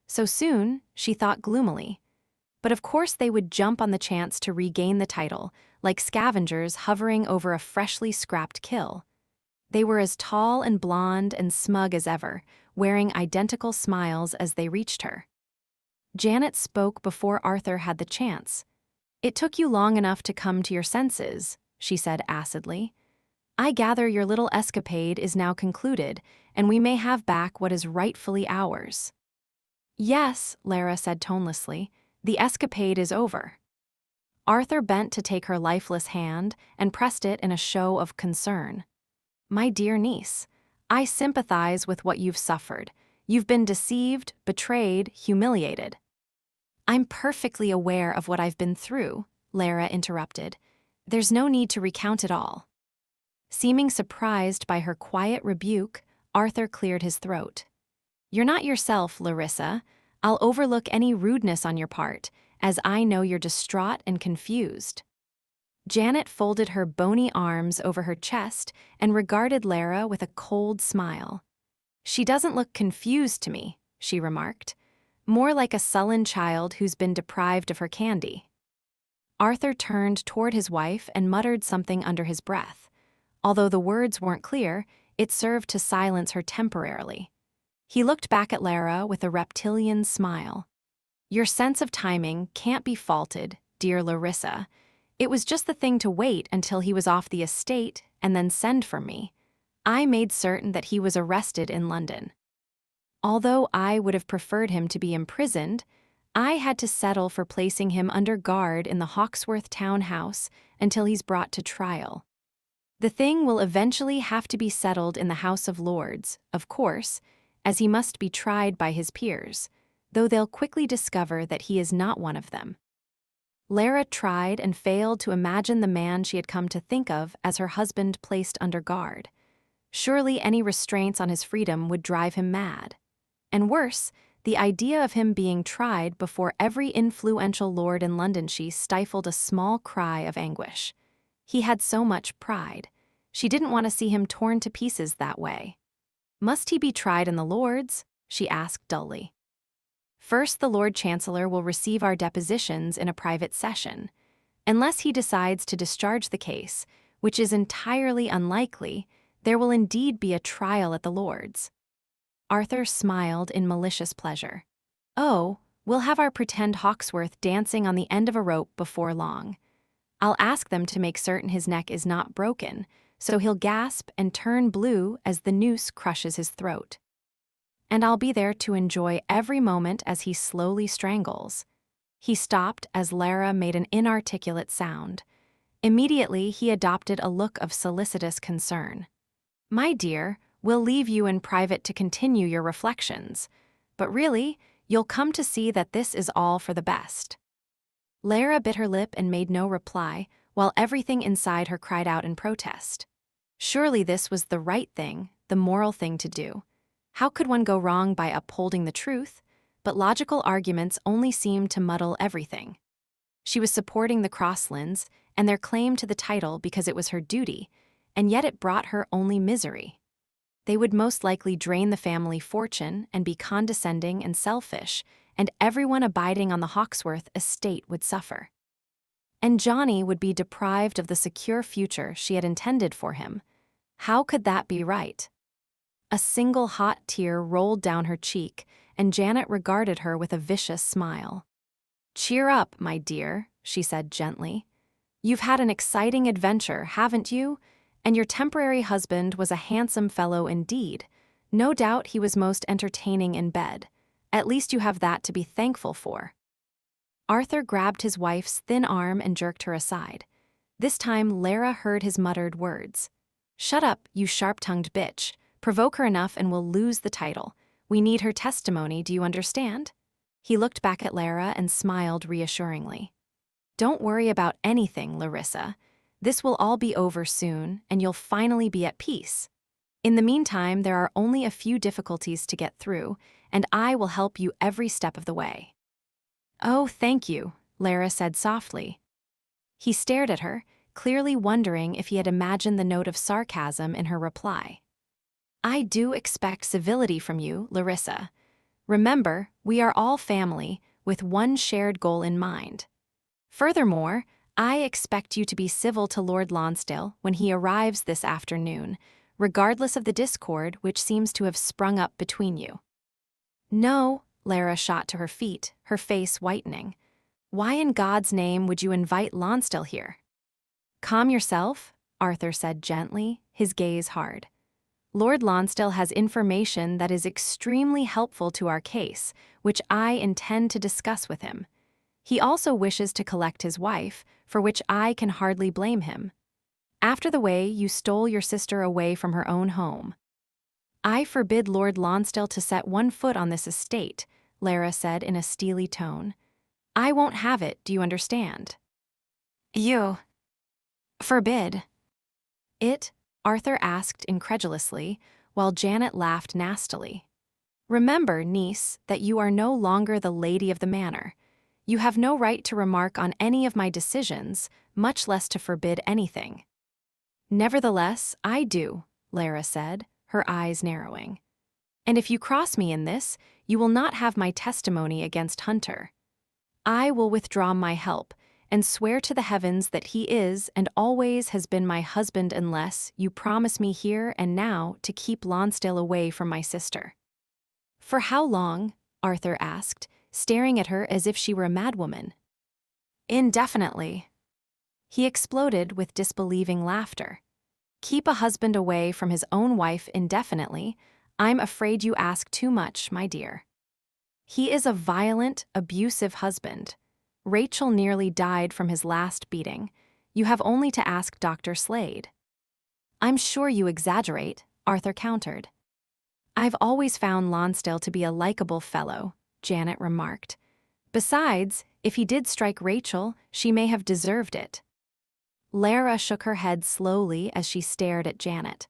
So soon, she thought gloomily. But of course they would jump on the chance to regain the title, like scavengers hovering over a freshly scrapped kill. They were as tall and blonde and smug as ever, wearing identical smiles as they reached her. Janet spoke before Arthur had the chance. "It took you long enough to come to your senses," she said acidly. "I gather your little escapade is now concluded, and we may have back what is rightfully ours." "Yes," Lara said tonelessly, "the escapade is over." Arthur bent to take her lifeless hand and pressed it in a show of concern. "My dear niece, I sympathize with what you've suffered. You've been deceived, betrayed, humiliated." "I'm perfectly aware of what I've been through," Lara interrupted. "There's no need to recount it all." Seeming surprised by her quiet rebuke, Arthur cleared his throat. "You're not yourself, Larissa. I'll overlook any rudeness on your part, as I know you're distraught and confused." Janet folded her bony arms over her chest and regarded Lara with a cold smile. "She doesn't look confused to me," she remarked. more like a sullen child who's been deprived of her candy. Arthur turned toward his wife and muttered something under his breath. Although the words weren't clear, it served to silence her temporarily. He looked back at Lara with a reptilian smile. Your sense of timing can't be faulted, dear Larissa. It was just the thing to wait until he was off the estate and then send for me. I made certain that he was arrested in London. Although I would have preferred him to be imprisoned, I had to settle for placing him under guard in the Hawksworth townhouse until he's brought to trial. The thing will eventually have to be settled in the House of Lords, of course, as he must be tried by his peers, though they'll quickly discover that he is not one of them. Lara tried and failed to imagine the man she had come to think of as her husband placed under guard. Surely any restraints on his freedom would drive him mad. And worse, the idea of him being tried before every influential lord in London. She stifled a small cry of anguish. He had so much pride. She didn't want to see him torn to pieces that way. Must he be tried in the Lords? She asked dully. First, the Lord Chancellor will receive our depositions in a private session. Unless he decides to discharge the case, which is entirely unlikely, there will indeed be a trial at the Lords. Arthur smiled in malicious pleasure. Oh, we'll have our pretend Hawksworth dancing on the end of a rope before long. I'll ask them to make certain his neck is not broken, so he'll gasp and turn blue as the noose crushes his throat. And I'll be there to enjoy every moment as he slowly strangles. He stopped as Lara made an inarticulate sound. Immediately, he adopted a look of solicitous concern. My dear, we'll leave you in private to continue your reflections, but really, you'll come to see that this is all for the best. Lara bit her lip and made no reply, while everything inside her cried out in protest. Surely this was the right thing, the moral thing to do. How could one go wrong by upholding the truth? But logical arguments only seemed to muddle everything. She was supporting the Crosslands and their claim to the title because it was her duty, and yet it brought her only misery. They would most likely drain the family fortune and be condescending and selfish, and everyone abiding on the Hawksworth estate would suffer. And Johnny would be deprived of the secure future she had intended for him. How could that be right? A single hot tear rolled down her cheek, and Janet regarded her with a vicious smile. Cheer up, my dear, she said gently. You've had an exciting adventure, haven't you? And your temporary husband was a handsome fellow indeed. No doubt he was most entertaining in bed. At least you have that to be thankful for. Arthur grabbed his wife's thin arm and jerked her aside. This time Lara heard his muttered words. Shut up, you sharp-tongued bitch. Provoke her enough and we'll lose the title. We need her testimony, do you understand? He looked back at Lara and smiled reassuringly. Don't worry about anything, Larissa. This will all be over soon, and you'll finally be at peace. In the meantime, there are only a few difficulties to get through, and I will help you every step of the way. Oh, thank you, Lara said softly. He stared at her, clearly wondering if he had imagined the note of sarcasm in her reply. I do expect civility from you, Larissa. Remember, we are all family, with one shared goal in mind. Furthermore, I expect you to be civil to Lord Lonsdale when he arrives this afternoon, regardless of the discord which seems to have sprung up between you. No, Lara shot to her feet, her face whitening. Why in God's name would you invite Lonsdale here? Calm yourself, Arthur said gently, his gaze hard. Lord Lonsdale has information that is extremely helpful to our case, which I intend to discuss with him. He also wishes to collect his wife, for which I can hardly blame him. After the way you stole your sister away from her own home. I forbid Lord Lonsdale to set one foot on this estate, Lara said in a steely tone. I won't have it, do you understand? You forbid it? Arthur asked incredulously, while Janet laughed nastily. Remember, niece, that you are no longer the lady of the manor. You have no right to remark on any of my decisions, much less to forbid anything. Nevertheless, I do, Lara said, her eyes narrowing. And if you cross me in this, you will not have my testimony against Hunter. I will withdraw my help and swear to the heavens that he is and always has been my husband unless you promise me here and now to keep Lonsdale away from my sister." "For how long?" Arthur asked, staring at her as if she were a madwoman. "Indefinitely." He exploded with disbelieving laughter. "Keep a husband away from his own wife indefinitely? I'm afraid you ask too much, my dear. He is a violent, abusive husband. Rachel nearly died from his last beating. You have only to ask Dr. Slade." "I'm sure you exaggerate," Arthur countered. "I've always found Lonsdale to be a likable fellow," Janet remarked. "Besides, if he did strike Rachel, she may have deserved it." Lara shook her head slowly as she stared at Janet.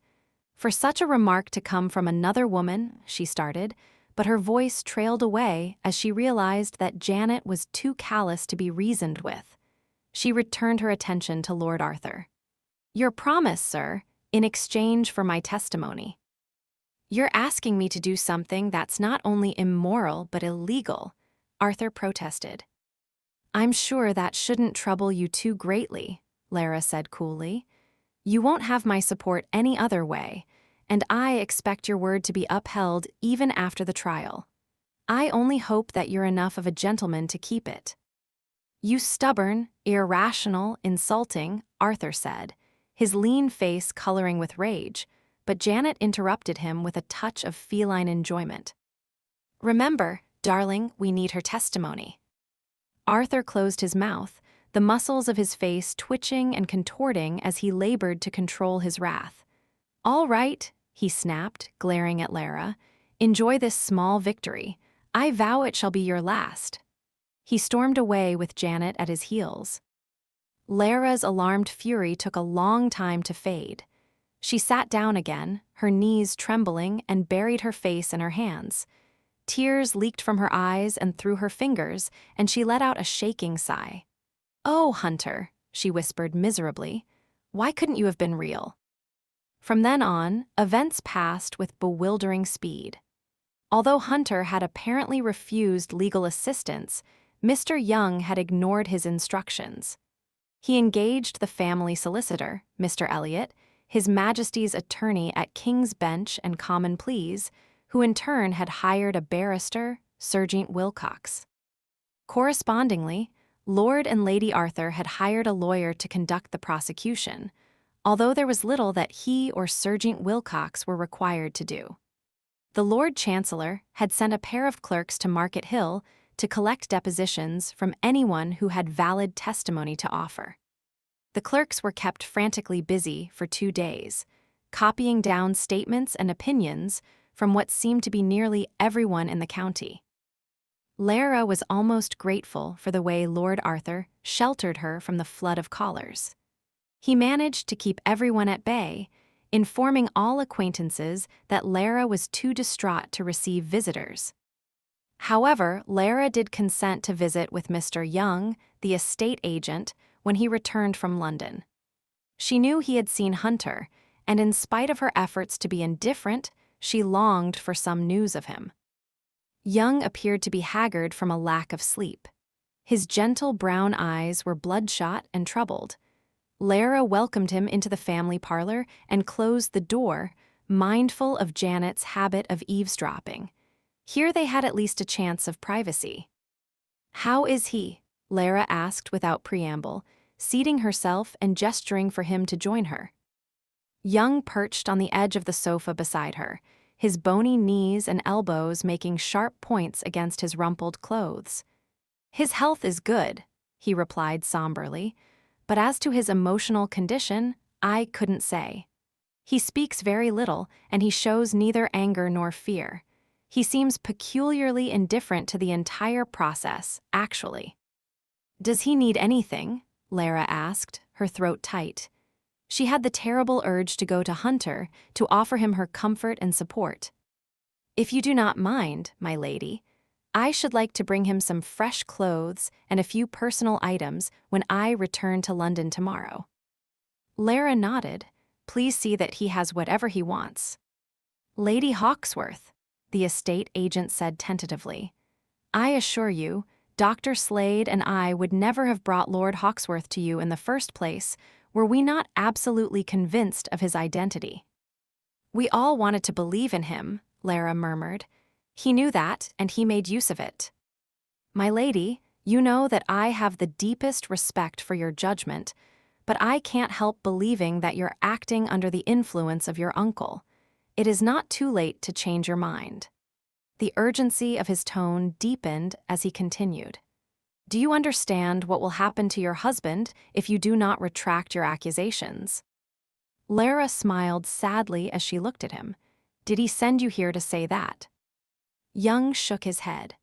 "For such a remark to come from another woman," she started, but her voice trailed away as she realized that Janet was too callous to be reasoned with. She returned her attention to Lord Arthur. "Your promise, sir, in exchange for my testimony." "You're asking me to do something that's not only immoral but illegal," Arthur protested. "I'm sure that shouldn't trouble you too greatly," Lara said coolly. "You won't have my support any other way, and I expect your word to be upheld even after the trial. I only hope that you're enough of a gentleman to keep it." "You stubborn, irrational, insulting," Arthur said, his lean face coloring with rage, but Janet interrupted him with a touch of feline enjoyment. "Remember, darling, we need her testimony." Arthur closed his mouth, the muscles of his face twitching and contorting as he labored to control his wrath. "All right," he snapped, glaring at Lara. "Enjoy this small victory. I vow it shall be your last." He stormed away with Janet at his heels. Lara's alarmed fury took a long time to fade. She sat down again, her knees trembling, and buried her face in her hands. Tears leaked from her eyes and through her fingers, and she let out a shaking sigh. "Oh, Hunter," she whispered miserably, "why couldn't you have been real?" From then on, events passed with bewildering speed. Although Hunter had apparently refused legal assistance, Mr. Young had ignored his instructions. He engaged the family solicitor, Mr. Elliot, His Majesty's attorney at King's Bench and Common Pleas, who in turn had hired a barrister, Sergeant Wilcox. Correspondingly, Lord and Lady Arthur had hired a lawyer to conduct the prosecution, although there was little that he or Sergeant Wilcox were required to do. The Lord Chancellor had sent a pair of clerks to Market Hill to collect depositions from anyone who had valid testimony to offer. The clerks were kept frantically busy for 2 days, copying down statements and opinions from what seemed to be nearly everyone in the county. Lara was almost grateful for the way Lord Arthur sheltered her from the flood of callers. He managed to keep everyone at bay, informing all acquaintances that Lara was too distraught to receive visitors. However, Lara did consent to visit with Mr. Young, the estate agent, when he returned from London. She knew he had seen Hunter, and in spite of her efforts to be indifferent, she longed for some news of him. Young appeared to be haggard from a lack of sleep. His gentle brown eyes were bloodshot and troubled. Lara welcomed him into the family parlor and closed the door, mindful of Janet's habit of eavesdropping. Here they had at least a chance of privacy. "How is he?" Lara asked without preamble, seating herself and gesturing for him to join her. Young perched on the edge of the sofa beside her, his bony knees and elbows making sharp points against his rumpled clothes. "His health is good," he replied somberly, "but as to his emotional condition, I couldn't say. He speaks very little, and he shows neither anger nor fear. He seems peculiarly indifferent to the entire process, actually." "Does he need anything?" Lara asked, her throat tight. She had the terrible urge to go to Hunter to offer him her comfort and support. "If you do not mind, my lady, I should like to bring him some fresh clothes and a few personal items when I return to London tomorrow." Lara nodded. "Please see that he has whatever he wants." "Lady Hawksworth," the estate agent said tentatively. "I assure you, Dr. Slade and I would never have brought Lord Hawksworth to you in the first place were we not absolutely convinced of his identity." "We all wanted to believe in him," Lara murmured. "He knew that, and he made use of it." "My lady, you know that I have the deepest respect for your judgment, but I can't help believing that you're acting under the influence of your uncle. It is not too late to change your mind." The urgency of his tone deepened as he continued. "Do you understand what will happen to your husband if you do not retract your accusations?" Lara smiled sadly as she looked at him. "Did he send you here to say that?" Young shook his head.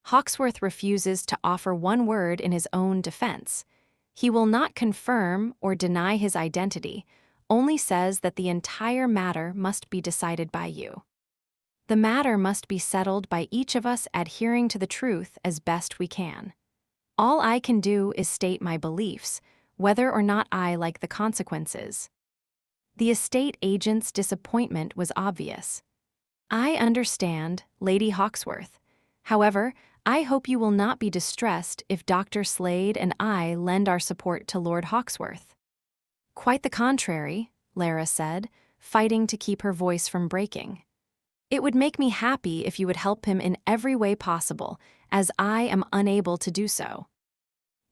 "Hawksworth refuses to offer one word in his own defense. He will not confirm or deny his identity, only says that the entire matter must be decided by you. The matter must be settled by each of us adhering to the truth as best we can. All I can do is state my beliefs, whether or not I like the consequences." The estate agent's disappointment was obvious. "I understand, Lady Hawksworth. However, I hope you will not be distressed if Dr. Slade and I lend our support to Lord Hawksworth." "Quite the contrary," Lara said, fighting to keep her voice from breaking. "It would make me happy if you would help him in every way possible, as I am unable to do so."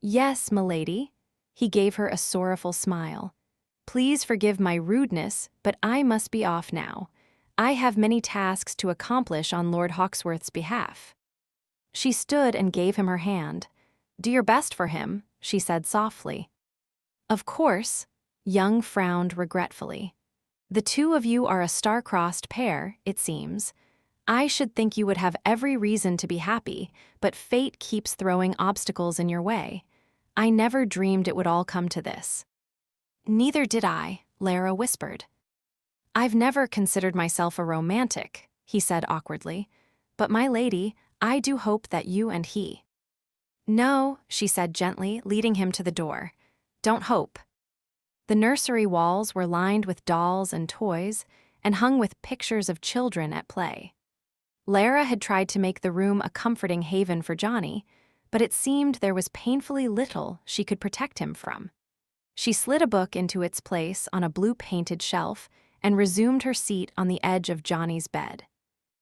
"Yes, milady." He gave her a sorrowful smile. "Please forgive my rudeness, but I must be off now. I have many tasks to accomplish on Lord Hawksworth's behalf." She stood and gave him her hand. "Do your best for him," she said softly. "Of course." Young frowned regretfully. "The two of you are a star-crossed pair, it seems. I should think you would have every reason to be happy, but fate keeps throwing obstacles in your way. I never dreamed it would all come to this." "Neither did I," Lara whispered. "I've never considered myself a romantic," he said awkwardly. "But my lady, I do hope that you and he—" "No," she said gently, leading him to the door. "Don't hope." The nursery walls were lined with dolls and toys, and hung with pictures of children at play. Lara had tried to make the room a comforting haven for Johnny, but it seemed there was painfully little she could protect him from. She slid a book into its place on a blue-painted shelf and resumed her seat on the edge of Johnny's bed.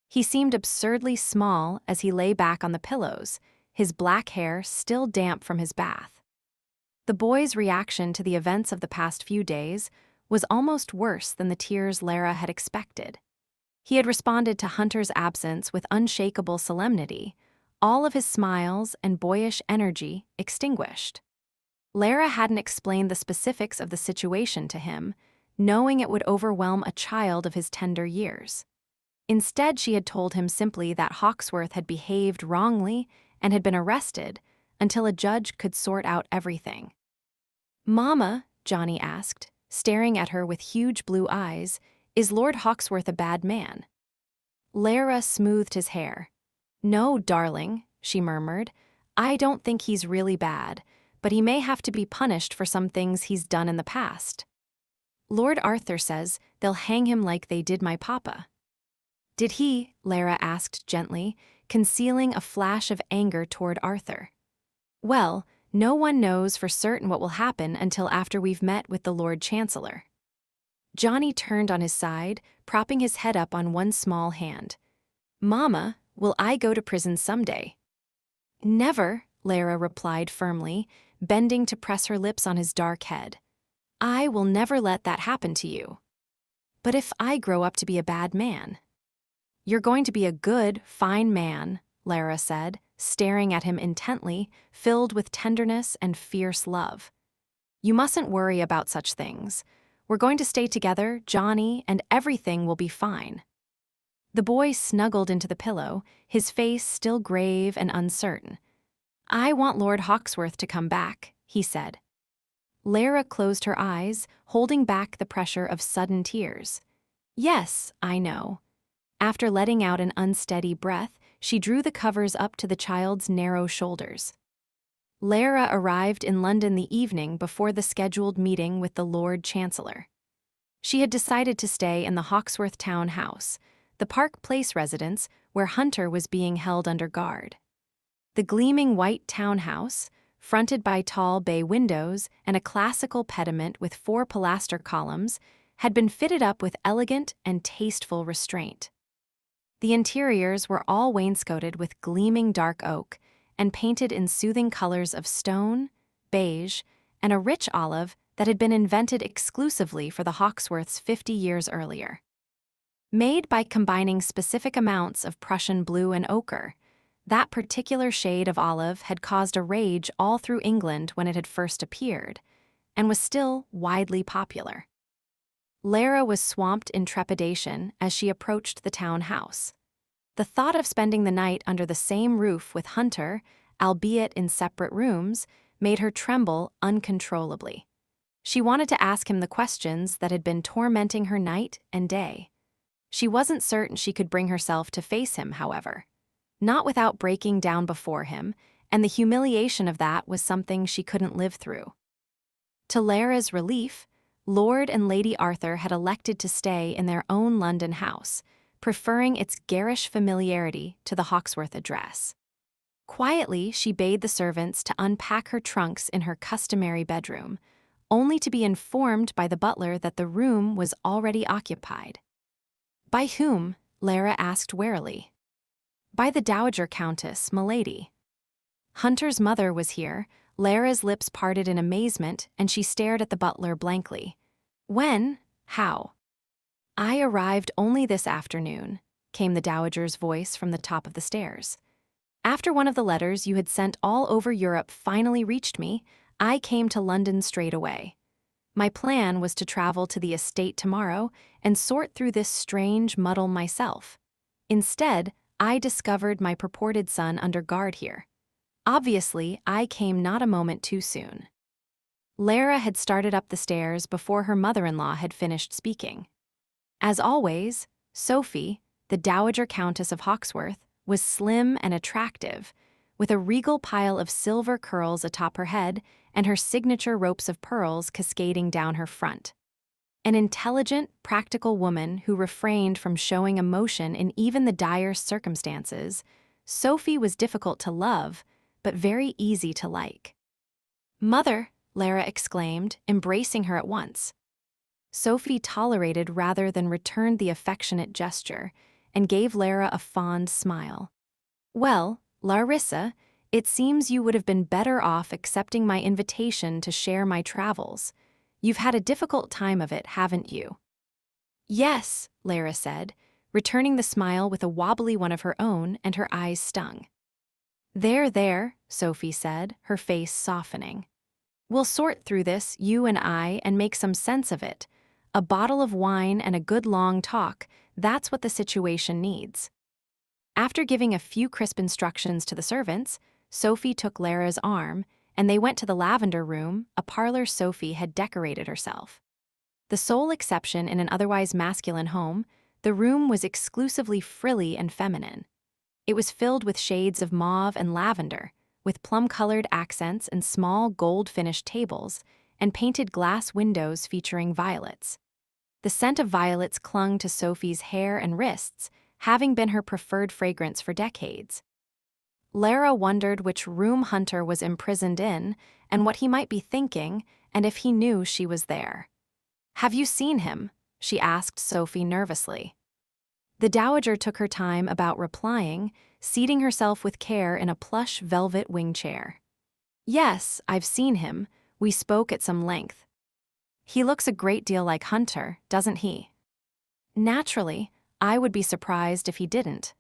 He seemed absurdly small as he lay back on the pillows, his black hair still damp from his bath. The boy's reaction to the events of the past few days was almost worse than the tears Lara had expected. He had responded to Hunter's absence with unshakable solemnity, all of his smiles and boyish energy extinguished. Lara hadn't explained the specifics of the situation to him, knowing it would overwhelm a child of his tender years. Instead, she had told him simply that Hawksworth had behaved wrongly and had been arrested until a judge could sort out everything. "Mama," Johnny asked, staring at her with huge blue eyes, "is Lord Hawksworth a bad man?" Lara smoothed his hair. "No, darling," she murmured. "I don't think he's really bad, but he may have to be punished for some things he's done in the past. Lord Arthur says they'll hang him like they did my papa." "Did he?" Lara asked gently, concealing a flash of anger toward Arthur. "Well, no one knows for certain what will happen until after we've met with the Lord Chancellor." Johnny turned on his side, propping his head up on one small hand. "Mama, will I go to prison someday?" "Never," Lara replied firmly, bending to press her lips on his dark head. "I will never let that happen to you." "But if I grow up to be a bad man?" "You're going to be a good, fine man," Lara said, staring at him intently, filled with tenderness and fierce love. "You mustn't worry about such things. We're going to stay together, Johnny, and everything will be fine." The boy snuggled into the pillow, his face still grave and uncertain. "I want Lord Hawksworth to come back," he said. Lara closed her eyes, holding back the pressure of sudden tears. "Yes, I know." After letting out an unsteady breath, she drew the covers up to the child's narrow shoulders. Lara arrived in London the evening before the scheduled meeting with the Lord Chancellor. She had decided to stay in the Hawksworth Town house, the Park Place residence where Hunter was being held under guard. The gleaming white townhouse, fronted by tall bay windows and a classical pediment with 4 pilaster columns, had been fitted up with elegant and tasteful restraint. The interiors were all wainscoted with gleaming dark oak and painted in soothing colors of stone, beige, and a rich olive that had been invented exclusively for the Hawksworths 50 years earlier. Made by combining specific amounts of Prussian blue and ochre, that particular shade of olive had caused a rage all through England when it had first appeared, and was still widely popular. Lara was swamped in trepidation as she approached the town house. The thought of spending the night under the same roof with Hunter, albeit in separate rooms, made her tremble uncontrollably. She wanted to ask him the questions that had been tormenting her night and day. She wasn't certain she could bring herself to face him, however. Not without breaking down before him, and the humiliation of that was something she couldn't live through. To Lara's relief, Lord and Lady Arthur had elected to stay in their own London house, preferring its garish familiarity to the Hawksworth address. Quietly, she bade the servants to unpack her trunks in her customary bedroom, only to be informed by the butler that the room was already occupied. By whom? Lara asked warily. By the Dowager Countess, milady. Hunter's mother was here. Lara's lips parted in amazement, and she stared at the butler blankly. When? How? I arrived only this afternoon, came the Dowager's voice from the top of the stairs. After one of the letters you had sent all over Europe finally reached me, I came to London straight away. My plan was to travel to the estate tomorrow and sort through this strange muddle myself. Instead, I discovered my purported son under guard here. Obviously, I came not a moment too soon. Lara had started up the stairs before her mother-in-law had finished speaking. As always, Sophie, the Dowager Countess of Hawksworth, was slim and attractive, with a regal pile of silver curls atop her head and her signature ropes of pearls cascading down her front. An intelligent, practical woman who refrained from showing emotion in even the direst circumstances, Sophie was difficult to love, but very easy to like. "Mother," Lara exclaimed, embracing her at once. Sophie tolerated rather than returned the affectionate gesture and gave Lara a fond smile. "Well, Larissa, it seems you would have been better off accepting my invitation to share my travels. You've had a difficult time of it, haven't you?" "Yes," Lara said, returning the smile with a wobbly one of her own, and her eyes stung. There, Sophie said, her face softening. "We'll sort through this, you and I, and make some sense of it. A bottle of wine and a good long talk, that's what the situation needs." After giving a few crisp instructions to the servants, Sophie took Lara's arm, and they went to the lavender room, a parlor Sophie had decorated herself. The sole exception in an otherwise masculine home, the room was exclusively frilly and feminine. It was filled with shades of mauve and lavender, with plum-colored accents and small gold-finished tables, and painted glass windows featuring violets. The scent of violets clung to Sophie's hair and wrists, having been her preferred fragrance for decades. Lara wondered which room Hunter was imprisoned in, and what he might be thinking, and if he knew she was there. "Have you seen him?" she asked Sophie nervously. The Dowager took her time about replying, seating herself with care in a plush velvet wing chair. "Yes, I've seen him. We spoke at some length. He looks a great deal like Hunter, doesn't he?" "Naturally, I would be surprised if he didn't."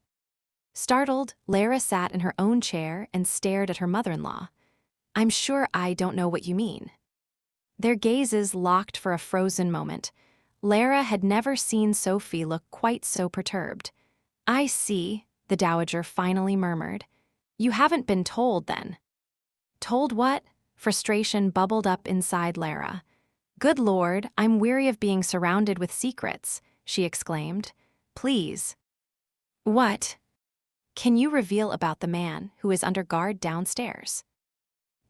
Startled, Lara sat in her own chair and stared at her mother-in-law. "I'm sure I don't know what you mean." Their gazes locked for a frozen moment. Lara had never seen Sophie look quite so perturbed. "I see," the Dowager finally murmured. "You haven't been told, then." "Told what?" Frustration bubbled up inside Lara. "Good Lord, I'm weary of being surrounded with secrets," she exclaimed. "Please." "What?" "Can you reveal about the man who is under guard downstairs?"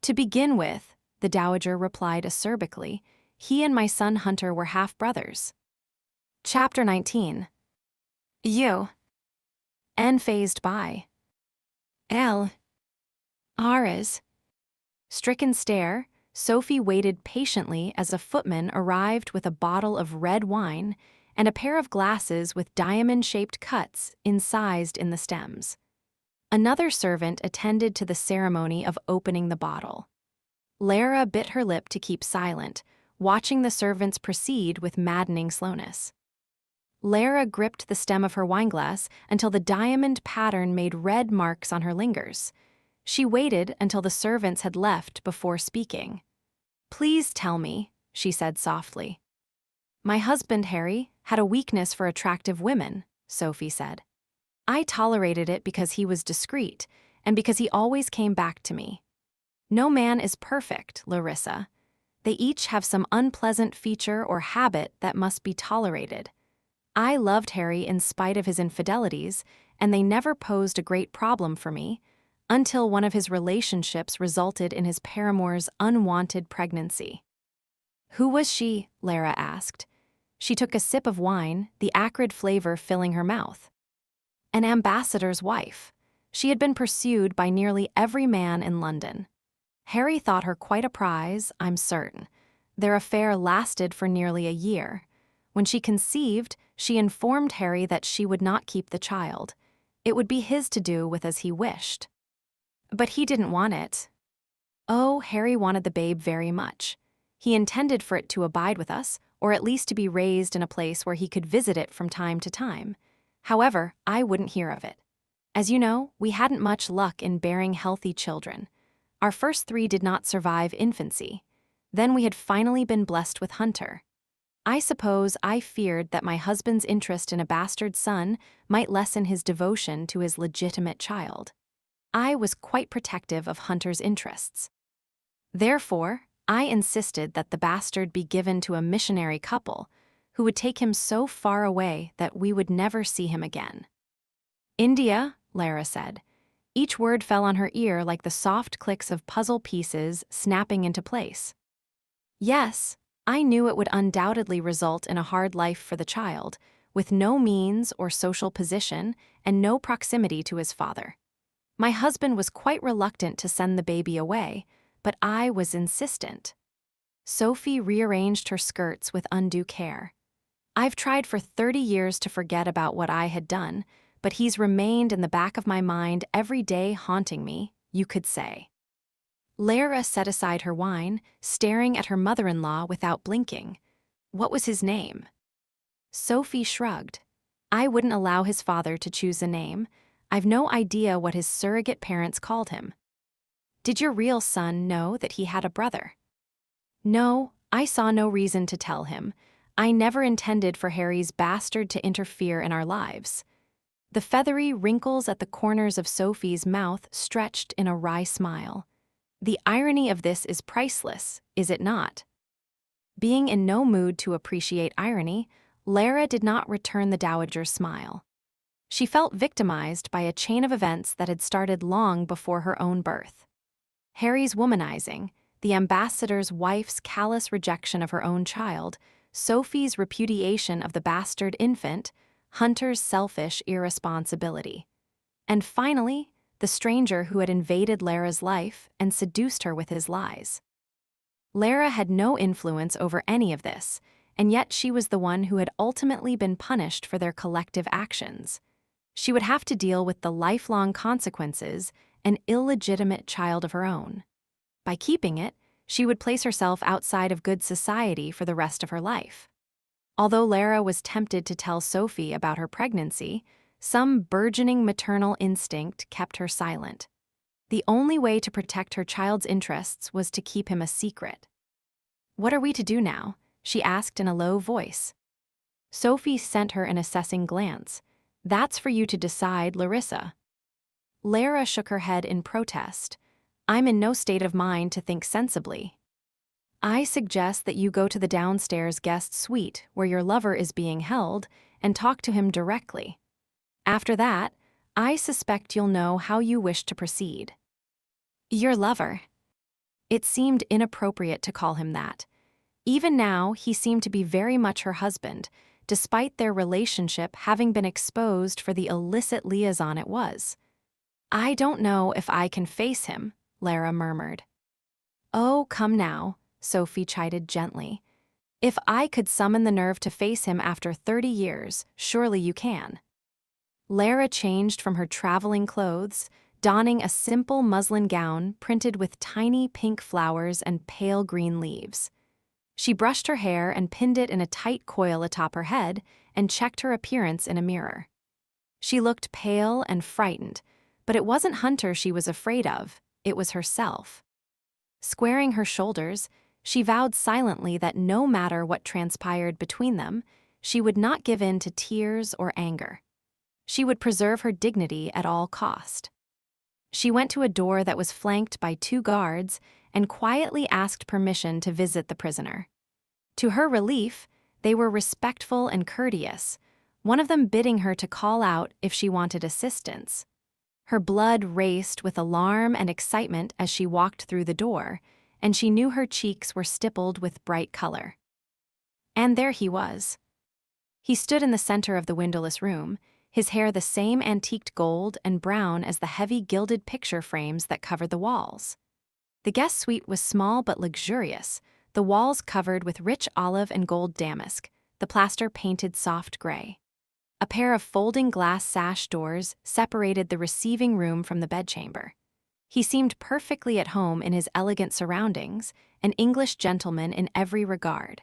"To begin with," the Dowager replied acerbically, "he and my son Hunter were half-brothers." Chapter 19. You. N phased by. L. Aras. Stricken stare, Sophie waited patiently as a footman arrived with a bottle of red wine and a pair of glasses with diamond-shaped cuts incised in the stems. Another servant attended to the ceremony of opening the bottle. Lara bit her lip to keep silent, watching the servants proceed with maddening slowness. Lara gripped the stem of her wineglass until the diamond pattern made red marks on her fingers. She waited until the servants had left before speaking. "Please tell me," she said softly. "My husband, Harry, had a weakness for attractive women," Sophie said. "I tolerated it because he was discreet and because he always came back to me. No man is perfect, Larissa. They each have some unpleasant feature or habit that must be tolerated. I loved Harry in spite of his infidelities, and they never posed a great problem for me, until one of his relationships resulted in his paramour's unwanted pregnancy." "Who was she?" Lara asked. She took a sip of wine, the acrid flavor filling her mouth. "An ambassador's wife. She had been pursued by nearly every man in London. Harry thought her quite a prize, I'm certain. Their affair lasted for nearly a year. When she conceived, she informed Harry that she would not keep the child. It would be his to do with as he wished. But he didn't want it. Oh, Harry wanted the babe very much. He intended for it to abide with us, or at least to be raised in a place where he could visit it from time to time. However, I wouldn't hear of it. As you know, we hadn't much luck in bearing healthy children. Our first 3 did not survive infancy. Then we had finally been blessed with Hunter. I suppose I feared that my husband's interest in a bastard son might lessen his devotion to his legitimate child. I was quite protective of Hunter's interests. Therefore, I insisted that the bastard be given to a missionary couple who would take him so far away that we would never see him again." "India," Lara said. Each word fell on her ear like the soft clicks of puzzle pieces snapping into place. "Yes, I knew it would undoubtedly result in a hard life for the child, with no means or social position and no proximity to his father. My husband was quite reluctant to send the baby away, but I was insistent." Sophie rearranged her skirts with undue care. "I've tried for 30 years to forget about what I had done, but he's remained in the back of my mind every day, haunting me, you could say." Lara set aside her wine, staring at her mother-in-law without blinking. "What was his name?" Sophie shrugged. "I wouldn't allow his father to choose a name. I've no idea what his surrogate parents called him." "Did your real son know that he had a brother?" "No, I saw no reason to tell him. I never intended for Harry's bastard to interfere in our lives." The feathery wrinkles at the corners of Sophie's mouth stretched in a wry smile. "The irony of this is priceless, is it not?" Being in no mood to appreciate irony, Lara did not return the dowager's smile. She felt victimized by a chain of events that had started long before her own birth. Harry's womanizing, the ambassador's wife's callous rejection of her own child, Sophie's repudiation of the bastard infant, Hunter's selfish irresponsibility. And finally, the stranger who had invaded Lara's life and seduced her with his lies. Lara had no influence over any of this, and yet she was the one who had ultimately been punished for their collective actions. She would have to deal with the lifelong consequences, an illegitimate child of her own. By keeping it, she would place herself outside of good society for the rest of her life. Although Lara was tempted to tell Sophie about her pregnancy, some burgeoning maternal instinct kept her silent. The only way to protect her child's interests was to keep him a secret. "What are we to do now?" she asked in a low voice. Sophie sent her an assessing glance. "That's for you to decide, Larissa." Lara shook her head in protest. "I'm in no state of mind to think sensibly." "I suggest that you go to the downstairs guest suite where your lover is being held and talk to him directly. After that, I suspect you'll know how you wish to proceed." "Your lover." It seemed inappropriate to call him that. Even now, he seemed to be very much her husband, despite their relationship having been exposed for the illicit liaison it was. "I don't know if I can face him," Lara murmured. "Oh, come now," Sophie chided gently. "If I could summon the nerve to face him after 30 years, surely you can." Lara changed from her traveling clothes, donning a simple muslin gown printed with tiny pink flowers and pale green leaves. She brushed her hair and pinned it in a tight coil atop her head and checked her appearance in a mirror. She looked pale and frightened, but it wasn't Hunter she was afraid of, it was herself. Squaring her shoulders, she vowed silently that no matter what transpired between them, she would not give in to tears or anger. She would preserve her dignity at all cost. She went to a door that was flanked by 2 guards and quietly asked permission to visit the prisoner. To her relief, they were respectful and courteous, one of them bidding her to call out if she wanted assistance. Her blood raced with alarm and excitement as she walked through the door, and she knew her cheeks were stippled with bright color. And there he was. He stood in the center of the windowless room, his hair the same antiqued gold and brown as the heavy gilded picture frames that covered the walls. The guest suite was small but luxurious, the walls covered with rich olive and gold damask, the plaster painted soft gray. A pair of folding glass sash doors separated the receiving room from the bedchamber. He seemed perfectly at home in his elegant surroundings, an English gentleman in every regard.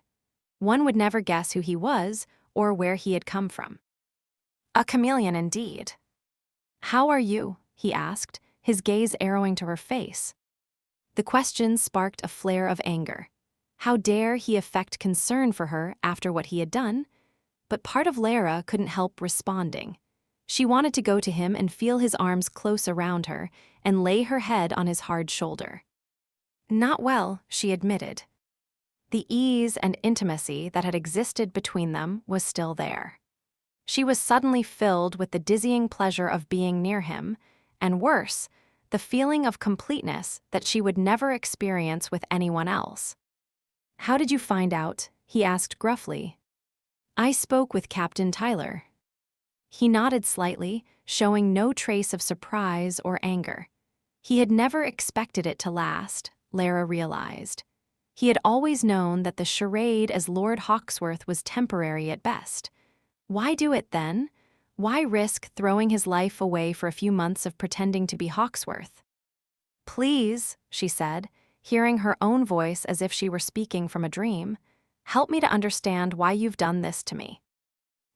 One would never guess who he was or where he had come from. A chameleon indeed. "How are you?" he asked, his gaze arrowing to her face. The question sparked a flare of anger. How dare he affect concern for her after what he had done? But part of Lara couldn't help responding. She wanted to go to him and feel his arms close around her and lay her head on his hard shoulder. Not well, she admitted. The ease and intimacy that had existed between them was still there. She was suddenly filled with the dizzying pleasure of being near him, and worse, the feeling of completeness that she would never experience with anyone else. "How did you find out?" he asked gruffly. "I spoke with Captain Tyler." He nodded slightly, showing no trace of surprise or anger. He had never expected it to last, Lara realized. He had always known that the charade as Lord Hawksworth was temporary at best. Why do it then? Why risk throwing his life away for a few months of pretending to be Hawksworth? "Please," she said, hearing her own voice as if she were speaking from a dream, "help me to understand why you've done this to me."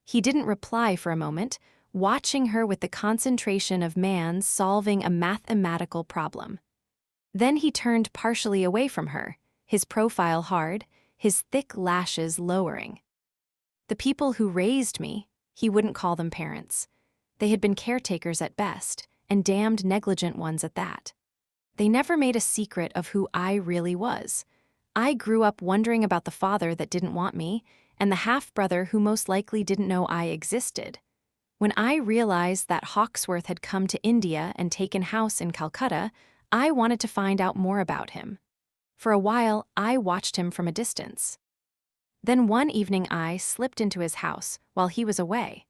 He didn't reply for a moment, watching her with the concentration of man solving a mathematical problem. Then he turned partially away from her, his profile hard, his thick lashes lowering. "The people who raised me," he wouldn't call them parents. They had been caretakers at best, and damned negligent ones at that. "They never made a secret of who I really was. I grew up wondering about the father that didn't want me, and the half-brother who most likely didn't know I existed. When I realized that Hawksworth had come to India and taken house in Calcutta, I wanted to find out more about him. For a while, I watched him from a distance. Then one evening I slipped into his house while he was away."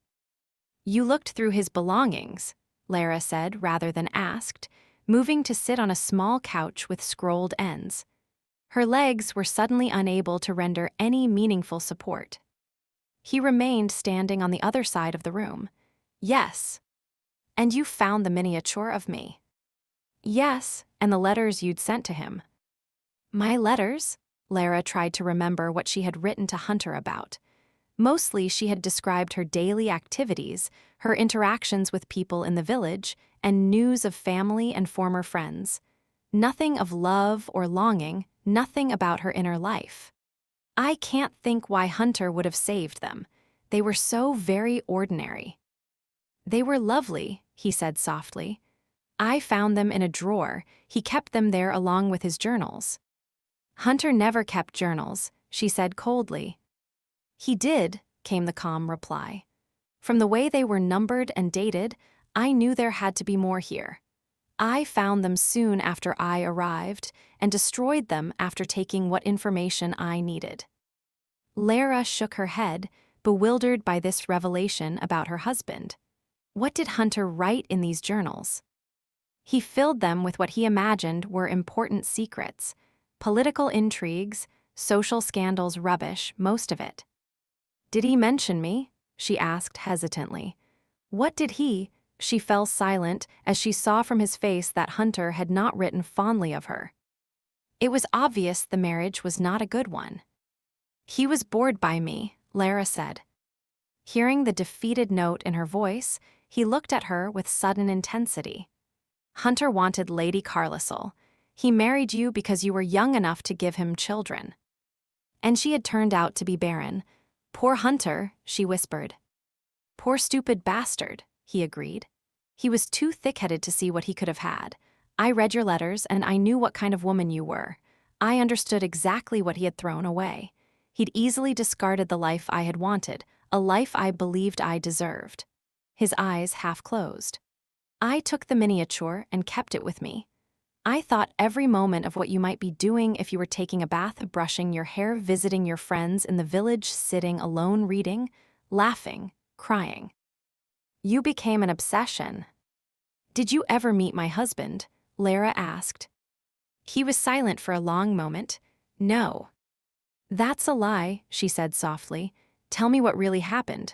"You looked through his belongings," Lara said rather than asked, moving to sit on a small couch with scrolled ends. Her legs were suddenly unable to render any meaningful support. He remained standing on the other side of the room. "Yes." "And you found the miniature of me?" "Yes, and the letters you'd sent to him." "My letters?" Lara tried to remember what she had written to Hunter about. Mostly she had described her daily activities, her interactions with people in the village, and news of family and former friends. Nothing of love or longing, nothing about her inner life. "I can't think why Hunter would have saved them. They were so very ordinary." "They were lovely," he said softly. "I found them in a drawer. He kept them there along with his journals." "Hunter never kept journals," she said coldly. "He did," came the calm reply. "From the way they were numbered and dated, I knew there had to be more here. I found them soon after I arrived and destroyed them after taking what information I needed." Lara shook her head, bewildered by this revelation about her husband. What did Hunter write in these journals? He filled them with what he imagined were important secrets, political intrigues, social scandals, rubbish, most of it. "Did he mention me?" she asked hesitantly. What did he? She fell silent as she saw from his face that Hunter had not written fondly of her. It was obvious the marriage was not a good one. "He was bored by me," Lara said. Hearing the defeated note in her voice, he looked at her with sudden intensity. "Hunter wanted Lady Carlisle. He married you because you were young enough to give him children." And she had turned out to be barren. "Poor Hunter," she whispered. "Poor stupid bastard," he agreed. "He was too thick-headed to see what he could have had. I read your letters and I knew what kind of woman you were. I understood exactly what he had thrown away. He'd easily discarded the life I had wanted, a life I believed I deserved." His eyes half closed. "I took the miniature and kept it with me. I thought every moment of what you might be doing if you were taking a bath, brushing your hair, visiting your friends in the village, sitting alone reading, laughing, crying. You became an obsession." "Did you ever meet my husband?" Lara asked. He was silent for a long moment. "No." "That's a lie," she said softly. "Tell me what really happened."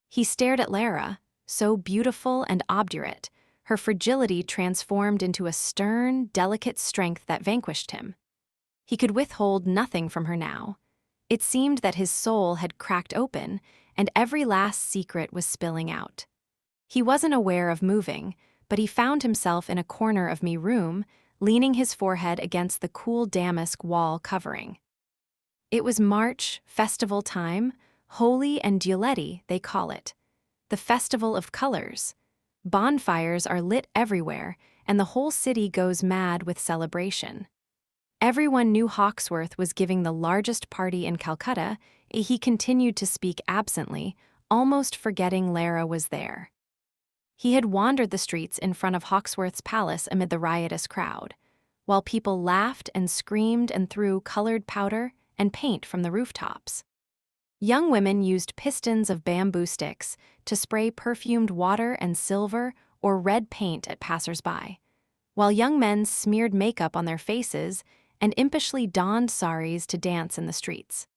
He stared at Lara, so beautiful and obdurate, her fragility transformed into a stern, delicate strength that vanquished him. He could withhold nothing from her now. It seemed that his soul had cracked open, and every last secret was spilling out. He wasn't aware of moving, but he found himself in a corner of me room, leaning his forehead against the cool damask wall covering. It was March, festival time, Holi and Dioletti, they call it. The festival of colors. Bonfires are lit everywhere, and the whole city goes mad with celebration. Everyone knew Hawksworth was giving the largest party in Calcutta. He continued to speak absently, almost forgetting Lara was there. He had wandered the streets in front of Hawksworth's palace amid the riotous crowd, while people laughed and screamed and threw colored powder and paint from the rooftops. Young women used pistons of bamboo sticks to spray perfumed water and silver or red paint at passers-by, while young men smeared makeup on their faces and impishly donned saris to dance in the streets.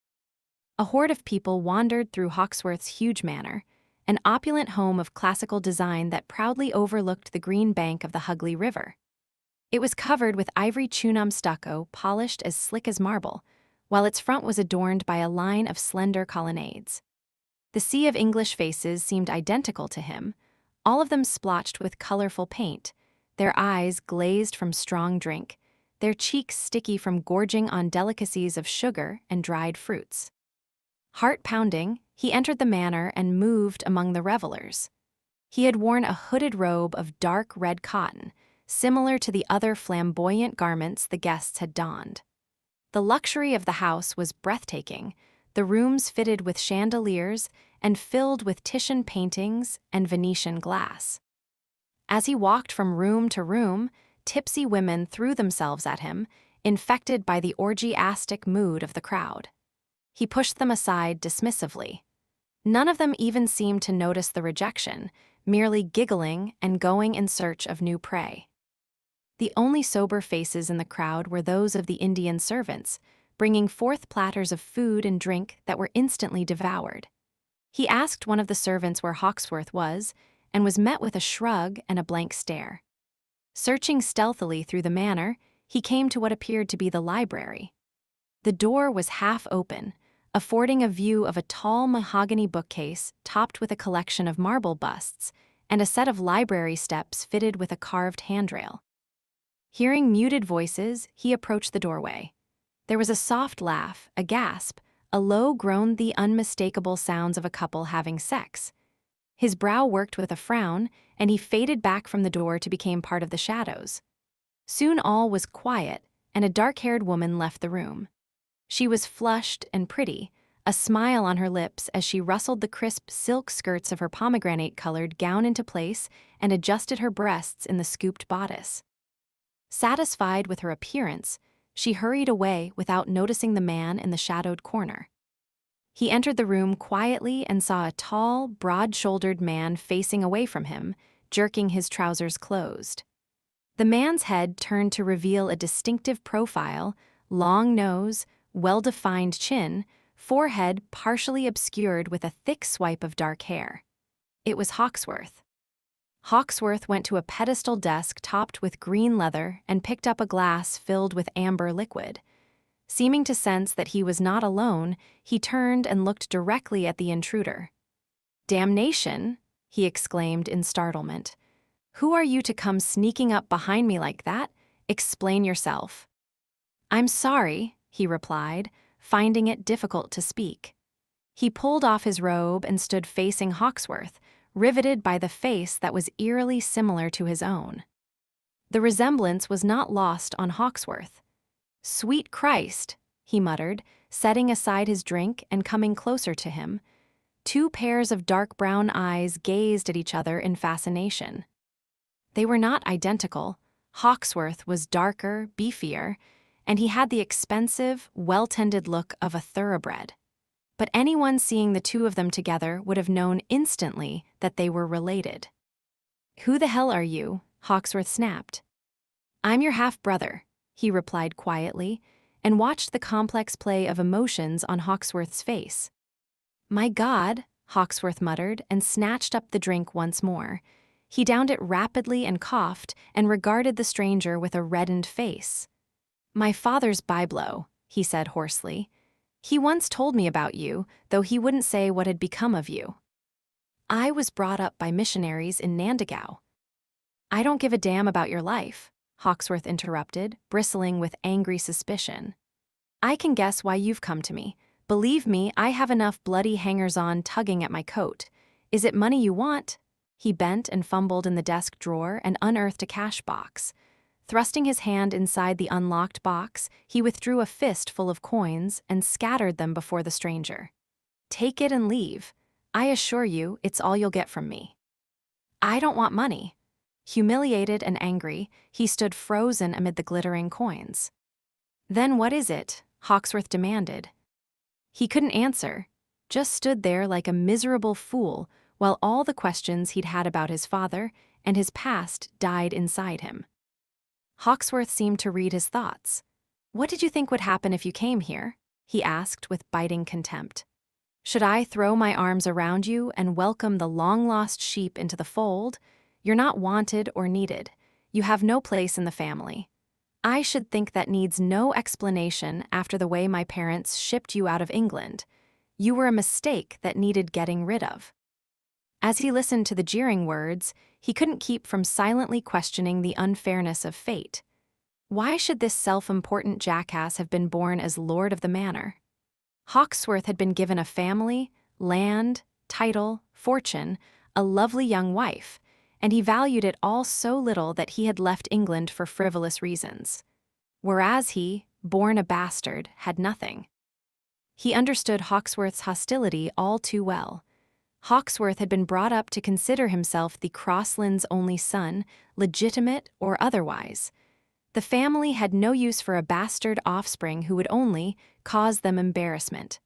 A horde of people wandered through Hawksworth's huge manor, an opulent home of classical design that proudly overlooked the green bank of the Hughley River. It was covered with ivory chunam stucco polished as slick as marble, while its front was adorned by a line of slender colonnades. The sea of English faces seemed identical to him, all of them splotched with colorful paint, their eyes glazed from strong drink, their cheeks sticky from gorging on delicacies of sugar and dried fruits. Heart-pounding, he entered the manor and moved among the revelers. He had worn a hooded robe of dark red cotton, similar to the other flamboyant garments the guests had donned. The luxury of the house was breathtaking, the rooms fitted with chandeliers and filled with Titian paintings and Venetian glass. As he walked from room to room, tipsy women threw themselves at him, infected by the orgiastic mood of the crowd. He pushed them aside dismissively. None of them even seemed to notice the rejection, merely giggling and going in search of new prey. The only sober faces in the crowd were those of the Indian servants, bringing forth platters of food and drink that were instantly devoured. He asked one of the servants where Hawksworth was, and was met with a shrug and a blank stare. Searching stealthily through the manor, he came to what appeared to be the library. The door was half open, affording a view of a tall mahogany bookcase topped with a collection of marble busts, and a set of library steps fitted with a carved handrail. Hearing muted voices, he approached the doorway. There was a soft laugh, a gasp, a low groan, the unmistakable sounds of a couple having sex. His brow worked with a frown, and he faded back from the door to become part of the shadows. Soon all was quiet, and a dark-haired woman left the room. She was flushed and pretty, a smile on her lips as she rustled the crisp silk skirts of her pomegranate-colored gown into place and adjusted her breasts in the scooped bodice. Satisfied with her appearance, she hurried away without noticing the man in the shadowed corner. He entered the room quietly and saw a tall, broad-shouldered man facing away from him, jerking his trousers closed. The man's head turned to reveal a distinctive profile, long nose, well-defined chin, forehead partially obscured with a thick swipe of dark hair. It was Hawksworth. Hawksworth went to a pedestal desk topped with green leather and picked up a glass filled with amber liquid. Seeming to sense that he was not alone, he turned and looked directly at the intruder. "Damnation!" he exclaimed in startlement. "Who are you to come sneaking up behind me like that? Explain yourself." "I'm sorry," he replied, finding it difficult to speak. He pulled off his robe and stood facing Hawksworth, riveted by the face that was eerily similar to his own. The resemblance was not lost on Hawksworth. "Sweet Christ," he muttered, setting aside his drink and coming closer to him. Two pairs of dark brown eyes gazed at each other in fascination. They were not identical. Hawksworth was darker, beefier, and he had the expensive, well-tended look of a thoroughbred. But anyone seeing the two of them together would have known instantly that they were related. "Who the hell are you?" Hawksworth snapped. "I'm your half-brother," he replied quietly, and watched the complex play of emotions on Hawksworth's face. "My God," Hawksworth muttered and snatched up the drink once more. He downed it rapidly and coughed and regarded the stranger with a reddened face. "My father's byblow," he said hoarsely. "He once told me about you, though he wouldn't say what had become of you." "I was brought up by missionaries in Nandagao." "I don't give a damn about your life," Hawksworth interrupted, bristling with angry suspicion. "I can guess why you've come to me. Believe me, I have enough bloody hangers-on tugging at my coat. Is it money you want?" He bent and fumbled in the desk drawer and unearthed a cash box. Thrusting his hand inside the unlocked box, he withdrew a fist full of coins and scattered them before the stranger. "Take it and leave. I assure you, it's all you'll get from me." "I don't want money." Humiliated and angry, he stood frozen amid the glittering coins. "Then what is it?" Hawksworth demanded. He couldn't answer, just stood there like a miserable fool while all the questions he'd had about his father and his past died inside him. Hawksworth seemed to read his thoughts. "What did you think would happen if you came here?" he asked with biting contempt. "Should I throw my arms around you and welcome the long-lost sheep into the fold? You're not wanted or needed. You have no place in the family. I should think that needs no explanation after the way my parents shipped you out of England. You were a mistake that needed getting rid of." As he listened to the jeering words, he couldn't keep from silently questioning the unfairness of fate. Why should this self-important jackass have been born as lord of the manor? Hawksworth had been given a family, land, title, fortune, a lovely young wife, and he valued it all so little that he had left England for frivolous reasons. Whereas he, born a bastard, had nothing. He understood Hawksworth's hostility all too well. Hawksworth had been brought up to consider himself the Crosslands' only son, legitimate or otherwise. The family had no use for a bastard offspring who would only cause them embarrassment.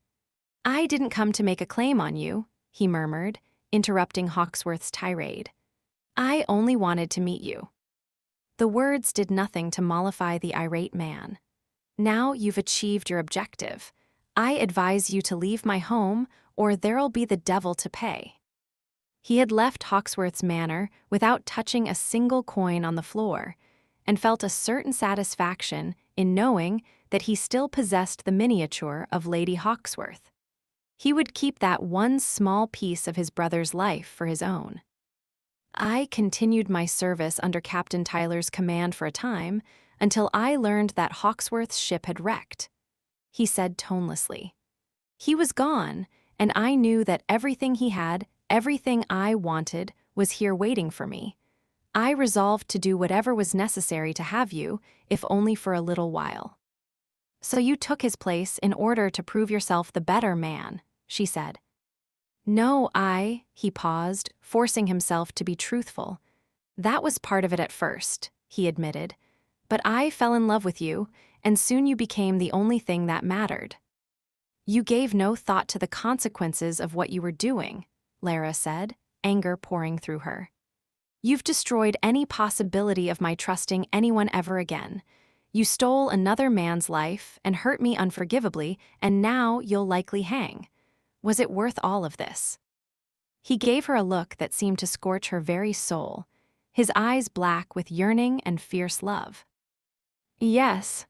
"I didn't come to make a claim on you," he murmured, interrupting Hawksworth's tirade. "I only wanted to meet you." The words did nothing to mollify the irate man. "Now you've achieved your objective. I advise you to leave my home, or there'll be the devil to pay." He had left Hawksworth's manor without touching a single coin on the floor, and felt a certain satisfaction in knowing that he still possessed the miniature of Lady Hawksworth. He would keep that one small piece of his brother's life for his own. "I continued my service under Captain Tyler's command for a time, until I learned that Hawksworth's ship had wrecked," he said tonelessly. "He was gone, and I knew that everything he had, everything I wanted, was here waiting for me. I resolved to do whatever was necessary to have you, if only for a little while." "So you took his place in order to prove yourself the better man," she said. "No, he paused, forcing himself to be truthful. "That was part of it at first," he admitted. "But I fell in love with you, and soon you became the only thing that mattered." You gave no thought to the consequences of what you were doing, Lara said, anger pouring through her. You've destroyed any possibility of my trusting anyone ever again. You stole another man's life and hurt me unforgivably, and now you'll likely hang. Was it worth all of this? He gave her a look that seemed to scorch her very soul, his eyes black with yearning and fierce love. Yes.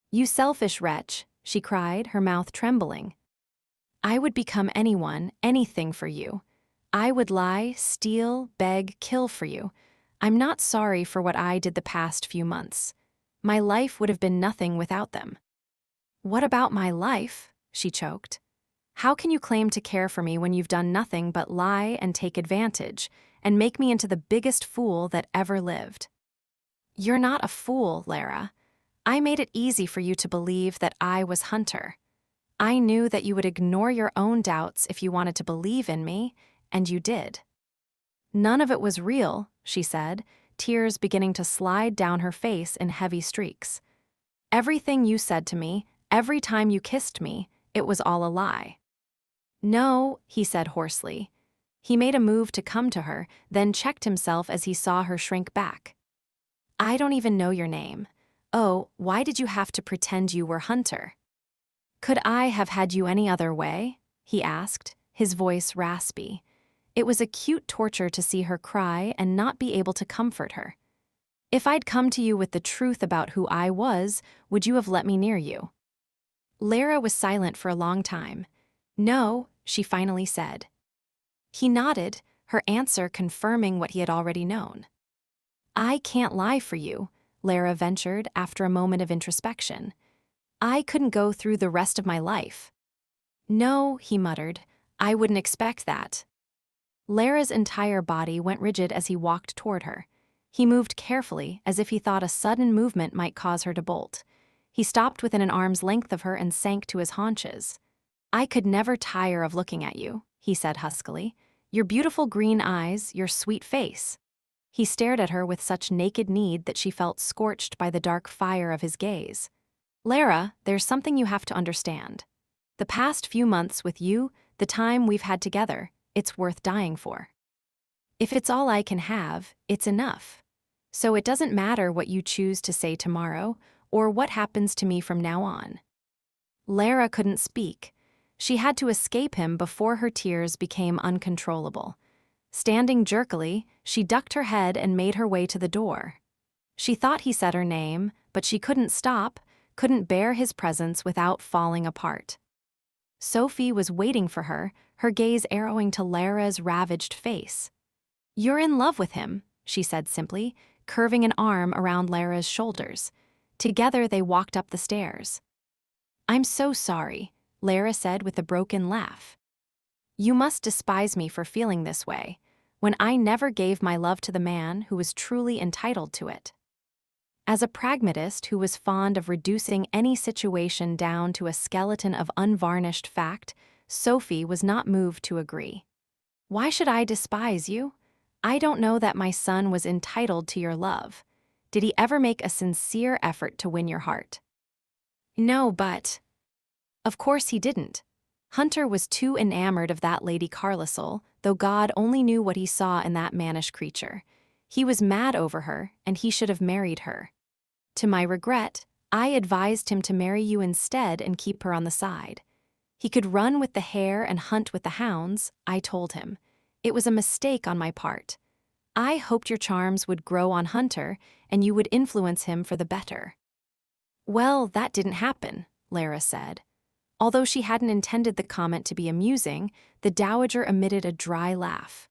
You selfish wretch, she cried, her mouth trembling. I would become anyone, anything for you. I would lie, steal, beg, kill for you. I'm not sorry for what I did the past few months. My life would have been nothing without them. What about my life? She choked. How can you claim to care for me when you've done nothing but lie and take advantage, and make me into the biggest fool that ever lived? You're not a fool, Lara. I made it easy for you to believe that I was Hunter. I knew that you would ignore your own doubts if you wanted to believe in me, and you did. None of it was real, she said, tears beginning to slide down her face in heavy streaks. Everything you said to me, every time you kissed me, it was all a lie. No, he said hoarsely. He made a move to come to her, then checked himself as he saw her shrink back. I don't even know your name. Oh, why did you have to pretend you were Hunter? Could I have had you any other way? He asked, his voice raspy. It was acute torture to see her cry and not be able to comfort her. If I'd come to you with the truth about who I was, would you have let me near you? Lara was silent for a long time. No, she finally said. He nodded, her answer confirming what he had already known. I can't lie for you, Lara ventured after a moment of introspection. I couldn't go through the rest of my life. No, he muttered, I wouldn't expect that. Lara's entire body went rigid as he walked toward her. He moved carefully, as if he thought a sudden movement might cause her to bolt. He stopped within an arm's length of her and sank to his haunches. I could never tire of looking at you, he said huskily. Your beautiful green eyes, your sweet face. He stared at her with such naked need that she felt scorched by the dark fire of his gaze. Lara, there's something you have to understand. The past few months with you, the time we've had together, it's worth dying for. If it's all I can have, it's enough. So it doesn't matter what you choose to say tomorrow or what happens to me from now on. Lara couldn't speak. She had to escape him before her tears became uncontrollable. Standing jerkily, she ducked her head and made her way to the door. She thought he said her name, but she couldn't stop, couldn't bear his presence without falling apart. Sophie was waiting for her, her gaze arrowing to Lara's ravaged face. You're in love with him, she said simply, curving an arm around Lara's shoulders. Together they walked up the stairs. I'm so sorry, Lara said with a broken laugh. You must despise me for feeling this way, when I never gave my love to the man who was truly entitled to it. As a pragmatist who was fond of reducing any situation down to a skeleton of unvarnished fact, Sophie was not moved to agree. Why should I despise you? I don't know that my son was entitled to your love. Did he ever make a sincere effort to win your heart? No, but... Of course he didn't. Hunter was too enamored of that Lady Carlisle, though God only knew what he saw in that mannish creature. He was mad over her, and he should have married her. To my regret, I advised him to marry you instead and keep her on the side. He could run with the hare and hunt with the hounds, I told him. It was a mistake on my part. I hoped your charms would grow on Hunter, and you would influence him for the better. Well, that didn't happen, Lara said. Although she hadn't intended the comment to be amusing, the dowager emitted a dry laugh.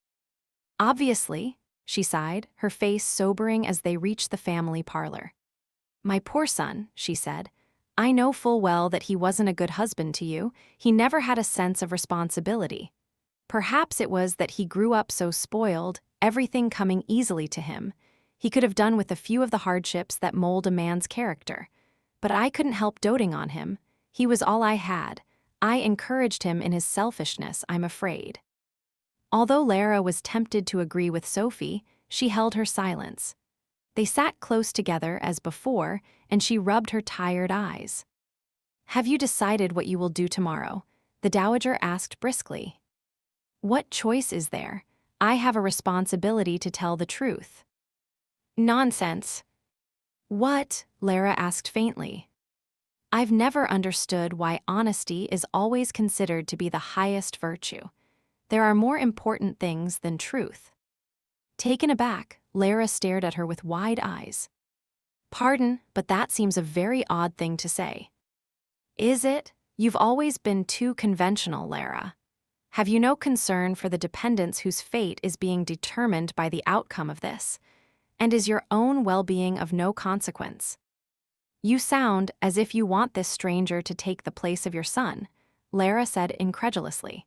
Obviously, she sighed, her face sobering as they reached the family parlor. My poor son, she said. I know full well that he wasn't a good husband to you. He never had a sense of responsibility. Perhaps it was that he grew up so spoiled, everything coming easily to him. He could have done with a few of the hardships that mold a man's character. But I couldn't help doting on him. He was all I had. I encouraged him in his selfishness, I'm afraid. Although Lara was tempted to agree with Sophie, she held her silence. They sat close together as before, and she rubbed her tired eyes. Have you decided what you will do tomorrow? The dowager asked briskly. What choice is there? I have a responsibility to tell the truth. Nonsense. What? Lara asked faintly. I've never understood why honesty is always considered to be the highest virtue. There are more important things than truth. Taken aback, Lara stared at her with wide eyes. Pardon, but that seems a very odd thing to say. Is it? You've always been too conventional, Lara. Have you no concern for the dependents whose fate is being determined by the outcome of this? And is your own well-being of no consequence? You sound as if you want this stranger to take the place of your son, Lara said incredulously.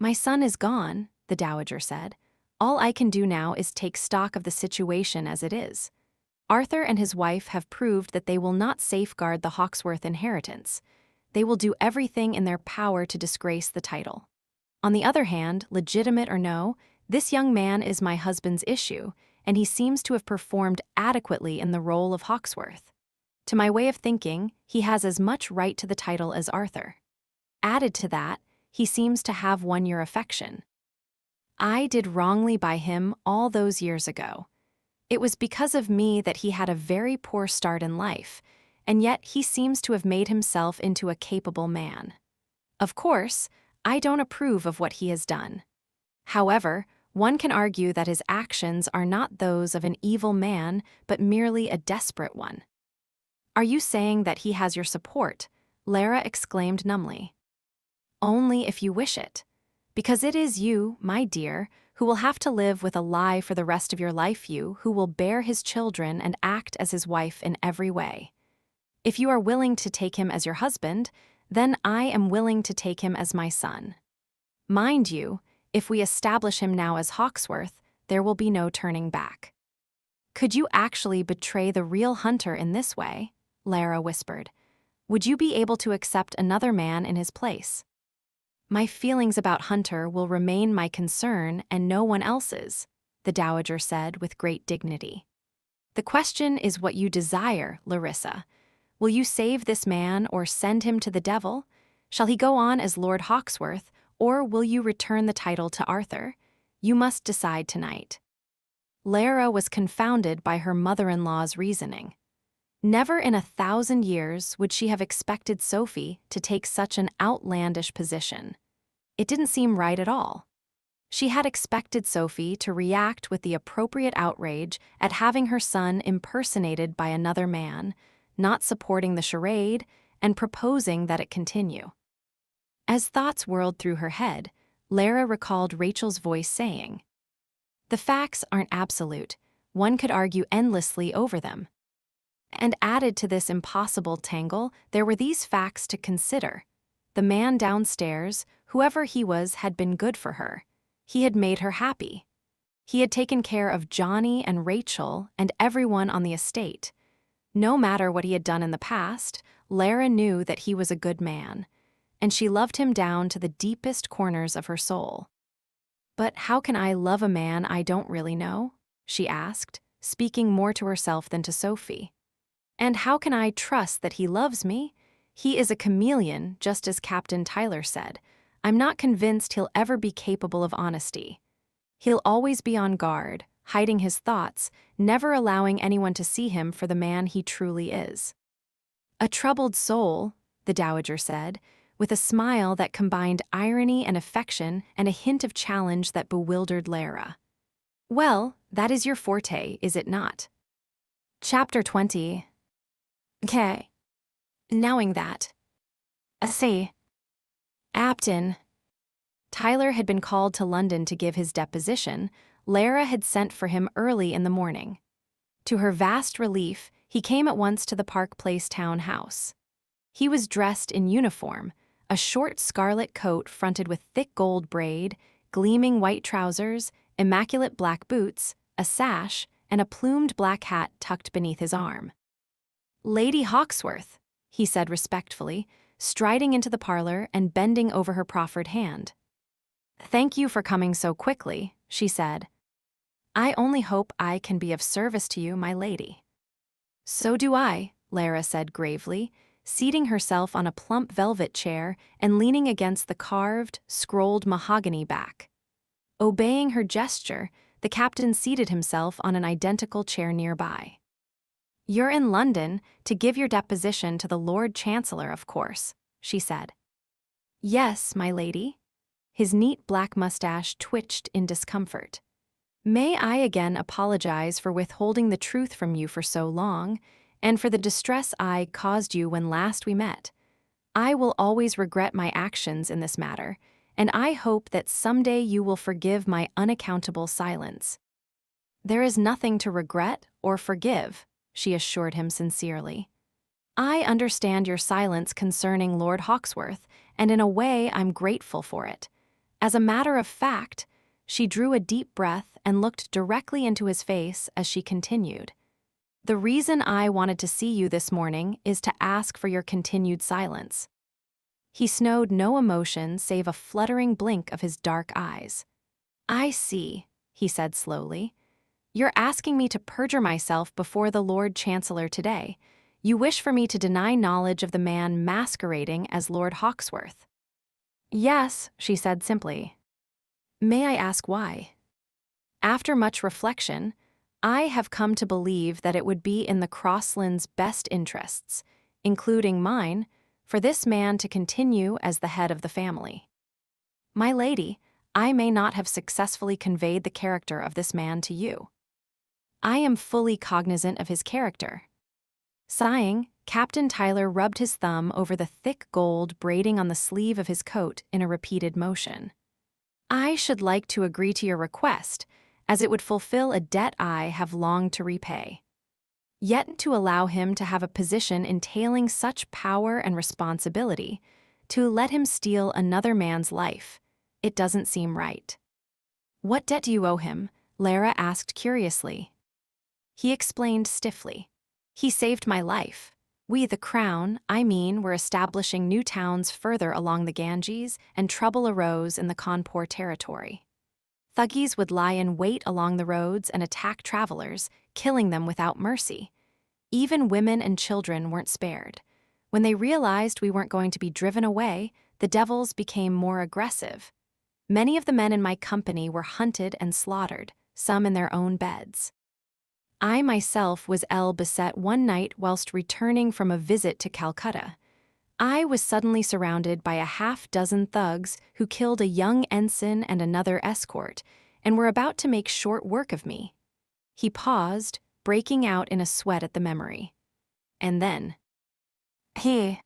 My son is gone, the dowager said. All I can do now is take stock of the situation as it is. Arthur and his wife have proved that they will not safeguard the Hawksworth inheritance. They will do everything in their power to disgrace the title. On the other hand, legitimate or no, this young man is my husband's issue, and he seems to have performed adequately in the role of Hawksworth. To my way of thinking, he has as much right to the title as Arthur. Added to that, he seems to have won your affection. I did wrongly by him all those years ago. It was because of me that he had a very poor start in life, and yet he seems to have made himself into a capable man. Of course, I don't approve of what he has done. However, one can argue that his actions are not those of an evil man, but merely a desperate one. Are you saying that he has your support? Lara exclaimed numbly. Only if you wish it. Because it is you, my dear, who will have to live with a lie for the rest of your life, you who will bear his children and act as his wife in every way. If you are willing to take him as your husband, then I am willing to take him as my son. Mind you, if we establish him now as Hawksworth, there will be no turning back. Could you actually betray the real Hunter in this way? Lara whispered. Would you be able to accept another man in his place? My feelings about Hunter will remain my concern and no one else's, the dowager said with great dignity. The question is what you desire, Larissa. Will you save this man or send him to the devil? Shall he go on as Lord Hawksworth, or will you return the title to Arthur? You must decide tonight. Lara was confounded by her mother-in-law's reasoning. Never in 1,000 years would she have expected Sophie to take such an outlandish position. It didn't seem right at all. She had expected Sophie to react with the appropriate outrage at having her son impersonated by another man, not supporting the charade, and proposing that it continue. As thoughts whirled through her head, Lara recalled Rachel's voice saying, "The facts aren't absolute. One could argue endlessly over them." And added to this impossible tangle, there were these facts to consider. The man downstairs, whoever he was, had been good for her. He had made her happy. He had taken care of Johnny and Rachel and everyone on the estate. No matter what he had done in the past, Lara knew that he was a good man, and she loved him down to the deepest corners of her soul. But how can I love a man I don't really know? She asked, speaking more to herself than to Sophie. And how can I trust that he loves me? He is a chameleon, just as Captain Tyler said. I'm not convinced he'll ever be capable of honesty. He'll always be on guard, hiding his thoughts, never allowing anyone to see him for the man he truly is. A troubled soul, the dowager said, with a smile that combined irony and affection and a hint of challenge that bewildered Lara. Well, that is your forte, is it not? Chapter 20. Okay. Knowing that. See. Apton. Tyler had been called to London to give his deposition. Lara had sent for him early in the morning. To her vast relief, he came at once to the Park Place townhouse. He was dressed in uniform, a short scarlet coat fronted with thick gold braid, gleaming white trousers, immaculate black boots, a sash, and a plumed black hat tucked beneath his arm. Lady Hawksworth, he said respectfully, striding into the parlor and bending over her proffered hand. Thank you for coming so quickly, she said. I only hope I can be of service to you, my lady. So do I, Lara said gravely. seating herself on a plump velvet chair and leaning against the carved, scrolled mahogany back. Obeying her gesture, the captain seated himself on an identical chair nearby. "You're in London to give your deposition to the Lord Chancellor, of course," she said. "Yes, my lady." His neat black mustache twitched in discomfort. "May I again apologize for withholding the truth from you for so long, and for the distress I caused you when last we met. I will always regret my actions in this matter, and I hope that someday you will forgive my unaccountable silence." "There is nothing to regret or forgive," she assured him sincerely. "I understand your silence concerning Lord Hawksworth, and in a way I'm grateful for it. As a matter of fact," she drew a deep breath and looked directly into his face as she continued, "the reason I wanted to see you this morning is to ask for your continued silence." He snowed no emotion save a fluttering blink of his dark eyes. "I see," he said slowly. "You're asking me to perjure myself before the Lord Chancellor today. You wish for me to deny knowledge of the man masquerading as Lord Hawksworth." "Yes," she said simply. "May I ask why?" "After much reflection, I have come to believe that it would be in the Crosslands' best interests, including mine, for this man to continue as the head of the family." "My lady, I may not have successfully conveyed the character of this man to you." "I am fully cognizant of his character." Sighing, Captain Tyler rubbed his thumb over the thick gold braiding on the sleeve of his coat in a repeated motion. "I should like to agree to your request, as it would fulfill a debt I have longed to repay. Yet to allow him to have a position entailing such power and responsibility, to let him steal another man's life, it doesn't seem right." "What debt do you owe him?" Lara asked curiously. He explained stiffly. "He saved my life. We, the Crown, were establishing new towns further along the Ganges, and trouble arose in the Kanpur territory. Thuggees would lie in wait along the roads and attack travelers, killing them without mercy. Even women and children weren't spared. When they realized we weren't going to be driven away, the devils became more aggressive. Many of the men in my company were hunted and slaughtered, some in their own beds. I myself was beset one night whilst returning from a visit to Calcutta. I was suddenly surrounded by a half-dozen thugs who killed a young ensign and another escort, and were about to make short work of me." He paused, breaking out in a sweat at the memory. "And then he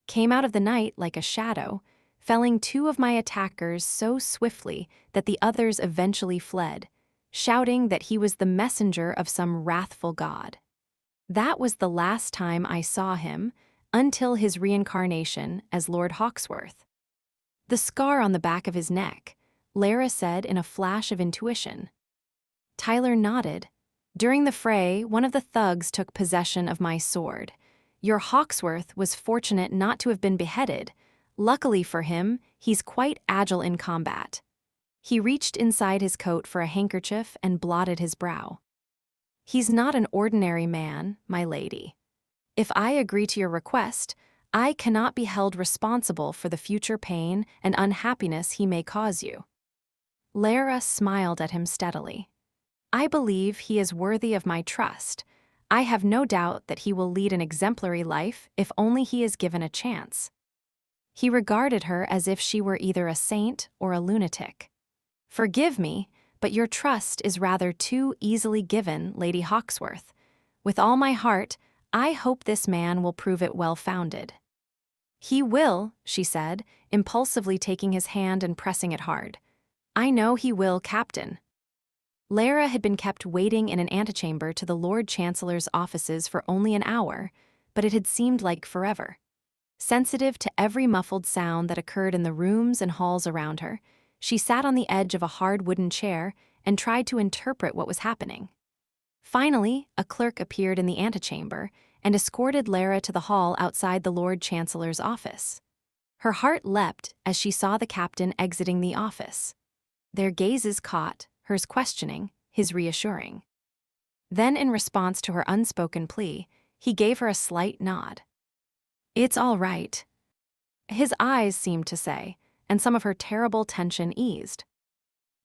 came out of the night like a shadow, felling two of my attackers so swiftly that the others eventually fled, shouting that he was the messenger of some wrathful god. That was the last time I saw him, until his reincarnation as Lord Hawksworth." "The scar on the back of his neck," Lara said in a flash of intuition. Tyler nodded. "During the fray, one of the thugs took possession of my sword. Your Hawksworth was fortunate not to have been beheaded. Luckily for him, he's quite agile in combat." He reached inside his coat for a handkerchief and blotted his brow. "He's not an ordinary man, my lady. If I agree to your request, I cannot be held responsible for the future pain and unhappiness he may cause you." Lara smiled at him steadily. "I believe he is worthy of my trust. I have no doubt that he will lead an exemplary life if only he is given a chance." He regarded her as if she were either a saint or a lunatic. "Forgive me, but your trust is rather too easily given, Lady Hawksworth. With all my heart, I hope this man will prove it well-founded." "He will," she said, impulsively taking his hand and pressing it hard. "I know he will, Captain." Lara had been kept waiting in an antechamber to the Lord Chancellor's offices for only an hour, but it had seemed like forever. Sensitive to every muffled sound that occurred in the rooms and halls around her, she sat on the edge of a hard wooden chair and tried to interpret what was happening. Finally, a clerk appeared in the antechamber and escorted Lara to the hall outside the Lord Chancellor's office. Her heart leapt as she saw the captain exiting the office. Their gazes caught, hers questioning, his reassuring. Then, in response to her unspoken plea, he gave her a slight nod. It's all right, his eyes seemed to say, and some of her terrible tension eased.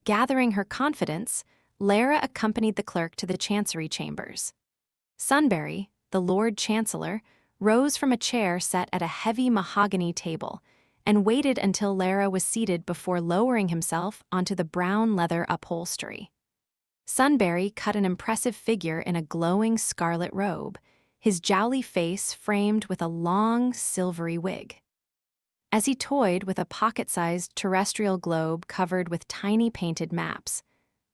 Gathering her confidence, Lara accompanied the clerk to the chancery chambers. Sunbury, the Lord Chancellor, rose from a chair set at a heavy mahogany table and waited until Lara was seated before lowering himself onto the brown leather upholstery. Sunbury cut an impressive figure in a glowing scarlet robe, his jowly face framed with a long, silvery wig. As he toyed with a pocket-sized terrestrial globe covered with tiny painted maps,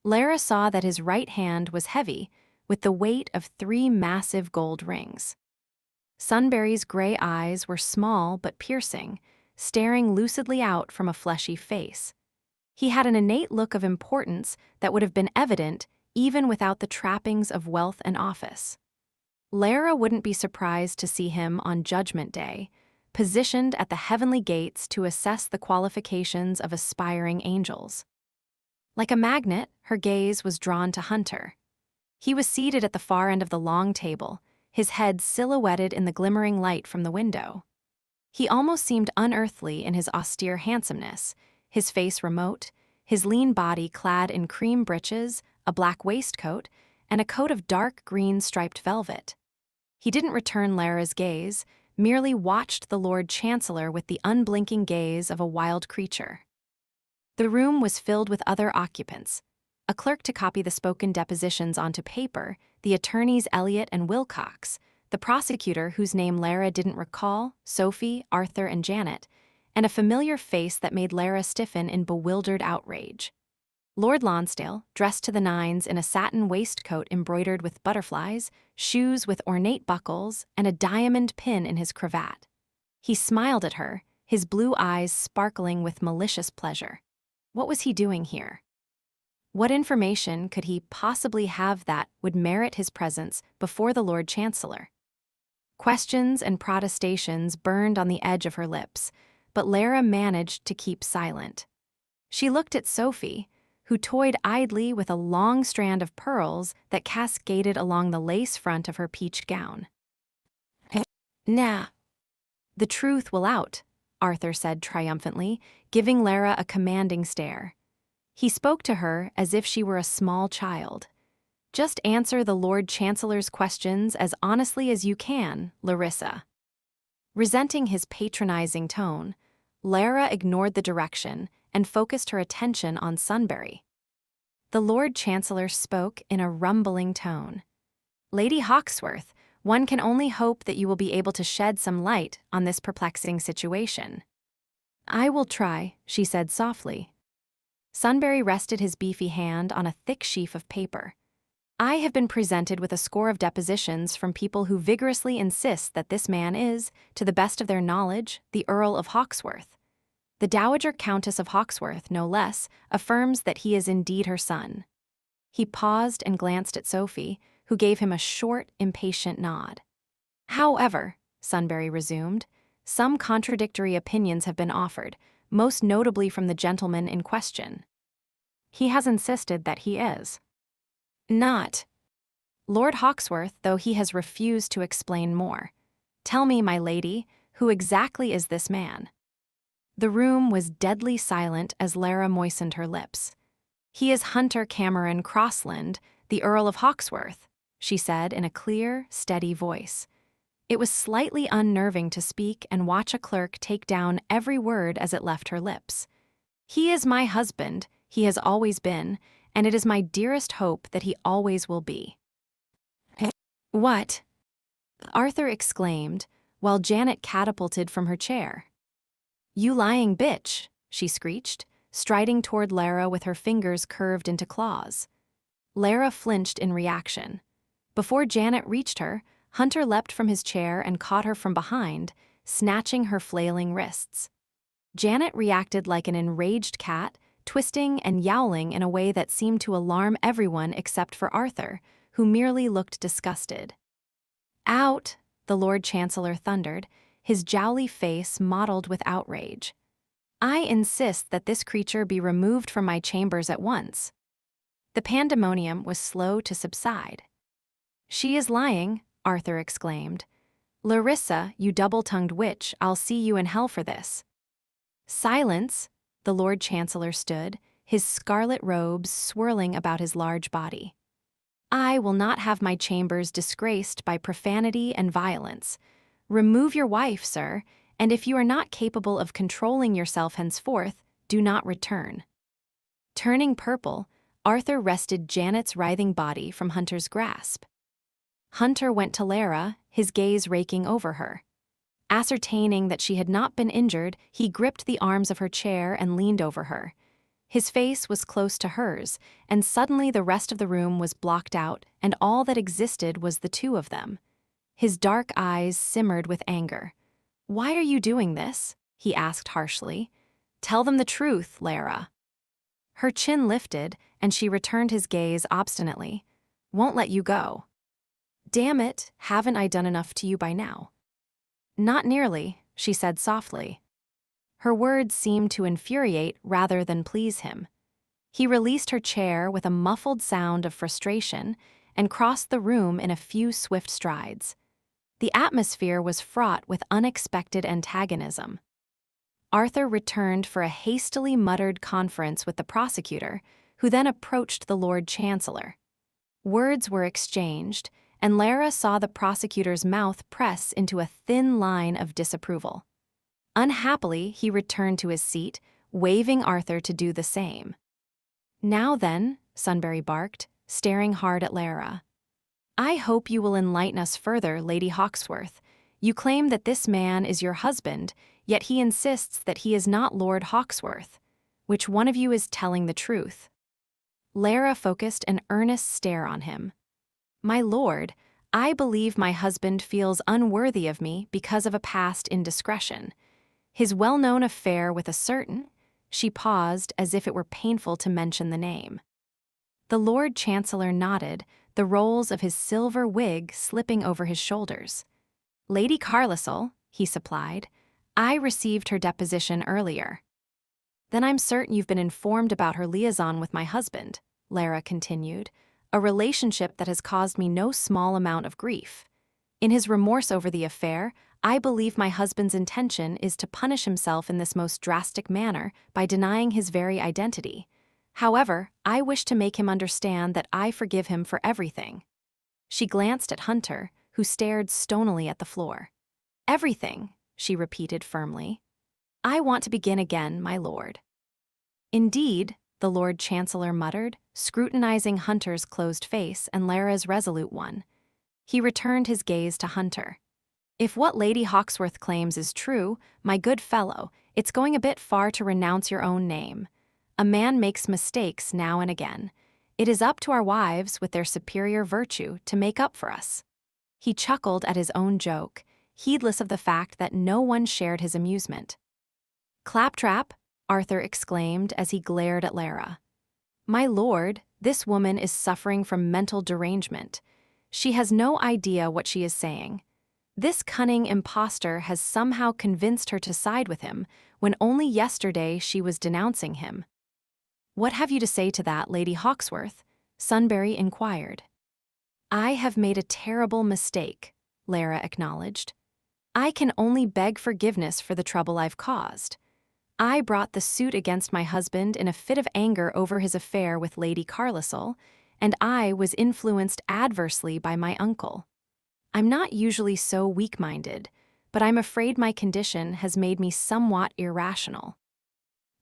Lara saw that his right hand was heavy, with the weight of 3 massive gold rings. Sunbury's gray eyes were small but piercing, staring lucidly out from a fleshy face. He had an innate look of importance that would have been evident even without the trappings of wealth and office. Lara wouldn't be surprised to see him on Judgment Day, positioned at the heavenly gates to assess the qualifications of aspiring angels. Like a magnet, her gaze was drawn to Hunter. He was seated at the far end of the long table, his head silhouetted in the glimmering light from the window. He almost seemed unearthly in his austere handsomeness, his face remote, his lean body clad in cream breeches, a black waistcoat, and a coat of dark green striped velvet. He didn't return Lara's gaze, merely watched the Lord Chancellor with the unblinking gaze of a wild creature. The room was filled with other occupants, a clerk to copy the spoken depositions onto paper, the attorneys Elliot and Wilcox, the prosecutor whose name Lara didn't recall, Sophie, Arthur, and Janet, and a familiar face that made Lara stiffen in bewildered outrage. Lord Lonsdale, dressed to the nines in a satin waistcoat embroidered with butterflies, shoes with ornate buckles, and a diamond pin in his cravat. He smiled at her, his blue eyes sparkling with malicious pleasure. What was he doing here? What information could he possibly have that would merit his presence before the Lord Chancellor? Questions and protestations burned on the edge of her lips, but Lara managed to keep silent. She looked at Sophie, who toyed idly with a long strand of pearls that cascaded along the lace front of her peach gown. Nah. The truth will out, Arthur said triumphantly, giving Lara a commanding stare. He spoke to her as if she were a small child. Just answer the Lord Chancellor's questions as honestly as you can, Larissa. Resenting his patronizing tone, Lara ignored the direction and focused her attention on Sunbury. The Lord Chancellor spoke in a rumbling tone. Lady Hawksworth, one can only hope that you will be able to shed some light on this perplexing situation. I will try, she said softly. Sunbury rested his beefy hand on a thick sheaf of paper. I have been presented with a score of depositions from people who vigorously insist that this man is, to the best of their knowledge, the Earl of Hawksworth. The Dowager Countess of Hawksworth, no less, affirms that he is indeed her son. He paused and glanced at Sophie, who gave him a short, impatient nod. However, Sunbury resumed, some contradictory opinions have been offered, most notably from the gentleman in question. He has insisted that he is not Lord Hawksworth, though he has refused to explain more. Tell me, my lady, who exactly is this man? The room was deadly silent as Lara moistened her lips. He is Hunter Cameron Crossland, the Earl of Hawksworth, she said in a clear, steady voice. It was slightly unnerving to speak and watch a clerk take down every word as it left her lips. He is my husband, he has always been, and it is my dearest hope that he always will be. What? Arthur exclaimed, while Janet catapulted from her chair. You lying bitch, she screeched, striding toward Lara with her fingers curved into claws. Lara flinched in reaction. Before Janet reached her, Hunter leapt from his chair and caught her from behind, snatching her flailing wrists. Janet reacted like an enraged cat, twisting and yowling in a way that seemed to alarm everyone except for Arthur, who merely looked disgusted. Out, the Lord Chancellor thundered, his jowly face mottled with outrage. I insist that this creature be removed from my chambers at once. The pandemonium was slow to subside. She is lying, Arthur exclaimed. Larissa, you double-tongued witch, I'll see you in hell for this. Silence, the Lord Chancellor stood, his scarlet robes swirling about his large body. I will not have my chambers disgraced by profanity and violence. Remove your wife, sir, and if you are not capable of controlling yourself henceforth, do not return. Turning purple, Arthur wrested Janet's writhing body from Hunter's grasp. Hunter went to Lara, his gaze raking over her. Ascertaining that she had not been injured, he gripped the arms of her chair and leaned over her. His face was close to hers, and suddenly the rest of the room was blocked out, and all that existed was the two of them. His dark eyes simmered with anger. "Why are you doing this?" he asked harshly. "Tell them the truth, Lara." Her chin lifted, and she returned his gaze obstinately. "Won't let you go." "Damn it, haven't I done enough to you by now?" "Not nearly," she said softly. Her words seemed to infuriate rather than please him. He released her chair with a muffled sound of frustration and crossed the room in a few swift strides. The atmosphere was fraught with unexpected antagonism. Arthur returned for a hastily muttered conference with the prosecutor, who then approached the Lord Chancellor. Words were exchanged, and Lara saw the prosecutor's mouth press into a thin line of disapproval. Unhappily, he returned to his seat, waving Arthur to do the same. "Now then," Sunbury barked, staring hard at Lara. "I hope you will enlighten us further, Lady Hawksworth. You claim that this man is your husband, yet he insists that he is not Lord Hawksworth. Which one of you is telling the truth?" Lara focused an earnest stare on him. "My lord, I believe my husband feels unworthy of me because of a past indiscretion. His well-known affair with a certain—" She paused as if it were painful to mention the name. The Lord Chancellor nodded, the rolls of his silver wig slipping over his shoulders. "Lady Carlisle," he supplied. "I received her deposition earlier." "Then I'm certain you've been informed about her liaison with my husband," Lara continued, "a relationship that has caused me no small amount of grief. In his remorse over the affair, I believe my husband's intention is to punish himself in this most drastic manner by denying his very identity. However, I wish to make him understand that I forgive him for everything." She glanced at Hunter, who stared stonily at the floor. "Everything," she repeated firmly. "I want to begin again, my lord." "Indeed," the Lord Chancellor muttered, scrutinizing Hunter's closed face and Lara's resolute one. He returned his gaze to Hunter. "If what Lady Hawksworth claims is true, my good fellow, it's going a bit far to renounce your own name. A man makes mistakes now and again. It is up to our wives, with their superior virtue, to make up for us." He chuckled at his own joke, heedless of the fact that no one shared his amusement. "Claptrap!" Arthur exclaimed as he glared at Lara. "My lord, this woman is suffering from mental derangement. She has no idea what she is saying. This cunning impostor has somehow convinced her to side with him, when only yesterday she was denouncing him." "What have you to say to that, Lady Hawksworth?" Sunbury inquired. "I have made a terrible mistake," Lara acknowledged. "I can only beg forgiveness for the trouble I've caused. I brought the suit against my husband in a fit of anger over his affair with Lady Carlisle, and I was influenced adversely by my uncle. I'm not usually so weak-minded, but I'm afraid my condition has made me somewhat irrational."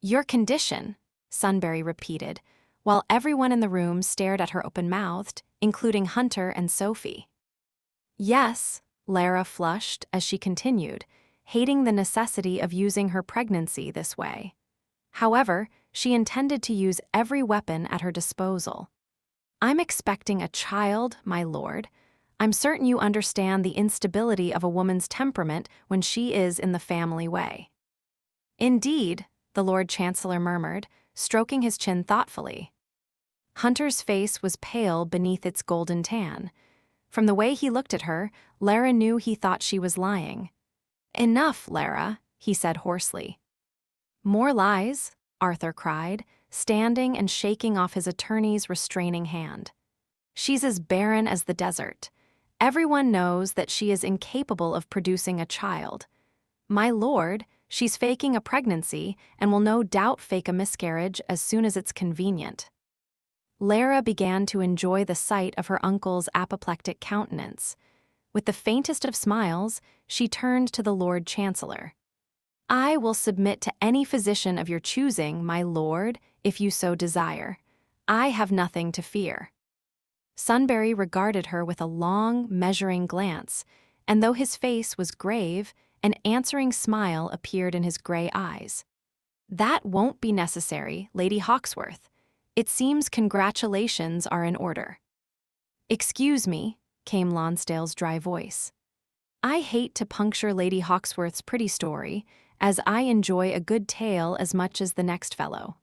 "Your condition?" Sunbury repeated, while everyone in the room stared at her open-mouthed, including Hunter and Sophie. "Yes," Lara flushed as she continued, hating the necessity of using her pregnancy this way. However, she intended to use every weapon at her disposal. "I'm expecting a child, my lord. I'm certain you understand the instability of a woman's temperament when she is in the family way." "Indeed," the Lord Chancellor murmured, stroking his chin thoughtfully. Hunter's face was pale beneath its golden tan. From the way he looked at her, Lara knew he thought she was lying. "Enough, Lara," he said hoarsely. "More lies," Arthur cried, standing and shaking off his attorney's restraining hand. "She's as barren as the desert. Everyone knows that she is incapable of producing a child. My lord, she's faking a pregnancy and will no doubt fake a miscarriage as soon as it's convenient. Lara began to enjoy the sight of her uncle's apoplectic countenance. With the faintest of smiles, she turned to the Lord Chancellor. I will submit to any physician of your choosing, my lord, if you so desire. I have nothing to fear. Sunbury regarded her with a long, measuring glance, and though his face was grave, an answering smile appeared in his gray eyes. That won't be necessary, Lady Hawksworth. It seems congratulations are in order. Excuse me, came Lonsdale's dry voice. I hate to puncture Lady Hawksworth's pretty story, as I enjoy a good tale as much as the next fellow.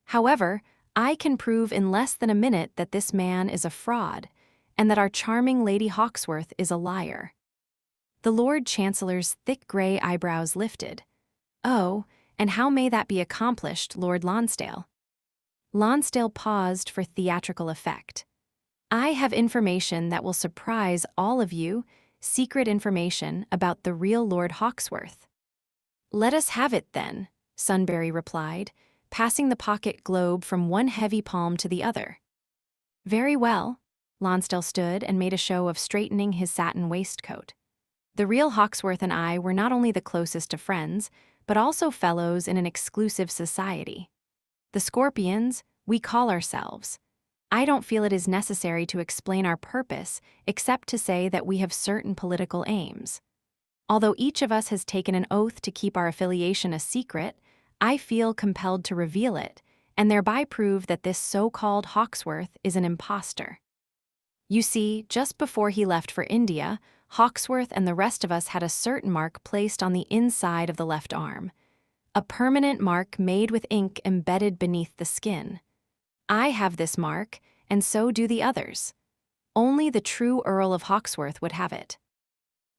However, I can prove in less than a minute that this man is a fraud, and that our charming Lady Hawksworth is a liar. The Lord Chancellor's thick gray eyebrows lifted. Oh, and how may that be accomplished, Lord Lonsdale? Lonsdale paused for theatrical effect. I have information that will surprise all of you, secret information about the real Lord Hawksworth. Let us have it then, Sunbury replied, passing the pocket globe from one heavy palm to the other. Very well. Lonsdale stood and made a show of straightening his satin waistcoat. The real Hawksworth and I were not only the closest of friends, but also fellows in an exclusive society. The Scorpions, we call ourselves. I don't feel it is necessary to explain our purpose except to say that we have certain political aims. Although each of us has taken an oath to keep our affiliation a secret, I feel compelled to reveal it, and thereby prove that this so-called Hawksworth is an impostor. You see, just before he left for India, Hawksworth and the rest of us had a certain mark placed on the inside of the left arm. A permanent mark made with ink embedded beneath the skin. I have this mark, and so do the others. Only the true Earl of Hawksworth would have it.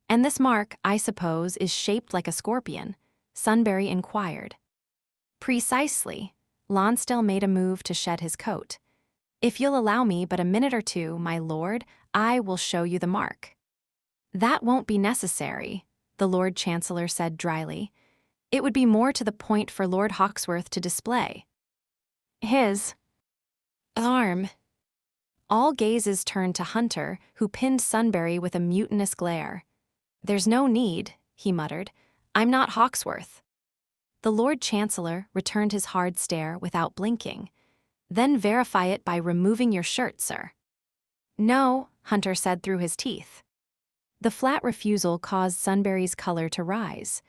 And this mark, I suppose, is shaped like a scorpion? Sunbury inquired. Precisely. Lonsdale made a move to shed his coat. If you'll allow me but a minute or two, my lord, I will show you the mark. That won't be necessary, the Lord Chancellor said dryly. It would be more to the point for Lord Hawksworth to display his arm. All gazes turned to Hunter, who pinned Sunbury with a mutinous glare. There's no need, he muttered. I'm not Hawksworth. The Lord Chancellor returned his hard stare without blinking. Then verify it by removing your shirt, sir. No, Hunter said through his teeth. The flat refusal caused Sunbury's color to rise.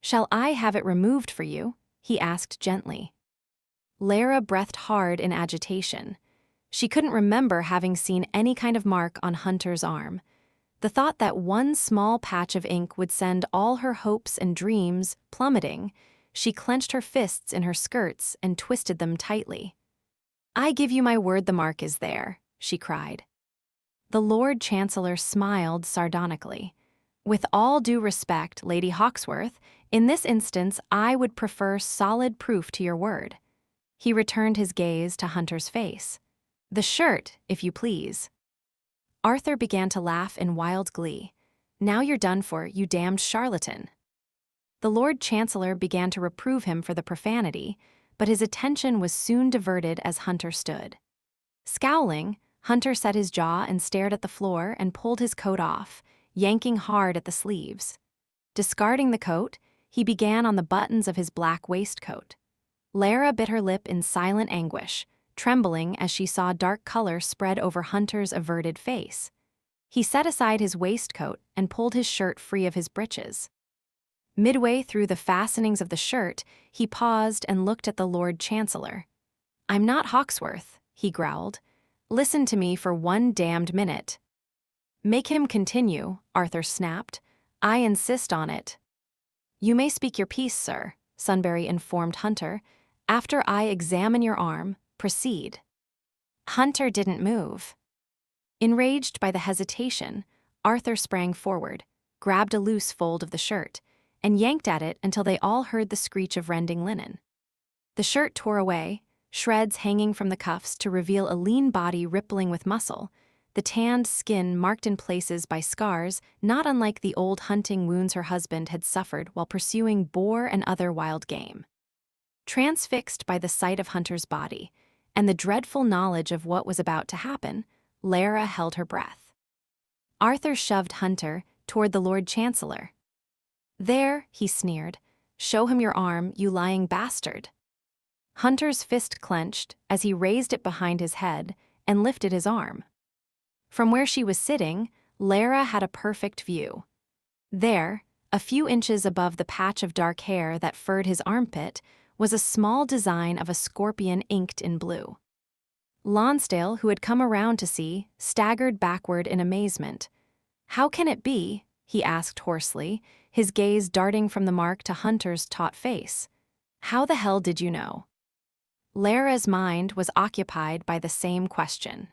Shall I have it removed for you? He asked gently. Lara breathed hard in agitation. She couldn't remember having seen any kind of mark on Hunter's arm. The thought that one small patch of ink would send all her hopes and dreams plummeting, she clenched her fists in her skirts and twisted them tightly. I give you my word the mark is there, she cried. The Lord Chancellor smiled sardonically. With all due respect, Lady Hawksworth, in this instance I would prefer solid proof to your word. He returned his gaze to Hunter's face. The shirt, if you please. Arthur began to laugh in wild glee. Now you're done for, you damned charlatan. The Lord Chancellor began to reprove him for the profanity, but his attention was soon diverted as Hunter stood. Scowling, Hunter set his jaw and stared at the floor and pulled his coat off, yanking hard at the sleeves. Discarding the coat, he began on the buttons of his black waistcoat. Lara bit her lip in silent anguish, trembling as she saw dark color spread over Hunter's averted face. He set aside his waistcoat and pulled his shirt free of his breeches. Midway through the fastenings of the shirt, he paused and looked at the Lord Chancellor. I'm not Hawksworth, he growled. Listen to me for one damned minute. Make him continue, Arthur snapped. I insist on it. You may speak your piece, sir, Sunbury informed Hunter. After I examine your arm, proceed. Hunter didn't move. Enraged by the hesitation, Arthur sprang forward, grabbed a loose fold of the shirt, and yanked at it until they all heard the screech of rending linen. The shirt tore away, shreds hanging from the cuffs to reveal a lean body rippling with muscle, the tanned skin marked in places by scars not unlike the old hunting wounds her husband had suffered while pursuing boar and other wild game. Transfixed by the sight of Hunter's body and the dreadful knowledge of what was about to happen, Lara held her breath. Arthur shoved Hunter toward the Lord Chancellor. "There," he sneered. "Show him your arm, you lying bastard." Hunter's fist clenched as he raised it behind his head and lifted his arm. From where she was sitting, Lara had a perfect view. There, a few inches above the patch of dark hair that furred his armpit, was a small design of a scorpion inked in blue. Lonsdale, who had come around to see, staggered backward in amazement. "How can it be?" he asked hoarsely, his gaze darting from the mark to Hunter's taut face. "How the hell did you know?" Lara's mind was occupied by the same question.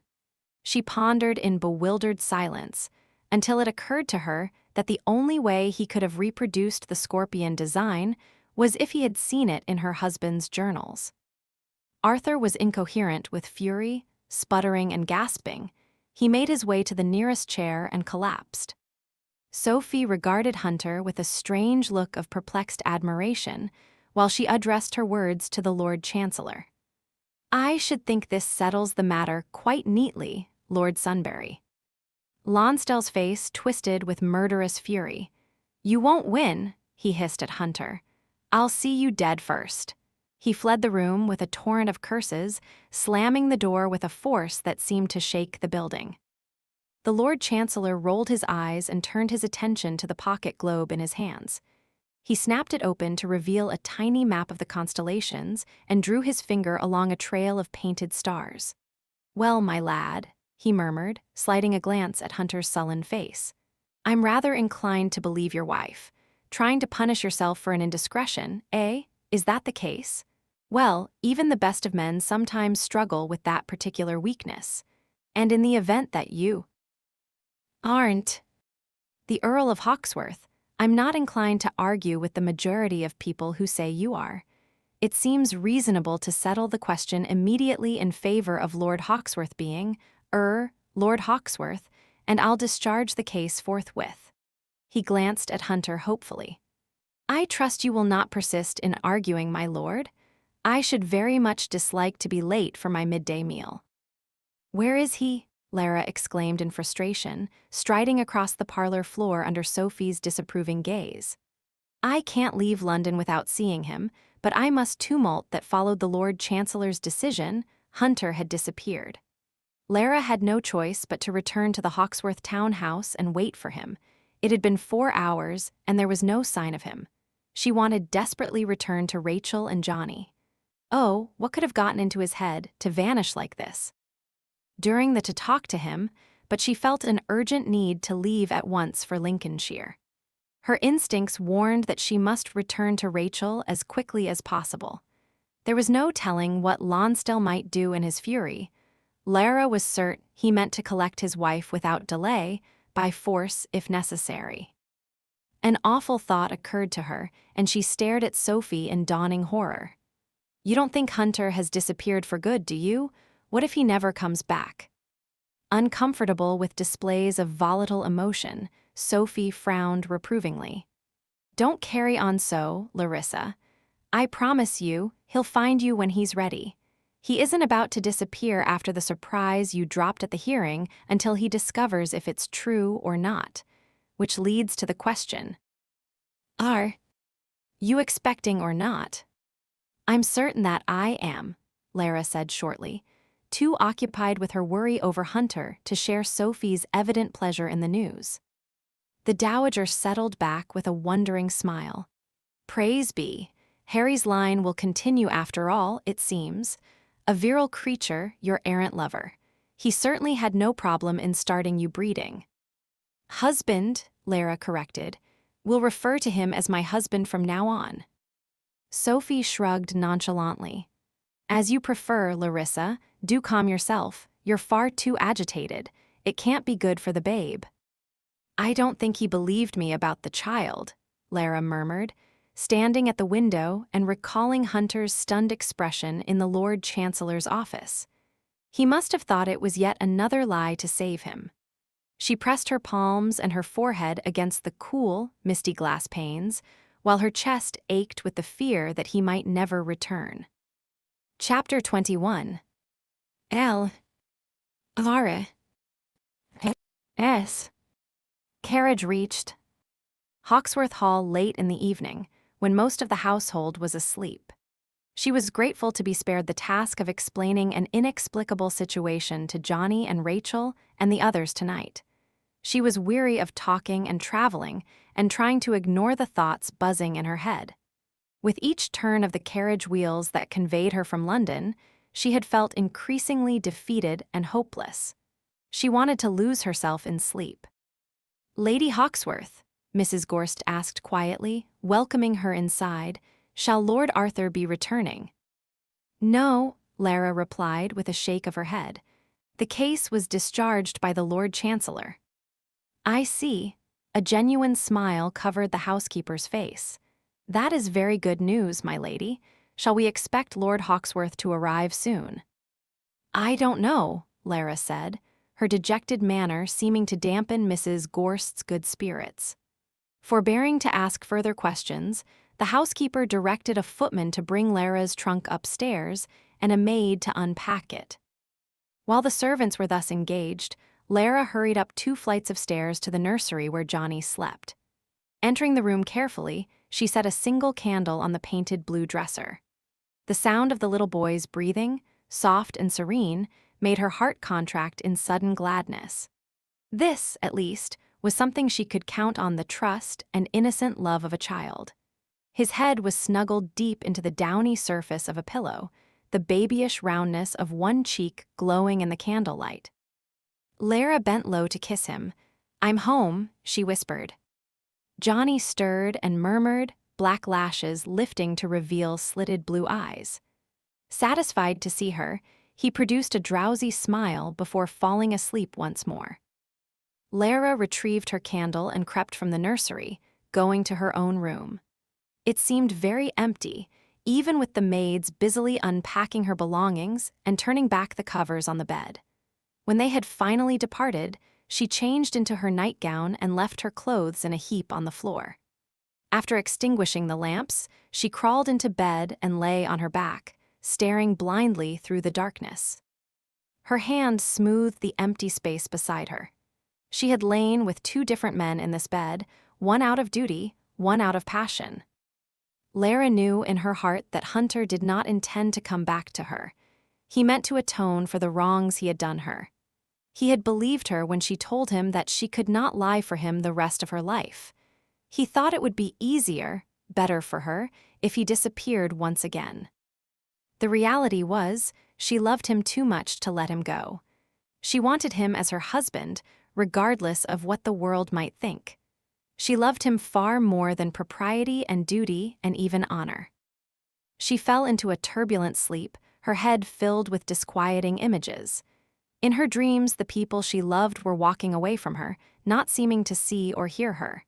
She pondered in bewildered silence until it occurred to her that the only way he could have reproduced the scorpion design was if he had seen it in her husband's journals. Arthur was incoherent with fury, sputtering and gasping. He made his way to the nearest chair and collapsed. Sophie regarded Hunter with a strange look of perplexed admiration while she addressed her words to the Lord Chancellor. "I should think this settles the matter quite neatly, Lord Sunbury." Lonsdale's face twisted with murderous fury. "You won't win," he hissed at Hunter. "I'll see you dead first." He fled the room with a torrent of curses, slamming the door with a force that seemed to shake the building. The Lord Chancellor rolled his eyes and turned his attention to the pocket globe in his hands. He snapped it open to reveal a tiny map of the constellations and drew his finger along a trail of painted stars. "Well, my lad," he murmured, sliding a glance at Hunter's sullen face. "I'm rather inclined to believe your wife. Trying to punish yourself for an indiscretion, eh? Is that the case? Well, even the best of men sometimes struggle with that particular weakness. And in the event that you aren't the Earl of Hawksworth, I'm not inclined to argue with the majority of people who say you are. It seems reasonable to settle the question immediately in favor of Lord Hawksworth being, Lord Hawksworth, and I'll discharge the case forthwith." He glanced at Hunter hopefully. "I trust you will not persist in arguing, my lord. I should very much dislike to be late for my midday meal." "Where is he?" Lara exclaimed in frustration, striding across the parlor floor under Sophie's disapproving gaze. "I can't leave London without seeing him, but I must tumult that followed the Lord Chancellor's decision. Hunter had disappeared." Lara had no choice but to return to the Hawksworth townhouse and wait for him. It had been 4 hours, and there was no sign of him. She wanted desperately return to Rachel and Johnny. Oh, what could have gotten into his head to vanish like this? During the to talk to him, but she felt an urgent need to leave at once for Lincolnshire. Her instincts warned that she must return to Rachel as quickly as possible. There was no telling what Lonsdale might do in his fury. Lara was certain he meant to collect his wife without delay, by force if necessary. An awful thought occurred to her, and she stared at Sophie in dawning horror. "You don't think Hunter has disappeared for good, do you? What if he never comes back?" Uncomfortable with displays of volatile emotion, Sophie frowned reprovingly. "Don't carry on so, Larissa. I promise you, he'll find you when he's ready. He isn't about to disappear after the surprise you dropped at the hearing until he discovers if it's true or not. Which leads to the question, are you expecting or not?" "I'm certain that I am," Lara said shortly, too occupied with her worry over Hunter to share Sophie's evident pleasure in the news. The dowager settled back with a wondering smile. "Praise be, Harry's line will continue after all, it seems. A virile creature, your errant lover. He certainly had no problem in starting you breeding." "Husband," Lara corrected. "We'll refer to him as my husband from now on." Sophie shrugged nonchalantly. "As you prefer, Larissa. Do calm yourself. You're far too agitated. It can't be good for the babe." "I don't think he believed me about the child," Lara murmured, standing at the window and recalling Hunter's stunned expression in the Lord Chancellor's office. He must have thought it was yet another lie to save him. She pressed her palms and her forehead against the cool, misty glass panes, while her chest ached with the fear that he might never return. Chapter 21. L. R. S. Carriage reached Hawksworth Hall late in the evening, when most of the household was asleep. She was grateful to be spared the task of explaining an inexplicable situation to Johnny and Rachel and the others tonight. She was weary of talking and traveling and trying to ignore the thoughts buzzing in her head. With each turn of the carriage wheels that conveyed her from London, she had felt increasingly defeated and hopeless. She wanted to lose herself in sleep. "Lady Hawksworth," Mrs. Gorst asked quietly, welcoming her inside, "shall Lord Arthur be returning?" "No," Lara replied with a shake of her head. "The case was discharged by the Lord Chancellor." "I see." A genuine smile covered the housekeeper's face. "That is very good news, my lady. Shall we expect Lord Hawksworth to arrive soon?" "I don't know," Lara said, her dejected manner seeming to dampen Mrs. Gorst's good spirits. Forbearing to ask further questions, the housekeeper directed a footman to bring Lara's trunk upstairs and a maid to unpack it. While the servants were thus engaged, Lara hurried up 2 flights of stairs to the nursery where Johnny slept. Entering the room carefully, she set a single candle on the painted blue dresser. The sound of the little boy's breathing, soft and serene, made her heart contract in sudden gladness. This, at least, was something she could count on the trust and innocent love of a child. His head was snuggled deep into the downy surface of a pillow, the babyish roundness of one cheek glowing in the candlelight. Lara bent low to kiss him. "I'm home," she whispered. Johnny stirred and murmured, black lashes lifting to reveal slitted blue eyes. Satisfied to see her, he produced a drowsy smile before falling asleep once more. Lara retrieved her candle and crept from the nursery, going to her own room. It seemed very empty, even with the maids busily unpacking her belongings and turning back the covers on the bed. When they had finally departed, she changed into her nightgown and left her clothes in a heap on the floor. After extinguishing the lamps, she crawled into bed and lay on her back, staring blindly through the darkness. Her hand smoothed the empty space beside her. She had lain with 2 different men in this bed, one out of duty, one out of passion. Lara knew in her heart that Hunter did not intend to come back to her. He meant to atone for the wrongs he had done her. He had believed her when she told him that she could not lie for him the rest of her life. He thought it would be easier, better for her, if he disappeared once again. The reality was, she loved him too much to let him go. She wanted him as her husband, regardless of what the world might think. She loved him far more than propriety and duty and even honor. She fell into a turbulent sleep, her head filled with disquieting images. In her dreams, the people she loved were walking away from her, not seeming to see or hear her.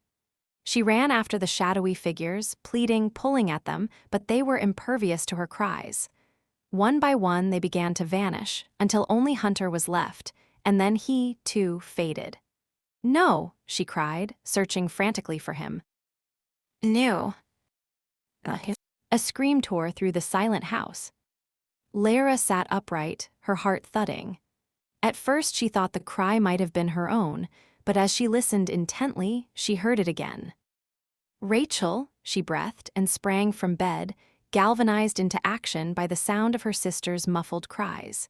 She ran after the shadowy figures, pleading, pulling at them, but they were impervious to her cries. One by one, they began to vanish, until only Hunter was left, and then he, too, faded. "No," she cried, searching frantically for him. "No." A scream tore through the silent house. Lara sat upright, her heart thudding. At first she thought the cry might have been her own, but as she listened intently, she heard it again. "Rachel," she breathed and sprang from bed, galvanized into action by the sound of her sister's muffled cries.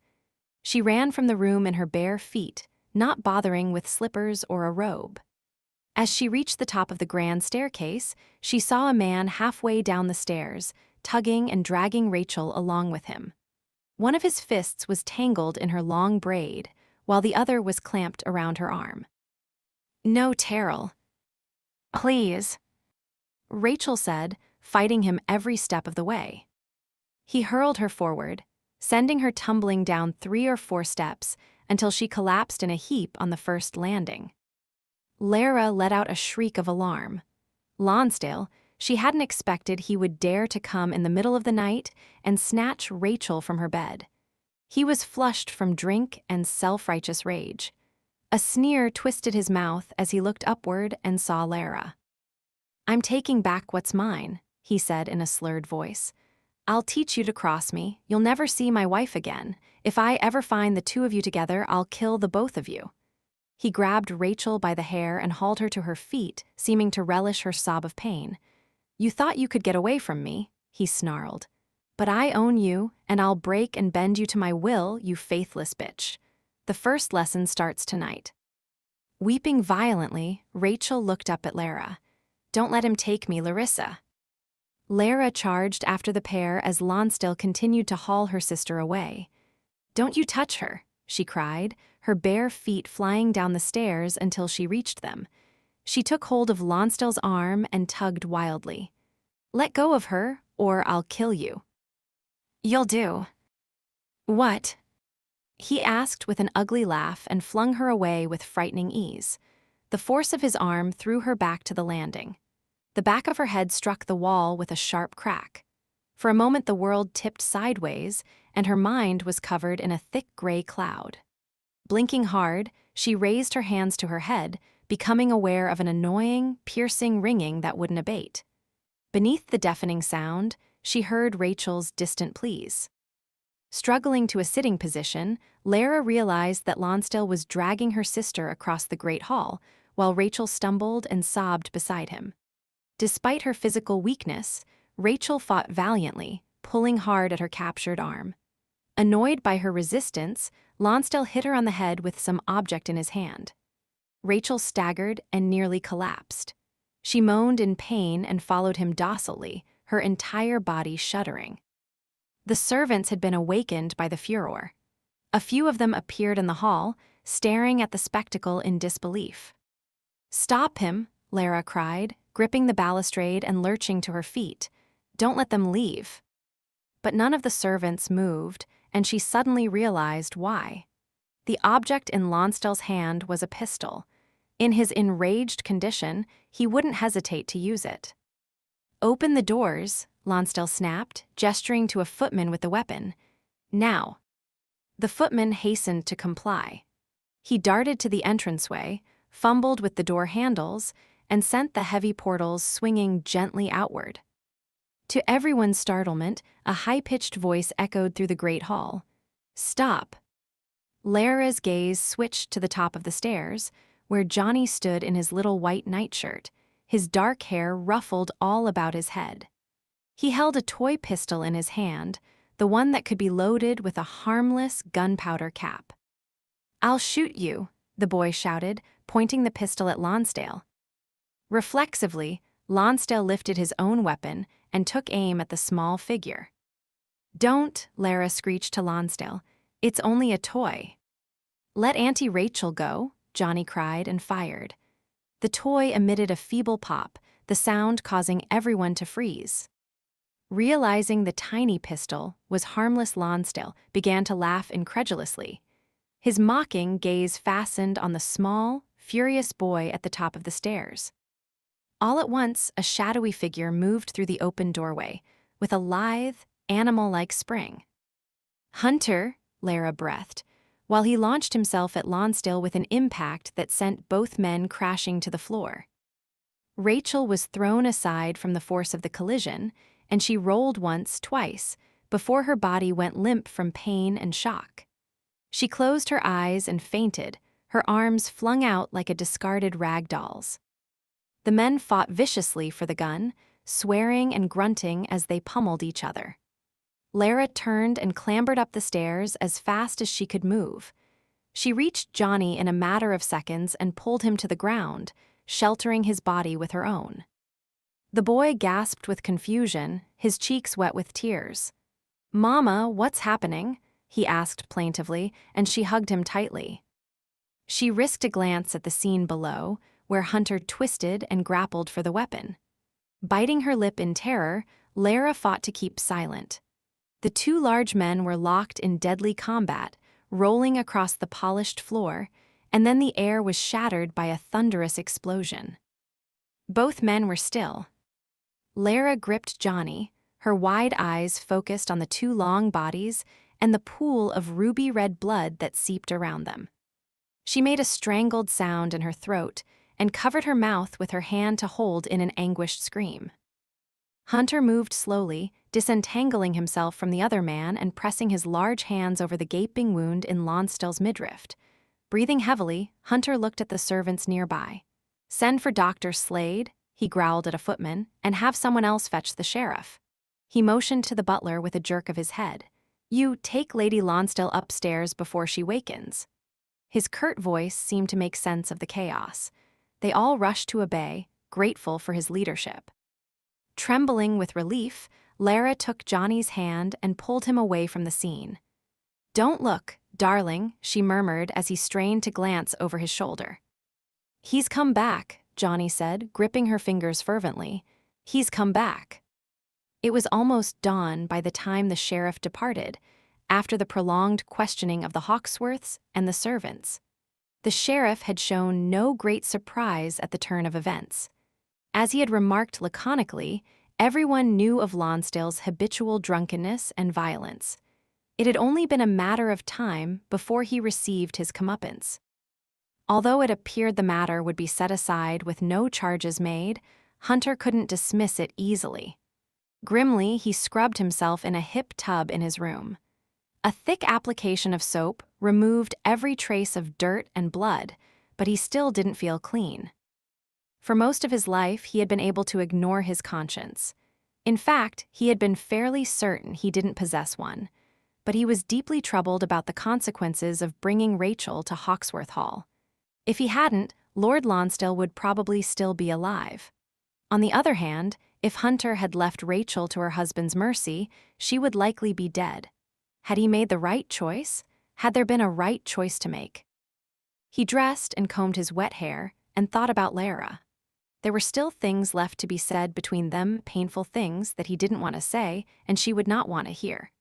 She ran from the room in her bare feet, not bothering with slippers or a robe. As she reached the top of the grand staircase, she saw a man halfway down the stairs, tugging and dragging Rachel along with him. One of his fists was tangled in her long braid, while the other was clamped around her arm. "No, Terrell. Please," Rachel said, fighting him every step of the way. He hurled her forward, sending her tumbling down 3 or 4 steps until she collapsed in a heap on the first landing. Lara let out a shriek of alarm. Lonsdale, she hadn't expected he would dare to come in the middle of the night and snatch Rachel from her bed. He was flushed from drink and self-righteous rage. A sneer twisted his mouth as he looked upward and saw Lara. "I'm taking back what's mine," he said in a slurred voice. "I'll teach you to cross me. You'll never see my wife again. If I ever find the two of you together, I'll kill the both of you." He grabbed Rachel by the hair and hauled her to her feet, seeming to relish her sob of pain. "You thought you could get away from me," he snarled. "But I own you, and I'll break and bend you to my will, you faithless bitch. The first lesson starts tonight." Weeping violently, Rachel looked up at Lara. "Don't let him take me, Larissa." Lara charged after the pair as Lonsdale continued to haul her sister away. "Don't you touch her," she cried, her bare feet flying down the stairs until she reached them. She took hold of Lonsdale's arm and tugged wildly. "Let go of her, or I'll kill you." "You'll do." "What?" he asked with an ugly laugh and flung her away with frightening ease. The force of his arm threw her back to the landing. The back of her head struck the wall with a sharp crack. For a moment the world tipped sideways, and her mind was covered in a thick gray cloud. Blinking hard, she raised her hands to her head, becoming aware of an annoying, piercing ringing that wouldn't abate. Beneath the deafening sound, she heard Rachel's distant pleas. Struggling to a sitting position, Lara realized that Lonsdale was dragging her sister across the great hall, while Rachel stumbled and sobbed beside him. Despite her physical weakness, Rachel fought valiantly, pulling hard at her captured arm. Annoyed by her resistance, Lonsdale hit her on the head with some object in his hand. Rachel staggered and nearly collapsed. She moaned in pain and followed him docilely, her entire body shuddering. The servants had been awakened by the furor. A few of them appeared in the hall, staring at the spectacle in disbelief. "Stop him," Lara cried, gripping the balustrade and lurching to her feet. "Don't let them leave." But none of the servants moved, and she suddenly realized why. The object in Lonsdale's hand was a pistol. In his enraged condition, he wouldn't hesitate to use it. "Open the doors," Lonsdale snapped, gesturing to a footman with the weapon. "Now." The footman hastened to comply. He darted to the entranceway, fumbled with the door handles, and sent the heavy portals swinging gently outward. To everyone's startlement, a high-pitched voice echoed through the great hall. "Stop." Lara's gaze switched to the top of the stairs, where Johnny stood in his little white nightshirt, his dark hair ruffled all about his head. He held a toy pistol in his hand, the one that could be loaded with a harmless gunpowder cap. "I'll shoot you," the boy shouted, pointing the pistol at Lonsdale. Reflexively, Lonsdale lifted his own weapon and took aim at the small figure. "Don't," Lara screeched to Lonsdale. "It's only a toy." "Let Auntie Rachel go," Johnny cried and fired. The toy emitted a feeble pop, the sound causing everyone to freeze. Realizing the tiny pistol was harmless, Lonsdale began to laugh incredulously. His mocking gaze fastened on the small, furious boy at the top of the stairs. All at once, a shadowy figure moved through the open doorway, with a lithe, animal-like spring. "Hunter," Lara breathed, while he launched himself at Lonsdale with an impact that sent both men crashing to the floor. Rachel was thrown aside from the force of the collision, and she rolled once, twice, before her body went limp from pain and shock. She closed her eyes and fainted, her arms flung out like a discarded rag doll's. The men fought viciously for the gun, swearing and grunting as they pummeled each other. Lara turned and clambered up the stairs as fast as she could move. She reached Johnny in a matter of seconds and pulled him to the ground, sheltering his body with her own. The boy gasped with confusion, his cheeks wet with tears. "Mama, what's happening?" he asked plaintively, and she hugged him tightly. She risked a glance at the scene below, where Hunter twisted and grappled for the weapon. Biting her lip in terror, Lara fought to keep silent. The two large men were locked in deadly combat, rolling across the polished floor, and then the air was shattered by a thunderous explosion. Both men were still. Lara gripped Johnny, her wide eyes focused on the two long bodies, and the pool of ruby-red blood that seeped around them. She made a strangled sound in her throat and covered her mouth with her hand to hold in an anguished scream. Hunter moved slowly, disentangling himself from the other man and pressing his large hands over the gaping wound in Lonsdale's midriff. Breathing heavily, Hunter looked at the servants nearby. "Send for Dr. Slade," he growled at a footman, "and have someone else fetch the sheriff." He motioned to the butler with a jerk of his head. "You take Lady Lonsdale upstairs before she wakens." His curt voice seemed to make sense of the chaos. They all rushed to obey, grateful for his leadership. Trembling with relief, Lara took Johnny's hand and pulled him away from the scene. "Don't look, darling," she murmured as he strained to glance over his shoulder. "He's come back," Johnny said, gripping her fingers fervently. "He's come back." It was almost dawn by the time the sheriff departed, after the prolonged questioning of the Hawksworths and the servants. The sheriff had shown no great surprise at the turn of events. As he had remarked laconically, everyone knew of Lonsdale's habitual drunkenness and violence. It had only been a matter of time before he received his comeuppance. Although it appeared the matter would be set aside with no charges made, Hunter couldn't dismiss it easily. Grimly, he scrubbed himself in a hip tub in his room. A thick application of soap removed every trace of dirt and blood, but he still didn't feel clean. For most of his life, he had been able to ignore his conscience. In fact, he had been fairly certain he didn't possess one, but he was deeply troubled about the consequences of bringing Rachel to Hawksworth Hall. If he hadn't, Lord Lonsdale would probably still be alive. On the other hand, if Hunter had left Rachel to her husband's mercy, she would likely be dead. Had he made the right choice? Had there been a right choice to make? He dressed and combed his wet hair and thought about Lara. There were still things left to be said between them, painful things that he didn't want to say and she would not want to hear.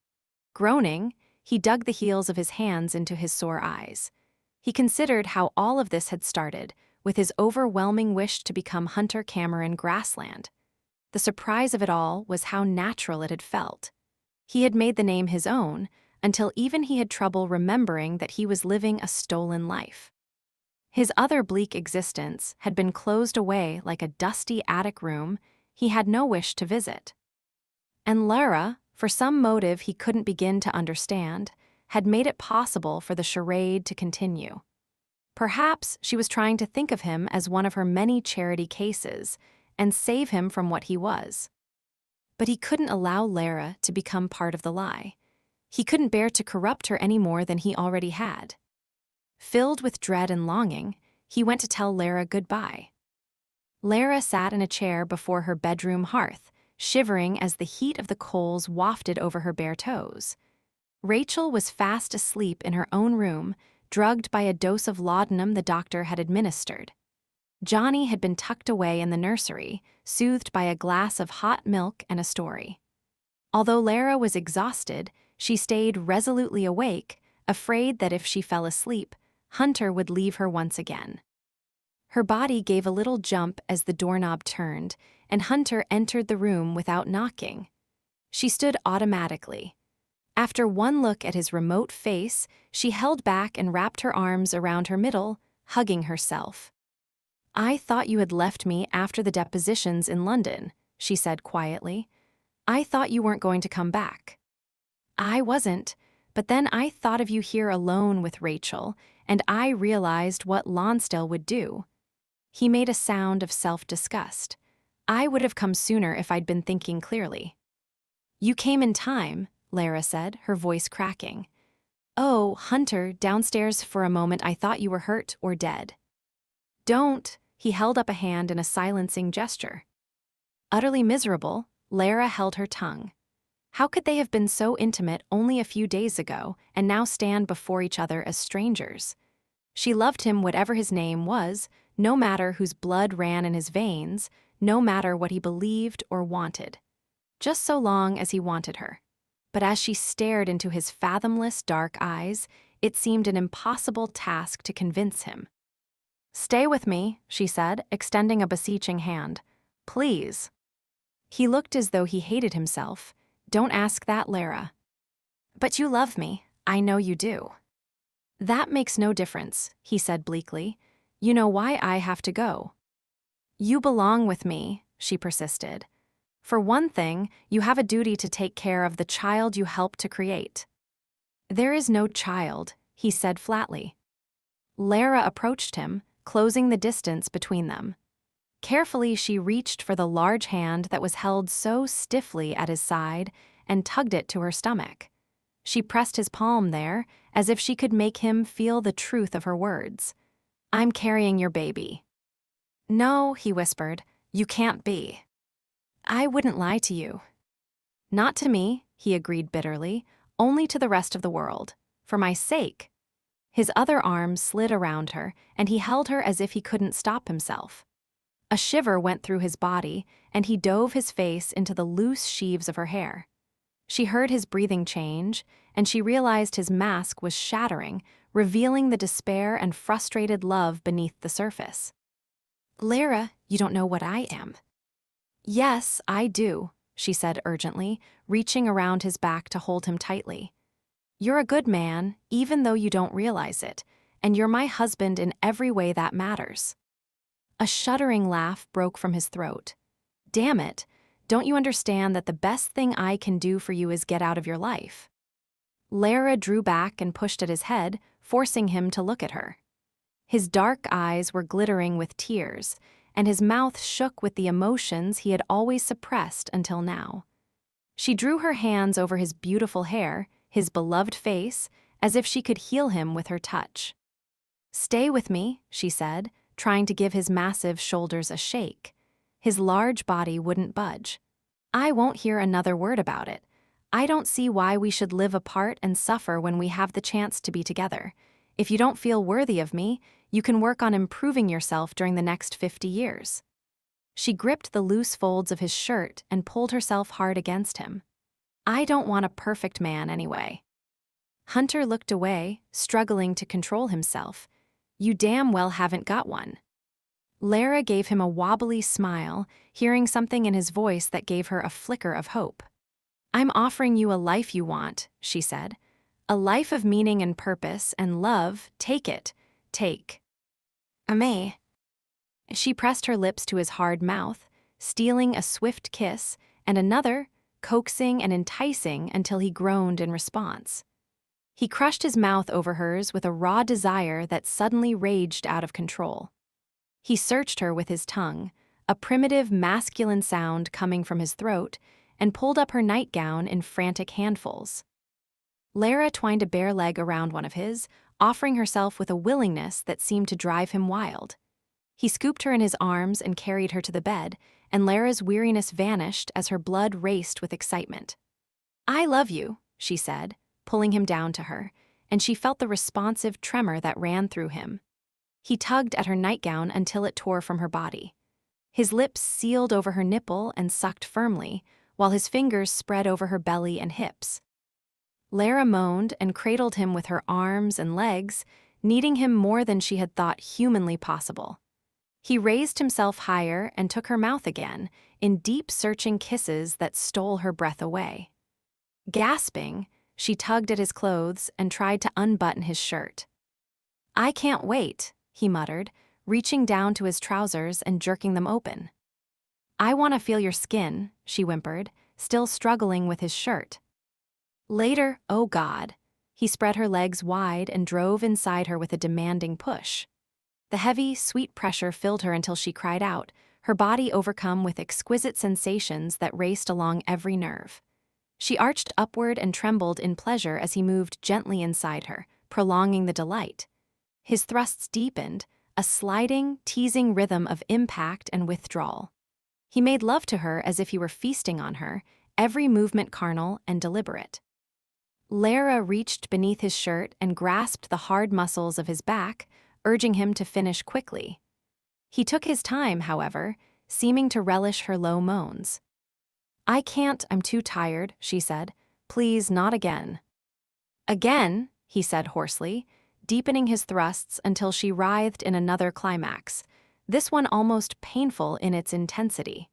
Groaning, he dug the heels of his hands into his sore eyes. He considered how all of this had started, with his overwhelming wish to become Hunter Cameron Grassland. The surprise of it all was how natural it had felt. He had made the name his own, until even he had trouble remembering that he was living a stolen life. His other bleak existence had been closed away like a dusty attic room he had no wish to visit. And Lara, for some motive he couldn't begin to understand, had made it possible for the charade to continue. Perhaps she was trying to think of him as one of her many charity cases and save him from what he was. But he couldn't allow Lara to become part of the lie. He couldn't bear to corrupt her any more than he already had. Filled with dread and longing, he went to tell Lara goodbye. Lara sat in a chair before her bedroom hearth, shivering as the heat of the coals wafted over her bare toes. Rachel was fast asleep in her own room, drugged by a dose of laudanum the doctor had administered. Johnny had been tucked away in the nursery, soothed by a glass of hot milk and a story. Although Lara was exhausted, she stayed resolutely awake, afraid that if she fell asleep, Hunter would leave her once again. Her body gave a little jump as the doorknob turned, and Hunter entered the room without knocking. She stood automatically. After one look at his remote face, she held back and wrapped her arms around her middle, hugging herself. "I thought you had left me after the depositions in London," she said quietly. "I thought you weren't going to come back." "I wasn't, but then I thought of you here alone with Rachel, and I realized what Lonsdale would do." He made a sound of self-disgust. "I would have come sooner if I'd been thinking clearly." "You came in time," Lara said, her voice cracking. "Oh, Hunter, downstairs for a moment I thought you were hurt or dead." "Don't," he held up a hand in a silencing gesture. Utterly miserable, Lara held her tongue. How could they have been so intimate only a few days ago and now stand before each other as strangers? She loved him whatever his name was, no matter whose blood ran in his veins, no matter what he believed or wanted. Just so long as he wanted her. But as she stared into his fathomless dark eyes, it seemed an impossible task to convince him. "Stay with me," she said, extending a beseeching hand. "Please." He looked as though he hated himself. "Don't ask that, Lara." But you love me, I know you do. That makes no difference, he said bleakly. You know why I have to go. You belong with me, she persisted. For one thing, you have a duty to take care of the child you helped to create. There is no child, he said flatly. Lara approached him, closing the distance between them. Carefully, she reached for the large hand that was held so stiffly at his side and tugged it to her stomach. She pressed his palm there, as if she could make him feel the truth of her words. I'm carrying your baby. No, he whispered, you can't be. I wouldn't lie to you. Not to me, he agreed bitterly, only to the rest of the world. For my sake. His other arm slid around her, and he held her as if he couldn't stop himself. A shiver went through his body, and he dove his face into the loose sheaves of her hair. She heard his breathing change, and she realized his mask was shattering, revealing the despair and frustrated love beneath the surface. Lara, you don't know what I am. Yes, I do, she said urgently, reaching around his back to hold him tightly. You're a good man, even though you don't realize it, and you're my husband in every way that matters. A shuddering laugh broke from his throat. Damn it, don't you understand that the best thing I can do for you is get out of your life? Lara drew back and pushed at his head, forcing him to look at her. His dark eyes were glittering with tears, and his mouth shook with the emotions he had always suppressed until now. She drew her hands over his beautiful hair, his beloved face, as if she could heal him with her touch. Stay with me, she said, trying to give his massive shoulders a shake. His large body wouldn't budge. I won't hear another word about it. I don't see why we should live apart and suffer when we have the chance to be together. If you don't feel worthy of me, you can work on improving yourself during the next 50 years. She gripped the loose folds of his shirt and pulled herself hard against him. I don't want a perfect man anyway. Hunter looked away, struggling to control himself. You damn well haven't got one. Lara gave him a wobbly smile, hearing something in his voice that gave her a flicker of hope. I'm offering you a life you want, she said. A life of meaning and purpose and love, take it, take. Amé. She pressed her lips to his hard mouth, stealing a swift kiss, and another, coaxing and enticing until he groaned in response. He crushed his mouth over hers with a raw desire that suddenly raged out of control. He searched her with his tongue, a primitive masculine sound coming from his throat, and pulled up her nightgown in frantic handfuls. Lara twined a bare leg around one of his, offering herself with a willingness that seemed to drive him wild. He scooped her in his arms and carried her to the bed, and Lara's weariness vanished as her blood raced with excitement. I love you, she said, pulling him down to her, and she felt the responsive tremor that ran through him. He tugged at her nightgown until it tore from her body. His lips sealed over her nipple and sucked firmly, while his fingers spread over her belly and hips. Lara moaned and cradled him with her arms and legs, needing him more than she had thought humanly possible. He raised himself higher and took her mouth again, in deep searching kisses that stole her breath away. Gasping, she tugged at his clothes and tried to unbutton his shirt. I can't wait, he muttered, reaching down to his trousers and jerking them open. I want to feel your skin, she whimpered, still struggling with his shirt. Later, oh God. He spread her legs wide and drove inside her with a demanding push. The heavy, sweet pressure filled her until she cried out, her body overcome with exquisite sensations that raced along every nerve. She arched upward and trembled in pleasure as he moved gently inside her, prolonging the delight. His thrusts deepened, a sliding, teasing rhythm of impact and withdrawal. He made love to her as if he were feasting on her, every movement carnal and deliberate. Lara reached beneath his shirt and grasped the hard muscles of his back, urging him to finish quickly. He took his time, however, seeming to relish her low moans. I can't, I'm too tired, she said. Please, not again. Again, he said hoarsely, deepening his thrusts until she writhed in another climax, this one almost painful in its intensity.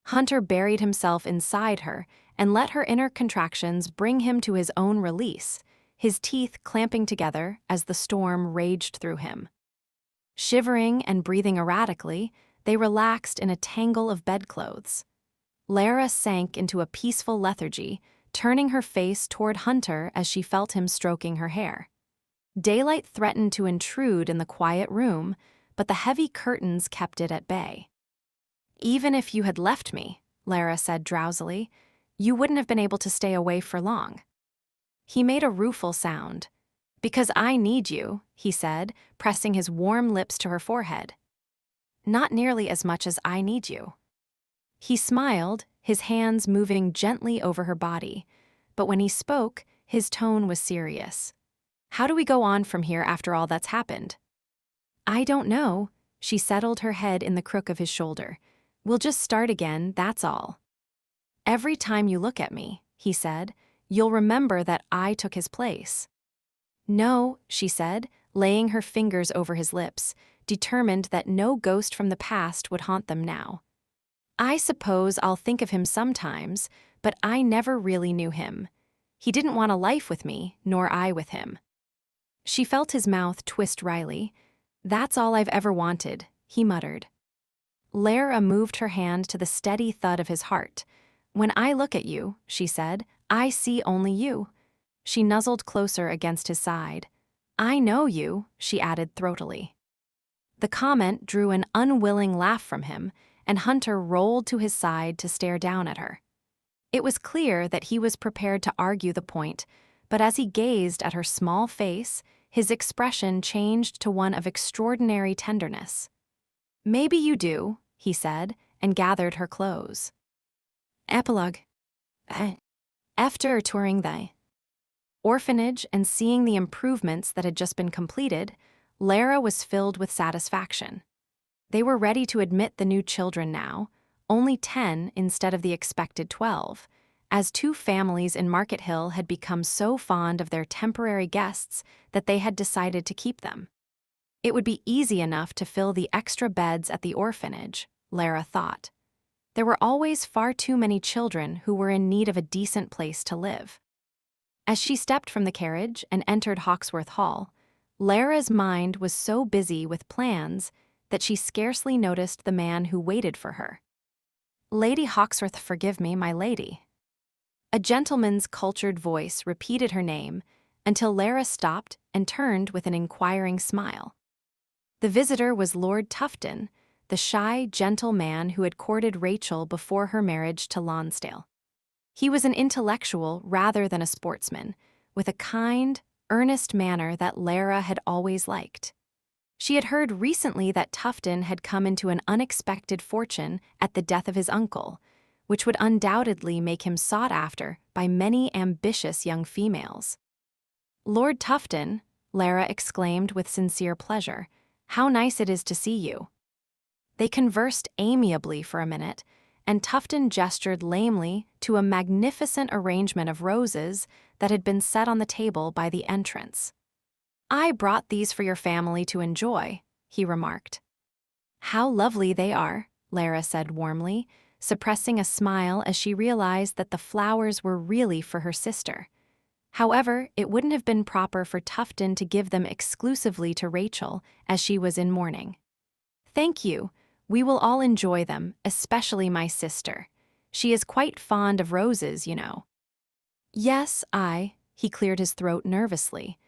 Hunter buried himself inside her and let her inner contractions bring him to his own release, his teeth clamping together as the storm raged through him. Shivering and breathing erratically, they relaxed in a tangle of bedclothes. Lara sank into a peaceful lethargy, turning her face toward Hunter as she felt him stroking her hair. Daylight threatened to intrude in the quiet room, but the heavy curtains kept it at bay. "Even if you had left me," Lara said drowsily, "you wouldn't have been able to stay away for long." He made a rueful sound. "Because I need you," he said, pressing his warm lips to her forehead. "Not nearly as much as I need you." He smiled, his hands moving gently over her body, but when he spoke, his tone was serious. "How do we go on from here after all that's happened?" "I don't know." She settled her head in the crook of his shoulder. "We'll just start again, that's all." "Every time you look at me," he said, "you'll remember that I took his place." "No," she said, laying her fingers over his lips, determined that no ghost from the past would haunt them now. "I suppose I'll think of him sometimes, but I never really knew him. He didn't want a life with me, nor I with him." She felt his mouth twist wryly. "That's all I've ever wanted," he muttered. Lara moved her hand to the steady thud of his heart. "When I look at you," she said, "I see only you." She nuzzled closer against his side. "I know you," she added throatily. The comment drew an unwilling laugh from him, and Hunter rolled to his side to stare down at her. It was clear that he was prepared to argue the point, but as he gazed at her small face, his expression changed to one of extraordinary tenderness. "Maybe you do," he said, and gathered her close. Epilogue. After touring the orphanage and seeing the improvements that had just been completed, Lara was filled with satisfaction. They were ready to admit the new children now, only 10 instead of the expected 12, as 2 families in Market Hill had become so fond of their temporary guests that they had decided to keep them. It would be easy enough to fill the extra beds at the orphanage, Lara thought. There were always far too many children who were in need of a decent place to live. As she stepped from the carriage and entered Hawksworth Hall, Lara's mind was so busy with plans that she scarcely noticed the man who waited for her. "Lady Hawksworth, forgive me, my lady." A gentleman's cultured voice repeated her name until Lara stopped and turned with an inquiring smile. The visitor was Lord Tufton, the shy, gentle man who had courted Rachel before her marriage to Lonsdale. He was an intellectual rather than a sportsman, with a kind, earnest manner that Lara had always liked. She had heard recently that Tufton had come into an unexpected fortune at the death of his uncle, which would undoubtedly make him sought after by many ambitious young females. "Lord Tufton," Lara exclaimed with sincere pleasure, "how nice it is to see you." They conversed amiably for a minute, and Tufton gestured lamely to a magnificent arrangement of roses that had been set on the table by the entrance. "I brought these for your family to enjoy," he remarked. "How lovely they are," Lara said warmly, suppressing a smile as she realized that the flowers were really for her sister. However, it wouldn't have been proper for Tufton to give them exclusively to Rachel, as she was in mourning. "Thank you. We will all enjoy them, especially my sister. She is quite fond of roses, you know." "Yes, he cleared his throat nervously.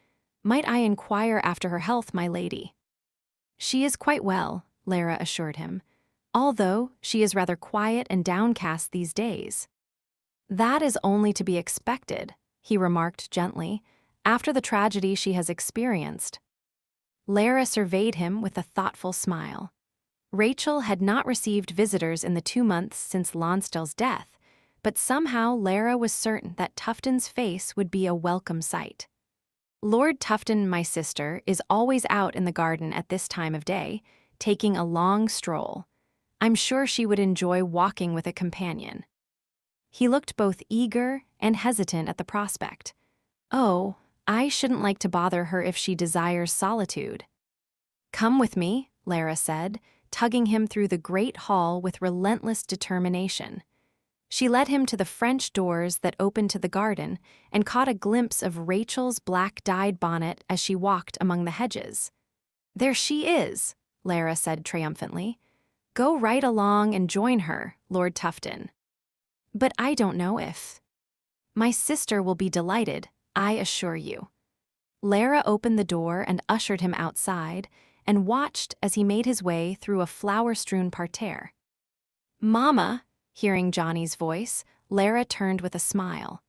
"Might I inquire after her health, my lady?" "She is quite well," Lara assured him, "although she is rather quiet and downcast these days." "That is only to be expected," he remarked gently, "after the tragedy she has experienced." Lara surveyed him with a thoughtful smile. Rachel had not received visitors in the 2 months since Lonsdale's death, but somehow Lara was certain that Tufton's face would be a welcome sight. "Lord Tufton, my sister, is always out in the garden at this time of day, taking a long stroll. I'm sure she would enjoy walking with a companion." He looked both eager and hesitant at the prospect. "Oh, I shouldn't like to bother her if she desires solitude." "Come with me," Lara said, tugging him through the great hall with relentless determination. She led him to the French doors that opened to the garden and caught a glimpse of Rachel's black-dyed bonnet as she walked among the hedges. "There she is," Lara said triumphantly. "Go right along and join her, Lord Tufton." "But I don't know if—" "My sister will be delighted, I assure you." Lara opened the door and ushered him outside and watched as he made his way through a flower-strewn parterre. "Mama," hearing Johnny's voice, Lara turned with a smile.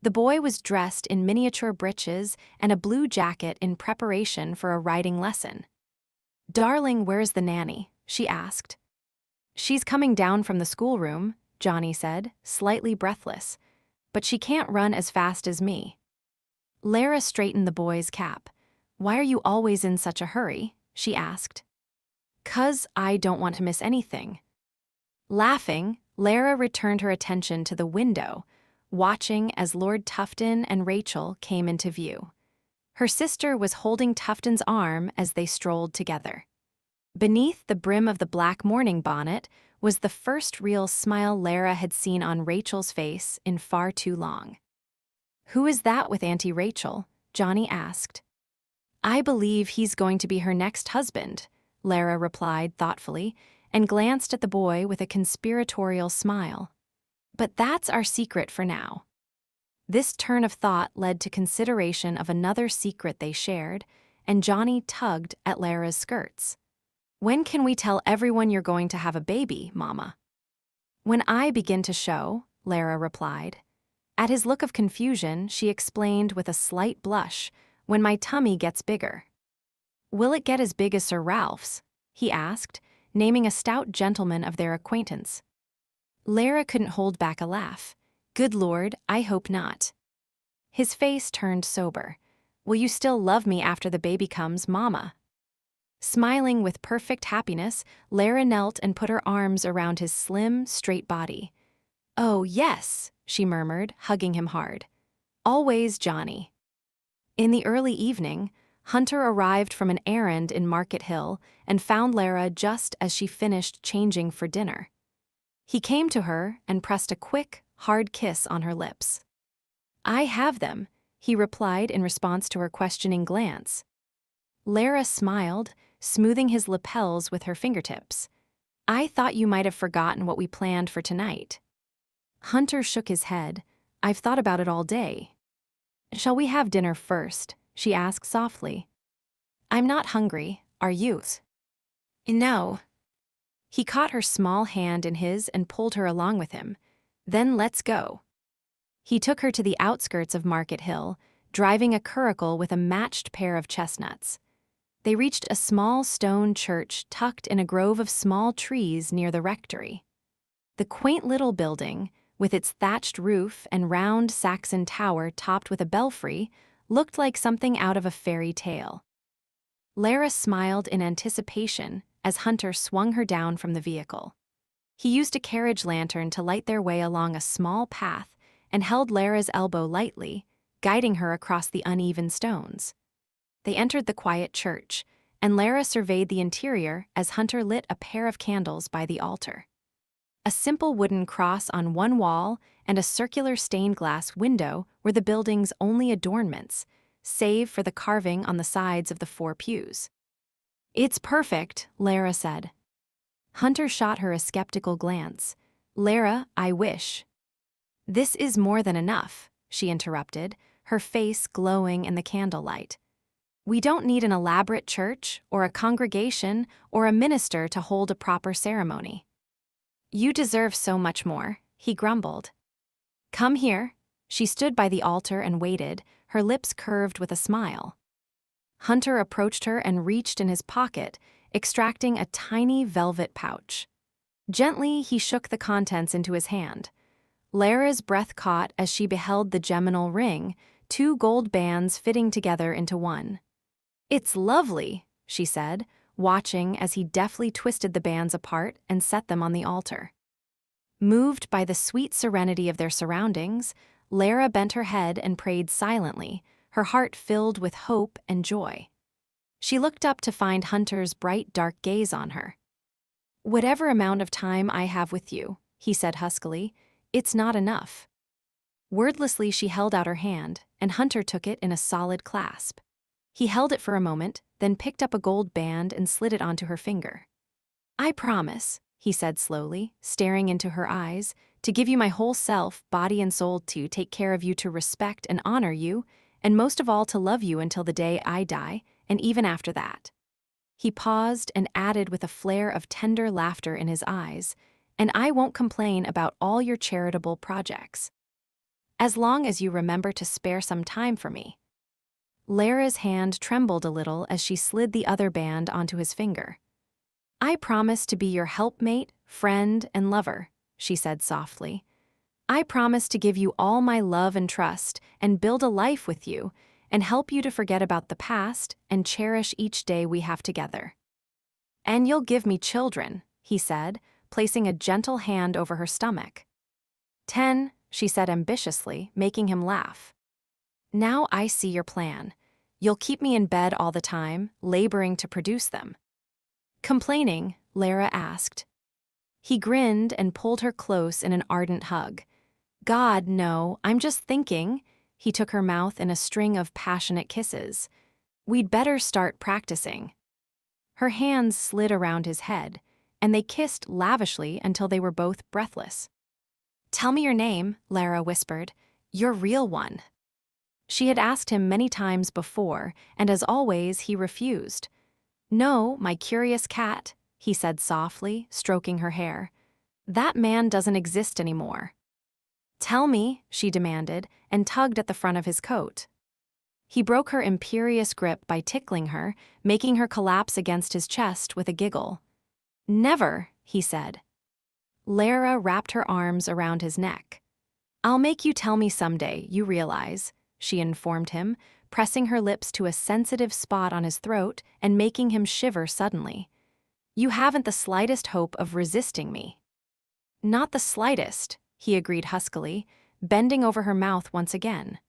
The boy was dressed in miniature breeches and a blue jacket in preparation for a riding lesson. "Darling, where's the nanny?" she asked. "She's coming down from the schoolroom," Johnny said, slightly breathless. "But she can't run as fast as me." Lara straightened the boy's cap. "Why are you always in such a hurry?" she asked. "'Cause I don't want to miss anything." Laughing, Lara returned her attention to the window, watching as Lord Tufton and Rachel came into view. Her sister was holding Tufton's arm as they strolled together. Beneath the brim of the black morning bonnet was the first real smile Lara had seen on Rachel's face in far too long. "Who is that with Auntie Rachel?" Johnny asked. "I believe he's going to be her next husband," Lara replied thoughtfully, and glanced at the boy with a conspiratorial smile. "But that's our secret for now." This turn of thought led to consideration of another secret they shared, and Johnny tugged at Lara's skirts. "When can we tell everyone you're going to have a baby, Mama?" "When I begin to show," Lara replied. At his look of confusion, she explained with a slight blush, "When my tummy gets bigger." "Will it get as big as Sir Ralph's?" he asked, naming a stout gentleman of their acquaintance. Lara couldn't hold back a laugh. "Good Lord, I hope not." His face turned sober. "Will you still love me after the baby comes, Mama?" Smiling with perfect happiness, Lara knelt and put her arms around his slim, straight body. "Oh, yes," she murmured, hugging him hard. "Always, Johnny." In the early evening, Hunter arrived from an errand in Market Hill and found Lara just as she finished changing for dinner. He came to her and pressed a quick, hard kiss on her lips. "I have them," he replied in response to her questioning glance. Lara smiled, smoothing his lapels with her fingertips. "I thought you might have forgotten what we planned for tonight." Hunter shook his head. "I've thought about it all day." "Shall we have dinner first?" she asked softly. "I'm not hungry, are you?" "No." He caught her small hand in his and pulled her along with him. "Then let's go." He took her to the outskirts of Market Hill, driving a curricle with a matched pair of chestnuts. They reached a small stone church tucked in a grove of small trees near the rectory. The quaint little building, with its thatched roof and round Saxon tower topped with a belfry, looked like something out of a fairy tale. Lara smiled in anticipation as Hunter swung her down from the vehicle. He used a carriage lantern to light their way along a small path and held Lara's elbow lightly, guiding her across the uneven stones. They entered the quiet church, and Lara surveyed the interior as Hunter lit a pair of candles by the altar. A simple wooden cross on one wall and a circular stained glass window were the building's only adornments, save for the carving on the sides of the 4 pews. "It's perfect," Lara said. Hunter shot her a skeptical glance. "Lara, I wish." "This is more than enough," she interrupted, her face glowing in the candlelight. "We don't need an elaborate church or a congregation or a minister to hold a proper ceremony." "You deserve so much more," he grumbled. "Come here." She stood by the altar and waited, her lips curved with a smile. Hunter approached her and reached in his pocket, extracting a tiny velvet pouch. Gently, he shook the contents into his hand. Lara's breath caught as she beheld the geminal ring, 2 gold bands fitting together into one. "It's lovely," she said, watching as he deftly twisted the bands apart and set them on the altar. Moved by the sweet serenity of their surroundings, Lara bent her head and prayed silently, her heart filled with hope and joy. She looked up to find Hunter's bright, dark gaze on her. Whatever amount of time I have with you, he said huskily, it's not enough. Wordlessly, she held out her hand, and Hunter took it in a solid clasp. He held it for a moment, then picked up a gold band and slid it onto her finger. I promise, he said slowly, staring into her eyes, to give you my whole self, body and soul, to take care of you, to respect and honor you, and most of all to love you until the day I die, and even after that. He paused and added with a flare of tender laughter in his eyes, and I won't complain about all your charitable projects. As long as you remember to spare some time for me. Lara's hand trembled a little as she slid the other band onto his finger. I promise to be your helpmate, friend, and lover, she said softly. I promise to give you all my love and trust and build a life with you and help you to forget about the past and cherish each day we have together. And you'll give me children, he said, placing a gentle hand over her stomach. 10, she said ambitiously, making him laugh. Now I see your plan. You'll keep me in bed all the time, laboring to produce them. Complaining, Lara asked. He grinned and pulled her close in an ardent hug. God, no, I'm just thinking. He took her mouth in a string of passionate kisses. We'd better start practicing. Her hands slid around his head, and they kissed lavishly until they were both breathless. Tell me your name, Lara whispered. Your real one. She had asked him many times before, and as always, he refused. No, my curious cat, he said softly, stroking her hair. That man doesn't exist anymore. Tell me, she demanded, and tugged at the front of his coat. He broke her imperious grip by tickling her, making her collapse against his chest with a giggle. Never, he said. Lara wrapped her arms around his neck. I'll make you tell me someday, you realize, she informed him, pressing her lips to a sensitive spot on his throat and making him shiver suddenly. You haven't the slightest hope of resisting me. Not the slightest, he agreed huskily, bending over her mouth once again.